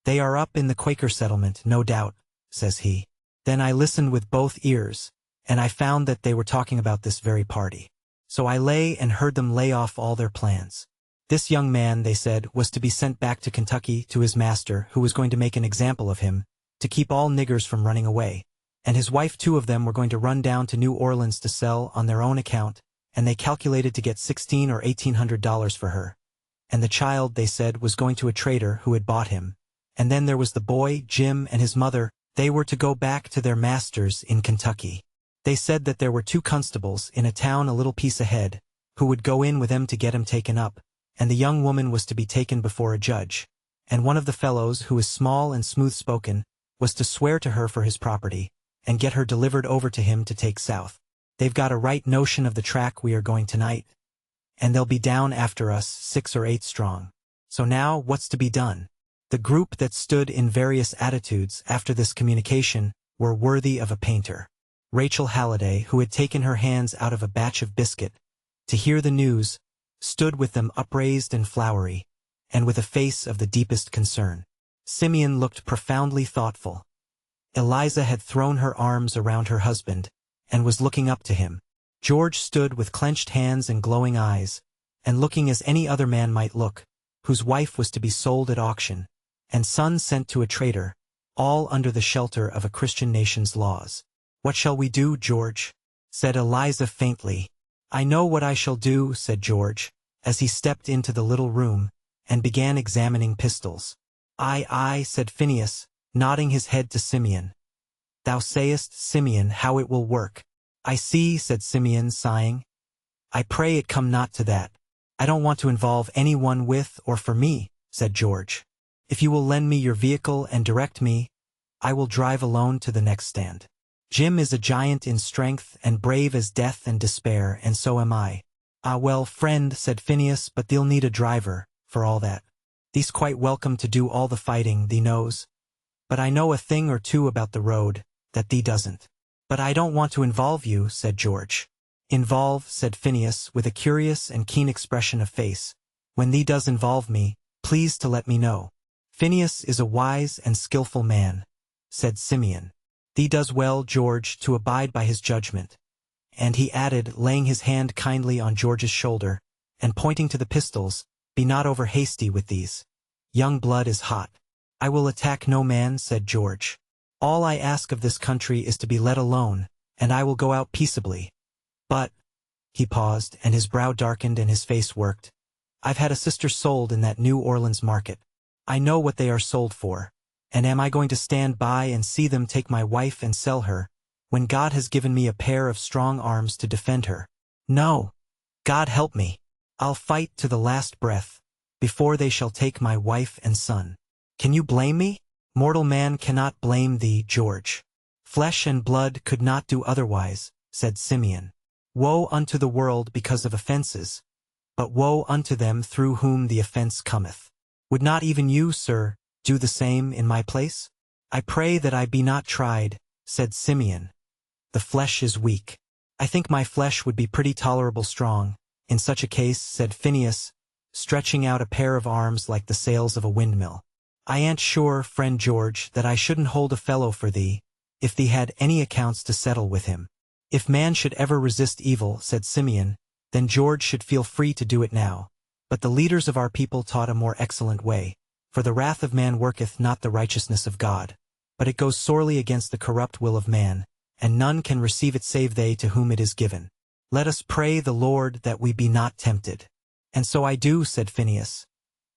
S1: they are up in the Quaker settlement, no doubt, says he. Then I listened with both ears, and I found that they were talking about this very party. So I lay and heard them lay off all their plans. This young man, they said, was to be sent back to Kentucky to his master, who was going to make an example of him, to keep all niggers from running away. and his wife, two of them were going to run down to New Orleans to sell on their own account, and they calculated to get $1,600 or $1,800 for her. And the child, they said, was going to a trader who had bought him. And then there was the boy, Jim, and his mother. They were to go back to their masters in Kentucky. They said that there were 2 constables in a town a little piece ahead, who would go in with them to get him taken up, and the young woman was to be taken before a judge. And one of the fellows, who was small and smooth-spoken, was to swear to her for his property, and get her delivered over to him to take south. They've got a right notion of the track we are going tonight, and they'll be down after us 6 or 8 strong. So now, what's to be done? The group that stood in various attitudes after this communication were worthy of a painter. Rachel Halliday, who had taken her hands out of a batch of biscuit to hear the news, stood with them upraised and flowery, and with a face of the deepest concern. Simeon looked profoundly thoughtful. Eliza had thrown her arms around her husband, and was looking up to him. George stood with clenched hands and glowing eyes, and looking as any other man might look, whose wife was to be sold at auction, and son sent to a trader, all under the shelter of a Christian nation's laws. "What shall we do, George?" said Eliza faintly. "I know what I shall do," said George, as he stepped into the little room, and began examining pistols. "Aye," said Phineas, nodding his head to Simeon. "Thou sayest, Simeon, how it will work." "I see," said Simeon, sighing. "I pray it come not to that. I don't want to involve any one with or for me," said George. "If you will lend me your vehicle and direct me, I will drive alone to the next stand. Jim is a giant in strength and brave as death and despair, and so am I." "Ah, well, friend," said Phineas, "but they'll need a driver, for all that. Thee's quite welcome to do all the fighting, thee knows. But I know a thing or two about the road, that thee doesn't." "But I don't want to involve you," said George. "Involve," said Phineas, with a curious and keen expression of face. "When thee does involve me, please to let me know." "Phineas is a wise and skillful man," said Simeon. "Thee does well, George, to abide by his judgment." And he added, laying his hand kindly on George's shoulder, and pointing to the pistols, "Be not over hasty with these. Young blood is hot." "I will attack no man," said George. "All I ask of this country is to be let alone, and I will go out peaceably. But," he paused, and his brow darkened and his face worked, "I've had a sister sold in that New Orleans market. I know what they are sold for, and am I going to stand by and see them take my wife and sell her, when God has given me a pair of strong arms to defend her? No! God help me! I'll fight to the last breath, before they shall take my wife and son. Can you blame me? Mortal man cannot blame thee, George. Flesh and blood could not do otherwise," said Simeon. "Woe unto the world because of offenses, but woe unto them through whom the offense cometh. Would not even you, sir, do the same in my place?" "I pray that I be not tried," said Simeon. "The flesh is weak." "I think my flesh would be pretty tolerable strong, in such a case," said Phineas, stretching out a pair of arms like the sails of a windmill. "I ain't sure, friend George, that I shouldn't hold a fellow for thee, if thee had any accounts to settle with him." "If man should ever resist evil," said Simeon, "then George should feel free to do it now. But the leaders of our people taught a more excellent way. For the wrath of man worketh not the righteousness of God, but it goes sorely against the corrupt will of man, and none can receive it save they to whom it is given. Let us pray the Lord that we be not tempted." "And so I do," said Phineas.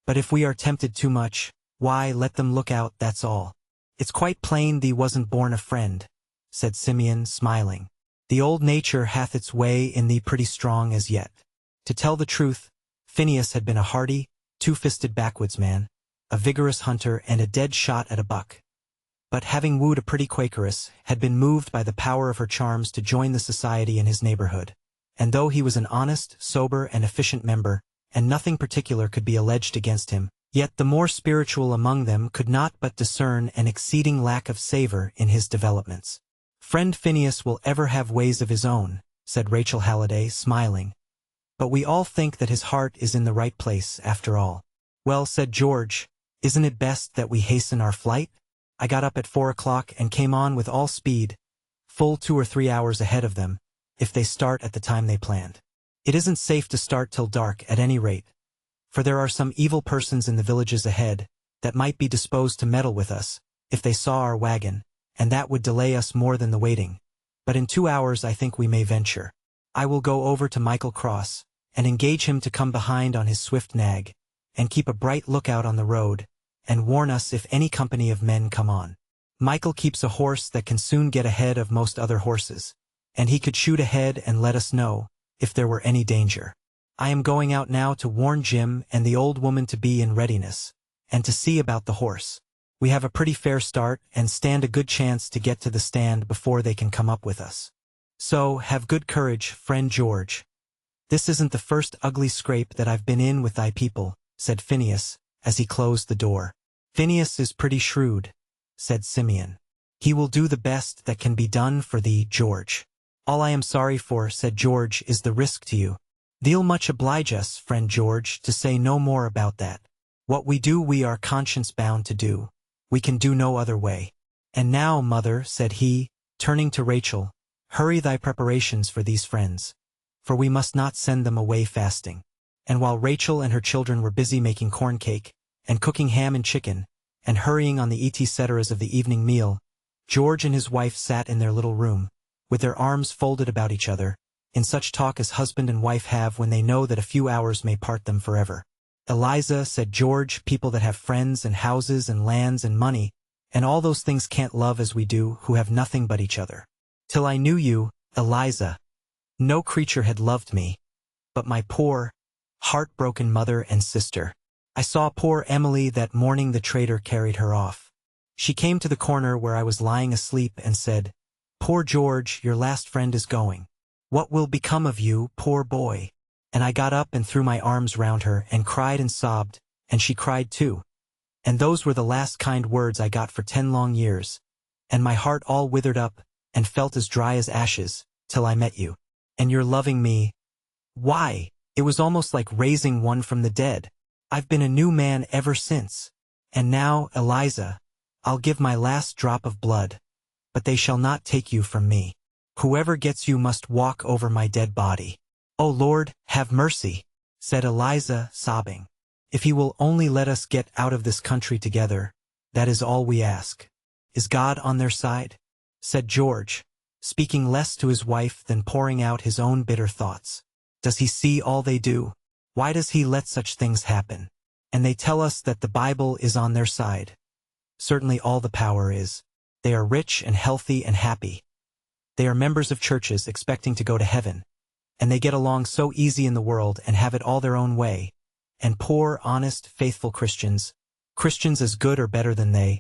S1: "But if we are tempted too much, why, let them look out, that's all." "It's quite plain thee wasn't born a friend," said Simeon, smiling. "The old nature hath its way in thee pretty strong as yet." To tell the truth, Phineas had been a hardy, two-fisted backwoodsman, a vigorous hunter, and a dead shot at a buck. But having wooed a pretty Quakeress, had been moved by the power of her charms to join the society in his neighborhood. And though he was an honest, sober, and efficient member, and nothing particular could be alleged against him, yet the more spiritual among them could not but discern an exceeding lack of savor in his developments. "Friend Phineas will ever have ways of his own," said Rachel Halliday, smiling. "But we all think that his heart is in the right place, after all." "Well," said George, "isn't it best that we hasten our flight?" I got up at 4 o'clock and came on with all speed, full 2 or 3 hours ahead of them, if they start at the time they planned. It isn't safe to start till dark at any rate, for there are some evil persons in the villages ahead that might be disposed to meddle with us if they saw our wagon, and that would delay us more than the waiting. But in 2 hours I think we may venture. I will go over to Michael Cross, and engage him to come behind on his swift nag, and keep a bright lookout on the road, and warn us if any company of men come on. Michael keeps a horse that can soon get ahead of most other horses, and he could shoot ahead and let us know, if there were any danger. I am going out now to warn Jim and the old woman to be in readiness, and to see about the horse. We have a pretty fair start, and stand a good chance to get to the stand before they can come up with us. So, have good courage, friend George. This isn't the first ugly scrape that I've been in with thy people, said Phineas, as he closed the door. Phineas is pretty shrewd, said Simeon. He will do the best that can be done for thee, George. All I am sorry for, said George, is the risk to you. Thee'll much oblige us, friend George, to say no more about that. What we do we are conscience-bound to do. We can do no other way. And now, mother, said he, turning to Rachel, hurry thy preparations for these friends, for we must not send them away fasting. And while Rachel and her children were busy making corn cake, and cooking ham and chicken, and hurrying on the et-ceteras of the evening meal, George and his wife sat in their little room, with their arms folded about each other, in such talk as husband and wife have when they know that a few hours may part them forever. Eliza, said George, people that have friends and houses and lands and money, and all those things can't love as we do who have nothing but each other. Till I knew you, Eliza, no creature had loved me, but my poor, heartbroken mother and sister. I saw poor Emily that morning the traitor carried her off. She came to the corner where I was lying asleep and said, Poor George, your last friend is going. What will become of you, poor boy? And I got up and threw my arms round her and cried and sobbed, and she cried too. And those were the last kind words I got for 10 long years, and my heart all withered up and felt as dry as ashes, till I met you. And you're loving me. Why, it was almost like raising one from the dead. I've been a new man ever since. And now, Eliza, I'll give my last drop of blood, but they shall not take you from me. Whoever gets you must walk over my dead body. O Lord, have mercy, said Eliza, sobbing. If he will only let us get out of this country together, that is all we ask. Is God on their side? Said George, speaking less to his wife than pouring out his own bitter thoughts. Does he see all they do? Why does he let such things happen? And they tell us that the Bible is on their side. Certainly all the power is. They are rich and healthy and happy. They are members of churches expecting to go to heaven. And they get along so easy in the world and have it all their own way. And poor, honest, faithful Christians, Christians as good or better than they,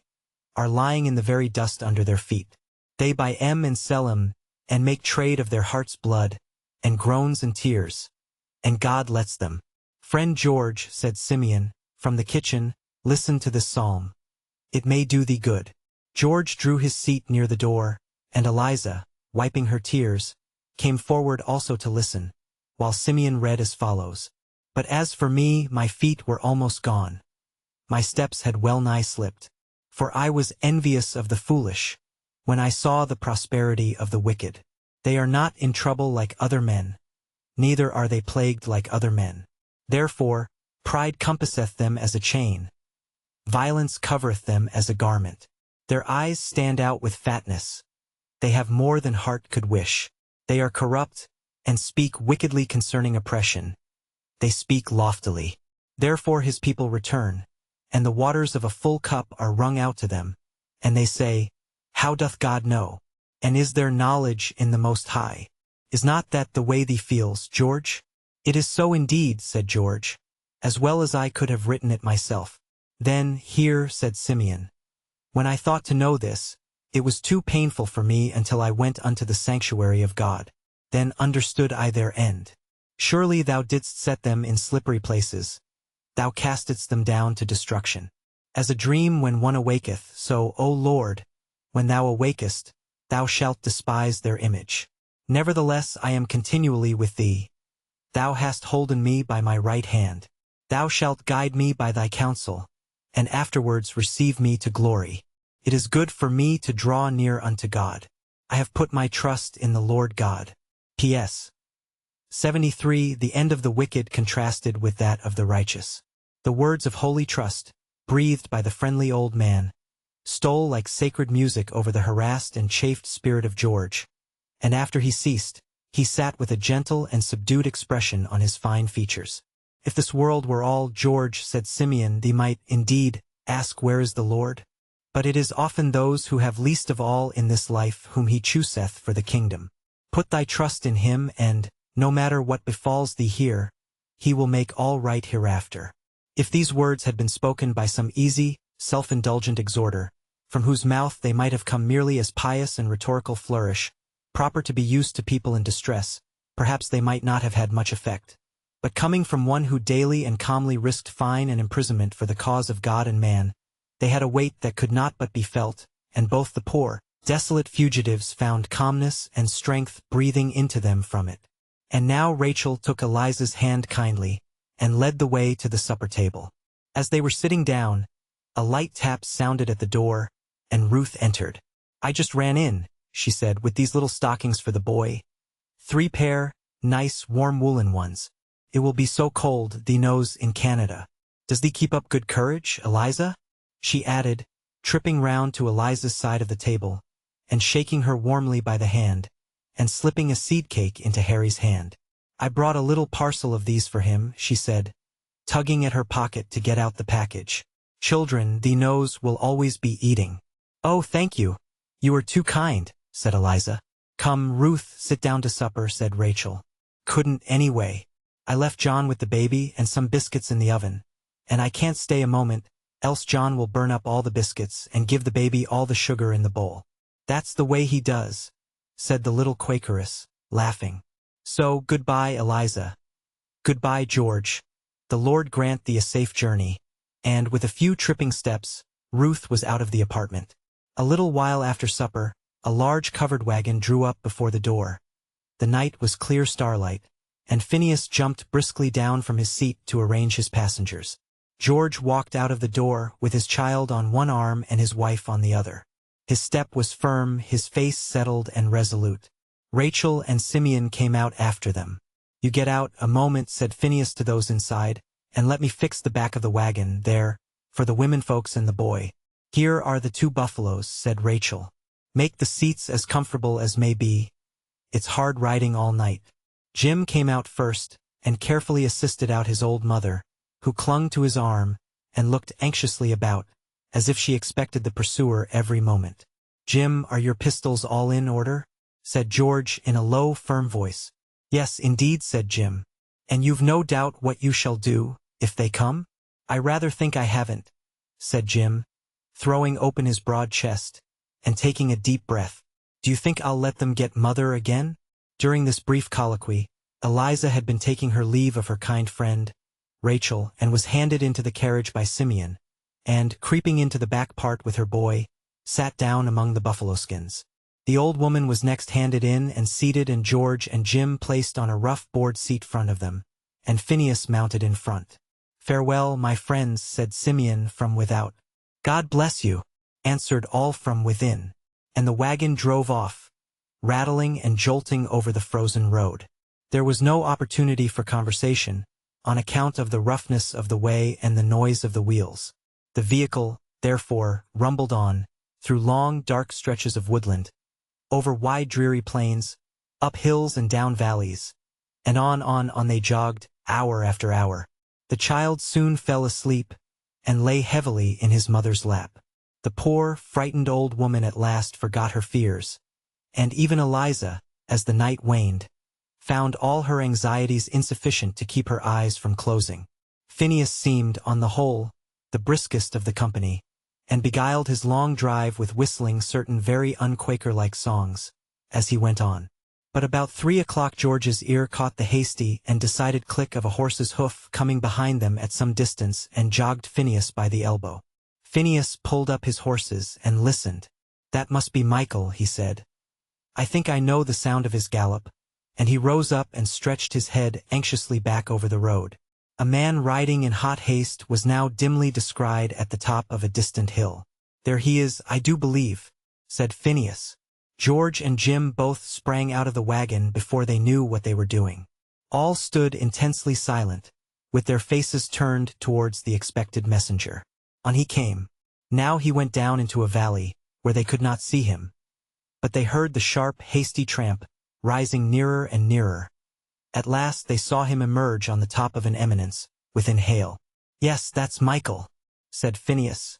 S1: are lying in the very dust under their feet. They buy and sell and make trade of their heart's blood, and groans and tears. And God lets them. Friend George, said Simeon, from the kitchen, listen to this psalm. It may do thee good. George drew his seat near the door, and Eliza, wiping her tears, came forward also to listen, while Simeon read as follows. But as for me, my feet were almost gone. My steps had well nigh slipped. For I was envious of the foolish, when I saw the prosperity of the wicked. They are not in trouble like other men, neither are they plagued like other men. Therefore, pride compasseth them as a chain. Violence covereth them as a garment. Their eyes stand out with fatness. They have more than heart could wish. They are corrupt, and speak wickedly concerning oppression. They speak loftily. Therefore his people return, and the waters of a full cup are wrung out to them. And they say, How doth God know? And is there knowledge in the Most High? Is not that the way thee feels, George? It is so indeed, said George, as well as I could have written it myself. Then, here, said Simeon, when I thought to know this, it was too painful for me until I went unto the sanctuary of God. Then understood I their end. Surely thou didst set them in slippery places. Thou castedst them down to destruction. As a dream when one awaketh, so, O Lord, when thou awakest, thou shalt despise their image. Nevertheless I am continually with thee. Thou hast holden me by my right hand. Thou shalt guide me by thy counsel, and afterwards receive me to glory. It is good for me to draw near unto God. I have put my trust in the Lord God. P.S. 73. The end of the wicked contrasted with that of the righteous. The words of holy trust, breathed by the friendly old man, stole like sacred music over the harassed and chafed spirit of George. And after he ceased, he sat with a gentle and subdued expression on his fine features. If this world were all George, said Simeon, thee might, indeed, ask where is the Lord? But it is often those who have least of all in this life whom he chooseth for the kingdom. Put thy trust in him and, no matter what befalls thee here, he will make all right hereafter. If these words had been spoken by some easy, self-indulgent exhorter, from whose mouth they might have come merely as pious and rhetorical flourish, proper to be used to people in distress, perhaps they might not have had much effect. But coming from one who daily and calmly risked fine and imprisonment for the cause of God and man, they had a weight that could not but be felt, and both the poor, desolate fugitives found calmness and strength breathing into them from it. And now Rachel took Eliza's hand kindly, and led the way to the supper table. As they were sitting down, a light tap sounded at the door, and Ruth entered. I just ran in, she said, with these little stockings for the boy. 3 pair, nice warm woolen ones. It will be so cold, thee knows, in Canada. Does thee keep up good courage, Eliza? She added, tripping round to Eliza's side of the table, and shaking her warmly by the hand, and slipping a seed cake into Harry's hand. I brought a little parcel of these for him, she said, tugging at her pocket to get out the package. Children, thee knows, will always be eating. Oh, thank you. You are too kind, said Eliza. Come, Ruth, sit down to supper, said Rachel. Couldn't anyway. I left John with the baby and some biscuits in the oven, and I can't stay a moment, else John will burn up all the biscuits and give the baby all the sugar in the bowl. That's the way he does, said the little Quakeress, laughing. So, goodbye, Eliza. Goodbye, George. The Lord grant thee a safe journey. And with a few tripping steps, Ruth was out of the apartment. A little while after supper, a large covered wagon drew up before the door. The night was clear starlight, and Phineas jumped briskly down from his seat to arrange his passengers. George walked out of the door with his child on one arm and his wife on the other. His step was firm, his face settled and resolute. Rachel and Simeon came out after them. You get out a moment, said Phineas to those inside, and let me fix the back of the wagon, there, for the women folks and the boy. Here are the 2 buffaloes, said Rachel. Make the seats as comfortable as may be. It's hard riding all night. Jim came out first, and carefully assisted out his old mother, who clung to his arm, and looked anxiously about, as if she expected the pursuer every moment. Jim, are your pistols all in order? Said George in a low, firm voice. Yes, indeed, said Jim. And you've no doubt what you shall do, if they come? I rather think I haven't, said Jim, throwing open his broad chest, and taking a deep breath. Do you think I'll let them get mother again? During this brief colloquy, Eliza had been taking her leave of her kind friend, Rachel, and was handed into the carriage by Simeon, and, creeping into the back part with her boy, sat down among the buffalo skins. The old woman was next handed in and seated, and George and Jim placed on a rough board seat front of them, and Phineas mounted in front. Farewell, my friends, said Simeon from without. God bless you, answered all from within, and the wagon drove off, rattling and jolting over the frozen road. There was no opportunity for conversation, on account of the roughness of the way and the noise of the wheels. The vehicle, therefore, rumbled on, through long, dark stretches of woodland, over wide dreary plains, up hills and down valleys, and on they jogged, hour after hour. The child soon fell asleep, and lay heavily in his mother's lap. The poor, frightened old woman at last forgot her fears, and even Eliza, as the night waned, found all her anxieties insufficient to keep her eyes from closing. Phineas seemed, on the whole, the briskest of the company, and beguiled his long drive with whistling certain very un-Quaker-like songs, as he went on. But about 3 o'clock George's ear caught the hasty and decided click of a horse's hoof coming behind them at some distance, and jogged Phineas by the elbow. Phineas pulled up his horses and listened. That must be Michael, he said. I think I know the sound of his gallop, and he rose up and stretched his head anxiously back over the road. A man riding in hot haste was now dimly descried at the top of a distant hill. There he is, I do believe, said Phineas. George and Jim both sprang out of the wagon before they knew what they were doing. All stood intensely silent, with their faces turned towards the expected messenger. On he came. Now he went down into a valley, where they could not see him. But they heard the sharp, hasty tramp, rising nearer and nearer. At last they saw him emerge on the top of an eminence, within hail. "Yes, that's Michael," said Phineas.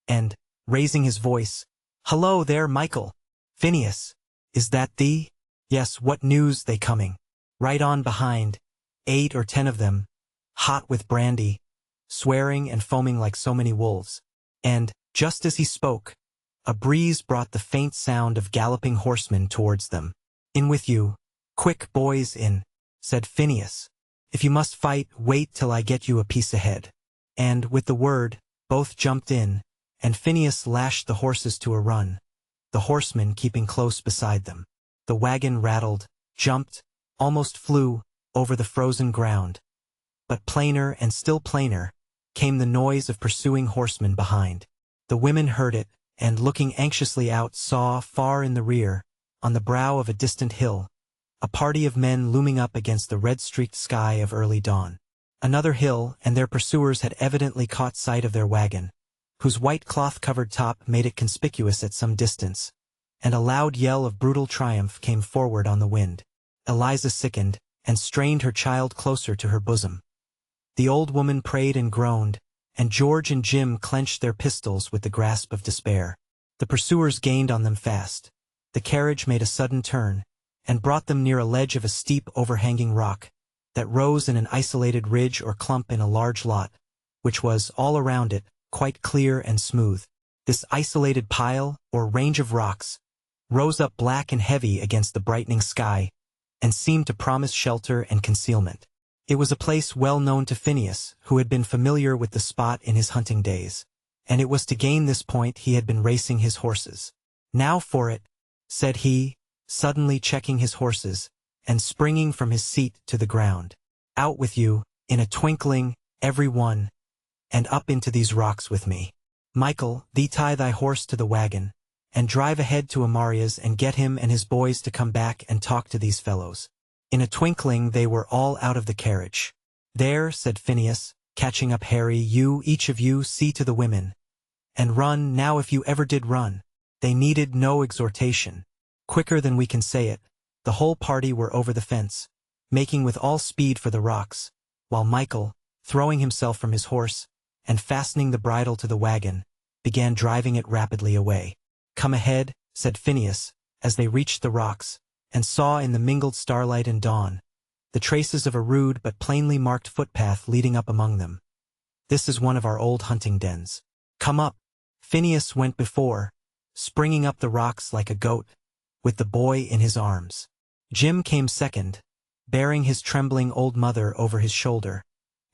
S1: And, raising his voice, "Hello there, Michael. Phineas, is that thee? Yes, what news they coming? Right on behind, 8 or 10 of them, hot with brandy, swearing and foaming like so many wolves." And, just as he spoke, a breeze brought the faint sound of galloping horsemen towards them. "In with you. Quick, boys, in," said Phineas. "If you must fight, wait till I get you a piece ahead." And, with the word, both jumped in, and Phineas lashed the horses to a run, the horsemen keeping close beside them. The wagon rattled, jumped, almost flew, over the frozen ground. But plainer and still plainer came the noise of pursuing horsemen behind. The women heard it, and looking anxiously out saw, far in the rear, on the brow of a distant hill, a party of men looming up against the red-streaked sky of early dawn. Another hill, and their pursuers had evidently caught sight of their wagon, whose white cloth-covered top made it conspicuous at some distance, and a loud yell of brutal triumph came forward on the wind. Eliza sickened, and strained her child closer to her bosom. The old woman prayed and groaned, and George and Jim clenched their pistols with the grasp of despair. The pursuers gained on them fast. The carriage made a sudden turn, and brought them near a ledge of a steep overhanging rock, that rose in an isolated ridge or clump in a large lot, which was, all around it, quite clear and smooth. This isolated pile, or range of rocks, rose up black and heavy against the brightening sky, and seemed to promise shelter and concealment. It was a place well known to Phineas, who had been familiar with the spot in his hunting days, and it was to gain this point he had been racing his horses. "Now for it," said he, suddenly checking his horses, and springing from his seat to the ground. "Out with you, in a twinkling, every one, and up into these rocks with me. Michael, thee tie thy horse to the wagon, and drive ahead to Amaria's and get him and his boys to come back and talk to these fellows." In a twinkling they were all out of the carriage. "There," said Phineas, catching up Harry, "you, each of you, see to the women. And run, now, if you ever did run." They needed no exhortation. Quicker than we can say it, the whole party were over the fence, making with all speed for the rocks, while Michael, throwing himself from his horse, and fastening the bridle to the wagon, began driving it rapidly away. "Come ahead," said Phineas, as they reached the rocks, and saw in the mingled starlight and dawn the traces of a rude but plainly marked footpath leading up among them. "This is one of our old hunting dens. Come up." Phineas went before, springing up the rocks like a goat, with the boy in his arms. Jim came second, bearing his trembling old mother over his shoulder,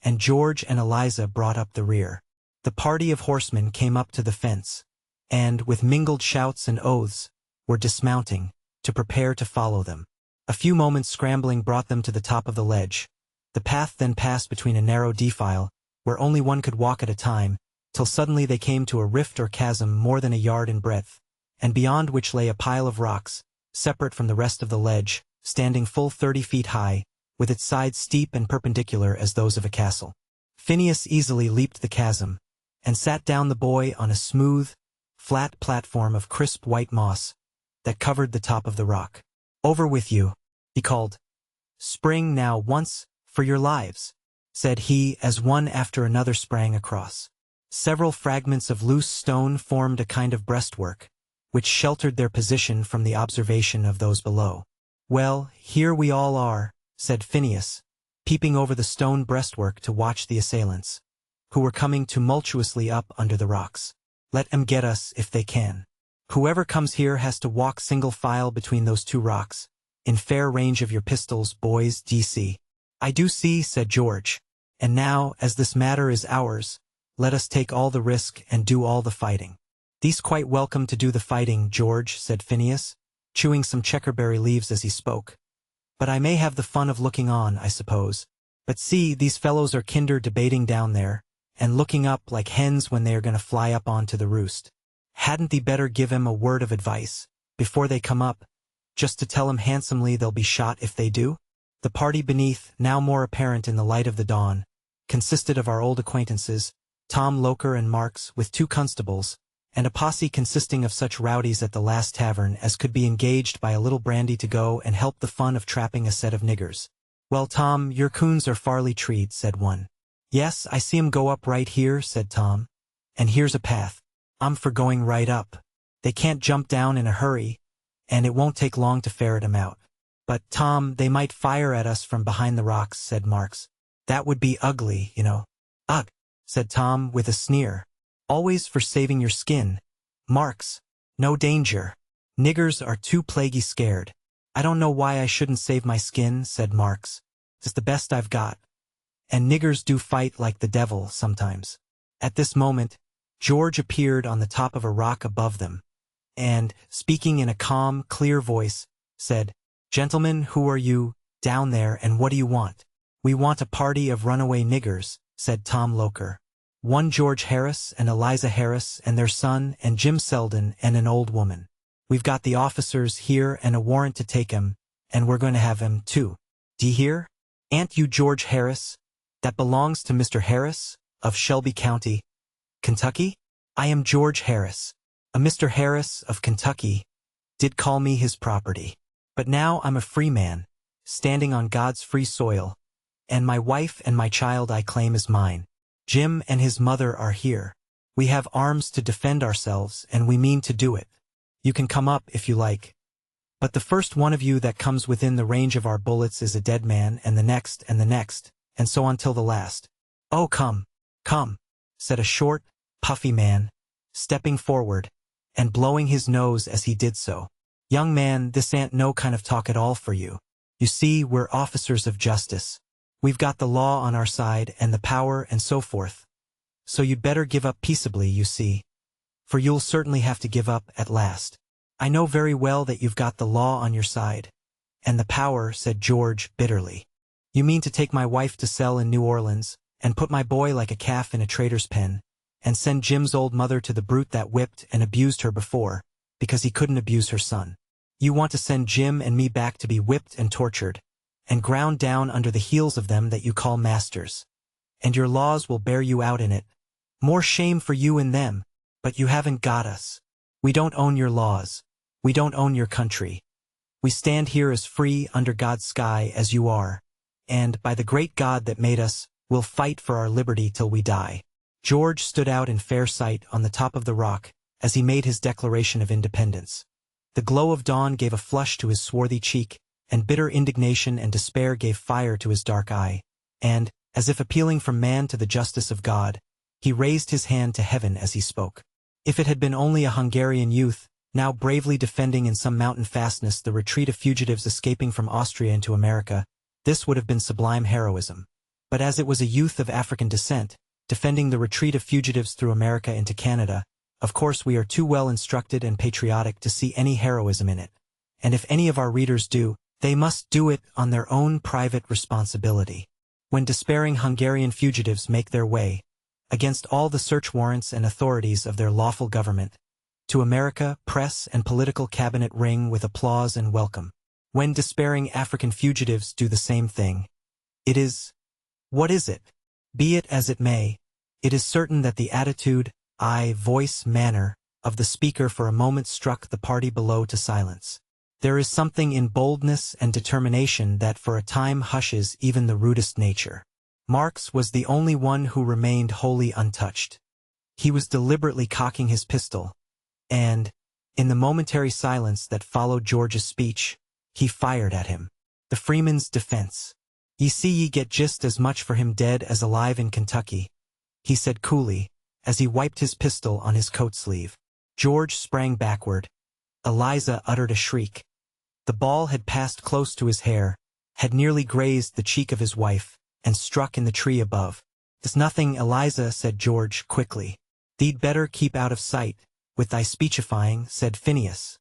S1: and George and Eliza brought up the rear. The party of horsemen came up to the fence, and, with mingled shouts and oaths, were dismounting, to prepare to follow them. A few moments' scrambling brought them to the top of the ledge. The path then passed between a narrow defile, where only one could walk at a time, till suddenly they came to a rift or chasm more than a yard in breadth, and beyond which lay a pile of rocks, separate from the rest of the ledge, standing full 30 feet high, with its sides steep and perpendicular as those of a castle. Phineas easily leaped the chasm, and sat down the boy on a smooth, flat platform of crisp white moss that covered the top of the rock. "Over with you," he called. "Spring now once, for your lives," said he as one after another sprang across. Several fragments of loose stone formed a kind of breastwork, which sheltered their position from the observation of those below. "Well, here we all are," said Phineas, peeping over the stone breastwork to watch the assailants, who were coming tumultuously up under the rocks. "Let 'em get us if they can. Whoever comes here has to walk single file between those two rocks, in fair range of your pistols, boys, D.C. "I do see," said George. "And now, as this matter is ours, let us take all the risk and do all the fighting." "Thee's quite welcome to do the fighting, George," said Phineas, chewing some checkerberry leaves as he spoke. "But I may have the fun of looking on, I suppose. But see, these fellows are kinder debating down there, and looking up like hens when they are going to fly up onto the roost. Hadn't thee better give 'em a word of advice, before they come up, just to tell 'em handsomely they'll be shot if they do?" The party beneath, now more apparent in the light of the dawn, consisted of our old acquaintances, Tom Loker and Marks, with 2 constables, and a posse consisting of such rowdies at the last tavern as could be engaged by a little brandy to go and help the fun of trapping a set of niggers. "Well, Tom, your coons are farly treed," said one. "Yes, I see 'em go up right here," said Tom. "And here's a path. I'm for going right up. They can't jump down in a hurry, and it won't take long to ferret 'em out." "But, Tom, they might fire at us from behind the rocks," said Marks. "That would be ugly, you know." "Ugh," said Tom with a sneer. "Always for saving your skin, Marks. No danger. Niggers are too plaguey scared." "I don't know why I shouldn't save my skin," said Marks. "It's the best I've got. And niggers do fight like the devil sometimes." At this moment, George appeared on the top of a rock above them, and, speaking in a calm, clear voice, said, "Gentlemen, who are you, down there, and what do you want?" "We want a party of runaway niggers," said Tom Loker. "One George Harris and Eliza Harris and their son and Jim Selden and an old woman. We've got the officers here and a warrant to take 'em, and we're going to have 'em too. D'ye hear? Ain't you George Harris? That belongs to Mr. Harris, of Shelby County, Kentucky?" "I am George Harris. A Mr. Harris, of Kentucky, did call me his property. But now I'm a free man, standing on God's free soil, and my wife and my child I claim as mine. Jim and his mother are here. We have arms to defend ourselves, and we mean to do it. You can come up if you like. But the first one of you that comes within the range of our bullets is a dead man, and the next, and so on till the last." "Oh, come, come," said a short, puffy man, stepping forward, and blowing his nose as he did so. "Young man, this ain't no kind of talk at all for you. You see, we're officers of justice. We've got the law on our side and the power and so forth. So you'd better give up peaceably, you see. For you'll certainly have to give up at last." "I know very well that you've got the law on your side. And the power," said George bitterly. "You mean to take my wife to sell in New Orleans, and put my boy like a calf in a trader's pen, and send Jim's old mother to the brute that whipped and abused her before, because he couldn't abuse her son. You want to send Jim and me back to be whipped and tortured, and ground down under the heels of them that you call masters. And your laws will bear you out in it. More shame for you and them, but you haven't got us. We don't own your laws. We don't own your country. We stand here as free under God's sky as you are, and, by the great God that made us, we'll fight for our liberty till we die." George stood out in fair sight on the top of the rock as he made his declaration of independence. The glow of dawn gave a flush to his swarthy cheek, and bitter indignation and despair gave fire to his dark eye, and, as if appealing from man to the justice of God, he raised his hand to heaven as he spoke. If it had been only a Hungarian youth, now bravely defending in some mountain fastness the retreat of fugitives escaping from Austria into America, this would have been sublime heroism. But as it was a youth of African descent, defending the retreat of fugitives through America into Canada, of course we are too well instructed and patriotic to see any heroism in it. And if any of our readers do, they must do it on their own private responsibility. When despairing Hungarian fugitives make their way, against all the search warrants and authorities of their lawful government, to America, press and political cabinet ring with applause and welcome. When despairing African fugitives do the same thing, it is— what is it? Be it as it may, it is certain that the attitude, eye, voice, manner, of the speaker for a moment struck the party below to silence. There is something in boldness and determination that for a time hushes even the rudest nature. Marks was the only one who remained wholly untouched. He was deliberately cocking his pistol, and, in the momentary silence that followed George's speech, he fired at him. The freeman's defense. "Ye see ye get just as much for him dead as alive in Kentucky," he said coolly, as he wiped his pistol on his coat sleeve. George sprang backward. Eliza uttered a shriek. The ball had passed close to his hair, had nearly grazed the cheek of his wife, and struck in the tree above. "'Tis nothing, Eliza," said George quickly. "Thee'd better keep out of sight, with thy speechifying," said Phineas.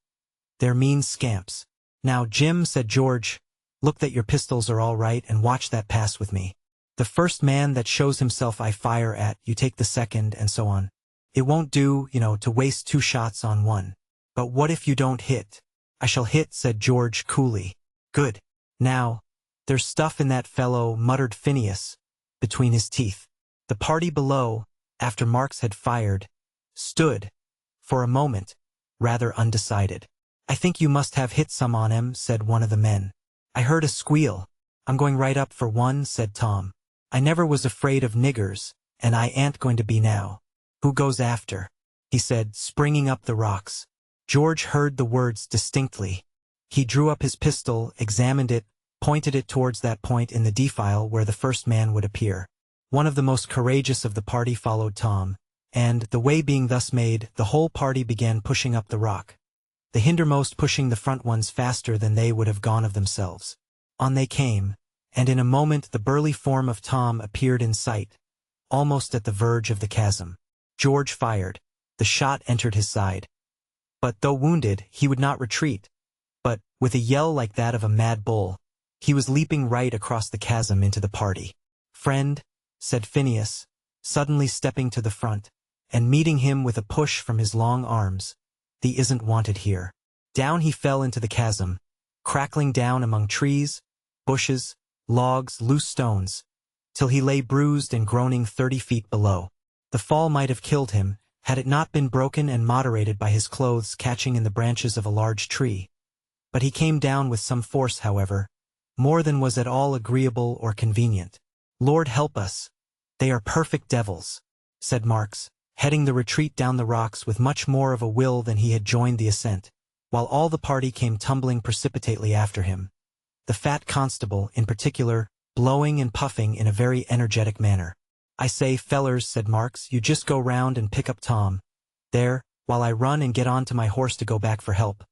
S1: "They're mean scamps." "Now, Jim," said George, "look that your pistols are all right and watch that pass with me. The first man that shows himself I fire at, you take the second, and so on. It won't do, to waste 2 shots on one. But what if you don't hit?" "I shall hit," said George coolly. "Good. Now, there's stuff in that fellow," muttered Phineas, between his teeth. The party below, after Marks had fired, stood, for a moment, rather undecided. "I think you must have hit some on him," said one of the men. "I heard a squeal." "I'm going right up for one," said Tom. "I never was afraid of niggers, and I ain't going to be now." "Who goes after?" he said, springing up the rocks. George heard the words distinctly. He drew up his pistol, examined it, pointed it towards that point in the defile where the first man would appear. One of the most courageous of the party followed Tom, and, the way being thus made, the whole party began pushing up the rock, the hindermost pushing the front ones faster than they would have gone of themselves. On they came, and in a moment the burly form of Tom appeared in sight, almost at the verge of the chasm. George fired. The shot entered his side. But though wounded, he would not retreat, but, with a yell like that of a mad bull, he was leaping right across the chasm into the party. "Friend," said Phineas, suddenly stepping to the front, and meeting him with a push from his long arms, "thee isn't wanted here." Down he fell into the chasm, crackling down among trees, bushes, logs, loose stones, till he lay bruised and groaning 30 feet below. The fall might have killed him, had it not been broken and moderated by his clothes catching in the branches of a large tree. But he came down with some force, however, more than was at all agreeable or convenient. "Lord help us, they are perfect devils," said Marks, heading the retreat down the rocks with much more of a will than he had joined the ascent, while all the party came tumbling precipitately after him, the fat constable, in particular, blowing and puffing in a very energetic manner. "I say, fellers," said Marks, "you just go round and pick up Tom, there, while I run and get on to my horse to go back for help.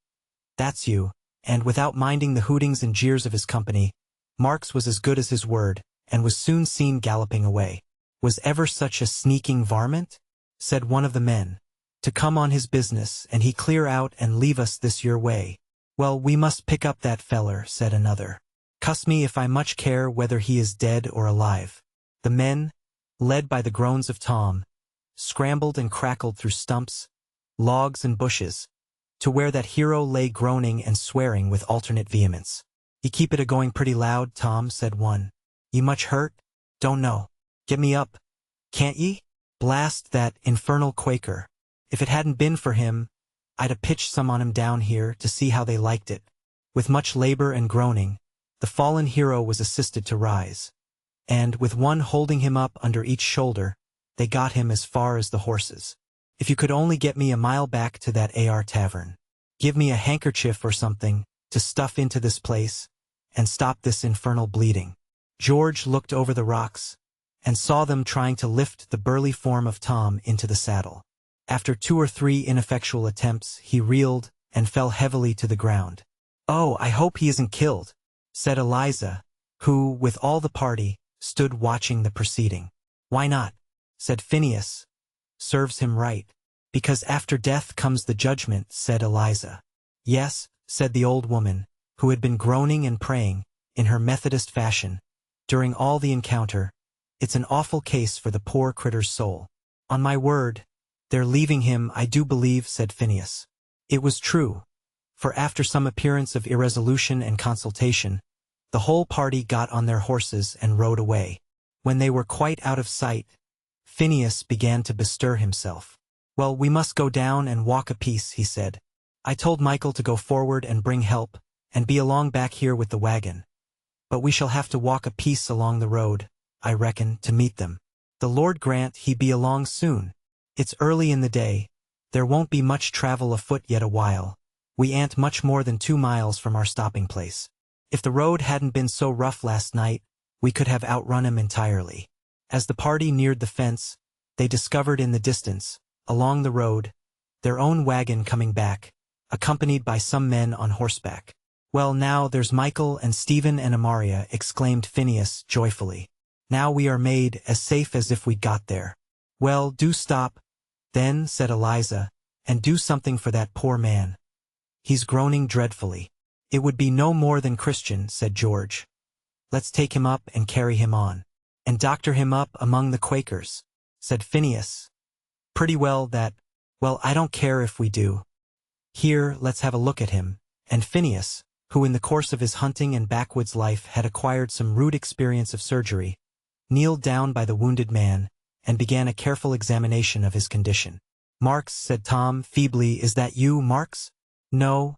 S1: That's you." And without minding the hootings and jeers of his company, Marks was as good as his word, and was soon seen galloping away. "Was ever such a sneaking varmint?" said one of the men. "To come on his business, and he clear out and leave us this your way." "Well, we must pick up that feller," said another. "Cuss me if I much care whether he is dead or alive." The men, led by the groans of Tom, scrambled and crackled through stumps, logs and bushes, to where that hero lay groaning and swearing with alternate vehemence. "You keep it a-going pretty loud, Tom," said one. "You much hurt?" "Don't know." "Get me up, can't ye?" "Blast that infernal Quaker. If it hadn't been for him, I'd a pitched some on him down here to see how they liked it." With much labor and groaning, the fallen hero was assisted to rise, and, with one holding him up under each shoulder, they got him as far as the horses. "If you could only get me a mile back to that AR tavern. Give me a handkerchief or something to stuff into this place, and stop this infernal bleeding." George looked over the rocks, and saw them trying to lift the burly form of Tom into the saddle. After 2 or 3 ineffectual attempts, he reeled and fell heavily to the ground. "Oh, I hope he isn't killed," said Eliza, who, with all the party, stood watching the proceeding. "Why not?" said Phineas. "Serves him right." "Because after death comes the judgment," said Eliza. "Yes," said the old woman, who had been groaning and praying, in her Methodist fashion, during all the encounter. "It's an awful case for the poor critter's soul." "On my word, they're leaving him, I do believe," said Phineas. It was true, for after some appearance of irresolution and consultation, the whole party got on their horses and rode away. When they were quite out of sight, Phineas began to bestir himself. "Well, we must go down and walk a piece," he said. "I told Michael to go forward and bring help, and be along back here with the wagon. But we shall have to walk a piece along the road, I reckon, to meet them. The Lord grant he be along soon. It's early in the day, there won't be much travel afoot yet a while. We ain't much more than 2 miles from our stopping place. If the road hadn't been so rough last night, we could have outrun him entirely." As the party neared the fence, they discovered in the distance, along the road, their own wagon coming back, accompanied by some men on horseback. "Well, now there's Michael and Stephen and Amaria," exclaimed Phineas joyfully. "Now we are made as safe as if we'd got there." "Well, do stop, then," said Eliza, "and do something for that poor man. He's groaning dreadfully." "It would be no more than Christian," said George. "Let's take him up and carry him on." "And doctor him up among the Quakers," said Phineas. "Pretty well that, well, I don't care if we do. Here, let's have a look at him." And Phineas, who in the course of his hunting and backwoods life had acquired some rude experience of surgery, kneeled down by the wounded man, and began a careful examination of his condition. "Marks," said Tom feebly, "is that you, Marks?" "No,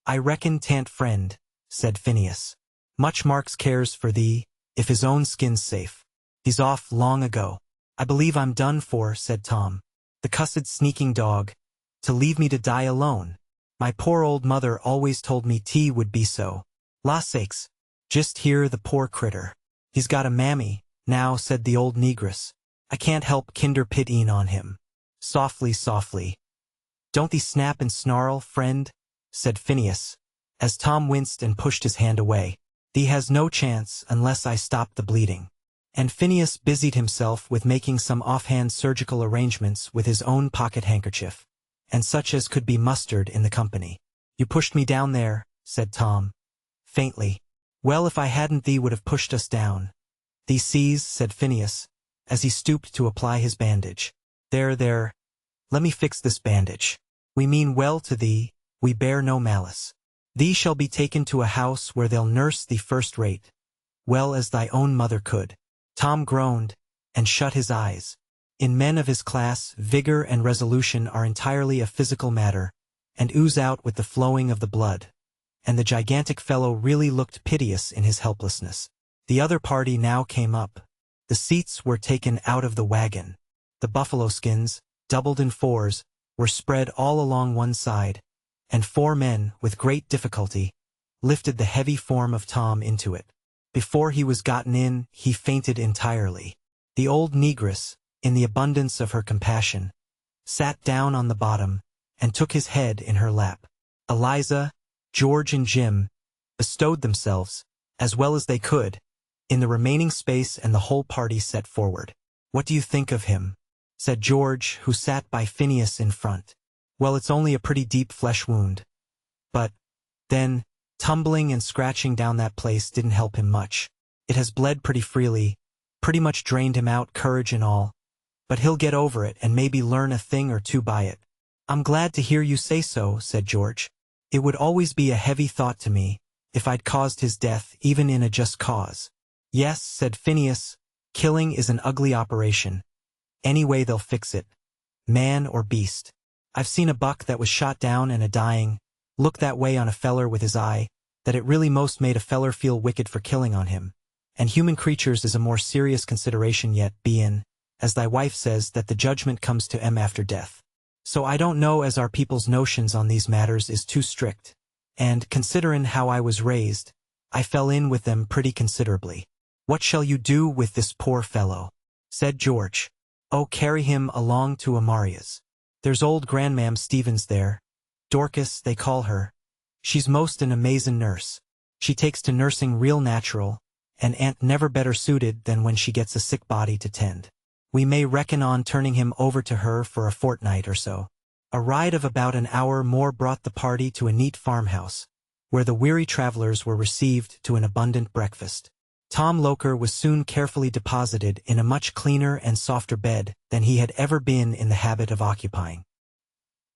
S1: I reckon 'tan't friend," said Phineas. "Much Marks cares for thee, if his own skin's safe. He's off long ago." "I believe I'm done for," said Tom. "The cussed sneaking dog, to leave me to die alone. My poor old mother always told me tea would be so. La sakes, just hear the poor critter. He's got a mammy, now," said the old negress. "I can't help kinder pitying on him." "Softly, softly. Don't thee snap and snarl, friend," said Phineas, as Tom winced and pushed his hand away. "Thee has no chance unless I stop the bleeding." And Phineas busied himself with making some offhand surgical arrangements with his own pocket handkerchief, and such as could be mustered in the company. "You pushed me down there," said Tom, faintly. "Well, if I hadn't, thee would have pushed us down." "Thee sees," said Phineas, as he stooped to apply his bandage. "There, there, let me fix this bandage. We mean well to thee, we bear no malice. Thee shall be taken to a house where they'll nurse thee first rate, well as thy own mother could." Tom groaned, and shut his eyes. In men of his class, vigor and resolution are entirely a physical matter, and ooze out with the flowing of the blood, and the gigantic fellow really looked piteous in his helplessness. The other party now came up. The seats were taken out of the wagon. The buffalo skins, doubled in fours, were spread all along one side, and 4 men, with great difficulty, lifted the heavy form of Tom into it. Before he was gotten in, he fainted entirely. The old negress, in the abundance of her compassion, sat down on the bottom, and took his head in her lap. Eliza, George and Jim bestowed themselves, as well as they could, in the remaining space, and the whole party set forward. "What do you think of him?" said George, who sat by Phineas in front. "Well, it's only a pretty deep flesh wound. But, then, tumbling and scratching down that place didn't help him much. It has bled pretty freely, pretty much drained him out, courage and all. But he'll get over it and maybe learn a thing or two by it." "I'm glad to hear you say so," said George. "It would always be a heavy thought to me, if I'd caused his death, even in a just cause." "Yes," said Phineas, "killing is an ugly operation. Any way they'll fix it, man or beast. I've seen a buck that was shot down and a-dying, look that way on a feller with his eye, that it really most made a feller feel wicked for killing on him. And human creatures is a more serious consideration yet, bein', as thy wife says, that the judgment comes to 'em after death. So I don't know as our people's notions on these matters is too strict, and, considerin' how I was raised, I fell in with them pretty considerably." "What shall you do with this poor fellow?" said George. "Oh, carry him along to Amaria's. There's old Grandmam Stevens there. Dorcas, they call her. She's most an amazin' nurse. She takes to nursing real natural, and ain't never better suited than when she gets a sick body to tend. We may reckon on turning him over to her for a fortnight or so." A ride of about an hour more brought the party to a neat farmhouse, where the weary travelers were received to an abundant breakfast. Tom Loker was soon carefully deposited in a much cleaner and softer bed than he had ever been in the habit of occupying.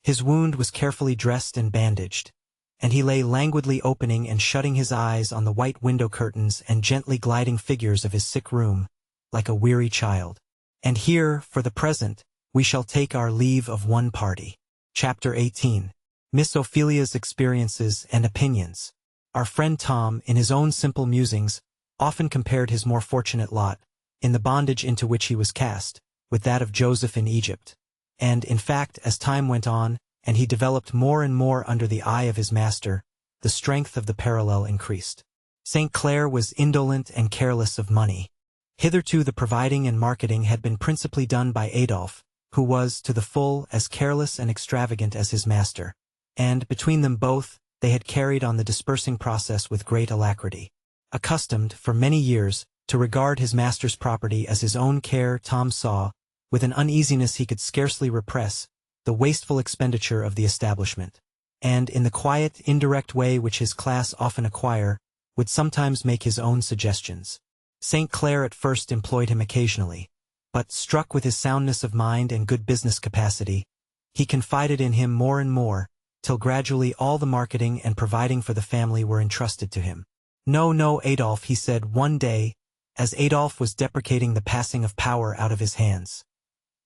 S1: His wound was carefully dressed and bandaged, and he lay languidly opening and shutting his eyes on the white window curtains and gently gliding figures of his sick room, like a weary child. And here, for the present, we shall take our leave of one party. Chapter 18. Miss Ophelia's Experiences and Opinions. Our friend Tom, in his own simple musings, often compared his more fortunate lot, in the bondage into which he was cast, with that of Joseph in Egypt. And, in fact, as time went on, and he developed more and more under the eye of his master, the strength of the parallel increased. St. Clair was indolent and careless of money. Hitherto the providing and marketing had been principally done by Adolphe, who was, to the full, as careless and extravagant as his master. And, between them both, they had carried on the dispersing process with great alacrity. Accustomed, for many years, to regard his master's property as his own care, Tom saw, with an uneasiness he could scarcely repress, the wasteful expenditure of the establishment, and, in the quiet, indirect way which his class often acquire, would sometimes make his own suggestions. St. Clair at first employed him occasionally, but, struck with his soundness of mind and good business capacity, he confided in him more and more, till gradually all the marketing and providing for the family were entrusted to him. "No, no, Adolphe," he said one day, as Adolphe was deprecating the passing of power out of his hands.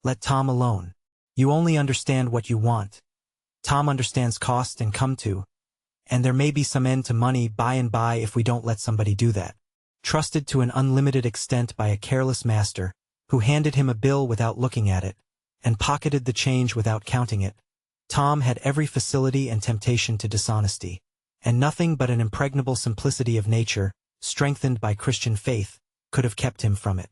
S1: Let Tom alone. You only understand what you want. Tom understands cost and come to, and there may be some end to money by and by if we don't let somebody do that. Trusted to an unlimited extent by a careless master, who handed him a bill without looking at it, and pocketed the change without counting it, Tom had every facility and temptation to dishonesty, and nothing but an impregnable simplicity of nature, strengthened by Christian faith, could have kept him from it.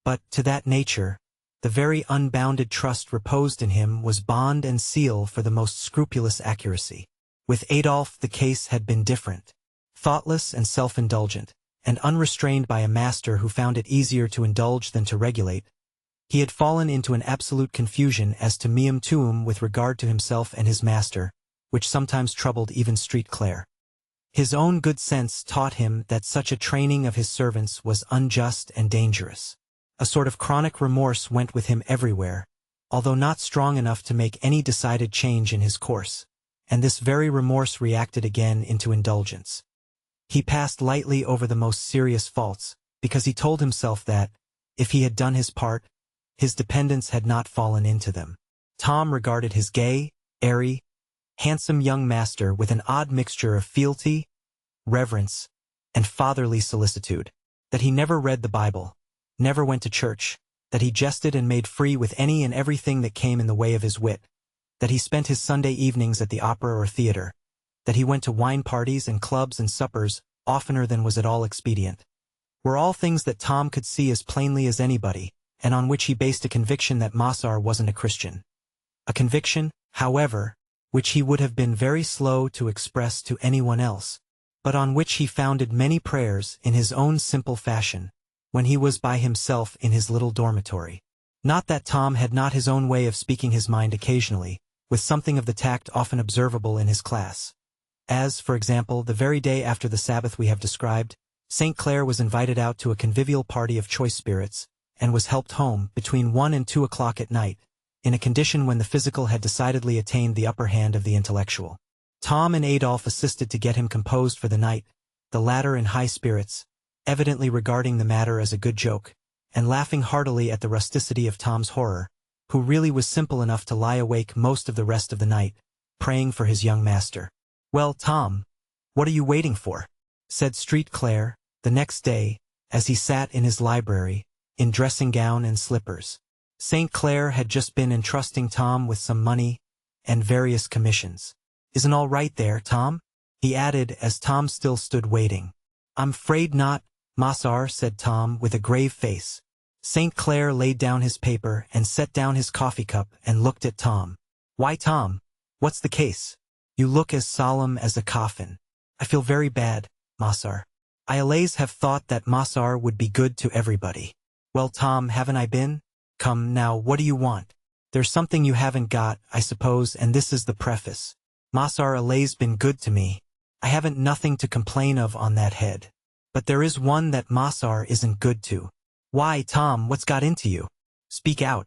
S1: But, to that nature, the very unbounded trust reposed in him was bond and seal for the most scrupulous accuracy. With Adolf the case had been different. Thoughtless and self-indulgent, and unrestrained by a master who found it easier to indulge than to regulate, he had fallen into an absolute confusion as to meum tuum with regard to himself and his master, which sometimes troubled even Street Clare. His own good sense taught him that such a training of his servants was unjust and dangerous. A sort of chronic remorse went with him everywhere, although not strong enough to make any decided change in his course, and this very remorse reacted again into indulgence. He passed lightly over the most serious faults, because he told himself that, if he had done his part, his dependents had not fallen into them. Tom regarded his gay, airy, handsome young master with an odd mixture of fealty, reverence, and fatherly solicitude. That he never read the Bible, never went to church, that he jested and made free with any and everything that came in the way of his wit, that he spent his Sunday evenings at the opera or theater, that he went to wine parties and clubs and suppers oftener than was at all expedient, were all things that Tom could see as plainly as anybody, and on which he based a conviction that Mossar wasn't a Christian. A conviction, however, which he would have been very slow to express to anyone else, but on which he founded many prayers in his own simple fashion, when he was by himself in his little dormitory. Not that Tom had not his own way of speaking his mind occasionally, with something of the tact often observable in his class. As, for example, the very day after the Sabbath we have described, St. Clare was invited out to a convivial party of choice spirits, and was helped home, between 1 and 2 o'clock at night, in a condition when the physical had decidedly attained the upper hand of the intellectual. Tom and Adolf assisted to get him composed for the night, the latter in high spirits, evidently regarding the matter as a good joke, and laughing heartily at the rusticity of Tom's horror, who really was simple enough to lie awake most of the rest of the night, praying for his young master. "Well, Tom, what are you waiting for?" said Street Clare, the next day, as he sat in his library, in dressing-gown and slippers. St. Clare had just been entrusting Tom with some money and various commissions. "Isn't all right there, Tom?" he added as Tom still stood waiting. "I'm 'fraid not, Mossar," said Tom with a grave face. St. Clare laid down his paper and set down his coffee cup and looked at Tom. "Why, Tom, what's the case? You look as solemn as a coffin." "I feel very bad, Mossar. I allays have thought that Mossar would be good to everybody." "Well, Tom, haven't I been? Come, now, what do you want? There's something you haven't got, I suppose, and this is the preface. Mossar allays been good to me. I haven't nothing to complain of on that head. But there is one that Mossar isn't good to." "Why, Tom, what's got into you? Speak out.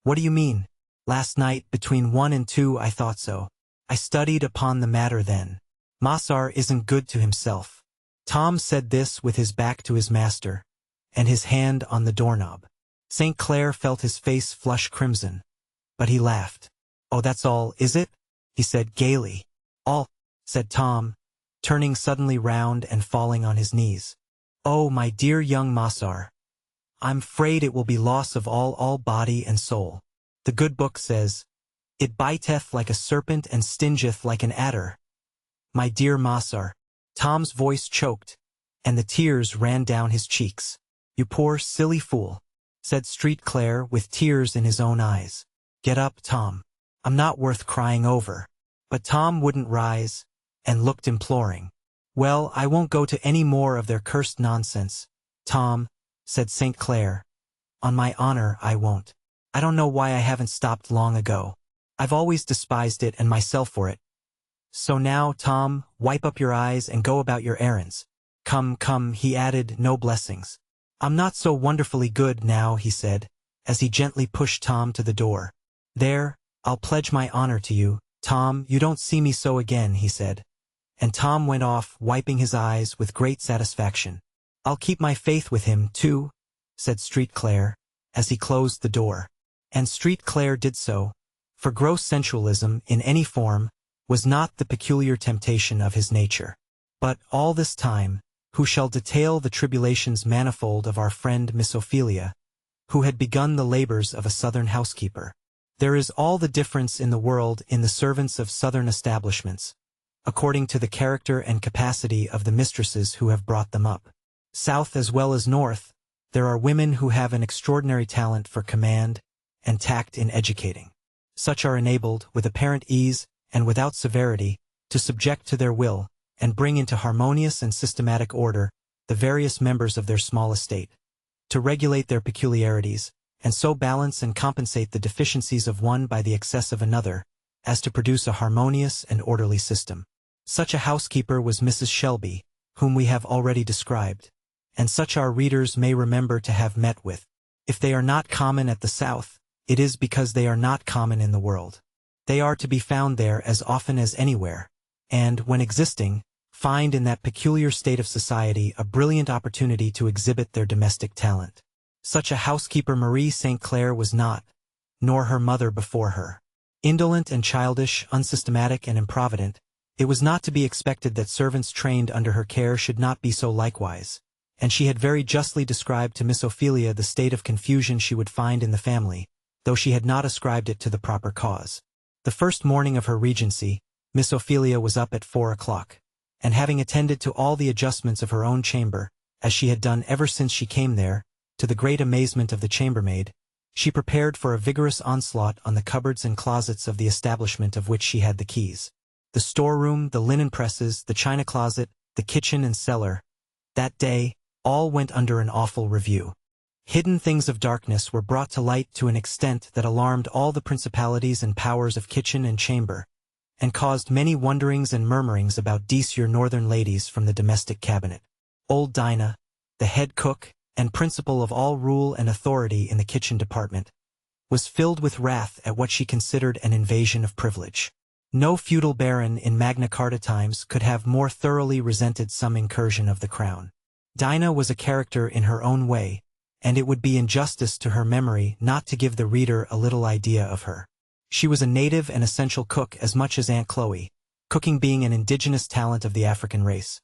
S1: What do you mean?" "Last night, between 1 and 2, I thought so. I studied upon the matter then. Mossar isn't good to himself." Tom said this with his back to his master, and his hand on the doorknob. St. Clare felt his face flush crimson, but he laughed. "Oh, that's all, is it?" he said gaily. "All," said Tom, turning suddenly round and falling on his knees. "Oh, my dear young Mossar, I'm 'fraid it will be loss of all body and soul. The good book says, 'It biteth like a serpent and stingeth like an adder.' My dear Mossar." Tom's voice choked, and the tears ran down his cheeks. "You poor, silly fool," said Street Clare with tears in his own eyes. "Get up, Tom. I'm not worth crying over." But Tom wouldn't rise, and looked imploring. "Well, I won't go to any more of their cursed nonsense, Tom," said St. Clare. "On my honor, I won't. I don't know why I haven't stopped long ago. I've always despised it and myself for it. So now, Tom, wipe up your eyes and go about your errands. Come, come," he added, "no blessings. I'm not so wonderfully good now," he said, as he gently pushed Tom to the door. "There, I'll pledge my honor to you, Tom, you don't see me so again," he said. And Tom went off, wiping his eyes with great satisfaction. "I'll keep my faith with him, too," said Street Clare, as he closed the door. And Street Claire did so, for gross sensualism, in any form, was not the peculiar temptation of his nature. But, all this time, who shall detail the tribulations manifold of our friend Miss Ophelia, who had begun the labors of a Southern housekeeper? There is all the difference in the world in the servants of Southern establishments, according to the character and capacity of the mistresses who have brought them up. South as well as North, there are women who have an extraordinary talent for command and tact in educating. Such are enabled, with apparent ease and without severity, to subject to their will, and bring into harmonious and systematic order the various members of their small estate, to regulate their peculiarities, and so balance and compensate the deficiencies of one by the excess of another, as to produce a harmonious and orderly system. Such a housekeeper was Mrs. Shelby, whom we have already described, and such our readers may remember to have met with. If they are not common at the South, it is because they are not common in the world. They are to be found there as often as anywhere, and, when existing, find in that peculiar state of society a brilliant opportunity to exhibit their domestic talent. Such a housekeeper Marie St. Clair was not, nor her mother before her. Indolent and childish, unsystematic and improvident, it was not to be expected that servants trained under her care should not be so likewise, and she had very justly described to Miss Ophelia the state of confusion she would find in the family, though she had not ascribed it to the proper cause. The first morning of her regency, Miss Ophelia was up at 4 o'clock, and having attended to all the adjustments of her own chamber, as she had done ever since she came there, to the great amazement of the chambermaid, she prepared for a vigorous onslaught on the cupboards and closets of the establishment of which she had the keys. The storeroom, the linen presses, the china closet, the kitchen and cellar. That day, all went under an awful review. Hidden things of darkness were brought to light to an extent that alarmed all the principalities and powers of kitchen and chamber, and caused many wonderings and murmurings about your northern ladies from the domestic cabinet. Old Dinah, the head cook, and principal of all rule and authority in the kitchen department, was filled with wrath at what she considered an invasion of privilege. No feudal baron in Magna Carta times could have more thoroughly resented some incursion of the crown. Dinah was a character in her own way, and it would be injustice to her memory not to give the reader a little idea of her. She was a native and essential cook as much as Aunt Chloe, cooking being an indigenous talent of the African race.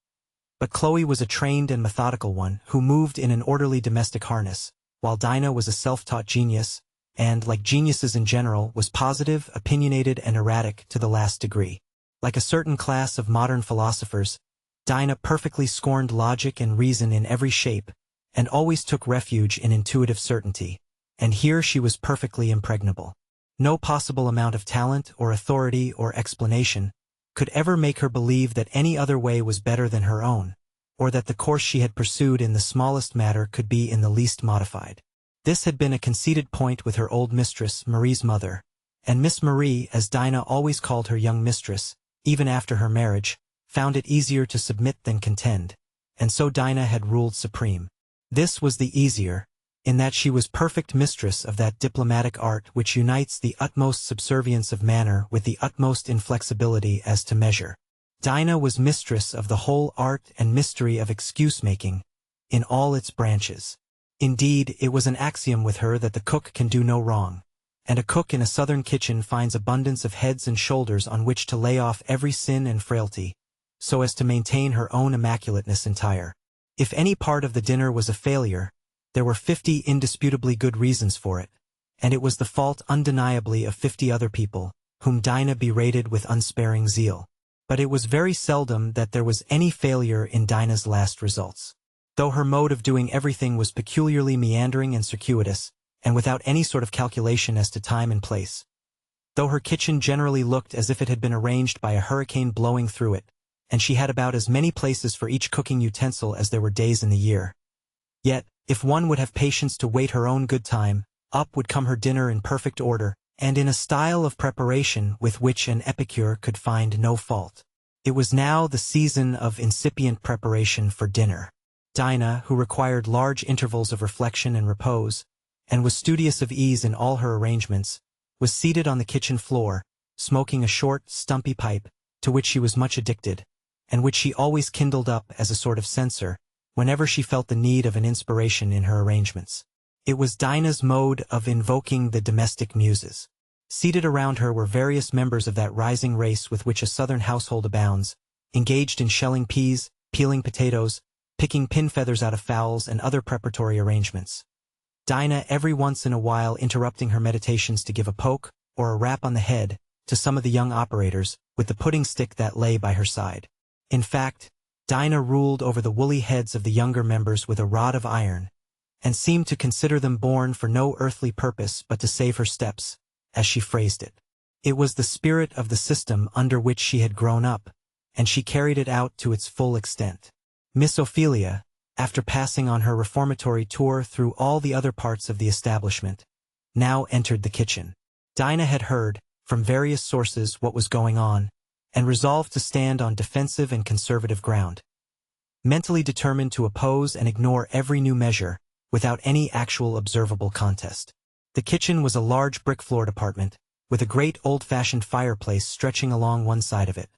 S1: But Chloe was a trained and methodical one who moved in an orderly domestic harness, while Dinah was a self-taught genius, and, like geniuses in general, was positive, opinionated, and erratic to the last degree. Like a certain class of modern philosophers, Dinah perfectly scorned logic and reason in every shape, and always took refuge in intuitive certainty, and here she was perfectly impregnable. No possible amount of talent or authority or explanation could ever make her believe that any other way was better than her own, or that the course she had pursued in the smallest matter could be in the least modified. This had been a conceded point with her old mistress, Marie's mother, and Miss Marie, as Dinah always called her young mistress, even after her marriage, found it easier to submit than contend, and so Dinah had ruled supreme. This was the easier, in that she was perfect mistress of that diplomatic art which unites the utmost subservience of manner with the utmost inflexibility as to measure. Dinah was mistress of the whole art and mystery of excuse-making, in all its branches. Indeed, it was an axiom with her that the cook can do no wrong, and a cook in a southern kitchen finds abundance of heads and shoulders on which to lay off every sin and frailty, so as to maintain her own immaculateness entire. If any part of the dinner was a failure, there were 50 indisputably good reasons for it, and it was the fault undeniably of 50 other people, whom Dinah berated with unsparing zeal. But it was very seldom that there was any failure in Dinah's last results. Though her mode of doing everything was peculiarly meandering and circuitous, and without any sort of calculation as to time and place. Though her kitchen generally looked as if it had been arranged by a hurricane blowing through it, and she had about as many places for each cooking utensil as there were days in the year. Yet, if one would have patience to wait her own good time, up would come her dinner in perfect order, and in a style of preparation with which an epicure could find no fault. It was now the season of incipient preparation for dinner. Dinah, who required large intervals of reflection and repose, and was studious of ease in all her arrangements, was seated on the kitchen floor, smoking a short, stumpy pipe, to which she was much addicted, and which she always kindled up as a sort of censer, whenever she felt the need of an inspiration in her arrangements. It was Dinah's mode of invoking the domestic muses. Seated around her were various members of that rising race with which a southern household abounds, engaged in shelling peas, peeling potatoes, picking pin feathers out of fowls, and other preparatory arrangements. Dinah every once in a while interrupting her meditations to give a poke, or a rap on the head, to some of the young operators, with the pudding stick that lay by her side. In fact, Dinah ruled over the woolly heads of the younger members with a rod of iron, and seemed to consider them born for no earthly purpose but to save her steps, as she phrased it. It was the spirit of the system under which she had grown up, and she carried it out to its full extent. Miss Ophelia, after passing on her reformatory tour through all the other parts of the establishment, now entered the kitchen. Dinah had heard, from various sources, what was going on, and resolved to stand on defensive and conservative ground. Mentally determined to oppose and ignore every new measure, without any actual observable contest. The kitchen was a large brick-floored apartment, with a great old-fashioned fireplace stretching along one side of it.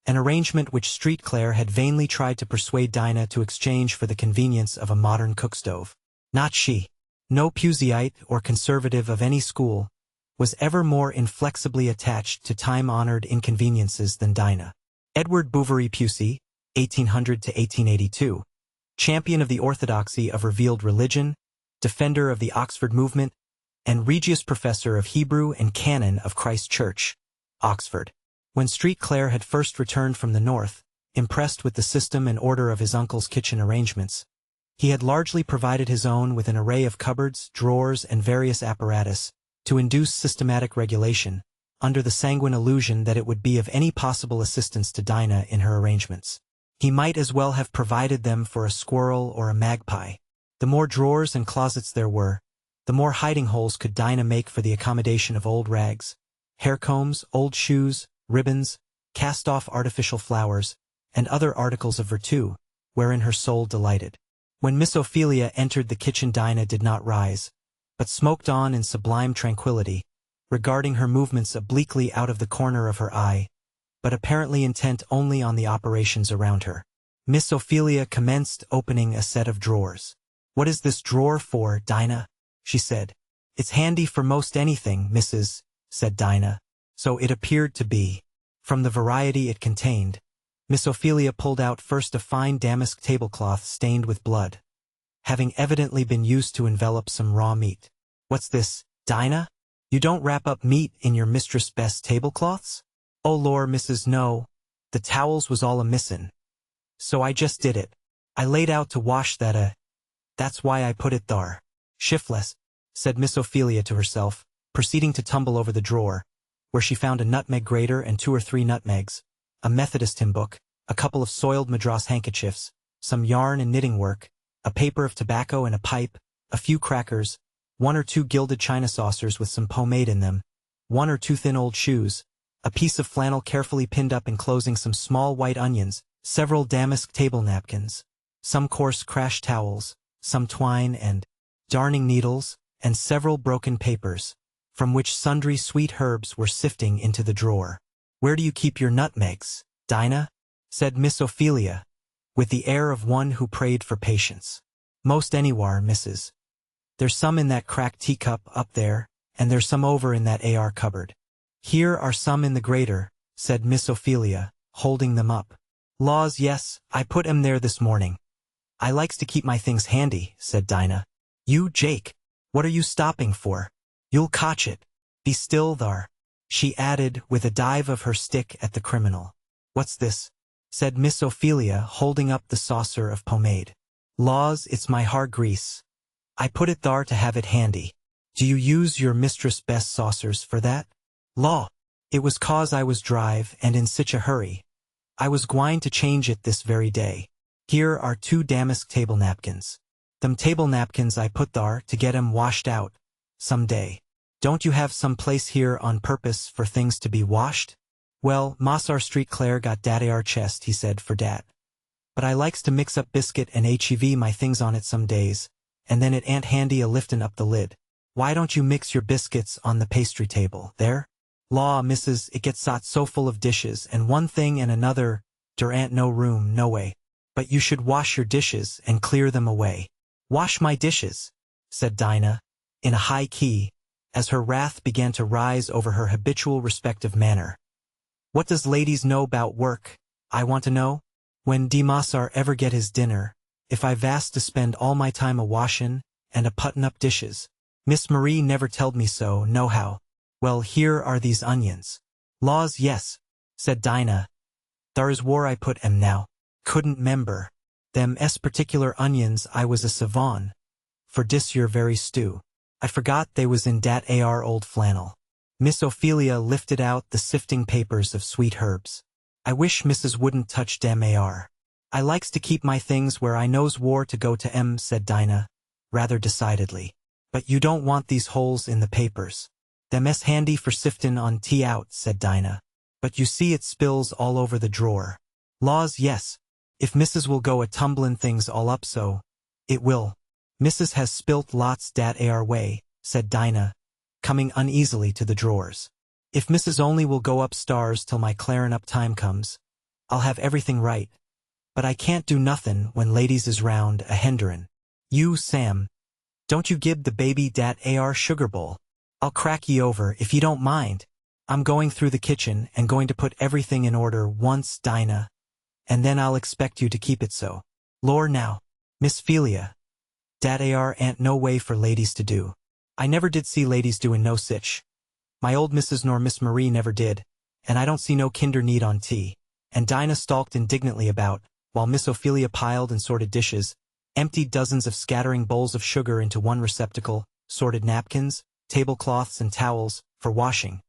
S1: An arrangement which Street Claire had vainly tried to persuade Dinah to exchange for the convenience of a modern cook-stove. Not she. No Puseyite or conservative of any school was ever more inflexibly attached to time-honored inconveniences than Dinah. Edward Bouverie Pusey, 1800 to 1882, champion of the orthodoxy of revealed religion, defender of the Oxford movement, and Regius Professor of Hebrew and Canon of Christ Church, Oxford. When Street Claire had first returned from the north, impressed with the system and order of his uncle's kitchen arrangements, he had largely provided his own with an array of cupboards, drawers, and various apparatus to induce systematic regulation, under the sanguine illusion that it would be of any possible assistance to Dinah in her arrangements. He might as well have provided them for a squirrel or a magpie. The more drawers and closets there were, the more hiding holes could Dinah make for the accommodation of old rags, hair combs, old shoes, ribbons, cast-off artificial flowers, and other articles of virtu, wherein her soul delighted. When Miss Ophelia entered the kitchen, Dinah did not rise, but smoked on in sublime tranquillity, regarding her movements obliquely out of the corner of her eye, but apparently intent only on the operations around her. Miss Ophelia commenced opening a set of drawers. "What is this drawer for, Dinah?" she said. "It's handy for most anything, Mrs.," said Dinah. So it appeared to be. From the variety it contained, Miss Ophelia pulled out first a fine damask tablecloth stained with blood, having evidently been used to envelop some raw meat. "What's this, Dinah? You don't wrap up meat in your mistress' best tablecloths?" "Oh lor, Mrs., no. The towels was all a-missin'. So I just did it. I laid out to wash that that's why I put it thar." "Shiftless," said Miss Ophelia to herself, proceeding to tumble over the drawer, where she found a nutmeg grater and 2 or 3 nutmegs, a Methodist hymn book, a couple of soiled Madras handkerchiefs, some yarn and knitting work, a paper of tobacco and a pipe, a few crackers, 1 or 2 gilded china saucers with some pomade in them, 1 or 2 thin old shoes, a piece of flannel carefully pinned up enclosing some small white onions, several damask table napkins, some coarse crash towels, some twine and darning needles, and several broken papers, from which sundry sweet herbs were sifting into the drawer. "Where do you keep your nutmegs, Dinah?" said Miss Ophelia, with the air of one who prayed for patience. "Most anywhar, Mrs. There's some in that cracked teacup up there, and there's some over in that AR cupboard. Here are some in the grater," said Miss Ophelia, holding them up. "Laws, yes, I put 'em there this morning. I likes to keep my things handy," said Dinah. "You, Jake, what are you stopping for? You'll cotch it. Be still thar," she added with a dive of her stick at the criminal. "What's this?" said Miss Ophelia, holding up the saucer of pomade. "Laws, it's my har grease. I put it thar to have it handy. Do you use your mistress' best saucers for that?" "Law, it was 'cause I was drive and in sich a hurry. I was gwine to change it this very day. Here are 2 damask table napkins. Them table napkins I put thar to get 'em washed out, some day. Don't you have some place here on purpose for things to be washed?" "Well, Mossar Street Claire got dat ar chest," he said, "for dat. But I likes to mix up biscuit and hev my things on it some days, and then it ain't handy a-liftin' up the lid. Why don't you mix your biscuits on the pastry table, there? Law, Mrs., it gets so full of dishes, and one thing and another, der ain't no room, no way. But you should wash your dishes and clear them away." "Wash my dishes?" said Dinah, in a high key, as her wrath began to rise over her habitual respective manner. What does ladies know 'bout work, I want to know? When Demasar ever get his dinner, if I vast to spend all my time a-washin' and a-puttin' up dishes? Miss Marie never telled me so, nohow. Well, here are these onions. Laws, yes, said Dinah. Thar's whar I put 'em now. Couldn't 'member. Them particular onions I was a savon for dis your very stew. I forgot they was in dat old flannel. Miss Ophelia lifted out the sifting papers of sweet herbs. I wish Mrs. wouldn't touch dem ar. I likes to keep my things where I knows whar to go to 'em, said Dinah, rather decidedly. But you don't want these holes in the papers. Them handy for siftin' on tea out, said Dinah. But you see it spills all over the drawer. Laws, yes. If Mrs. will go a-tumblin' things all up so, it will. Mrs. has spilt lots dat ar way, said Dinah, coming uneasily to the drawers. If Mrs. only will go upstairs till my clarin' up time comes, I'll have everything right. But I can't do nothin' when ladies is round a-henderin'. You, Sam, don't you gib the baby dat ar sugar bowl. I'll crack ye over if ye don't mind. I'm going through the kitchen and going to put everything in order once, Dinah, and then I'll expect you to keep it so. Lor now, Miss Phelia, dat ar ain't no way for ladies to do. I never did see ladies doin' no sich. My old Mrs. nor Miss Marie never did, and I don't see no kinder need on tea. And Dinah stalked indignantly about, while Miss Ophelia piled and sorted dishes, emptied dozens of scattering bowls of sugar into one receptacle, sorted napkins, tablecloths and towels, for washing.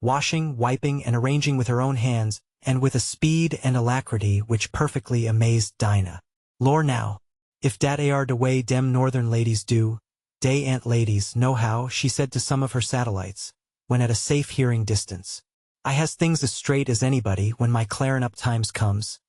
S1: Washing, wiping, and arranging with her own hands, and with a speed and alacrity which perfectly amazed Dinah. Lor now, if dat ar de way dem northern ladies do, dey ain't ladies, nohow, she said to some of her satellites, when at a safe hearing distance. I has things as straight as anybody when my clarin' up times comes,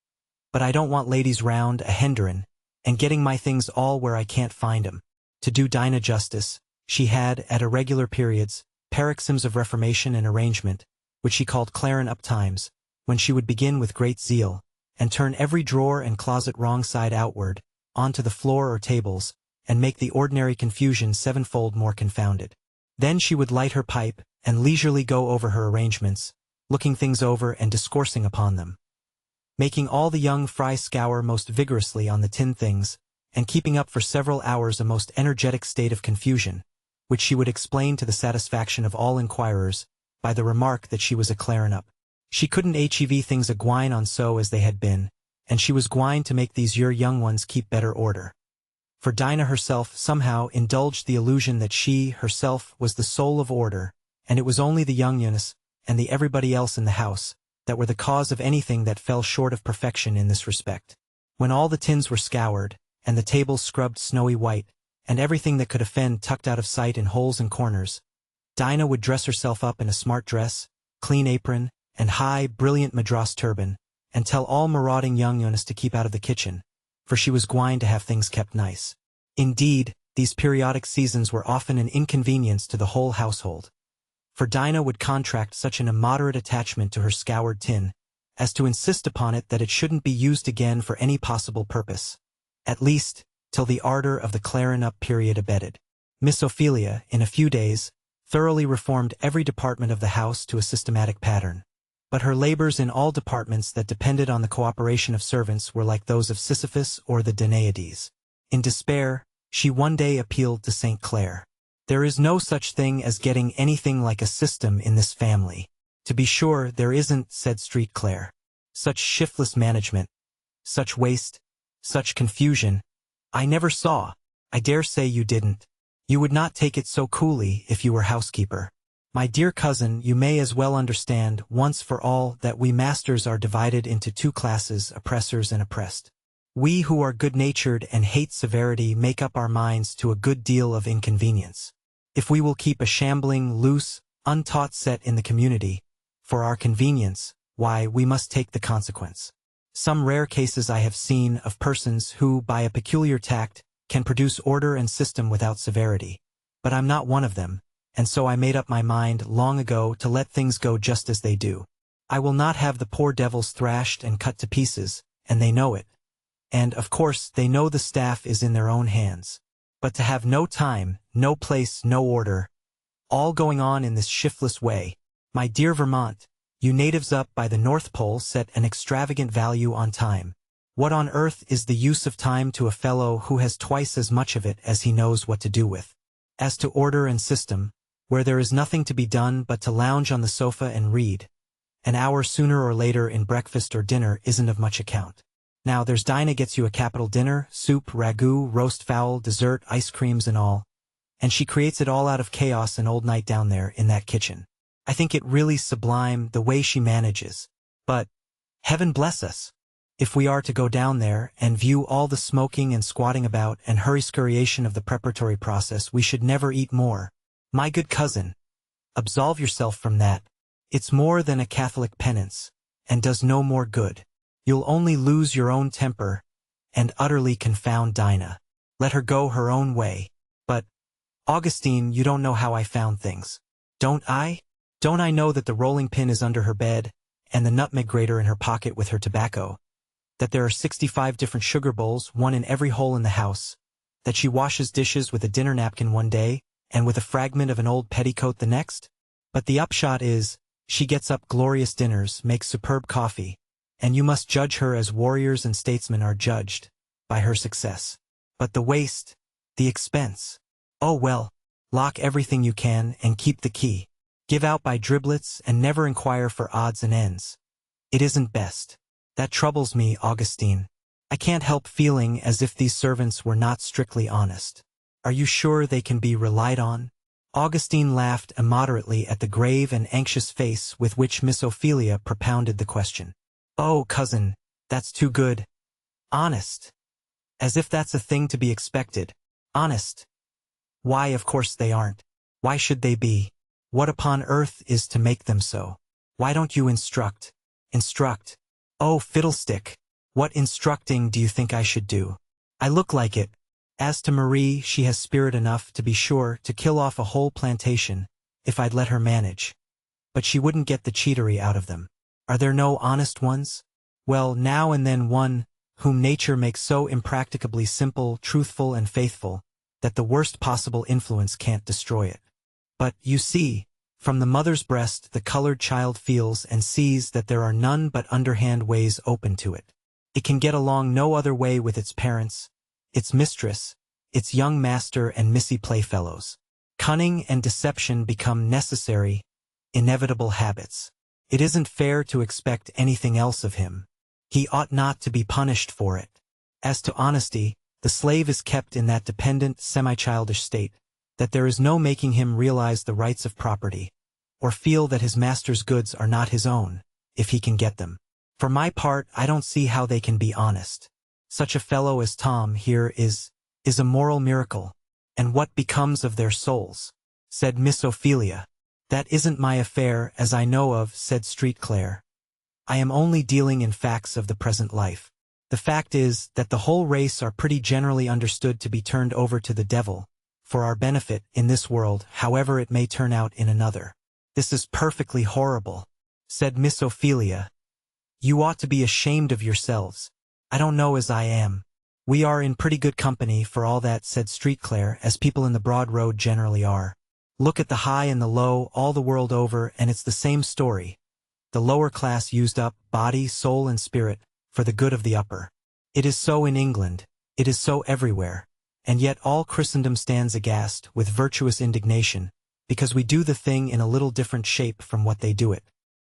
S1: but I don't want ladies round a-henderin', and getting my things all where I can't find 'em. To do Dinah justice, she had, at irregular periods, paroxysms of reformation and arrangement, which she called clarin' up times, when she would begin with great zeal, and turn every drawer and closet wrong side outward, onto the floor or tables, and make the ordinary confusion sevenfold more confounded. Then she would light her pipe, and leisurely go over her arrangements, looking things over and discoursing upon them, making all the young fry scour most vigorously on the tin things, and keeping up for several hours a most energetic state of confusion, which she would explain to the satisfaction of all inquirers, by the remark that she was a clarin' up. She couldn't hev things a-gwine on so as they had been, and she was gwine to make these young ones keep better order. For Dinah herself somehow indulged the illusion that she, herself, was the soul of order, and it was only the youngness, and the everybody else in the house, that were the cause of anything that fell short of perfection in this respect. When all the tins were scoured, and the tables scrubbed snowy white, and everything that could offend tucked out of sight in holes and corners, Dinah would dress herself up in a smart dress, clean apron, and high, brilliant madras turban, and tell all marauding youngness to keep out of the kitchen, for she was gwine to have things kept nice. Indeed, these periodic seasons were often an inconvenience to the whole household, for Dinah would contract such an immoderate attachment to her scoured tin, as to insist upon it that it shouldn't be used again for any possible purpose, at least, till the ardor of the clarin'-up period abated. Miss Ophelia, in a few days, thoroughly reformed every department of the house to a systematic pattern. But her labors in all departments that depended on the cooperation of servants were like those of Sisyphus or the Danaides. In despair, she one day appealed to St. Clair. There is no such thing as getting anything like a system in this family. To be sure, there isn't, said St. Clair. Such shiftless management, such waste, such confusion, I never saw. I dare say you didn't. You would not take it so coolly if you were housekeeper. My dear cousin, you may as well understand, once for all, that we masters are divided into two classes, oppressors and oppressed. We who are good-natured and hate severity make up our minds to a good deal of inconvenience. If we will keep a shambling, loose, untaught set in the community, for our convenience, why, we must take the consequence. Some rare cases I have seen of persons who, by a peculiar tact, can produce order and system without severity, but I'm not one of them, and so I made up my mind long ago to let things go just as they do. I will not have the poor devils thrashed and cut to pieces, and they know it. And, of course, they know the staff is in their own hands. But to have no time, no place, no order, all going on in this shiftless way. My dear Vermont, you natives up by the North Pole set an extravagant value on time. What on earth is the use of time to a fellow who has twice as much of it as he knows what to do with? As to order and system, where there is nothing to be done but to lounge on the sofa and read, an hour sooner or later in breakfast or dinner isn't of much account. Now there's Dinah gets you a capital dinner, soup, ragout, roast fowl, dessert, ice creams and all, and she creates it all out of chaos an old night down there in that kitchen. I think it really sublime the way she manages. But, heaven bless us, if we are to go down there and view all the smoking and squatting about and hurry-scurriation of the preparatory process, we should never eat more. My good cousin, absolve yourself from that. It's more than a Catholic penance, and does no more good. You'll only lose your own temper, and utterly confound Dinah. Let her go her own way. But, Augustine, you don't know how I found things. Don't I? Don't I know that the rolling pin is under her bed, and the nutmeg grater in her pocket with her tobacco? That there are 65 different sugar bowls, one in every hole in the house? That she washes dishes with a dinner napkin one day, and with a fragment of an old petticoat the next? But the upshot is, she gets up glorious dinners, makes superb coffee, and you must judge her as warriors and statesmen are judged, by her success. But the waste, the expense. Oh well, lock everything you can and keep the key. Give out by driblets and never inquire for odds and ends. It isn't best. That troubles me, Augustine. I can't help feeling as if these servants were not strictly honest. Are you sure they can be relied on? Augustine laughed immoderately at the grave and anxious face with which Miss Ophelia propounded the question. Oh, cousin, that's too good. Honest. As if that's a thing to be expected. Honest. Why, of course they aren't. Why should they be? What upon earth is to make them so? Why don't you instruct? Instruct? Oh, fiddlestick. What instructing do you think I should do? I look like it. As to Marie, she has spirit enough, to be sure, to kill off a whole plantation, if I'd let her manage. But she wouldn't get the cheatery out of them. Are there no honest ones? Well, now and then one, whom nature makes so impracticably simple, truthful, and faithful, that the worst possible influence can't destroy it. But, you see, from the mother's breast the colored child feels and sees that there are none but underhand ways open to it. It can get along no other way with its parents, its mistress, its young master and missy playfellows. Cunning and deception become necessary, inevitable habits. It isn't fair to expect anything else of him. He ought not to be punished for it. As to honesty, the slave is kept in that dependent, semi-childish state, that there is no making him realize the rights of property, or feel that his master's goods are not his own, if he can get them. For my part, I don't see how they can be honest. Such a fellow as Tom here is a moral miracle. And what becomes of their souls? Said Miss Ophelia. That isn't my affair, as I know of, said Street Clare. I am only dealing in facts of the present life. The fact is that the whole race are pretty generally understood to be turned over to the devil, for our benefit in this world, however it may turn out in another. This is perfectly horrible, said Miss Ophelia. You ought to be ashamed of yourselves. I don't know as I am. We are in pretty good company for all that, said Street Clare, as people in the broad road generally are. Look at the high and the low all the world over, and it's the same story. The lower class used up, body, soul and spirit, for the good of the upper. It is so in England, it is so everywhere, and yet all Christendom stands aghast with virtuous indignation, because we do the thing in a little different shape from what they do it.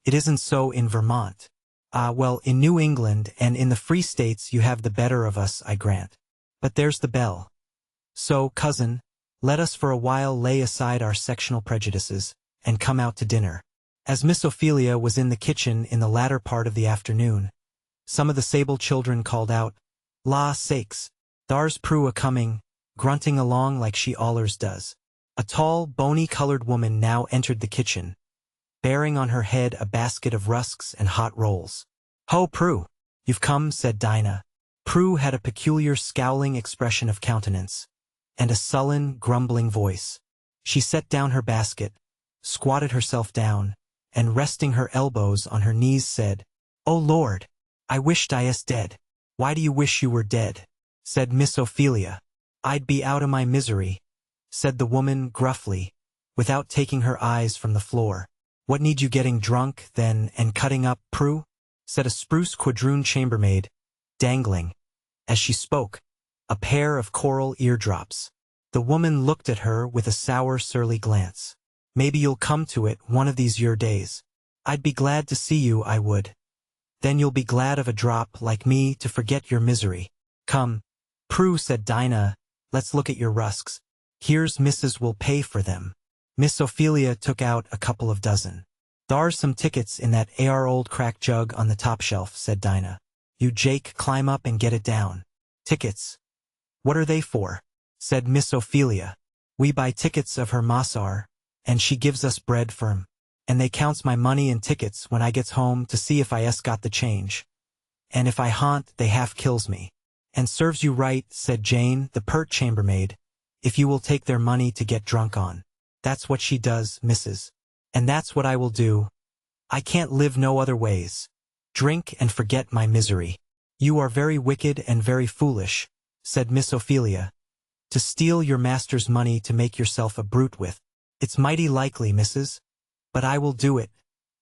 S1: It isn't so in Vermont. Well, in New England and in the Free States you have the better of us, I grant. But there's the bell. So, cousin, let us for a while lay aside our sectional prejudices, and come out to dinner. As Miss Ophelia was in the kitchen in the latter part of the afternoon, some of the sable children called out, "La sakes, thar's Prue a-coming, grunting along like she allers does." A tall, bony-colored woman now entered the kitchen, bearing on her head a basket of rusks and hot rolls. "Ho, Prue, you've come," said Dinah. Prue had a peculiar scowling expression of countenance, and a sullen, grumbling voice. She set down her basket, squatted herself down, and resting her elbows on her knees said, "Oh Lord, I wished I was dead." "Why do you wish you were dead?" said Miss Ophelia. I'd be out of my misery, said the woman gruffly, without taking her eyes from the floor. What need you getting drunk, then, and cutting up, Prue? Said a spruce quadroon chambermaid, dangling, as she spoke, a pair of coral eardrops. The woman looked at her with a sour, surly glance. Maybe you'll come to it one of these your days. I'd be glad to see you, I would. Then you'll be glad of a drop like me to forget your misery. Come, Prue, said Dinah, let's look at your rusks. Here's Mrs. will pay for them. Miss Ophelia took out a couple of dozen. Thar's some tickets in that AR old crack jug on the top shelf, said Dinah. You Jake climb up and get it down. Tickets. What are they for? Said Miss Ophelia. We buy tickets of her Massar, and she gives us bread for 'em. And they counts my money and tickets when I gets home to see if I got the change. And if I haunt, they half kills me. And serves you right, said Jane, the pert chambermaid, if you will take their money to get drunk on. That's what she does, Mrs. And that's what I will do. I can't live no other ways. Drink and forget my misery. You are very wicked and very foolish, said Miss Ophelia, to steal your master's money to make yourself a brute with. It's mighty likely, Mrs. But I will do it.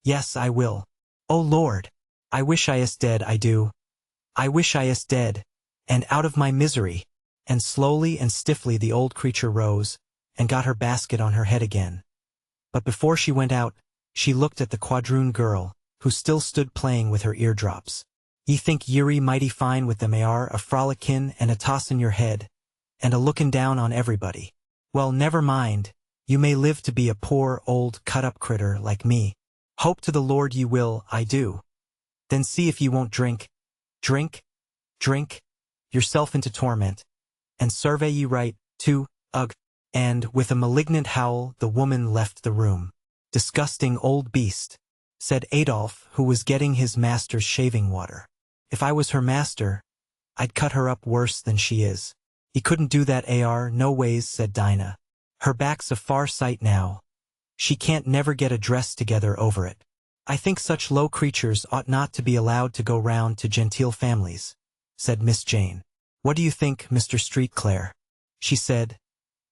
S1: Yes, I will. Oh, Lord! I wish I is dead, I do. I wish I is dead, and out of my misery. And slowly and stiffly the old creature rose, and got her basket on her head again. But before she went out, she looked at the quadroon girl, who still stood playing with her eardrops. Ye think ye're mighty fine with them are, a frolickin' and a tossin' your head, and a lookin' down on everybody. Well, never mind, you may live to be a poor, old, cut-up critter like me. Hope to the Lord ye will, I do. Then see if ye won't drink, drink, yourself into torment. And survey ye right, too, ugh. And, with a malignant howl, the woman left the room. Disgusting old beast, said Adolphe, who was getting his master's shaving water. If I was her master, I'd cut her up worse than she is. He couldn't do that AR, no ways, said Dinah. Her back's a far sight now. She can't never get a dress together over it. I think such low creatures ought not to be allowed to go round to genteel families, said Miss Jane. What do you think, Mr. Streetclare? She said,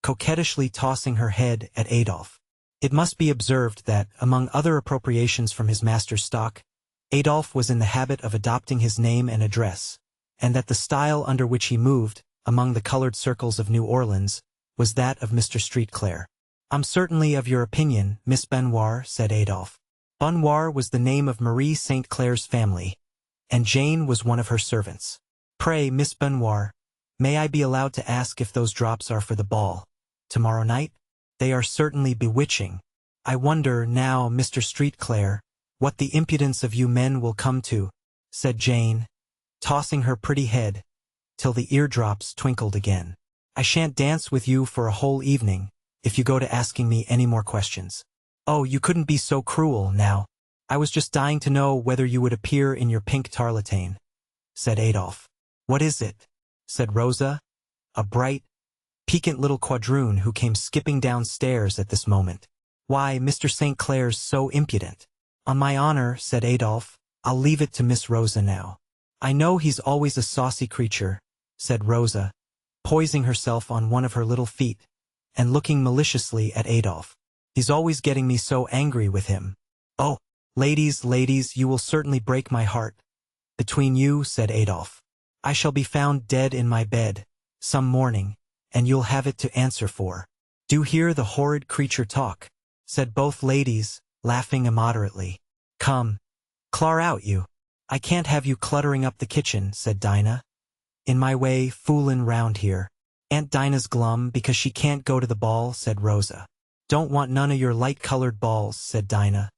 S1: coquettishly tossing her head at Adolphe. It must be observed that, among other appropriations from his master's stock, Adolphe was in the habit of adopting his name and address, and that the style under which he moved, among the colored circles of New Orleans, was that of Mr. Streetclare. I'm certainly of your opinion, Miss Benoir, said Adolphe. Benoir was the name of Marie St. Clair's family, and Jane was one of her servants. Pray, Miss Benoir, may I be allowed to ask if those drops are for the ball tomorrow night? They are certainly bewitching. I wonder now, Mr. Streetclare, what the impudence of you men will come to, said Jane, tossing her pretty head, till the eardrops twinkled again. I shan't dance with you for a whole evening, if you go to asking me any more questions. Oh, you couldn't be so cruel, now. I was just dying to know whether you would appear in your pink tarlatan, said Adolphe. What is it? Said Rosa, a bright, piquant little quadroon who came skipping downstairs at this moment. Why, Mr. St. Clair's so impudent. On my honor, said Adolphe, I'll leave it to Miss Rosa now. I know he's always a saucy creature, said Rosa, poising herself on one of her little feet, and looking maliciously at Adolphe. He's always getting me so angry with him. Oh, ladies, you will certainly break my heart. Between you, said Adolphe. I shall be found dead in my bed, some morning, and you'll have it to answer for. Do hear the horrid creature talk, said both ladies, laughing immoderately. Come, clar out you. I can't have you cluttering up the kitchen, said Dinah. In my way, foolin' round here. Aunt Dinah's glum because she can't go to the ball, said Rosa. Don't want none of your light-colored balls, said Dinah.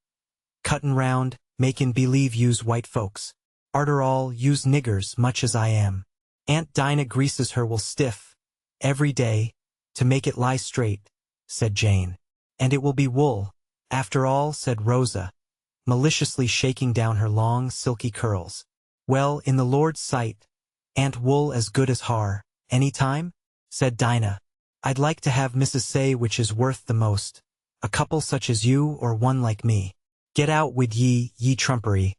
S1: Cuttin' round, makin' believe you's white folks. Arter all, you's niggers much as I am. Aunt Dinah greases her wool stiff, every day, to make it lie straight, said Jane. And it will be wool, after all, said Rosa, maliciously shaking down her long, silky curls. Well, in the Lord's sight, ain't wool as good as har, any time? Said Dinah. I'd like to have Mrs. say which is worth the most, a couple such as you or one like me. Get out wid ye trumpery.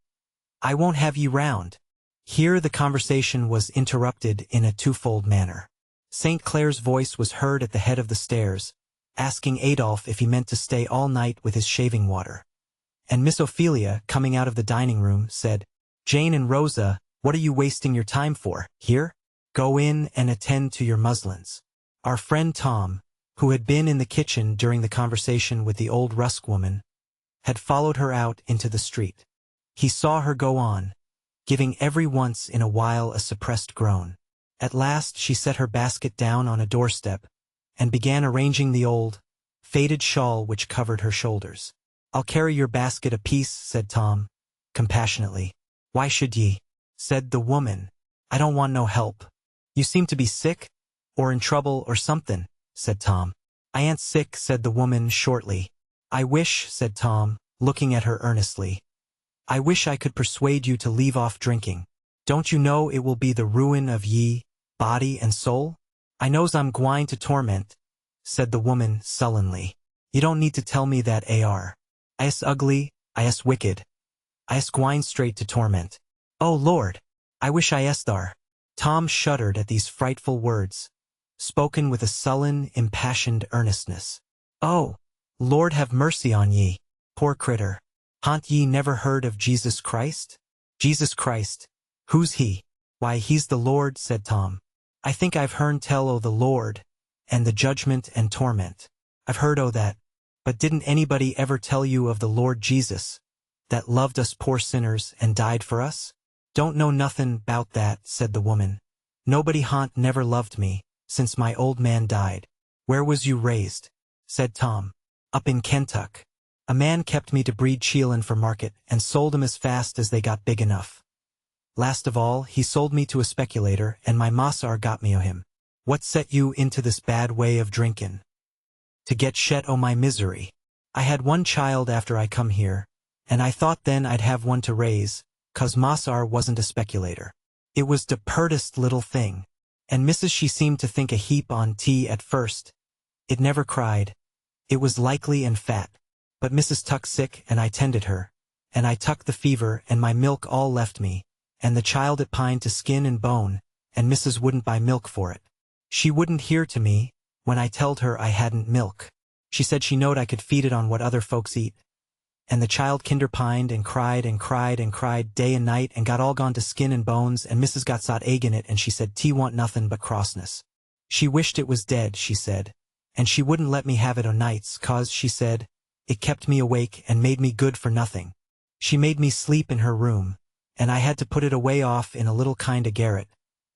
S1: I won't have ye round. Here the conversation was interrupted in a twofold manner. St. Clair's voice was heard at the head of the stairs, asking Adolphe if he meant to stay all night with his shaving water. And Miss Ophelia, coming out of the dining room, said, "Jane and Rosa, what are you wasting your time for, here? Go in and attend to your muslins." Our friend Tom, who had been in the kitchen during the conversation with the old Rusk woman, had followed her out into the street. He saw her go on, giving every once in a while a suppressed groan. At last she set her basket down on a doorstep and began arranging the old, faded shawl which covered her shoulders. "I'll carry your basket apiece," said Tom, compassionately. "Why should ye?" said the woman. "I don't want no help." "You seem to be sick, or in trouble or something," said Tom. "I ain't sick," said the woman shortly. "I wish," said Tom, looking at her earnestly, "I wish I could persuade you to leave off drinking. Don't you know it will be the ruin of ye, body and soul?" "I knows I'm gwine to torment," said the woman sullenly. "You don't need to tell me that, ar. I's ugly, I's wicked. I's gwine straight to torment. Oh, Lord, I wish I thar." Tom shuddered at these frightful words, spoken with a sullen, impassioned earnestness. "Oh, Lord have mercy on ye, poor critter. Ha'n't ye never heard of Jesus Christ?" "Jesus Christ? Who's he?" "Why, he's the Lord," said Tom. "I think I've hearn tell o' the Lord, and the judgment and torment. I've heard o' that. But didn't anybody ever tell you of the Lord Jesus, that loved us poor sinners and died for us?" "Don't know nothin' 'bout that," said the woman. "Nobody ha'n't never loved me, since my old man died." "Where was you raised?" said Tom. "Up in Kentuck. A man kept me to breed children for market, and sold 'em as fast as they got big enough. Last of all, he sold me to a speculator, and my massar got me o' him." "What set you into this bad way of drinkin'?" "To get shet o' my misery. I had one child after I come here, and I thought then I'd have one to raise, 'cause massar wasn't a speculator. It was de purtest little thing, and Mrs. she seemed to think a heap on tea at first. It never cried. It was likely and fat. But Mrs. tuck sick, and I tended her, and I tuck the fever, and my milk all left me, and the child it pined to skin and bone, and Mrs. wouldn't buy milk for it. She wouldn't hear to me, when I telled her I hadn't milk. She said she knowed I could feed it on what other folks eat. And the child kinder pined and cried and cried and cried day and night and got all gone to skin and bones, and Mrs. got sot egg in it, and she said tea want nothing but crossness. She wished it was dead, she said, and she wouldn't let me have it o' nights, 'cause, she said, it kept me awake and made me good for nothing. She made me sleep in her room, and I had to put it away off in a little kind o' garret,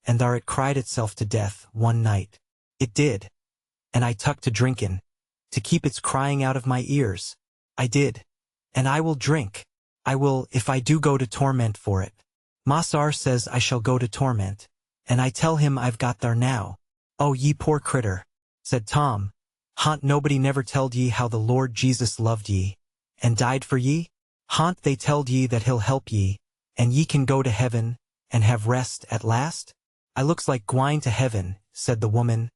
S1: and thar it cried itself to death one night. It did. And I tuck to drinkin', to keep its crying out of my ears. I did. And I will drink. I will, if I do go to torment for it. Massar says I shall go to torment, and I tell him I've got thar now." "Oh, ye poor critter," said Tom. "Ha'n't nobody never telled ye how the Lord Jesus loved ye, and died for ye? Ha'n't they telled ye that he'll help ye, and ye can go to heaven, and have rest at last?" "I looks like gwine to heaven," said the woman.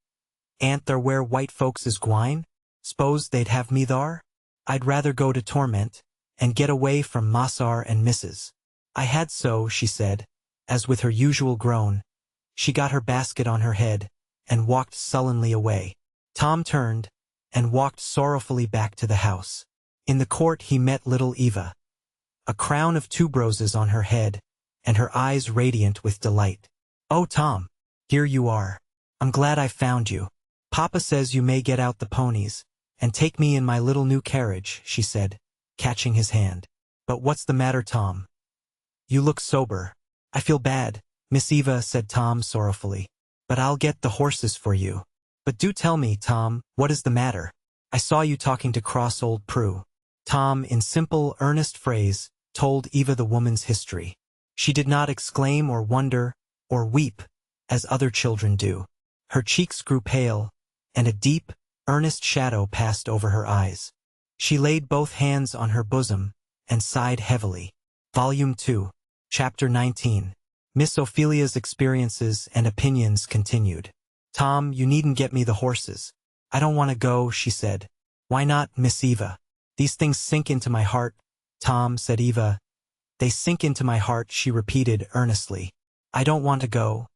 S1: "Ain't there where white folks is gwine? S'pose they'd have me thar? I'd rather go to torment, and get away from Massar and Mrs. I had so," she said, as with her usual groan, she got her basket on her head, and walked sullenly away. Tom turned, and walked sorrowfully back to the house. In the court he met little Eva, a crown of tuberoses on her head, and her eyes radiant with delight. "Oh, Tom, here you are. I'm glad I found you. Papa says you may get out the ponies, and take me in my little new carriage," she said, catching his hand. "But what's the matter, Tom? You look sober." "I feel bad, Miss Eva," said Tom sorrowfully. "But I'll get the horses for you. But do tell me, Tom, what is the matter? I saw you talking to cross old Prue." Tom, in simple, earnest phrase, told Eva the woman's history. She did not exclaim or wonder, or weep, as other children do. Her cheeks grew pale, and a deep, earnest shadow passed over her eyes. She laid both hands on her bosom, and sighed heavily. Volume 2, Chapter 19. Miss Ophelia's experiences and opinions continued. "Tom, you needn't get me the horses. I don't want to go," she said. "Why not, Miss Eva?" "These things sink into my heart, Tom," said Eva. "They sink into my heart," she repeated earnestly. "I don't want to go,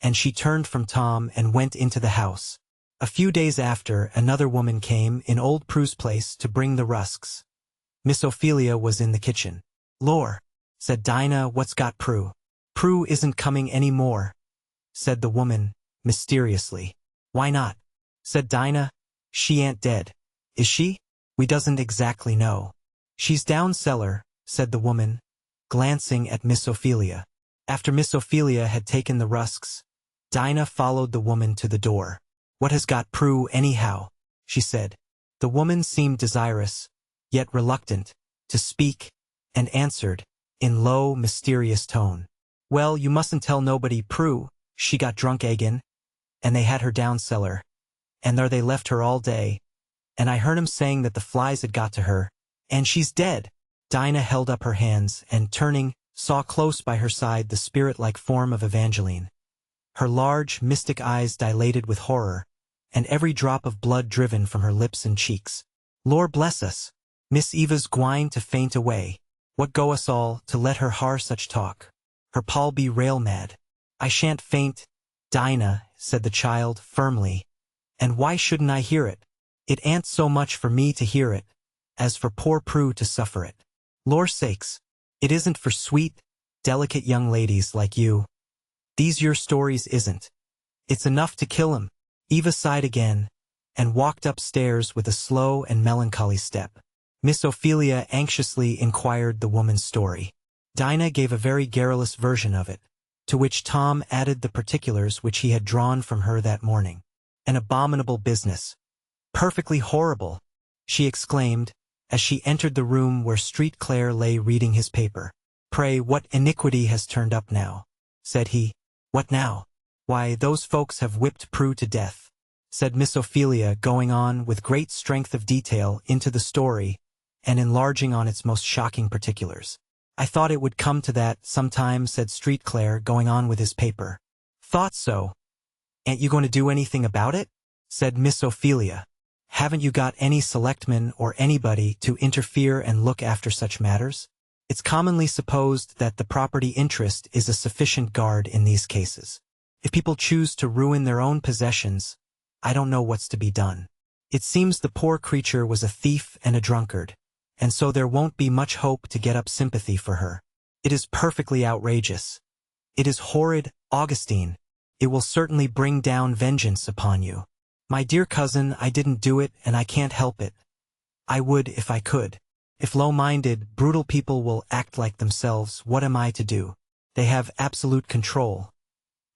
S1: and she turned from Tom and went into the house. A few days after, another woman came in old Prue's place to bring the rusks. Miss Ophelia was in the kitchen. "Lor," said Dinah, "what's got Prue?" "Prue isn't coming any more," said the woman, mysteriously. "Why not?" said Dinah. "She ain't dead, is she?" "We doesn't exactly know. She's down cellar," said the woman, glancing at Miss Ophelia. After Miss Ophelia had taken the rusks, Dinah followed the woman to the door. "What has got Prue anyhow?" she said. The woman seemed desirous, yet reluctant, to speak, and answered, in low, mysterious tone. "Well, you mustn't tell nobody Prue, she got drunk again, and they had her down cellar, and there they left her all day, and I heard 'em saying that the flies had got to her, and she's dead." Dinah held up her hands and, turning, saw close by her side the spirit-like form of Evangeline. Her large, mystic eyes dilated with horror, and every drop of blood driven from her lips and cheeks. "Lor bless us! Miss Eva's gwine to faint away. What go us all to let her har such talk? Her pa'll be rail mad." "I shan't faint, Dinah," said the child, firmly. "And why shouldn't I hear it? It ain't so much for me to hear it, as for poor Prue to suffer it. Lor sakes, it isn't for sweet, delicate young ladies like you. These your stories isn't. It's enough to kill 'em." Eva sighed again, and walked upstairs with a slow and melancholy step. Miss Ophelia anxiously inquired the woman's story. Dinah gave a very garrulous version of it, to which Tom added the particulars which he had drawn from her that morning. "An abominable business. Perfectly horrible," she exclaimed, as she entered the room where Street Clare lay reading his paper. "Pray, what iniquity has turned up now?" said he. "What now?" "Why, those folks have whipped Prue to death," said Miss Ophelia, going on with great strength of detail into the story and enlarging on its most shocking particulars. "I thought it would come to that sometime," said Street Clare, going on with his paper. "Thought so. Ain't you going to do anything about it?" said Miss Ophelia. "Haven't you got any selectmen or anybody to interfere and look after such matters? It's commonly supposed that the property interest is a sufficient guard in these cases. If people choose to ruin their own possessions, I don't know what's to be done. It seems the poor creature was a thief and a drunkard, and so there won't be much hope to get up sympathy for her. It is perfectly outrageous. It is horrid, Augustine. It will certainly bring down vengeance upon you. My dear cousin, I didn't do it, and I can't help it. I would if I could. If low-minded, brutal people will act like themselves, what am I to do? They have absolute control.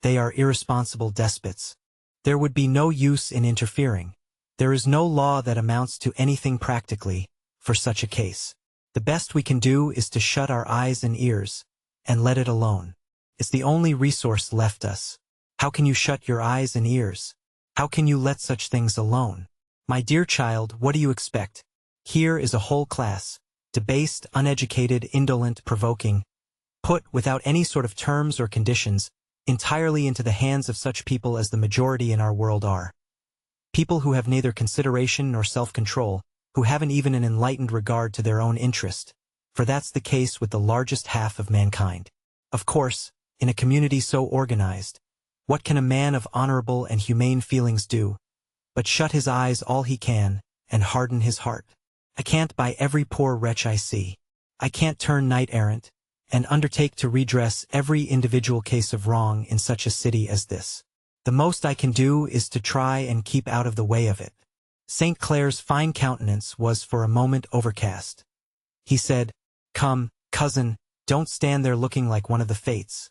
S1: They are irresponsible despots. There would be no use in interfering. There is no law that amounts to anything practically for such a case. The best we can do is to shut our eyes and ears, and let it alone. It's the only resource left us. How can you shut your eyes and ears? How can you let such things alone? My dear child, what do you expect? Here is a whole class, debased, uneducated, indolent, provoking, put, without any sort of terms or conditions, entirely into the hands of such people as the majority in our world are. People who have neither consideration nor self-control, who haven't even an enlightened regard to their own interest, for that's the case with the largest half of mankind. Of course, in a community so organized, what can a man of honorable and humane feelings do, but shut his eyes all he can, and harden his heart? I can't buy every poor wretch I see. I can't turn knight-errant, and undertake to redress every individual case of wrong in such a city as this. The most I can do is to try and keep out of the way of it. St. Clare's fine countenance was for a moment overcast. He said, "Come, cousin, don't stand there looking like one of the fates.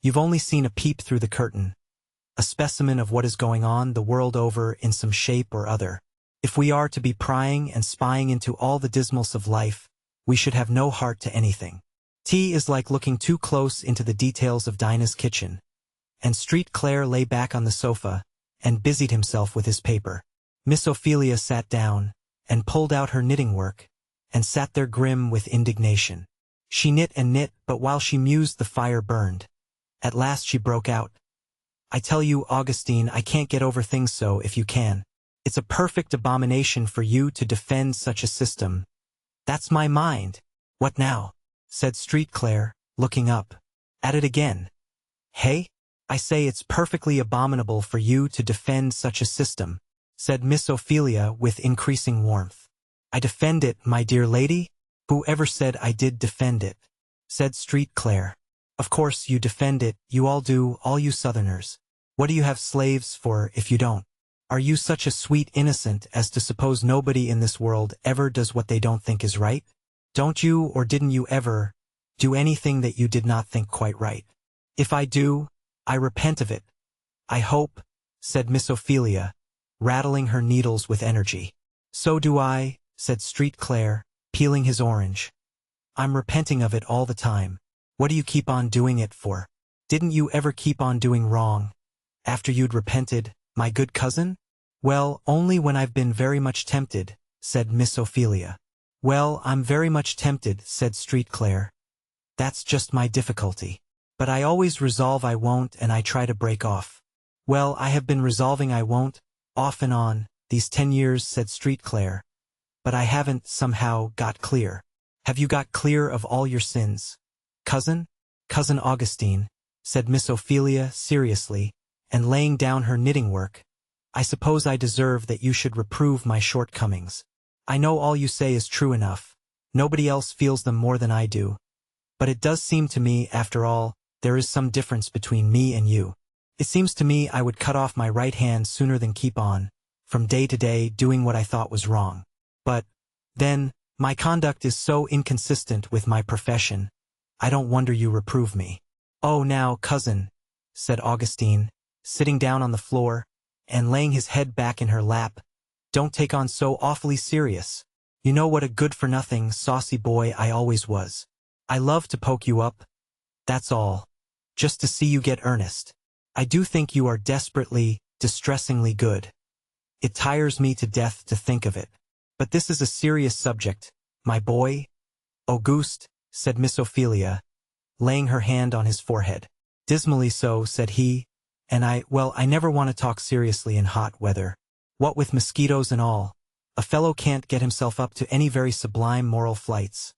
S1: You've only seen a peep through the curtain, a specimen of what is going on the world over in some shape or other. If we are to be prying and spying into all the dismals of life, we should have no heart to anything. Tea is like looking too close into the details of Dinah's kitchen." And Street Clare lay back on the sofa and busied himself with his paper. Miss Ophelia sat down and pulled out her knitting work and sat there grim with indignation. She knit and knit, but while she mused the fire burned. At last she broke out, "I tell you, Augustine, I can't get over things so if you can. It's a perfect abomination for you to defend such a system. That's my mind." "What now?" said Street Clare, looking up. "At it again. Hey? I say it's perfectly abominable for you to defend such a system, said Miss Ophelia with increasing warmth. I defend it, my dear lady? Whoever said I did defend it? Said Street Claire. Of course you defend it, you all do, all you Southerners. What do you have slaves for if you don't? Are you such a sweet innocent as to suppose nobody in this world ever does what they don't think is right? Don't you or didn't you ever do anything that you did not think quite right? If I do, I repent of it. I hope, said Miss Ophelia, rattling her needles with energy. So do I, said Street Claire, peeling his orange. I'm repenting of it all the time. What do you keep on doing it for? Didn't you ever keep on doing wrong after you'd repented, my good cousin? Well, only when I've been very much tempted, said Miss Ophelia. Well, I'm very much tempted, said Street Claire. That's just my difficulty. But I always resolve I won't and I try to break off. Well, I have been resolving I won't, off and on, these 10 years, said Street Claire. But I haven't, somehow, got clear. Have you got clear of all your sins? Cousin? Cousin Augustine, said Miss Ophelia seriously, and laying down her knitting work. I suppose I deserve that you should reprove my shortcomings. I know all you say is true enough. Nobody else feels them more than I do. But it does seem to me, after all, there is some difference between me and you. It seems to me I would cut off my right hand sooner than keep on, from day to day, doing what I thought was wrong. But, then, my conduct is so inconsistent with my profession, I don't wonder you reprove me. Oh, now, cousin, said Augustine, sitting down on the floor, and laying his head back in her lap, don't take on so awfully serious. You know what a good-for-nothing, saucy boy I always was. I love to poke you up. That's all. Just to see you get earnest. I do think you are desperately, distressingly good. It tires me to death to think of it. But this is a serious subject, my boy. Auguste, said Miss Ophelia, laying her hand on his forehead. Dismally so, said he, and I never want to talk seriously in hot weather. What with mosquitoes and all, a fellow can't get himself up to any very sublime moral flights.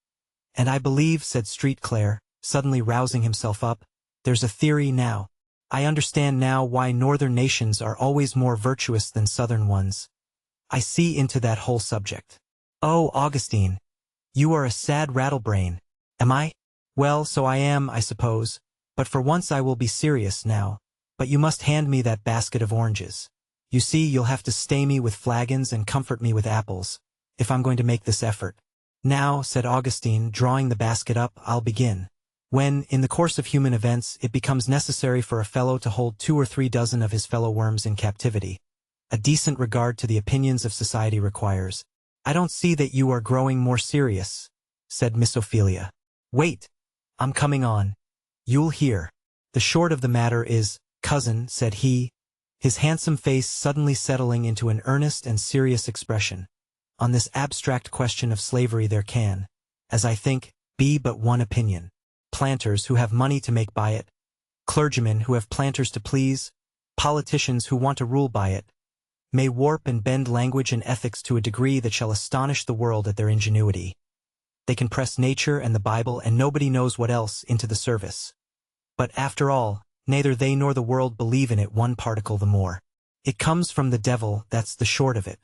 S1: And I believe, said Street Claire, suddenly rousing himself up, there's a theory now. I understand now why northern nations are always more virtuous than southern ones. I see into that whole subject. Oh, Augustine, you are a sad rattlebrain. Am I? Well, so I am, I suppose, but for once I will be serious now. But you must hand me that basket of oranges. You see, you'll have to stay me with flagons and comfort me with apples, if I'm going to make this effort. Now, said Augustine, drawing the basket up, I'll begin. When, in the course of human events, it becomes necessary for a fellow to hold 2 or 3 dozen of his fellow worms in captivity, a decent regard to the opinions of society requires. I don't see that you are growing more serious, said Miss Ophelia. Wait, I'm coming on. You'll hear. The short of the matter is, cousin, said he, his handsome face suddenly settling into an earnest and serious expression. On this abstract question of slavery there can, as I think, be but one opinion. Planters who have money to make by it, clergymen who have planters to please, politicians who want to rule by it, may warp and bend language and ethics to a degree that shall astonish the world at their ingenuity. They can press nature and the Bible and nobody knows what else into the service. But after all, neither they nor the world believe in it one particle the more. It comes from the devil, that's the short of it.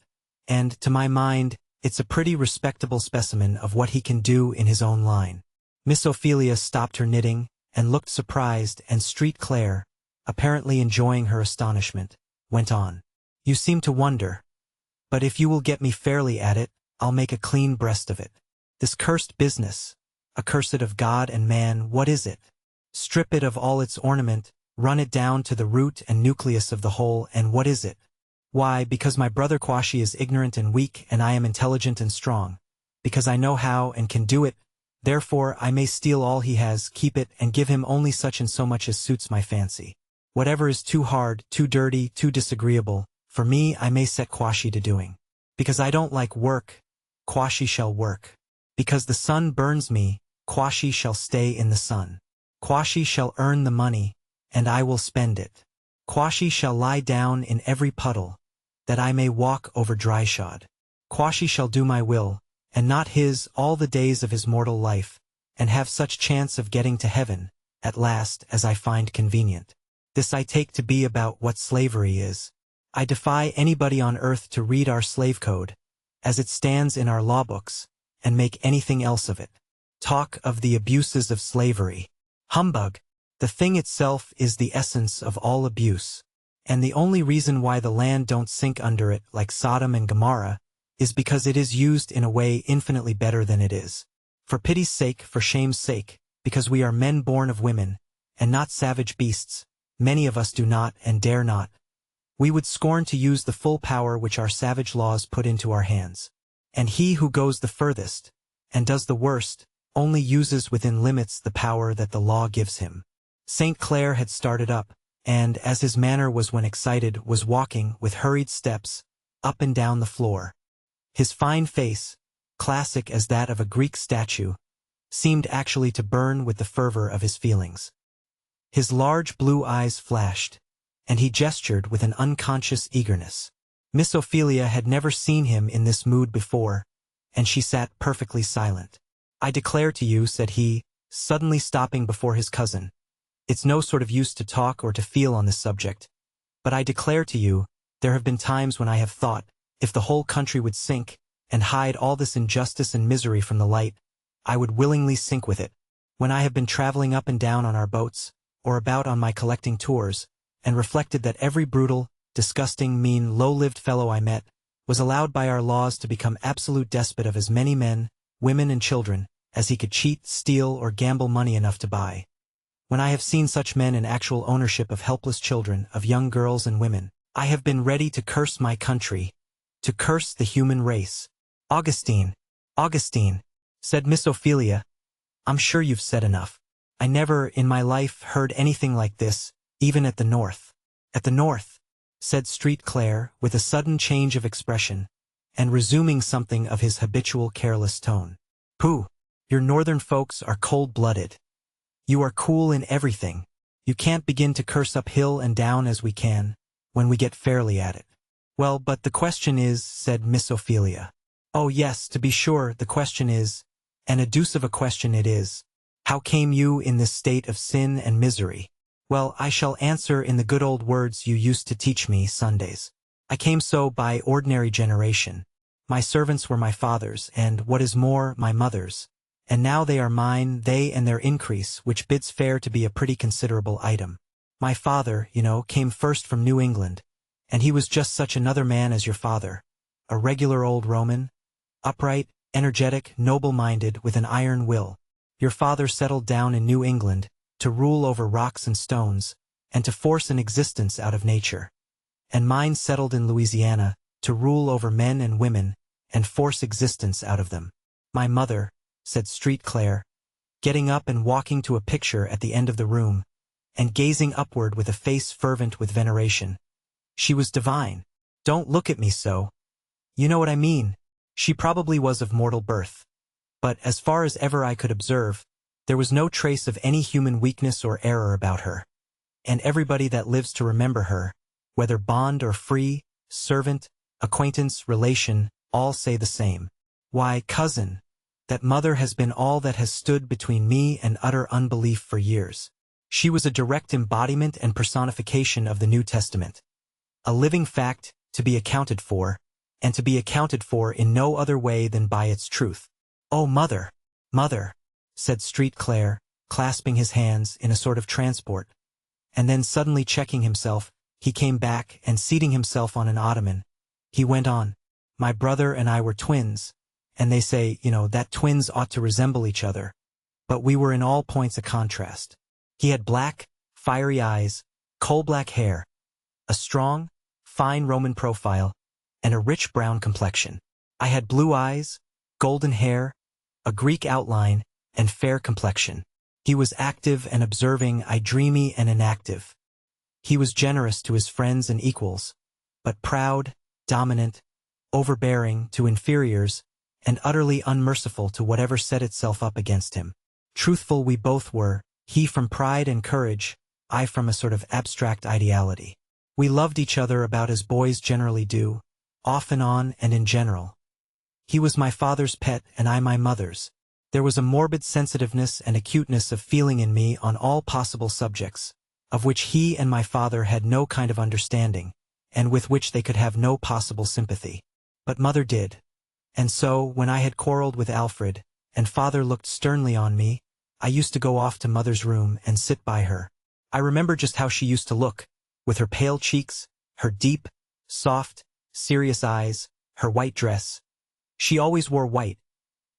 S1: And, to my mind, it's a pretty respectable specimen of what he can do in his own line. Miss Ophelia stopped her knitting, and looked surprised, and Street Claire, apparently enjoying her astonishment, went on. You seem to wonder. But if you will get me fairly at it, I'll make a clean breast of it. This cursed business, accursed of God and man, what is it? Strip it of all its ornament, run it down to the root and nucleus of the whole, and what is it? Why, because my brother Quashy is ignorant and weak, and I am intelligent and strong. Because I know how and can do it, therefore I may steal all he has, keep it, and give him only such and so much as suits my fancy. Whatever is too hard, too dirty, too disagreeable, for me I may set Quashy to doing. Because I don't like work, Quashy shall work. Because the sun burns me, Quashy shall stay in the sun. Quashy shall earn the money, and I will spend it. Quashy shall lie down in every puddle, that I may walk over dry shod. Quashy shall do my will, and not his, all the days of his mortal life, and have such chance of getting to heaven, at last, as I find convenient. This I take to be about what slavery is. I defy anybody on earth to read our slave code, as it stands in our law books, and make anything else of it. Talk of the abuses of slavery. Humbug! The thing itself is the essence of all abuse. And the only reason why the land don't sink under it like Sodom and Gomorrah is because it is used in a way infinitely better than it is. For pity's sake, for shame's sake, because we are men born of women, and not savage beasts, many of us do not and dare not. We would scorn to use the full power which our savage laws put into our hands. And he who goes the furthest, and does the worst, only uses within limits the power that the law gives him. St. Clair had started up, and, as his manner was when excited, was walking, with hurried steps, up and down the floor. His fine face, classic as that of a Greek statue, seemed actually to burn with the fervor of his feelings. His large blue eyes flashed, and he gestured with an unconscious eagerness. Miss Ophelia had never seen him in this mood before, and she sat perfectly silent. "I declare to you," said he, suddenly stopping before his cousin, "it's no sort of use to talk or to feel on this subject, but I declare to you, there have been times when I have thought, if the whole country would sink, and hide all this injustice and misery from the light, I would willingly sink with it. When I have been traveling up and down on our boats, or about on my collecting tours, and reflected that every brutal, disgusting, mean, low-lived fellow I met was allowed by our laws to become absolute despot of as many men, women, and children as he could cheat, steal, or gamble money enough to buy. When I have seen such men in actual ownership of helpless children, of young girls and women, I have been ready to curse my country, to curse the human race." "Augustine, Augustine," said Miss Ophelia, "I'm sure you've said enough. I never, in my life, heard anything like this, even at the North." "At the North," said St. Clair, with a sudden change of expression, and resuming something of his habitual careless tone. "Pooh! Your northern folks are cold-blooded. You are cool in everything. You can't begin to curse up hill and down as we can, when we get fairly at it." "Well, but the question is," said Miss Ophelia. "Oh yes, to be sure, the question is, and a deuce of a question it is. How came you in this state of sin and misery?" "Well, I shall answer in the good old words you used to teach me Sundays. I came so by ordinary generation. My servants were my father's, and, what is more, my mother's. And now they are mine, they and their increase, which bids fair to be a pretty considerable item. My father, you know, came first from New England, and he was just such another man as your father, a regular old Roman, upright, energetic, noble-minded, with an iron will. Your father settled down in New England, to rule over rocks and stones, and to force an existence out of nature. And mine settled in Louisiana, to rule over men and women, and force existence out of them. My mother," said St. Clair, getting up and walking to a picture at the end of the room, and gazing upward with a face fervent with veneration. "She was divine. Don't look at me so. You know what I mean. She probably was of mortal birth. But, as far as ever I could observe, there was no trace of any human weakness or error about her. And everybody that lives to remember her, whether bond or free, servant, acquaintance, relation, all say the same. Why, cousin, that mother has been all that has stood between me and utter unbelief for years. She was a direct embodiment and personification of the New Testament. A living fact, to be accounted for, and to be accounted for in no other way than by its truth." "Oh, mother, mother," said St. Clair, clasping his hands in a sort of transport, and then suddenly checking himself, he came back, and seating himself on an ottoman, he went on, "My brother and I were twins, and they say, you know, that twins ought to resemble each other, but we were in all points a contrast. He had black, fiery eyes, coal-black hair, a strong, fine Roman profile, and a rich brown complexion. I had blue eyes, golden hair, a Greek outline, and fair complexion. He was active and observing, I dreamy and inactive. He was generous to his friends and equals, but proud, dominant, overbearing to inferiors, and utterly unmerciful to whatever set itself up against him. Truthful we both were, he from pride and courage, I from a sort of abstract ideality. We loved each other about as boys generally do, off and on and in general. He was my father's pet and I my mother's. There was a morbid sensitiveness and acuteness of feeling in me on all possible subjects, of which he and my father had no kind of understanding, and with which they could have no possible sympathy. But mother did. And so, when I had quarreled with Alfred, and father looked sternly on me, I used to go off to mother's room and sit by her. I remember just how she used to look, with her pale cheeks, her deep, soft, serious eyes, her white dress. She always wore white,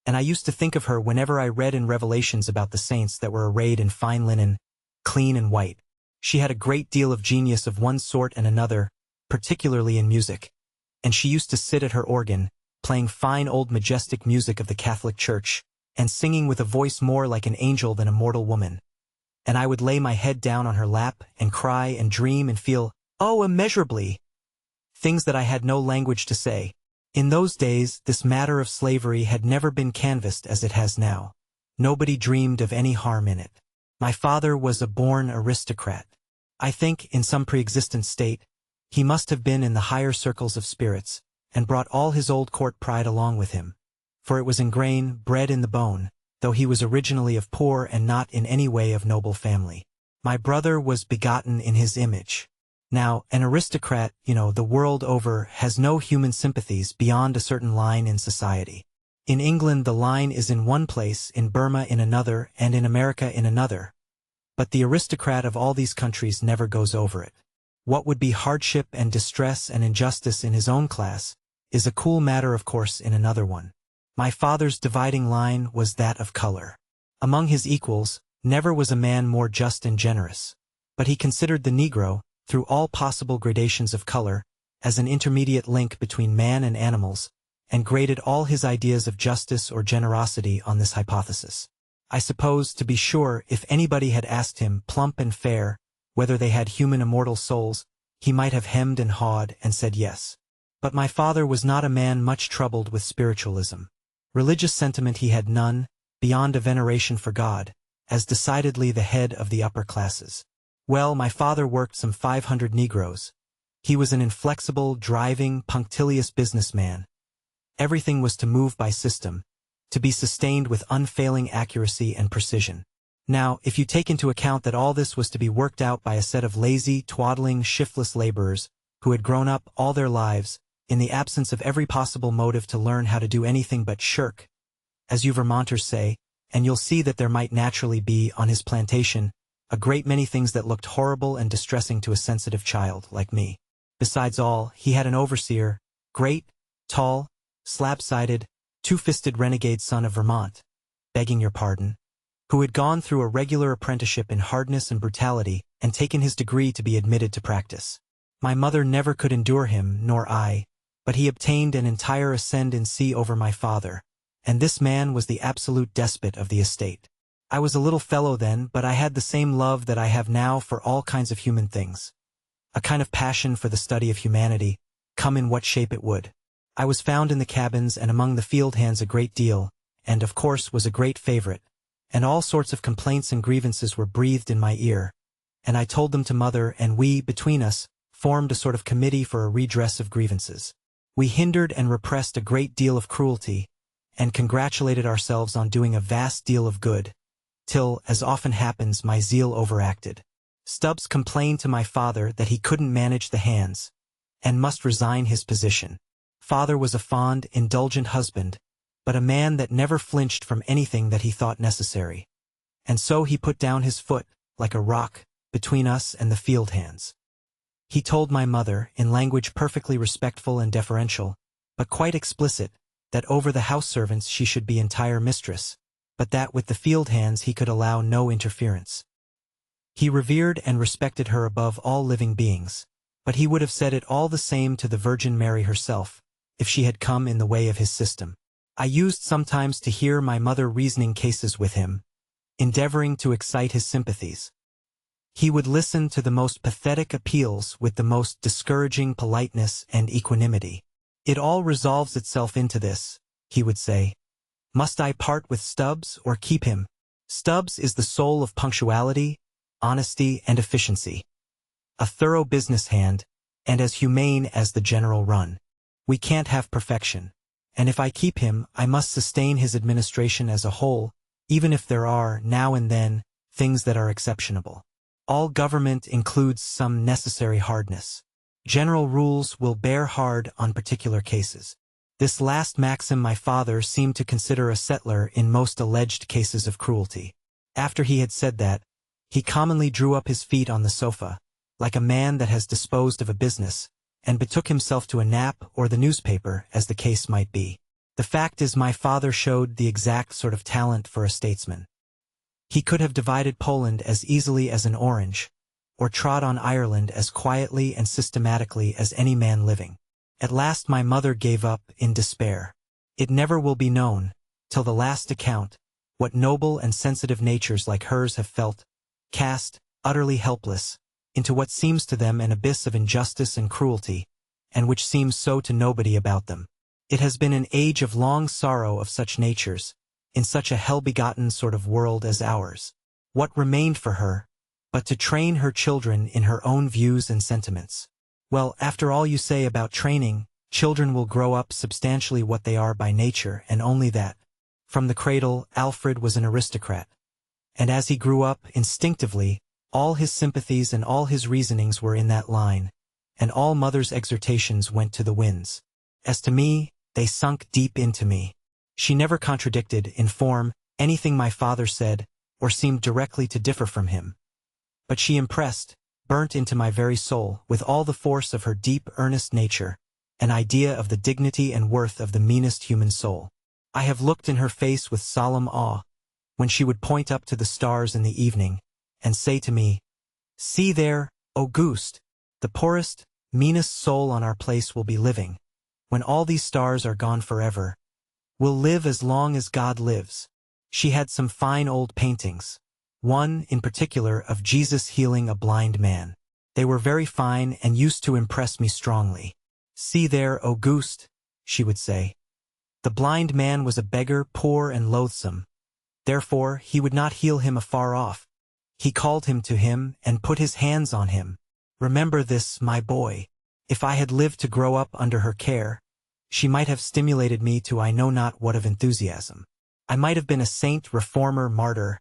S1: and I used to think of her whenever I read in Revelations about the saints that were arrayed in fine linen, clean and white. She had a great deal of genius of one sort and another, particularly in music, and she used to sit at her organ, playing fine old majestic music of the Catholic Church, and singing with a voice more like an angel than a mortal woman. And I would lay my head down on her lap, and cry and dream and feel, oh, immeasurably, things that I had no language to say. In those days, this matter of slavery had never been canvassed as it has now. Nobody dreamed of any harm in it. My father was a born aristocrat. I think, in some pre-existent state, he must have been in the higher circles of spirits, and brought all his old court pride along with him. For it was ingrained, bred in the bone, though he was originally of poor and not in any way of noble family. My brother was begotten in his image. Now, an aristocrat, the world over, has no human sympathies beyond a certain line in society. In England the line is in one place, in Burma in another, and in America in another. But the aristocrat of all these countries never goes over it. What would be hardship and distress and injustice in his own class is a cool matter of course in another one. My father's dividing line was that of color. Among his equals, never was a man more just and generous. But he considered the Negro, through all possible gradations of color, as an intermediate link between man and animals, and graded all his ideas of justice or generosity on this hypothesis. I suppose, to be sure, if anybody had asked him, plump and fair, whether they had human immortal souls, he might have hemmed and hawed and said yes. But my father was not a man much troubled with spiritualism. Religious sentiment he had none, beyond a veneration for God, as decidedly the head of the upper classes. Well, my father worked some 500 Negroes. He was an inflexible, driving, punctilious businessman. Everything was to move by system, to be sustained with unfailing accuracy and precision. Now, if you take into account that all this was to be worked out by a set of lazy, twaddling, shiftless laborers, who had grown up all their lives, in the absence of every possible motive to learn how to do anything but shirk, as you Vermonters say, and you'll see that there might naturally be, on his plantation, a great many things that looked horrible and distressing to a sensitive child like me. Besides all, he had an overseer, great, tall, slab-sided, two-fisted renegade son of Vermont, begging your pardon, who had gone through a regular apprenticeship in hardness and brutality and taken his degree to be admitted to practice. My mother never could endure him, nor I, but he obtained an entire ascendancy over my father, and this man was the absolute despot of the estate. I was a little fellow then, but I had the same love that I have now for all kinds of human things. A kind of passion for the study of humanity, come in what shape it would. I was found in the cabins and among the field hands a great deal, and of course was a great favorite, and all sorts of complaints and grievances were breathed in my ear, and I told them to mother, and we, between us, formed a sort of committee for a redress of grievances. We hindered and repressed a great deal of cruelty, and congratulated ourselves on doing a vast deal of good, till, as often happens, my zeal overacted. Stubbs complained to my father that he couldn't manage the hands, and must resign his position. Father was a fond, indulgent husband, but a man that never flinched from anything that he thought necessary. And so he put down his foot, like a rock, between us and the field hands. He told my mother, in language perfectly respectful and deferential, but quite explicit, that over the house servants she should be entire mistress, but that with the field hands he could allow no interference. He revered and respected her above all living beings, but he would have said it all the same to the Virgin Mary herself, if she had come in the way of his system. I used sometimes to hear my mother reasoning cases with him, endeavoring to excite his sympathies. He would listen to the most pathetic appeals with the most discouraging politeness and equanimity. It all resolves itself into this, he would say. Must I part with Stubbs or keep him? Stubbs is the soul of punctuality, honesty, and efficiency. A thorough business hand, and as humane as the general run. We can't have perfection, and if I keep him, I must sustain his administration as a whole, even if there are, now and then, things that are exceptionable. All government includes some necessary hardness. General rules will bear hard on particular cases. This last maxim my father seemed to consider a settler in most alleged cases of cruelty. After he had said that, he commonly drew up his feet on the sofa, like a man that has disposed of a business, and betook himself to a nap or the newspaper, as the case might be. The fact is, my father showed the exact sort of talent for a statesman. He could have divided Poland as easily as an orange, or trod on Ireland as quietly and systematically as any man living. At last my mother gave up in despair. It never will be known, till the last account, what noble and sensitive natures like hers have felt, cast, utterly helpless, into what seems to them an abyss of injustice and cruelty, and which seems so to nobody about them. It has been an age of long sorrow of such natures, in such a hell-begotten sort of world as ours. What remained for her, but to train her children in her own views and sentiments? Well, after all you say about training, children will grow up substantially what they are by nature, and only that. From the cradle, Alfred was an aristocrat. And as he grew up, instinctively, all his sympathies and all his reasonings were in that line, and all mother's exhortations went to the winds. As to me, they sunk deep into me. She never contradicted, in form, anything my father said, or seemed directly to differ from him. But she impressed, burnt into my very soul, with all the force of her deep, earnest nature, an idea of the dignity and worth of the meanest human soul. I have looked in her face with solemn awe, when she would point up to the stars in the evening, and say to me, "See there, Auguste, the poorest, meanest soul on our place will be living, when all these stars are gone forever, will live as long as God lives." She had some fine old paintings, one, in particular, of Jesus healing a blind man. They were very fine and used to impress me strongly. "See there, Auguste," she would say. The blind man was a beggar, poor and loathsome. Therefore, he would not heal him afar off. He called him to him and put his hands on him. Remember this, my boy. If I had lived to grow up under her care, she might have stimulated me to I know not what of enthusiasm. I might have been a saint, reformer, martyr.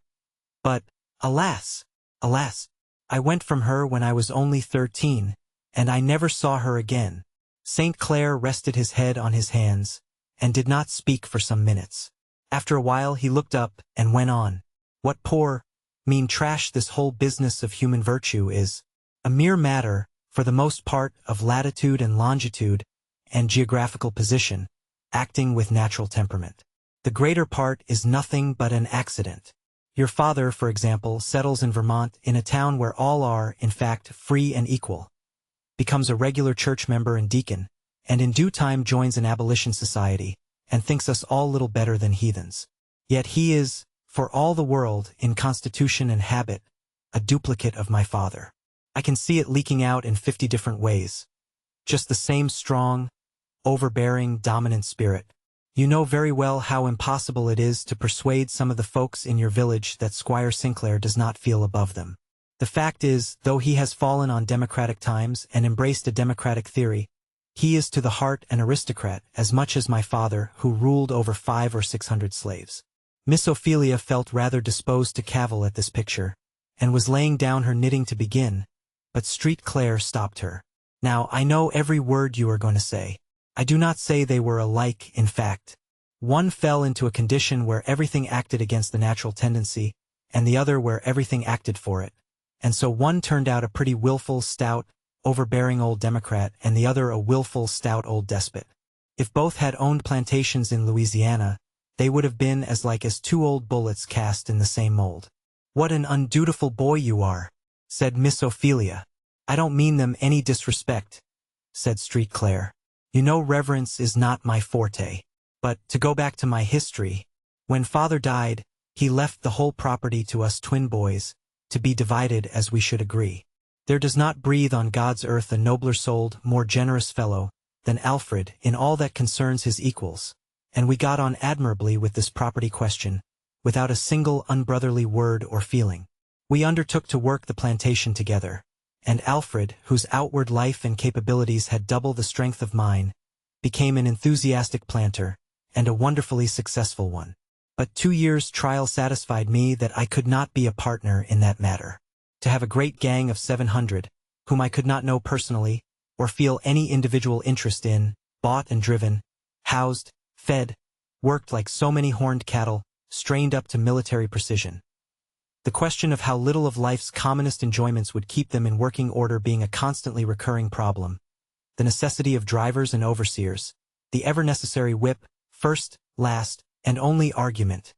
S1: But, alas, alas, I went from her when I was only 13, and I never saw her again. St. Clair rested his head on his hands, and did not speak for some minutes. After a while he looked up and went on. What poor, mean trash this whole business of human virtue is. A mere matter, for the most part, of latitude and longitude, and geographical position, acting with natural temperament. The greater part is nothing but an accident. Your father, for example, settles in Vermont, in a town where all are, in fact, free and equal, becomes a regular church member and deacon, and in due time joins an abolition society, and thinks us all little better than heathens. Yet he is, for all the world, in constitution and habit, a duplicate of my father. I can see it leaking out in 50 different ways. Just the same strong, overbearing, dominant spirit. You know very well how impossible it is to persuade some of the folks in your village that Squire Sinclair does not feel above them. The fact is, though he has fallen on democratic times and embraced a democratic theory, he is to the heart an aristocrat as much as my father, who ruled over 500 or 600 slaves. Miss Ophelia felt rather disposed to cavil at this picture, and was laying down her knitting to begin, but St. Clair stopped her. Now, I know every word you are going to say. I do not say they were alike, in fact. One fell into a condition where everything acted against the natural tendency, and the other where everything acted for it. And so one turned out a pretty willful, stout, overbearing old Democrat, and the other a willful, stout old despot. If both had owned plantations in Louisiana, they would have been as like as two old bullets cast in the same mold. "What an undutiful boy you are," said Miss Ophelia. "I don't mean them any disrespect," said St. Clair. "You know reverence is not my forte. But, to go back to my history, when father died, he left the whole property to us twin boys, to be divided as we should agree. There does not breathe on God's earth a nobler-souled, more generous fellow than Alfred in all that concerns his equals, and we got on admirably with this property question, without a single unbrotherly word or feeling. We undertook to work the plantation together, and Alfred, whose outward life and capabilities had double the strength of mine, became an enthusiastic planter, and a wonderfully successful one. But 2 years' trial satisfied me that I could not be a partner in that matter. to have a great gang of 700, whom I could not know personally, or feel any individual interest in, bought and driven, housed, fed, worked like so many horned cattle, strained up to military precision. The question of how little of life's commonest enjoyments would keep them in working order being a constantly recurring problem. The necessity of drivers and overseers, the ever-necessary whip, first, last, and only argument.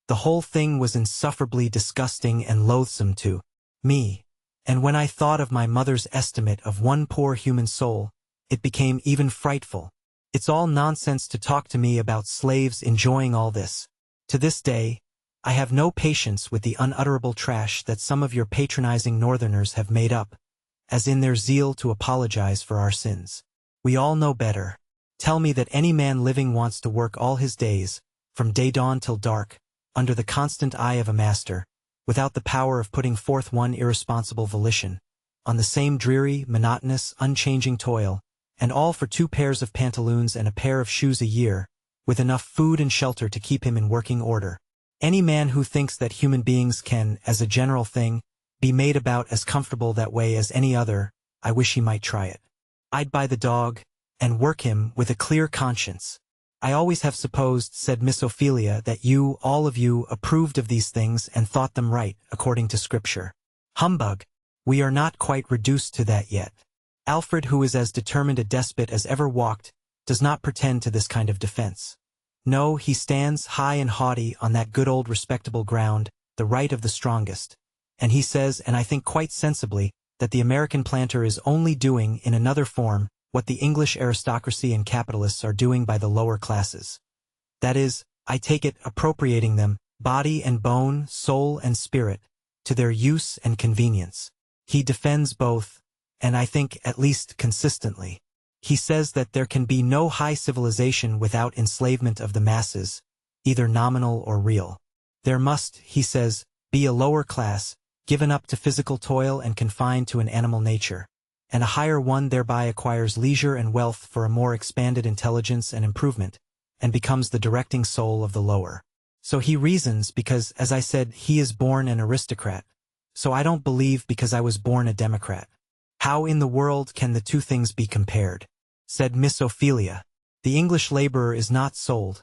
S1: The whole thing was insufferably disgusting and loathsome to me, and when I thought of my mother's estimate of one poor human soul, it became even frightful. It's all nonsense to talk to me about slaves enjoying all this. To this day, I have no patience with the unutterable trash that some of your patronizing Northerners have made up, as in their zeal to apologize for our sins. We all know better. Tell me that any man living wants to work all his days, from day dawn till dark, under the constant eye of a master, without the power of putting forth one irresponsible volition, on the same dreary, monotonous, unchanging toil, and all for 2 pairs of pantaloons and a pair of shoes a year, with enough food and shelter to keep him in working order. Any man who thinks that human beings can, as a general thing, be made about as comfortable that way as any other, I wish he might try it. I'd buy the dog, and work him with a clear conscience. I always have supposed, said Miss Ophelia, that you, all of you, approved of these things and thought them right, according to Scripture. Humbug! We are not quite reduced to that yet. Alfred, who is as determined a despot as ever walked, does not pretend to this kind of defense. No, he stands high and haughty on that good old respectable ground, the right of the strongest. And he says, and I think quite sensibly, that the American planter is only doing, in another form, what the English aristocracy and capitalists are doing by the lower classes. That is, I take it, appropriating them, body and bone, soul and spirit, to their use and convenience. He defends both, and I think at least consistently. He says that there can be no high civilization without enslavement of the masses, either nominal or real. There must, he says, be a lower class, given up to physical toil and confined to an animal nature, and a higher one thereby acquires leisure and wealth for a more expanded intelligence and improvement, and becomes the directing soul of the lower. So he reasons because, as I said, he is born an aristocrat. So I don't believe because I was born a democrat. How in the world can the two things be compared? Said Miss Ophelia. The English laborer is not sold,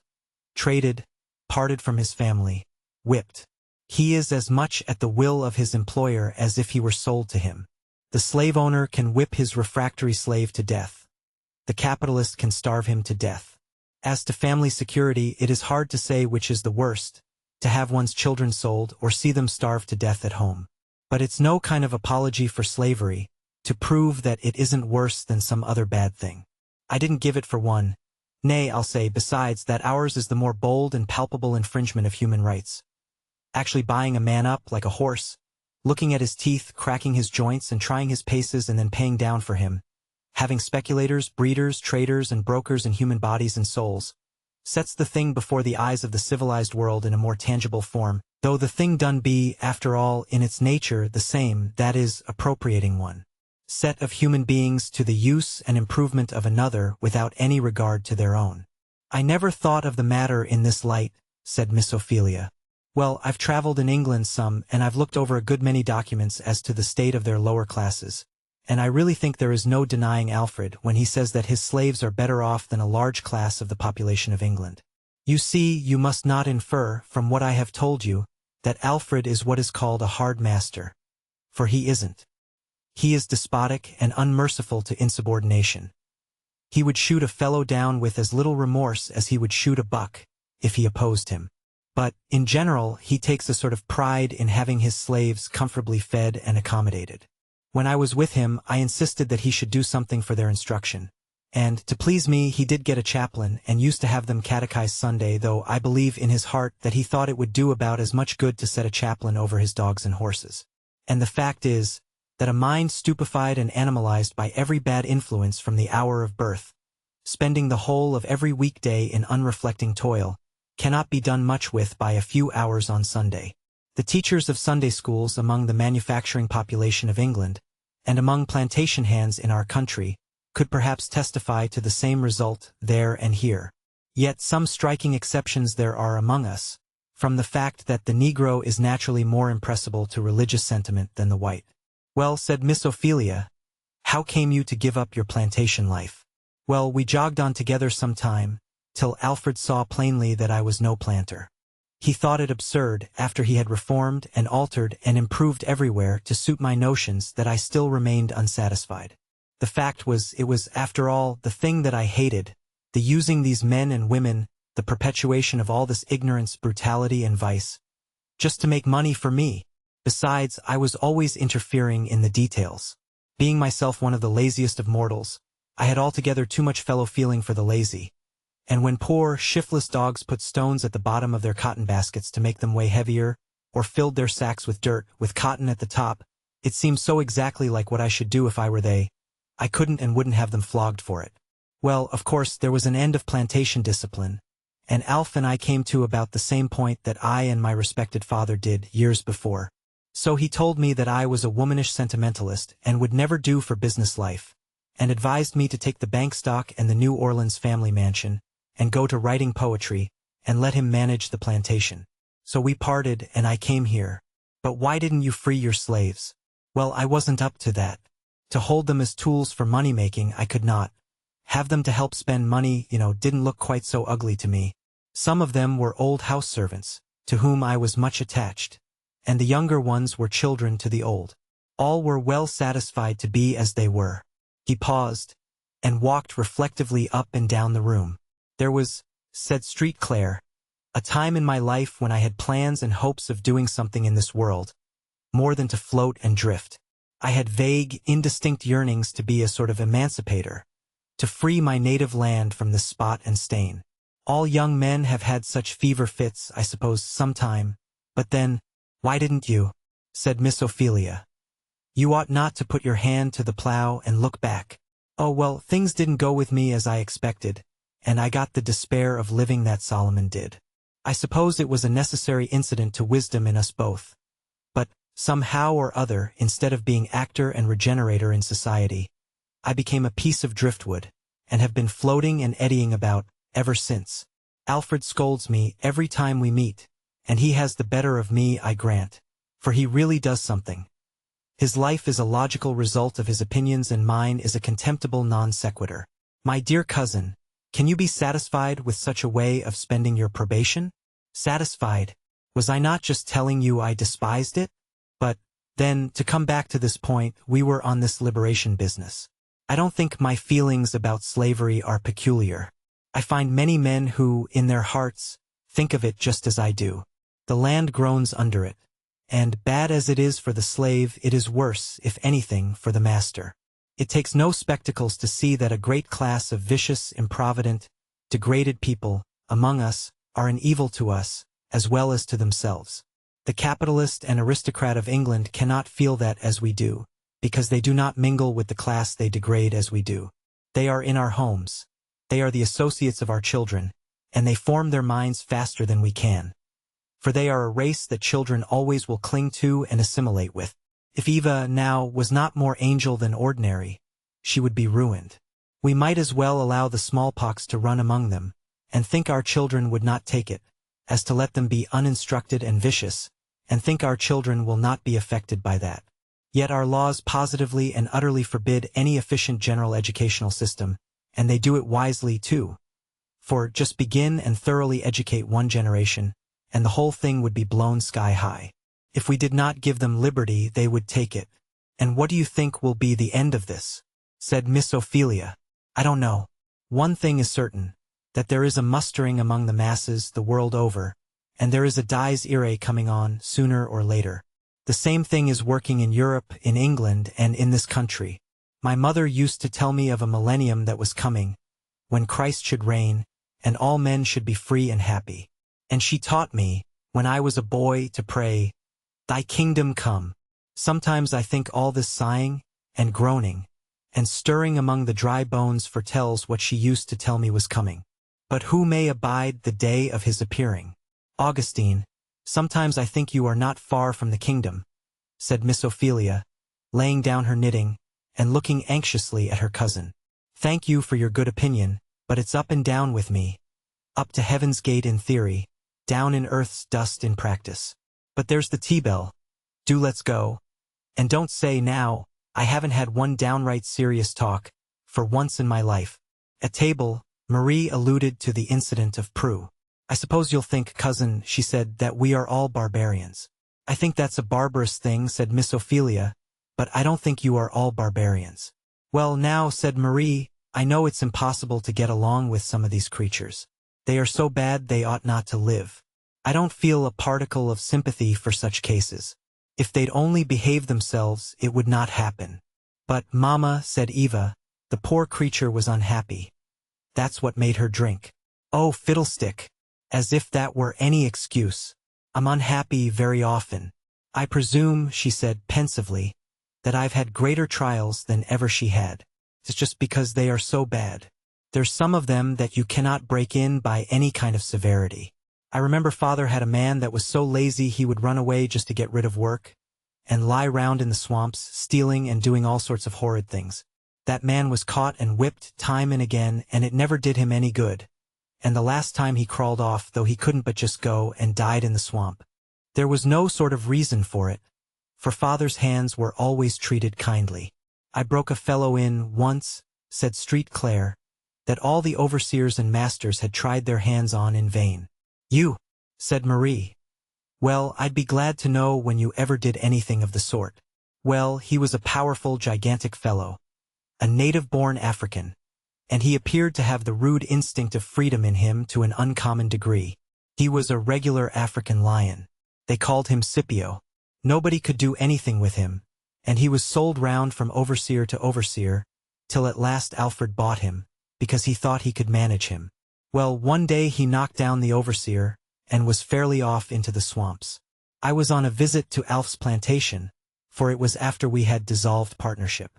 S1: traded, parted from his family, whipped. He is as much at the will of his employer as if he were sold to him. The slave owner can whip his refractory slave to death. The capitalist can starve him to death. As to family security, it is hard to say which is the worst, to have one's children sold or see them starve to death at home. But it's no kind of apology for slavery, to prove that it isn't worse than some other bad thing. I didn't give it for one. Nay, I'll say, besides, that ours is the more bold and palpable infringement of human rights. Actually buying a man up like a horse, looking at his teeth, cracking his joints, and trying his paces and then paying down for him. Having speculators, breeders, traders, and brokers in human bodies and souls, sets the thing before the eyes of the civilized world in a more tangible form, though the thing done be, after all, in its nature the same, that is, appropriating one set of human beings to the use and improvement of another without any regard to their own. I never thought of the matter in this light, said Miss Ophelia. Well, I've traveled in England some, and I've looked over a good many documents as to the state of their lower classes, and I really think there is no denying Alfred when he says that his slaves are better off than a large class of the population of England. You see, you must not infer, from what I have told you, that Alfred is what is called a hard master. For he isn't. He is despotic and unmerciful to insubordination. He would shoot a fellow down with as little remorse as he would shoot a buck, if he opposed him. But, in general, he takes a sort of pride in having his slaves comfortably fed and accommodated. When I was with him, I insisted that he should do something for their instruction. And, to please me, he did get a chaplain and used to have them catechize Sunday, though I believe in his heart that he thought it would do about as much good to set a chaplain over his dogs and horses. And the fact is, that a mind stupefied and animalized by every bad influence from the hour of birth, spending the whole of every weekday in unreflecting toil, cannot be done much with by a few hours on Sunday. The teachers of Sunday schools among the manufacturing population of England, and among plantation hands in our country, could perhaps testify to the same result there and here. Yet some striking exceptions there are among us, from the fact that the Negro is naturally more impressible to religious sentiment than the white. Well, said Miss Ophelia, how came you to give up your plantation life? Well, we jogged on together some time, till Alfred saw plainly that I was no planter. He thought it absurd, after he had reformed and altered and improved everywhere to suit my notions, that I still remained unsatisfied. The fact was, it was, after all, the thing that I hated, the using these men and women, the perpetuation of all this ignorance, brutality, and vice, just to make money for me. Besides, I was always interfering in the details. Being myself one of the laziest of mortals, I had altogether too much fellow-feeling for the lazy. And when poor, shiftless dogs put stones at the bottom of their cotton baskets to make them weigh heavier, or filled their sacks with dirt, with cotton at the top, it seemed so exactly like what I should do if I were they, I couldn't and wouldn't have them flogged for it. Well, of course, there was an end of plantation discipline, and Alf and I came to about the same point that I and my respected father did years before. So he told me that I was a womanish sentimentalist and would never do for business life, and advised me to take the bank stock and the New Orleans family mansion, and go to writing poetry, and let him manage the plantation. So we parted, and I came here. But why didn't you free your slaves? Well, I wasn't up to that. To hold them as tools for money-making, I could not. Have them to help spend money, didn't look quite so ugly to me. Some of them were old house servants, to whom I was much attached, and the younger ones were children to the old. All were well satisfied to be as they were. He paused, and walked reflectively up and down the room. There was, said Street Clare, a time in my life when I had plans and hopes of doing something in this world, more than to float and drift. I had vague, indistinct yearnings to be a sort of emancipator, to free my native land from this spot and stain. All young men have had such fever fits, I suppose, sometime, but then, why didn't you? Said Miss Ophelia. You ought not to put your hand to the plow and look back. Oh, well, things didn't go with me as I expected, and I got the despair of living that Solomon did. I suppose it was a necessary incident to wisdom in us both. But, somehow or other, instead of being actor and regenerator in society, I became a piece of driftwood, and have been floating and eddying about, ever since. Alfred scolds me every time we meet, and he has the better of me, I grant, for he really does something. His life is a logical result of his opinions and mine is a contemptible non sequitur. My dear cousin, can you be satisfied with such a way of spending your probation? Satisfied? Was I not just telling you I despised it? But, then, to come back to this point, we were on this liberation business. I don't think my feelings about slavery are peculiar. I find many men who, in their hearts, think of it just as I do. The land groans under it, and, bad as it is for the slave, it is worse, if anything, for the master. It takes no spectacles to see that a great class of vicious, improvident, degraded people, among us, are an evil to us, as well as to themselves. The capitalist and aristocrat of England cannot feel that as we do, because they do not mingle with the class they degrade as we do. They are in our homes. They are the associates of our children, and they form their minds faster than we can. For they are a race that children always will cling to and assimilate with. If Eva, now, was not more angel than ordinary, she would be ruined. We might as well allow the smallpox to run among them, and think our children would not take it, as to let them be uninstructed and vicious, and think our children will not be affected by that. Yet our laws positively and utterly forbid any efficient general educational system, and they do it wisely too. For, just begin and thoroughly educate one generation, and the whole thing would be blown sky high. If we did not give them liberty, they would take it. And what do you think will be the end of this? Said Miss Ophelia. I don't know. One thing is certain, that there is a mustering among the masses the world over, and there is a dies irae coming on, sooner or later. The same thing is working in Europe, in England, and in this country. My mother used to tell me of a millennium that was coming, when Christ should reign, and all men should be free and happy. And she taught me, when I was a boy, to pray, Thy kingdom come. Sometimes I think all this sighing, and groaning, and stirring among the dry bones foretells what she used to tell me was coming. But who may abide the day of his appearing? Augustine, sometimes I think you are not far from the kingdom, said Miss Ophelia, laying down her knitting, and looking anxiously at her cousin. Thank you for your good opinion, but it's up and down with me. Up to heaven's gate in theory, down in earth's dust in practice. But there's the tea bell. Do let's go. And don't say now, I haven't had one downright serious talk, for once in my life. At table, Marie alluded to the incident of Prue. I suppose you'll think, cousin, she said, that we are all barbarians. I think that's a barbarous thing, said Miss Ophelia, but I don't think you are all barbarians. Well now, said Marie, I know it's impossible to get along with some of these creatures. They are so bad they ought not to live. I don't feel a particle of sympathy for such cases. If they'd only behave themselves, it would not happen. But, Mamma, said Eva, the poor creature was unhappy. That's what made her drink. Oh, fiddlestick! As if that were any excuse. I'm unhappy very often. I presume, she said pensively, that I've had greater trials than ever she had. It's just because they are so bad. There's some of them that you cannot break in by any kind of severity. I remember father had a man that was so lazy he would run away just to get rid of work, and lie round in the swamps, stealing and doing all sorts of horrid things. That man was caught and whipped time and again, and it never did him any good. And the last time he crawled off, though he couldn't but just go, and died in the swamp. There was no sort of reason for it, for father's hands were always treated kindly. I broke a fellow in once, said Street Clare, that all the overseers and masters had tried their hands on in vain. You, said Marie. Well, I'd be glad to know when you ever did anything of the sort. Well, he was a powerful, gigantic fellow, a native-born African, and he appeared to have the rude instinct of freedom in him to an uncommon degree. He was a regular African lion. They called him Scipio. Nobody could do anything with him, and he was sold round from overseer to overseer, till at last Alfred bought him, because he thought he could manage him. Well, one day he knocked down the overseer, and was fairly off into the swamps. I was on a visit to Alf's plantation, for it was after we had dissolved partnership.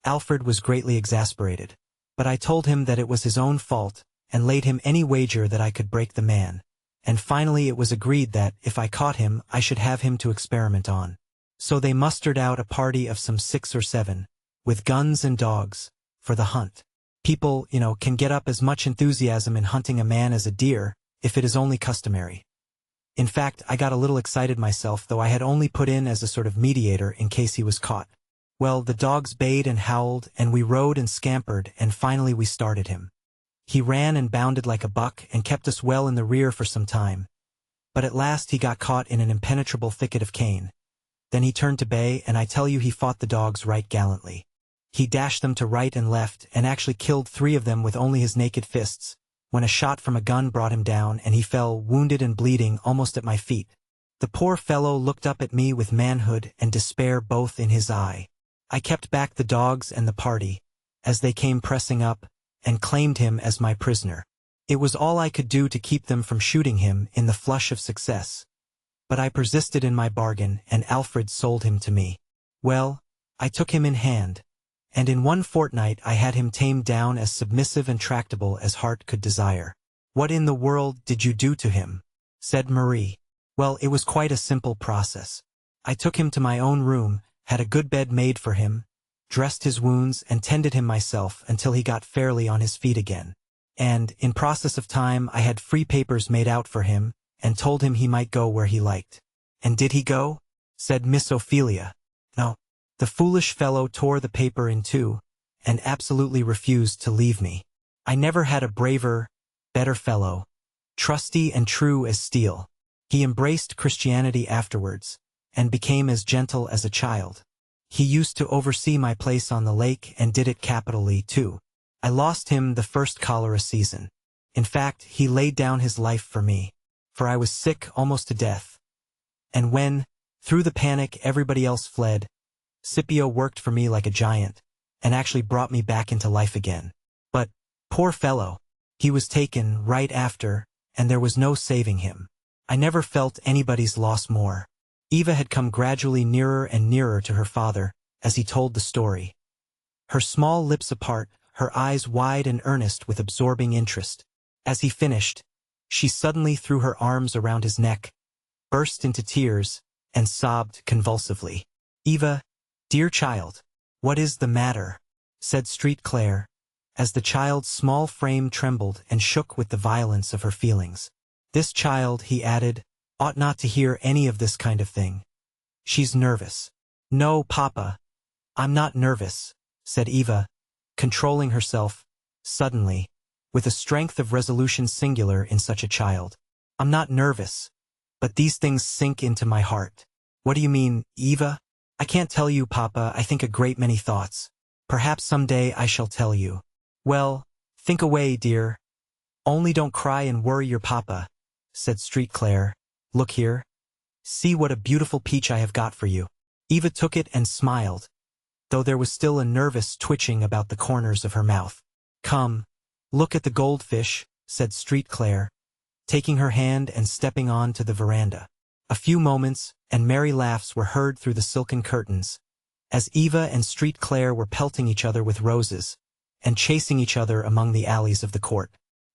S1: Alfred was greatly exasperated, but I told him that it was his own fault, and laid him any wager that I could break the man, and finally it was agreed that, if I caught him, I should have him to experiment on. So they mustered out a party of some 6 or 7, with guns and dogs, for the hunt. People, can get up as much enthusiasm in hunting a man as a deer, if it is only customary. In fact, I got a little excited myself, though I had only put in as a sort of mediator in case he was caught. Well, the dogs bayed and howled, and we rode and scampered, and finally we started him. He ran and bounded like a buck, and kept us well in the rear for some time. But at last he got caught in an impenetrable thicket of cane. Then he turned to bay, and I tell you he fought the dogs right gallantly. He dashed them to right and left, and actually killed 3 of them with only his naked fists, when a shot from a gun brought him down, and he fell, wounded and bleeding, almost at my feet. The poor fellow looked up at me with manhood and despair both in his eye. I kept back the dogs and the party, as they came pressing up, and claimed him as my prisoner. It was all I could do to keep them from shooting him in the flush of success. But I persisted in my bargain, and Alfred sold him to me. Well, I took him in hand, and in 1 fortnight I had him tamed down as submissive and tractable as heart could desire. What in the world did you do to him? Said Marie. Well, it was quite a simple process. I took him to my own room, had a good bed made for him, dressed his wounds and tended him myself until he got fairly on his feet again. And, in process of time, I had free papers made out for him, and told him he might go where he liked. And did he go? Said Miss Ophelia. No. The foolish fellow tore the paper in 2, and absolutely refused to leave me. I never had a braver, better fellow, trusty and true as steel. He embraced Christianity afterwards, and became as gentle as a child. He used to oversee my place on the lake, and did it capitally, too. I lost him the first cholera season. In fact, he laid down his life for me, for I was sick almost to death. And when, through the panic, everybody else fled, Scipio worked for me like a giant, and actually brought me back into life again. But, poor fellow, he was taken right after, and there was no saving him. I never felt anybody's loss more. Eva had come gradually nearer and nearer to her father, as he told the story. Her small lips apart, her eyes wide and earnest with absorbing interest. As he finished, she suddenly threw her arms around his neck, burst into tears, and sobbed convulsively. Eva, dear child, what is the matter? Said Street Clare, as the child's small frame trembled and shook with the violence of her feelings. This child, he added, ought not to hear any of this kind of thing. She's nervous. No, Papa. I'm not nervous, said Eva, controlling herself, suddenly, with a strength of resolution singular in such a child. I'm not nervous, but these things sink into my heart. What do you mean, Eva? I can't tell you, Papa. I think a great many thoughts. Perhaps someday I shall tell you. Well, think away, dear. Only don't cry and worry your Papa, said Street Claire. Look here. See what a beautiful peach I have got for you. Eva took it and smiled, though there was still a nervous twitching about the corners of her mouth. Come, look at the goldfish, said Street Claire, taking her hand and stepping on to the veranda. A few moments, and merry laughs were heard through the silken curtains, as Eva and Street Claire were pelting each other with roses, and chasing each other among the alleys of the court.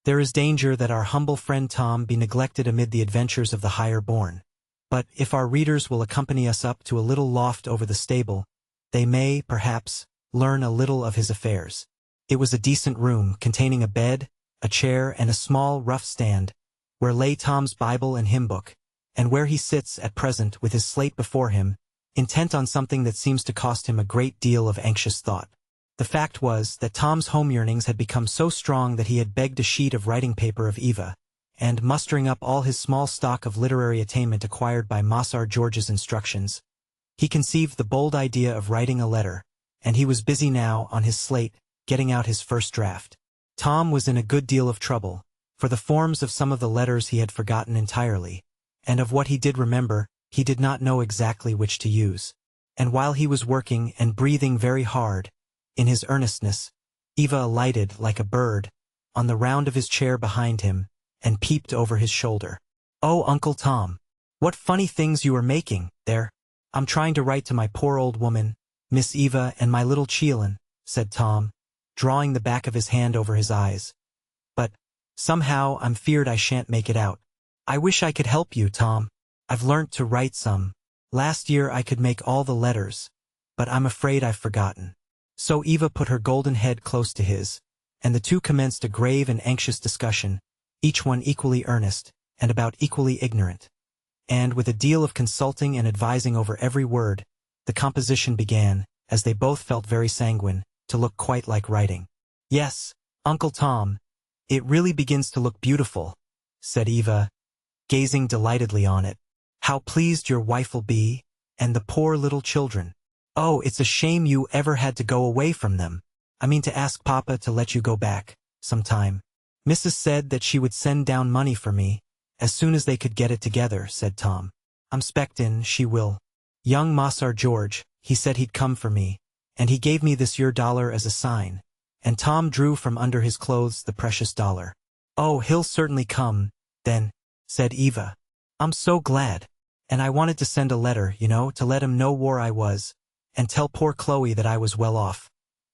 S1: There is danger that our humble friend Tom be neglected amid the adventures of the higher born. But if our readers will accompany us up to a little loft over the stable, they may, perhaps, learn a little of his affairs. It was a decent room, containing a bed, a chair, and a small, rough stand, where lay Tom's Bible and hymn book, and where he sits at present with his slate before him, intent on something that seems to cost him a great deal of anxious thought. The fact was that Tom's home yearnings had become so strong that he had begged a sheet of writing paper of Eva, and, mustering up all his small stock of literary attainment acquired by Massar George's instructions, he conceived the bold idea of writing a letter, and he was busy now, on his slate, getting out his first draft. Tom was in a good deal of trouble, for the forms of some of the letters he had forgotten entirely, and of what he did remember, he did not know exactly which to use. And while he was working and breathing very hard, in his earnestness, Eva alighted, like a bird, on the round of his chair behind him, and peeped over his shoulder. "Oh, Uncle Tom, what funny things you are making, there. I'm trying to write to my poor old woman, Miss Eva, and my little Cheelin," said Tom, drawing the back of his hand over his eyes. "But, somehow, I'm feared I shan't make it out. I wish I could help you, Tom. I've learnt to write some. Last year I could make all the letters, but I'm afraid I've forgotten." So Eva put her golden head close to his, and the two commenced a grave and anxious discussion, each one equally earnest, and about equally ignorant. And, with a deal of consulting and advising over every word, the composition began, as they both felt very sanguine, to look quite like writing. "Yes, Uncle Tom, it really begins to look beautiful," said Eva, gazing delightedly on it. "How pleased your wife'll be, and the poor little children. Oh, it's a shame you ever had to go away from them. I mean to ask Papa to let you go back, sometime. Mrs. said that she would send down money for me, as soon as they could get it together," said Tom. "I'm spectin' she will. Young Massar George, he said he'd come for me, and he gave me this your dollar as a sign," and Tom drew from under his clothes the precious dollar. "Oh, he'll certainly come, then," said Eva. "I'm so glad. And I wanted to send a letter, to let him know where I was, and tell poor Chloe that I was well off.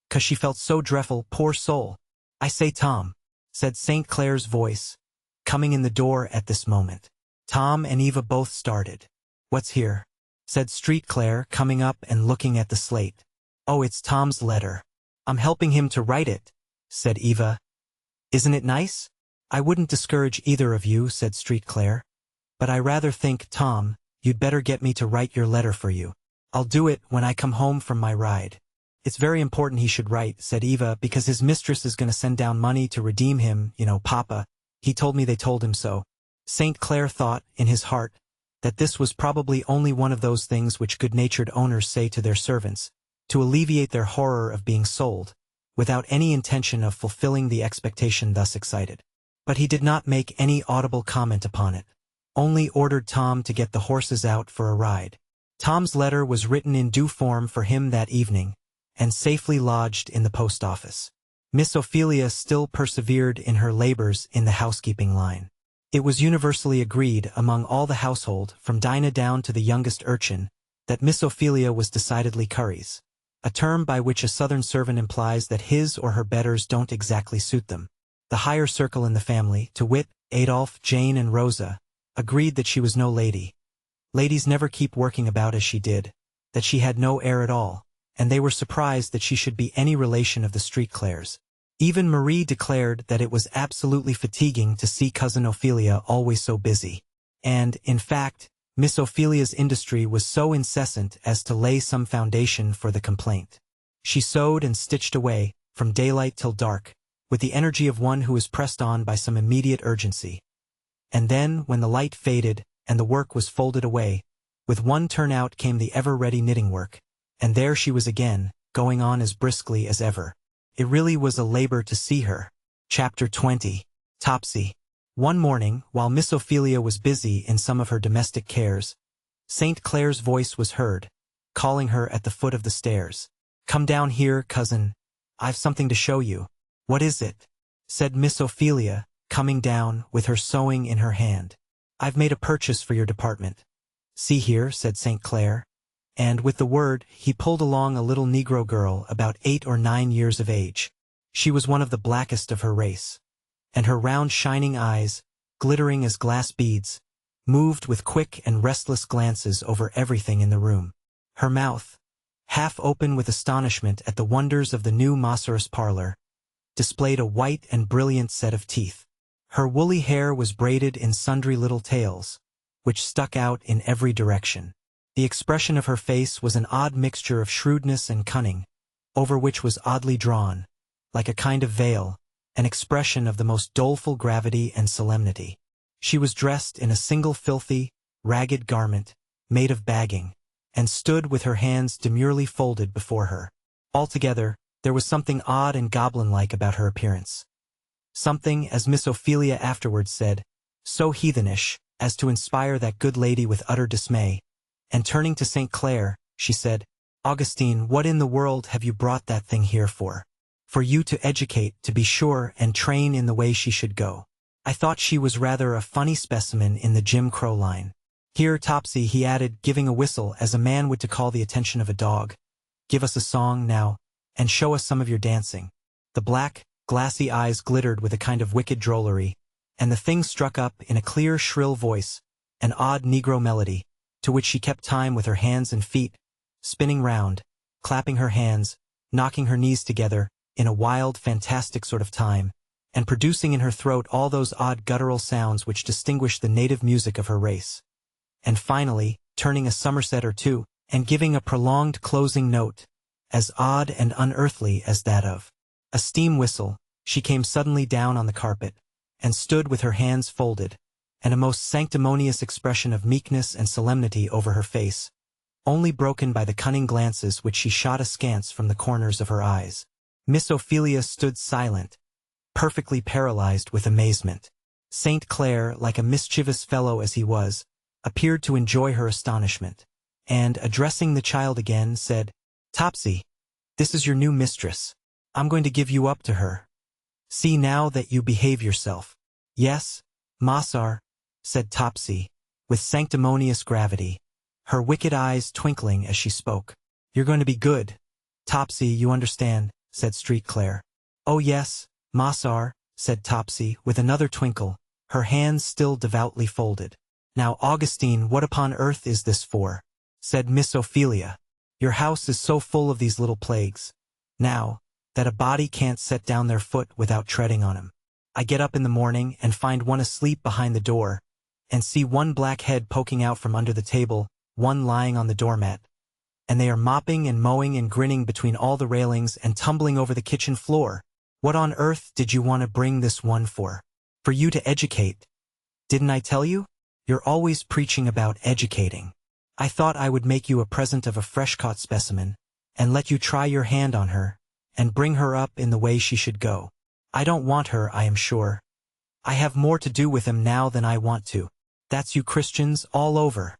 S1: 'Cause she felt so dreadful, poor soul. I say, Tom," said St. Clair's voice, coming in the door at this moment. Tom and Eva both started. "What's here?" said Street Claire, coming up and looking at the slate. "Oh, it's Tom's letter. I'm helping him to write it," said Eva. "Isn't it nice?" "I wouldn't discourage either of you," said Street Claire. "But I rather think, Tom, you'd better get me to write your letter for you. I'll do it when I come home from my ride." "It's very important he should write," said Eva, "because his mistress is going to send down money to redeem him, Papa. He told me they told him so." St. Clair thought, in his heart, that this was probably only one of those things which good-natured owners say to their servants, to alleviate their horror of being sold, without any intention of fulfilling the expectation thus excited. But he did not make any audible comment upon it, only ordered Tom to get the horses out for a ride. Tom's letter was written in due form for him that evening, and safely lodged in the post office. Miss Ophelia still persevered in her labors in the housekeeping line. It was universally agreed among all the household, from Dinah down to the youngest urchin, that Miss Ophelia was decidedly Curry's, a term by which a Southern servant implies that his or her betters don't exactly suit them. The higher circle in the family, to wit, Adolphe, Jane, and Rosa, agreed that she was no lady. Ladies never keep working about as she did, that she had no air at all, and they were surprised that she should be any relation of the Street Claires. Even Marie declared that it was absolutely fatiguing to see Cousin Ophelia always so busy. And, in fact, Miss Ophelia's industry was so incessant as to lay some foundation for the complaint. She sewed and stitched away, from daylight till dark, with the energy of one who is pressed on by some immediate urgency. And then, when the light faded, and the work was folded away, with one turn out came the ever-ready knitting work, and there she was again, going on as briskly as ever. It really was a labor to see her. Chapter 20. Topsy. One morning, while Miss Ophelia was busy in some of her domestic cares, St. Clair's voice was heard, calling her at the foot of the stairs. "Come down here, cousin. I've something to show you." "What is it?" said Miss Ophelia, coming down, with her sewing in her hand. "I've made a purchase for your department." "See here," said St. Clair, and with the word he pulled along a little Negro girl about 8 or 9 years of age. She was one of the blackest of her race, and her round shining eyes, glittering as glass beads, moved with quick and restless glances over everything in the room. Her mouth, half open with astonishment at the wonders of the new Macerus parlor, displayed a white and brilliant set of teeth. Her woolly hair was braided in sundry little tails, which stuck out in every direction. The expression of her face was an odd mixture of shrewdness and cunning, over which was oddly drawn, like a kind of veil, an expression of the most doleful gravity and solemnity. She was dressed in a single filthy, ragged garment, made of bagging, and stood with her hands demurely folded before her. Altogether, there was something odd and goblin-like about her appearance. Something, as Miss Ophelia afterwards said, so heathenish, as to inspire that good lady with utter dismay, and turning to St. Clair, she said, "Augustine, what in the world have you brought that thing here for?" "For you to educate, to be sure, and train in the way she should go. I thought she was rather a funny specimen in the Jim Crow line. Here, Topsy," he added, giving a whistle as a man would to call the attention of a dog, "give us a song, now, and show us some of your dancing." The black, glassy eyes glittered with a kind of wicked drollery, and the thing struck up, in a clear, shrill voice, an odd Negro melody, to which she kept time with her hands and feet, spinning round, clapping her hands, knocking her knees together, in a wild, fantastic sort of time, and producing in her throat all those odd guttural sounds which distinguish the native music of her race. And finally, turning a somerset or two, and giving a prolonged closing note, as odd and unearthly as that of a steam whistle, she came suddenly down on the carpet, and stood with her hands folded, and a most sanctimonious expression of meekness and solemnity over her face, only broken by the cunning glances which she shot askance from the corners of her eyes. Miss Ophelia stood silent, perfectly paralyzed with amazement. St. Clair, like a mischievous fellow as he was, appeared to enjoy her astonishment, and, addressing the child again, said, "Topsy, this is your new mistress. I'm going to give you up to her. See now that you behave yourself." "Yes, Massar," said Topsy, with sanctimonious gravity, her wicked eyes twinkling as she spoke. "You're going to be good, Topsy, you understand," said St. Clair. "Oh yes, Massar," said Topsy, with another twinkle, her hands still devoutly folded. "Now, Augustine, what upon earth is this for?" said Miss Ophelia. "Your house is so full of these little plagues, now, that a body can't set down their foot without treading on 'em. I get up in the morning and find one asleep behind the door, and see one black head poking out from under the table, one lying on the doormat, and they are mopping and mowing and grinning between all the railings and tumbling over the kitchen floor. What on earth did you want to bring this one for? For you to educate. Didn't I tell you? You're always preaching about educating. I thought I would make you a present of a fresh-caught specimen, and let you try your hand on her, and bring her up in the way she should go. I don't want her, I am sure. I have more to do with him now than I want to. That's you Christians all over.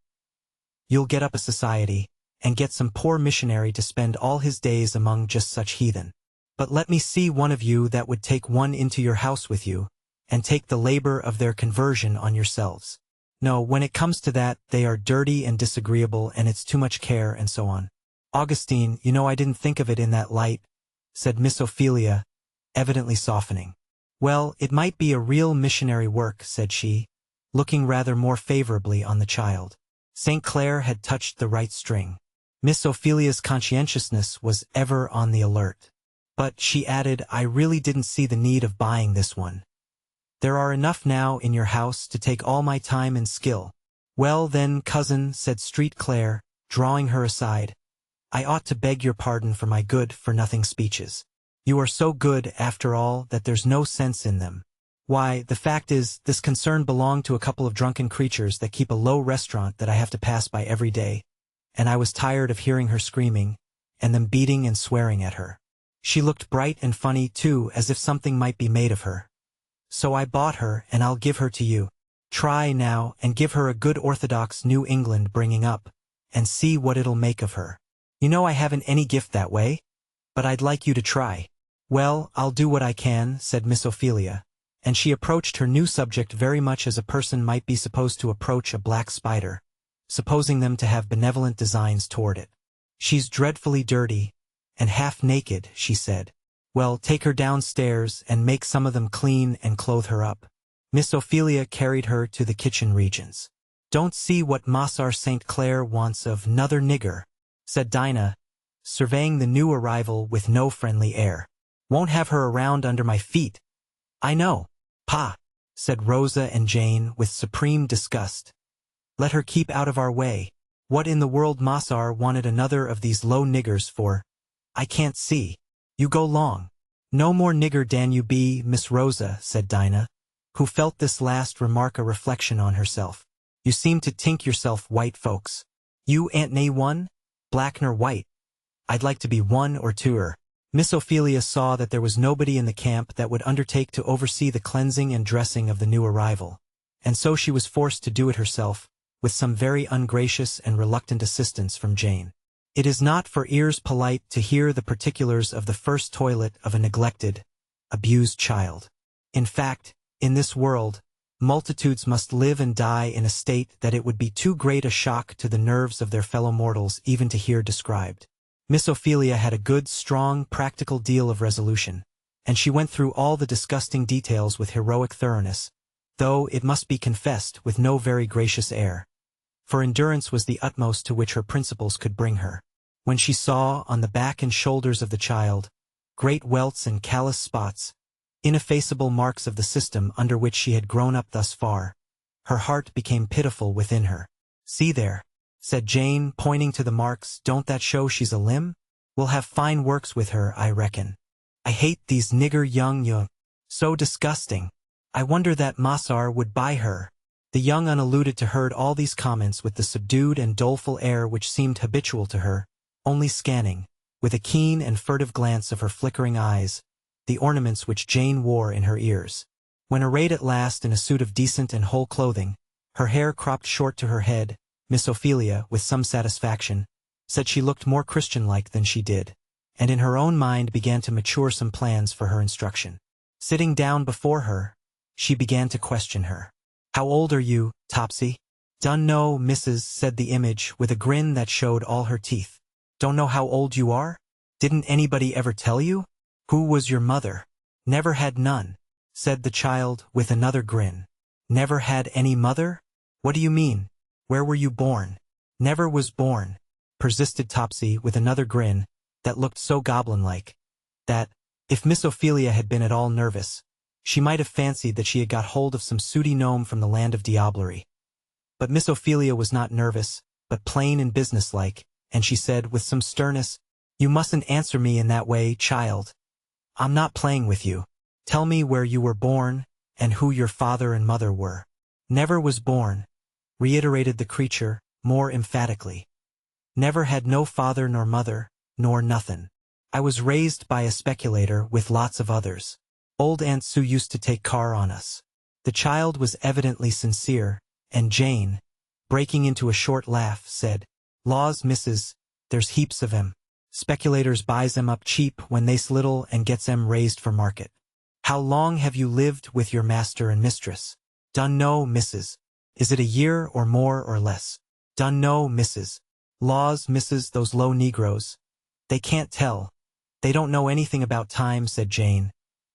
S1: You'll get up a society, and get some poor missionary to spend all his days among just such heathen. But let me see one of you that would take one into your house with you, and take the labor of their conversion on yourselves. No, when it comes to that, they are dirty and disagreeable, and it's too much care, and so on." "Augustine, you know I didn't think of it in that light," said Miss Ophelia, evidently softening. "Well, it might be a real missionary work," said she, looking rather more favorably on the child. St. Clair had touched the right string. Miss Ophelia's conscientiousness was ever on the alert. But, she added, I really didn't see the need of buying this one. There are enough now in your house to take all my time and skill. Well then, cousin, said Street Claire, drawing her aside, I ought to beg your pardon for my good-for-nothing speeches. You are so good, after all, that there's no sense in them. Why, the fact is, this concern belonged to a couple of drunken creatures that keep a low restaurant that I have to pass by every day, and I was tired of hearing her screaming, and them beating and swearing at her. She looked bright and funny, too, as if something might be made of her. So I bought her, and I'll give her to you. Try, now, and give her a good orthodox New England bringing up, and see what it'll make of her. You know I haven't any gift that way, but I'd like you to try. Well, I'll do what I can, said Miss Ophelia, and she approached her new subject very much as a person might be supposed to approach a black spider, supposing them to have benevolent designs toward it. She's dreadfully dirty, and half naked, she said. Well, take her downstairs and make some of them clean and clothe her up. Miss Ophelia carried her to the kitchen regions. Don't see what Mossar St. Clair wants of 'nother nigger, said Dinah, surveying the new arrival with no friendly air. Won't have her around under my feet. I know. Pa, said Rosa and Jane with supreme disgust. Let her keep out of our way. What in the world Mossar wanted another of these low niggers for? I can't see. You go long. No more nigger dan you be, Miss Rosa, said Dinah, who felt this last remark a reflection on herself. You seem to tink yourself white folks. You ain't nae one, black nor white. I'd like to be one or twoer. Miss Ophelia saw that there was nobody in the camp that would undertake to oversee the cleansing and dressing of the new arrival, and so she was forced to do it herself, with some very ungracious and reluctant assistance from Jane. It is not for ears polite to hear the particulars of the first toilet of a neglected, abused child. In fact, in this world, multitudes must live and die in a state that it would be too great a shock to the nerves of their fellow mortals even to hear described. Miss Ophelia had a good, strong, practical deal of resolution, and she went through all the disgusting details with heroic thoroughness, though, it must be confessed, with no very gracious air. For endurance was the utmost to which her principles could bring her. When she saw, on the back and shoulders of the child, great welts and callous spots, ineffaceable marks of the system under which she had grown up thus far, her heart became pitiful within her. See there, said Jane, pointing to the marks, don't that show she's a limb? We'll have fine works with her, I reckon. I hate these nigger young. So disgusting. I wonder that Mossar would buy her. The young unalluded to heard all these comments with the subdued and doleful air which seemed habitual to her, only scanning, with a keen and furtive glance of her flickering eyes, the ornaments which Jane wore in her ears. When arrayed at last in a suit of decent and whole clothing, her hair cropped short to her head, Miss Ophelia, with some satisfaction, said she looked more Christian-like than she did, and in her own mind began to mature some plans for her instruction. Sitting down before her, she began to question her. How old are you, Topsy? Dun know, Mrs., said the image, with a grin that showed all her teeth. Don't know how old you are? Didn't anybody ever tell you? Who was your mother? Never had none, said the child, with another grin. Never had any mother? What do you mean? Where were you born? Never was born, persisted Topsy, with another grin that looked so goblin-like, that, if Miss Ophelia had been at all nervous, she might have fancied that she had got hold of some sooty gnome from the land of diablerie. But Miss Ophelia was not nervous, but plain and businesslike, and she said with some sternness, You mustn't answer me in that way, child. I'm not playing with you. Tell me where you were born, and who your father and mother were. Never was born, reiterated the creature, more emphatically. Never had no father nor mother, nor nothin'. I was raised by a speculator with lots of others. Old Aunt Sue used to take car on us. The child was evidently sincere, and Jane, breaking into a short laugh, said, Laws, missus, there's heaps of 'em. Speculators buys 'em up cheap when they's little and gets 'em raised for market. How long have you lived with your master and mistress? Dun know, missus. Is it a year or more or less? Dun know, missus. Laws, missus, those low Negroes. They can't tell. They don't know anything about time, said Jane.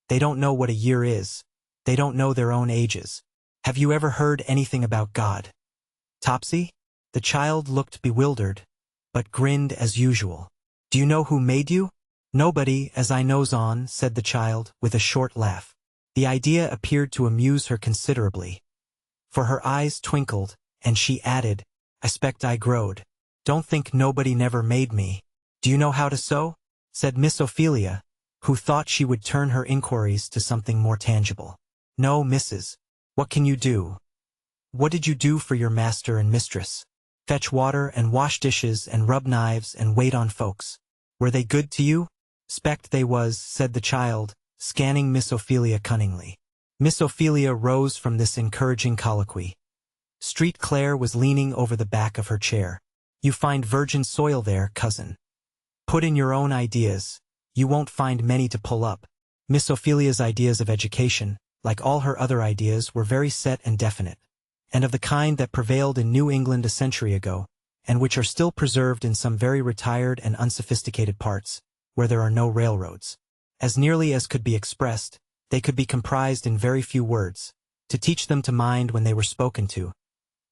S1: They don't know what a year is. They don't know their own ages. Have you ever heard anything about God? Topsy? The child looked bewildered, but grinned as usual. Do you know who made you? Nobody, as I knows on, said the child, with a short laugh. The idea appeared to amuse her considerably, for her eyes twinkled, and she added, I 'spect I growed. Don't think nobody never made me. Do you know how to sew? Said Miss Ophelia, who thought she would turn her inquiries to something more tangible. No, missus. What can you do? What did you do for your master and mistress? Fetch water and wash dishes and rub knives and wait on folks. Were they good to you? 'Spect they was, said the child, scanning Miss Ophelia cunningly. Miss Ophelia rose from this encouraging colloquy. Street Claire was leaning over the back of her chair. You find virgin soil there, cousin. Put in your own ideas. You won't find many to pull up. Miss Ophelia's ideas of education, like all her other ideas, were very set and definite, and of the kind that prevailed in New England a century ago, and which are still preserved in some very retired and unsophisticated parts, where there are no railroads. As nearly as could be expressed, they could be comprised in very few words: to teach them to mind when they were spoken to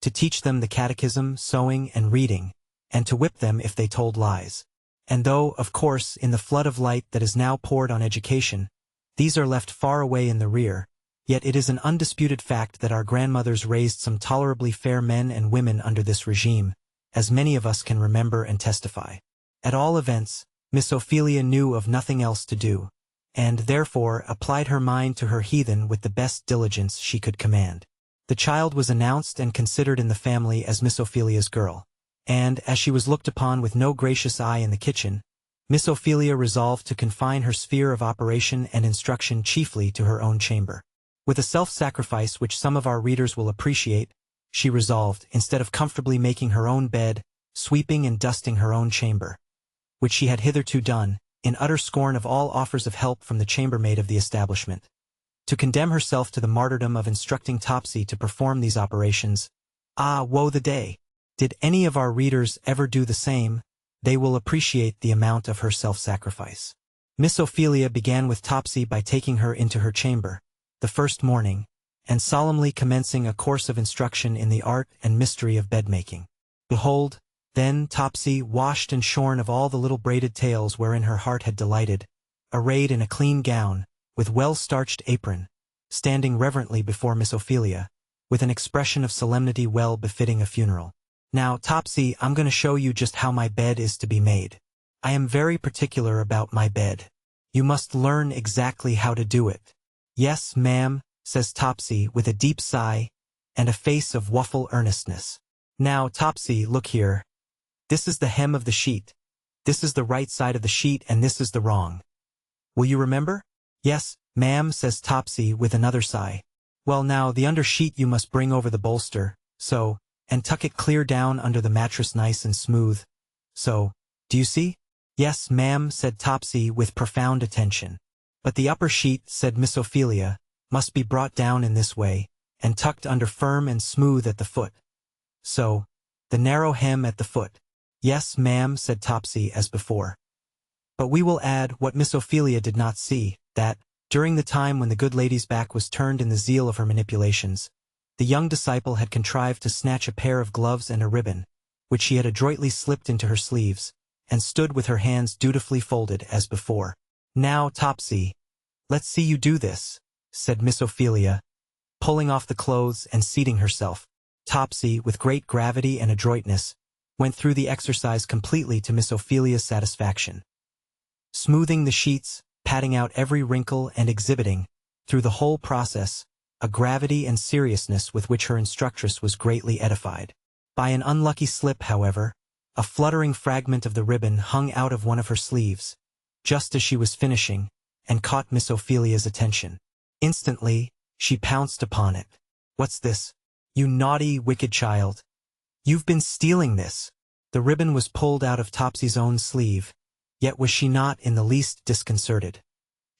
S1: teach them the catechism, sewing, and reading, and to whip them if they told lies. And though, of course, in the flood of light that is now poured on education, these are left far away in the rear, yet it is an undisputed fact that our grandmothers raised some tolerably fair men and women under this regime, as many of us can remember and testify. At all events, Miss Ophelia knew of nothing else to do, and, therefore, applied her mind to her heathen with the best diligence she could command. The child was announced and considered in the family as Miss Ophelia's girl, and, as she was looked upon with no gracious eye in the kitchen, Miss Ophelia resolved to confine her sphere of operation and instruction chiefly to her own chamber. With a self-sacrifice which some of our readers will appreciate, she resolved, instead of comfortably making her own bed, sweeping and dusting her own chamber, which she had hitherto done, in utter scorn of all offers of help from the chambermaid of the establishment, to condemn herself to the martyrdom of instructing Topsy to perform these operations. Ah, woe the day! Did any of our readers ever do the same, they will appreciate the amount of her self-sacrifice. Miss Ophelia began with Topsy by taking her into her chamber, the first morning, and solemnly commencing a course of instruction in the art and mystery of bed-making. Behold, then, Topsy, washed and shorn of all the little braided tails wherein her heart had delighted, arrayed in a clean gown, with well-starched apron, standing reverently before Miss Ophelia, with an expression of solemnity well befitting a funeral. Now, Topsy, I'm going to show you just how my bed is to be made. I am very particular about my bed. You must learn exactly how to do it. Yes, ma'am, says Topsy with a deep sigh and a face of waffle earnestness. Now, Topsy, look here. This is the hem of the sheet. This is the right side of the sheet and this is the wrong. Will you remember? Yes, ma'am, says Topsy with another sigh. Well now, the under sheet you must bring over the bolster, so, and tuck it clear down under the mattress nice and smooth. So, do you see? Yes, ma'am, said Topsy with profound attention. But the upper sheet, said Miss Ophelia, must be brought down in this way, and tucked under firm and smooth at the foot. So, the narrow hem at the foot. Yes, ma'am, said Topsy as before. But we will add what Miss Ophelia did not see, that, during the time when the good lady's back was turned in the zeal of her manipulations, the young disciple had contrived to snatch a pair of gloves and a ribbon, which she had adroitly slipped into her sleeves, and stood with her hands dutifully folded as before. Now, Topsy, let's see you do this, said Miss Ophelia, pulling off the clothes and seating herself. Topsy, with great gravity and adroitness, went through the exercise completely to Miss Ophelia's satisfaction, smoothing the sheets, patting out every wrinkle and exhibiting, through the whole process, a gravity and seriousness with which her instructress was greatly edified. By an unlucky slip, however, a fluttering fragment of the ribbon hung out of one of her sleeves, just as she was finishing, and caught Miss Ophelia's attention. Instantly, she pounced upon it. What's this? You naughty, wicked child. You've been stealing this. The ribbon was pulled out of Topsy's own sleeve, yet was she not in the least disconcerted.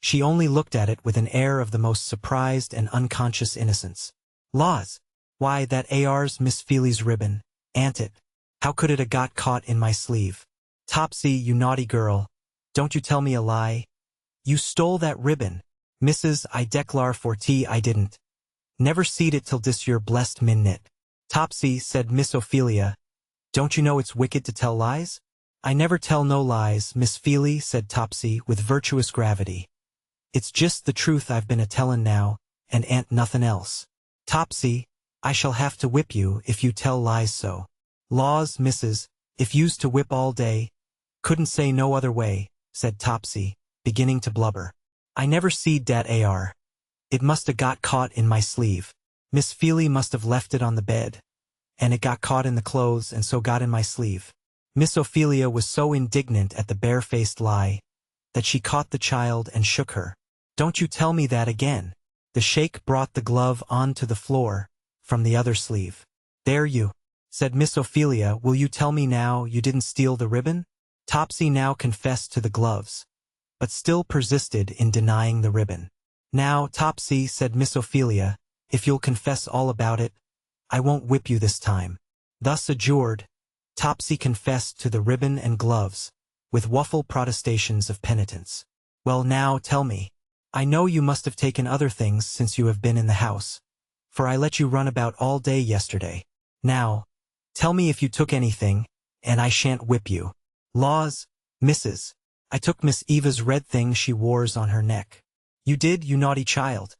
S1: She only looked at it with an air of the most surprised and unconscious innocence. Laws! Why, that AR's Miss Feely's ribbon, ain't it? How could it a got caught in my sleeve? Topsy, you naughty girl, don't you tell me a lie. You stole that ribbon. Mrs. I declar for tea I didn't. Never seed it till dis your blessed minute. Topsy, said Miss Ophelia, don't you know it's wicked to tell lies? I never tell no lies, Miss Feely, said Topsy with virtuous gravity. It's just the truth I've been a-tellin' now, and ain't nothin' else. Topsy, I shall have to whip you if you tell lies so. Laws, missus, if you's to whip all day, couldn't say no other way, said Topsy, beginning to blubber. I never seed dat AR. It must 'a got caught in my sleeve. Miss Feely must have left it on the bed, and it got caught in the clothes and so got in my sleeve. Miss Ophelia was so indignant at the bare-faced lie that she caught the child and shook her. Don't you tell me that again. The shake brought the glove onto the floor from the other sleeve. There you, said Miss Ophelia, will you tell me now you didn't steal the ribbon? Topsy now confessed to the gloves, but still persisted in denying the ribbon. Now, Topsy, said Miss Ophelia, if you'll confess all about it, I won't whip you this time. Thus adjured, Topsy confessed to the ribbon and gloves, with waffle protestations of penitence. Well now, tell me. I know you must have taken other things since you have been in the house, for I let you run about all day yesterday. Now, tell me if you took anything, and I shan't whip you. Laws, missus, I took Miss Eva's red thing she wores on her neck. You did, you naughty child.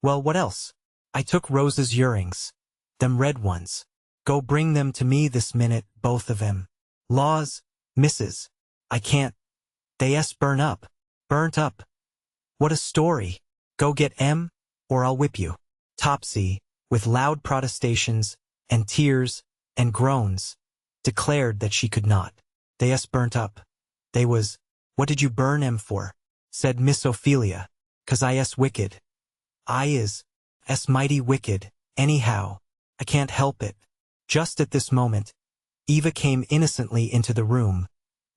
S1: Well, what else? I took Rosa's earrings. Them red ones. Go bring them to me this minute, both of 'em. Laws, missus, I can't. They burnt up. Burnt up. What a story. Go get 'em, or I'll whip you. Topsy, with loud protestations, and tears, and groans, declared that she could not. They burnt up. They was, what did you burn 'em for? Said Miss Ophelia. 'Cause I wicked. I is mighty wicked, anyhow. I can't help it. Just at this moment, Eva came innocently into the room,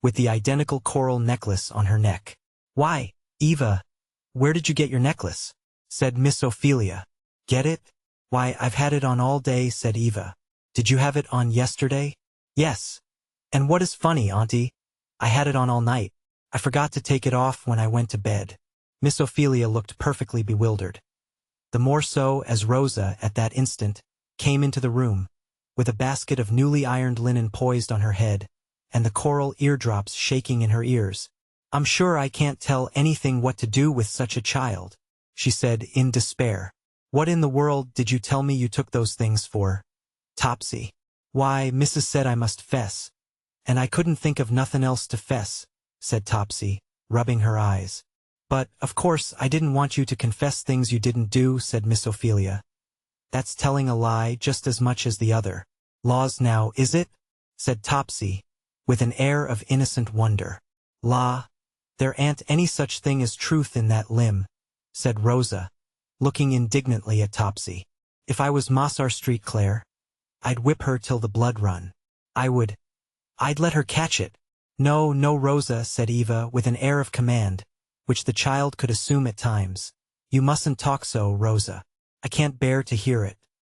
S1: with the identical coral necklace on her neck. Why, Eva, where did you get your necklace? Said Miss Ophelia. Get it? Why, I've had it on all day, said Eva. Did you have it on yesterday? Yes. And what is funny, Auntie? I had it on all night. I forgot to take it off when I went to bed. Miss Ophelia looked perfectly bewildered. The more so as Rosa, at that instant, came into the room, with a basket of newly ironed linen poised on her head, and the coral eardrops shaking in her ears. I'm sure I can't tell anything what to do with such a child, she said in despair. What in the world did you tell me you took those things for, Topsy? Why, Mrs. said I must fess, and I couldn't think of nothing else to fess, said Topsy, rubbing her eyes. But, of course, I didn't want you to confess things you didn't do, said Miss Ophelia. That's telling a lie just as much as the other. Laws now, is it? Said Topsy, with an air of innocent wonder. La, there ain't any such thing as truth in that limb, said Rosa, looking indignantly at Topsy. If I was Mossar Street Clare, I'd whip her till the blood run. I'd let her catch it. No, no, Rosa, said Eva with an air of command, which the child could assume at times. You mustn't talk so, Rosa. I can't bear to hear it.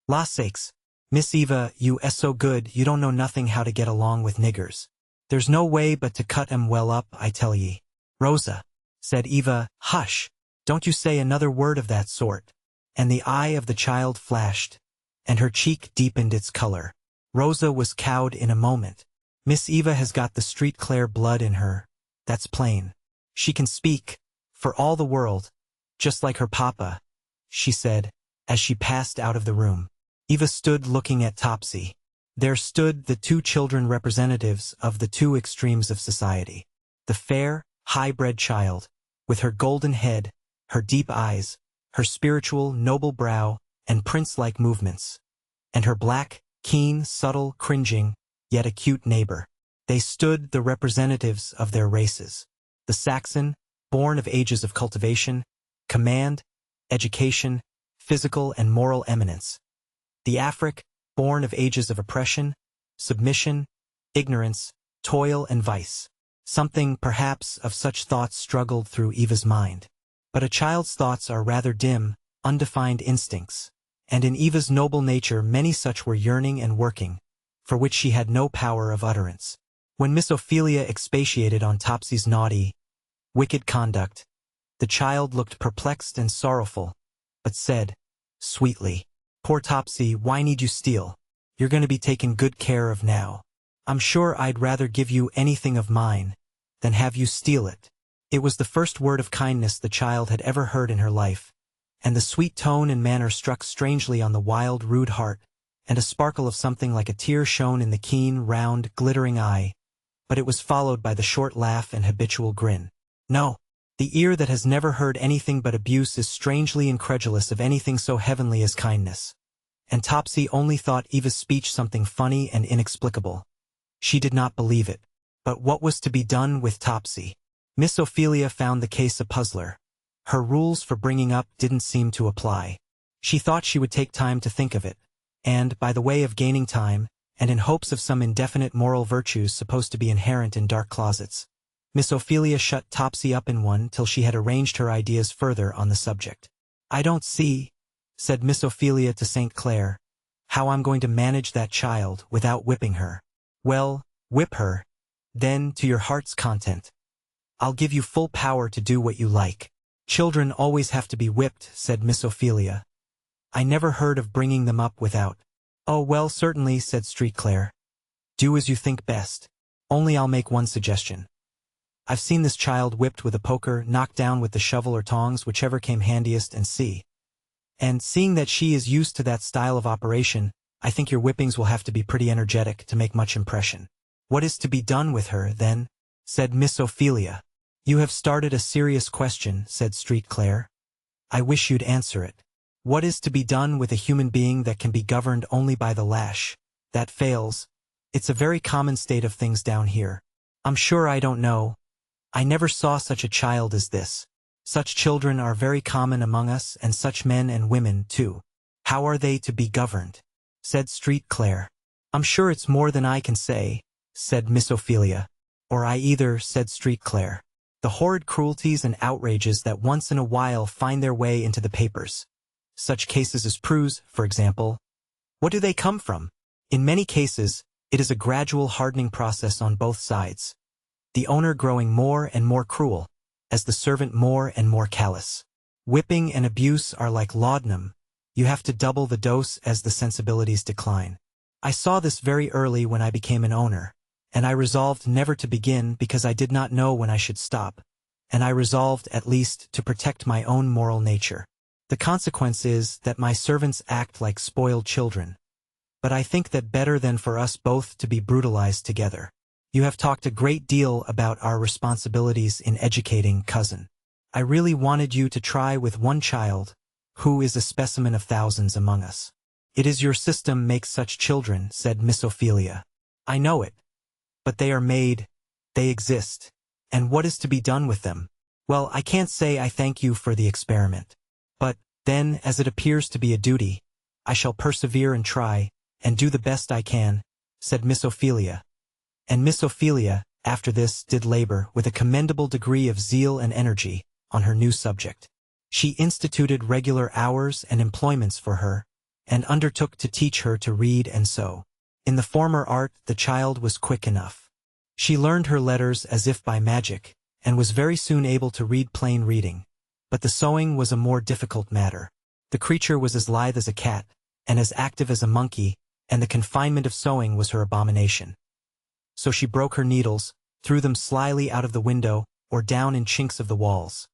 S1: La sakes, Miss Eva, you so good you don't know nothing how to get along with niggers. There's no way but to cut 'em well up, I tell ye. Rosa, said Eva, hush, don't you say another word of that sort. And the eye of the child flashed, and her cheek deepened its color. Rosa was cowed in a moment. Miss Eva has got the Street Clare blood in her, that's plain. She can speak, for all the world, just like her papa, she said, as she passed out of the room. Eva stood looking at Topsy. There stood the two children representatives of the two extremes of society. The fair, high-bred child, with her golden head, her deep eyes, her spiritual, noble brow, and prince-like movements, and her black, keen, subtle, cringing, yet acute neighbor. They stood the representatives of their races. The Saxon, born of ages of cultivation, command, education, physical and moral eminence. The Afric, born of ages of oppression, submission, ignorance, toil and vice. Something, perhaps, of such thoughts struggled through Eva's mind. But a child's thoughts are rather dim, undefined instincts, and in Eva's noble nature many such were yearning and working, for which she had no power of utterance. When Miss Ophelia expatiated on Topsy's naughty, wicked conduct, the child looked perplexed and sorrowful, but said, sweetly, Poor Topsy, why need you steal? You're going to be taken good care of now. I'm sure I'd rather give you anything of mine than have you steal it. It was the first word of kindness the child had ever heard in her life, and the sweet tone and manner struck strangely on the wild, rude heart, and a sparkle of something like a tear shone in the keen, round, glittering eye, but it was followed by the short laugh and habitual grin. No, the ear that has never heard anything but abuse is strangely incredulous of anything so heavenly as kindness. And Topsy only thought Eva's speech something funny and inexplicable. She did not believe it. But what was to be done with Topsy? Miss Ophelia found the case a puzzler. Her rules for bringing up didn't seem to apply. She thought she would take time to think of it, and, by the way of gaining time, and in hopes of some indefinite moral virtues supposed to be inherent in dark closets, Miss Ophelia shut Topsy up in one till she had arranged her ideas further on the subject. "I don't see," said Miss Ophelia to St. Clair, "how I'm going to manage that child without whipping her." "Well, whip her, then, to your heart's content. I'll give you full power to do what you like." "Children always have to be whipped," said Miss Ophelia. "I never heard of bringing them up without." "Oh, well, certainly," said St. Clair. "Do as you think best. Only I'll make one suggestion. I've seen this child whipped with a poker, knocked down with the shovel or tongs, whichever came handiest, and seeing that she is used to that style of operation, I think your whippings will have to be pretty energetic to make much impression." "What is to be done with her, then?" said Miss Ophelia. "You have started a serious question," said St. Clair. "I wish you'd answer it. What is to be done with a human being that can be governed only by the lash? That fails. It's a very common state of things down here." "I'm sure I don't know. I never saw such a child as this. Such children are very common among us, and such men and women, too." "How are they to be governed?" said St. Clair. "I'm sure it's more than I can say," said Miss Ophelia. "Or I either," said St. Clair. "The horrid cruelties and outrages that once in a while find their way into the papers. Such cases as Prue's, for example. What do they come from? In many cases, it is a gradual hardening process on both sides, the owner growing more and more cruel, as the servant more and more callous. Whipping and abuse are like laudanum. You have to double the dose as the sensibilities decline. I saw this very early when I became an owner, and I resolved never to begin because I did not know when I should stop, and I resolved, at least, to protect my own moral nature. The consequence is that my servants act like spoiled children. But I think that better than for us both to be brutalized together. You have talked a great deal about our responsibilities in educating, cousin. I really wanted you to try with one child, who is a specimen of thousands among us." "It is your system makes such children," said Miss Ophelia. "I know it. But they are made, they exist. And what is to be done with them? Well, I can't say I thank you for the experiment. But, then, as it appears to be a duty, I shall persevere and try, and do the best I can," said Miss Ophelia. And Miss Ophelia, after this, did labor, with a commendable degree of zeal and energy, on her new subject. She instituted regular hours and employments for her, and undertook to teach her to read and sew. In the former art the child was quick enough. She learned her letters as if by magic, and was very soon able to read plain reading. But the sewing was a more difficult matter. The creature was as lithe as a cat, and as active as a monkey, and the confinement of sewing was her abomination. So she broke her needles, threw them slyly out of the window, or down in chinks of the walls.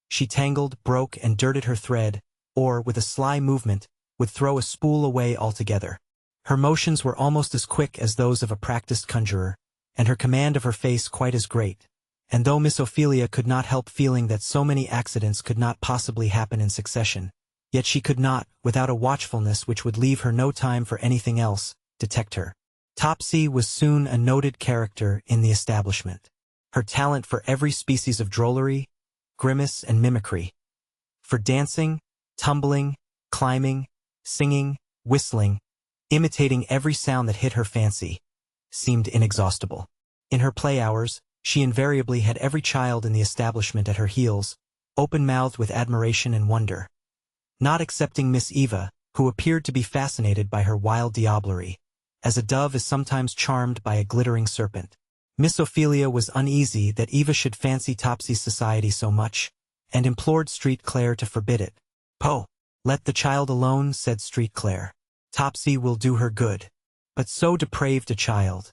S1: She tangled, broke, and dirted her thread, or, with a sly movement, would throw a spool away altogether. Her motions were almost as quick as those of a practiced conjurer, and her command of her face quite as great. And though Miss Ophelia could not help feeling that so many accidents could not possibly happen in succession, yet she could not, without a watchfulness which would leave her no time for anything else, detect her. Topsy was soon a noted character in the establishment. Her talent for every species of drollery, grimace, and mimicry, for dancing, tumbling, climbing, singing, whistling, imitating every sound that hit her fancy, seemed inexhaustible. In her play hours, she invariably had every child in the establishment at her heels, open-mouthed with admiration and wonder, not excepting Miss Eva, who appeared to be fascinated by her wild diablerie, as a dove is sometimes charmed by a glittering serpent. Miss Ophelia was uneasy that Eva should fancy Topsy's society so much, and implored St. Clair to forbid it. "Poh! Let the child alone," said St. Clair. "Topsy will do her good. But so depraved a child.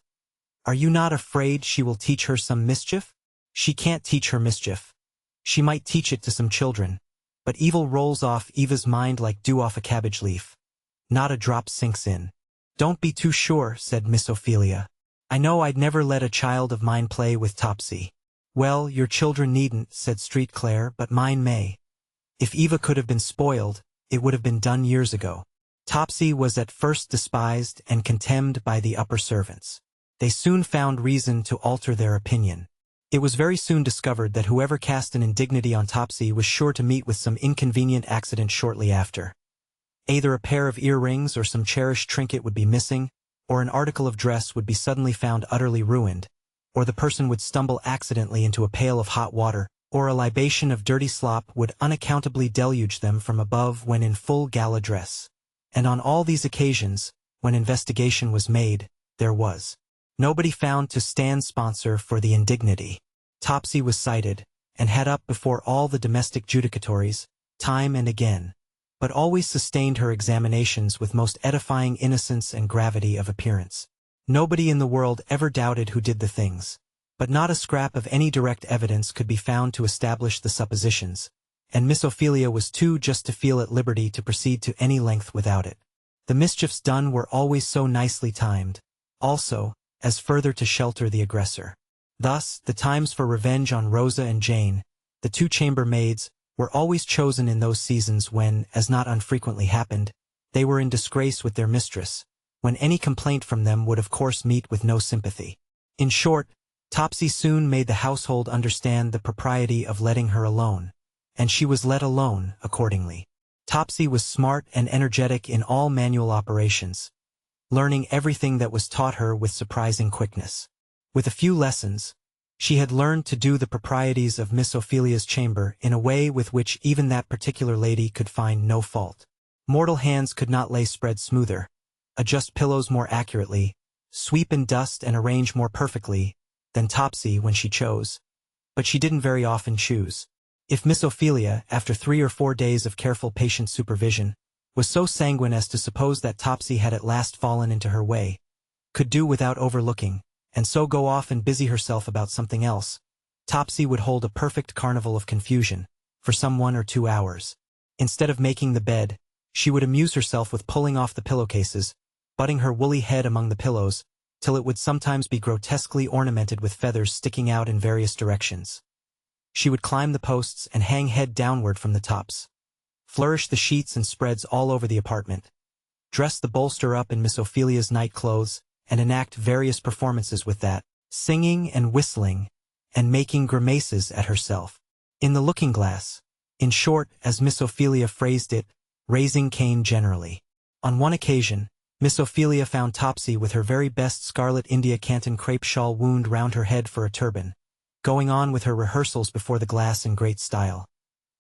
S1: Are you not afraid she will teach her some mischief? She can't teach her mischief. She might teach it to some children. But evil rolls off Eva's mind like dew off a cabbage leaf. Not a drop sinks in. Don't be too sure, said Miss Ophelia. I know I'd never let a child of mine play with Topsy. Well, your children needn't, said Street Claire, but mine may. If Eva could have been spoiled, it would have been done years ago. Topsy was at first despised and contemned by the upper servants. They soon found reason to alter their opinion. It was very soon discovered that whoever cast an indignity on Topsy was sure to meet with some inconvenient accident shortly after. Either a pair of earrings or some cherished trinket would be missing, or an article of dress would be suddenly found utterly ruined, or the person would stumble accidentally into a pail of hot water, or a libation of dirty slop would unaccountably deluge them from above when in full gala dress. And on all these occasions, when investigation was made, there was nobody found to stand sponsor for the indignity. Topsy was cited, and had up before all the domestic judicatories, time and again, but always sustained her examinations with most edifying innocence and gravity of appearance. Nobody in the world ever doubted who did the things, but not a scrap of any direct evidence could be found to establish the suppositions, and Miss Ophelia was too just to feel at liberty to proceed to any length without it. The mischiefs done were always so nicely timed, also, as further to shelter the aggressor. Thus, the times for revenge on Rosa and Jane, the two chambermaids, were always chosen in those seasons when, as not unfrequently happened, they were in disgrace with their mistress, when any complaint from them would of course meet with no sympathy. In short, Topsy soon made the household understand the propriety of letting her alone, and she was let alone, accordingly. Topsy was smart and energetic in all manual operations, learning everything that was taught her with surprising quickness. With a few lessons, she had learned to do the proprieties of Miss Ophelia's chamber in a way with which even that particular lady could find no fault. Mortal hands could not lay spread smoother, adjust pillows more accurately, sweep and dust and arrange more perfectly, than Topsy when she chose. But she didn't very often choose. If Miss Ophelia, after 3 or 4 days of careful patient supervision, was so sanguine as to suppose that Topsy had at last fallen into her way, could do without overlooking, and so go off and busy herself about something else, Topsy would hold a perfect carnival of confusion, for some 1 or 2 hours. Instead of making the bed, she would amuse herself with pulling off the pillowcases, butting her woolly head among the pillows, till it would sometimes be grotesquely ornamented with feathers sticking out in various directions. She would climb the posts and hang head downward from the tops, flourish the sheets and spreads all over the apartment, dress the bolster up in Miss Ophelia's night clothes, and enact various performances with that, singing and whistling, and making grimaces at herself. In the looking-glass, in short, as Miss Ophelia phrased it, raising Cain generally. On one occasion, Miss Ophelia found Topsy with her very best scarlet India canton crepe shawl wound round her head for a turban, going on with her rehearsals before the glass in great style.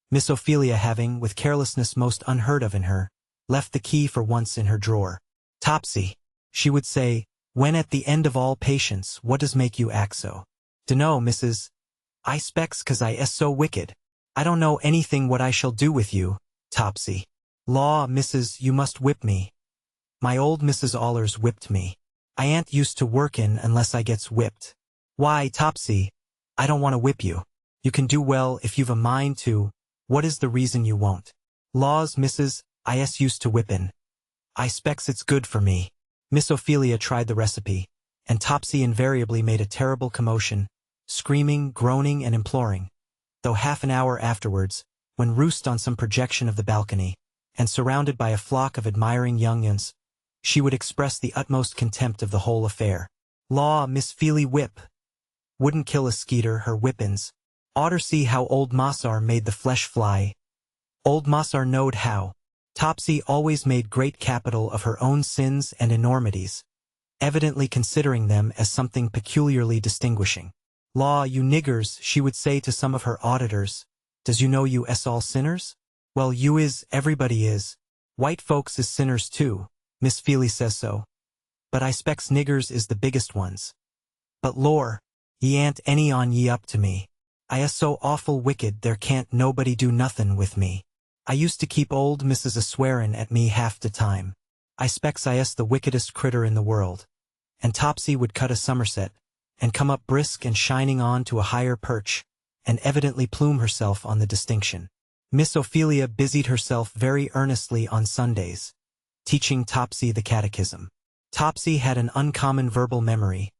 S1: Miss Ophelia having, with carelessness most unheard of in her, left the key for once in her drawer. "Topsy," she would say, when at the end of all patience, "what does make you act so?" "Dunno, Mrs. I specs 'cause I es so wicked. I don't know anything what I shall do with you, Topsy." "Law, Mrs., you must whip me. My old Mrs. Allers whipped me. I ain't used to workin' unless I gets whipped." "Why, Topsy, I don't want to whip you. You can do well if you've a mind to. What is the reason you won't?" "Laws, Mrs., I es used to whippin'. I specs it's good for me." Miss Ophelia tried the recipe, and Topsy invariably made a terrible commotion, screaming, groaning, and imploring, though half an hour afterwards, when roosed on some projection of the balcony, and surrounded by a flock of admiring young uns, she would express the utmost contempt of the whole affair. "Law, Miss Feely whip. Wouldn't kill a skeeter, her whippins. Oughter see how old Mossar made the flesh fly. Old Mossar knowed how." Topsy always made great capital of her own sins and enormities, evidently considering them as something peculiarly distinguishing. "Law, you niggers," she would say to some of her auditors, "does you know you es all sinners? Well, you is, everybody is. White folks is sinners too. Miss Feely says so. But I specs niggers is the biggest ones. But lor, ye ain't any on ye up to me. I es so awful wicked there can't nobody do nothin' with me. I used to keep old Mrs. a-swearin' at me half the time. I specs I es the wickedest critter in the world. and Topsy would cut a somerset, and come up brisk and shining on to a higher perch, and evidently plume herself on the distinction. Miss Ophelia busied herself very earnestly on Sundays, teaching Topsy the catechism. Topsy had an uncommon verbal memory,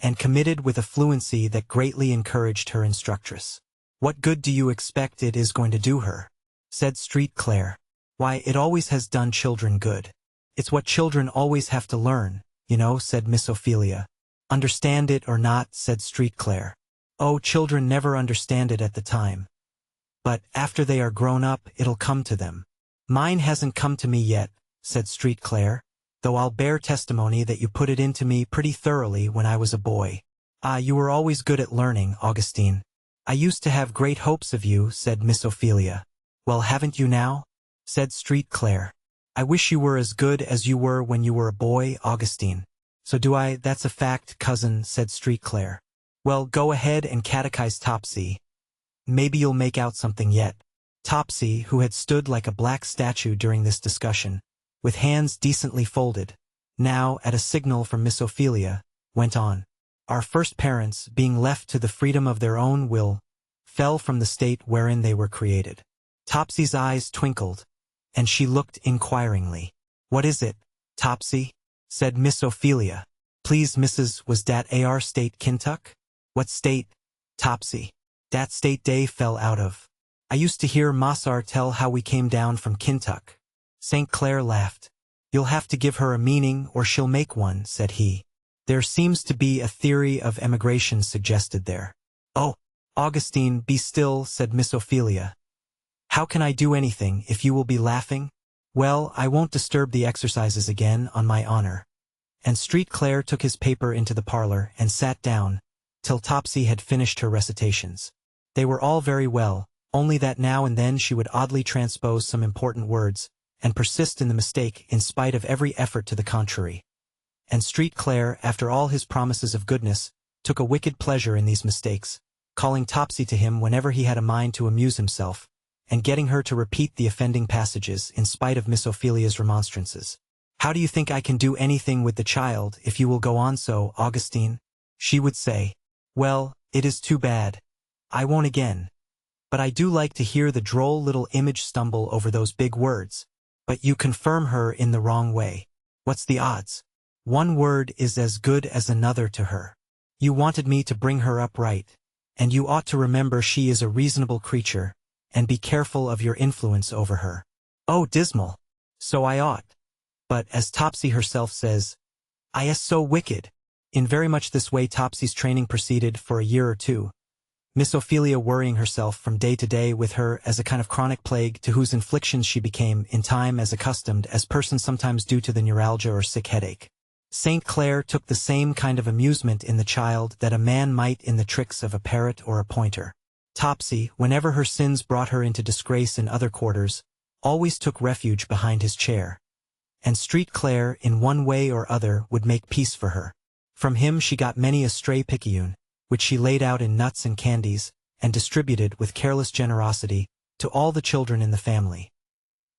S1: and committed with a fluency that greatly encouraged her instructress. "What good do you expect it is going to do her?" said Street Claire. "Why, it always has done children good. It's what children always have to learn, you know," said Miss Ophelia. "Understand it or not," said Street Claire. "Oh, children never understand it at the time. But after they are grown up, it'll come to them." "Mine hasn't come to me yet," said Street Claire, "though I'll bear testimony that you put it into me pretty thoroughly when I was a boy." "Ah, you were always good at learning, Augustine." "I used to have great hopes of you," said Miss Ophelia. "Well, haven't you now?" said Street Claire. "I wish you were as good as you were when you were a boy, Augustine." "So do I, that's a fact, cousin," said Street Claire. "Well, go ahead and catechize Topsy. Maybe you'll make out something yet." Topsy, who had stood like a black statue during this discussion, with hands decently folded, now, at a signal from Miss Ophelia, went on. "Our first parents, being left to the freedom of their own will, fell from the state wherein they were created." Topsy's eyes twinkled, and she looked inquiringly. "What is it, Topsy?" said Miss Ophelia. "Please, Mrs., was dat AR state Kentuck?" "What state, Topsy?" "Dat state dey fell out of. I used to hear Massar tell how we came down from Kentuck." St. Clair laughed. "You'll have to give her a meaning or she'll make one," said he. "There seems to be a theory of emigration suggested there." "Oh, Augustine, be still," said Miss Ophelia. "How can I do anything if you will be laughing? Well, I won't disturb the exercises again, on my honor." And Street Claire took his paper into the parlor and sat down, till Topsy had finished her recitations. They were all very well, only that now and then she would oddly transpose some important words, and persist in the mistake in spite of every effort to the contrary. And Street Claire, after all his promises of goodness, took a wicked pleasure in these mistakes, calling Topsy to him whenever he had a mind to amuse himself, and getting her to repeat the offending passages in spite of Miss Ophelia's remonstrances. "How do you think I can do anything with the child if you will go on so, Augustine?" she would say. "Well, it is too bad. I won't again. But I do like to hear the droll little image stumble over those big words. But you confirm her in the wrong way. What's the odds? One word is as good as another to her. You wanted me to bring her up right, and you ought to remember she is a reasonable creature, and be careful of your influence over her." "Oh, dismal! So I ought. But, as Topsy herself says, I is so wicked." In very much this way Topsy's training proceeded for a year or two, Miss Ophelia worrying herself from day to day with her as a kind of chronic plague to whose inflictions she became, in time, as accustomed as persons sometimes do to the neuralgia or sick headache. St. Clair took the same kind of amusement in the child that a man might in the tricks of a parrot or a pointer. Topsy, whenever her sins brought her into disgrace in other quarters, always took refuge behind his chair. And Street Clair, in one way or other, would make peace for her. From him she got many a stray picayune, which she laid out in nuts and candies, and distributed with careless generosity to all the children in the family.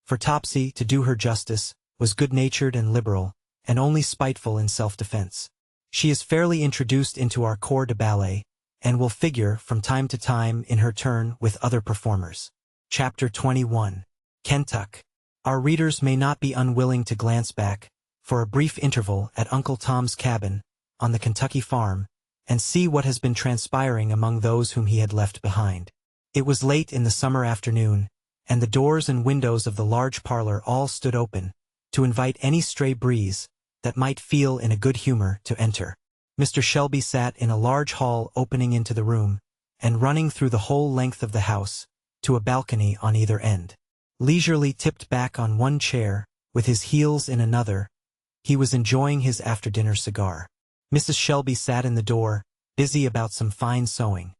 S1: For Topsy, to do her justice, was good-natured and liberal, and only spiteful in self-defense. She is fairly introduced into our corps de ballet, and will figure from time to time in her turn with other performers. Chapter 21. Kentuck. Our readers may not be unwilling to glance back, for a brief interval, at Uncle Tom's Cabin, on the Kentucky farm, and see what has been transpiring among those whom he had left behind. It was late in the summer afternoon, and the doors and windows of the large parlor all stood open, to invite any stray breeze that might feel in a good humor to enter. Mr. Shelby sat in a large hall opening into the room, and running through the whole length of the house, to a balcony on either end. Leisurely tipped back on one chair, with his heels in another, he was enjoying his after-dinner cigar. Mrs. Shelby sat in the door, busy about some fine sewing.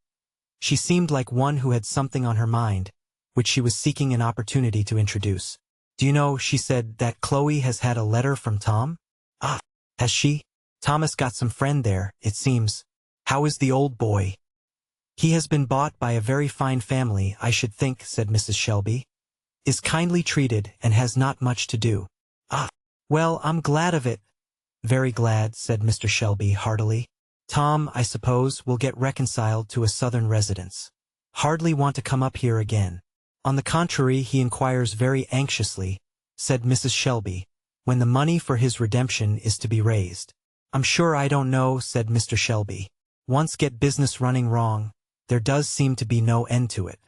S1: She seemed like one who had something on her mind, which she was seeking an opportunity to introduce. "Do you know," she said, "that Chloe has had a letter from Tom?" "Ah, has she? Thomas got some friend there, it seems. How is the old boy?" "He has been bought by a very fine family, I should think," said Mrs. Shelby. "Is kindly treated, and has not much to do." "Ah, well, I'm glad of it. Very glad, said Mr. Shelby heartily. Tom, I suppose, will get reconciled to a southern residence. Hardly want to come up here again. On the contrary, he inquires very anxiously, said Mrs. Shelby, when the money for his redemption is to be raised. I'm sure I don't know, said Mr. Shelby. Once get business running wrong, there does seem to be no end to it.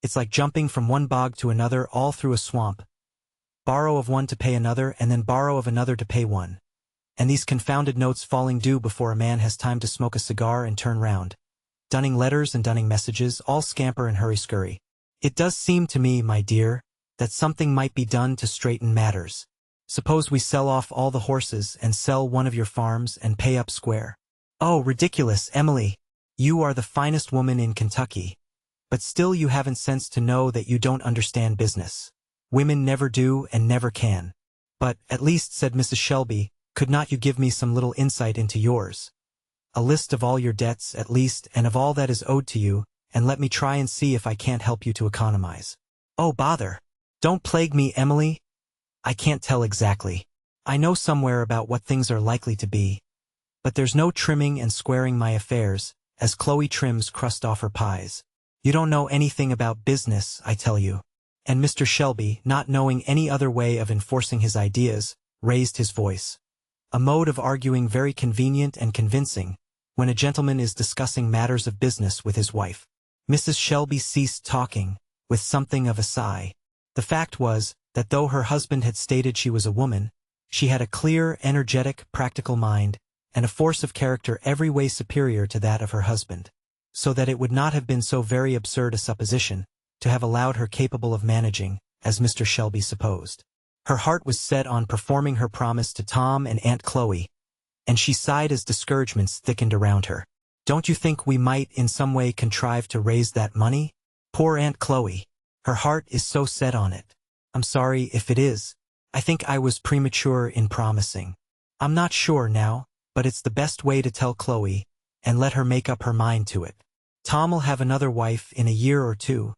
S1: It's like jumping from one bog to another all through a swamp. Borrow of one to pay another, and then borrow of another to pay one. And these confounded notes falling due before a man has time to smoke a cigar and turn round. Dunning letters and dunning messages, all scamper and hurry-scurry. It does seem to me, my dear, that something might be done to straighten matters. Suppose we sell off all the horses and sell one of your farms and pay up square. Oh, ridiculous, Emily! You are the finest woman in Kentucky. But still you haven't sense to know that you don't understand business. Women never do and never can. But, at least, said Mrs. Shelby, could not you give me some little insight into yours? A list of all your debts, at least, and of all that is owed to you, and let me try and see if I can't help you to economize. Oh, bother! Don't plague me, Emily. I can't tell exactly. I know somewhere about what things are likely to be. But there's no trimming and squaring my affairs, as Chloe trims crust off her pies. You don't know anything about business, I tell you. And Mr. Shelby, not knowing any other way of enforcing his ideas, raised his voice. A mode of arguing very convenient and convincing, when a gentleman is discussing matters of business with his wife. Mrs. Shelby ceased talking, with something of a sigh. The fact was, that though her husband had stated she was a woman, she had a clear, energetic, practical mind, and a force of character every way superior to that of her husband. So that it would not have been so very absurd a supposition, to have allowed her capable of managing, as Mr. Shelby supposed. Her heart was set on performing her promise to Tom and Aunt Chloe, and she sighed as discouragements thickened around her. Don't you think we might in some way contrive to raise that money? Poor Aunt Chloe. Her heart is so set on it. I'm sorry if it is. I think I was premature in promising. I'm not sure now, but it's the best way to tell Chloe, and let her make up her mind to it. Tom'll have another wife in a year or two,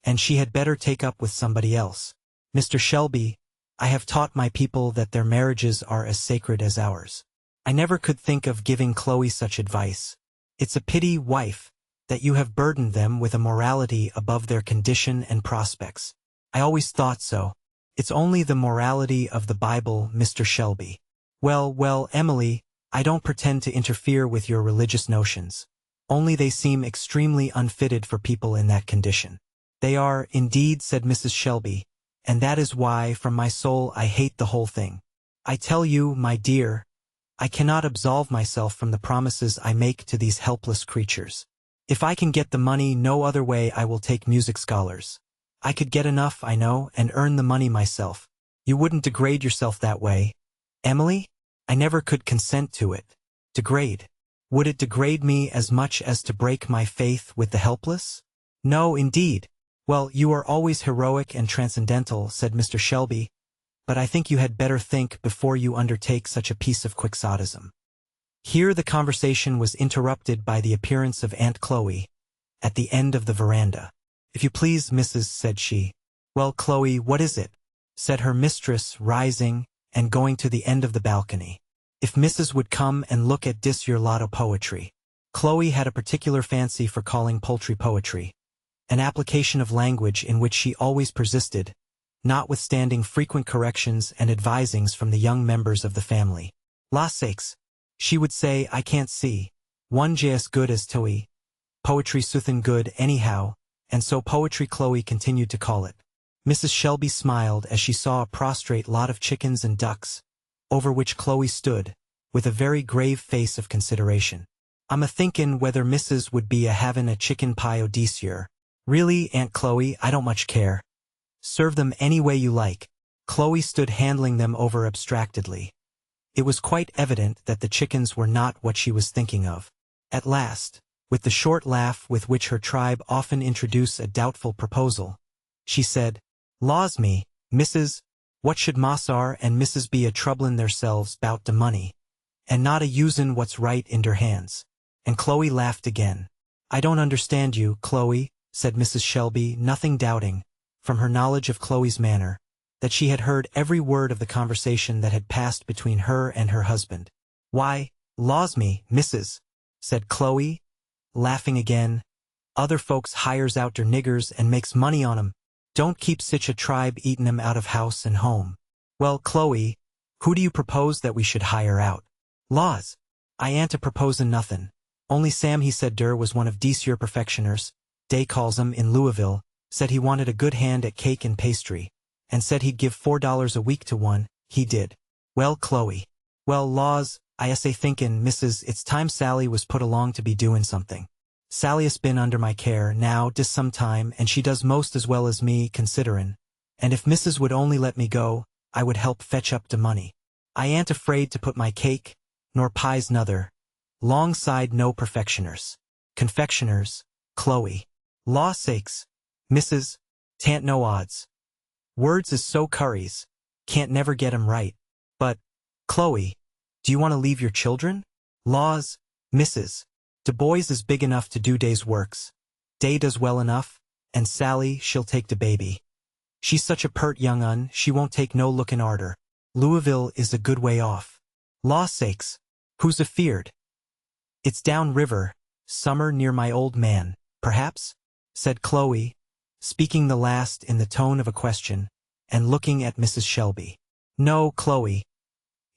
S1: and she had better take up with somebody else. Mr. Shelby, I have taught my people that their marriages are as sacred as ours. I never could think of giving Chloe such advice. It's a pity, wife, that you have burdened them with a morality above their condition and prospects. I always thought so. It's only the morality of the Bible, Mr. Shelby. Well, Emily, I don't pretend to interfere with your religious notions. Only they seem extremely unfitted for people in that condition. They are, indeed, said Mrs. Shelby, and that is why, from my soul, I hate the whole thing. I tell you, my dear, I cannot absolve myself from the promises I make to these helpless creatures. If I can get the money no other way, I will take music scholars. I could get enough, I know, and earn the money myself. You wouldn't degrade yourself that way, Emily? I never could consent to it. Degrade? Would it degrade me as much as to break my faith with the helpless? No, indeed. Well, you are always heroic and transcendental, said Mr. Shelby, but I think you had better think before you undertake such a piece of quixotism. Here the conversation was interrupted by the appearance of Aunt Chloe, at the end of the veranda. If you please, Mrs., said she. Well, Chloe, what is it? Said her mistress, rising, and going to the end of the balcony. If Mrs. would come and look at dis your lotto poetry. Chloe had a particular fancy for calling poultry poetry, an application of language in which she always persisted, notwithstanding frequent corrections and advisings from the young members of the family. La sakes, she would say, I can't see. One jas good as toi. Poetry soothin' good anyhow, and so poetry Chloe continued to call it. Mrs. Shelby smiled as she saw a prostrate lot of chickens and ducks, over which Chloe stood, with a very grave face of consideration. I'm a-thinkin' whether Mrs. would be a-havin' a chicken pie o' this year. Really, Aunt Chloe, I don't much care. Serve them any way you like. Chloe stood handling them over abstractedly. It was quite evident that the chickens were not what she was thinking of. At last, with the short laugh with which her tribe often introduce a doubtful proposal, she said, Laws me, Mrs., what should Massar and Mrs. be a-troublin' theirselves 'bout de money, and not a-usin' what's right in der hands? And Chloe laughed again. I don't understand you, Chloe, said Mrs. Shelby, nothing doubting, from her knowledge of Chloe's manner, that she had heard every word of the conversation that had passed between her and her husband. "Why, laws me, missus," said Chloe, laughing again. "Other folks hires out der niggers and makes money on 'em. Don't keep sich a tribe eatin' 'em out of house and home." "Well, Chloe, who do you propose that we should hire out?" "Laws, I ain't a proposin' nothin'. Only Sam he said der was one of dese yer perfectioners, dey calls 'em in Louisville, said he wanted a good hand at cake and pastry, and said he'd give $4 a week to one, he did." "Well, Chloe." "Well, laws, I essay thinkin', missus, it's time Sally was put along to be doin' something. Sally has been under my care now dis some time, and she does most as well as me, considerin', and if missus would only let me go, I would help fetch up de money. I ain't afraid to put my cake, nor pies nuther, 'longside no perfectioners." "Confectioners, Chloe." "Law sakes, missus, 'tant no odds. Words is so curries, can't never get 'em right. But, Chloe, do you want to leave your children?" "Laws, missus, de boys is big enough to do day's works. Day does well enough, and Sally, she'll take de baby. She's such a pert young un, she won't take no lookin' arter. Louisville is a good way off." "Law sakes, who's afeard?" "It's down river, summer near my old man, perhaps?" said Chloe, speaking the last in the tone of a question, and looking at Mrs. Shelby. "No, Chloe.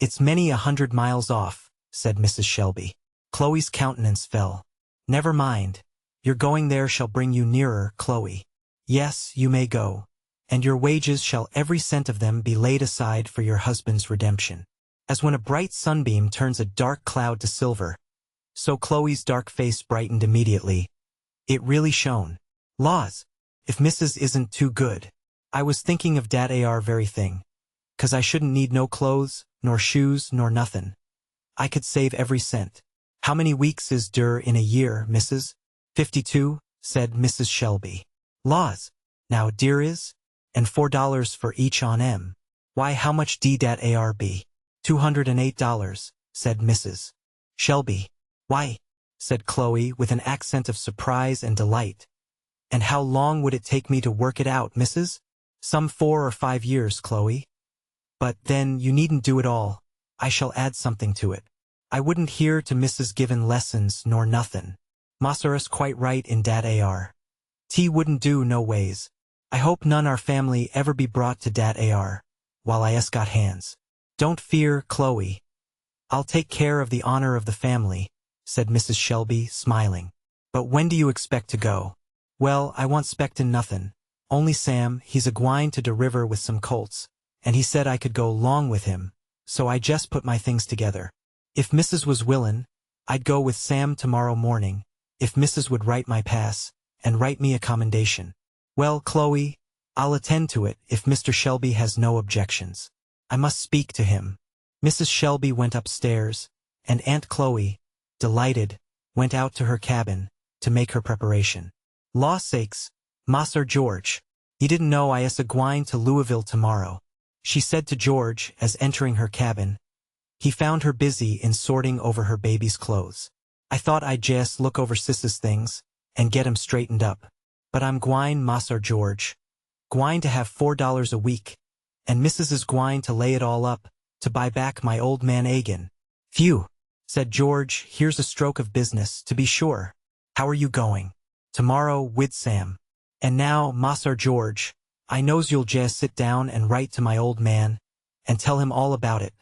S1: It's many 100 miles off," said Mrs. Shelby. Chloe's countenance fell. "Never mind. Your going there shall bring you nearer, Chloe. Yes, you may go, and your wages shall every cent of them be laid aside for your husband's redemption." As when a bright sunbeam turns a dark cloud to silver, so Chloe's dark face brightened immediately. It really shone. "Laws, if missus isn't too good. I was thinking of dat ar very thing, 'cause I shouldn't need no clothes, nor shoes, nor nothin'. I could save every cent." "How many weeks is der in a year, missus?" 52, said Mrs. Shelby. "Laws, now dear is, and $4 for each on 'em. Why, how much dat ar be?" $208, said Mrs. Shelby. "Why," said Chloe with an accent of surprise and delight. "And how long would it take me to work it out, missus?" "Some 4 or 5 years, Chloe. But then you needn't do it all. I shall add something to it. I wouldn't hear to missus givin' lessons nor nothin'. Massa's quite right in dat ar. Tea wouldn't do no ways. I hope none our family ever be brought to dat ar, while I es got hands." "Don't fear, Chloe. I'll take care of the honor of the family," said Mrs. Shelby, smiling. "But when do you expect to go?" "Well, I want 'spectin' nothin'. Only Sam, he's a-gwine to de river with some colts, and he said I could go 'long with him, so I jest put my things together. If missus was willin', I'd go with Sam tomorrow morning, if missus would write my pass, and write me a commendation." "Well, Chloe, I'll attend to it if Mr. Shelby has no objections. I must speak to him." Mrs. Shelby went upstairs, and Aunt Chloe, delighted, went out to her cabin, to make her preparation. "Law sakes, Mas'r George, he didn't know I es a-gwine to Louisville tomorrow," she said to George as entering her cabin. He found her busy in sorting over her baby's clothes. "I thought I'd jest look over Sis's things, and get 'em straightened up. But I'm gwine, Mas'r George. Gwine to have $4 a week, and missus is gwine to lay it all up, to buy back my old man agin." "Phew," said George, "here's a stroke of business, to be sure. How are you going?" "Tomorrow, wid Sam. And now, Mas'r George, I knows you'll jest sit down and write to my old man, and tell him all about it.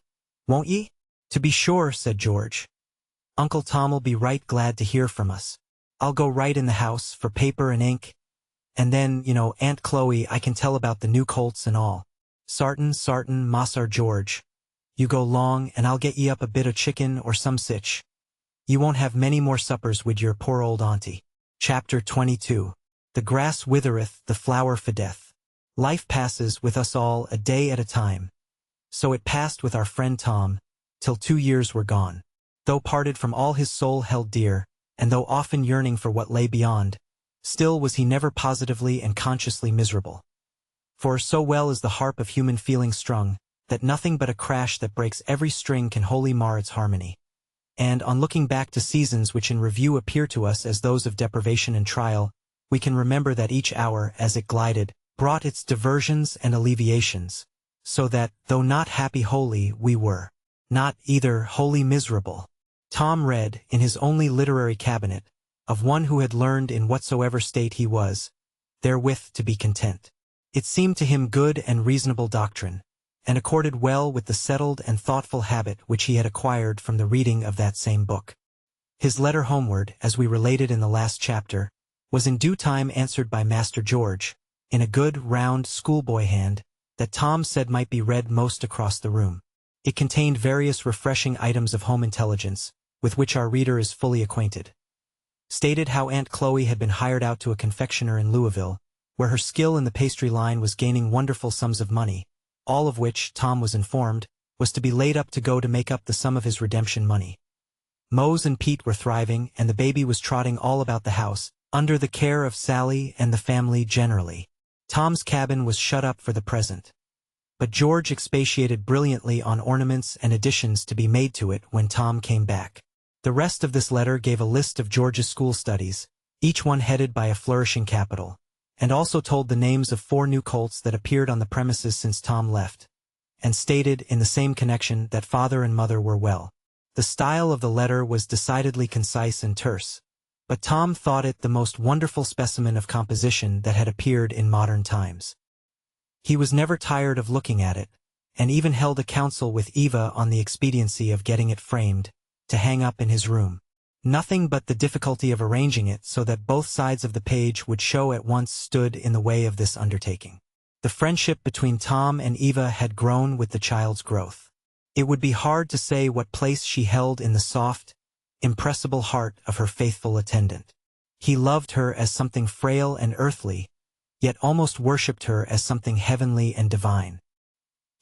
S1: Won't ye?" "To be sure," said George. "Uncle Tom'll be right glad to hear from us. I'll go right in the house for paper and ink, and then, Aunt Chloe, I can tell about the new colts and all." Sartin, Mas'r George. You go long, and I'll get ye up a bit o' chicken or some sich. You won't have many more suppers wid your poor old auntie." Chapter 22. The grass withereth, the flower fadeth. Life passes with us all a day at a time. So it passed with our friend Tom, till 2 years were gone. Though parted from all his soul held dear, and though often yearning for what lay beyond, still was he never positively and consciously miserable. For so well is the harp of human feeling strung, that nothing but a crash that breaks every string can wholly mar its harmony. And on looking back to seasons which in review appear to us as those of deprivation and trial, we can remember that each hour, as it glided, brought its diversions and alleviations, so that, though not happy wholly, we were not either wholly miserable. Tom read, in his only literary cabinet, of one who had learned in whatsoever state he was, therewith to be content. It seemed to him good and reasonable doctrine, and accorded well with the settled and thoughtful habit which he had acquired from the reading of that same book. His letter homeward, as we related in the last chapter, was in due time answered by Master George, in a good, round, schoolboy hand, that Tom said might be read most across the room. It contained various refreshing items of home intelligence, with which our reader is fully acquainted. Stated how Aunt Chloe had been hired out to a confectioner in Louisville, where her skill in the pastry line was gaining wonderful sums of money, all of which, Tom was informed, was to be laid up to go to make up the sum of his redemption money. Mose and Pete were thriving, and the baby was trotting all about the house, under the care of Sally and the family generally. Tom's cabin was shut up for the present, but George expatiated brilliantly on ornaments and additions to be made to it when Tom came back. The rest of this letter gave a list of George's school studies, each one headed by a flourishing capital, and also told the names of 4 new colts that appeared on the premises since Tom left, and stated in the same connection that father and mother were well. The style of the letter was decidedly concise and terse, but Tom thought it the most wonderful specimen of composition that had appeared in modern times. He was never tired of looking at it, and even held a council with Eva on the expediency of getting it framed, to hang up in his room. Nothing but the difficulty of arranging it so that both sides of the page would show at once stood in the way of this undertaking. The friendship between Tom and Eva had grown with the child's growth. It would be hard to say what place she held in the soft, impressible heart of her faithful attendant. He loved her as something frail and earthly, yet almost worshipped her as something heavenly and divine.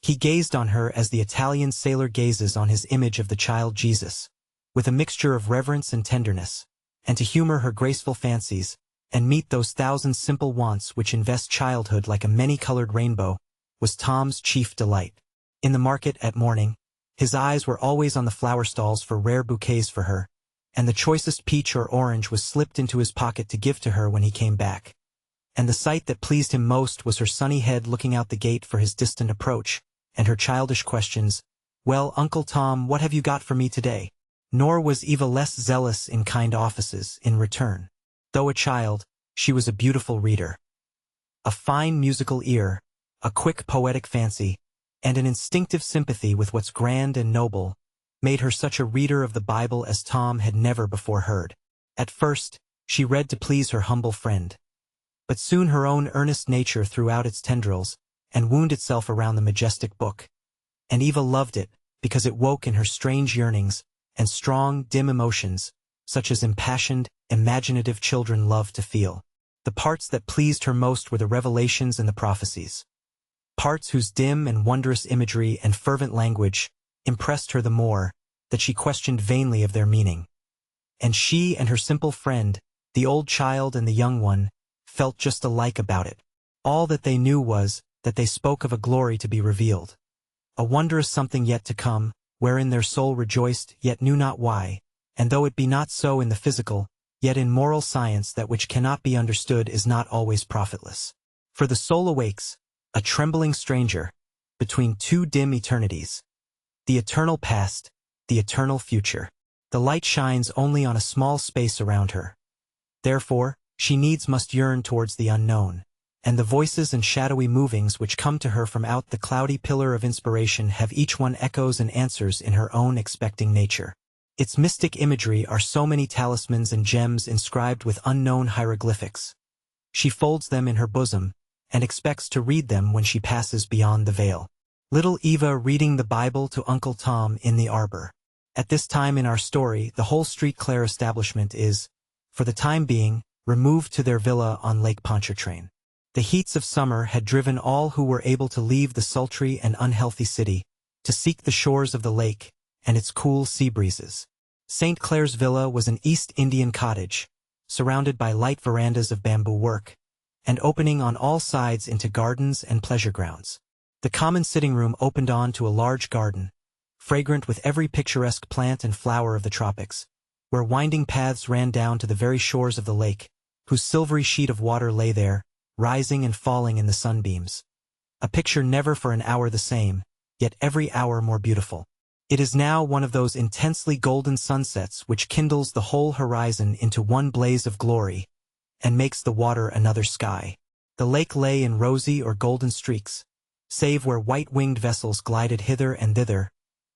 S1: He gazed on her as the Italian sailor gazes on his image of the child Jesus, with a mixture of reverence and tenderness, and to humor her graceful fancies, and meet those thousand simple wants which invest childhood like a many-colored rainbow, was Tom's chief delight. In the market at morning, his eyes were always on the flower stalls for rare bouquets for her, and the choicest peach or orange was slipped into his pocket to give to her when he came back. And the sight that pleased him most was her sunny head looking out the gate for his distant approach, and her childish questions, "Well, Uncle Tom, what have you got for me today?" Nor was Eva less zealous in kind offices in return. Though a child, she was a beautiful reader. A fine musical ear, a quick poetic fancy, and an instinctive sympathy with what's grand and noble, made her such a reader of the Bible as Tom had never before heard. At first, she read to please her humble friend. But soon her own earnest nature threw out its tendrils, and wound itself around the majestic book. And Eva loved it, because it woke in her strange yearnings, and strong, dim emotions, such as impassioned, imaginative children love to feel. The parts that pleased her most were the revelations and the prophecies. Parts whose dim and wondrous imagery and fervent language impressed her the more, that she questioned vainly of their meaning. And she and her simple friend, the old child and the young one, felt just alike about it. All that they knew was, that they spoke of a glory to be revealed. A wondrous something yet to come, wherein their soul rejoiced, yet knew not why, and though it be not so in the physical, yet in moral science that which cannot be understood is not always profitless. For the soul awakes, a trembling stranger, between 2 dim eternities, the eternal past, the eternal future. The light shines only on a small space around her. Therefore, she needs must yearn towards the unknown, and the voices and shadowy movings which come to her from out the cloudy pillar of inspiration have each one echoes and answers in her own expecting nature. Its mystic imagery are so many talismans and gems inscribed with unknown hieroglyphics. She folds them in her bosom, and expects to read them when she passes beyond the veil. Little Eva reading the Bible to Uncle Tom in the arbor. At this time in our story, the whole Street Clare establishment is, for the time being, removed to their villa on Lake Pontchartrain. The heats of summer had driven all who were able to leave the sultry and unhealthy city, to seek the shores of the lake, and its cool sea breezes. St. Clare's villa was an East Indian cottage, surrounded by light verandas of bamboo work, and opening on all sides into gardens and pleasure grounds. The common sitting room opened on to a large garden, fragrant with every picturesque plant and flower of the tropics, where winding paths ran down to the very shores of the lake, whose silvery sheet of water lay there, rising and falling in the sunbeams. a picture never for an hour the same, yet every hour more beautiful. It is now one of those intensely golden sunsets which kindles the whole horizon into one blaze of glory, and makes the water another sky. The lake lay in rosy or golden streaks, save where white-winged vessels glided hither and thither,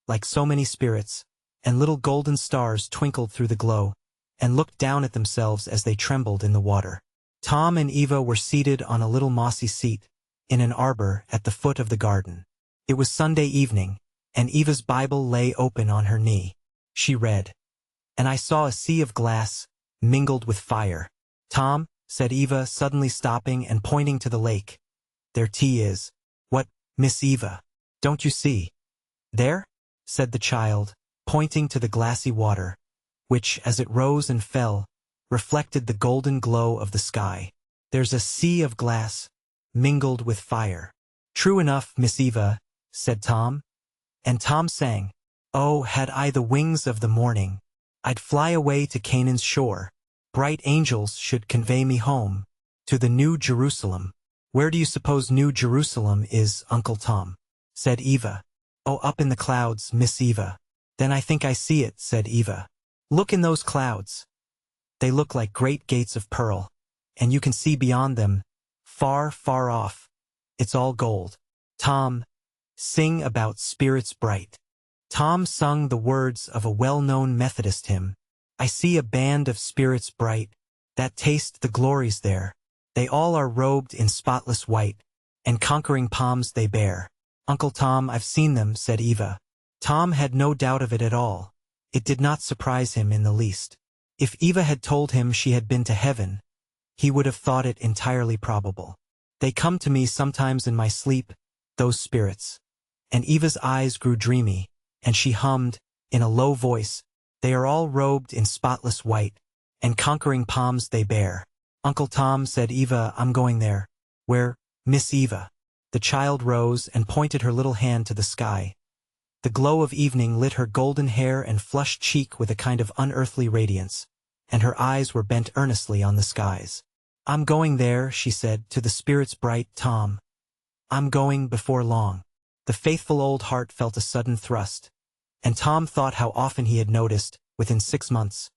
S1: like so many spirits, and little golden stars twinkled through the glow, and looked down at themselves as they trembled in the water. Tom and Eva were seated on a little mossy seat, in an arbor at the foot of the garden. It was Sunday evening, and Eva's Bible lay open on her knee. She read, "And I saw a sea of glass, mingled with fire." "Tom," said Eva, suddenly stopping and pointing to the lake, "there tea is." "What, Miss Eva? Don't you see?" "There?" said the child, pointing to the glassy water, which, as it rose and fell, reflected the golden glow of the sky. "There's a sea of glass, mingled with fire." "True enough, Miss Eva," said Tom. And Tom sang, "Oh, had I the wings of the morning, I'd fly away to Canaan's shore. Bright angels should convey me home, to the New Jerusalem." "Where do you suppose New Jerusalem is, Uncle Tom?" said Eva. "Oh, up in the clouds, Miss Eva." "Then I think I see it," said Eva. "Look in those clouds. They look like great gates of pearl, and you can see beyond them, far, far off. It's all gold." "Tom, sing about spirits bright." Tom sung the words of a well-known Methodist hymn. "I see a band of spirits bright, that taste the glories there. They all are robed in spotless white, and conquering palms they bear." "Uncle Tom, I've seen them," said Eva. Tom had no doubt of it at all. It did not surprise him in the least. If Eva had told him she had been to heaven, he would have thought it entirely probable. "They come to me sometimes in my sleep, those spirits." And Eva's eyes grew dreamy, and she hummed, in a low voice, "They are all robed in spotless white, and conquering palms they bear." "Uncle Tom," said Eva, "I'm going there." "Where, Miss Eva?" The child rose and pointed her little hand to the sky. The glow of evening lit her golden hair and flushed cheek with a kind of unearthly radiance, and her eyes were bent earnestly on the skies. "I'm going there," she said, "to the spirits bright, Tom. I'm going before long." The faithful old heart felt a sudden thrust, and Tom thought how often he had noticed, within 6 months,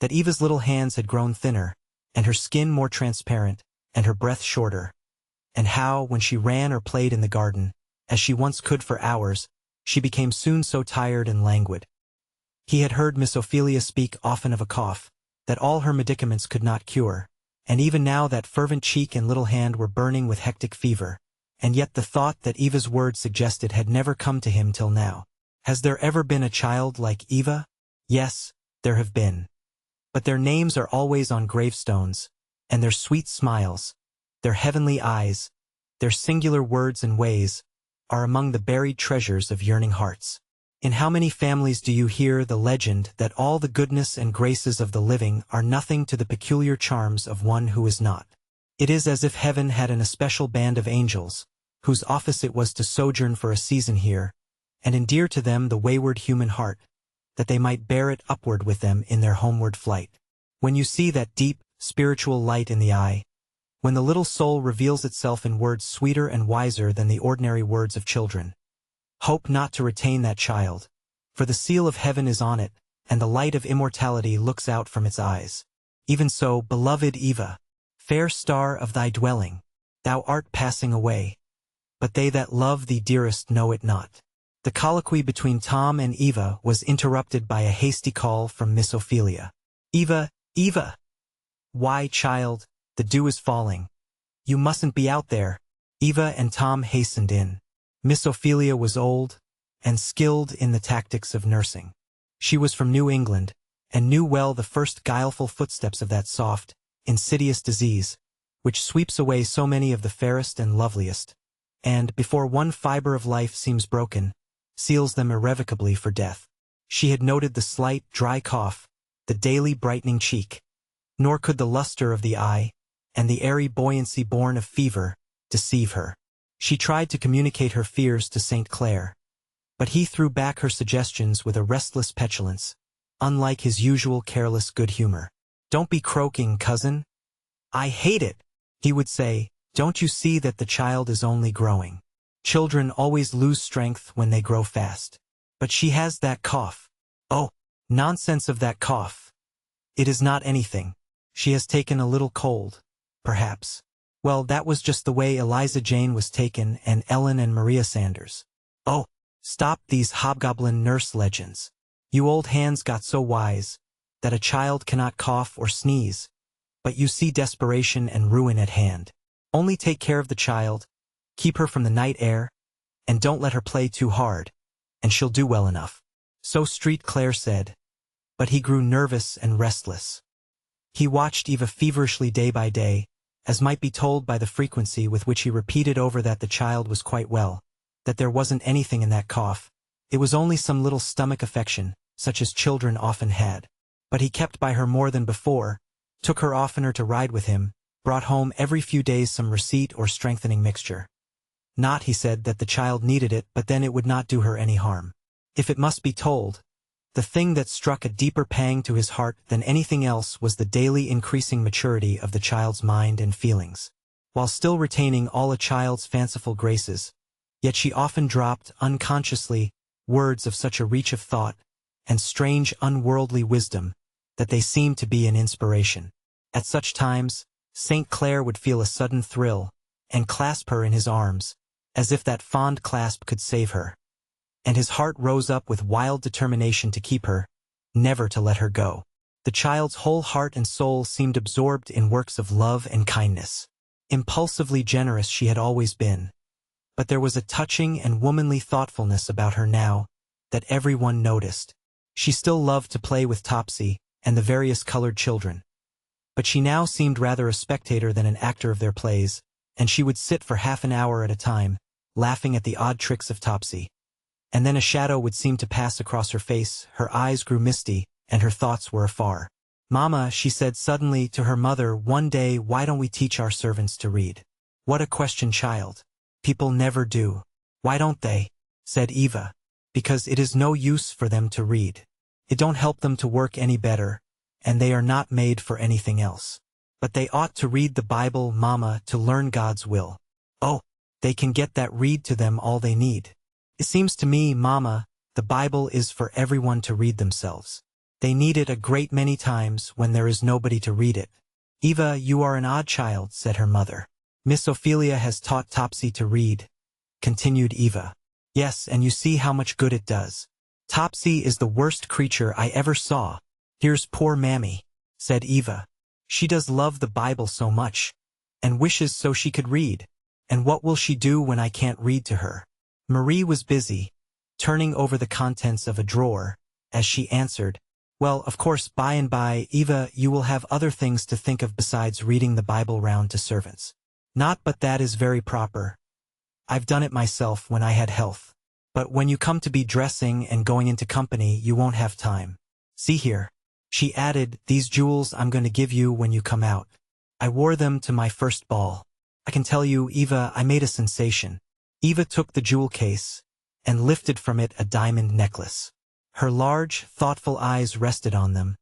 S1: that Eva's little hands had grown thinner, and her skin more transparent, and her breath shorter, and how, when she ran or played in the garden, as she once could for hours, she became soon so tired and languid. He had heard Miss Ophelia speak often of a cough, that all her medicaments could not cure, and even now that fervent cheek and little hand were burning with hectic fever, and yet the thought that Eva's words suggested had never come to him till now. Has there ever been a child like Eva? Yes, there have been. But their names are always on gravestones, and their sweet smiles, their heavenly eyes, their singular words and ways, are among the buried treasures of yearning hearts. In how many families do you hear the legend that all the goodness and graces of the living are nothing to the peculiar charms of one who is not? It is as if heaven had an especial band of angels, whose office it was to sojourn for a season here, and endear to them the wayward human heart, that they might bear it upward with them in their homeward flight. When you see that deep, spiritual light in the eye, when the little soul reveals itself in words sweeter and wiser than the ordinary words of children, hope not to retain that child, for the seal of heaven is on it, and the light of immortality looks out from its eyes. Even so, beloved Eva, fair star of thy dwelling, thou art passing away, but they that love thee dearest know it not. The colloquy between Tom and Eva was interrupted by a hasty call from Miss Ophelia. "Eva, Eva!" "Why, child, the dew is falling. You mustn't be out there." Eva and Tom hastened in. Miss Ophelia was old, and skilled in the tactics of nursing. She was from New England, and knew well the first guileful footsteps of that soft, insidious disease, which sweeps away so many of the fairest and loveliest, and, before one fiber of life seems broken, seals them irrevocably for death. She had noted the slight, dry cough, the daily brightening cheek, nor could the luster of the eye, and the airy buoyancy born of fever, deceive her. She tried to communicate her fears to St. Clair, but he threw back her suggestions with a restless petulance, unlike his usual careless good humor. "Don't be croaking, cousin. I hate it," he would say. "Don't you see that the child is only growing? Children always lose strength when they grow fast. But she has that cough. Oh, nonsense of that cough. It is not anything. She has taken a little cold, perhaps. Well, that was just the way Eliza Jane was taken, and Ellen and Maria Sanders. Oh, stop these hobgoblin nurse legends. You old hands got so wise that a child cannot cough or sneeze, but you see desperation and ruin at hand. Only take care of the child, keep her from the night air, and don't let her play too hard, and she'll do well enough. So Street Claire said, but he grew nervous and restless. He watched Eva feverishly day by day, as might be told by the frequency with which he repeated over that the child was quite well, that there wasn't anything in that cough. It was only some little stomach affection, such as children often had. But he kept by her more than before, took her oftener to ride with him, brought home every few days some receipt or strengthening mixture. Not, he said, that the child needed it, but then it would not do her any harm. If it must be told, the thing that struck a deeper pang to his heart than anything else was the daily increasing maturity of the child's mind and feelings. While still retaining all a child's fanciful graces, yet she often dropped, unconsciously, words of such a reach of thought and strange unworldly wisdom that they seemed to be an inspiration. At such times, St. Clair would feel a sudden thrill and clasp her in his arms, as if that fond clasp could save her. And his heart rose up with wild determination to keep her, never to let her go. The child's whole heart and soul seemed absorbed in works of love and kindness. Impulsively generous she had always been, but there was a touching and womanly thoughtfulness about her now that everyone noticed. She still loved to play with Topsy and the various colored children, but she now seemed rather a spectator than an actor of their plays, and she would sit for half an hour at a time, laughing at the odd tricks of Topsy. And then a shadow would seem to pass across her face, her eyes grew misty, and her thoughts were afar. "Mama," she said suddenly to her mother one day, "why don't we teach our servants to read?" "What a question, child. People never do." "Why don't they?" said Eva. "Because it is no use for them to read. It don't help them to work any better, and they are not made for anything else. But they ought to read the Bible, Mama, to learn God's will." "Oh, they can get that read to them all they need." "It seems to me, Mama, the Bible is for everyone to read themselves. They need it a great many times when there is nobody to read it." "Eva, you are an odd child," said her mother. "Miss Ophelia has taught Topsy to read," continued Eva. "Yes, and you see how much good it does. Topsy is the worst creature I ever saw." "Here's poor Mammy," said Eva. "She does love the Bible so much, and wishes so she could read. And what will she do when I can't read to her?" Marie was busy, turning over the contents of a drawer, as she answered, "Well, of course, by and by, Eva, you will have other things to think of besides reading the Bible round to servants." "Not but that is very proper. I've done it myself when I had health. But when you come to be dressing and going into company, you won't have time. See here," she added, "these jewels I'm going to give you when you come out. I wore them to my first ball. I can tell you, Eva, I made a sensation." Eva took the jewel case and lifted from it a diamond necklace. Her large, thoughtful eyes rested on them,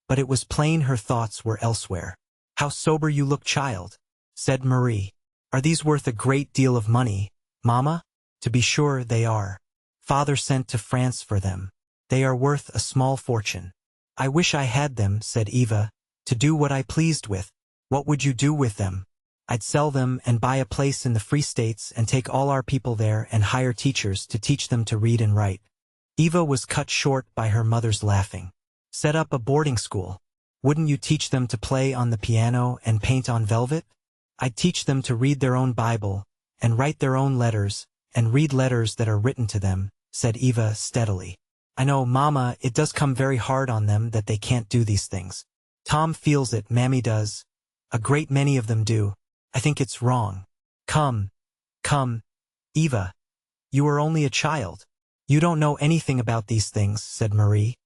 S1: but it was plain her thoughts were elsewhere. "How sober you look, child," said Marie. "Are these worth a great deal of money, Mama?" "To be sure they are. Father sent to France for them. They are worth a small fortune." "I wish I had them," said Eva, "to do what I pleased with." "What would you do with them?" "I'd sell them and buy a place in the Free States and take all our people there and hire teachers to teach them to read and write." Eva was cut short by her mother's laughing. "Set up a boarding school. Wouldn't you teach them to play on the piano and paint on velvet?" "I'd teach them to read their own Bible and write their own letters and read letters that are written to them," said Eva steadily. "I know, Mama, it does come very hard on them that they can't do these things. Tom feels it, Mammy does. A great many of them do. I think it's wrong." Come, Eva. You are only a child. You don't know anything about these things," said Marie.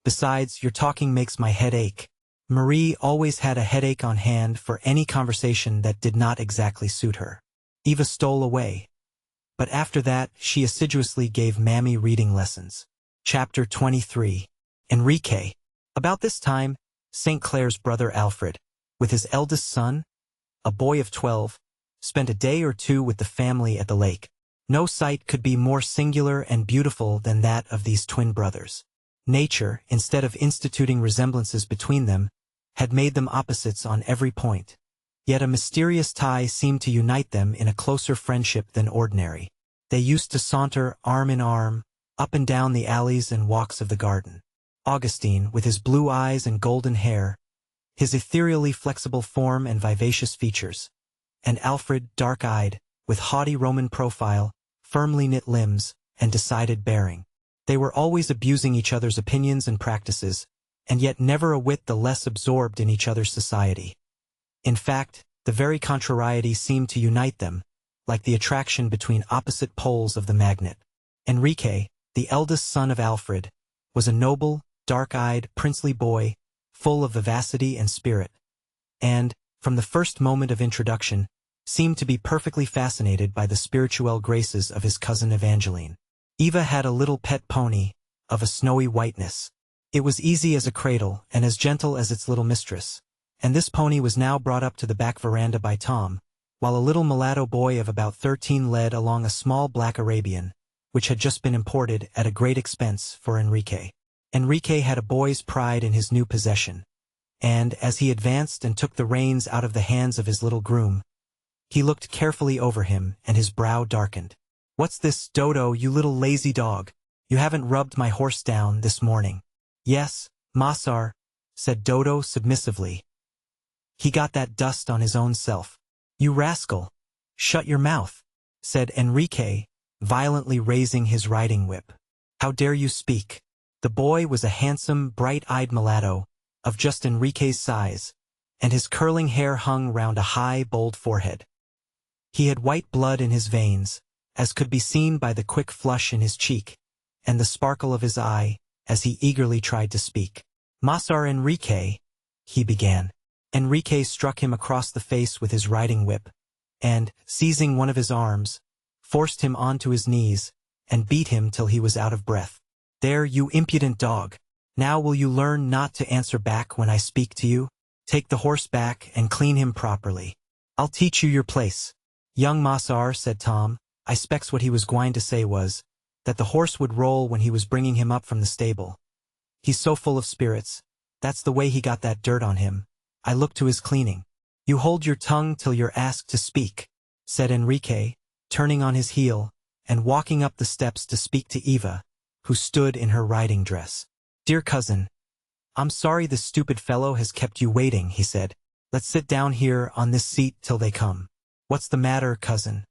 S1: "Besides, your talking makes my head ache." Marie always had a headache on hand for any conversation that did not exactly suit her. Eva stole away. But after that, she assiduously gave Mammy reading lessons. Chapter 23. Enrique. About this time, St. Clair's brother Alfred, with his eldest son, a boy of 12, spent a day or two with the family at the lake. No sight could be more singular and beautiful than that of these twin brothers. Nature, instead of instituting resemblances between them, had made them opposites on every point. Yet a mysterious tie seemed to unite them in a closer friendship than ordinary. They used to saunter arm in arm, up and down the alleys and walks of the garden. Augustine, with his blue eyes and golden hair, his ethereally flexible form and vivacious features, and Alfred, dark-eyed, with haughty Roman profile, firmly knit limbs, and decided bearing. They were always abusing each other's opinions and practices, and yet never a whit the less absorbed in each other's society. In fact, the very contrariety seemed to unite them, like the attraction between opposite poles of the magnet. Enrique, the eldest son of Alfred, was a noble, dark-eyed, princely boy, full of vivacity and spirit, and, from the first moment of introduction, seemed to be perfectly fascinated by the spirituelle graces of his cousin Evangeline. Eva had a little pet pony, of a snowy whiteness. It was easy as a cradle and as gentle as its little mistress, and this pony was now brought up to the back veranda by Tom, while a little mulatto boy of about 13 led along a small black Arabian, which had just been imported at a great expense for Enrique. Enrique had a boy's pride in his new possession, and, as he advanced and took the reins out of the hands of his little groom, he looked carefully over him and his brow darkened. "What's this, Dodo, you little lazy dog? You haven't rubbed my horse down this morning." "Yes, Massar," said Dodo submissively. "He got that dust on his own self." "You rascal! Shut your mouth," said Enrique, violently raising his riding whip. "How dare you speak?" The boy was a handsome, bright-eyed mulatto, of just Enrique's size, and his curling hair hung round a high, bold forehead. He had white blood in his veins, as could be seen by the quick flush in his cheek, and the sparkle of his eye, as he eagerly tried to speak. "Massar Enrique," he began. Enrique struck him across the face with his riding whip, and, seizing one of his arms, forced him onto his knees, and beat him till he was out of breath. "There, you impudent dog! Now will you learn not to answer back when I speak to you? Take the horse back and clean him properly. I'll teach you your place." "Young Massar," said Tom, I specs what he was gwine to say was, that the horse would roll when he was bringing him up from the stable. "He's so full of spirits. That's the way he got that dirt on him. I look to his cleaning." "You hold your tongue till you're asked to speak," said Enrique, turning on his heel, and walking up the steps to speak to Eva, who stood in her riding dress. "Dear cousin, I'm sorry this stupid fellow has kept you waiting," he said. "Let's sit down here on this seat till they come." "What's the matter, cousin?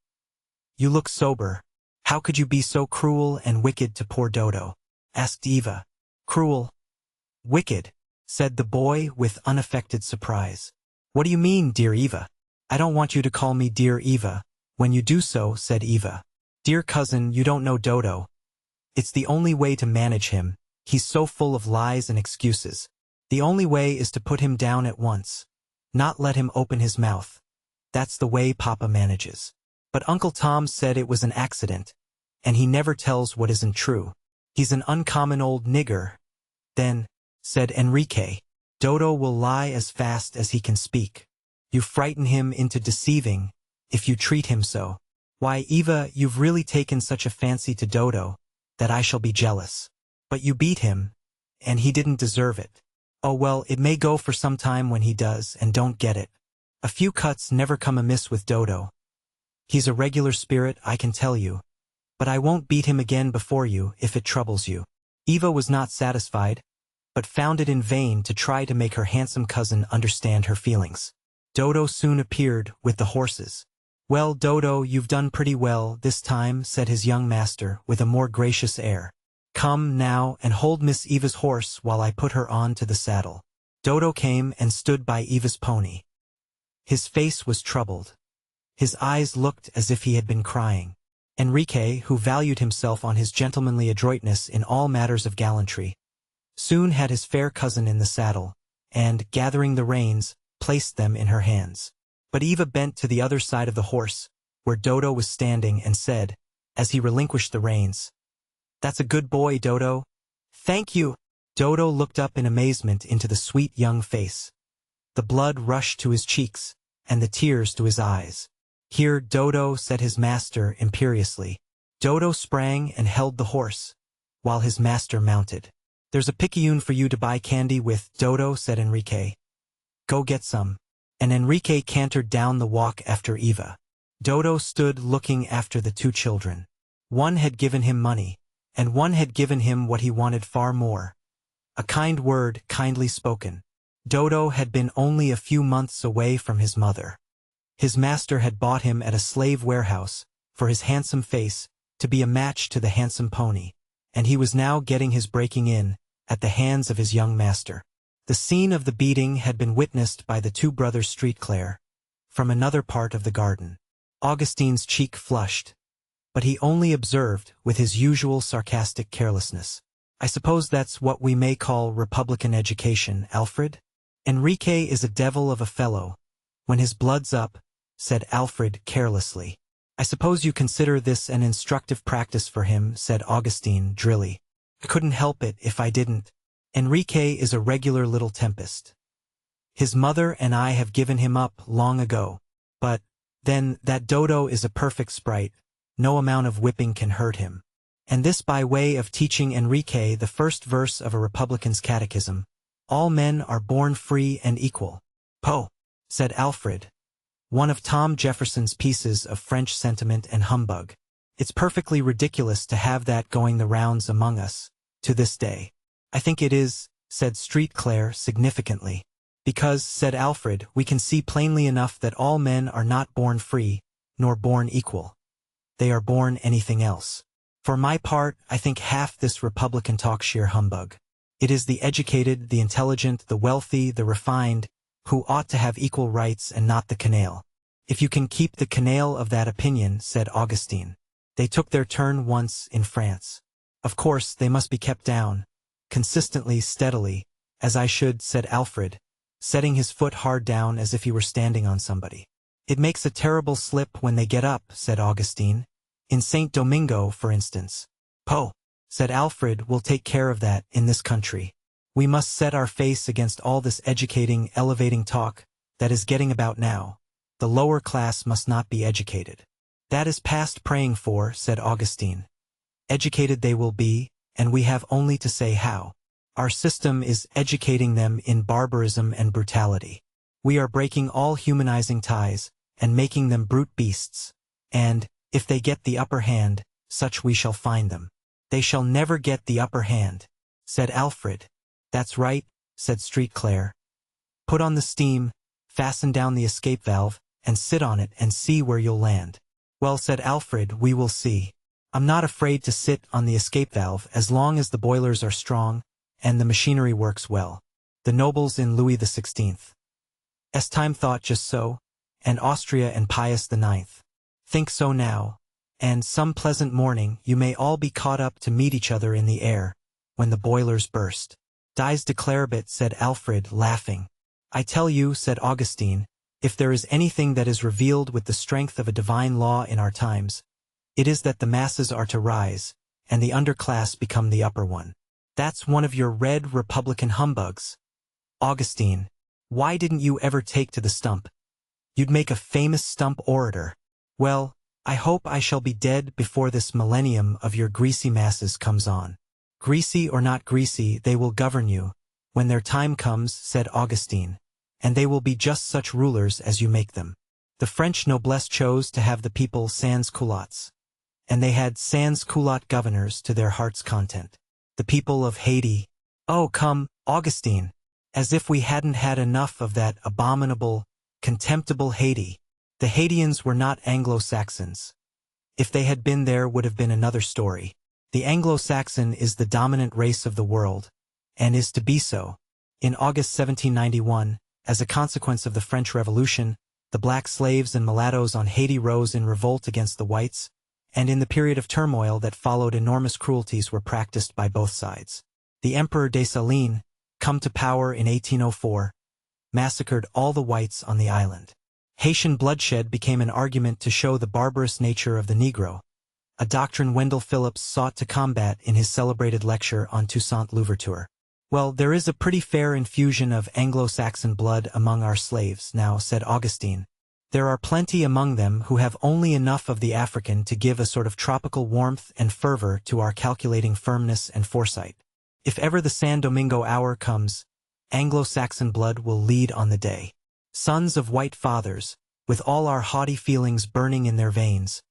S1: You look sober. How could you be so cruel and wicked to poor Dodo?" asked Eva. "Cruel? Wicked?" said the boy with unaffected surprise. "What do you mean, dear Eva?" "I don't want you to call me dear Eva. When you do so," said Eva. "Dear cousin, you don't know Dodo. It's the only way to manage him. He's so full of lies and excuses. The only way is to put him down at once. Not let him open his mouth. That's the way Papa manages." But Uncle Tom said it was an accident, and he never tells what isn't true. "He's an uncommon old nigger." "Then," said Enrique, "Dodo will lie as fast as he can speak. You frighten him into deceiving, if you treat him so. Why, Eva, you've really taken such a fancy to Dodo, that I shall be jealous. But you beat him, and he didn't deserve it. Oh well, it may go for some time when he does and don't get it. A few cuts never come amiss with Dodo. He's a regular spirit, I can tell you. But I won't beat him again before you, if it troubles you." Eva was not satisfied, but found it in vain to try to make her handsome cousin understand her feelings. Dodo soon appeared with the horses. "Well, Dodo, you've done pretty well this time," said his young master with a more gracious air. "Come now and hold Miss Eva's horse while I put her on to the saddle." Dodo came and stood by Eva's pony. His face was troubled. His eyes looked as if he had been crying. Enrique, who valued himself on his gentlemanly adroitness in all matters of gallantry, soon had his fair cousin in the saddle, and, gathering the reins, placed them in her hands. But Eva bent to the other side of the horse, where Dodo was standing, and said, as he relinquished the reins, "That's a good boy, Dodo." "Thank you." Dodo looked up in amazement into the sweet young face. The blood rushed to his cheeks, and the tears to his eyes. "Here, Dodo," said his master imperiously, Dodo sprang and held the horse, while his master mounted. "There's a picayune for you to buy candy with, Dodo," said Enrique. "Go get some." And Enrique cantered down the walk after Eva. Dodo stood looking after the two children. One had given him money, and one had given him what he wanted far more. A kind word, kindly spoken. Dodo had been only a few months away from his mother. His master had bought him at a slave warehouse, for his handsome face, to be a match to the handsome pony, and he was now getting his breaking in, at the hands of his young master. The scene of the beating had been witnessed by the two brothers Streetclair, from another part of the garden. Augustine's cheek flushed, but he only observed with his usual sarcastic carelessness, "I suppose that's what we may call Republican education, Alfred?" "Enrique is a devil of a fellow, when his blood's up," said Alfred carelessly. "I suppose you consider this an instructive practice for him," said Augustine drily. "I couldn't help it if I didn't. Enrique is a regular little tempest. His mother and I have given him up long ago. But, then, that Dodo is a perfect sprite, no amount of whipping can hurt him." And this by way of teaching Enrique the first verse of a Republican's catechism, "All men are born free and equal." "Poh!" said Alfred, one of Tom Jefferson's pieces of French sentiment and humbug. "It's perfectly ridiculous to have that going the rounds among us, to this day." "I think it is," said Streetclair significantly. "Because," said Alfred, "we can see plainly enough that all men are not born free, nor born equal. They are born anything else. For my part, I think half this Republican talk sheer humbug. It is the educated, the intelligent, the wealthy, the refined, who ought to have equal rights and not the canaille." "If you can keep the canaille of that opinion," said Augustine. "They took their turn once in France. Of course, they must be kept down, consistently, steadily, as I should," said Alfred, setting his foot hard down as if he were standing on somebody. "It makes a terrible slip when they get up," said Augustine. "In St. Domingo, for instance." "Poh!" said Alfred, "we'll take care of that in this country. We must set our face against all this educating, elevating talk that is getting about now. The lower class must not be educated." "That is past praying for," said Augustine. "Educated they will be, and we have only to say how. Our system is educating them in barbarism and brutality. We are breaking all humanizing ties, and making them brute beasts. And, if they get the upper hand, such we shall find them." "They shall never get the upper hand," said Alfred. "That's right," said Streetclair. "Put on the steam, fasten down the escape valve, and sit on it and see where you'll land." "Well," said Alfred, "we will see. I'm not afraid to sit on the escape valve as long as the boilers are strong and the machinery works well." The nobles in Louis XVI. Time thought just so, and Austria and Pius IX. think so now, and some pleasant morning you may all be caught up to meet each other in the air, when the boilers burst. "Dies declarabit," said Alfred, laughing. "I tell you," said Augustine, "if there is anything that is revealed with the strength of a divine law in our times, it is that the masses are to rise, and the underclass become the upper one." "That's one of your red Republican humbugs. Augustine, why didn't you ever take to the stump? You'd make a famous stump orator." "Well, I hope I shall be dead before this millennium of your greasy masses comes on." "Greasy or not greasy, they will govern you, when their time comes," said Augustine, "and they will be just such rulers as you make them." The French noblesse chose to have the people sans culottes, and they had sans culotte governors to their heart's content. The people of Haiti. "Oh, come, Augustine, as if we hadn't had enough of that abominable, contemptible Haiti. The Haitians were not Anglo-Saxons. If they had been, there would have been another story. The Anglo-Saxon is the dominant race of the world, and is to be so. In August 1791, as a consequence of the French Revolution, the black slaves and mulattoes on Haiti rose in revolt against the whites, and in the period of turmoil that followed, enormous cruelties were practiced by both sides. The Emperor Dessalines, come to power in 1804, massacred all the whites on the island. Haitian bloodshed became an argument to show the barbarous nature of the Negro, a doctrine Wendell Phillips sought to combat in his celebrated lecture on Toussaint Louverture. "Well, there is a pretty fair infusion of Anglo-Saxon blood among our slaves now," said Augustine. There are plenty among them who have only enough of the African to give a sort of tropical warmth and fervor to our calculating firmness and foresight. If ever the San Domingo hour comes, Anglo-Saxon blood will lead on the day. Sons of white fathers, with all our haughty feelings burning in their veins,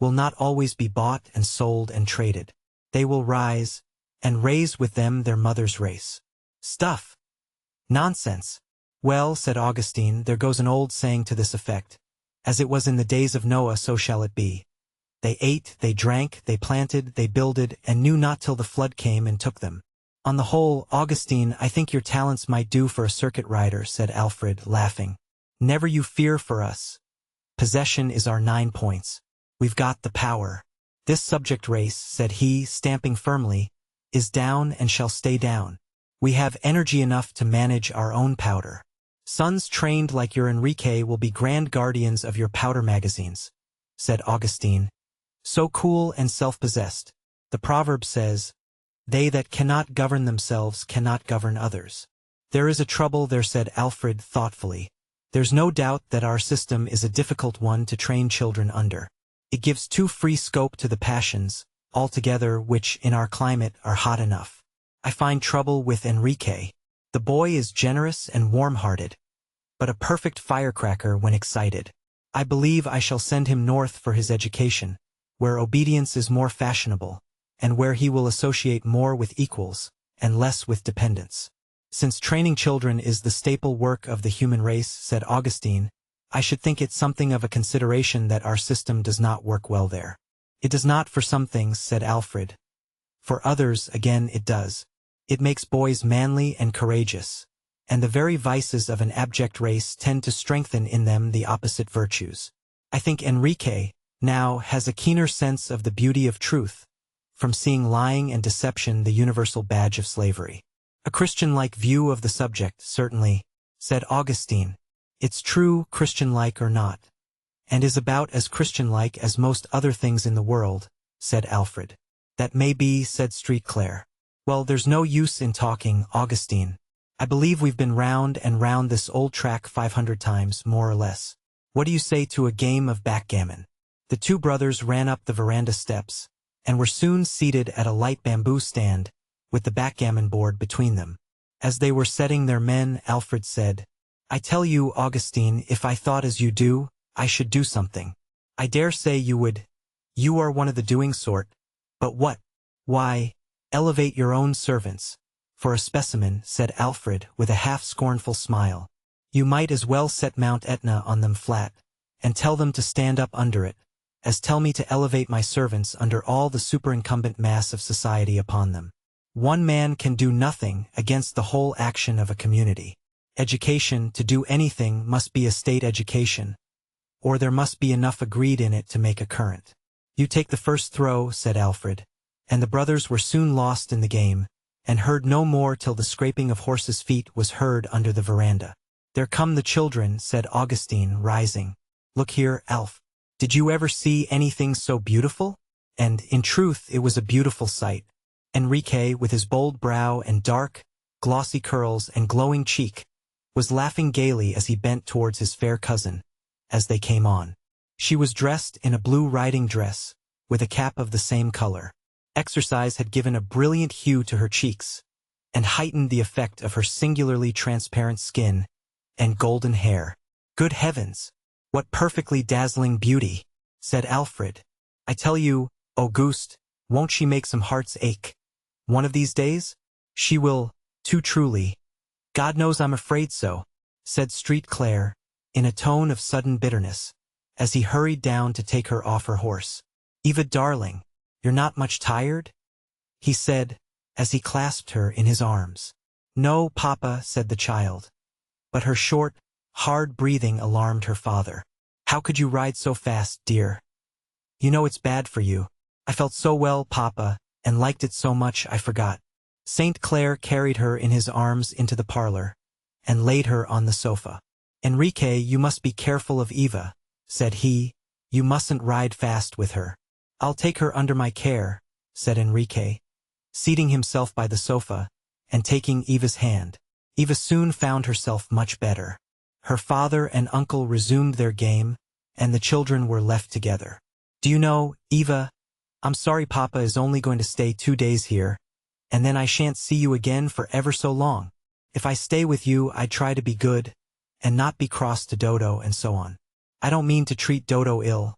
S1: will not always be bought and sold and traded. They will rise, and raise with them their mother's race. Stuff! Nonsense! Well, said Augustine, there goes an old saying to this effect, as it was in the days of Noah, so shall it be. They ate, they drank, they planted, they builded, and knew not till the flood came and took them. On the whole, Augustine, I think your talents might do for a circuit rider, said Alfred, laughing. Never you fear for us. Possession is our 9 points. We've got the power. This subject race, said he, stamping firmly, is down and shall stay down. We have energy enough to manage our own powder. Sons trained like your Enrique will be grand guardians of your powder magazines, said Augustine, so cool and self-possessed. The proverb says, they that cannot govern themselves cannot govern others. There is a trouble there, said Alfred thoughtfully. There's no doubt that our system is a difficult one to train children under. It gives too free scope to the passions, altogether, which in our climate are hot enough. I find trouble with Enrique. The boy is generous and warm-hearted, but a perfect firecracker when excited. I believe I shall send him north for his education, where obedience is more fashionable, and where he will associate more with equals, and less with dependents. Since training children is the staple work of the human race, said Augustine, I should think it something of a consideration that our system does not work well there. It does not for some things, said Alfred. For others, again, it does. It makes boys manly and courageous, and the very vices of an abject race tend to strengthen in them the opposite virtues. I think Enrique, now, has a keener sense of the beauty of truth, from seeing lying and deception the universal badge of slavery. A Christian-like view of the subject, certainly, said Augustine. It's true, Christian-like or not, and is about as Christian-like as most other things in the world, said Alfred. That may be, said Street Clare. Well, there's no use in talking, Augustine. I believe we've been round and round this old track 500 times, more or less. What do you say to a game of backgammon? The two brothers ran up the veranda steps, and were soon seated at a light bamboo stand, with the backgammon board between them. As they were setting their men, Alfred said, I tell you, Augustine, if I thought as you do, I should do something. I dare say you would. You are one of the doing sort. But what? Why, elevate your own servants. For a specimen, said Alfred, with a half-scornful smile. You might as well set Mount Etna on them flat, and tell them to stand up under it, as tell me to elevate my servants under all the superincumbent mass of society upon them. One man can do nothing against the whole action of a community. Education, to do anything, must be a state education, or there must be enough agreed in it to make a current. You take the first throw, said Alfred, and the brothers were soon lost in the game, and heard no more till the scraping of horses' feet was heard under the veranda. There come the children, said Augustine, rising. Look here, Alf. Did you ever see anything so beautiful? And, in truth, it was a beautiful sight. Enrique, with his bold brow and dark, glossy curls and glowing cheek, was laughing gaily as he bent towards his fair cousin, as they came on. She was dressed in a blue riding dress, with a cap of the same color. Exercise had given a brilliant hue to her cheeks, and heightened the effect of her singularly transparent skin and golden hair. Good heavens! What perfectly dazzling beauty, said Alfred. I tell you, Auguste, won't she make some hearts ache? One of these days? She will, too truly. God knows I'm afraid so, said Street Clare, in a tone of sudden bitterness, as he hurried down to take her off her horse. Eva, darling, you're not much tired? He said, as he clasped her in his arms. No, Papa, said the child. But her short, hard breathing alarmed her father. How could you ride so fast, dear? You know it's bad for you. I felt so well, Papa, and liked it so much I forgot. St. Clair carried her in his arms into the parlor, and laid her on the sofa. Enrique, you must be careful of Eva, said he. You mustn't ride fast with her. I'll take her under my care, said Enrique, seating himself by the sofa, and taking Eva's hand. Eva soon found herself much better. Her father and uncle resumed their game, and the children were left together. "Do you know, Eva, I'm sorry Papa is only going to stay 2 days here, and then I shan't see you again for ever so long. If I stay with you, I try to be good, and not be cross to Dodo and so on. I don't mean to treat Dodo ill,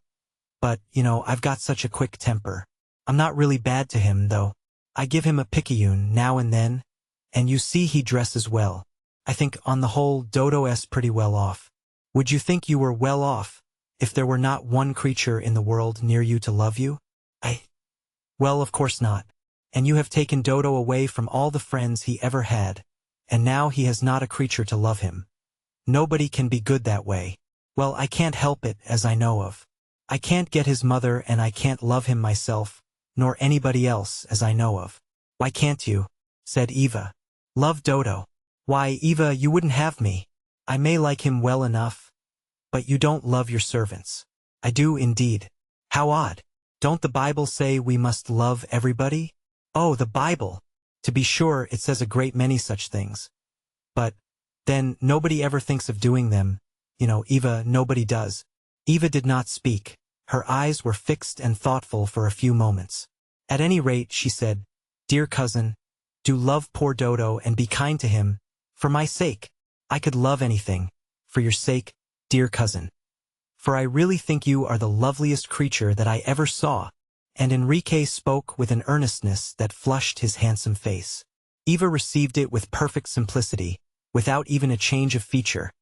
S1: but, I've got such a quick temper. I'm not really bad to him, though. I give him a picayune now and then, and you see he dresses well. I think, on the whole, Dodo's pretty well off. Would you think you were well off if there were not one creature in the world near you to love you? Well, of course not. And you have taken Dodo away from all the friends he ever had, and now he has not a creature to love him. Nobody can be good that way. Well, I can't help it, as I know of. I can't get his mother, and I can't love him myself, nor anybody else, as I know of." "Why can't you?" said Eva. "Love Dodo? Why, Eva, you wouldn't have me. I may like him well enough, but you don't love your servants." "I do indeed." "How odd. Don't the Bible say we must love everybody?" "Oh, the Bible! To be sure, it says a great many such things. But, then, nobody ever thinks of doing them. Eva, nobody does." Eva did not speak. Her eyes were fixed and thoughtful for a few moments. "At any rate," she said, "dear cousin, do love poor Dodo and be kind to him, for my sake. I could love anything, for your sake, dear cousin. For I really think you are the loveliest creature that I ever saw." And Enrique spoke with an earnestness that flushed his handsome face. Eva received it with perfect simplicity, without even a change of feature,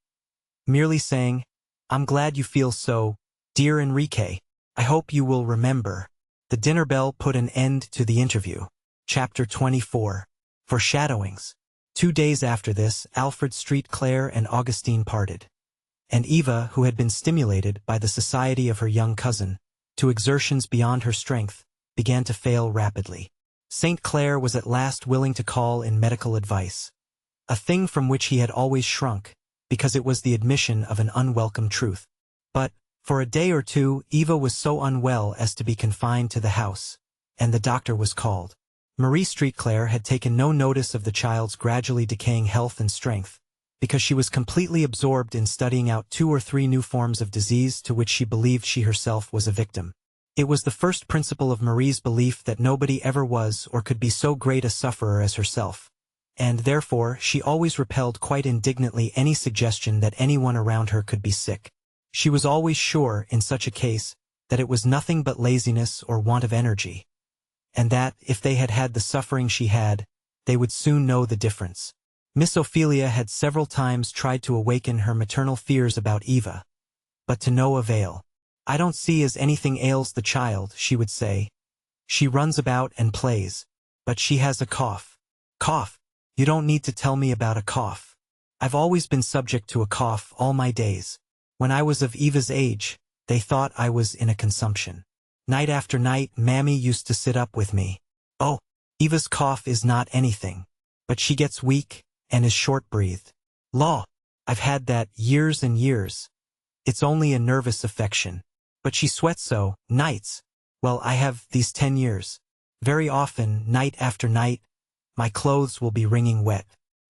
S1: merely saying, "I'm glad you feel so, dear Enrique. I hope you will remember." The dinner bell put an end to the interview. Chapter 24. Foreshadowings. 2 days after this, Alfred St. Clair and Augustine parted, and Eva, who had been stimulated by the society of her young cousin to exertions beyond her strength, began to fail rapidly. St. Clair was at last willing to call in medical advice, a thing from which he had always shrunk, because it was the admission of an unwelcome truth. But, for a day or two, Eva was so unwell as to be confined to the house, and the doctor was called. Marie St. Clair had taken no notice of the child's gradually decaying health and strength, because she was completely absorbed in studying out 2 or 3 new forms of disease to which she believed she herself was a victim. It was the first principle of Marie's belief that nobody ever was or could be so great a sufferer as herself, and therefore she always repelled quite indignantly any suggestion that anyone around her could be sick. She was always sure, in such a case, that it was nothing but laziness or want of energy, and that, if they had had the suffering she had, they would soon know the difference. Miss Ophelia had several times tried to awaken her maternal fears about Eva, but to no avail. "I don't see as anything ails the child," she would say. "She runs about and plays, but she has a cough." "Cough? You don't need to tell me about a cough. I've always been subject to a cough all my days. When I was of Eva's age, they thought I was in a consumption. Night after night, Mammy used to sit up with me. Oh, Eva's cough is not anything, but she gets weak and is short-breathed. Law, I've had that years and years. It's only a nervous affection. But she sweats so, nights. Well, I have these 10 years. Very often, night after night, my clothes will be wringing wet.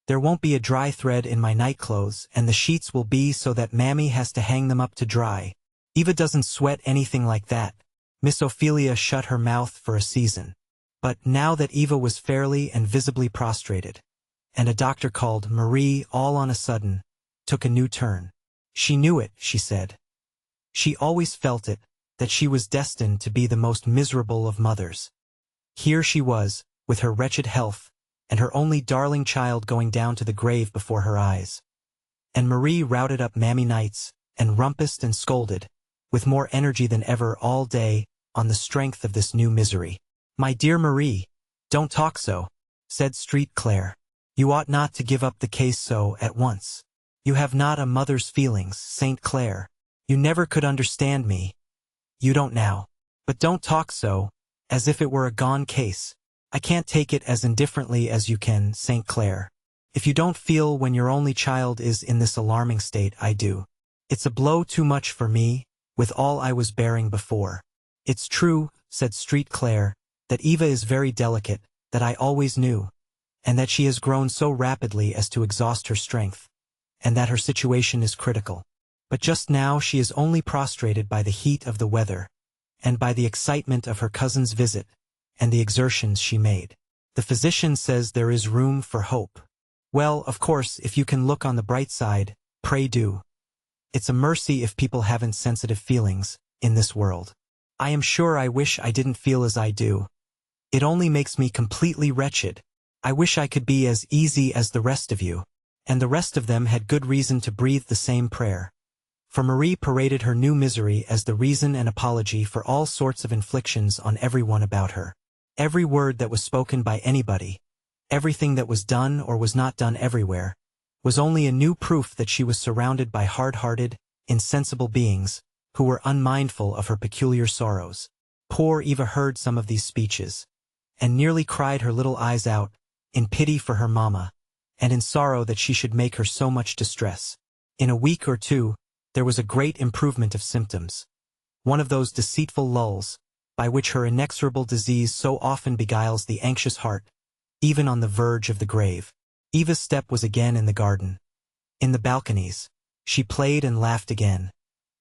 S1: There won't be a dry thread in my nightclothes, and the sheets will be so that Mammy has to hang them up to dry. Eva doesn't sweat anything like that." Miss Ophelia shut her mouth for a season. But now that Eva was fairly and visibly prostrated, and a doctor called Marie all on a sudden, took a new turn. She knew it, she said. She always felt it, that she was destined to be the most miserable of mothers. Here she was, with her wretched health, and her only darling child going down to the grave before her eyes. And Marie routed up Mammy nights, and rumpused and scolded, with more energy than ever all day, on the strength of this new misery. "My dear Marie, don't talk so," said St. Clair. "You ought not to give up the case so at once. You have not a mother's feelings, St. Clair. You never could understand me. You don't now. But don't talk so, as if it were a gone case. I can't take it as indifferently as you can, St. Clair. If you don't feel when your only child is in this alarming state, I do. It's a blow too much for me, with all I was bearing before. It's true," said St. Clair, "that Eva is very delicate, that I always knew, and that she has grown so rapidly as to exhaust her strength. and that her situation is critical. But just now she is only prostrated by the heat of the weather, and by the excitement of her cousin's visit, and the exertions she made. The physician says there is room for hope. Well, of course, if you can look on the bright side, pray do. It's a mercy if people haven't sensitive feelings, in this world. I am sure I wish I didn't feel as I do. It only makes me completely wretched. I wish I could be as easy as the rest of you. And the rest of them had good reason to breathe the same prayer. For Marie paraded her new misery as the reason and apology for all sorts of inflictions on everyone about her. Every word that was spoken by anybody, everything that was done or was not done everywhere, was only a new proof that she was surrounded by hard-hearted, insensible beings, who were unmindful of her peculiar sorrows. Poor Eva heard some of these speeches, and nearly cried her little eyes out, in pity for her mamma, and in sorrow that she should make her so much distress. In a week or two, there was a great improvement of symptoms. One of those deceitful lulls, by which her inexorable disease so often beguiles the anxious heart, even on the verge of the grave. Eva's step was again in the garden. In the balconies, she played and laughed again,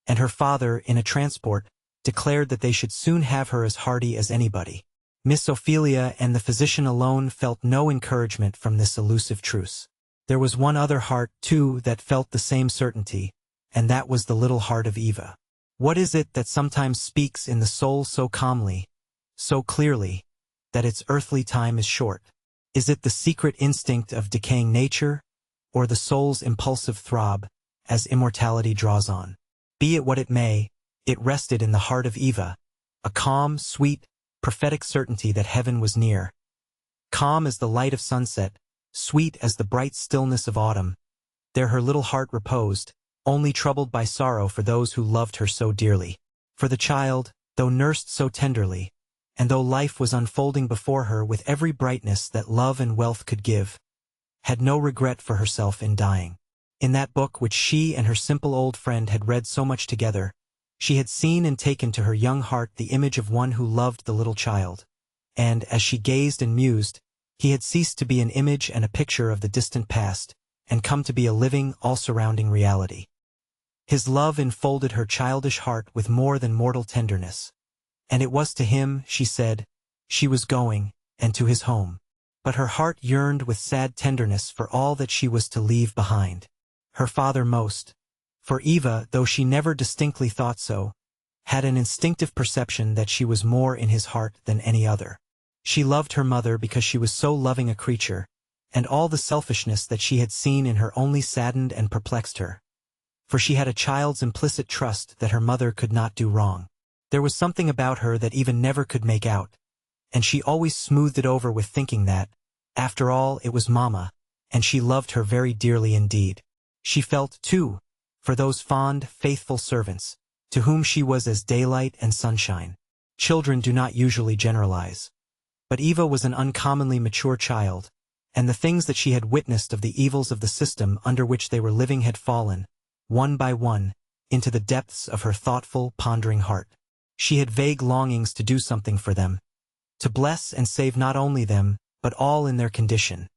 S1: and her father, in a transport, declared that they should soon have her as hearty as anybody. Miss Ophelia and the physician alone felt no encouragement from this elusive truce. There was one other heart, too, that felt the same certainty, and that was the little heart of Eva. What is it that sometimes speaks in the soul so calmly, so clearly, that its earthly time is short? Is it the secret instinct of decaying nature, or the soul's impulsive throb, as immortality draws on? Be it what it may, it rested in the heart of Eva, a calm, sweet, prophetic certainty that heaven was near. Calm as the light of sunset, sweet as the bright stillness of autumn, there her little heart reposed, only troubled by sorrow for those who loved her so dearly. For the child, though nursed so tenderly, and though life was unfolding before her with every brightness that love and wealth could give, had no regret for herself in dying. In that book which she and her simple old friend had read so much together, she had seen and taken to her young heart the image of one who loved the little child, and, as she gazed and mused, he had ceased to be an image and a picture of the distant past, and come to be a living, all-surrounding reality. His love enfolded her childish heart with more than mortal tenderness, and it was to him, she said, she was going, and to his home. But her heart yearned with sad tenderness for all that she was to leave behind. Her father most. For Eva, though she never distinctly thought so, had an instinctive perception that she was more in his heart than any other. She loved her mother because she was so loving a creature, and all the selfishness that she had seen in her only saddened and perplexed her. For she had a child's implicit trust that her mother could not do wrong. There was something about her that Eva never could make out, and she always smoothed it over with thinking that, after all, it was Mamma, and she loved her very dearly indeed. She felt, too, for those fond, faithful servants, to whom she was as daylight and sunshine. Children do not usually generalize. But Eva was an uncommonly mature child, and the things that she had witnessed of the evils of the system under which they were living had fallen, one by one, into the depths of her thoughtful, pondering heart. She had vague longings to do something for them, to bless and save not only them, but all in their condition.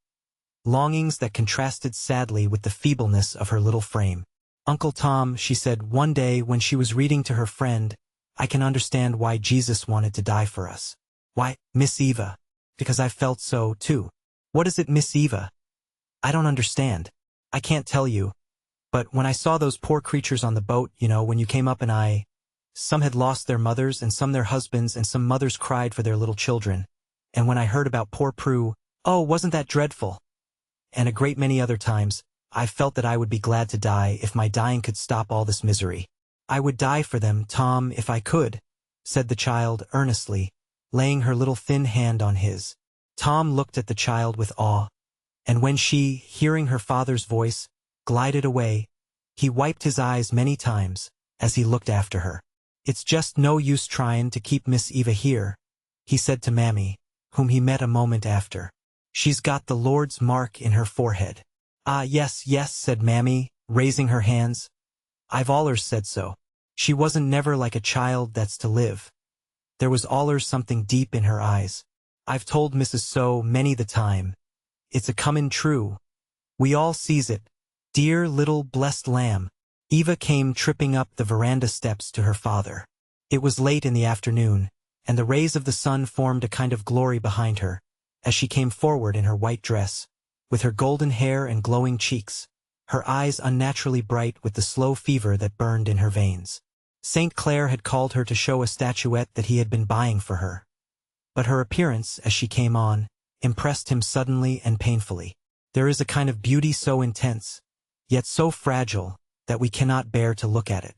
S1: Longings that contrasted sadly with the feebleness of her little frame. "Uncle Tom," she said one day when she was reading to her friend, "I can understand why Jesus wanted to die for us." "Why, Miss Eva?" "Because I felt so, too." "What is it, Miss Eva?" "I don't understand. I can't tell you. But when I saw those poor creatures on the boat, when you came up and some had lost their mothers and some their husbands and some mothers cried for their little children. And when I heard about poor Prue, oh, wasn't that dreadful? And a great many other times, I felt that I would be glad to die if my dying could stop all this misery. I would die for them, Tom, if I could," said the child earnestly, laying her little thin hand on his. Tom looked at the child with awe, and when she, hearing her father's voice, glided away, he wiped his eyes many times as he looked after her. "It's just no use tryin' to keep Miss Eva here," he said to Mammy, whom he met a moment after. "She's got the Lord's mark in her forehead." "Ah, yes, yes," said Mammy, raising her hands. "I've allers said so. She wasn't never like a child that's to live. There was allers something deep in her eyes. I've told Mrs. So many the time. It's a comin' true. We all sees it, dear little blessed lamb." Eva came tripping up the veranda steps to her father. It was late in the afternoon, and the rays of the sun formed a kind of glory behind her, as she came forward in her white dress, with her golden hair and glowing cheeks, her eyes unnaturally bright with the slow fever that burned in her veins. St. Clair had called her to show a statuette that he had been buying for her. But her appearance, as she came on, impressed him suddenly and painfully. There is a kind of beauty so intense, yet so fragile, that we cannot bear to look at it.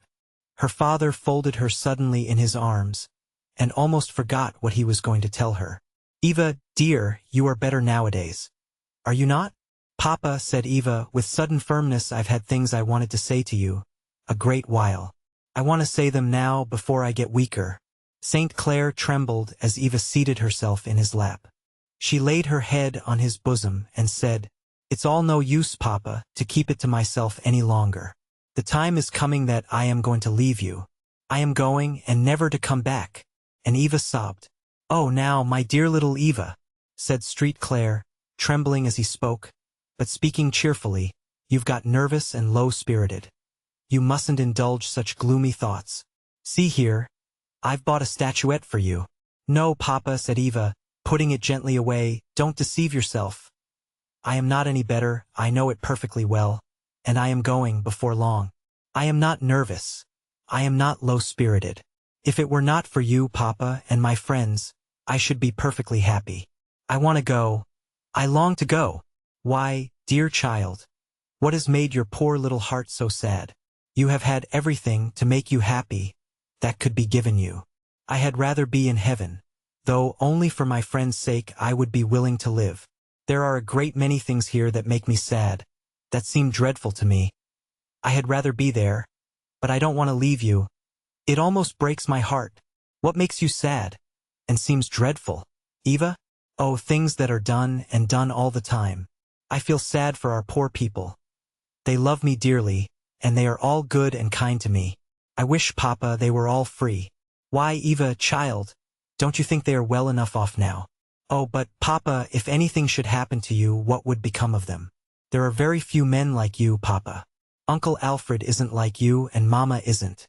S1: Her father folded her suddenly in his arms, and almost forgot what he was going to tell her. "Eva, dear, you are better nowadays. Are you not?" "Papa," said Eva, with sudden firmness, "I've had things I wanted to say to you a great while. I want to say them now before I get weaker." St. Clair trembled as Eva seated herself in his lap. She laid her head on his bosom and said, "It's all no use, Papa, to keep it to myself any longer. The time is coming that I am going to leave you. I am going, and never to come back." And Eva sobbed. "Oh, now, my dear little Eva," said St. Clair, trembling as he spoke, but speaking cheerfully, "you've got nervous and low-spirited. You mustn't indulge such gloomy thoughts. See here, I've bought a statuette for you." "No, Papa," said Eva, putting it gently away, "don't deceive yourself. I am not any better, I know it perfectly well, and I am going before long. I am not nervous. I am not low-spirited. If it were not for you, Papa, and my friends, I should be perfectly happy. I want to go. I long to go." "Why, dear child, what has made your poor little heart so sad? You have had everything to make you happy that could be given you. I had rather be in heaven, though only for my friend's sake I would be willing to live. There are a great many things here that make me sad, that seem dreadful to me. I had rather be there, but I don't want to leave you. It almost breaks my heart." "What makes you sad, and seems dreadful, Eva?" "Oh, things that are done, and done all the time. I feel sad for our poor people. They love me dearly, and they are all good and kind to me. I wish, Papa, they were all free." "Why, Eva, child, don't you think they are well enough off now?" "Oh, but, Papa, if anything should happen to you, what would become of them? There are very few men like you, Papa. Uncle Alfred isn't like you, and Mama isn't.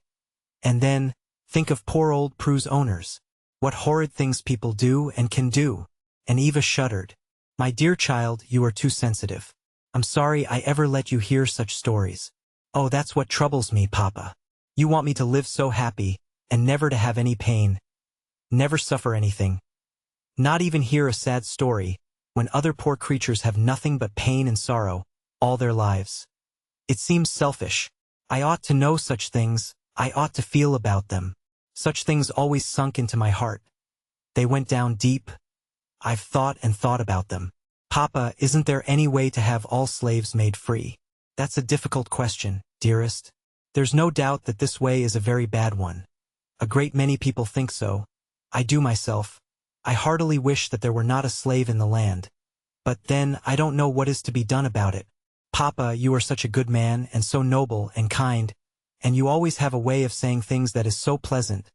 S1: And then, think of poor old Prue's owners. What horrid things people do and can do." And Eva shuddered. "My dear child, you are too sensitive. I'm sorry I ever let you hear such stories. Oh, that's what troubles me, Papa. You want me to live so happy, and never to have any pain, never suffer anything, not even hear a sad story, when other poor creatures have nothing but pain and sorrow all their lives. It seems selfish. I ought to know such things, I ought to feel about them. Such things always sunk into my heart. They went down deep. I've thought and thought about them. Papa, isn't there any way to have all slaves made free?" "That's a difficult question, dearest. There's no doubt that this way is a very bad one. A great many people think so. I do myself. I heartily wish that there were not a slave in the land. But then I don't know what is to be done about it. Papa, you are such a good man, and so noble and kind, and you always have a way of saying things that is so pleasant.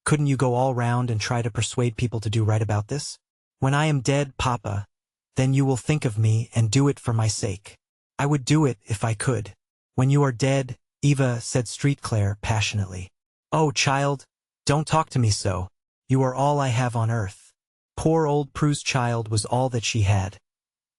S1: Couldn't you go all round and try to persuade people to do right about this? When I am dead, Papa, then you will think of me and do it for my sake." "I would do it if I could." "When you are dead, Eva," said St. Clair passionately. "Oh, child, don't talk to me so. You are all I have on earth." Poor old Prue's child was all that she had.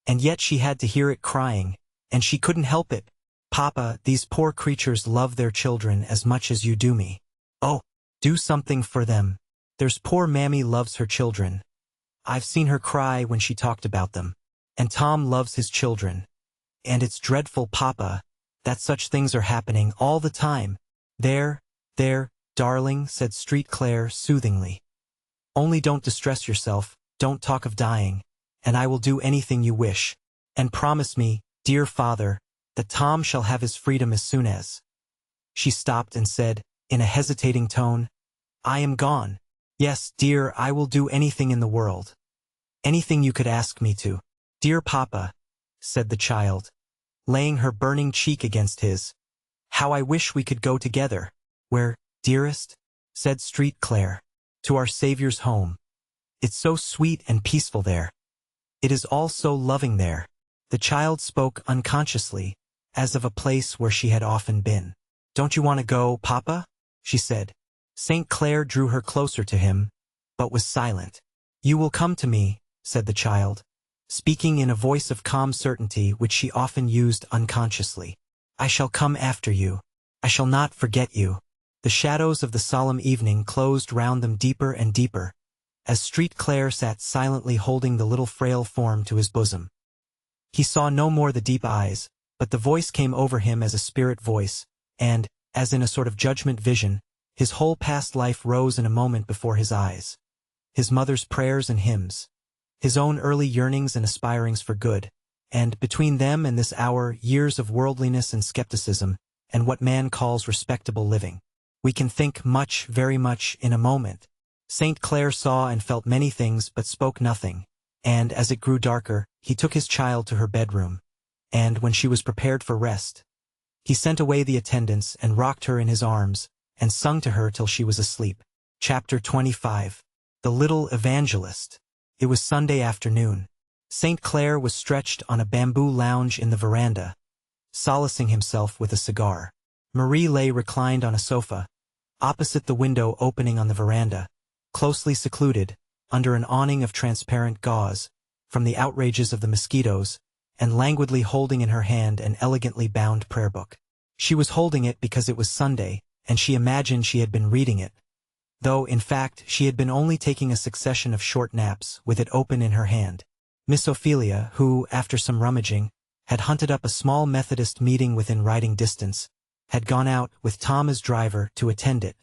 S1: And yet she had to hear it crying, and she couldn't help it. "Papa, these poor creatures love their children as much as you do me. Oh, do something for them. There's poor Mammy loves her children. I've seen her cry when she talked about them. And Tom loves his children. And it's dreadful, Papa, that such things are happening all the time." There, darling," said St. Clair soothingly. "Only don't distress yourself, don't talk of dying, and I will do anything you wish. And promise me, dear father, that Tom shall have his freedom as soon as—" She stopped and said, in a hesitating tone, "I am gone. Yes, dear, I will do anything in the world. Anything you could ask me to." "Dear Papa," said the child, laying her burning cheek against his, "how I wish we could go together." "Where, dearest?" said St. Clair. "To our Saviour's home. It's so sweet and peaceful there. It is all so loving there." The child spoke unconsciously, as of a place where she had often been. "Don't you want to go, Papa?" she said. St. Clair drew her closer to him, but was silent. "You will come to me," said the child, speaking in a voice of calm certainty which she often used unconsciously. "I shall come after you. I shall not forget you." The shadows of the solemn evening closed round them deeper and deeper, as St. Clair sat silently holding the little frail form to his bosom. He saw no more the deep eyes, but the voice came over him as a spirit voice, and, as in a sort of judgment vision, his whole past life rose in a moment before his eyes. His mother's prayers and hymns, his own early yearnings and aspirings for good, and, between them and this hour, years of worldliness and skepticism, and what man calls respectable living. We can think much, very much, in a moment. St. Clair saw and felt many things but spoke nothing, and, as it grew darker, he took his child to her bedroom, and, when she was prepared for rest, he sent away the attendants and rocked her in his arms, and sung to her till she was asleep. Chapter 25. The Little Evangelist. It was Sunday afternoon. St. Clair was stretched on a bamboo lounge in the veranda, solacing himself with a cigar. Marie lay reclined on a sofa, opposite the window opening on the veranda, closely secluded, under an awning of transparent gauze, from the outrages of the mosquitoes, and languidly holding in her hand an elegantly bound prayer book. She was holding it because it was Sunday, and she imagined she had been reading it, though, in fact, she had been only taking a succession of short naps with it open in her hand. Miss Ophelia, who, after some rummaging, had hunted up a small Methodist meeting within riding distance, had gone out, with Tom as driver, to attend it,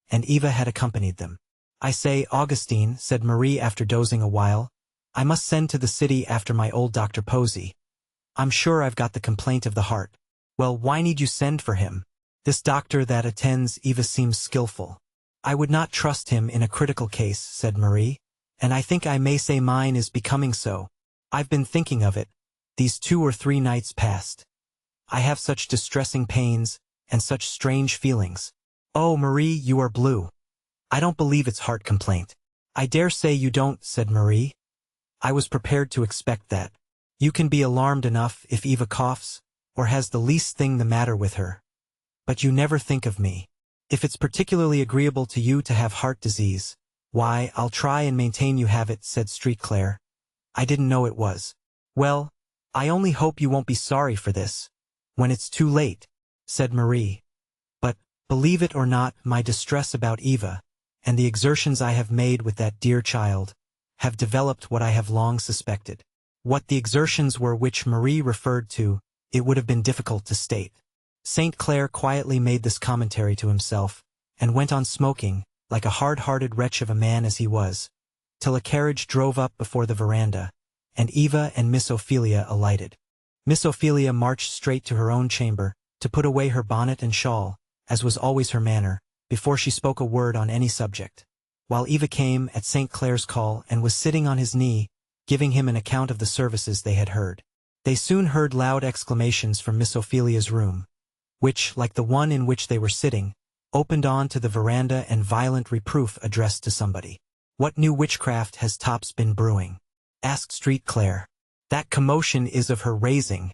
S1: and Eva had accompanied them. "I say, Augustine," said Marie after dozing a while, "I must send to the city after my old Dr. Posey. I'm sure I've got the complaint of the heart." "Well, why need you send for him? This doctor that attends Eva seems skillful." "I would not trust him in a critical case," said Marie, "and I think I may say mine is becoming so. I've been thinking of it, these 2 or 3 nights past. I have such distressing pains, and such strange feelings." "Oh, Marie, you are blue. I don't believe it's heart complaint." "I dare say you don't," said Marie. "I was prepared to expect that. You can be alarmed enough if Eva coughs, or has the least thing the matter with her. But you never think of me. If it's particularly agreeable to you to have heart disease, why, I'll try and maintain you have it," said St. Clair. "I didn't know it was." "Well, I only hope you won't be sorry for this, when it's too late," said Marie. "But, believe it or not, my distress about Eva, and the exertions I have made with that dear child, have developed what I have long suspected." What the exertions were which Marie referred to, it would have been difficult to state. St. Clair quietly made this commentary to himself, and went on smoking, like a hard-hearted wretch of a man as he was, till a carriage drove up before the veranda, and Eva and Miss Ophelia alighted. Miss Ophelia marched straight to her own chamber, to put away her bonnet and shawl, as was always her manner, before she spoke a word on any subject, while Eva came at St. Clair's call and was sitting on his knee, giving him an account of the services they had heard. They soon heard loud exclamations from Miss Ophelia's room, which, like the one in which they were sitting, opened on to the veranda, and violent reproof addressed to somebody. "What new witchcraft has Tops been brewing?" asked St. Clair. "That commotion is of her raising,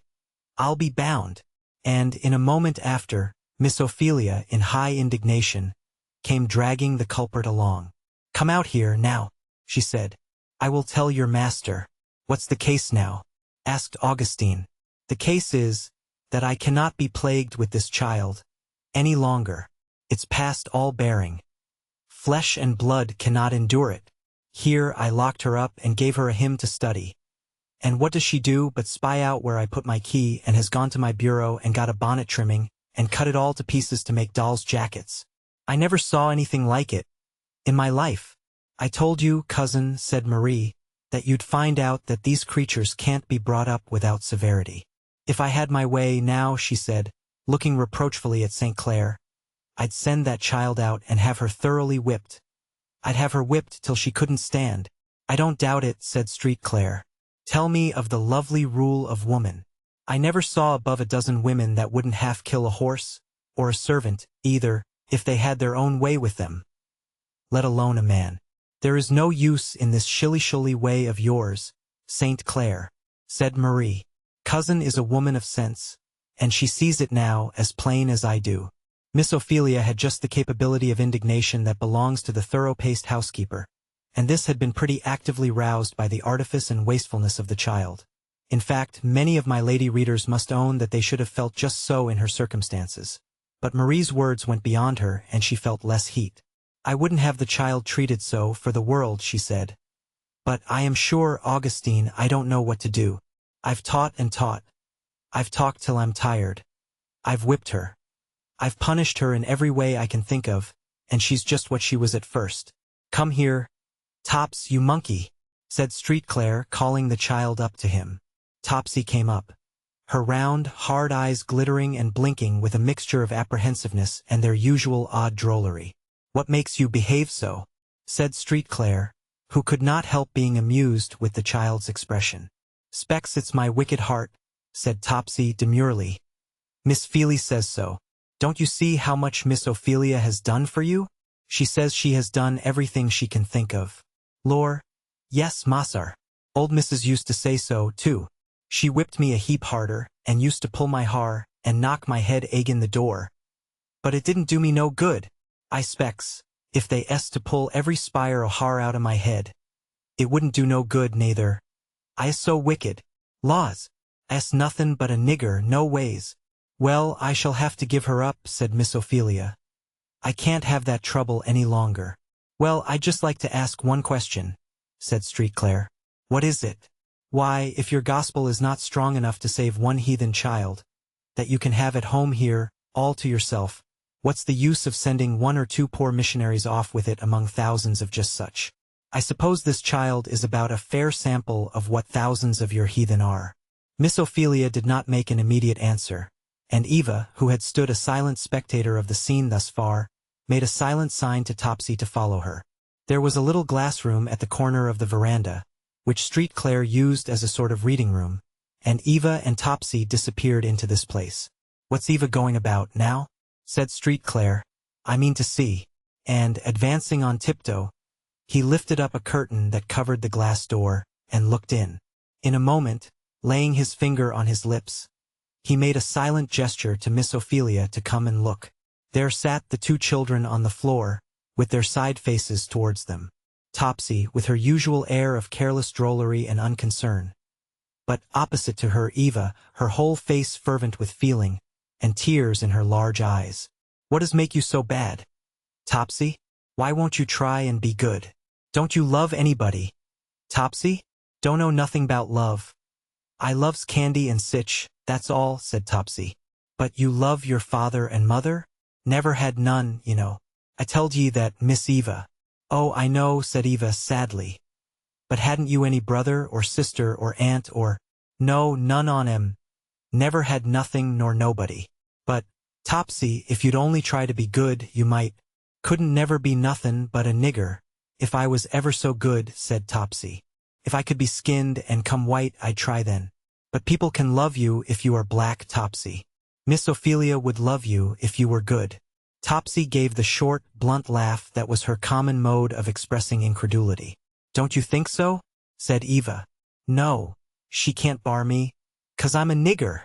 S1: I'll be bound." And, in a moment after, Miss Ophelia, in high indignation, came dragging the culprit along. "Come out here, now," she said. "I will tell your master." "What's the case now?" asked Augustine. "The case is, that I cannot be plagued with this child any longer. It's past all bearing. Flesh and blood cannot endure it. Here I locked her up and gave her a hymn to study. And what does she do but spy out where I put my key, and has gone to my bureau and got a bonnet trimming, and cut it all to pieces to make dolls' jackets. I never saw anything like it in my life." "I told you, cousin," said Marie, "that you'd find out that these creatures can't be brought up without severity." "If I had my way now," she said, looking reproachfully at St. Clair, "I'd send that child out and have her thoroughly whipped. I'd have her whipped till she couldn't stand." "I don't doubt it," said St. Clair. "Tell me of the lovely rule of woman. I never saw above a dozen women that wouldn't half kill a horse, or a servant, either, if they had their own way with them, let alone a man." "There is no use in this shilly-shally way of yours, St. Clair," said Marie. "Cousin is a woman of sense, and she sees it now as plain as I do. Miss Ophelia had just the capability of indignation that belongs to the thorough-paced housekeeper, and this had been pretty actively roused by the artifice and wastefulness of the child. In fact, many of my lady readers must own that they should have felt just so in her circumstances. But Marie's words went beyond her, and she felt less heat. "I wouldn't have the child treated so for the world," she said. "But I am sure, Augustine, I don't know what to do. I've taught and taught. I've talked till I'm tired. I've whipped her. I've punished her in every way I can think of, and she's just what she was at first. Come here, Tops, you monkey," said Street Claire, calling the child up to him. Topsy came up, her round, hard eyes glittering and blinking with a mixture of apprehensiveness and their usual odd drollery. "What makes you behave so?" said Street Claire, who could not help being amused with the child's expression. "Specs it's my wicked heart," said Topsy demurely. "Miss Feely says so. Don't you see how much Miss Ophelia has done for you? She says she has done everything she can think of." "Lor, yes, Massar. Old Mrs. used to say so, too. She whipped me a heap harder, and used to pull my har, and knock my head agin the door. But it didn't do me no good. I specs, if they est to pull every spire o' har out o' my head, it wouldn't do no good neither. I is so wicked. Laws, I's nothin' but a nigger, no ways." "Well, I shall have to give her up," said Miss Ophelia. "I can't have that trouble any longer." "Well, I'd just like to ask one question," said Street Claire. "What is it?" "Why, if your gospel is not strong enough to save one heathen child, that you can have at home here, all to yourself, what's the use of sending 1 or 2 poor missionaries off with it among thousands of just such? I suppose this child is about a fair sample of what thousands of your heathen are." Miss Ophelia did not make an immediate answer, and Eva, who had stood a silent spectator of the scene thus far, made a silent sign to Topsy to follow her. There was a little glass room at the corner of the veranda, which Street Claire used as a sort of reading room, and Eva and Topsy disappeared into this place. "What's Eva going about now?" said Street Claire. "I mean to see," and, advancing on tiptoe, he lifted up a curtain that covered the glass door, and looked in. In a moment, laying his finger on his lips, he made a silent gesture to Miss Ophelia to come and look. There sat the 2 children on the floor, with their side faces towards them. Topsy, with her usual air of careless drollery and unconcern. But opposite to her Eva, her whole face fervent with feeling, and tears in her large eyes. "What does make you so bad, Topsy? Why won't you try and be good? Don't you love anybody?" "Topsy? Don't know nothing 'bout love. I loves candy and sich, that's all," said Topsy. "But you love your father and mother?" "Never had none, you know. I telled ye that, Miss Eva." "Oh, I know," said Eva sadly. "But hadn't you any brother or sister or aunt or—" "No, none on 'em. Never had nothing nor nobody. But, Topsy, if you'd only try to be good, you might—" "Couldn't never be nothin' but a nigger, if I was ever so good," said Topsy. "If I could be skinned and come white, I'd try then. But people can love you if you are black, Topsy. Miss Ophelia would love you if you were good." Topsy gave the short, blunt laugh that was her common mode of expressing incredulity. "Don't you think so?" said Eva. "No, she can't bar me, 'cause I'm a nigger.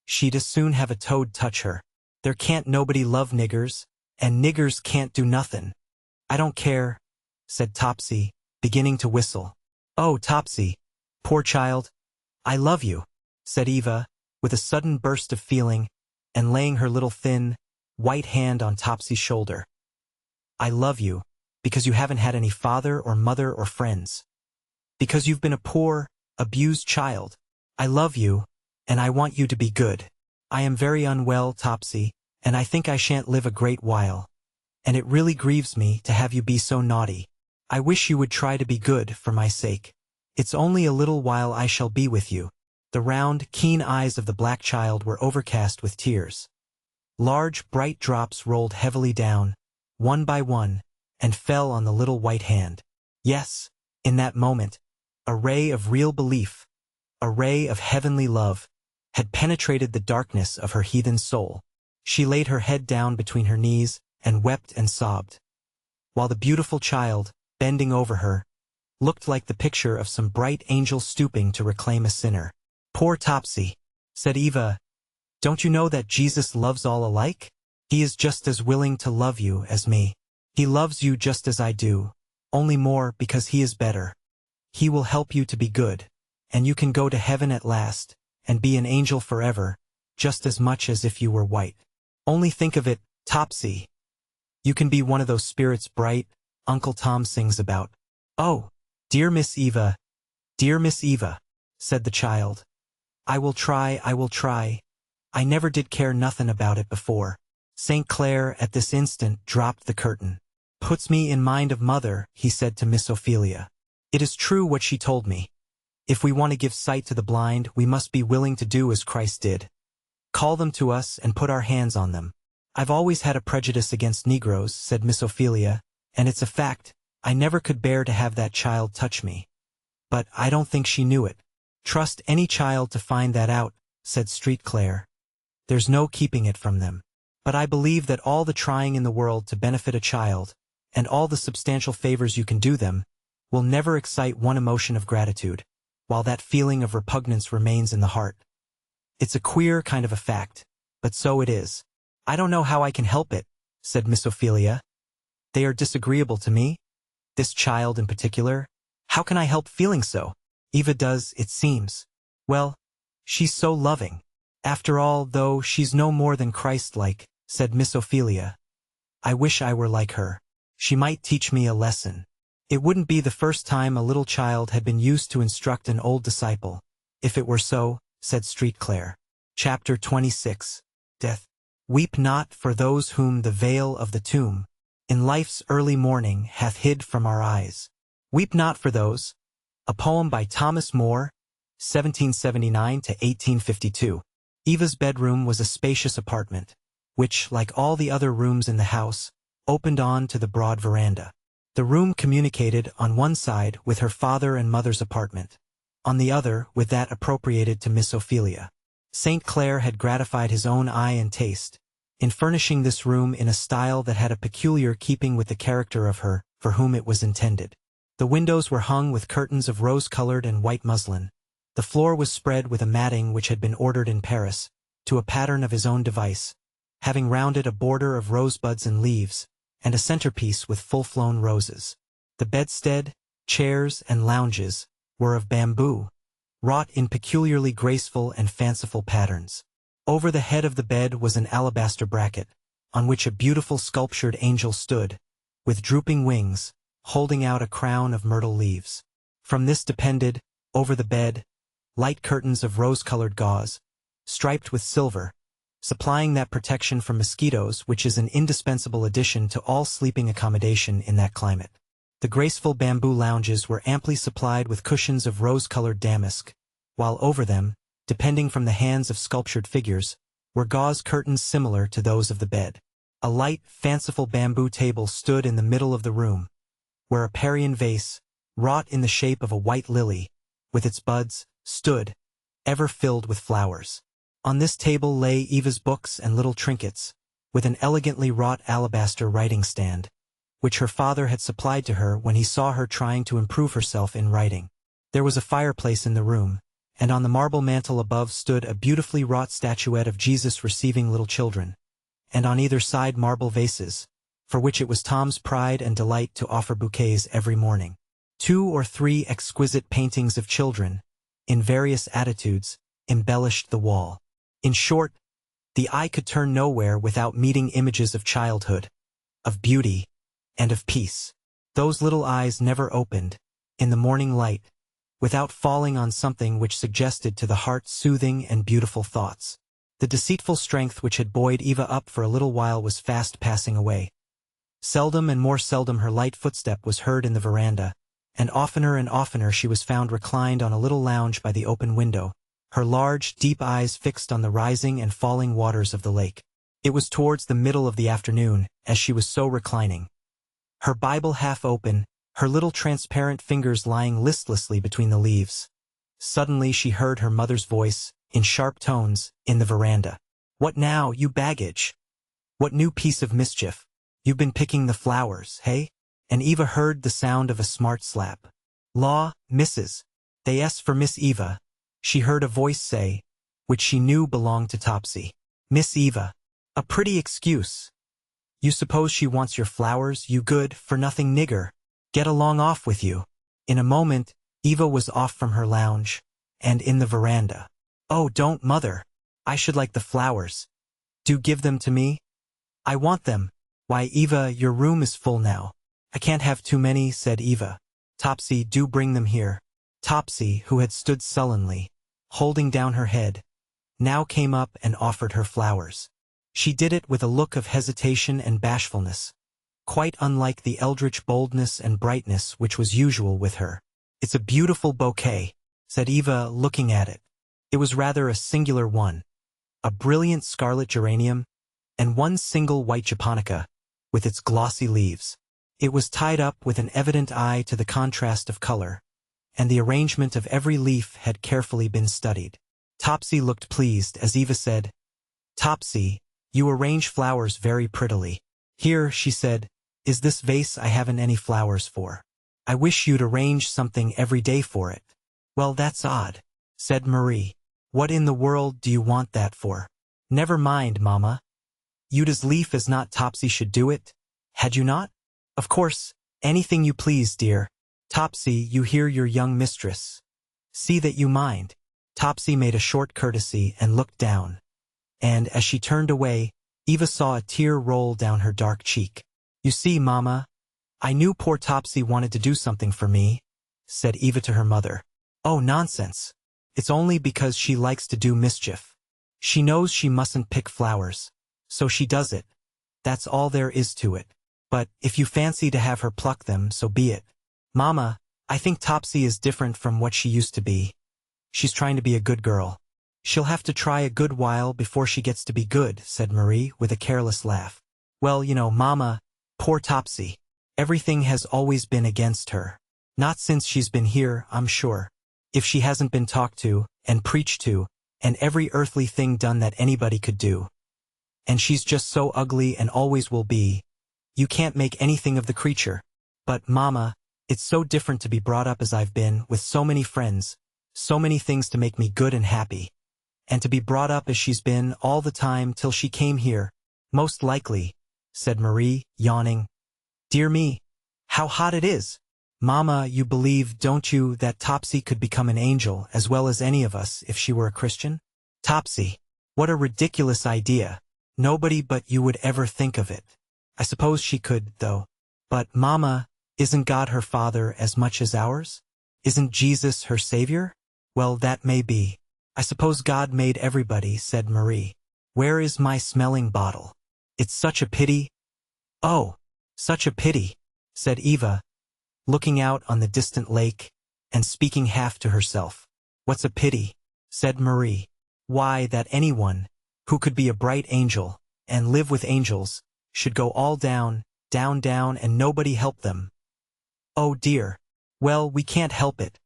S1: She'd as soon have a toad touch her. There can't nobody love niggers, and niggers can't do nothin'." "I don't care," said Topsy, beginning to whistle. "Oh, Topsy, poor child, I love you," said Eva, with a sudden burst of feeling, and laying her little thin, white hand on Topsy's shoulder. "I love you, because you haven't had any father or mother or friends. Because you've been a poor, abused child. I love you, and I want you to be good. I am very unwell, Topsy, and I think I shan't live a great while. And it really grieves me to have you be so naughty. I wish you would try to be good for my sake. It's only a little while I shall be with you." The round, keen eyes of the black child were overcast with tears. Large, bright drops rolled heavily down, one by one, and fell on the little white hand. Yes, in that moment, a ray of real belief, a ray of heavenly love, had penetrated the darkness of her heathen soul. She laid her head down between her knees and wept and sobbed, while the beautiful child, bending over her, looked like the picture of some bright angel stooping to reclaim a sinner. "Poor Topsy," said Eva, Don't you know that Jesus loves all alike? He is just as willing to love you as me. He loves you just as I do, only more because he is better. He will help you to be good, and you can go to heaven at last, and be an angel forever, just as much as if you were white. Only think of it, Topsy. You can be one of those spirits bright Uncle Tom sings about. Oh, dear Miss Eva, said the child. I will try, I will try. I never did care nothing about it before. St. Clair at this instant dropped the curtain. Puts me in mind of mother, he said to Miss Ophelia. It is true what she told me. If we want to give sight to the blind, we must be willing to do as Christ did. Call them to us and put our hands on them. I've always had a prejudice against Negroes, said Miss Ophelia, and it's a fact. I never could bear to have that child touch me. But I don't think she knew it. Trust any child to find that out, said St. Clair. There's no keeping it from them. But I believe that all the trying in the world to benefit a child, and all the substantial favors you can do them, will never excite one emotion of gratitude, while that feeling of repugnance remains in the heart. It's a queer kind of a fact, but so it is. I don't know how I can help it, said Miss Ophelia. They are disagreeable to me. This child in particular. How can I help feeling so? Eva does, it seems. Well, she's so loving. After all, though, she's no more than Christ-like, said Miss Ophelia. I wish I were like her. She might teach me a lesson. It wouldn't be the first time a little child had been used to instruct an old disciple. If it were so, said St. Clair. Chapter 26. Death. Weep not for those whom the veil of the tomb, in life's early morning, hath hid from our eyes. Weep not for those. A poem by Thomas Moore, 1779 to 1852. Eva's bedroom was a spacious apartment, which, like all the other rooms in the house, opened on to the broad veranda. The room communicated on one side with her father and mother's apartment, on the other with that appropriated to Miss Ophelia. St. Clair had gratified his own eye and taste in furnishing this room in a style that had a peculiar keeping with the character of her for whom it was intended. The windows were hung with curtains of rose-colored and white muslin. The floor was spread with a matting which had been ordered in Paris, to a pattern of his own device, having round it a border of rosebuds and leaves, and a centerpiece with full-flown roses. The bedstead, chairs, and lounges were of bamboo, wrought in peculiarly graceful and fanciful patterns. Over the head of the bed was an alabaster bracket, on which a beautiful sculptured angel stood, with drooping wings, holding out a crown of myrtle leaves. From this depended, over the bed, light curtains of rose-colored gauze, striped with silver, supplying that protection from mosquitoes which is an indispensable addition to all sleeping accommodation in that climate. The graceful bamboo lounges were amply supplied with cushions of rose-colored damask, while over them, depending from the hands of sculptured figures, were gauze curtains similar to those of the bed. A light, fanciful bamboo table stood in the middle of the room, where a Parian vase, wrought in the shape of a white lily, with its buds, stood, ever filled with flowers. On this table lay Eva's books and little trinkets, with an elegantly wrought alabaster writing stand, which her father had supplied to her when he saw her trying to improve herself in writing. There was a fireplace in the room, and on the marble mantel above stood a beautifully wrought statuette of Jesus receiving little children, and on either side marble vases, for which it was Tom's pride and delight to offer bouquets every morning. 2 or 3 exquisite paintings of children, in various attitudes, embellished the wall. In short, the eye could turn nowhere without meeting images of childhood, of beauty, and of peace. Those little eyes never opened, in the morning light, without falling on something which suggested to the heart soothing and beautiful thoughts. The deceitful strength which had buoyed Eva up for a little while was fast passing away. Seldom and more seldom her light footstep was heard in the veranda, and oftener she was found reclined on a little lounge by the open window, her large, deep eyes fixed on the rising and falling waters of the lake. It was towards the middle of the afternoon, as she was so reclining, her Bible half open, her little transparent fingers lying listlessly between the leaves. Suddenly she heard her mother's voice, in sharp tones, in the veranda. "What now, you baggage? What new piece of mischief? You've been picking the flowers, hey?" And Eva heard the sound of a smart slap. "Law, missus, they 's for Miss Eva," she heard a voice say, which she knew belonged to Topsy. Miss Eva. A pretty excuse. You suppose she wants your flowers, you good-for-nothing nigger? Get along off with you. In a moment, Eva was off from her lounge, and in the veranda. Oh, don't, mother. I should like the flowers. Do give them to me. I want them. Why, Eva, your room is full now. I can't have too many, said Eva. Topsy, do bring them here. Topsy, who had stood sullenly, holding down her head, now came up and offered her flowers. She did it with a look of hesitation and bashfulness, quite unlike the eldritch boldness and brightness which was usual with her. It's a beautiful bouquet, said Eva, looking at it. It was rather a singular one, a brilliant scarlet geranium, and one single white japonica, with its glossy leaves. It was tied up with an evident eye to the contrast of color, and the arrangement of every leaf had carefully been studied. Topsy looked pleased as Eva said, Topsy, you arrange flowers very prettily. Here, she said, is this vase I haven't any flowers for. I wish you'd arrange something every day for it. Well, that's odd, said Marie. What in the world do you want that for? Never mind, Mama. You'd as lief as not Topsy should do it, had you not? Of course, anything you please, dear. Topsy, you hear your young mistress. See that you mind. Topsy made a short courtesy and looked down, and as she turned away, Eva saw a tear roll down her dark cheek. You see, Mama, I knew poor Topsy wanted to do something for me, said Eva to her mother. Oh, nonsense. It's only because she likes to do mischief. She knows she mustn't pick flowers, so she does it. That's all there is to it. But if you fancy to have her pluck them, so be it. Mama, I think Topsy is different from what she used to be. She's trying to be a good girl. She'll have to try a good while before she gets to be good, said Marie with a careless laugh. Well, you know, Mama, poor Topsy. Everything has always been against her. Not since she's been here, I'm sure. If she hasn't been talked to, and preached to, and every earthly thing done that anybody could do. And she's just so ugly and always will be. You can't make anything of the creature. But, Mama, it's so different to be brought up as I've been, with so many friends, so many things to make me good and happy. And to be brought up as she's been all the time till she came here, most likely, said Marie, yawning. Dear me, how hot it is. Mama, you believe, don't you, that Topsy could become an angel as well as any of us if she were a Christian? Topsy, what a ridiculous idea. Nobody but you would ever think of it. I suppose she could, though. But, Mama, isn't God her Father as much as ours? Isn't Jesus her Savior? Well, that may be. I suppose God made everybody, said Marie. Where is my smelling bottle? It's such a pity. Oh, such a pity, said Eva, looking out on the distant lake, and speaking half to herself. What's a pity? Said Marie. Why, that anyone, who could be a bright angel, and live with angels, should go all down, down, down, and nobody help them. Oh dear. Well, we can't help it.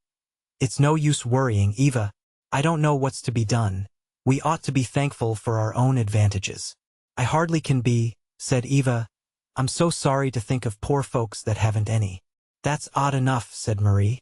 S1: It's no use worrying, Eva. I don't know what's to be done. We ought to be thankful for our own advantages. I hardly can be, said Eva. I'm so sorry to think of poor folks that haven't any. That's odd enough, said Marie.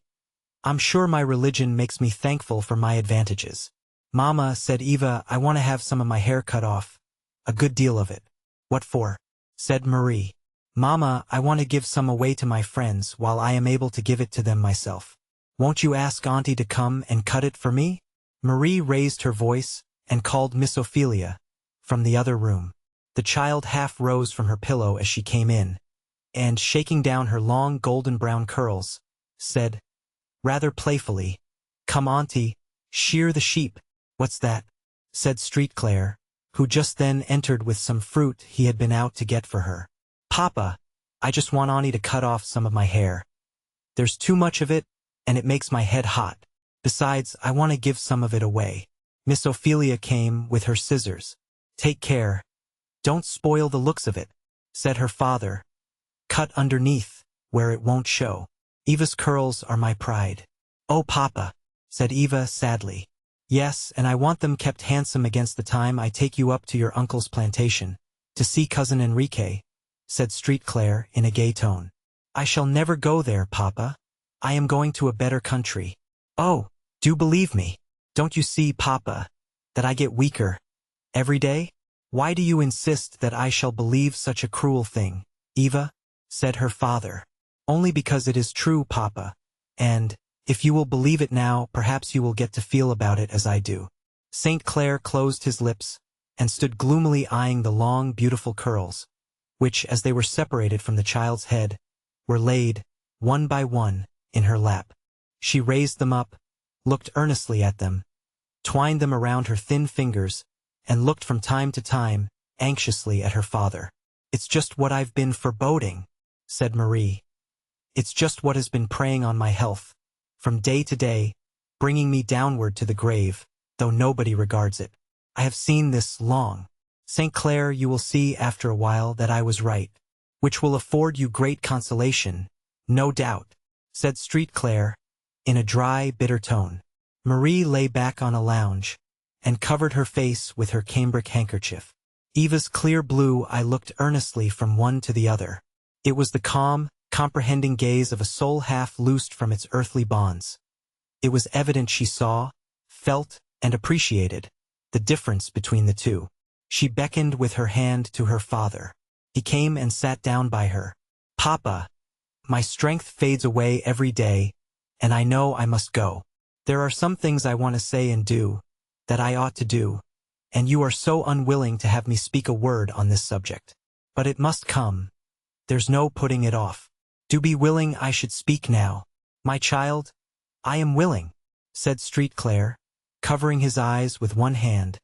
S1: I'm sure my religion makes me thankful for my advantages. Mama, said Eva, I want to have some of my hair cut off. A good deal of it. What for? Said Marie. Mama, I want to give some away to my friends while I am able to give it to them myself. Won't you ask Auntie to come and cut it for me? Marie raised her voice and called Miss Ophelia from the other room. The child half rose from her pillow as she came in, and, shaking down her long golden-brown curls, said, rather playfully, Come, Auntie, shear the sheep. What's that? Said Street Clare, who just then entered with some fruit he had been out to get for her. Papa, I just want Auntie to cut off some of my hair. There's too much of it, and it makes my head hot. Besides, I want to give some of it away. Miss Ophelia came with her scissors. Take care. Don't spoil the looks of it, said her father. Cut underneath, where it won't show. Eva's curls are my pride. Oh, Papa, said Eva sadly. Yes, and I want them kept handsome against the time I take you up to your uncle's plantation, to see Cousin Enrique, said Street Clare in a gay tone. I shall never go there, Papa. I am going to a better country. Oh, do believe me. Don't you see, Papa, That I get weaker every day? Why do you insist that I shall believe such a cruel thing, Eva? Said her father. Only because it is true, Papa. And, if you will believe it now, perhaps you will get to feel about it as I do. St. Clair closed his lips and stood gloomily eyeing the long, beautiful curls, which, as they were separated from the child's head, were laid, one by one, in her lap. She raised them up, looked earnestly at them, twined them around her thin fingers, and looked from time to time, anxiously at her father. "It's just what I've been foreboding," said Marie. "It's just what has been preying on my health, from day to day, bringing me downward to the grave, though nobody regards it. I have seen this long. St. Clair, you will see after a while that I was right, which will afford you great consolation, no doubt," said St. Clair, in a dry, bitter tone. Marie lay back on a lounge, and covered her face with her cambric handkerchief. Eva's clear blue eye looked earnestly from one to the other. It was the calm, comprehending gaze of a soul half loosed from its earthly bonds. It was evident she saw, felt, and appreciated the difference between the two. She beckoned with her hand to her father. He came and sat down by her. "Papa, my strength fades away every day, and I know I must go. There are some things I want to say and do, that I ought to do, and you are so unwilling to have me speak a word on this subject. But it must come. There's no putting it off. Do be willing I should speak now. My child, I am willing," said St. Clair, covering his eyes with one hand,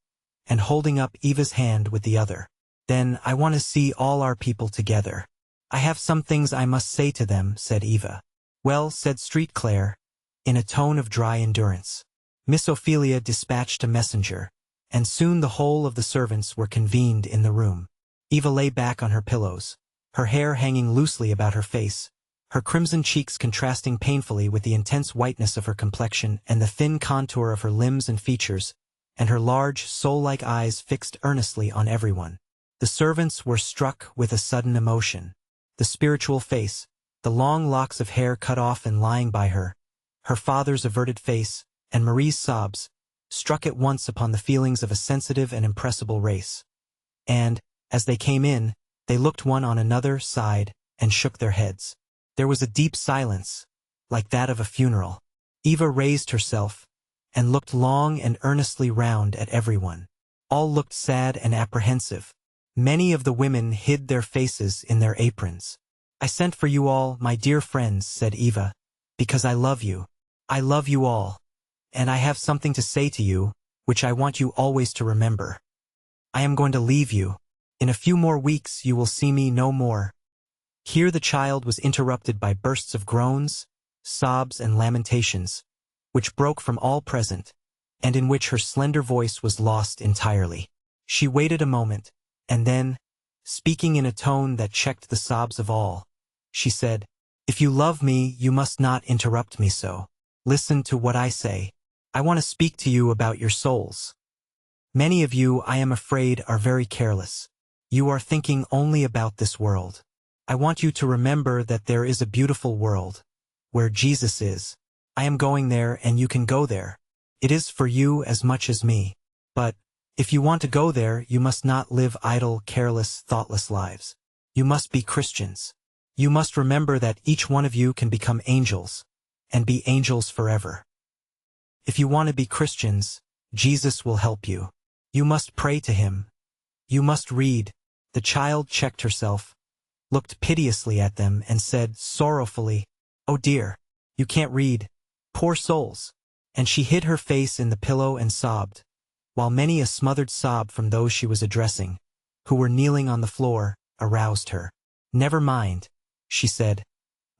S1: and holding up Eva's hand with the other. "Then I want to see all our people together. I have some things I must say to them," said Eva. "Well," said St. Clair, in a tone of dry endurance. Miss Ophelia dispatched a messenger, and soon the whole of the servants were convened in the room. Eva lay back on her pillows, her hair hanging loosely about her face, her crimson cheeks contrasting painfully with the intense whiteness of her complexion and the thin contour of her limbs and features, and her large, soul-like eyes fixed earnestly on everyone. The servants were struck with a sudden emotion. The spiritual face, the long locks of hair cut off and lying by her, her father's averted face, and Marie's sobs, struck at once upon the feelings of a sensitive and impressible race. And, as they came in, they looked one on another, sighed, and shook their heads. There was a deep silence, like that of a funeral. Eva raised herself, and looked long and earnestly round at everyone. All looked sad and apprehensive. Many of the women hid their faces in their aprons. "I sent for you all, my dear friends," said Eva, "because I love you. I love you all. And I have something to say to you, which I want you always to remember. I am going to leave you. In a few more weeks you will see me no more." Here the child was interrupted by bursts of groans, sobs, and lamentations, which broke from all present, and in which her slender voice was lost entirely. She waited a moment, and then, speaking in a tone that checked the sobs of all, she said, "If you love me, you must not interrupt me so. Listen to what I say. I want to speak to you about your souls. Many of you, I am afraid, are very careless. You are thinking only about this world. I want you to remember that there is a beautiful world, where Jesus is. I am going there and you can go there. It is for you as much as me. But, if you want to go there, you must not live idle, careless, thoughtless lives. You must be Christians. You must remember that each one of you can become angels, and be angels forever. If you want to be Christians, Jesus will help you. You must pray to him. You must read." The child checked herself, looked piteously at them, and said sorrowfully, "Oh dear, you can't read. Poor souls." And she hid her face in the pillow and sobbed, while many a smothered sob from those she was addressing, who were kneeling on the floor, aroused her. "Never mind," she said,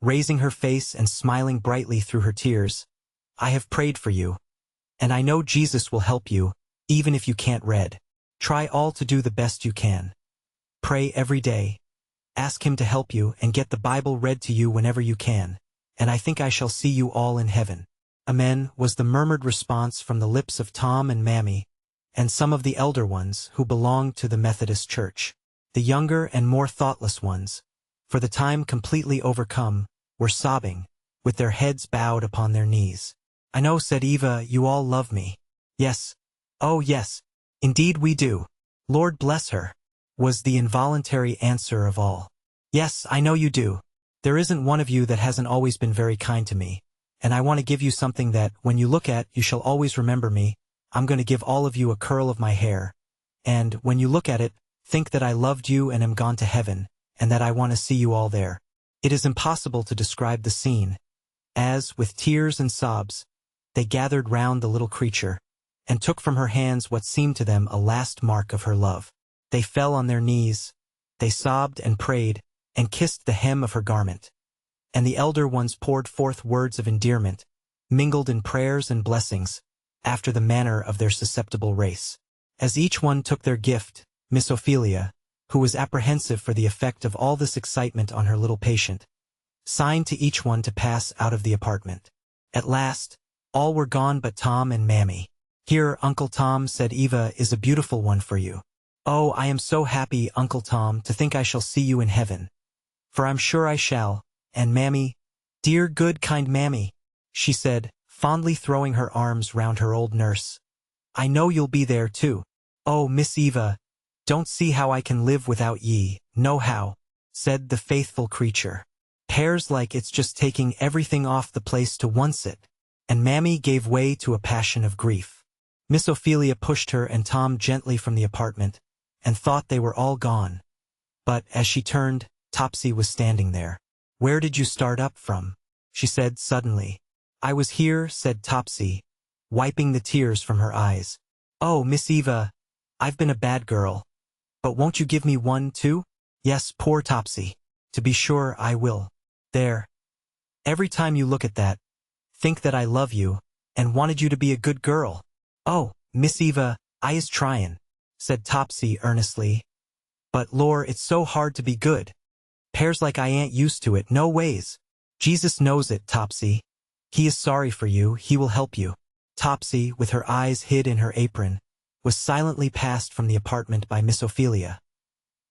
S1: raising her face and smiling brightly through her tears. "I have prayed for you, and I know Jesus will help you, even if you can't read. Try all to do the best you can. Pray every day. Ask him to help you and get the Bible read to you whenever you can, and I think I shall see you all in heaven." "Amen," was the murmured response from the lips of Tom and Mammy, and some of the elder ones who belonged to the Methodist Church. The younger and more thoughtless ones, for the time completely overcome, were sobbing, with their heads bowed upon their knees. "I know," said Eva, "you all love me." "Yes, "Oh yes, indeed we do. Lord bless her," was the involuntary answer of all. "Yes, I know you do. There isn't one of you that hasn't always been very kind to me, and I want to give you something that, when you look at, you shall always remember me. I'm going to give all of you a curl of my hair, and, when you look at it, think that I loved you and am gone to heaven, and that I want to see you all there." It is impossible to describe the scene, as, with tears and sobs, they gathered round the little creature, and took from her hands what seemed to them a last mark of her love. They fell on their knees, they sobbed and prayed, and kissed the hem of her garment. And the elder ones poured forth words of endearment, mingled in prayers and blessings, after the manner of their susceptible race. As each one took their gift, Miss Ophelia, who was apprehensive for the effect of all this excitement on her little patient, signed to each one to pass out of the apartment. At last, all were gone but Tom and Mammy. "Here, Uncle Tom," said Eva, "is a beautiful one for you." "Oh, I am so happy, Uncle Tom, to think I shall see you in heaven. For I'm sure I shall, and Mammy, dear good kind Mammy," she said, fondly throwing her arms round her old nurse, "I know you'll be there too. Oh, Miss Eva, don't see how I can live without ye, no how," said the faithful creature. "'Pears like it's just taking everything off the place to once it," and Mammy gave way to a passion of grief. Miss Ophelia pushed her and Tom gently from the apartment, and thought they were all gone. But, as she turned, Topsy was standing there. "Where did you start up from?" she said suddenly. "I was here," said Topsy, wiping the tears from her eyes. "Oh, Miss Eva, I've been a bad girl. But won't you give me one, too?" "Yes, poor Topsy. To be sure I will. There. Every time you look at that, think that I love you, and wanted you to be a good girl." "Oh, Miss Eva, I is tryin'," said Topsy earnestly. "But, lor, it's so hard to be good. 'Pears like I ain't used to it, no ways." "Jesus knows it, Topsy. He is sorry for you, he will help you." Topsy, with her eyes hid in her apron, was silently passed from the apartment by Miss Ophelia.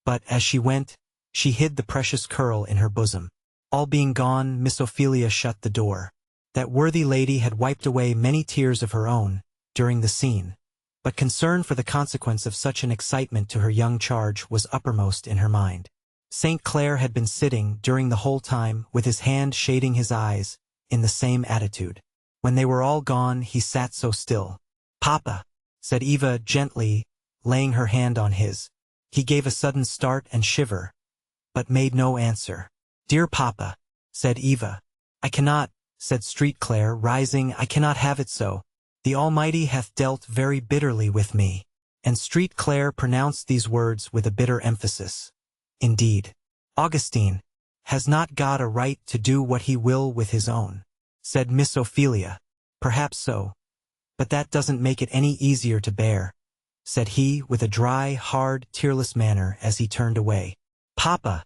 S1: But, as she went, she hid the precious curl in her bosom. All being gone, Miss Ophelia shut the door. That worthy lady had wiped away many tears of her own, during the scene, but concern for the consequence of such an excitement to her young charge was uppermost in her mind. St. Clair had been sitting, during the whole time, with his hand shading his eyes, in the same attitude. When they were all gone, he sat so still. "Papa," said Eva gently, laying her hand on his. He gave a sudden start and shiver, but made no answer. "Dear Papa," said Eva. "I cannot," said Street Clair, rising, "I cannot have it so. The Almighty hath dealt very bitterly with me." And Street Clair pronounced these words with a bitter emphasis. "Indeed, Augustine, has not God a right to do what he will with his own?" said Miss Ophelia. "Perhaps so. But that doesn't make it any easier to bear," said he, with a dry, hard, tearless manner as he turned away. "Papa,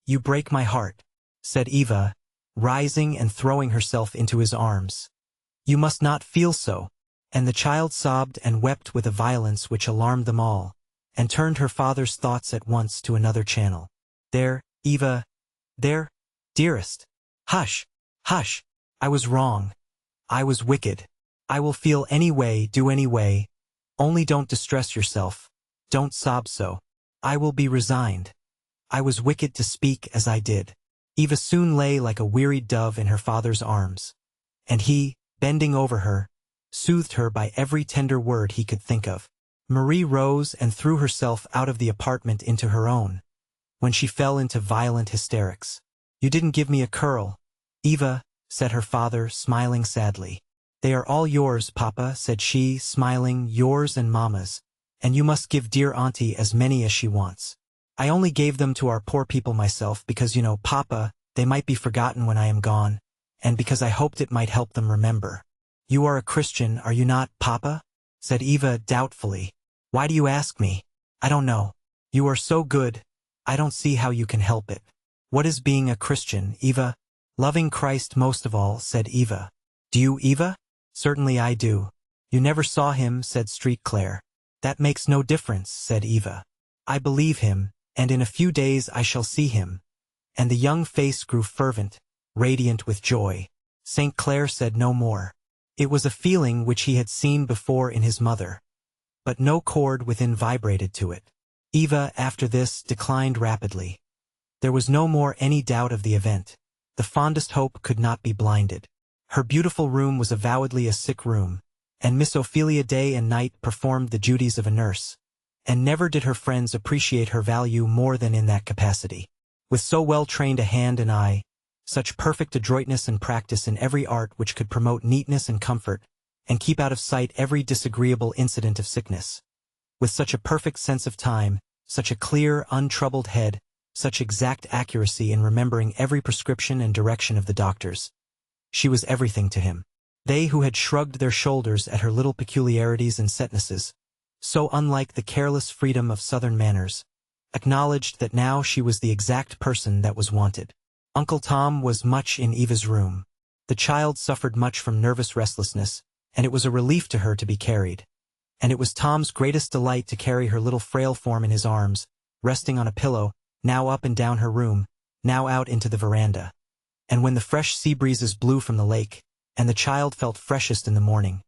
S1: you break my heart," said Eva, rising and throwing herself into his arms. "You must not feel so." And the child sobbed and wept with a violence which alarmed them all, and turned her father's thoughts at once to another channel. "There, Eva, there, dearest. Hush, hush. I was wrong. I was wicked. I will feel any way, do any way. Only don't distress yourself. Don't sob so. I will be resigned. I was wicked to speak as I did." Eva soon lay like a wearied dove in her father's arms, and he, bending over her, soothed her by every tender word he could think of. Marie rose and threw herself out of the apartment into her own, when she fell into violent hysterics. "You didn't give me a curl, Eva," said her father, smiling sadly. "They are all yours, Papa," said she, smiling, "yours and Mamma's, and you must give dear Auntie as many as she wants. I only gave them to our poor people myself because, you know, Papa, they might be forgotten when I am gone, and because I hoped it might help them remember." "You are a Christian, are you not, Papa?" said Eva doubtfully. "Why do you ask me? I don't know. You are so good, I don't see how you can help it." "What is being a Christian, Eva?" "Loving Christ most of all," said Eva. "Do you, Eva?" "Certainly I do." "You never saw him," said Street Clair. "That makes no difference," said Eva. "I believe him, and in a few days I shall see him." And the young face grew fervent, radiant with joy. St. Clair said no more. It was a feeling which he had seen before in his mother, but no chord within vibrated to it. Eva, after this, declined rapidly. There was no more any doubt of the event. The fondest hope could not be blinded. Her beautiful room was avowedly a sick room, and Miss Ophelia day and night performed the duties of a nurse, and never did her friends appreciate her value more than in that capacity. With so well-trained a hand and eye, such perfect adroitness and practice in every art which could promote neatness and comfort, and keep out of sight every disagreeable incident of sickness. With such a perfect sense of time, such a clear, untroubled head, such exact accuracy in remembering every prescription and direction of the doctors. She was everything to him. They who had shrugged their shoulders at her little peculiarities and setnesses, so unlike the careless freedom of Southern manners, acknowledged that now she was the exact person that was wanted. Uncle Tom was much in Eva's room. The child suffered much from nervous restlessness, and it was a relief to her to be carried. And it was Tom's greatest delight to carry her little frail form in his arms, resting on a pillow, now up and down her room, now out into the veranda. And when the fresh sea breezes blew from the lake, and the child felt freshest in the morning,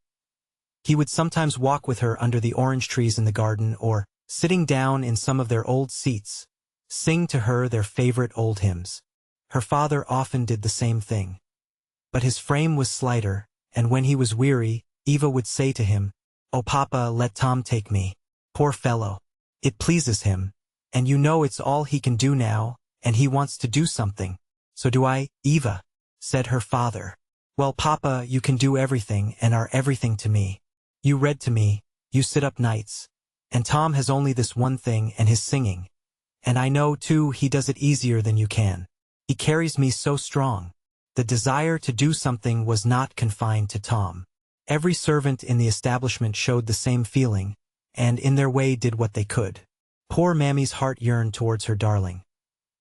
S1: he would sometimes walk with her under the orange trees in the garden, or, sitting down in some of their old seats, sing to her their favorite old hymns. Her father often did the same thing. But his frame was slighter, and when he was weary, Eva would say to him, "Oh, Papa, let Tom take me. Poor fellow. It pleases him, and you know it's all he can do now, and he wants to do something." "So do I, Eva," said her father. "Well, Papa, you can do everything and are everything to me. You read to me, you sit up nights, and Tom has only this one thing and his singing. And I know, too, he does it easier than you can. He carries me so strong." The desire to do something was not confined to Tom. Every servant in the establishment showed the same feeling, and in their way did what they could. Poor Mammy's heart yearned towards her darling.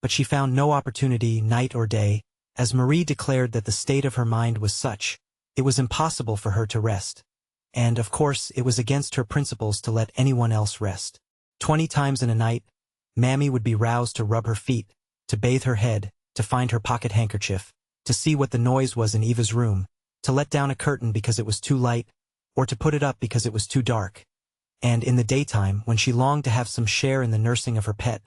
S1: But she found no opportunity night or day, as Marie declared that the state of her mind was such, it was impossible for her to rest. And, of course, it was against her principles to let anyone else rest. 20 times in a night, Mammy would be roused to rub her feet, to bathe her head, to find her pocket handkerchief, to see what the noise was in Eva's room, to let down a curtain because it was too light, or to put it up because it was too dark. And in the daytime, when she longed to have some share in the nursing of her pet,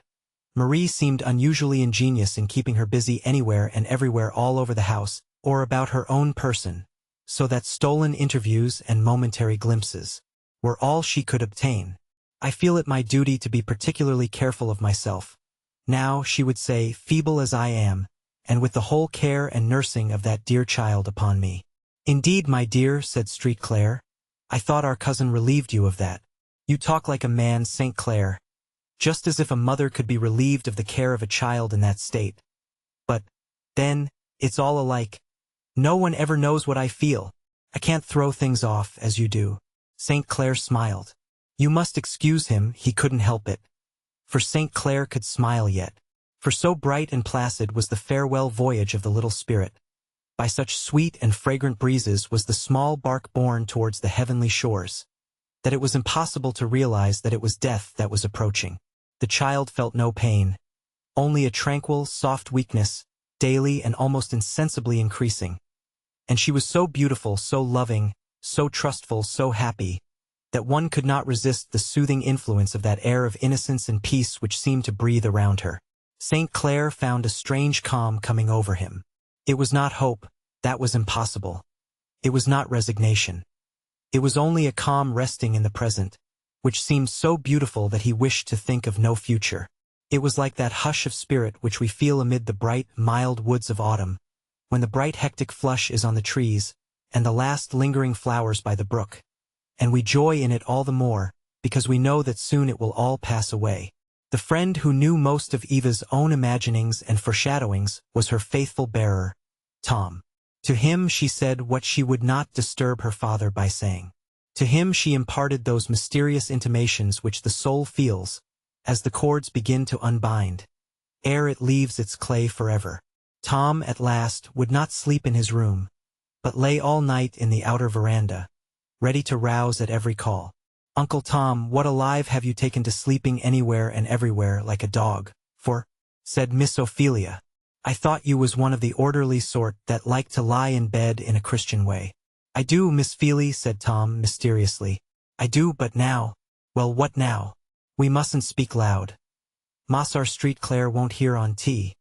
S1: Marie seemed unusually ingenious in keeping her busy anywhere and everywhere all over the house, or about her own person, so that stolen interviews and momentary glimpses were all she could obtain. "I feel it my duty to be particularly careful of myself. Now," she would say, "feeble as I am, and with the whole care and nursing of that dear child upon me." "Indeed, my dear," said Street Claire, "I thought our cousin relieved you of that. You talk like a man, St. Clair. Just as if a mother could be relieved of the care of a child in that state. But, then, it's all alike. No one ever knows what I feel. I can't throw things off, as you do." St. Clair smiled. You must excuse him, he couldn't help it. For St. Clair could smile yet. For so bright and placid was the farewell voyage of the little spirit. By such sweet and fragrant breezes was the small bark borne towards the heavenly shores, that it was impossible to realize that it was death that was approaching. The child felt no pain, only a tranquil, soft weakness, daily and almost insensibly increasing. And she was so beautiful, so loving, so trustful, so happy, that one could not resist the soothing influence of that air of innocence and peace which seemed to breathe around her. St. Clair found a strange calm coming over him. It was not hope, that was impossible. It was not resignation. It was only a calm resting in the present, which seemed so beautiful that he wished to think of no future. It was like that hush of spirit which we feel amid the bright, mild woods of autumn, when the bright hectic flush is on the trees, and the last lingering flowers by the brook. And we joy in it all the more, because we know that soon it will all pass away. The friend who knew most of Eva's own imaginings and foreshadowings was her faithful bearer, Tom. To him she said what she would not disturb her father by saying. To him she imparted those mysterious intimations which the soul feels, as the cords begin to unbind, ere it leaves its clay forever. Tom, at last, would not sleep in his room, but lay all night in the outer veranda, ready to rouse at every call. "Uncle Tom, what alive have you taken to sleeping anywhere and everywhere like a dog? For," said Miss Ophelia, "I thought you was one of the orderly sort that liked to lie in bed in a Christian way." "I do, Miss Feely," said Tom mysteriously. "I do, but now, Well, what now? We mustn't speak loud. Mossar Street Clare won't hear on tea.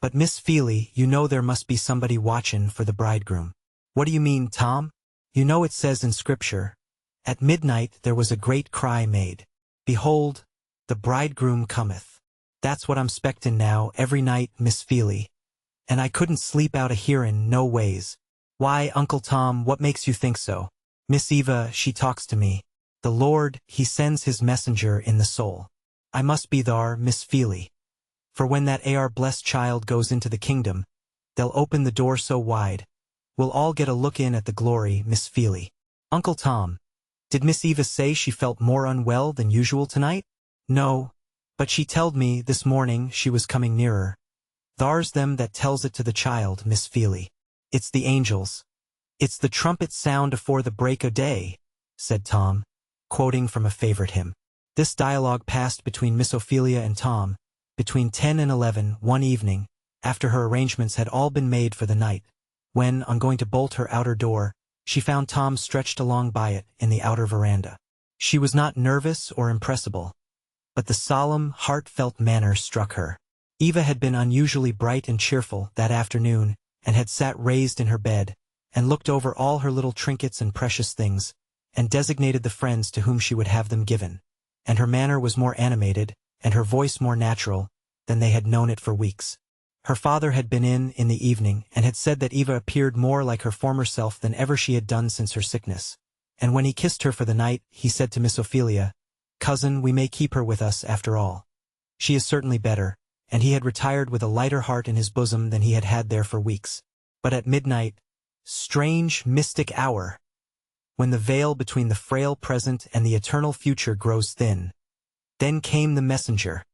S1: But Miss Feely, you know there must be somebody watchin' for the bridegroom. What do you mean, Tom? You know it says in Scripture, at midnight there was a great cry made. Behold, the bridegroom cometh. That's what I'm spectin' now every night, Miss Feely. And I couldn't sleep out a hearin' no ways. Why, Uncle Tom, what makes you think so? Miss Eva, she talks to me. The Lord, he sends his messenger in the soul. I must be thar, Miss Feely. For when that AR blessed child goes into the kingdom, they'll open the door so wide, we'll all get a look in at the glory, Miss Feely. Uncle Tom, did Miss Eva say she felt more unwell than usual tonight? No, but she telled me this morning she was coming nearer. Thar's them that tells it to the child, Miss Feely. It's the angels. It's the trumpet sound afore the break o' day, said Tom, quoting from a favorite hymn. This dialogue passed between Miss Ophelia and Tom, between 10 and 11 one evening, after her arrangements had all been made for the night, when, on going to bolt her outer door, she found Tom stretched along by it in the outer veranda. She was not nervous or impressible, but the solemn, heartfelt manner struck her. Eva had been unusually bright and cheerful that afternoon, and had sat raised in her bed, and looked over all her little trinkets and precious things, and designated the friends to whom she would have them given, and her manner was more animated, and her voice more natural, than they had known it for weeks. Her father had been in the evening, and had said that Eva appeared more like her former self than ever she had done since her sickness. And when he kissed her for the night, he said to Miss Ophelia, "Cousin, we may keep her with us after all. She is certainly better," and he had retired with a lighter heart in his bosom than he had had there for weeks. But at midnight, strange, mystic hour, when the veil between the frail present and the eternal future grows thin, then came the messenger.